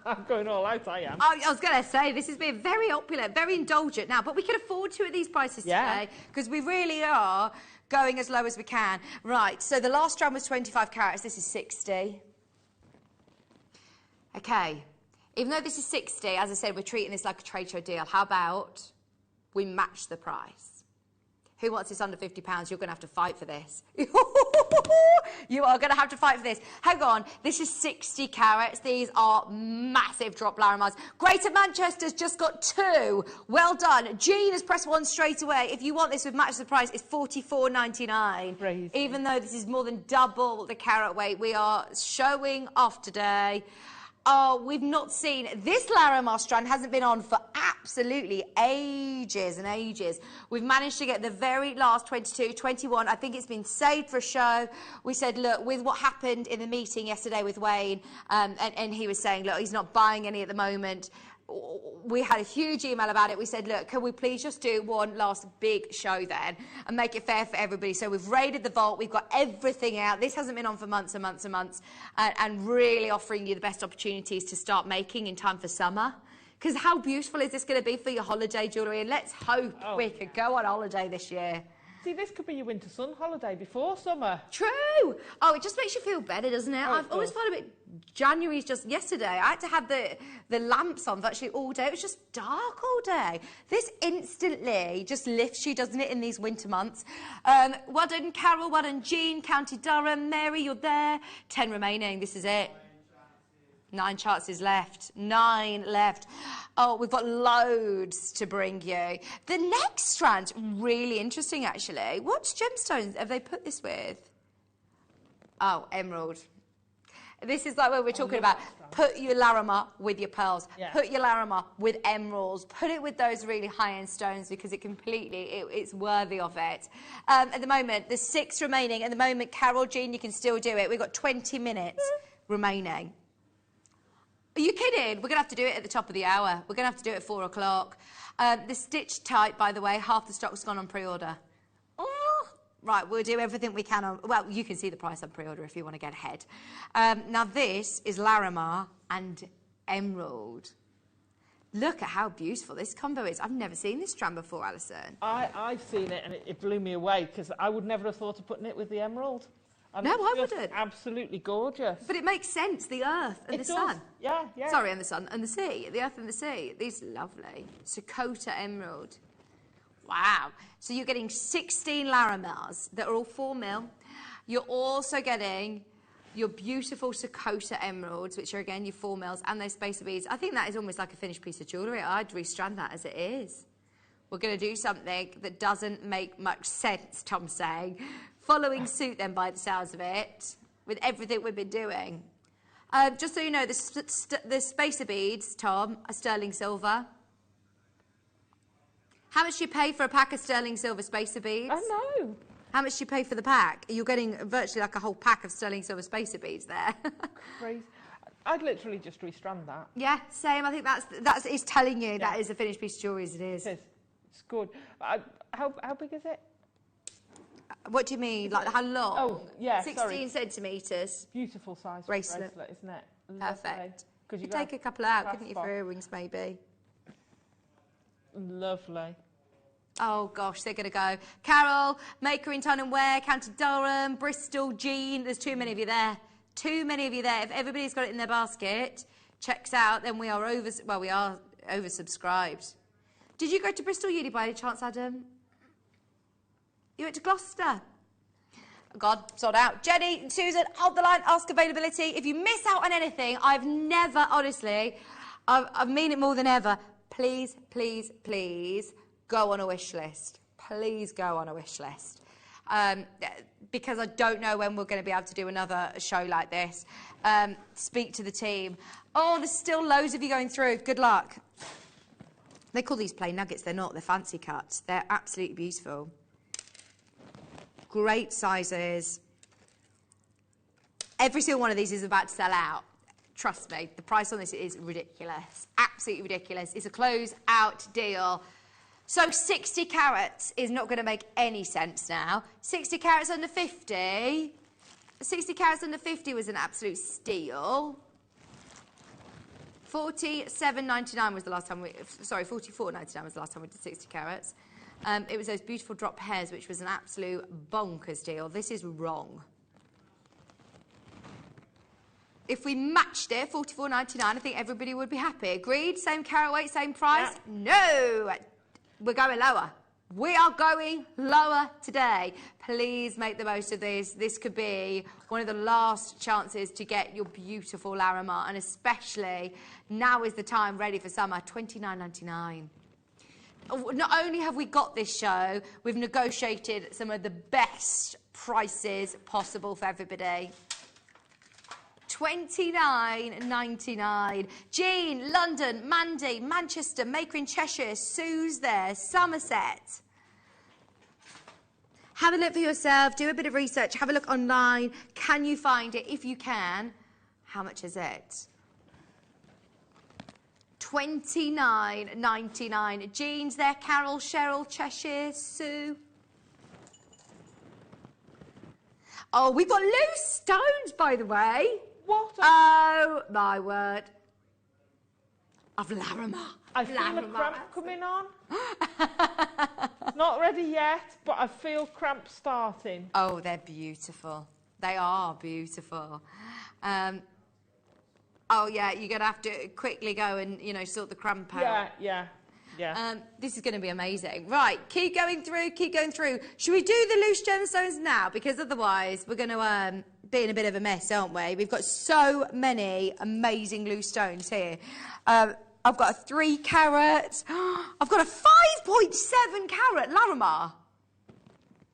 I'm going all out. I am. I was going to say this has been very opulent, very indulgent now, but we can afford to at these prices today because we really are going as low as we can. Right. So the last strand was 25 carats. This is 60. Okay. Even though this is 60, as I said, we're treating this like a trade show deal. How about we match the price? Who wants this under £50? You're going to have to fight for this. You are going to have to fight for this. Hang on. This is 60 carats. These are massive drop Larimars. Greater Manchester's just got 2. Well done. Jean has pressed 1 straight away. If you want this with match the price, it's $44.99. Crazy. Even though this is more than double the carat weight, we are showing off today. Oh, we've not seen... This Larimar strand hasn't been on for absolutely ages and ages. We've managed to get the very last 22, 21. I think it's been saved for a show. We said, look, with what happened in the meeting yesterday with Wayne, and he was saying, look, he's not buying any at the moment. We had a huge email about it. We said, look, can we please just do one last big show then and make it fair for everybody? So we've raided the vault. We've got everything out. This hasn't been on for months and months and months, and really offering you the best opportunities to start making in time for summer. Because how beautiful is this going to be for your holiday jewellery? And let's hope we could go on holiday this year. See, this could be your winter sun holiday before summer. True. Oh, it just makes you feel better, doesn't it? I've always found a bit... January's just... Yesterday, I had to have the lamps on virtually all day. It was just dark all day. This instantly just lifts you, doesn't it, in these winter months? Well done, Carol. Well done, Jean. County Durham. Mary, you're there. 10 remaining. This is it. 9 chances left. 9 left. Oh, we've got loads to bring you. The next strand, really interesting, actually. What gemstones have they put this with? Oh, emerald. This is like what we're talking about. Put your Larimar with your pearls. Yeah. Put your Larimar with emeralds. Put it with those really high-end stones because it it's worthy of it. At the moment, there's 6 remaining. At the moment, Carol, Jean, you can still do it. We've got 20 minutes remaining. Are you kidding? We're going to have to do it at the top of the hour. We're going to have to do it at 4 o'clock. The stitch type, by the way, half the stock's gone on pre-order. Oh. Right, we'll do everything we can on... Well, you can see the price on pre-order if you want to get ahead. Now, this is Larimar and Emerald. Look at how beautiful this combo is. I've never seen this strand before, Alison. I've seen it, and it blew me away, because I would never have thought of putting it with the emerald. No, I wouldn't. Absolutely gorgeous. But it makes sense, the earth and the sun. Yeah, yeah. Sorry, and the sun and the sea, the earth and the sea. These are lovely. Sakota emerald. Wow. So you're getting 16 Larimars that are all 4 mil. You're also getting your beautiful Sakota emeralds, which are, again, your 4 mils, and those spacer beads. I think that is almost like a finished piece of jewellery. I'd restrand that as it is. We're going to do something that doesn't make much sense, Tom's saying. Following suit, then, by the sounds of it, with everything we've been doing. Just so you know, the spacer beads, Tom, are sterling silver. How much do you pay for a pack of sterling silver spacer beads? I know. How much do you pay for the pack? You're getting virtually like a whole pack of sterling silver spacer beads there. Crazy. I'd literally just restrand that. Yeah, same. I think that's it's telling you that is a finished piece of jewellery as it is. It is. It's good. How big is it? What do you mean? Like how long? Oh, yeah, 16 centimetres. Beautiful size bracelet, isn't it? Perfect. Could you take a couple out, couldn't you, for earrings maybe? Lovely. Oh, gosh, they're going to go. Carol, Maker in Ton and Wear, County Durham, Bristol, Jean. There's too many of you there. Too many of you there. If everybody's got it in their basket, checks out, then we are oversubscribed. Did you go to Bristol Uni by any chance, Adam? You went to Gloucester. Oh God, sold out. Jenny, Susan, hold the line, ask availability. If you miss out on anything, I've never, honestly, I mean it more than ever, please, please, please go on a wish list. Please go on a wish list. Because I don't know when we're going to be able to do another show like this. Speak to the team. Oh, there's still loads of you going through. Good luck. They call these plain nuggets. They're not. They're fancy cuts. They're absolutely beautiful. Great sizes. Every single one of these is about to sell out. Trust me, the price on this is ridiculous. Absolutely ridiculous. It's a close-out deal. So 60 carats is not going to make any sense now. 60 carats under 50. 60 carats under 50 was an absolute steal. $47.99 was the last time $44.99 was the last time we did 60 carats. It was those beautiful drop hairs, which was an absolute bonkers deal. This is wrong. If we matched it, $44.99, I think everybody would be happy. Agreed? Same carat weight, same price? Yeah. No! We're going lower. We are going lower today. Please make the most of this. This could be one of the last chances to get your beautiful Larimar, and especially now is the time ready for summer, $29.99. Not only have we got this show, we've negotiated some of the best prices possible for everybody. $29.99. Jean, London, Mandy, Manchester, Maker in Cheshire, Sue's there, Somerset. Have a look for yourself, do a bit of research, have a look online. Can you find it? If you can, how much is it? $29.99. Jean's there, Carol, Cheryl, Cheshire, Sue. Oh, we've got loose stones, by the way. What? Oh, my word. Of Larimar. I feel a cramp coming on. Not ready yet, but I feel cramp starting. Oh, they're beautiful. They are beautiful. Oh, yeah, you're going to have to quickly go and, you know, sort the cramp out. Yeah. This is going to be amazing. Right, keep going through, keep going through. Should we do the loose gemstones now? Because otherwise we're going to be in a bit of a mess, aren't we? We've got so many amazing loose stones here. I've got a 3 carat. I've got a 5.7 carat Larimar.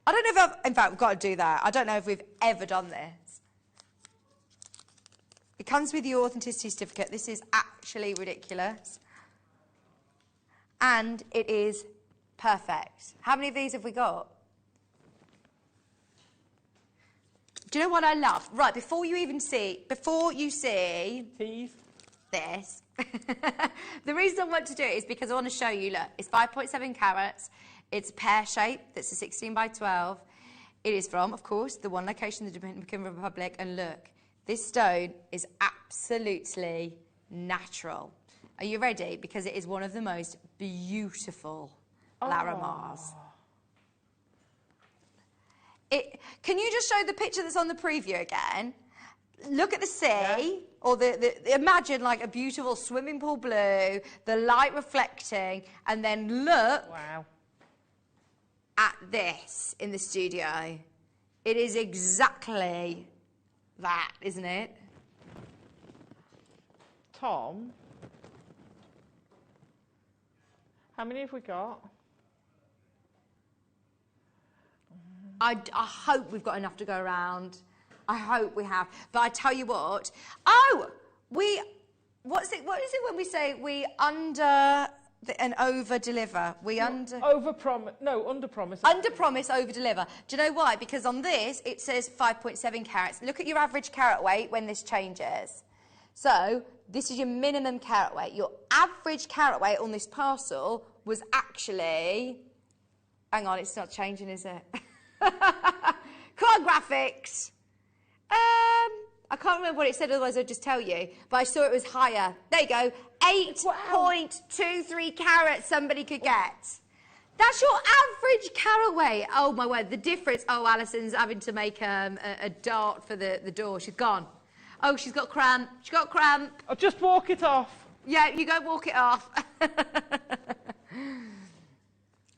I don't know if in fact, we've got to do that. I don't know if we've ever done this. It comes with your authenticity certificate. This is actually ridiculous. And it is perfect. How many of these have we got? Do you know what I love? Right, before you see this, the reason I want to do it is because I want to show you, look, it's 5.7 carats. It's pear shape, that's a 16 by 12. It is from, of course, the one location, the Dominican Republic. And look, this stone is absolutely natural. Are you ready? Because it is one of the most beautiful Larimars. Can you just show the picture that's on the preview again? Look at the sea, or imagine like a beautiful swimming pool blue, the light reflecting, and then look at this in the studio. It is exactly that, isn't it? Tom, how many have we got? I hope we've got enough to go around. I hope we have. But I tell you what. Oh, what is it when we say we under and over deliver? Under promise. Under promise, over deliver. Do you know why? Because on this it says 5.7 carats. Look at your average carat weight when this changes. So this is your minimum carat weight. Your average carat weight on this parcel was actually. Hang on, it's not changing, is it? Come on, graphics. I can't remember what it said, otherwise I'd just tell you. But I saw it was higher. There you go. 8.23 carats somebody could get. That's your average carat weight. Oh, my word. The difference. Oh, Alison's having to make a dart for the door. She's gone. Oh, she's got cramp. She's got cramp. I'll just walk it off. Yeah, you go walk it off.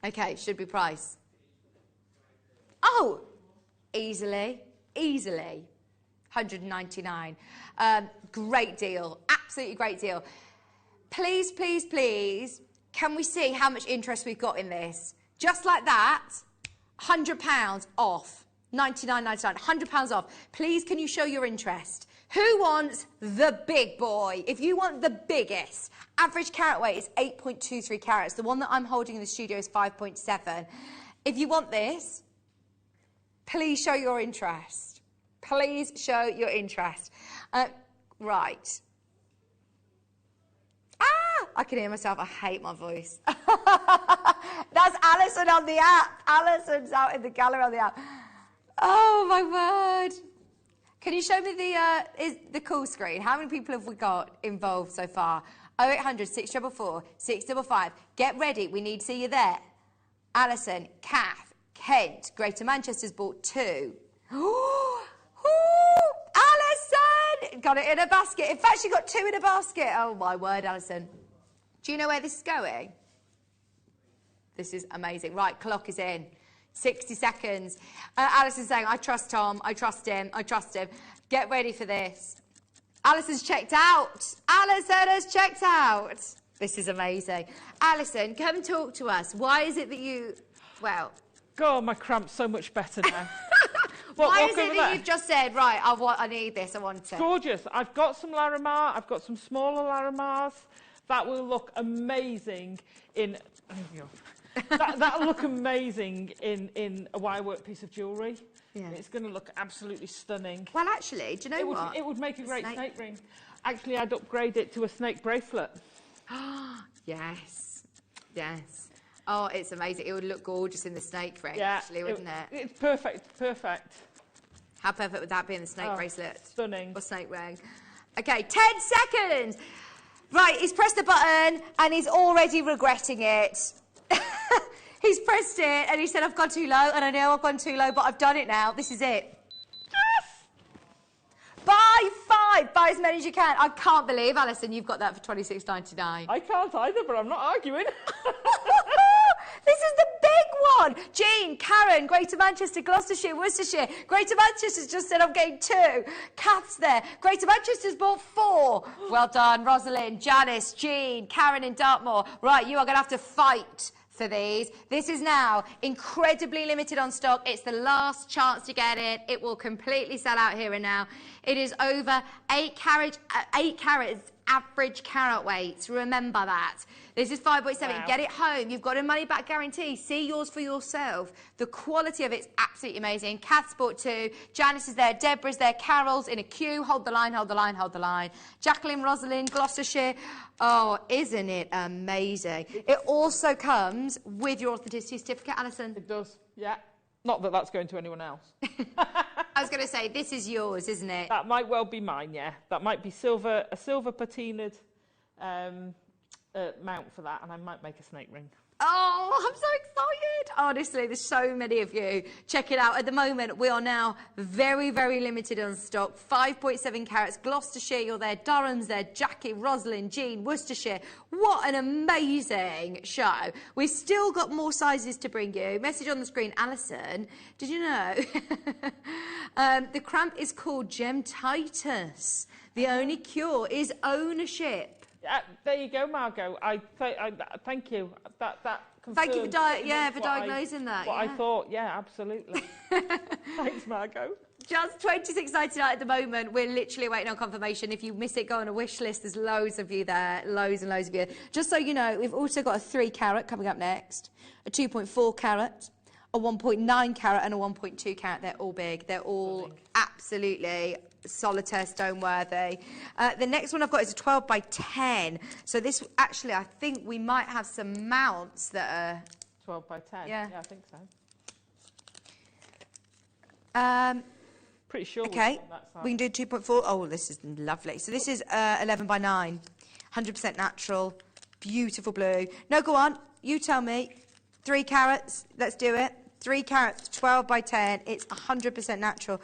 Okay, should be price. Oh, easily. 199. Great deal. Absolutely great deal. Please, please, please, can we see how much interest we've got in this? Just like that, £100 off. £99.99, £100 off. Please, can you show your interest? Who wants the big boy? If you want the biggest, average carat weight is 8.23 carats. The one that I'm holding in the studio is 5.7. If you want this, please show your interest. Please show your interest. Right. I can hear myself. I hate my voice. That's Alison on the app. Alison's out in the gallery on the app. Oh, my word. Can you show me the call screen? How many people have we got involved so far? 0800 644 655. Get ready. We need to see you there. Alison, Kath, Kent, Greater Manchester's bought 2. Alison! Got it in a basket. In fact, she got 2 in a basket. Oh, my word, Alison. Do you know where this is going? This is amazing. Right, clock is in. 60 seconds. Alison's saying, I trust Tom. I trust him. I trust him. Get ready for this. Alison's checked out. Alison has checked out. This is amazing. Alison, come talk to us. Why is it that you... Well... God, my cramp's so much better now. Why is it that you've just said, right, I need this, I want it? Gorgeous. I've got some Larimar. I've got some smaller Larimars. That will look amazing in... That'll look amazing in a wirework piece of jewellery. Yeah. It's going to look absolutely stunning. Well, actually, do you know what? It would make a great snake ring. Actually, I'd upgrade it to a snake bracelet. Yes. Yes. Oh, it's amazing. It would look gorgeous in the snake ring, actually, wouldn't it? It's perfect, perfect. How perfect would that be in the snake bracelet? Stunning. Or snake ring. Okay, 10 seconds! Right, he's pressed the button and he's already regretting it. He's pressed it and he said, I've gone too low, and I know I've gone too low, but I've done it now. This is it. Yes! Buy 5. Buy as many as you can. I can't believe, Alison, you've got that for $26.99. I can't either, but I'm not arguing. This is the big one. Jean, Karen, Greater Manchester, Gloucestershire, Worcestershire. Greater Manchester's just said I'm getting 2. Kath's there. Greater Manchester's bought 4. Well done, Rosalind, Janice, Jean, Karen in Dartmoor. Right, you are going to have to fight for these. This is now incredibly limited on stock. It's the last chance to get it. It will completely sell out here and now. It is over 8 carats average carat weights. Remember that. This is 5.7. Wow. Get it home. You've got a money back guarantee. See yours for yourself. The quality of it's absolutely amazing. Kath's bought 2. Janice is there. Deborah's there. Carol's in a queue. Hold the line, hold the line, hold the line. Jacqueline, Rosalind, Gloucestershire. Oh, isn't it amazing? It also comes with your authenticity certificate, Alison. It does, yeah. Not that that's going to anyone else. I was going to say, this is yours, isn't it? That might well be mine, yeah. That might be silver, a silver patinaed mount for that, and I might make a snake ring. Oh, I'm so excited. Honestly, there's so many of you. Check it out. At the moment, we are now very, very limited on stock. 5.7 carats. Gloucestershire, you're there. Durham's there. Jackie, Rosalind, Jean, Worcestershire. What an amazing show. We've still got more sizes to bring you. Message on the screen. Alison, did you know? The cramp is called Gemtitis. The only cure is ownership. There you go, Margot. Thank you. That thank you for diagnosing that. What I thought, yeah, absolutely. Thanks, Margot. Just $26.99 at the moment. We're literally waiting on confirmation. If you miss it, go on a wish list. There's loads of you there, loads and loads of you. Just so you know, we've also got a 3 carat coming up next, a 2.4 carat, a 1.9 carat, and a 1.2 carat. They're all big. They're all absolutely solitaire stone worthy. The next one I've got is a 12 by 10. So this actually, I think we might have some mounts that are 12 by 10. Yeah, I think so. Pretty sure. Okay, we can do 2.4. Oh, this is lovely. So this is 11 by 9, 100% natural, beautiful blue. No, go on. You tell me. 3 carats. Let's do it. 3 carats, 12 by 10. It's 100% natural.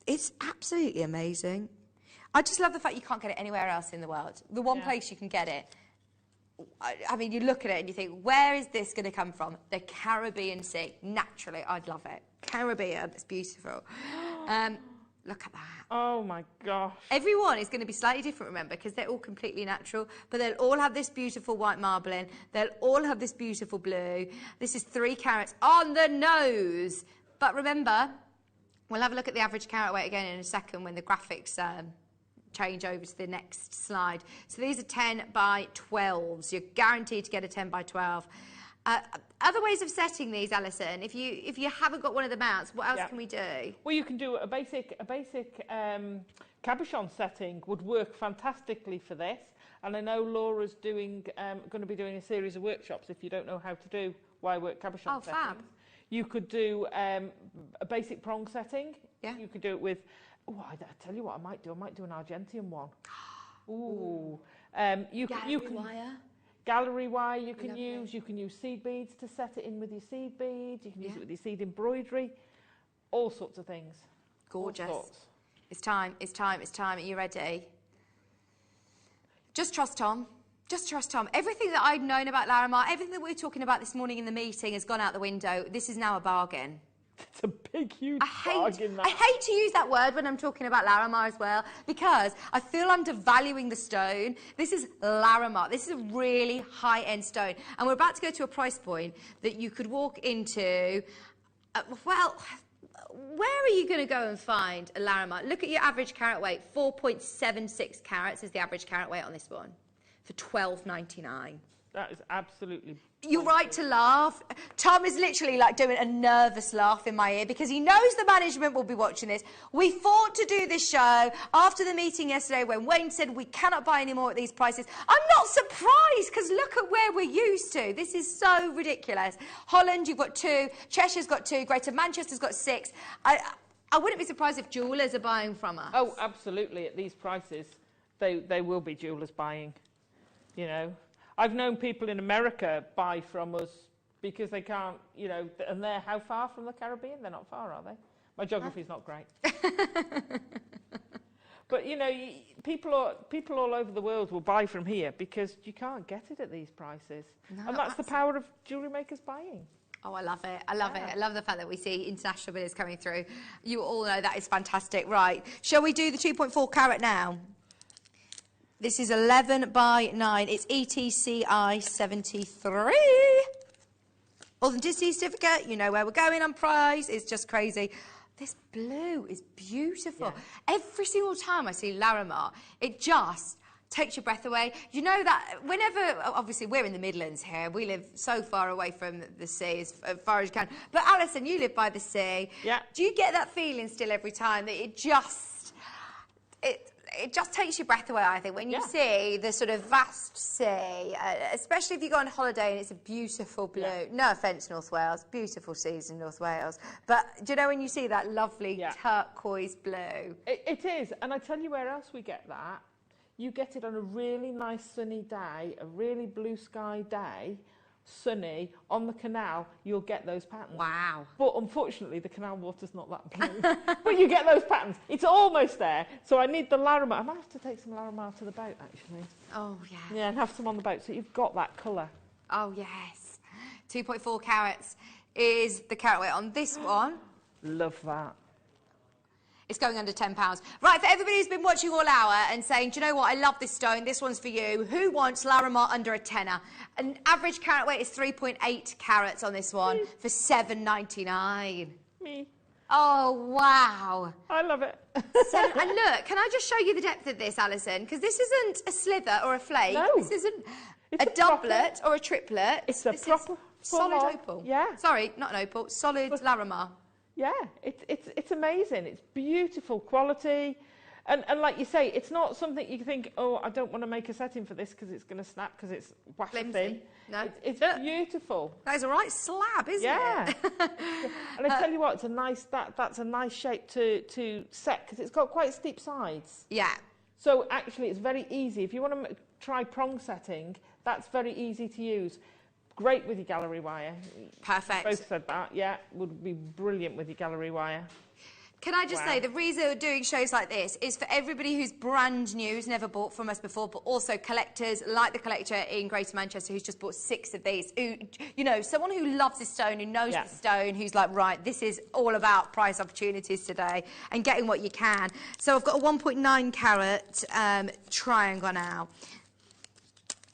It's absolutely amazing. I just love the fact you can't get it anywhere else in the world. The one place you can get it, I mean, you look at it and you think, where is this going to come from? The Caribbean Sea. Naturally, I'd love it. Caribbean, it's beautiful. Look at that. Oh, my gosh. Everyone is going to be slightly different, remember, because they're all completely natural, but they'll all have this beautiful white marbling. They'll all have this beautiful blue. This is 3 carats on the nose. But remember, we'll have a look at the average carat weight again in a second when the graphics change over to the next slide. So these are 10 by 12s. You're guaranteed to get a 10 by 12. Other ways of setting these, Alison, if you haven't got one of the mounts, what else can we do? Well, you can do a basic cabochon setting would work fantastically for this. And I know Laura's going to be doing a series of workshops if you don't know how to do wirework cabochon settings. Fab. You could do a basic prong setting. Yeah. You could do it with, I tell you what I might do. I might do an Argentium one. Ooh. Gallery wire you can use. You can use seed beads to set it in with your seed beads. You can use it with your seed embroidery. All sorts of things. Gorgeous. It's time. It's time. It's time. Are you ready? Just trust Tom. Just trust Tom. Everything that I'd known about Larimar, everything that we were talking about this morning in the meeting has gone out the window. This is now a bargain. It's a big, huge bargain. I hate to use that word when I'm talking about Larimar as well, because I feel I'm devaluing the stone. This is Larimar. This is a really high-end stone. And we're about to go to a price point that you could walk into, well, where are you going to go and find a Larimar? Look at your average carat weight. 4.76 carats is the average carat weight on this one for $12.99. That is absolutely... You're right to laugh. Tom is literally like doing a nervous laugh in my ear because he knows the management will be watching this. We fought to do this show after the meeting yesterday when Wayne said we cannot buy any more at these prices. I'm not surprised because look at where we're used to. This is so ridiculous. Holland, you've got 2. Cheshire's got 2. Greater Manchester's got 6. I wouldn't be surprised if jewellers are buying from us. Oh, absolutely. At these prices, they will be jewellers buying, you know. I've known people in America buy from us because they can't, you know, and they're how far from the Caribbean? They're not far, are they? My geography's not great. But, you know, people all over the world will buy from here because you can't get it at these prices. No, and that's the power of jewellery makers buying. Oh, I love it. I love it. I love the fact that we see international bidders coming through. You all know that is fantastic. Right. Shall we do the 2.4 carat now? This is 11 by 9. It's ETCI 73. Authenticity certificate. You know where we're going on price. It's just crazy. This blue is beautiful. Yeah. Every single time I see Larimar, it just takes your breath away. You know that whenever, obviously we're in the Midlands here, we live so far away from the sea as far as you can. But Alison, you live by the sea. Yeah. Do you get that feeling still every time that it just takes your breath away, I think, when you see the sort of vast sea, especially if you go on holiday and it's a beautiful blue. Yeah. No offence, North Wales, beautiful seas in North Wales. But do you know when you see that lovely turquoise blue? It is, and I tell you where else we get that. You get it on a really nice sunny day, a really blue sky day, sunny, on the canal, you'll get those patterns. Wow. But unfortunately, the canal water's not that blue. But you get those patterns. It's almost there. So I need the Larimar. I might have to take some Larimar to the boat, actually. Oh, yeah. Yeah, and have some on the boat so you've got that colour. Oh, yes. 2.4 carats is the carat weight on this one. Love that. It's going under £10. Right, for everybody who's been watching all hour and saying, do you know what, I love this stone, this one's for you. Who wants Larimar under a tenner? An average carat weight is 3.8 carats on this one for $7.99. Me. Oh, wow. I love it. And look, can I just show you the depth of this, Alison? Because this isn't a slither or a flake. No. This isn't a doublet or a triplet. It's a proper solid opal. Yeah. Sorry, not an opal, solid Larimar. Yeah, it's amazing. It's beautiful quality. And like you say, it's not something you think, oh, I don't want to make a setting for this because it's going to snap because it's wafer thin. No. It's beautiful. That is a right slab, isn't it? Yeah. And I tell you what, it's a nice, that's a nice shape to set because it's got quite steep sides. Yeah. So actually it's very easy. If you want to try prong setting, that's very easy to use. Great with your gallery wire. Perfect. Both said that, yeah. Would be brilliant with your gallery wire. Can I just say, the reason we're doing shows like this is for everybody who's brand new, who's never bought from us before, but also collectors, like the collector in Greater Manchester who's just bought 6 of these. Who, you know, someone who loves this stone, who knows the stone, who's like, right, this is all about price opportunities today and getting what you can. So I've got a 1.9 carat triangle now.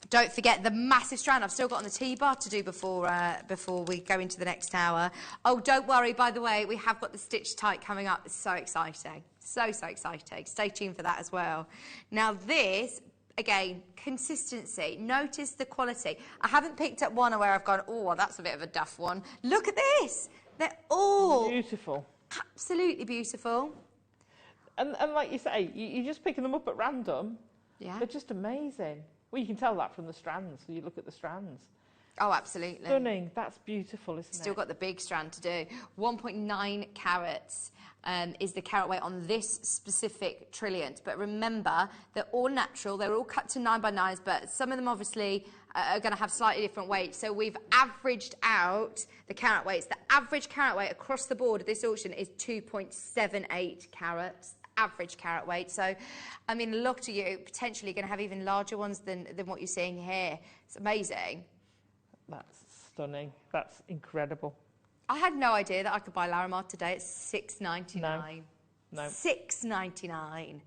Don't forget the massive strand I've still got on the T-bar to do before we go into the next hour. Oh, don't worry, by the way, we have got the stitch tight coming up. It's so exciting. So exciting. Stay tuned for that as well. Now this, again, consistency. Notice the quality. I haven't picked up one where I've gone, oh, that's a bit of a duff one. Look at this. They're all... beautiful. Absolutely beautiful. And like you say, you're just picking them up at random. Yeah. They're just amazing. Well, you can tell that from the strands. So you look at the strands. Oh, absolutely. Stunning. That's beautiful, isn't it? Still got the big strand to do. 1.9 carats is the carat weight on this specific trilliant. But remember, they're all natural. They're all cut to 9 by 9s, but some of them obviously are going to have slightly different weights. So we've averaged out the carat weights. The average carat weight across the board of this auction is 2.78 carats. average carat weight. So, I mean, look to you, potentially going to have even larger ones than what you're seeing here. It's amazing. That's stunning. That's incredible. I had no idea that I could buy Larimar today at $6.99. No. $6.99.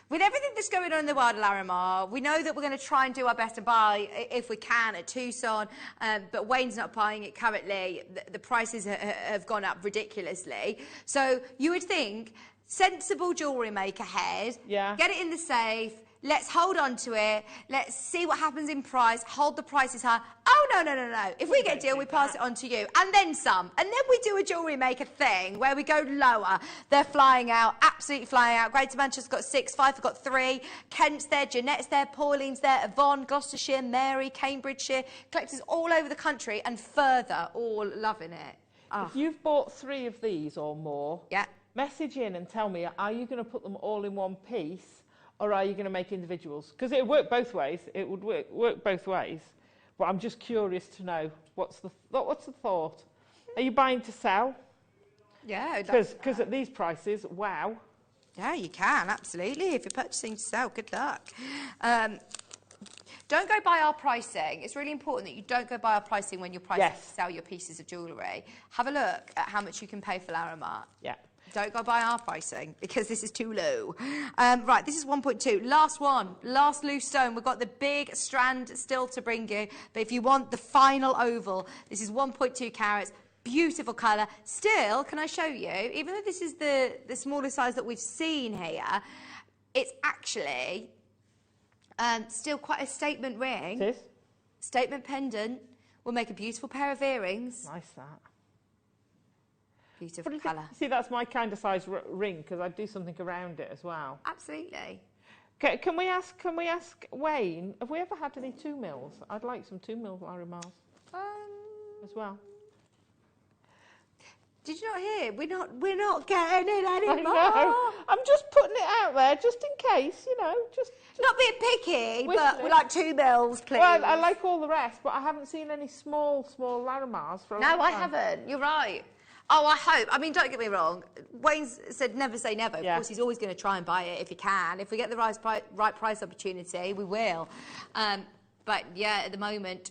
With everything that's going on in the world of Larimar, we know that we're going to try and do our best to buy, if we can, at Tucson, but Wayne's not buying it currently. The prices have gone up ridiculously. So you would think, sensible jewellery maker head, get it in the safe, let's hold on to it, let's see what happens in price, hold the prices high. Oh, no. If we get a deal, we pass it on to you. And then some. And then we do a jewellery maker thing where we go lower. They're flying out, absolutely flying out. Greater Manchester's got 6, Fife have got 3, Kent's there, Jeanette's there, Pauline's there, Yvonne, Gloucestershire, Mary, Cambridgeshire, collectors all over the country and further, all loving it. Oh. If you've bought 3 of these or more, message in and tell me, are you going to put them all in one piece? Or are you going to make individuals? Because it would work both ways. It would work both ways. But I'm just curious to know, what's the thought? Are you buying to sell? Yeah. Because at these prices, wow. Yeah, you can, absolutely. If you're purchasing to sell, good luck. Don't go by our pricing. It's really important that you don't go by our pricing when you're pricing to sell your pieces of jewellery. Have a look at how much you can pay for Larimar. Yeah. Don't go by our pricing because this is too low. Right, this is 1.2. Last one, last loose stone. We've got the big strand still to bring you. But if you want the final oval, this is 1.2 carats. Beautiful colour. Still, can I show you? Even though this is the smaller size that we've seen here, it's actually still quite a statement ring. It is. Statement pendant. Will make a beautiful pair of earrings. Nice that. Beautiful colour. See, that's my kind of size ring because I do something around it as well. Absolutely. Okay, can we ask Wayne? Have we ever had any 2 mils? I'd like some 2 mil Larimars as well. Did you not hear? We're not getting it anymore. I know. I'm just putting it out there, just in case, you know. Just not being picky, but we like 2 mils, please. Well, I like all the rest, but I haven't seen any small Larimars for a long time. No, I haven't. You're right. Oh, I hope. I mean, don't get me wrong. Wayne's said never say never. Of course, he's always going to try and buy it if he can. If we get the right price opportunity, we will. But yeah, at the moment,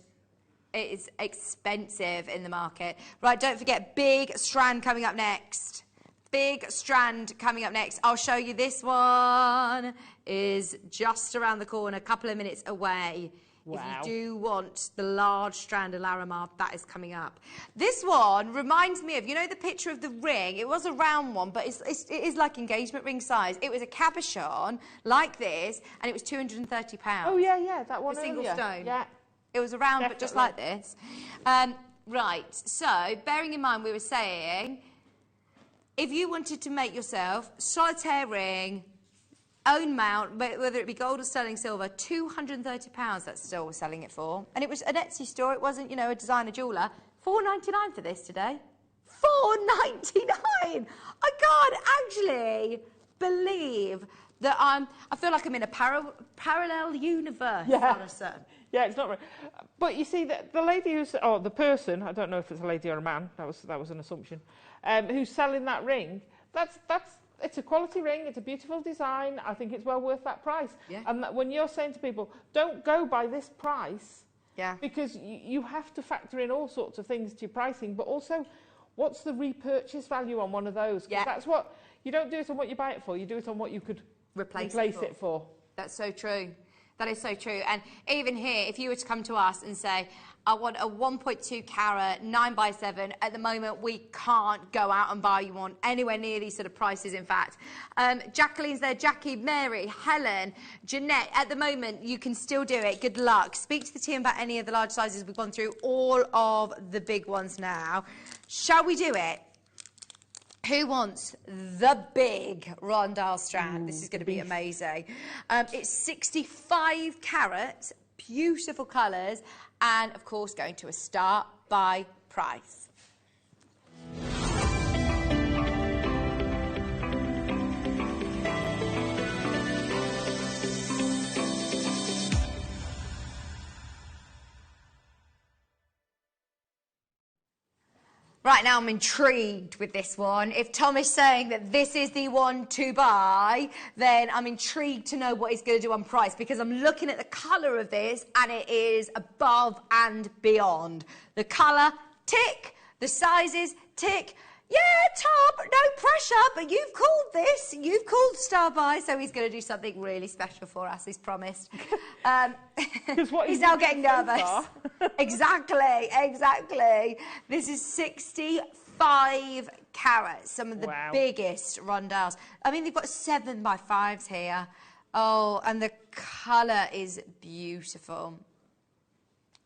it is expensive in the market. Right, don't forget, big strand coming up next. Big strand coming up next. I'll show you this one. Is just around the corner, a couple of minutes away. Wow. If you do want the large strand of Larimar, that is coming up. This one reminds me of, you know, the picture of the ring. It was a round one, but it is like engagement ring size. It was a cabochon like this, and it was £230. Oh, yeah, that one a single earlier. stone. Yeah. It was a round, but just like this. Right, so bearing in mind we were saying, if you wanted to make yourself solitaire ring, own mount, whether it be gold or sterling silver, £230, that's still we're selling it for. And it was an Etsy store, it wasn't, you know, a designer jeweller. $4.99 for this today. $4.99! I can't actually believe that I feel like I'm in a parallel universe. Yeah, it's not right. But you see, the lady who's, or the person, I don't know if it's a lady or a man, that was an assumption, who's selling that ring, it's a quality ring, it's a beautiful design, I think it's well worth that price. Yeah. And when you're saying to people, don't go by this price, because you have to factor in all sorts of things to your pricing, but also, what's the repurchase value on one of those? Because that's what, you don't do it on what you buy it for, you do it on what you could replace it for. That's so true. That is so true. And even here, if you were to come to us and say, I want a 1.2 carat 9x7, at the moment we can't go out and buy you one anywhere near these sort of prices, in fact. Jacqueline's there, Jackie, Mary, Helen, Jeanette. At the moment, you can still do it. Good luck. Speak to the team about any of the large sizes. We've gone through all of the big ones now. Shall we do it? Who wants the big rondelle strand? This is going to be amazing. It's 65 carat, beautiful colours, and of course going to a start by price. Right, now I'm intrigued with this one. If Tom is saying that this is the one to buy, then I'm intrigued to know what he's going to do on price, because I'm looking at the colour of this and it is above and beyond. The colour, tick. The sizes, tick. Yeah, Tom, no pressure, but you've called this. You've called Star Buy, so he's going to do something really special for us, he's promised. He's now getting nervous. Exactly. This is 65 carats, some of the biggest rondelles. I mean, they've got 7x5s here. Oh, and the colour is beautiful.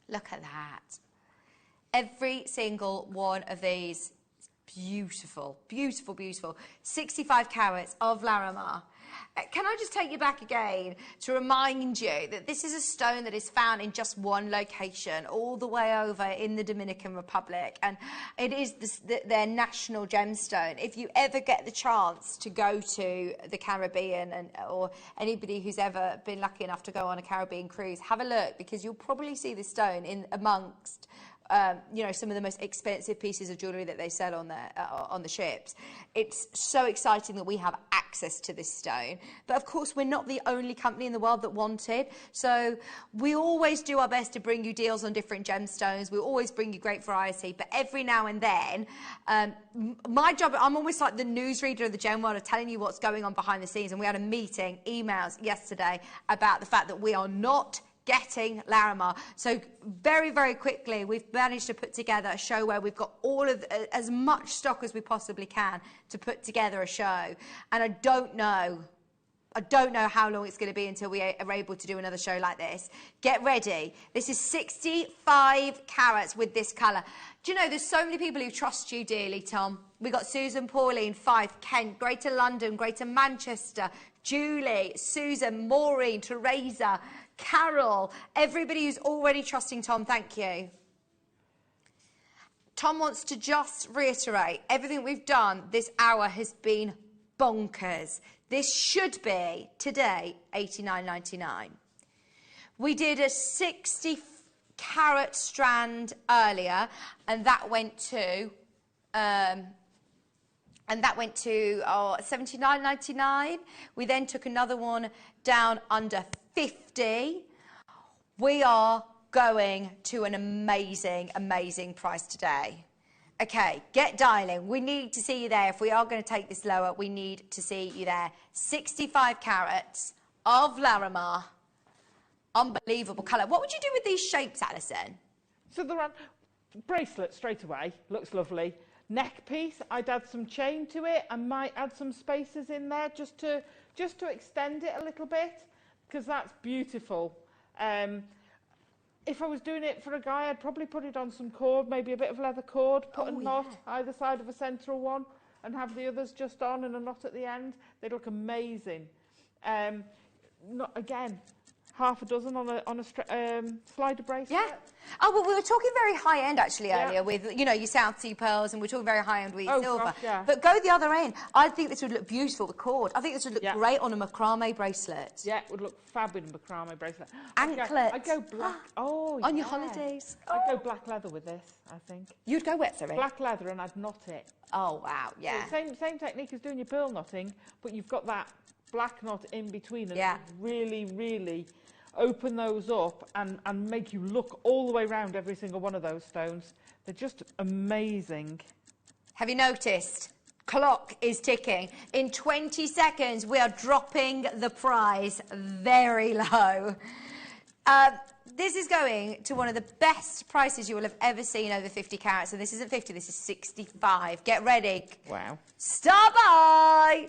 Look at that. Every single one of these. Beautiful, beautiful, beautiful. 65 carats of Larimar. Can I just take you back again to remind you that this is a stone that is found in just one location, all the way over in the Dominican Republic, and it is their national gemstone. If you ever get the chance to go to the Caribbean, or anybody who's ever been lucky enough to go on a Caribbean cruise, have a look, because you'll probably see this stone in amongst you know, some of the most expensive pieces of jewellery that they sell on the ships. It's so exciting that we have access to this stone. But of course, we're not the only company in the world that want it. So we always do our best to bring you deals on different gemstones. We always bring you great variety. But every now and then, my job, I'm almost like the newsreader of the gem world, of telling you what's going on behind the scenes. And we had a meeting, emails yesterday, about the fact that we are not getting Larimar. So very, very quickly, we've managed to put together a show where we've got all of as much stock as we possibly can to put together a show. And I don't know how long it's going to be until we are able to do another show like this. Get ready. This is 65 carats with this colour. Do you know, there's so many people who trust you dearly, Tom. We got Susan, Pauline, Fife, Kent, Greater London, Greater Manchester, Julie, Susan, Maureen, Teresa, Carol, everybody who's already trusting Tom, thank you. Tom wants to just reiterate, everything we've done this hour has been bonkers. This should be, today, $89.99. We did a 60 carat strand earlier, and that went to $79.99. We then took another one down under 50. We are going to an amazing, amazing price today. Okay, get dialing. We need to see you there. If we are going to take this lower, we need to see you there. 65 carats of Larimar. Unbelievable colour. What would you do with these shapes, Alison? So the bracelet straight away looks lovely. Neck piece, I'd add some chain to it. I might add some spaces in there just to extend it a little bit, because that's beautiful. If I was doing it for a guy, I'd probably put it on some cord, maybe a bit of leather cord, put a knot either side of a central one, and have the others just on and a knot at the end. They'd look amazing. Again, half a dozen on a slider bracelet. Yeah. Oh, well, we were talking very high-end, actually, earlier with, you know, your South Sea pearls, and we're talking very high-end with your silver. Gosh, yeah. But go the other end. I think this would look beautiful with cord. I think this would look great on a macrame bracelet. Yeah, it would look fab with a macrame bracelet. Anklet. I'd go black. On your holidays. I'd go black leather with this, I think. You'd go wet, sorry? Black leather, and I'd knot it. Oh, wow, yeah. So same technique as doing your pearl knotting, but you've got that black knot in between, and it really, really open those up and make you look all the way around every single one of those stones. They're just amazing. Have you noticed? Clock is ticking. In 20 seconds, we are dropping the price very low. This is going to one of the best prices you will have ever seen over 50 carats. So this isn't 50, this is 65. Get ready. Wow. Star Buy.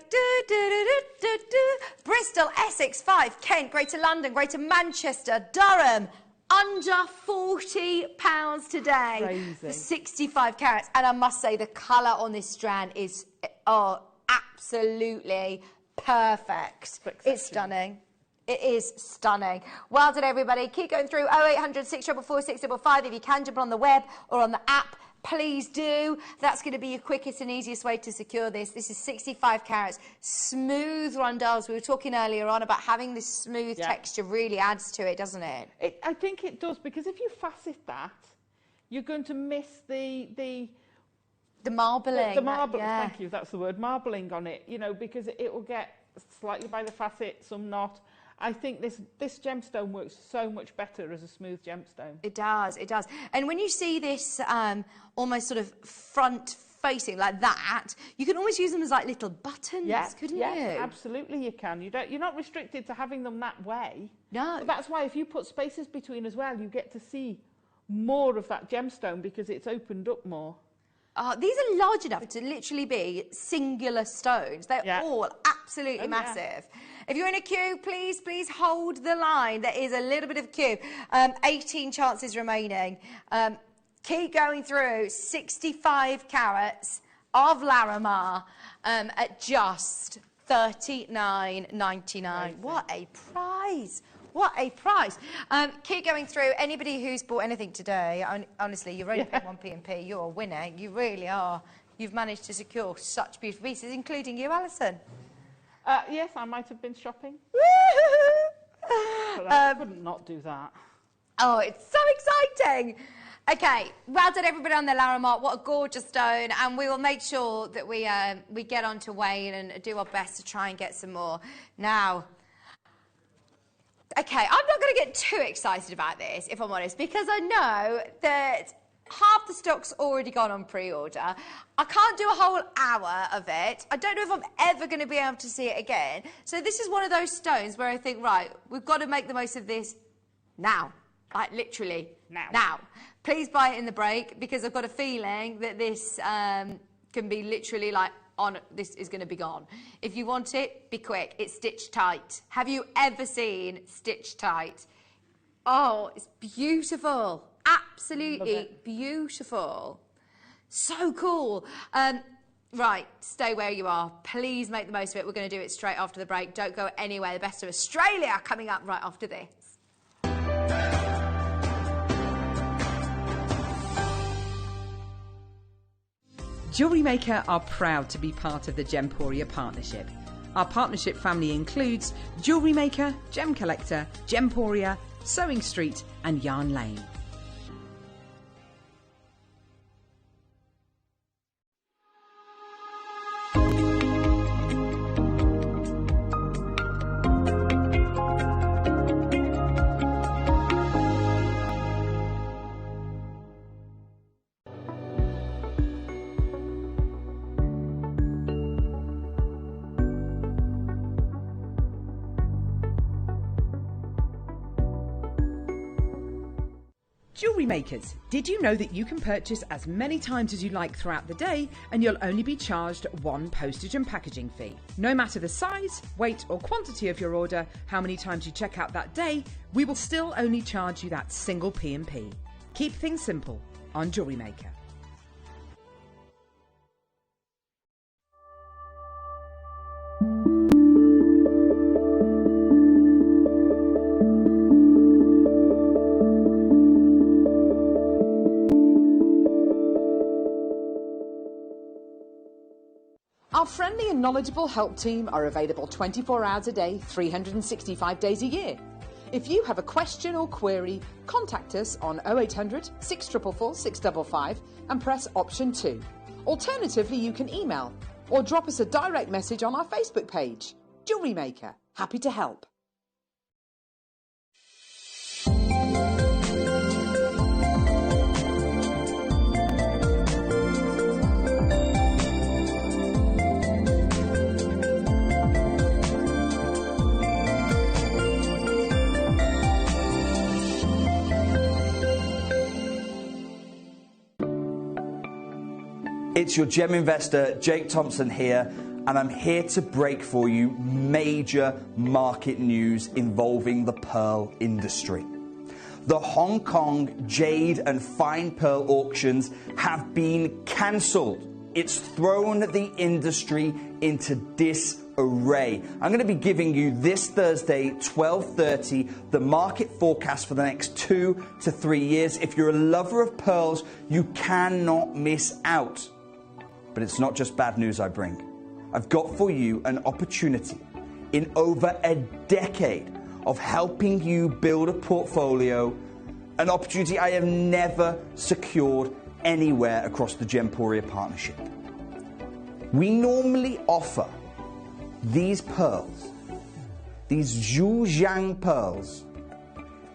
Bristol, Essex, Fife, Kent, Greater London, Greater Manchester, Durham. Under £40 today. Crazy. For 65 carats. And I must say, the colour on this strand is absolutely perfect. It's stunning. It is stunning. Well done, everybody. Keep going through 0800 644 655. If you can, jump on the web or on the app, please do. That's going to be your quickest and easiest way to secure this. This is 65 carats. Smooth rondelles. We were talking earlier on about having this smooth texture really adds to it, doesn't it? I think it does, because if you facet that, you're going to miss the The marbling. The marbling, thank you, that's the word, marbling on it, you know, because it will get slightly by the facet, some not. I think this gemstone works so much better as a smooth gemstone. It does, it does. And when you see this almost sort of front facing like that, you can almost use them as like little buttons, couldn't you? Absolutely you can. You're not restricted to having them that way. No. But that's why if you put spaces between as well, you get to see more of that gemstone because it's opened up more. These are large enough to literally be singular stones. They're all absolutely massive. If you're in a queue, please hold the line. There is a little bit of queue. 18 chances remaining. Keep going through. 65 carats of Larimar at just $39.99. What a prize! What a prize. Keep going through. Anybody who's bought anything today, honestly, you're only paying 1p&p. You're a winner. You really are. You've managed to secure such beautiful pieces, including you, Alison. Yes, I might have been shopping. But I couldn't not do that. Oh, it's so exciting. Okay, well done everybody on the Larimar. What a gorgeous stone. And we will make sure that we get onto Wayne and do our best to try and get some more. Now, okay, I'm not going to get too excited about this, if I'm honest, because I know that half the stock's already gone on pre-order. I can't do a whole hour of it. I don't know if I'm ever going to be able to see it again. So this is one of those stones where I think, right, we've got to make the most of this now. Like, literally, now. Please buy it in the break, because I've got a feeling that this can be literally like, this is going to be gone. If you want it, be quick. It's stitched tight. Have you ever seen stitched tight? Oh, it's beautiful. Absolutely beautiful. So cool. Right, stay where you are. Please make the most of it. We're going to do it straight after the break. Don't go anywhere. The best of Australia coming up right after this. JewelleryMaker are proud to be part of the Gemporia partnership. Our partnership family includes JewelleryMaker, Gem Collector, Gemporia, Sewing Street and Yarn Lane. Jewellery makers, did you know that you can purchase as many times as you like throughout the day and you'll only be charged one postage and packaging fee? No matter the size, weight or quantity of your order, how many times you check out that day, we will still only charge you that single P&P. Keep things simple on Jewellery Maker. Our friendly and knowledgeable help team are available 24 hours a day, 365 days a year. If you have a question or query, contact us on 0800 644 655 and press option 2. Alternatively, you can email or drop us a direct message on our Facebook page. Jewellery Maker, happy to help. It's your gem investor, Jake Thompson here, and I'm here to break for you major market news involving the pearl industry. The Hong Kong jade and fine pearl auctions have been cancelled. It's thrown the industry into disarray. I'm going to be giving you this Thursday, 12:30, the market forecast for the next 2 to 3 years. If you're a lover of pearls, you cannot miss out. But it's not just bad news I bring. I've got for you an opportunity in over a decade of helping you build a portfolio, an opportunity I have never secured anywhere across the Gemporia partnership. We normally offer these pearls, these Zhujiang pearls,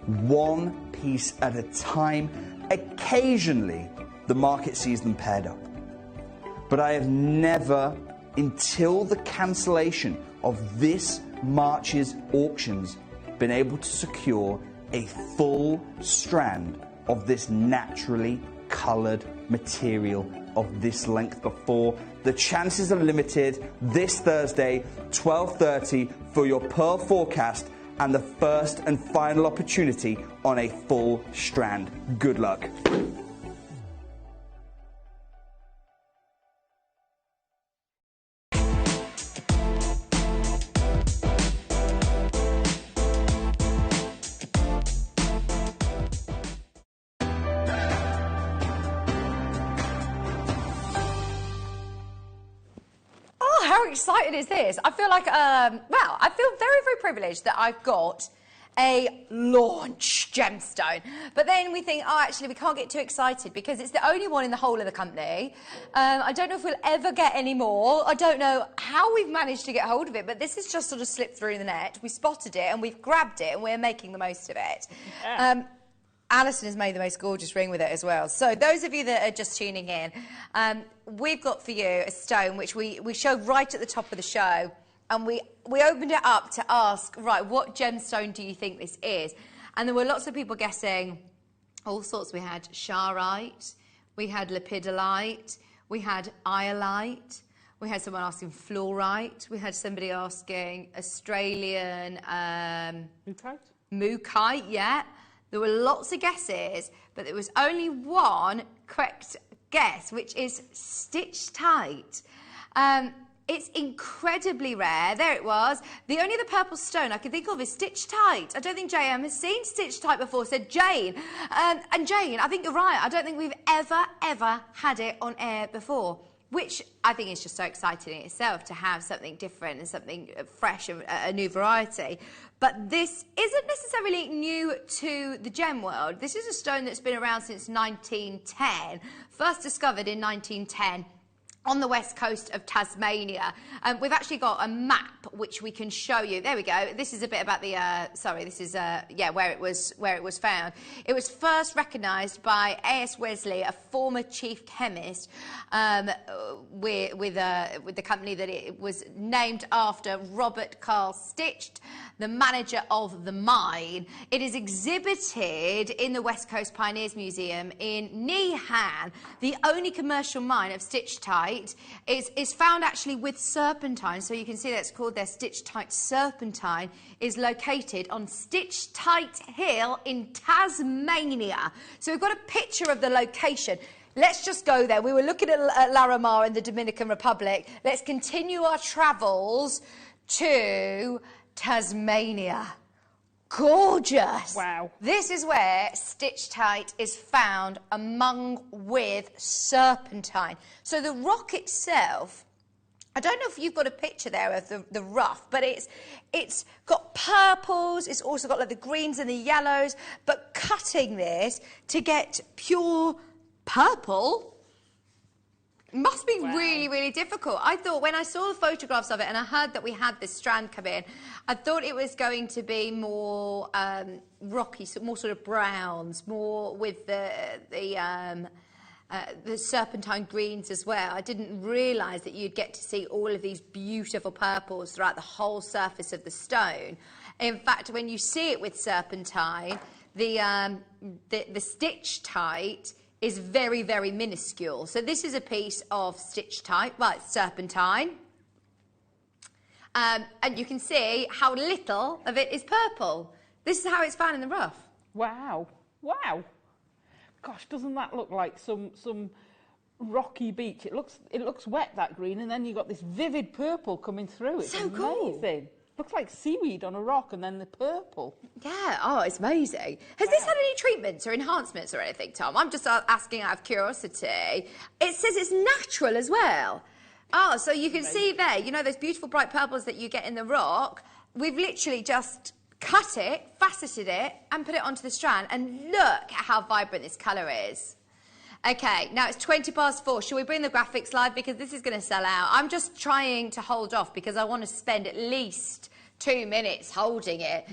one piece at a time. Occasionally, the market sees them paired up. But I have never, until the cancellation of this March's auctions, been able to secure a full strand of this naturally coloured material of this length before. The chances are limited. This Thursday, 12:30, for your pearl forecast and the first and final opportunity on a full strand. Good luck. How exciting is this? I feel like, well, I feel very, very privileged that I've got a launch gemstone. But then we think, oh, actually, we can't get too excited because it's the only one in the whole of the company. I don't know if we'll ever get any more. I don't know how we've managed to get hold of it, but this has just sort of slipped through the net. We spotted it and we've grabbed it and we're making the most of it. Yeah. Alison has made the most gorgeous ring with it as well. So those of you that are just tuning in, we've got for you a stone which we showed right at the top of the show, and we opened it up to ask, right, what gemstone do you think this is? And there were lots of people guessing all sorts. We had charoite, we had lepidolite, we had iolite, we had someone asking fluorite, we had somebody asking Australian mookaite, yeah. There were lots of guesses, but there was only one correct guess, which is stitch-tight. It's incredibly rare. There it was. The only other purple stone I can think of is stitch-tight. I don't think JM has seen stitch-tight before, said Jane. And Jane, I think you're right. I don't think we've ever had it on air before, which I think is just so exciting in itself to have something different and something fresh, a new variety. But this isn't necessarily new to the gem world. This is a stone that's been around since 1910, first discovered in 1910 on the west coast of Tasmania. We've actually got a map which we can show you. There we go. This is a bit about the, sorry, this is, yeah, where it was found. It was first recognised by A.S. Wesley, a former chief chemist, with the company that it was named after, Robert Carl Stitched, the manager of the mine. It is exhibited in the West Coast Pioneers Museum in Nehan. The only commercial mine of stitch-tight is found actually with serpentine. So you can see that's called their stitch-tight serpentine, is located on Stitch-Tight Hill in Tasmania. So we've got a picture of the location. Let's just go there. We were looking at Larimar in the Dominican Republic. Let's continue our travels to Tasmania. Gorgeous. Wow. This is where stitch-tight is found among with serpentine. So the rock itself, I don't know if you've got a picture there of the rough, but it's got purples, it's also got like the greens and the yellows, but cutting this to get pure purple must be really, really difficult. I thought when I saw the photographs of it and I heard that we had this strand come in, I thought it was going to be more rocky, more sort of browns, more with the serpentine greens as well. I didn't realise that you'd get to see all of these beautiful purples throughout the whole surface of the stone. In fact, when you see it with serpentine, the stitch-tight is very, very minuscule. So this is a piece of stitch-tight, well, it's serpentine. And you can see how little of it is purple. This is how it's found in the rough. Wow. Wow. Gosh, doesn't that look like some rocky beach? It looks wet, that green, and then you've got this vivid purple coming through. It's so amazing. Cool. Looks like seaweed on a rock, and then the purple. Yeah, oh, it's amazing. Has this had any treatments or enhancements or anything, Tom? I'm just asking out of curiosity. It says it's natural as well. Oh, so you can see there, you know those beautiful bright purples that you get in the rock? We've literally just cut it, faceted it, and put it onto the strand, and look at how vibrant this colour is. Okay, now it's 4:20. Shall we bring the graphics live? Because this is going to sell out. I'm just trying to hold off because I want to spend at least 2 minutes holding it.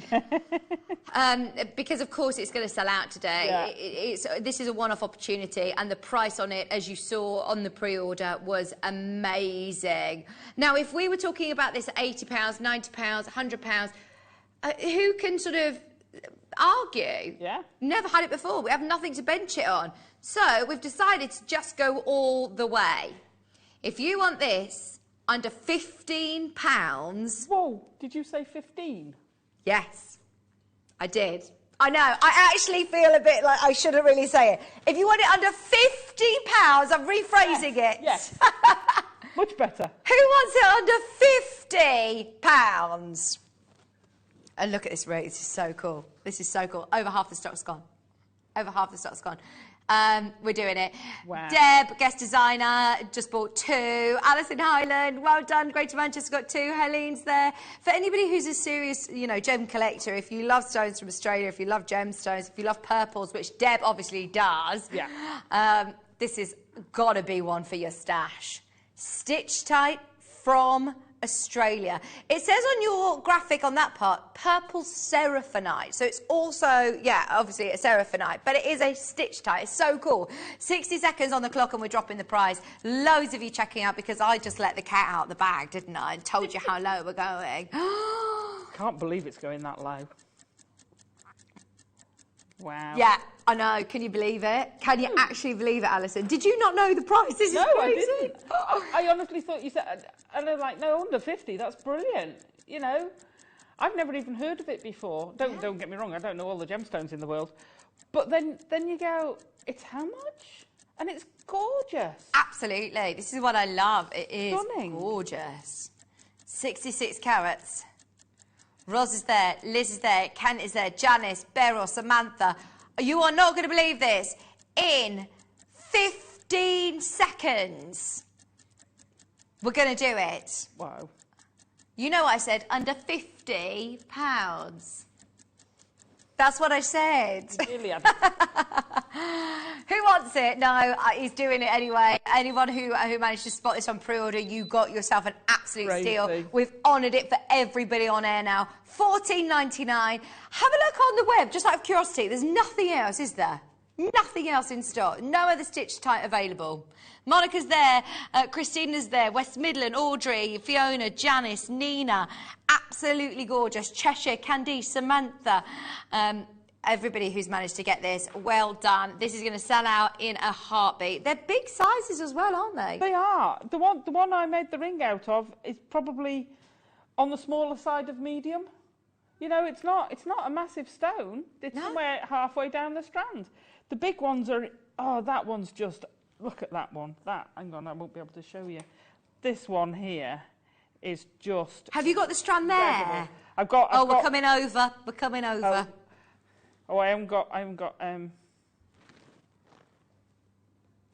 Because, of course, it's going to sell out today. Yeah. This is a one-off opportunity, and the price on it, as you saw on the pre-order, was amazing. Now, if we were talking about this at £80, £90, £100, who can sort of argue? Yeah. Never had it before. We have nothing to bench it on. So we've decided to just go all the way. If you want this under £15... Whoa, did you say 15? Yes, I did. I know, I actually feel a bit like I shouldn't really say it. If you want it under £50, I'm rephrasing it. Yes, much better. Who wants it under £50? And look at this rate, this is so cool. This is so cool. Over half the stock's gone. Over half the stock's gone. We're doing it. Wow. Deb, guest designer, just bought 2. Alison Highland, well done. Greater Manchester got 2. Helene's there. For anybody who's a serious, gem collector, if you love stones from Australia, if you love gemstones, if you love purples, which Deb obviously does, this has got to be one for your stash. Stitch tight from Australia. It says on your graphic on that part, purple seraphinite. So it's also, obviously a seraphinite, but it is a stitch tie. It's so cool. 60 seconds on the clock and we're dropping the price. Loads of you checking out because I just let the cat out of the bag, didn't I? And told you how low we're going. Can't believe it's going that low. Wow. Yeah, I know. Can you believe it? Can you actually believe it, Alison? Did you not know the price? This is crazy. I didn't. I honestly thought you said, and I'm like, no, under 50, that's brilliant. I've never even heard of it before. Don't get me wrong, I don't know all the gemstones in the world. But then you go, it's how much? And it's gorgeous. Absolutely. This is what I love. It is stunning. Gorgeous. 66 carats. Roz is there, Liz is there, Kent is there, Janice, Beryl, Samantha. You are not going to believe this. In 15 seconds, we're going to do it. Wow. You know what I said? Under £50. That's what I said. Really? Who wants it? No, he's doing it anyway. Anyone who managed to spot this on pre-order, you got yourself an absolute steal. We've honoured it for everybody on air now. $14.99. Have a look on the web, just out of curiosity. There's nothing else, is there? Nothing else in stock. No other stitch type available. Monica's there, Christina's there, West Midland, Audrey, Fiona, Janice, Nina. Absolutely gorgeous. Cheshire, Candice, Samantha. Everybody who's managed to get this, well done. This is going to sell out in a heartbeat. They're big sizes as well, aren't they? They are. The one I made the ring out of is probably on the smaller side of medium. It's not a massive stone. It's somewhere halfway down the strand. The big ones are, that one's just, look at that one. Hang on, I won't be able to show you. This one here is just... Have you got the strand there? Incredible. I've got... we're coming over. We're coming over. I haven't got...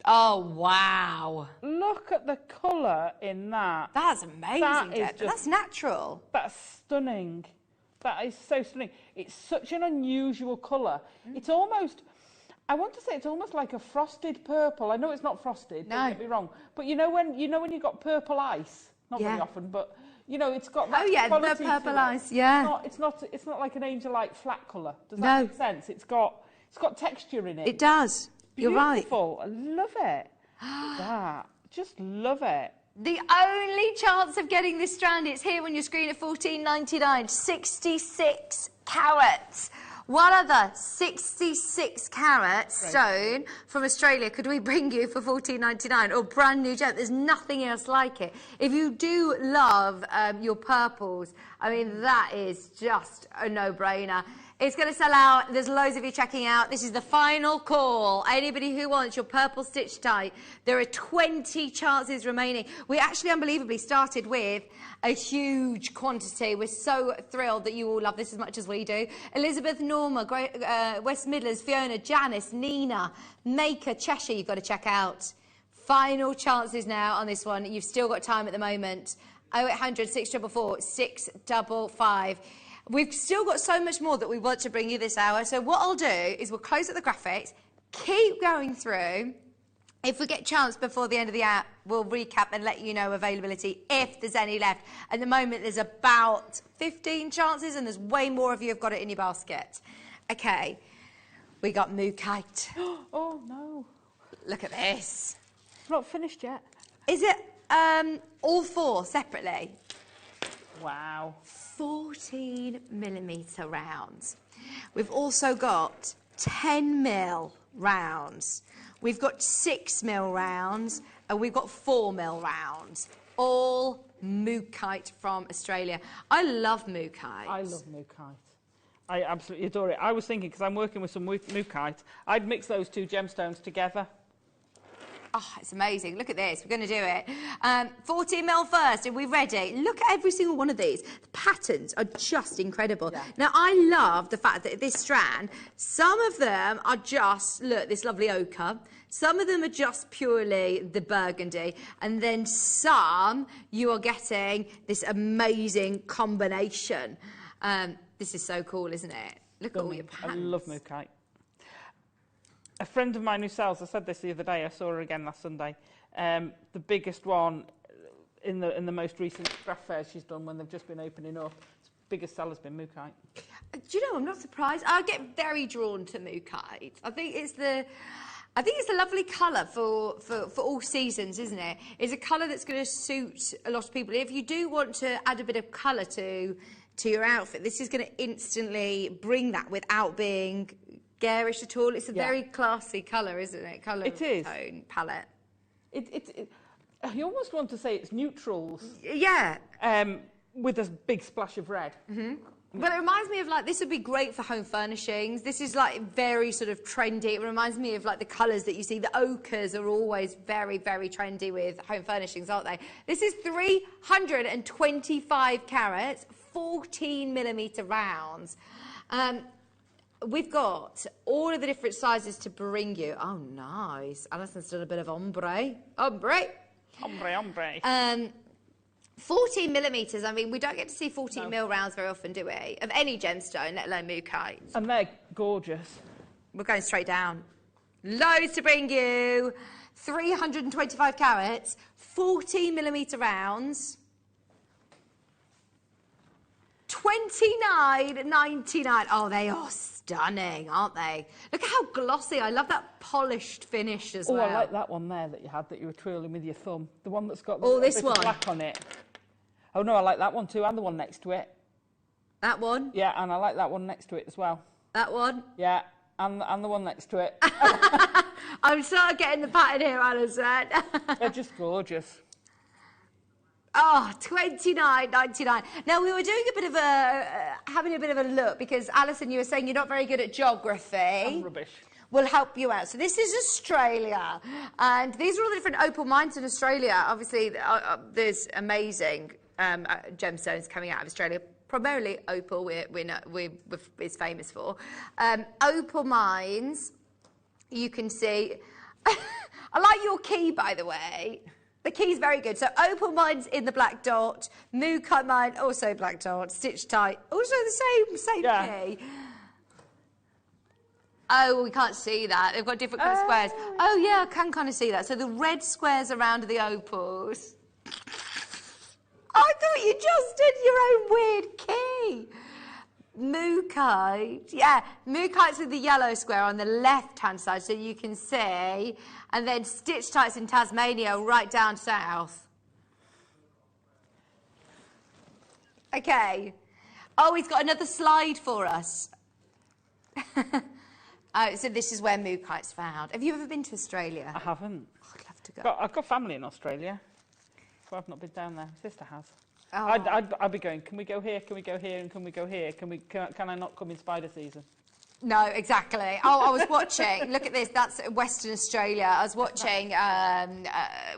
Oh, wow. Look at the colour in that. That's amazing, that's natural. That's stunning. That is so stunning. It's such an unusual colour. It's almost... I want to say it's almost like a frosted purple. I know it's not frosted, don't get me wrong. But you know when you've got purple ice? Not very often, but it's got that quality the purple to ice, it. It's not like an Angel-like flat colour. Does that make sense? It's got texture in it. It does. You're right. Beautiful. I love it. That. Just love it. The only chance of getting this strand, it's here on your screen at $14.99. 66 carats. What other 66 carat stone from Australia could we bring you for $14.99 or brand new gem? There's nothing else like it. If you do love your purples, I mean, that is just a no-brainer. It's going to sell out. There's loads of you checking out. This is the final call. Anybody who wants your purple stitch tie, there are 20 chances remaining. We actually unbelievably started with a huge quantity. We're so thrilled that you all love this as much as we do. Elizabeth, Norma, West Midlands, Fiona, Janice, Nina, Maker, Cheshire, you've got to check out. Final chances now on this one. You've still got time at the moment. 0800 644 655. We've still got so much more that we want to bring you this hour. So what I'll do is we'll close at the graphics, keep going through, If we get a chance before the end of the hour, we'll recap and let you know availability if there's any left. At the moment, there's about 15 chances, and there's way more of you have got it in your basket. Okay, we got Mookaite. Oh, no. Look at this. It's not finished yet. Is it all 4 separately? Wow. 14mm rounds. We've also got 10mm rounds. We've got 6mm rounds, and we've got 4mm rounds. All Mookaite from Australia. I love Mookaite. I love Mookaite. I absolutely adore it. I was thinking, because I'm working with some Mookaite, I'd mix those 2 gemstones together. Oh, it's amazing. Look at this. We're going to do it. 14mm first. Are we ready? Look at every single one of these. The patterns are just incredible. Yeah. Now, I love the fact that this strand, some of them are just, look, this lovely ochre. Some of them are just purely the burgundy. And then some, you are getting this amazing combination. This is so cool, isn't it? Look at all your patterns. I love Mookaite. A friend of mine who sells, I said this the other day, I saw her again last Sunday, the biggest one in the most recent craft fairs she's done when they've just been opening up, biggest seller's been Mookaite. Do you know, I'm not surprised. I get very drawn to Mookaite. I think it's the lovely colour for all seasons, isn't it? It's a colour that's going to suit a lot of people. If you do want to add a bit of colour to your outfit, this is going to instantly bring that without being garish at all. It's a very classy colour, isn't it? Colour tone palette. You almost want to say it's neutrals. Yeah. With a big splash of red. Mm-hmm. But it reminds me of, like, this would be great for home furnishings. This is, like, very sort of trendy. It reminds me of, like, the colours that you see. The ochres are always very, very trendy with home furnishings, aren't they? This is 325 carats, 14mm rounds. We've got all of the different sizes to bring you. Oh, nice. Alison's done a bit of ombre. Ombre. 14mm. I mean, we don't get to see 14mm rounds very often, do we? Of any gemstone, let alone Mookaite. And they're gorgeous. We're going straight down. Loads to bring you. 325 carats, 14mm rounds. 29.99. Oh, they are stunning, aren't they? Look at how glossy. I love that polished finish as well. Oh, I like that one there that you had, that you were twirling with your thumb. The one that's got this bit one of black on it. Oh, no, I like that one too, and the one next to it. That one? Yeah, and I like that one next to it as well. That one? Yeah, and the one next to it. I'm sort of getting the pattern here, Alison. They're just gorgeous. Oh, 29.99. Now, we were doing a bit of having a bit of a look, because, Alison, you were saying you're not very good at geography. I'm rubbish. We'll help you out. So this is Australia, and these are all the different opal mines in Australia. Obviously, there's amazing gemstones coming out of Australia. Primarily opal, is famous for. Opal mines, you can see. I like your key, by the way. The key's very good. So opal mine's in the black dot, Mookaite mine also black dot, stitched tight, also the same key. Oh, we can't see that. They've got different colour squares. Oh yeah, I can kind of see that. So the red squares around the opals. I thought you just did your own weird key. Mookaite, yeah, Mookaite's with the yellow square on the left-hand side, so you can see, and then stitch tights in Tasmania right down south. Okay. Oh, he's got another slide for us. Oh, so this is where Mookaite's found. Have you ever been to Australia? I haven't. Oh, I'd love to go. I've got family in Australia, so I've not been down there. My sister has. Oh. I'd be going, can we go here, can we go here, and can we go here? Can I not come in spider season? No, exactly. Oh, I was watching, look at this, that's Western Australia. I was watching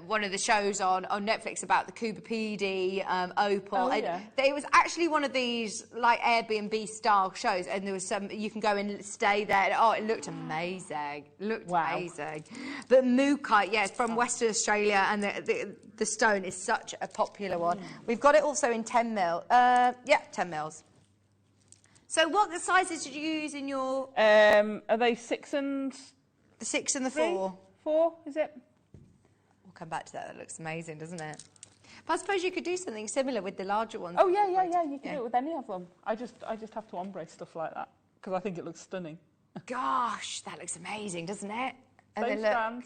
one of the shows on Netflix about the Kubapedi opal. Oh, yeah. It was actually one of these, like, Airbnb style shows, and there was some, you can go and stay there. Oh, it looked amazing. Amazing. But Mookaite, yeah, it's from Western Australia, and the stone is such a popular one. We've got it also in 10 mil. Yeah, 10 mils. So what sizes did you use in your... Are they 6 and... The 6 and the 3? 4. 4, is it? come back to that. That looks amazing, doesn't it? But I suppose you could do something similar with the larger ones. Oh, yeah. You can do it with any of them. I just have to ombre stuff like that because I think it looks stunning. Gosh, that looks amazing, doesn't it? And Same then stand.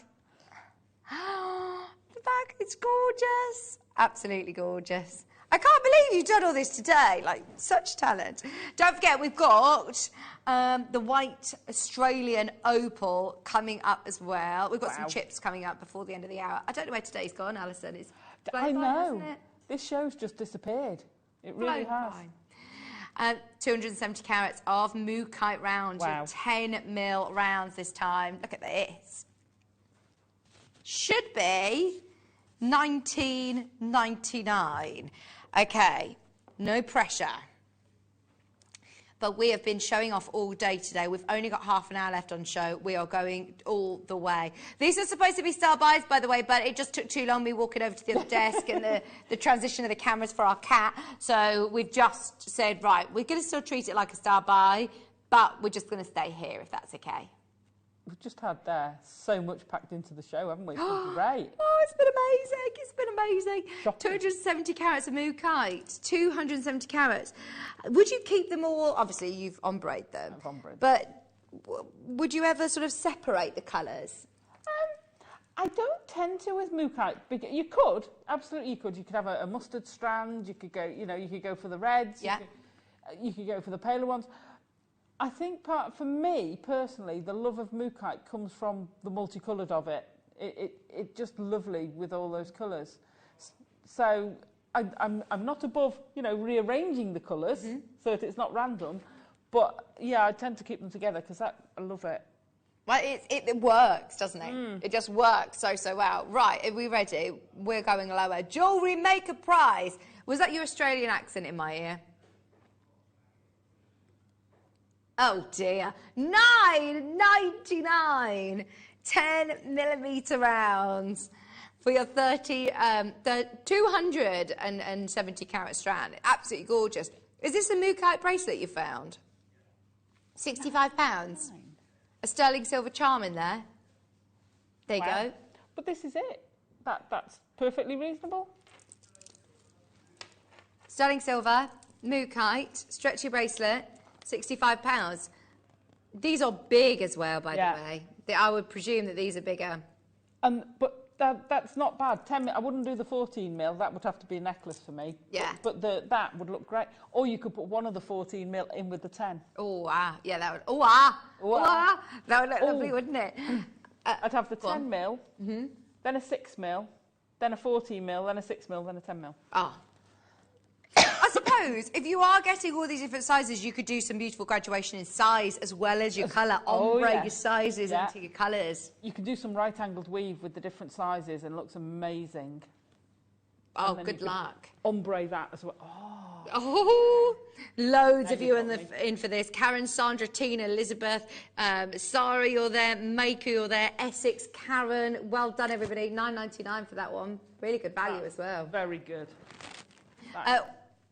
The back, it's gorgeous. Absolutely gorgeous. I can't believe you've done all this today. Like, such talent. Don't forget, we've got the white Australian opal coming up as well. We've got some chips coming up before the end of the hour. I don't know where today's gone, Alison. It's I by, know. hasn't it? This show's just disappeared. It really has. 270 carats of Mookaite rounds. Wow. 10mm rounds this time. Look at this. Should be $19.99. Okay, no pressure. But we have been showing off all day today. We've only got half an hour left on show. We are going all the way. These are supposed to be star buys, by the way, but it just took too long, me walking over to the other desk and the transition of the cameras for our cat. So we've just said, right, we're going to still treat it like a star buy, but we're just going to stay here, if that's okay. We've just had so much packed into the show, haven't we? It's been great. Oh, it's been amazing. It's been amazing. Shocking. 270 carats of Mookaite. 270 carats. Would you keep them all? Obviously, you've ombre'd them. I've ombre'd them. But would you ever sort of separate the colours? I don't tend to with Mookaite. You could, absolutely you could. You could have a mustard strand. You could go, you could go for the reds. Yeah. You could go for the paler ones. I think for me, personally, the love of Mookaite comes from the multicoloured of it. It's just lovely with all those colours. So I'm not above, rearranging the colours so that it's not random. But, yeah, I tend to keep them together because I love it. Well, it works, doesn't it? It just works so well. Right, are we ready? We're going lower. Jewellery Maker prize. Was that your Australian accent in my ear? Oh dear, $9.99, 10mm rounds for your 270 carat strand. Absolutely gorgeous. Is this a Mookaite bracelet you found? £65. A sterling silver charm in there. There you go. But this is it. That's perfectly reasonable. Sterling silver, Mookaite, stretchy bracelet. £65. These are big as well, by the way. I would presume that these are bigger. But that's not bad. I wouldn't do the 14mm. That would have to be a necklace for me. Yeah. But that would look great. Or you could put one of the 14mm in with the 10. Oh, yeah, that would. That would look lovely, wouldn't it? I'd have the 10mm, then a 6mm, then a 14mm, then a 6mm, then a 10mm. Oh. I suppose if you are getting all these different sizes, you could do some beautiful graduation in size as well as your colour. Ombre your sizes into your colours. You can do some right-angled weave with the different sizes and it looks amazing. Oh, good luck. Ombre that as well. Oh, loads of you in for this. Karen, Sandra, Tina, Elizabeth, Sarah, you're there. Maker, you're there. Essex, Karen. Well done, everybody. $9.99 for that one. Really good value as well. Very good.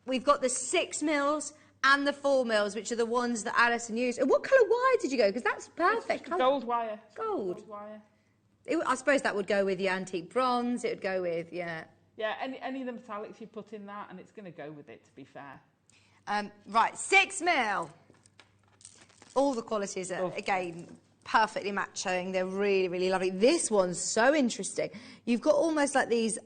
We've got the 6mm and the 4mm, which are the ones that Alison used. And what colour wire did you go? Because that's perfect. Gold wire. Gold wire. I suppose that would go with the antique bronze. It would go with, Yeah, any of the metallics you put in that, and it's going to go with it, to be fair. Right, 6mm. All the qualities are, again, perfectly matching. They're really, really lovely. This one's so interesting. You've got almost like these...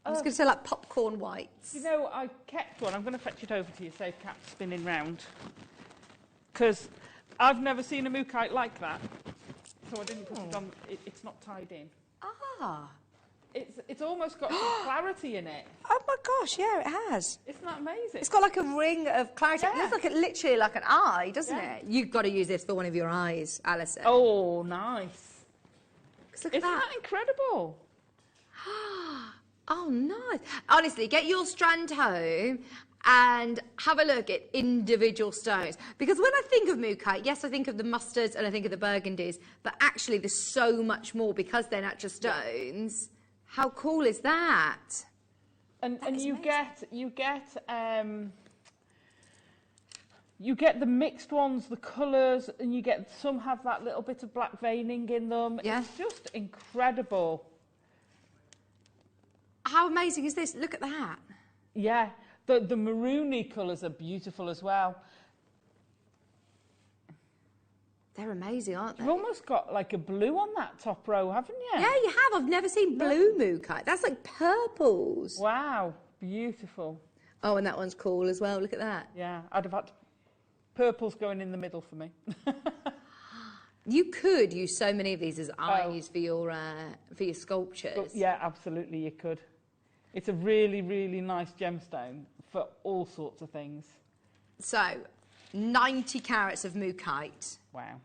I was going to say like popcorn whites. I kept one. I'm going to fetch it over to you, save Cat spinning round. Because I've never seen a Mookaite like that. So I didn't put it on. It's not tied in. Ah. It's almost got some clarity in it. Oh my gosh, yeah, it has. Isn't that amazing? It's got like a ring of clarity. Yeah. It looks like literally like an eye, doesn't it? You've got to use this for one of your eyes, Alison. Oh, nice. Look at that. Isn't that incredible? Oh, nice. Honestly, get your strand home and have a look at individual stones. Because when I think of Mookaite, yes, I think of the mustards and I think of the burgundies, but actually there's so much more because they're natural stones. How cool is that? And you get the mixed ones, the colours, and some have that little bit of black veining in them. Yeah. It's just incredible. How amazing is this? Look at that. Yeah, the maroony colours are beautiful as well. They're amazing, aren't they? You've almost got like a blue on that top row, haven't you? Yeah, you have. I've never seen blue mookaite. That's like purples. Wow, beautiful. Oh, and that one's cool as well. Look at that. Yeah, I'd have had purple's going in the middle for me. You could use so many of these as eyes for your sculptures. But yeah, absolutely, you could. It's a really, really nice gemstone for all sorts of things. So, 90 carats of mookaite. Wow.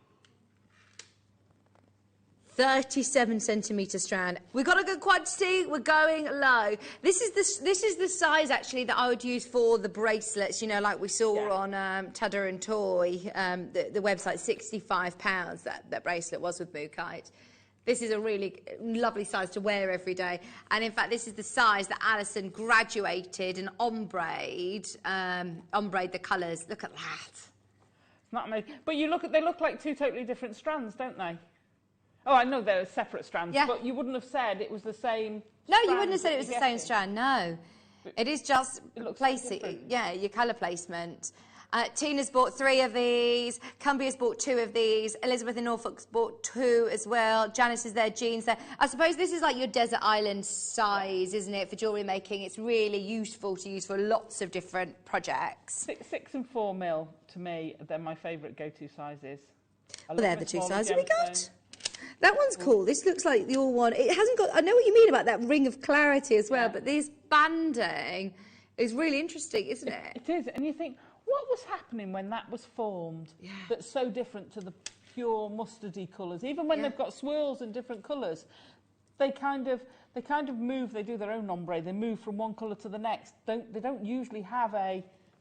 37 centimetre strand. We've got a good quantity. We're going low. This is the size actually that I would use for the bracelets. You know, like we saw on Tudder and Toy, the website, £65. That bracelet was with mookaite. This is a really lovely size to wear every day. And in fact, this is the size that Alison graduated and ombre'd the colours. Look at that. It's not amazing. But they look like two totally different strands, don't they? Oh, I know they're separate strands, but you wouldn't have said it was the same No, you wouldn't have said it was the same strand, no. It is just placing, your colour placement. Tina's bought 3 of these, Cumbia's bought 2 of these, Elizabeth in Norfolk's bought 2 as well, Janice is there, Jean's there. I suppose this is like your desert island size, isn't it, for jewellery making? It's really useful to use for lots of different projects. 6 and 4 mil, to me, they're my favourite go-to sizes. Well, they're the 2 sizes we got. That one's cool. This looks like your one. It hasn't got... I know what you mean about that ring of clarity as well, but this banding is really interesting, isn't it? It is, and you think, what was happening when that was formed that's so different to the pure mustardy colours? Even when they've got swirls in different colours, they kind of move. They do their own ombre. They move from one colour to the next. They don't usually have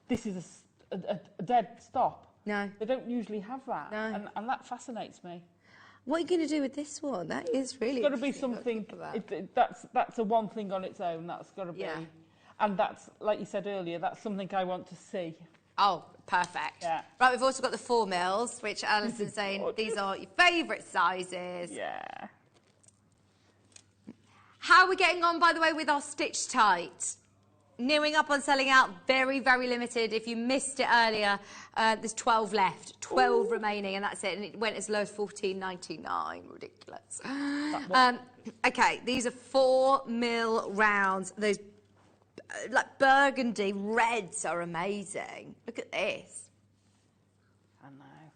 this is a dead stop. No. They don't usually have that. No. And that fascinates me. What are you going to do with this one? That is really It's got to be something... That's a one thing on its own. That's got to be... And that's, like you said earlier, that's something I want to see. Oh, perfect. Yeah. Right, we've also got the 4 mils, which Alison's saying these are your favourite sizes. Yeah. How are we getting on, by the way, with our stitch tight? Nearing up on selling out, very, very limited. If you missed it earlier, there's 12 left, 12 remaining, and that's it. And it went as low as $14.99. Ridiculous. Okay, these are 4 mil rounds. Those like burgundy reds are amazing. Look at this. I know.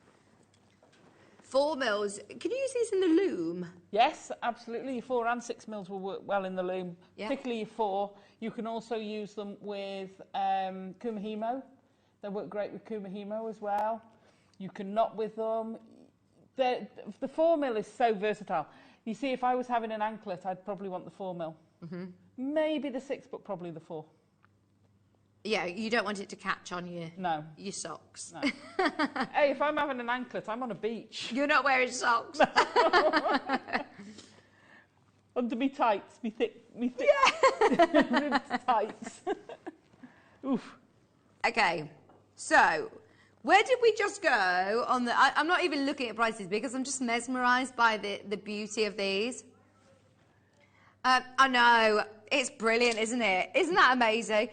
4 mils. Can you use these in the loom? Yes, absolutely. Your 4 and 6 mils will work well in the loom, particularly your 4. You can also use them with Kumahimo. They work great with Kumahimo as well. You can knot with them. The 4 mil is so versatile. You see, if I was having an anklet, I'd probably want the 4 mil. Mm-hmm. Maybe the 6, but probably the 4. Yeah, you don't want it to catch on your socks. No. Hey, if I'm having an anklet, I'm on a beach. You're not wearing socks. Under me tights, me thick ribbed tights. Oof. Okay, so where did we just go on the... I'm not even looking at prices because I'm just mesmerised by the beauty of these. I know, it's brilliant, isn't it? Isn't that amazing?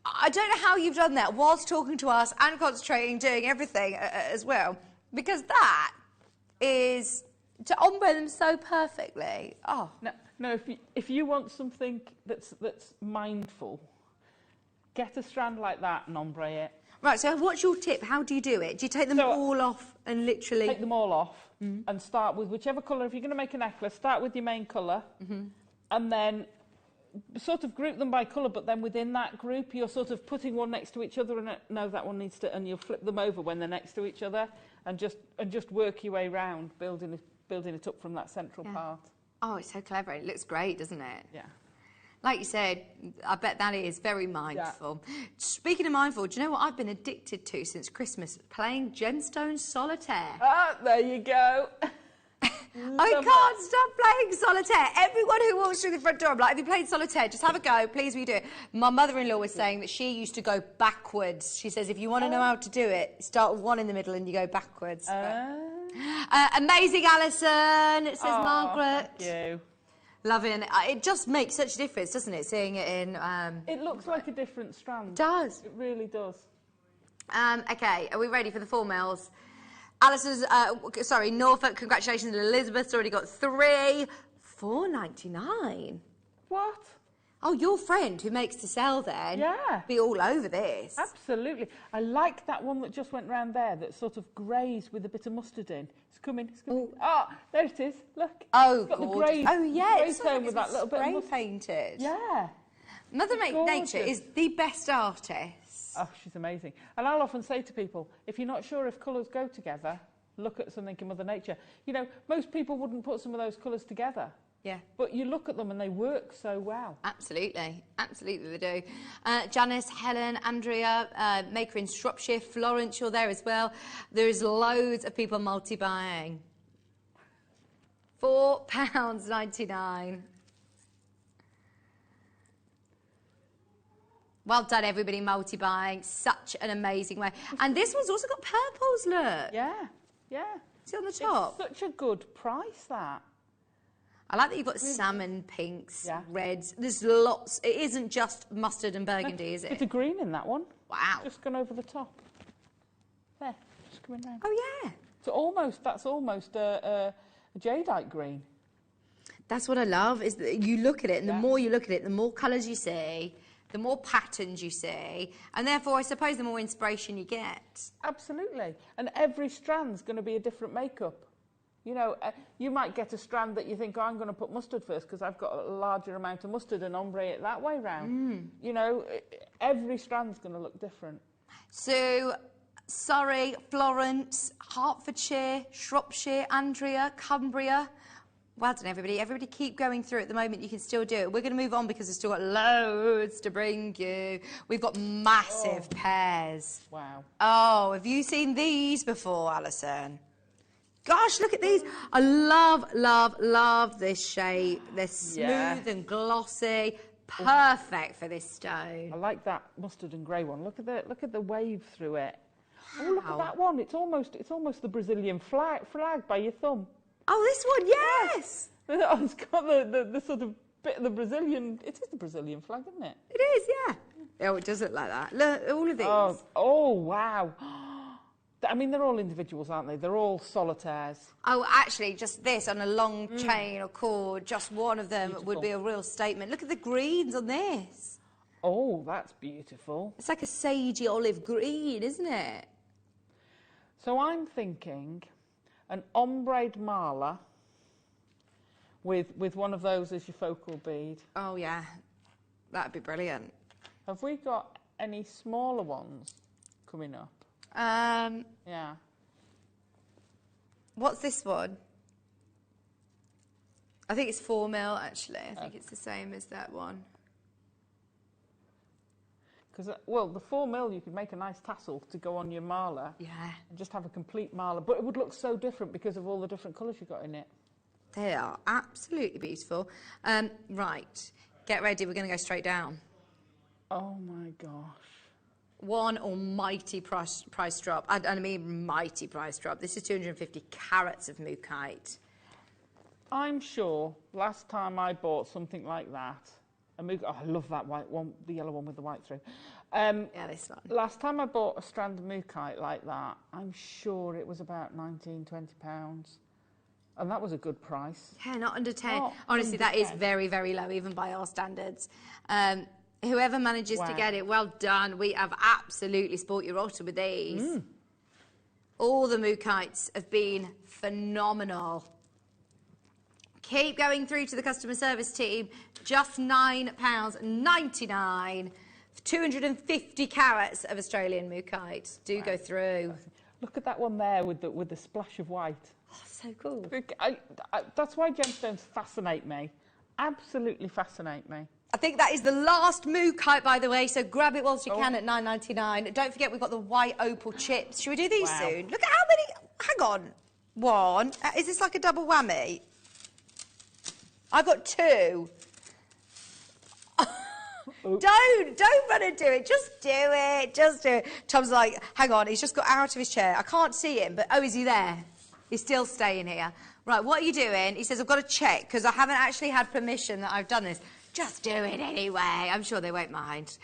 I don't know how you've done that whilst talking to us and concentrating, doing everything as well, because that is to ombre them so perfectly. Oh no! If you want something that's mindful, get a strand like that and ombre it. Right. So what's your tip? How do you do it? Do you take them all off and literally take them all off and start with whichever colour? If you're going to make a necklace, start with your main colour, and then sort of group them by colour, but then within that group you're sort of putting one next to each other and no, that one needs to, and you'll flip them over when they're next to each other and just work your way round, building it up from that central part. Oh, it's so clever. It looks great, doesn't it? Yeah. Like you said, I bet that is very mindful. Yeah. Speaking of mindful, do you know what I've been addicted to since Christmas? Playing gemstone solitaire. Ah, there you go. I can't stop playing solitaire. Everyone who walks through the front door, I'm like, have you played solitaire? Just have a go. Please, will you do it? My mother-in-law was saying that she used to go backwards. She says, if you want to know how to do it, start with 1 in the middle and you go backwards. Amazing, Alison, it says Margaret. Thank you. Loving it. It just makes such a difference, doesn't it, seeing it in... It looks like a different strand. It does. It really does. Okay, are we ready for the 4 mils? Alison's, Norfolk, congratulations. Elizabeth's already got 3. $4.99. What? Oh, your friend who makes to sell then. Yeah. Be all over this. Absolutely. I like that one that just went round there that sort of greys with a bit of mustard in. It's coming, it's coming. Oh, there it is. Look. Oh, it's got gorgeous. the grey, Oh, yeah. grey It's tone like with that little bit of mustard. painted. Yeah. Mother Gorgeous. Nature is the best artist. Oh, she's amazing. And I'll often say to people, if you're not sure if colours go together, look at something in Mother Nature. You know, most people wouldn't put some of those colours together. Yeah. But you look at them and they work so well. Absolutely. Absolutely they do. Janice, Helen, Andrea, Maker in Shropshire, Florence, you're there as well. There's loads of people multi-buying. £4.99. Well done, everybody, multi-buying. Such an amazing way. And this one's also got purples, look. Yeah, yeah. See on the top? It's such a good price, that. I like that you've got salmon, pinks, reds. There's lots. It isn't just mustard and burgundy, is it? It's a green in that one. Wow. Just gone over the top. There, just coming round. Oh, yeah. So that's almost a jadeite green. That's what I love, is that you look at it, and the more you look at it, the more colours you see, the more patterns you see, and therefore, I suppose, the more inspiration you get. Absolutely. And every strand's going to be a different makeup. You know, you might get a strand that you think, oh, I'm going to put mustard first because I've got a larger amount of mustard and ombre it that way round. You know, every strand's going to look different. So, Surrey, Florence, Hertfordshire, Shropshire, Andrea, Cumbria. Well done, everybody. Everybody keep going through at the moment. You can still do it. We're going to move on because we've still got loads to bring you. We've got massive pairs. Wow. Oh, have you seen these before, Alison? Gosh, look at these. I love, love, love this shape. They're smooth and glossy. Perfect for this stone. I like that mustard and grey one. Look at the wave through it. Oh, look at that one. It's almost the Brazilian flag by your thumb. Oh, this one, yes. Oh, it's got the sort of bit of the Brazilian. It is the Brazilian flag, isn't it? It is, yeah. Oh, it does look like that. Look, all of these. Oh, wow. I mean, they're all individuals, aren't they? They're all solitaires. Oh, actually, just this on a long chain or cord, just one of them would be a real statement. Look at the greens on this. Oh, that's beautiful. It's like a sagey olive green, isn't it? So I'm thinking an ombre mala with one of those as your focal bead. Oh, yeah. That'd be brilliant. Have we got any smaller ones coming up? Yeah. What's this one? I think it's 4 mil, actually. I think it's the same as that one. Because, well, the 4 mil, you could make a nice tassel to go on your mala. Yeah. And just have a complete mala. But it would look so different because of all the different colours you've got in it. They are absolutely beautiful. Right. Get ready. We're going to go straight down. Oh, my gosh. One almighty price drop. And I mean mighty price drop. This is 250 carats of mookaite. I'm sure last time I bought something like that, I love that white one, the yellow one with the white through. Yeah, this one. Last time I bought a strand of mookaite like that, I'm sure it was about £19, £20. And that was a good price. Yeah, not under 10. Not Honestly, under that 10. is very, very low, even by our standards. Whoever manages to get it, well done. We have absolutely sport your otter with these. All the mookites have been phenomenal. Keep going through to the customer service team. Just £9.99 for 250 carats of Australian mookaite. Do go through. Look at that one there with the splash of white. Oh, so cool. That's why gemstones fascinate me. Absolutely fascinate me. I think that is the last mookaite, by the way, so grab it whilst you can at $9.99. Don't forget we've got the white opal chips. Should we do these soon? Look at how many... Hang on. One. Is this like a double whammy? I've got 2. Don't run and do it. Just do it. Just do it. Tom's like, hang on, he's just got out of his chair. I can't see him, but oh, is he there? He's still staying here. Right, what are you doing? He says, I've got to check, because I haven't actually had permission that I've done this. Just do it anyway. I'm sure they won't mind.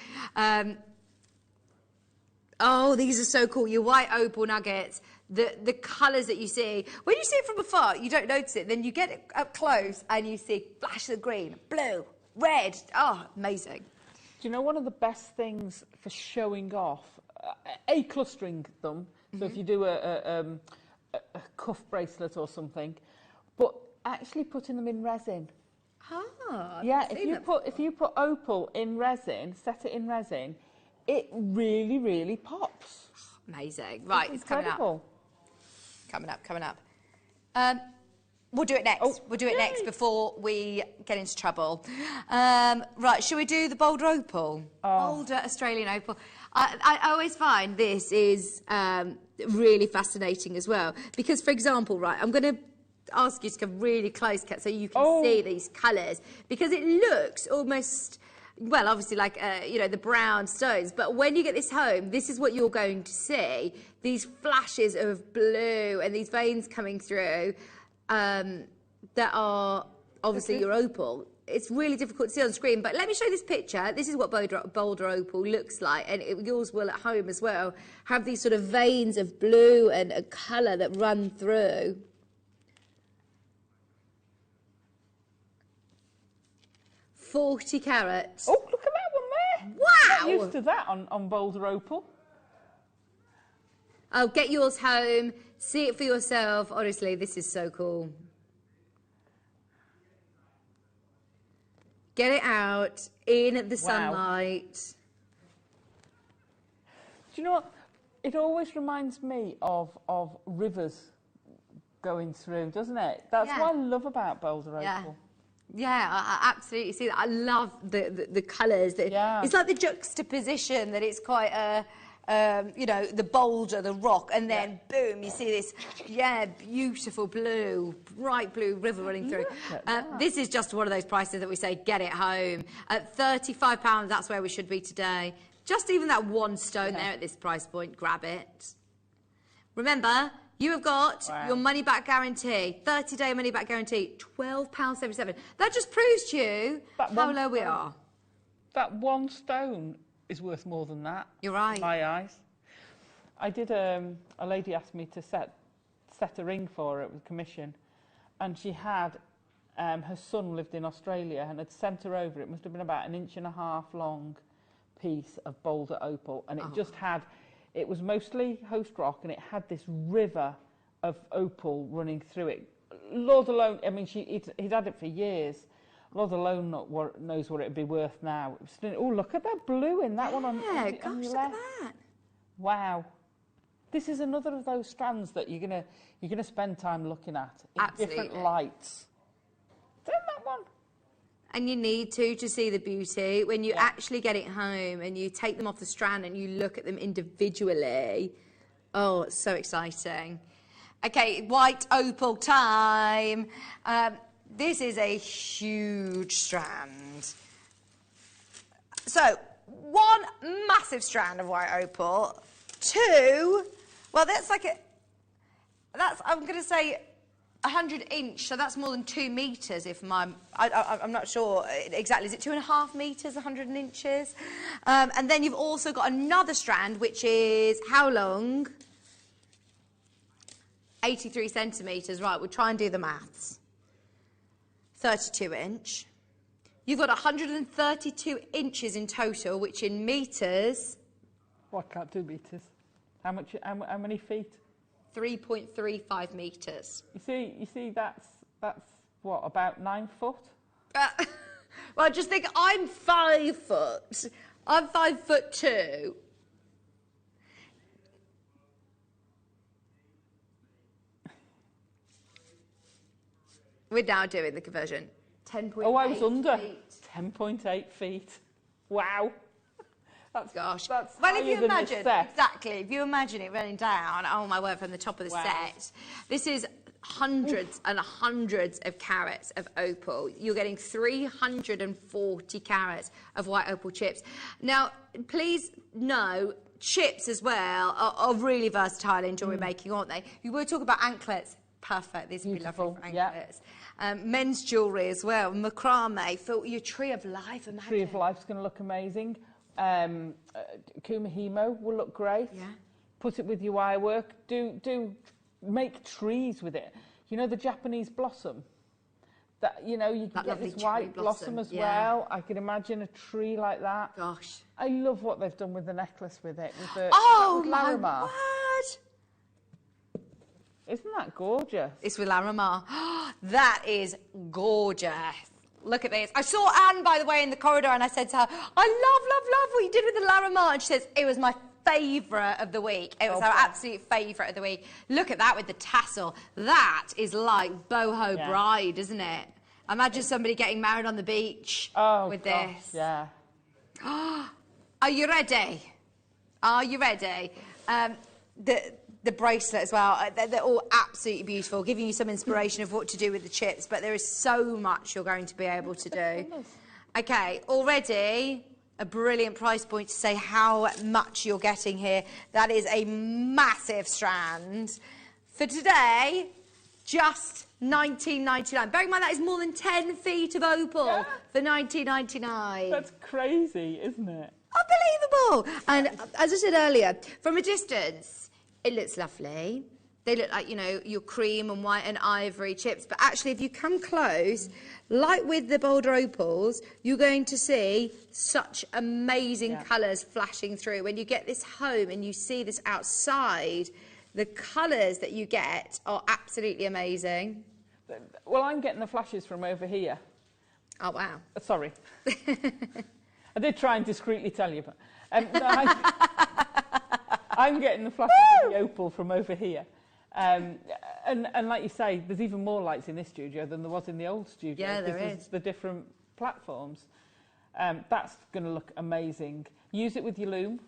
Oh, these are so cool. Your white opal nuggets. The colours that you see. When you see it from afar, you don't notice it. Then you get it up close and you see flashes of green, blue, red. Oh, amazing. Do you know one of the best things for showing off, clustering them, so if you do a cuff bracelet or something, but actually putting them in resin. Ah, yeah, if you put opal in resin, set it in resin, it really, really pops. Amazing. Right, it's coming up. Coming up. We'll do it next. Oh, we'll do it next before we get into trouble. Right, shall we do the Boulder Opal? Boulder Australian Opal. I always find this is really fascinating as well. Because, for example, right, I'm going to ask you to come really close, Kat, so you can see these colours. Because it looks almost... Well, obviously, like, you know, the brown stones. But when you get this home, this is what you're going to see. These flashes of blue and these veins coming through that are obviously your opal. It's really difficult to see on screen. But let me show you this picture. This is what Boulder Opal looks like. And yours will at home as well have these sort of veins of blue and a colour that run through. $40 carats. Oh, look at that one there. Wow. I'm not used to that on Boulder Opal. Oh, get yours home. See it for yourself. Honestly, this is so cool. Get it out in the sunlight. Do you know what? It always reminds me of rivers going through, doesn't it? That's what I love about Boulder Opal. Yeah, I absolutely see that. I love the colours. It's like the juxtaposition that it's quite you know, the boulder, the rock, and then boom, you see this, beautiful blue, bright blue river running through. This is just one of those prices that we say, get it home. At £35, that's where we should be today. Just even that one stone there at this price point, grab it. Remember, you have got your money-back guarantee, 30-day money-back guarantee, £12.77. That just proves to you how low we are. That one stone is worth more than that. You're right. In my eyes. I did, a lady asked me to set a ring for her with commission, and she had, her son lived in Australia and had sent her over, it must have been about 1.5 inches long piece of Boulder Opal, and it just had, it was mostly host rock, and it had this river of opal running through it. Lord alone, I mean, he'd had it for years. Lord alone knows what it'd be worth now. Oh, look at that blue in that one on your left. Look at that. Wow. This is another of those strands that you're gonna spend time looking at in different lights. Isn't that one? And you need to see the beauty. When you actually get it home and you take them off the strand and you look at them individually, oh, it's so exciting. Okay, white opal time. This is a huge strand. So, one massive strand of white opal. Two, well, that's like I'm going to say 100 inch, so that's more than 2 meters if I'm not sure exactly. Is it 2.5 meters, 100 inches? And then you've also got another strand, which is how long? 83 centimeters. Right, we'll try and do the maths. 32 inch. You've got 132 inches in total, which in meters... Well, I can't do meters. How many feet? 3.35 meters. You see, that's what, about 9 foot? Well, just think, I'm 5 foot. I'm 5'2". We're now doing the conversion. 10.8 Oh, I was under. feet. 10.8 feet. Wow. That's well, higher if you than imagine, this set. exactly, if you imagine it running down, oh my word, from the top of the set, this is hundreds and hundreds of carats of opal. You're getting 340 carats of white opal chips. Now, please know, chips as well are really versatile in jewellery making, aren't they? You were talking about anklets. perfect. These would be lovely for yeah. anklets. Men's jewellery as well, macrame. For your tree of life, imagine. Tree of life's going to look amazing. Kumihimo will look great. Yeah. Put it with your wire work. Make trees with it. You know the Japanese blossom? That, you know, you can get this white blossom as well. I can imagine a tree like that. Gosh. I love what they've done with the necklace with it. With the, oh, with my Larimar. word. Isn't that gorgeous? It's with Larimar. That is gorgeous. Look at this. I saw Anne, by the way, in the corridor, and I said to her, I love what you did with the Larimar. And she says, it was my favourite of the week. It was her absolute favourite of the week. Look at that with the tassel. That is like boho bride, isn't it? Imagine somebody getting married on the beach with this. Yeah. Are you ready? Are you ready? The bracelet as well. They're all absolutely beautiful, giving you some inspiration of what to do with the chips, but there is so much you're going to be able to do. Okay, already a brilliant price point to say how much you're getting here. That is a massive strand. For today, just $19.99. Bearing in mind that is more than 10 feet of opal for $19.99. That's crazy, isn't it? Unbelievable. And as I said earlier, from a distance, it looks lovely. They look like, you know, your cream and white and ivory chips. But actually, if you come close, like with the bolder opals, you're going to see such amazing colours flashing through. When you get this home and you see this outside, the colours that you get are absolutely amazing. Well, I'm getting the flashes from over here. Oh, wow. Sorry. I did try and discreetly tell you, but no, I'm getting the flashes of the opal from over here. And like you say, there's even more lights in this studio than there was in the old studio. Yeah, there is. The different platforms. That's going to look amazing. Use it with your loom.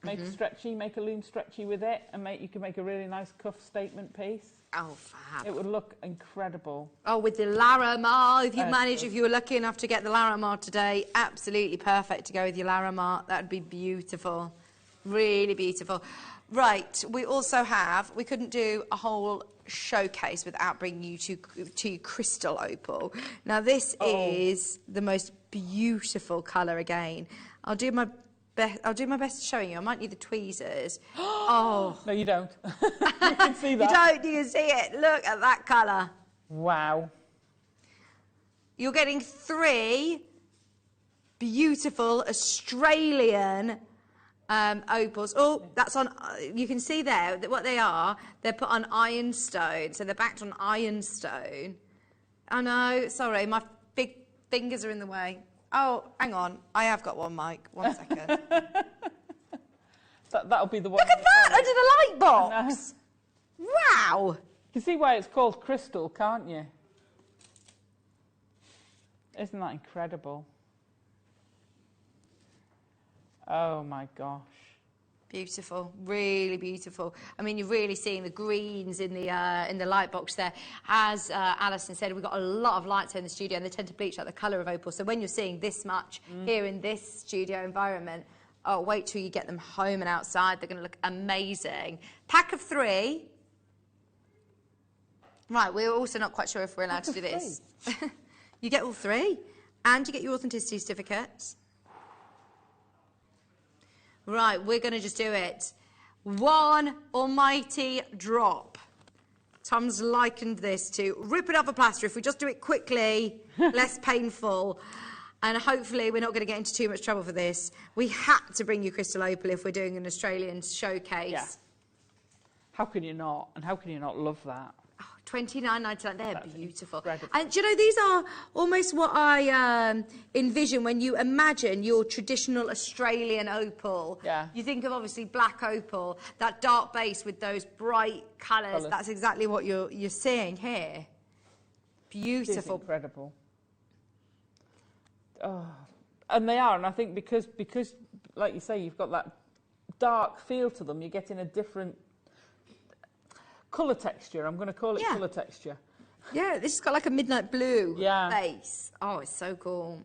Make it stretchy. Make a loom stretchy with it, and you can make a really nice cuff statement piece. Oh, fab. It would look incredible. Oh, with the Larimar, if you were lucky enough to get the Larimar today, absolutely perfect to go with your Larimar. That would be beautiful. Really beautiful. Right, we also have, we couldn't do a whole showcase without bringing you to crystal opal. Now, this is the most beautiful colour again. I'll do my best showing you. I might need the tweezers. Oh. No, you don't. You can see that. You don't, you can see it. Look at that colour. Wow. You're getting 3 beautiful Australian opals. Oh, that's on, you can see there what they are. They're put on ironstone, so they're backed on ironstone. Oh no, sorry, my big fingers are in the way. Oh, hang on, I have got one, Mike. 1 second. That'll be the one. Look at that, under the light box. Wow. You can see why it's called crystal, can't you? Isn't that incredible? Oh my gosh. Beautiful, really beautiful. I mean, you're really seeing the greens in the light box there. As Alison said, we've got a lot of lights here in the studio, and they tend to bleach like the colour of opal. So when you're seeing this much here in this studio environment, oh, wait till you get them home and outside. They're going to look amazing. Pack of 3. Right, we're also not quite sure if we're allowed to do this. You get all 3, and you get your authenticity certificates. Right, we're going to just do it. One almighty drop. Tom's likened this to rip it off a plaster. If we just do it quickly, less painful, and hopefully we're not going to get into too much trouble for this. We had to bring you crystal opal if we're doing an Australian showcase. Yeah. How can you not? And how can you not love that? $29.99, they're beautiful. Incredible. And do you know, these are almost what I envision when you imagine your traditional Australian opal. Yeah. You think of obviously black opal, that dark base with those bright colours. That's exactly what you're seeing here. Beautiful. It's incredible. Oh, and they are, and I think because like you say, you've got that dark feel to them, you're getting a different colour texture. I'm going to call it colour texture. Yeah, this has got like a midnight blue base. Oh, it's so cool.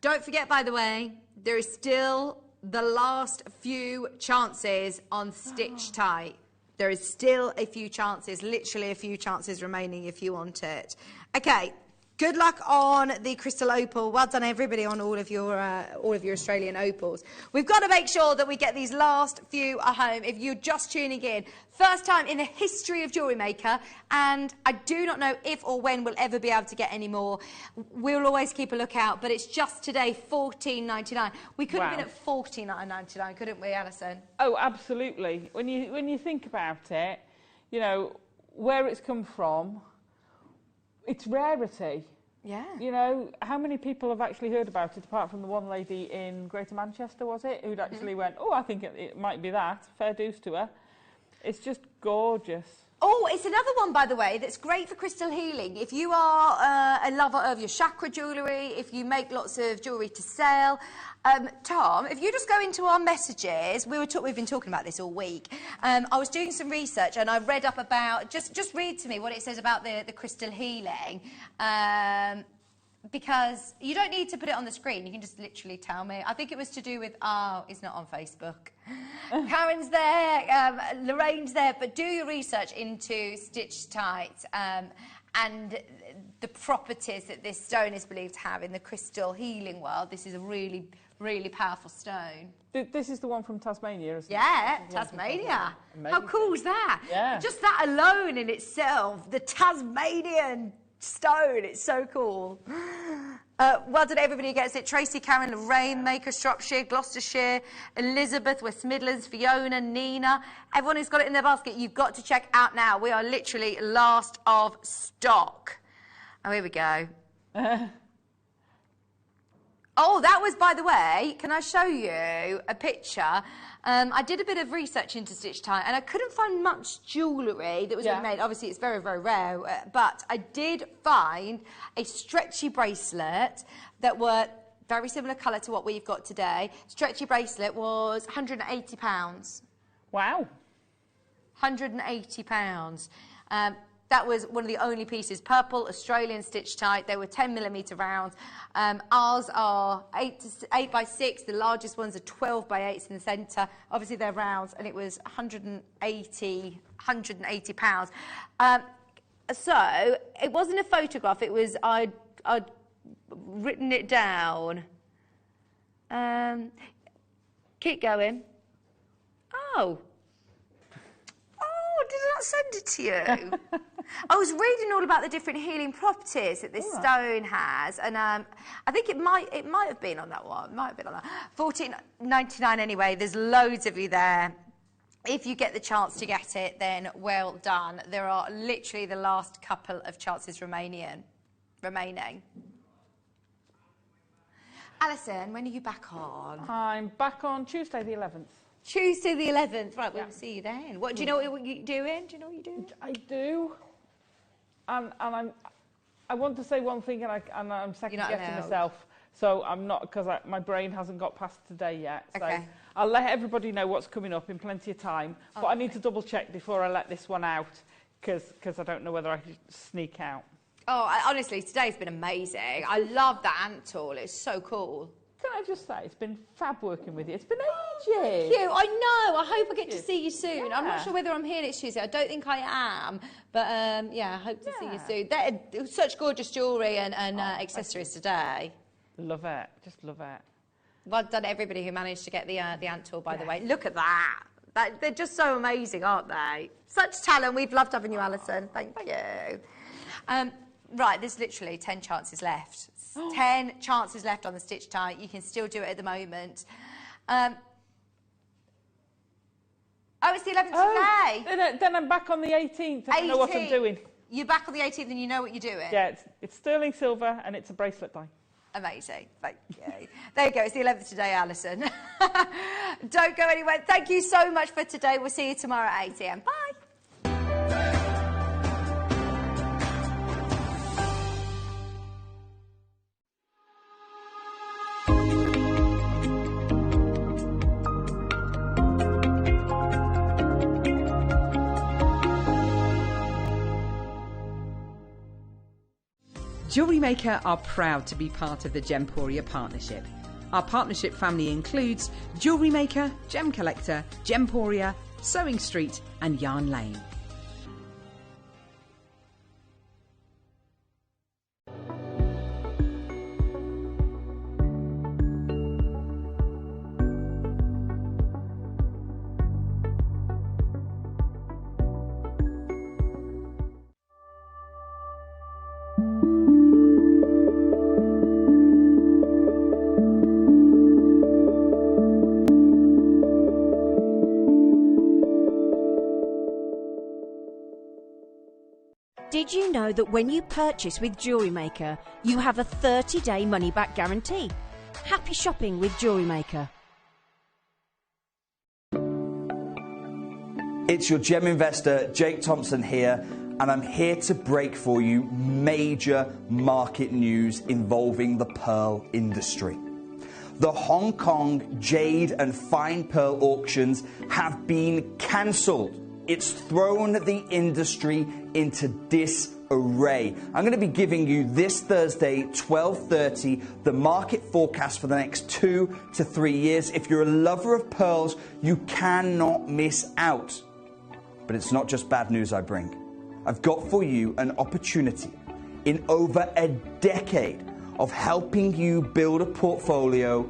Don't forget, by the way, there is still the last few chances on Stitch Tight. There is still a few chances, literally a few chances remaining if you want it. Okay. Good luck on the crystal opal. Well done, everybody, on all of your Australian opals. We've got to make sure that we get these last few at home. If you're just tuning in, first time in the history of Jewellery Maker, and I do not know if or when we'll ever be able to get any more. We'll always keep a lookout, but it's just today, $14.99. We could have been at $49.99, couldn't we, Alison? Oh, absolutely. When you think about it, you know, where it's come from, it's rarity. Yeah. You know, how many people have actually heard about it, apart from the one lady in Greater Manchester, was it, who'd actually went, oh, I think it might be that. Fair dues to her. It's just gorgeous. Oh, it's another one, by the way, that's great for crystal healing. If you are a lover of your chakra jewellery, if you make lots of jewellery to sell, Tom, if you just go into our messages, we've been talking about this all week. I was doing some research and I read up about, just read to me what it says about the crystal healing. Because you don't need to put it on the screen, you can just literally tell me. I think it was to do with, it's not on Facebook. Karen's there, Lorraine's there, but do your research into Stitch Tight and the properties that this stone is believed to have in the crystal healing world. This is a really, really powerful stone. This is the one from Tasmania, isn't it? Yeah, Tasmania. How cool is that? Yeah. Just that alone in itself, the Tasmanian stone, it's so cool. Well done, everybody who gets it. Tracy, Karen, Lorraine, Maker, Shropshire, Gloucestershire, Elizabeth, West Midlands, Fiona, Nina. Everyone who's got it in their basket, you've got to check out now. We are literally last of stock. Oh, here we go. Oh, that was, by the way, can I show you a picture? I did a bit of research into Stitch Tight and I couldn't find much jewellery that was being made. Obviously, it's very, very rare, but I did find a stretchy bracelet that were very similar colour to what we've got today. Stretchy bracelet was £180. Wow. £180. That was one of the only pieces. Purple, Australian Stitch Tight. They were 10mm rounds. Ours are 8 by 6. The largest ones are 12 by 8s in the centre. Obviously, they're rounds, and it was £180. So it wasn't a photograph. It was I'd written it down. Keep going. Oh. Did I not send it to you? I was reading all about the different healing properties that this stone has, and I think it might have been on that one. Might have been on that. $14.99 anyway. There's loads of you there. If you get the chance to get it, then well done. There are literally the last couple of chances remaining. Alison, when are you back on? I'm back on Tuesday the 11th. Tuesday the 11th. Right, we'll see you then. What do you know what you're doing? Do you know what you're doing? I do. And I want to say one thing, and I'm second guessing myself. So I'm not, because my brain hasn't got past today yet. So okay. I'll let everybody know what's coming up in plenty of time. But I need to double check before I let this one out, because I don't know whether I can sneak out. Oh, honestly, today's been amazing. I love that ant tool. It's so cool. Can I just say, it's been fab working with you. It's been ages. Thank you. I know. I hope I get to see you soon. Yeah. I'm not sure whether I'm here next Tuesday. I don't think I am. But, yeah, I hope to see you soon. It was such gorgeous jewellery and accessories today. Love it. Just love it. Well done, everybody who managed to get the ant tool, by the way. Look at that. They're just so amazing, aren't they? Such talent. We've loved having you, Alison. Thank you. Right, there's literally 10 chances left. 10 chances left on the Stitch Tight. You can still do it at the moment. Oh, it's the 11th today. Then I'm back on the 18th. I know what I'm doing. You're back on the 18th and you know what you're doing? Yeah, it's sterling silver and it's a bracelet die. Amazing. Thank you. There you go. It's the 11th today, Alison. Don't go anywhere. Thank you so much for today. We'll see you tomorrow at 8 a.m. Bye. Jewellery Maker are proud to be part of the Gemporia partnership. Our partnership family includes Jewellery Maker, Gem Collector, Gemporia, Sewing Street and Yarn Lane. Did you know that when you purchase with JewelleryMaker, you have a 30-day money-back guarantee? Happy shopping with JewelleryMaker. It's your gem investor, Jake Thompson here, and I'm here to break for you major market news involving the pearl industry. The Hong Kong jade and fine pearl auctions have been cancelled. It's thrown the industry into disarray. I'm going to be giving you this Thursday, 12:30, the market forecast for the next 2 to 3 years. If you're a lover of pearls, you cannot miss out. But it's not just bad news I bring. I've got for you an opportunity in over a decade of helping you build a portfolio,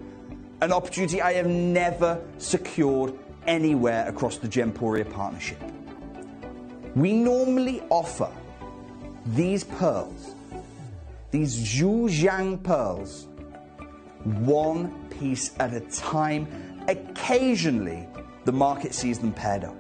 an opportunity I have never secured anywhere across the Gemporia partnership. We normally offer these pearls, these Zhujiang pearls, one piece at a time. Occasionally, the market sees them paired up.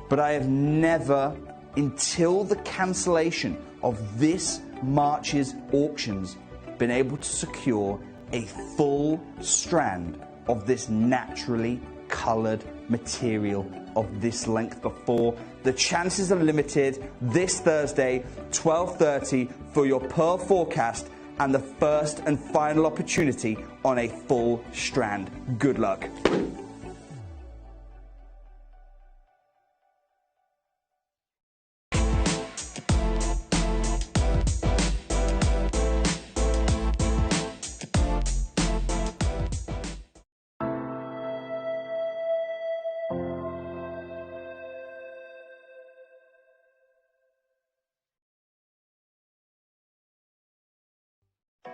But I have never, until the cancellation of this March's auctions, been able to secure a full strand of this naturally coloured material of this length before. The chances are limited. This Thursday, 12:30, for your pearl forecast and the first and final opportunity on a full strand. Good luck.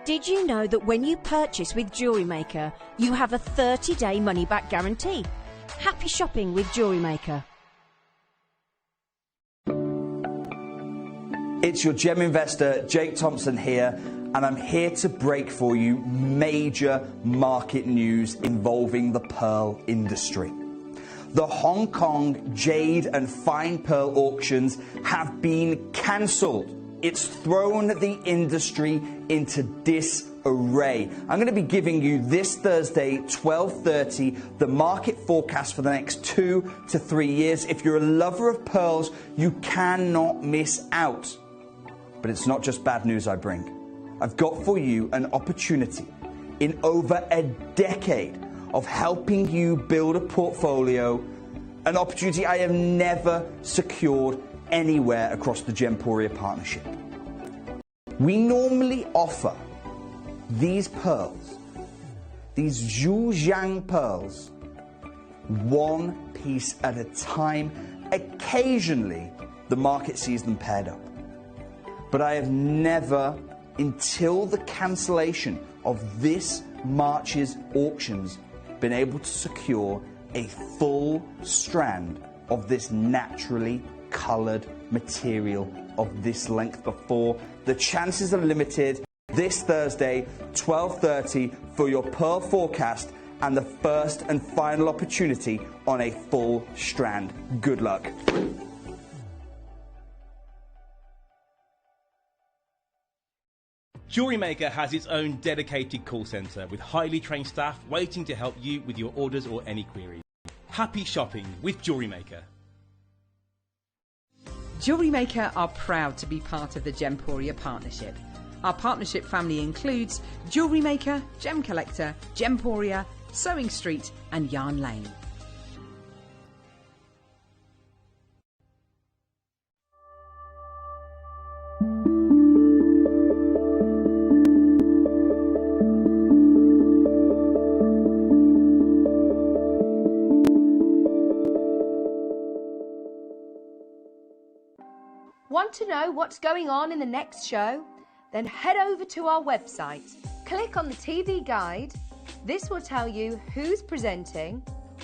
Did you know that when you purchase with JewelleryMaker, you have a 30-day money-back guarantee? Happy shopping with JewelleryMaker. It's your gem investor, Jake Thompson here, and I'm here to break for you major market news involving the pearl industry. The Hong Kong jade and fine pearl auctions have been cancelled. It's thrown the industry into disarray. I'm going to be giving you this Thursday, 12:30, the market forecast for the next 2 to 3 years. If you're a lover of pearls, you cannot miss out. But it's not just bad news I bring. I've got for you an opportunity in over a decade of helping you build a portfolio, an opportunity I have never secured anywhere across the Gemporia partnership. We normally offer these pearls, these Zhujiang pearls, one piece at a time. Occasionally, the market sees them paired up. But I have never, until the cancellation of this March's auctions, been able to secure a full strand of this naturally coloured material of this length before. The chances are limited. This Thursday, 12:30, for your pearl forecast and the first and final opportunity on a full strand. Good luck. JewelleryMaker has its own dedicated call centre with highly trained staff waiting to help you with your orders or any queries. Happy shopping with JewelleryMaker. JewelleryMaker are proud to be part of the Gemporia partnership. Our partnership family includes JewelleryMaker, Gem Collector, Gemporia, Sewing Street and Yarn Lane. Want to know what's going on in the next show? Then head over to our website. Click on the TV guide. This will tell you who's presenting,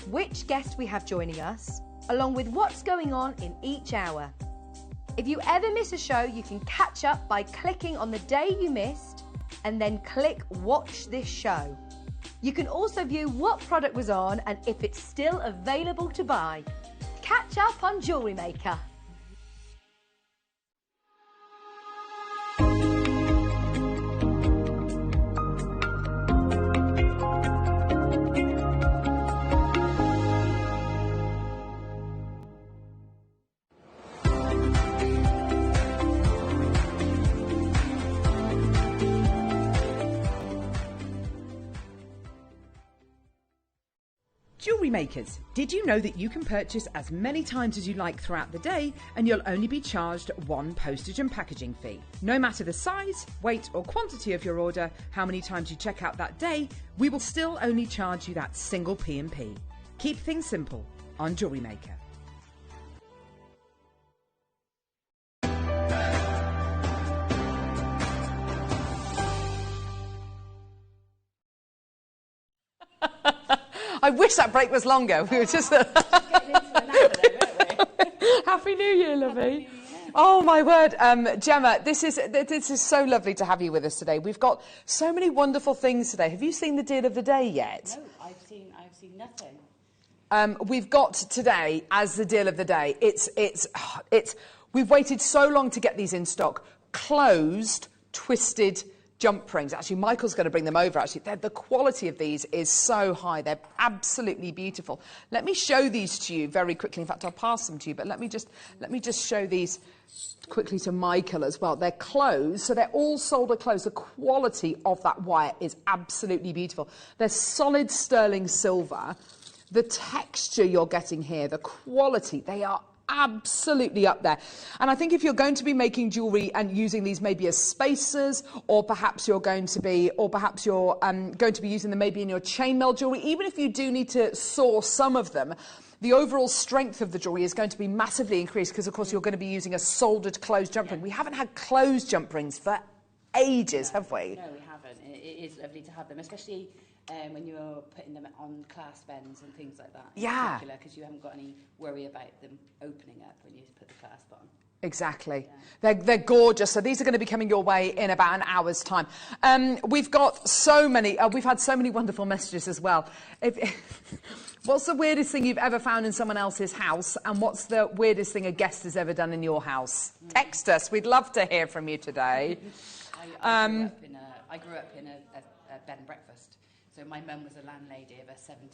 which guest we have joining us, along with what's going on in each hour. If you ever miss a show, you can catch up by clicking on the day you missed and then click Watch This Show. You can also view what product was on and if it's still available to buy. Catch up on Jewellery Maker. Jewellery makers, did you know that you can purchase as many times as you like throughout the day and you'll only be charged one postage and packaging fee? No matter the size, weight or quantity of your order, how many times you check out that day, we will still only charge you that single P&P. Keep things simple on Jewellery Maker. I wish that break was longer. We were just... Happy New Year, lovey. Oh, my word. Gemma, this is so lovely to have you with us today. We've got so many wonderful things today. Have you seen the deal of the day yet? No, I've seen nothing. We've got today as the deal of the day. We've waited so long to get these in stock. Closed, twisted jump rings. Actually, Michael's going to bring them over. Actually, the quality of these is so high. They're absolutely beautiful. Let me show these to you very quickly. In fact, I'll pass them to you. But let me just show these quickly to Michael as well. They're closed, so they're all solder closed. The quality of that wire is absolutely beautiful. They're solid sterling silver. The texture you're getting here, the quality, they are absolutely up there. And I think if you're going to be making jewellery and using these maybe as spacers, or perhaps you're going to be using them maybe in your chainmail jewellery, even if you do need to saw some of them, the overall strength of the jewellery is going to be massively increased because, of course, you're going to be using a soldered closed jump ring. We haven't had closed jump rings for ages, have we? No, we haven't. It is lovely to have them, especially when you're putting them on clasp ends and things like that. Yeah. Because you haven't got any worry about them opening up when you put the clasp on. Exactly. Yeah. They're gorgeous. So these are going to be coming your way in about an hour's time. We've got so many, we've had so many wonderful messages as well. What's the weirdest thing you've ever found in someone else's house? And what's the weirdest thing a guest has ever done in your house? Text us. We'd love to hear from you today. I grew up in a bed and breakfast. So my mum was a landlady of a 70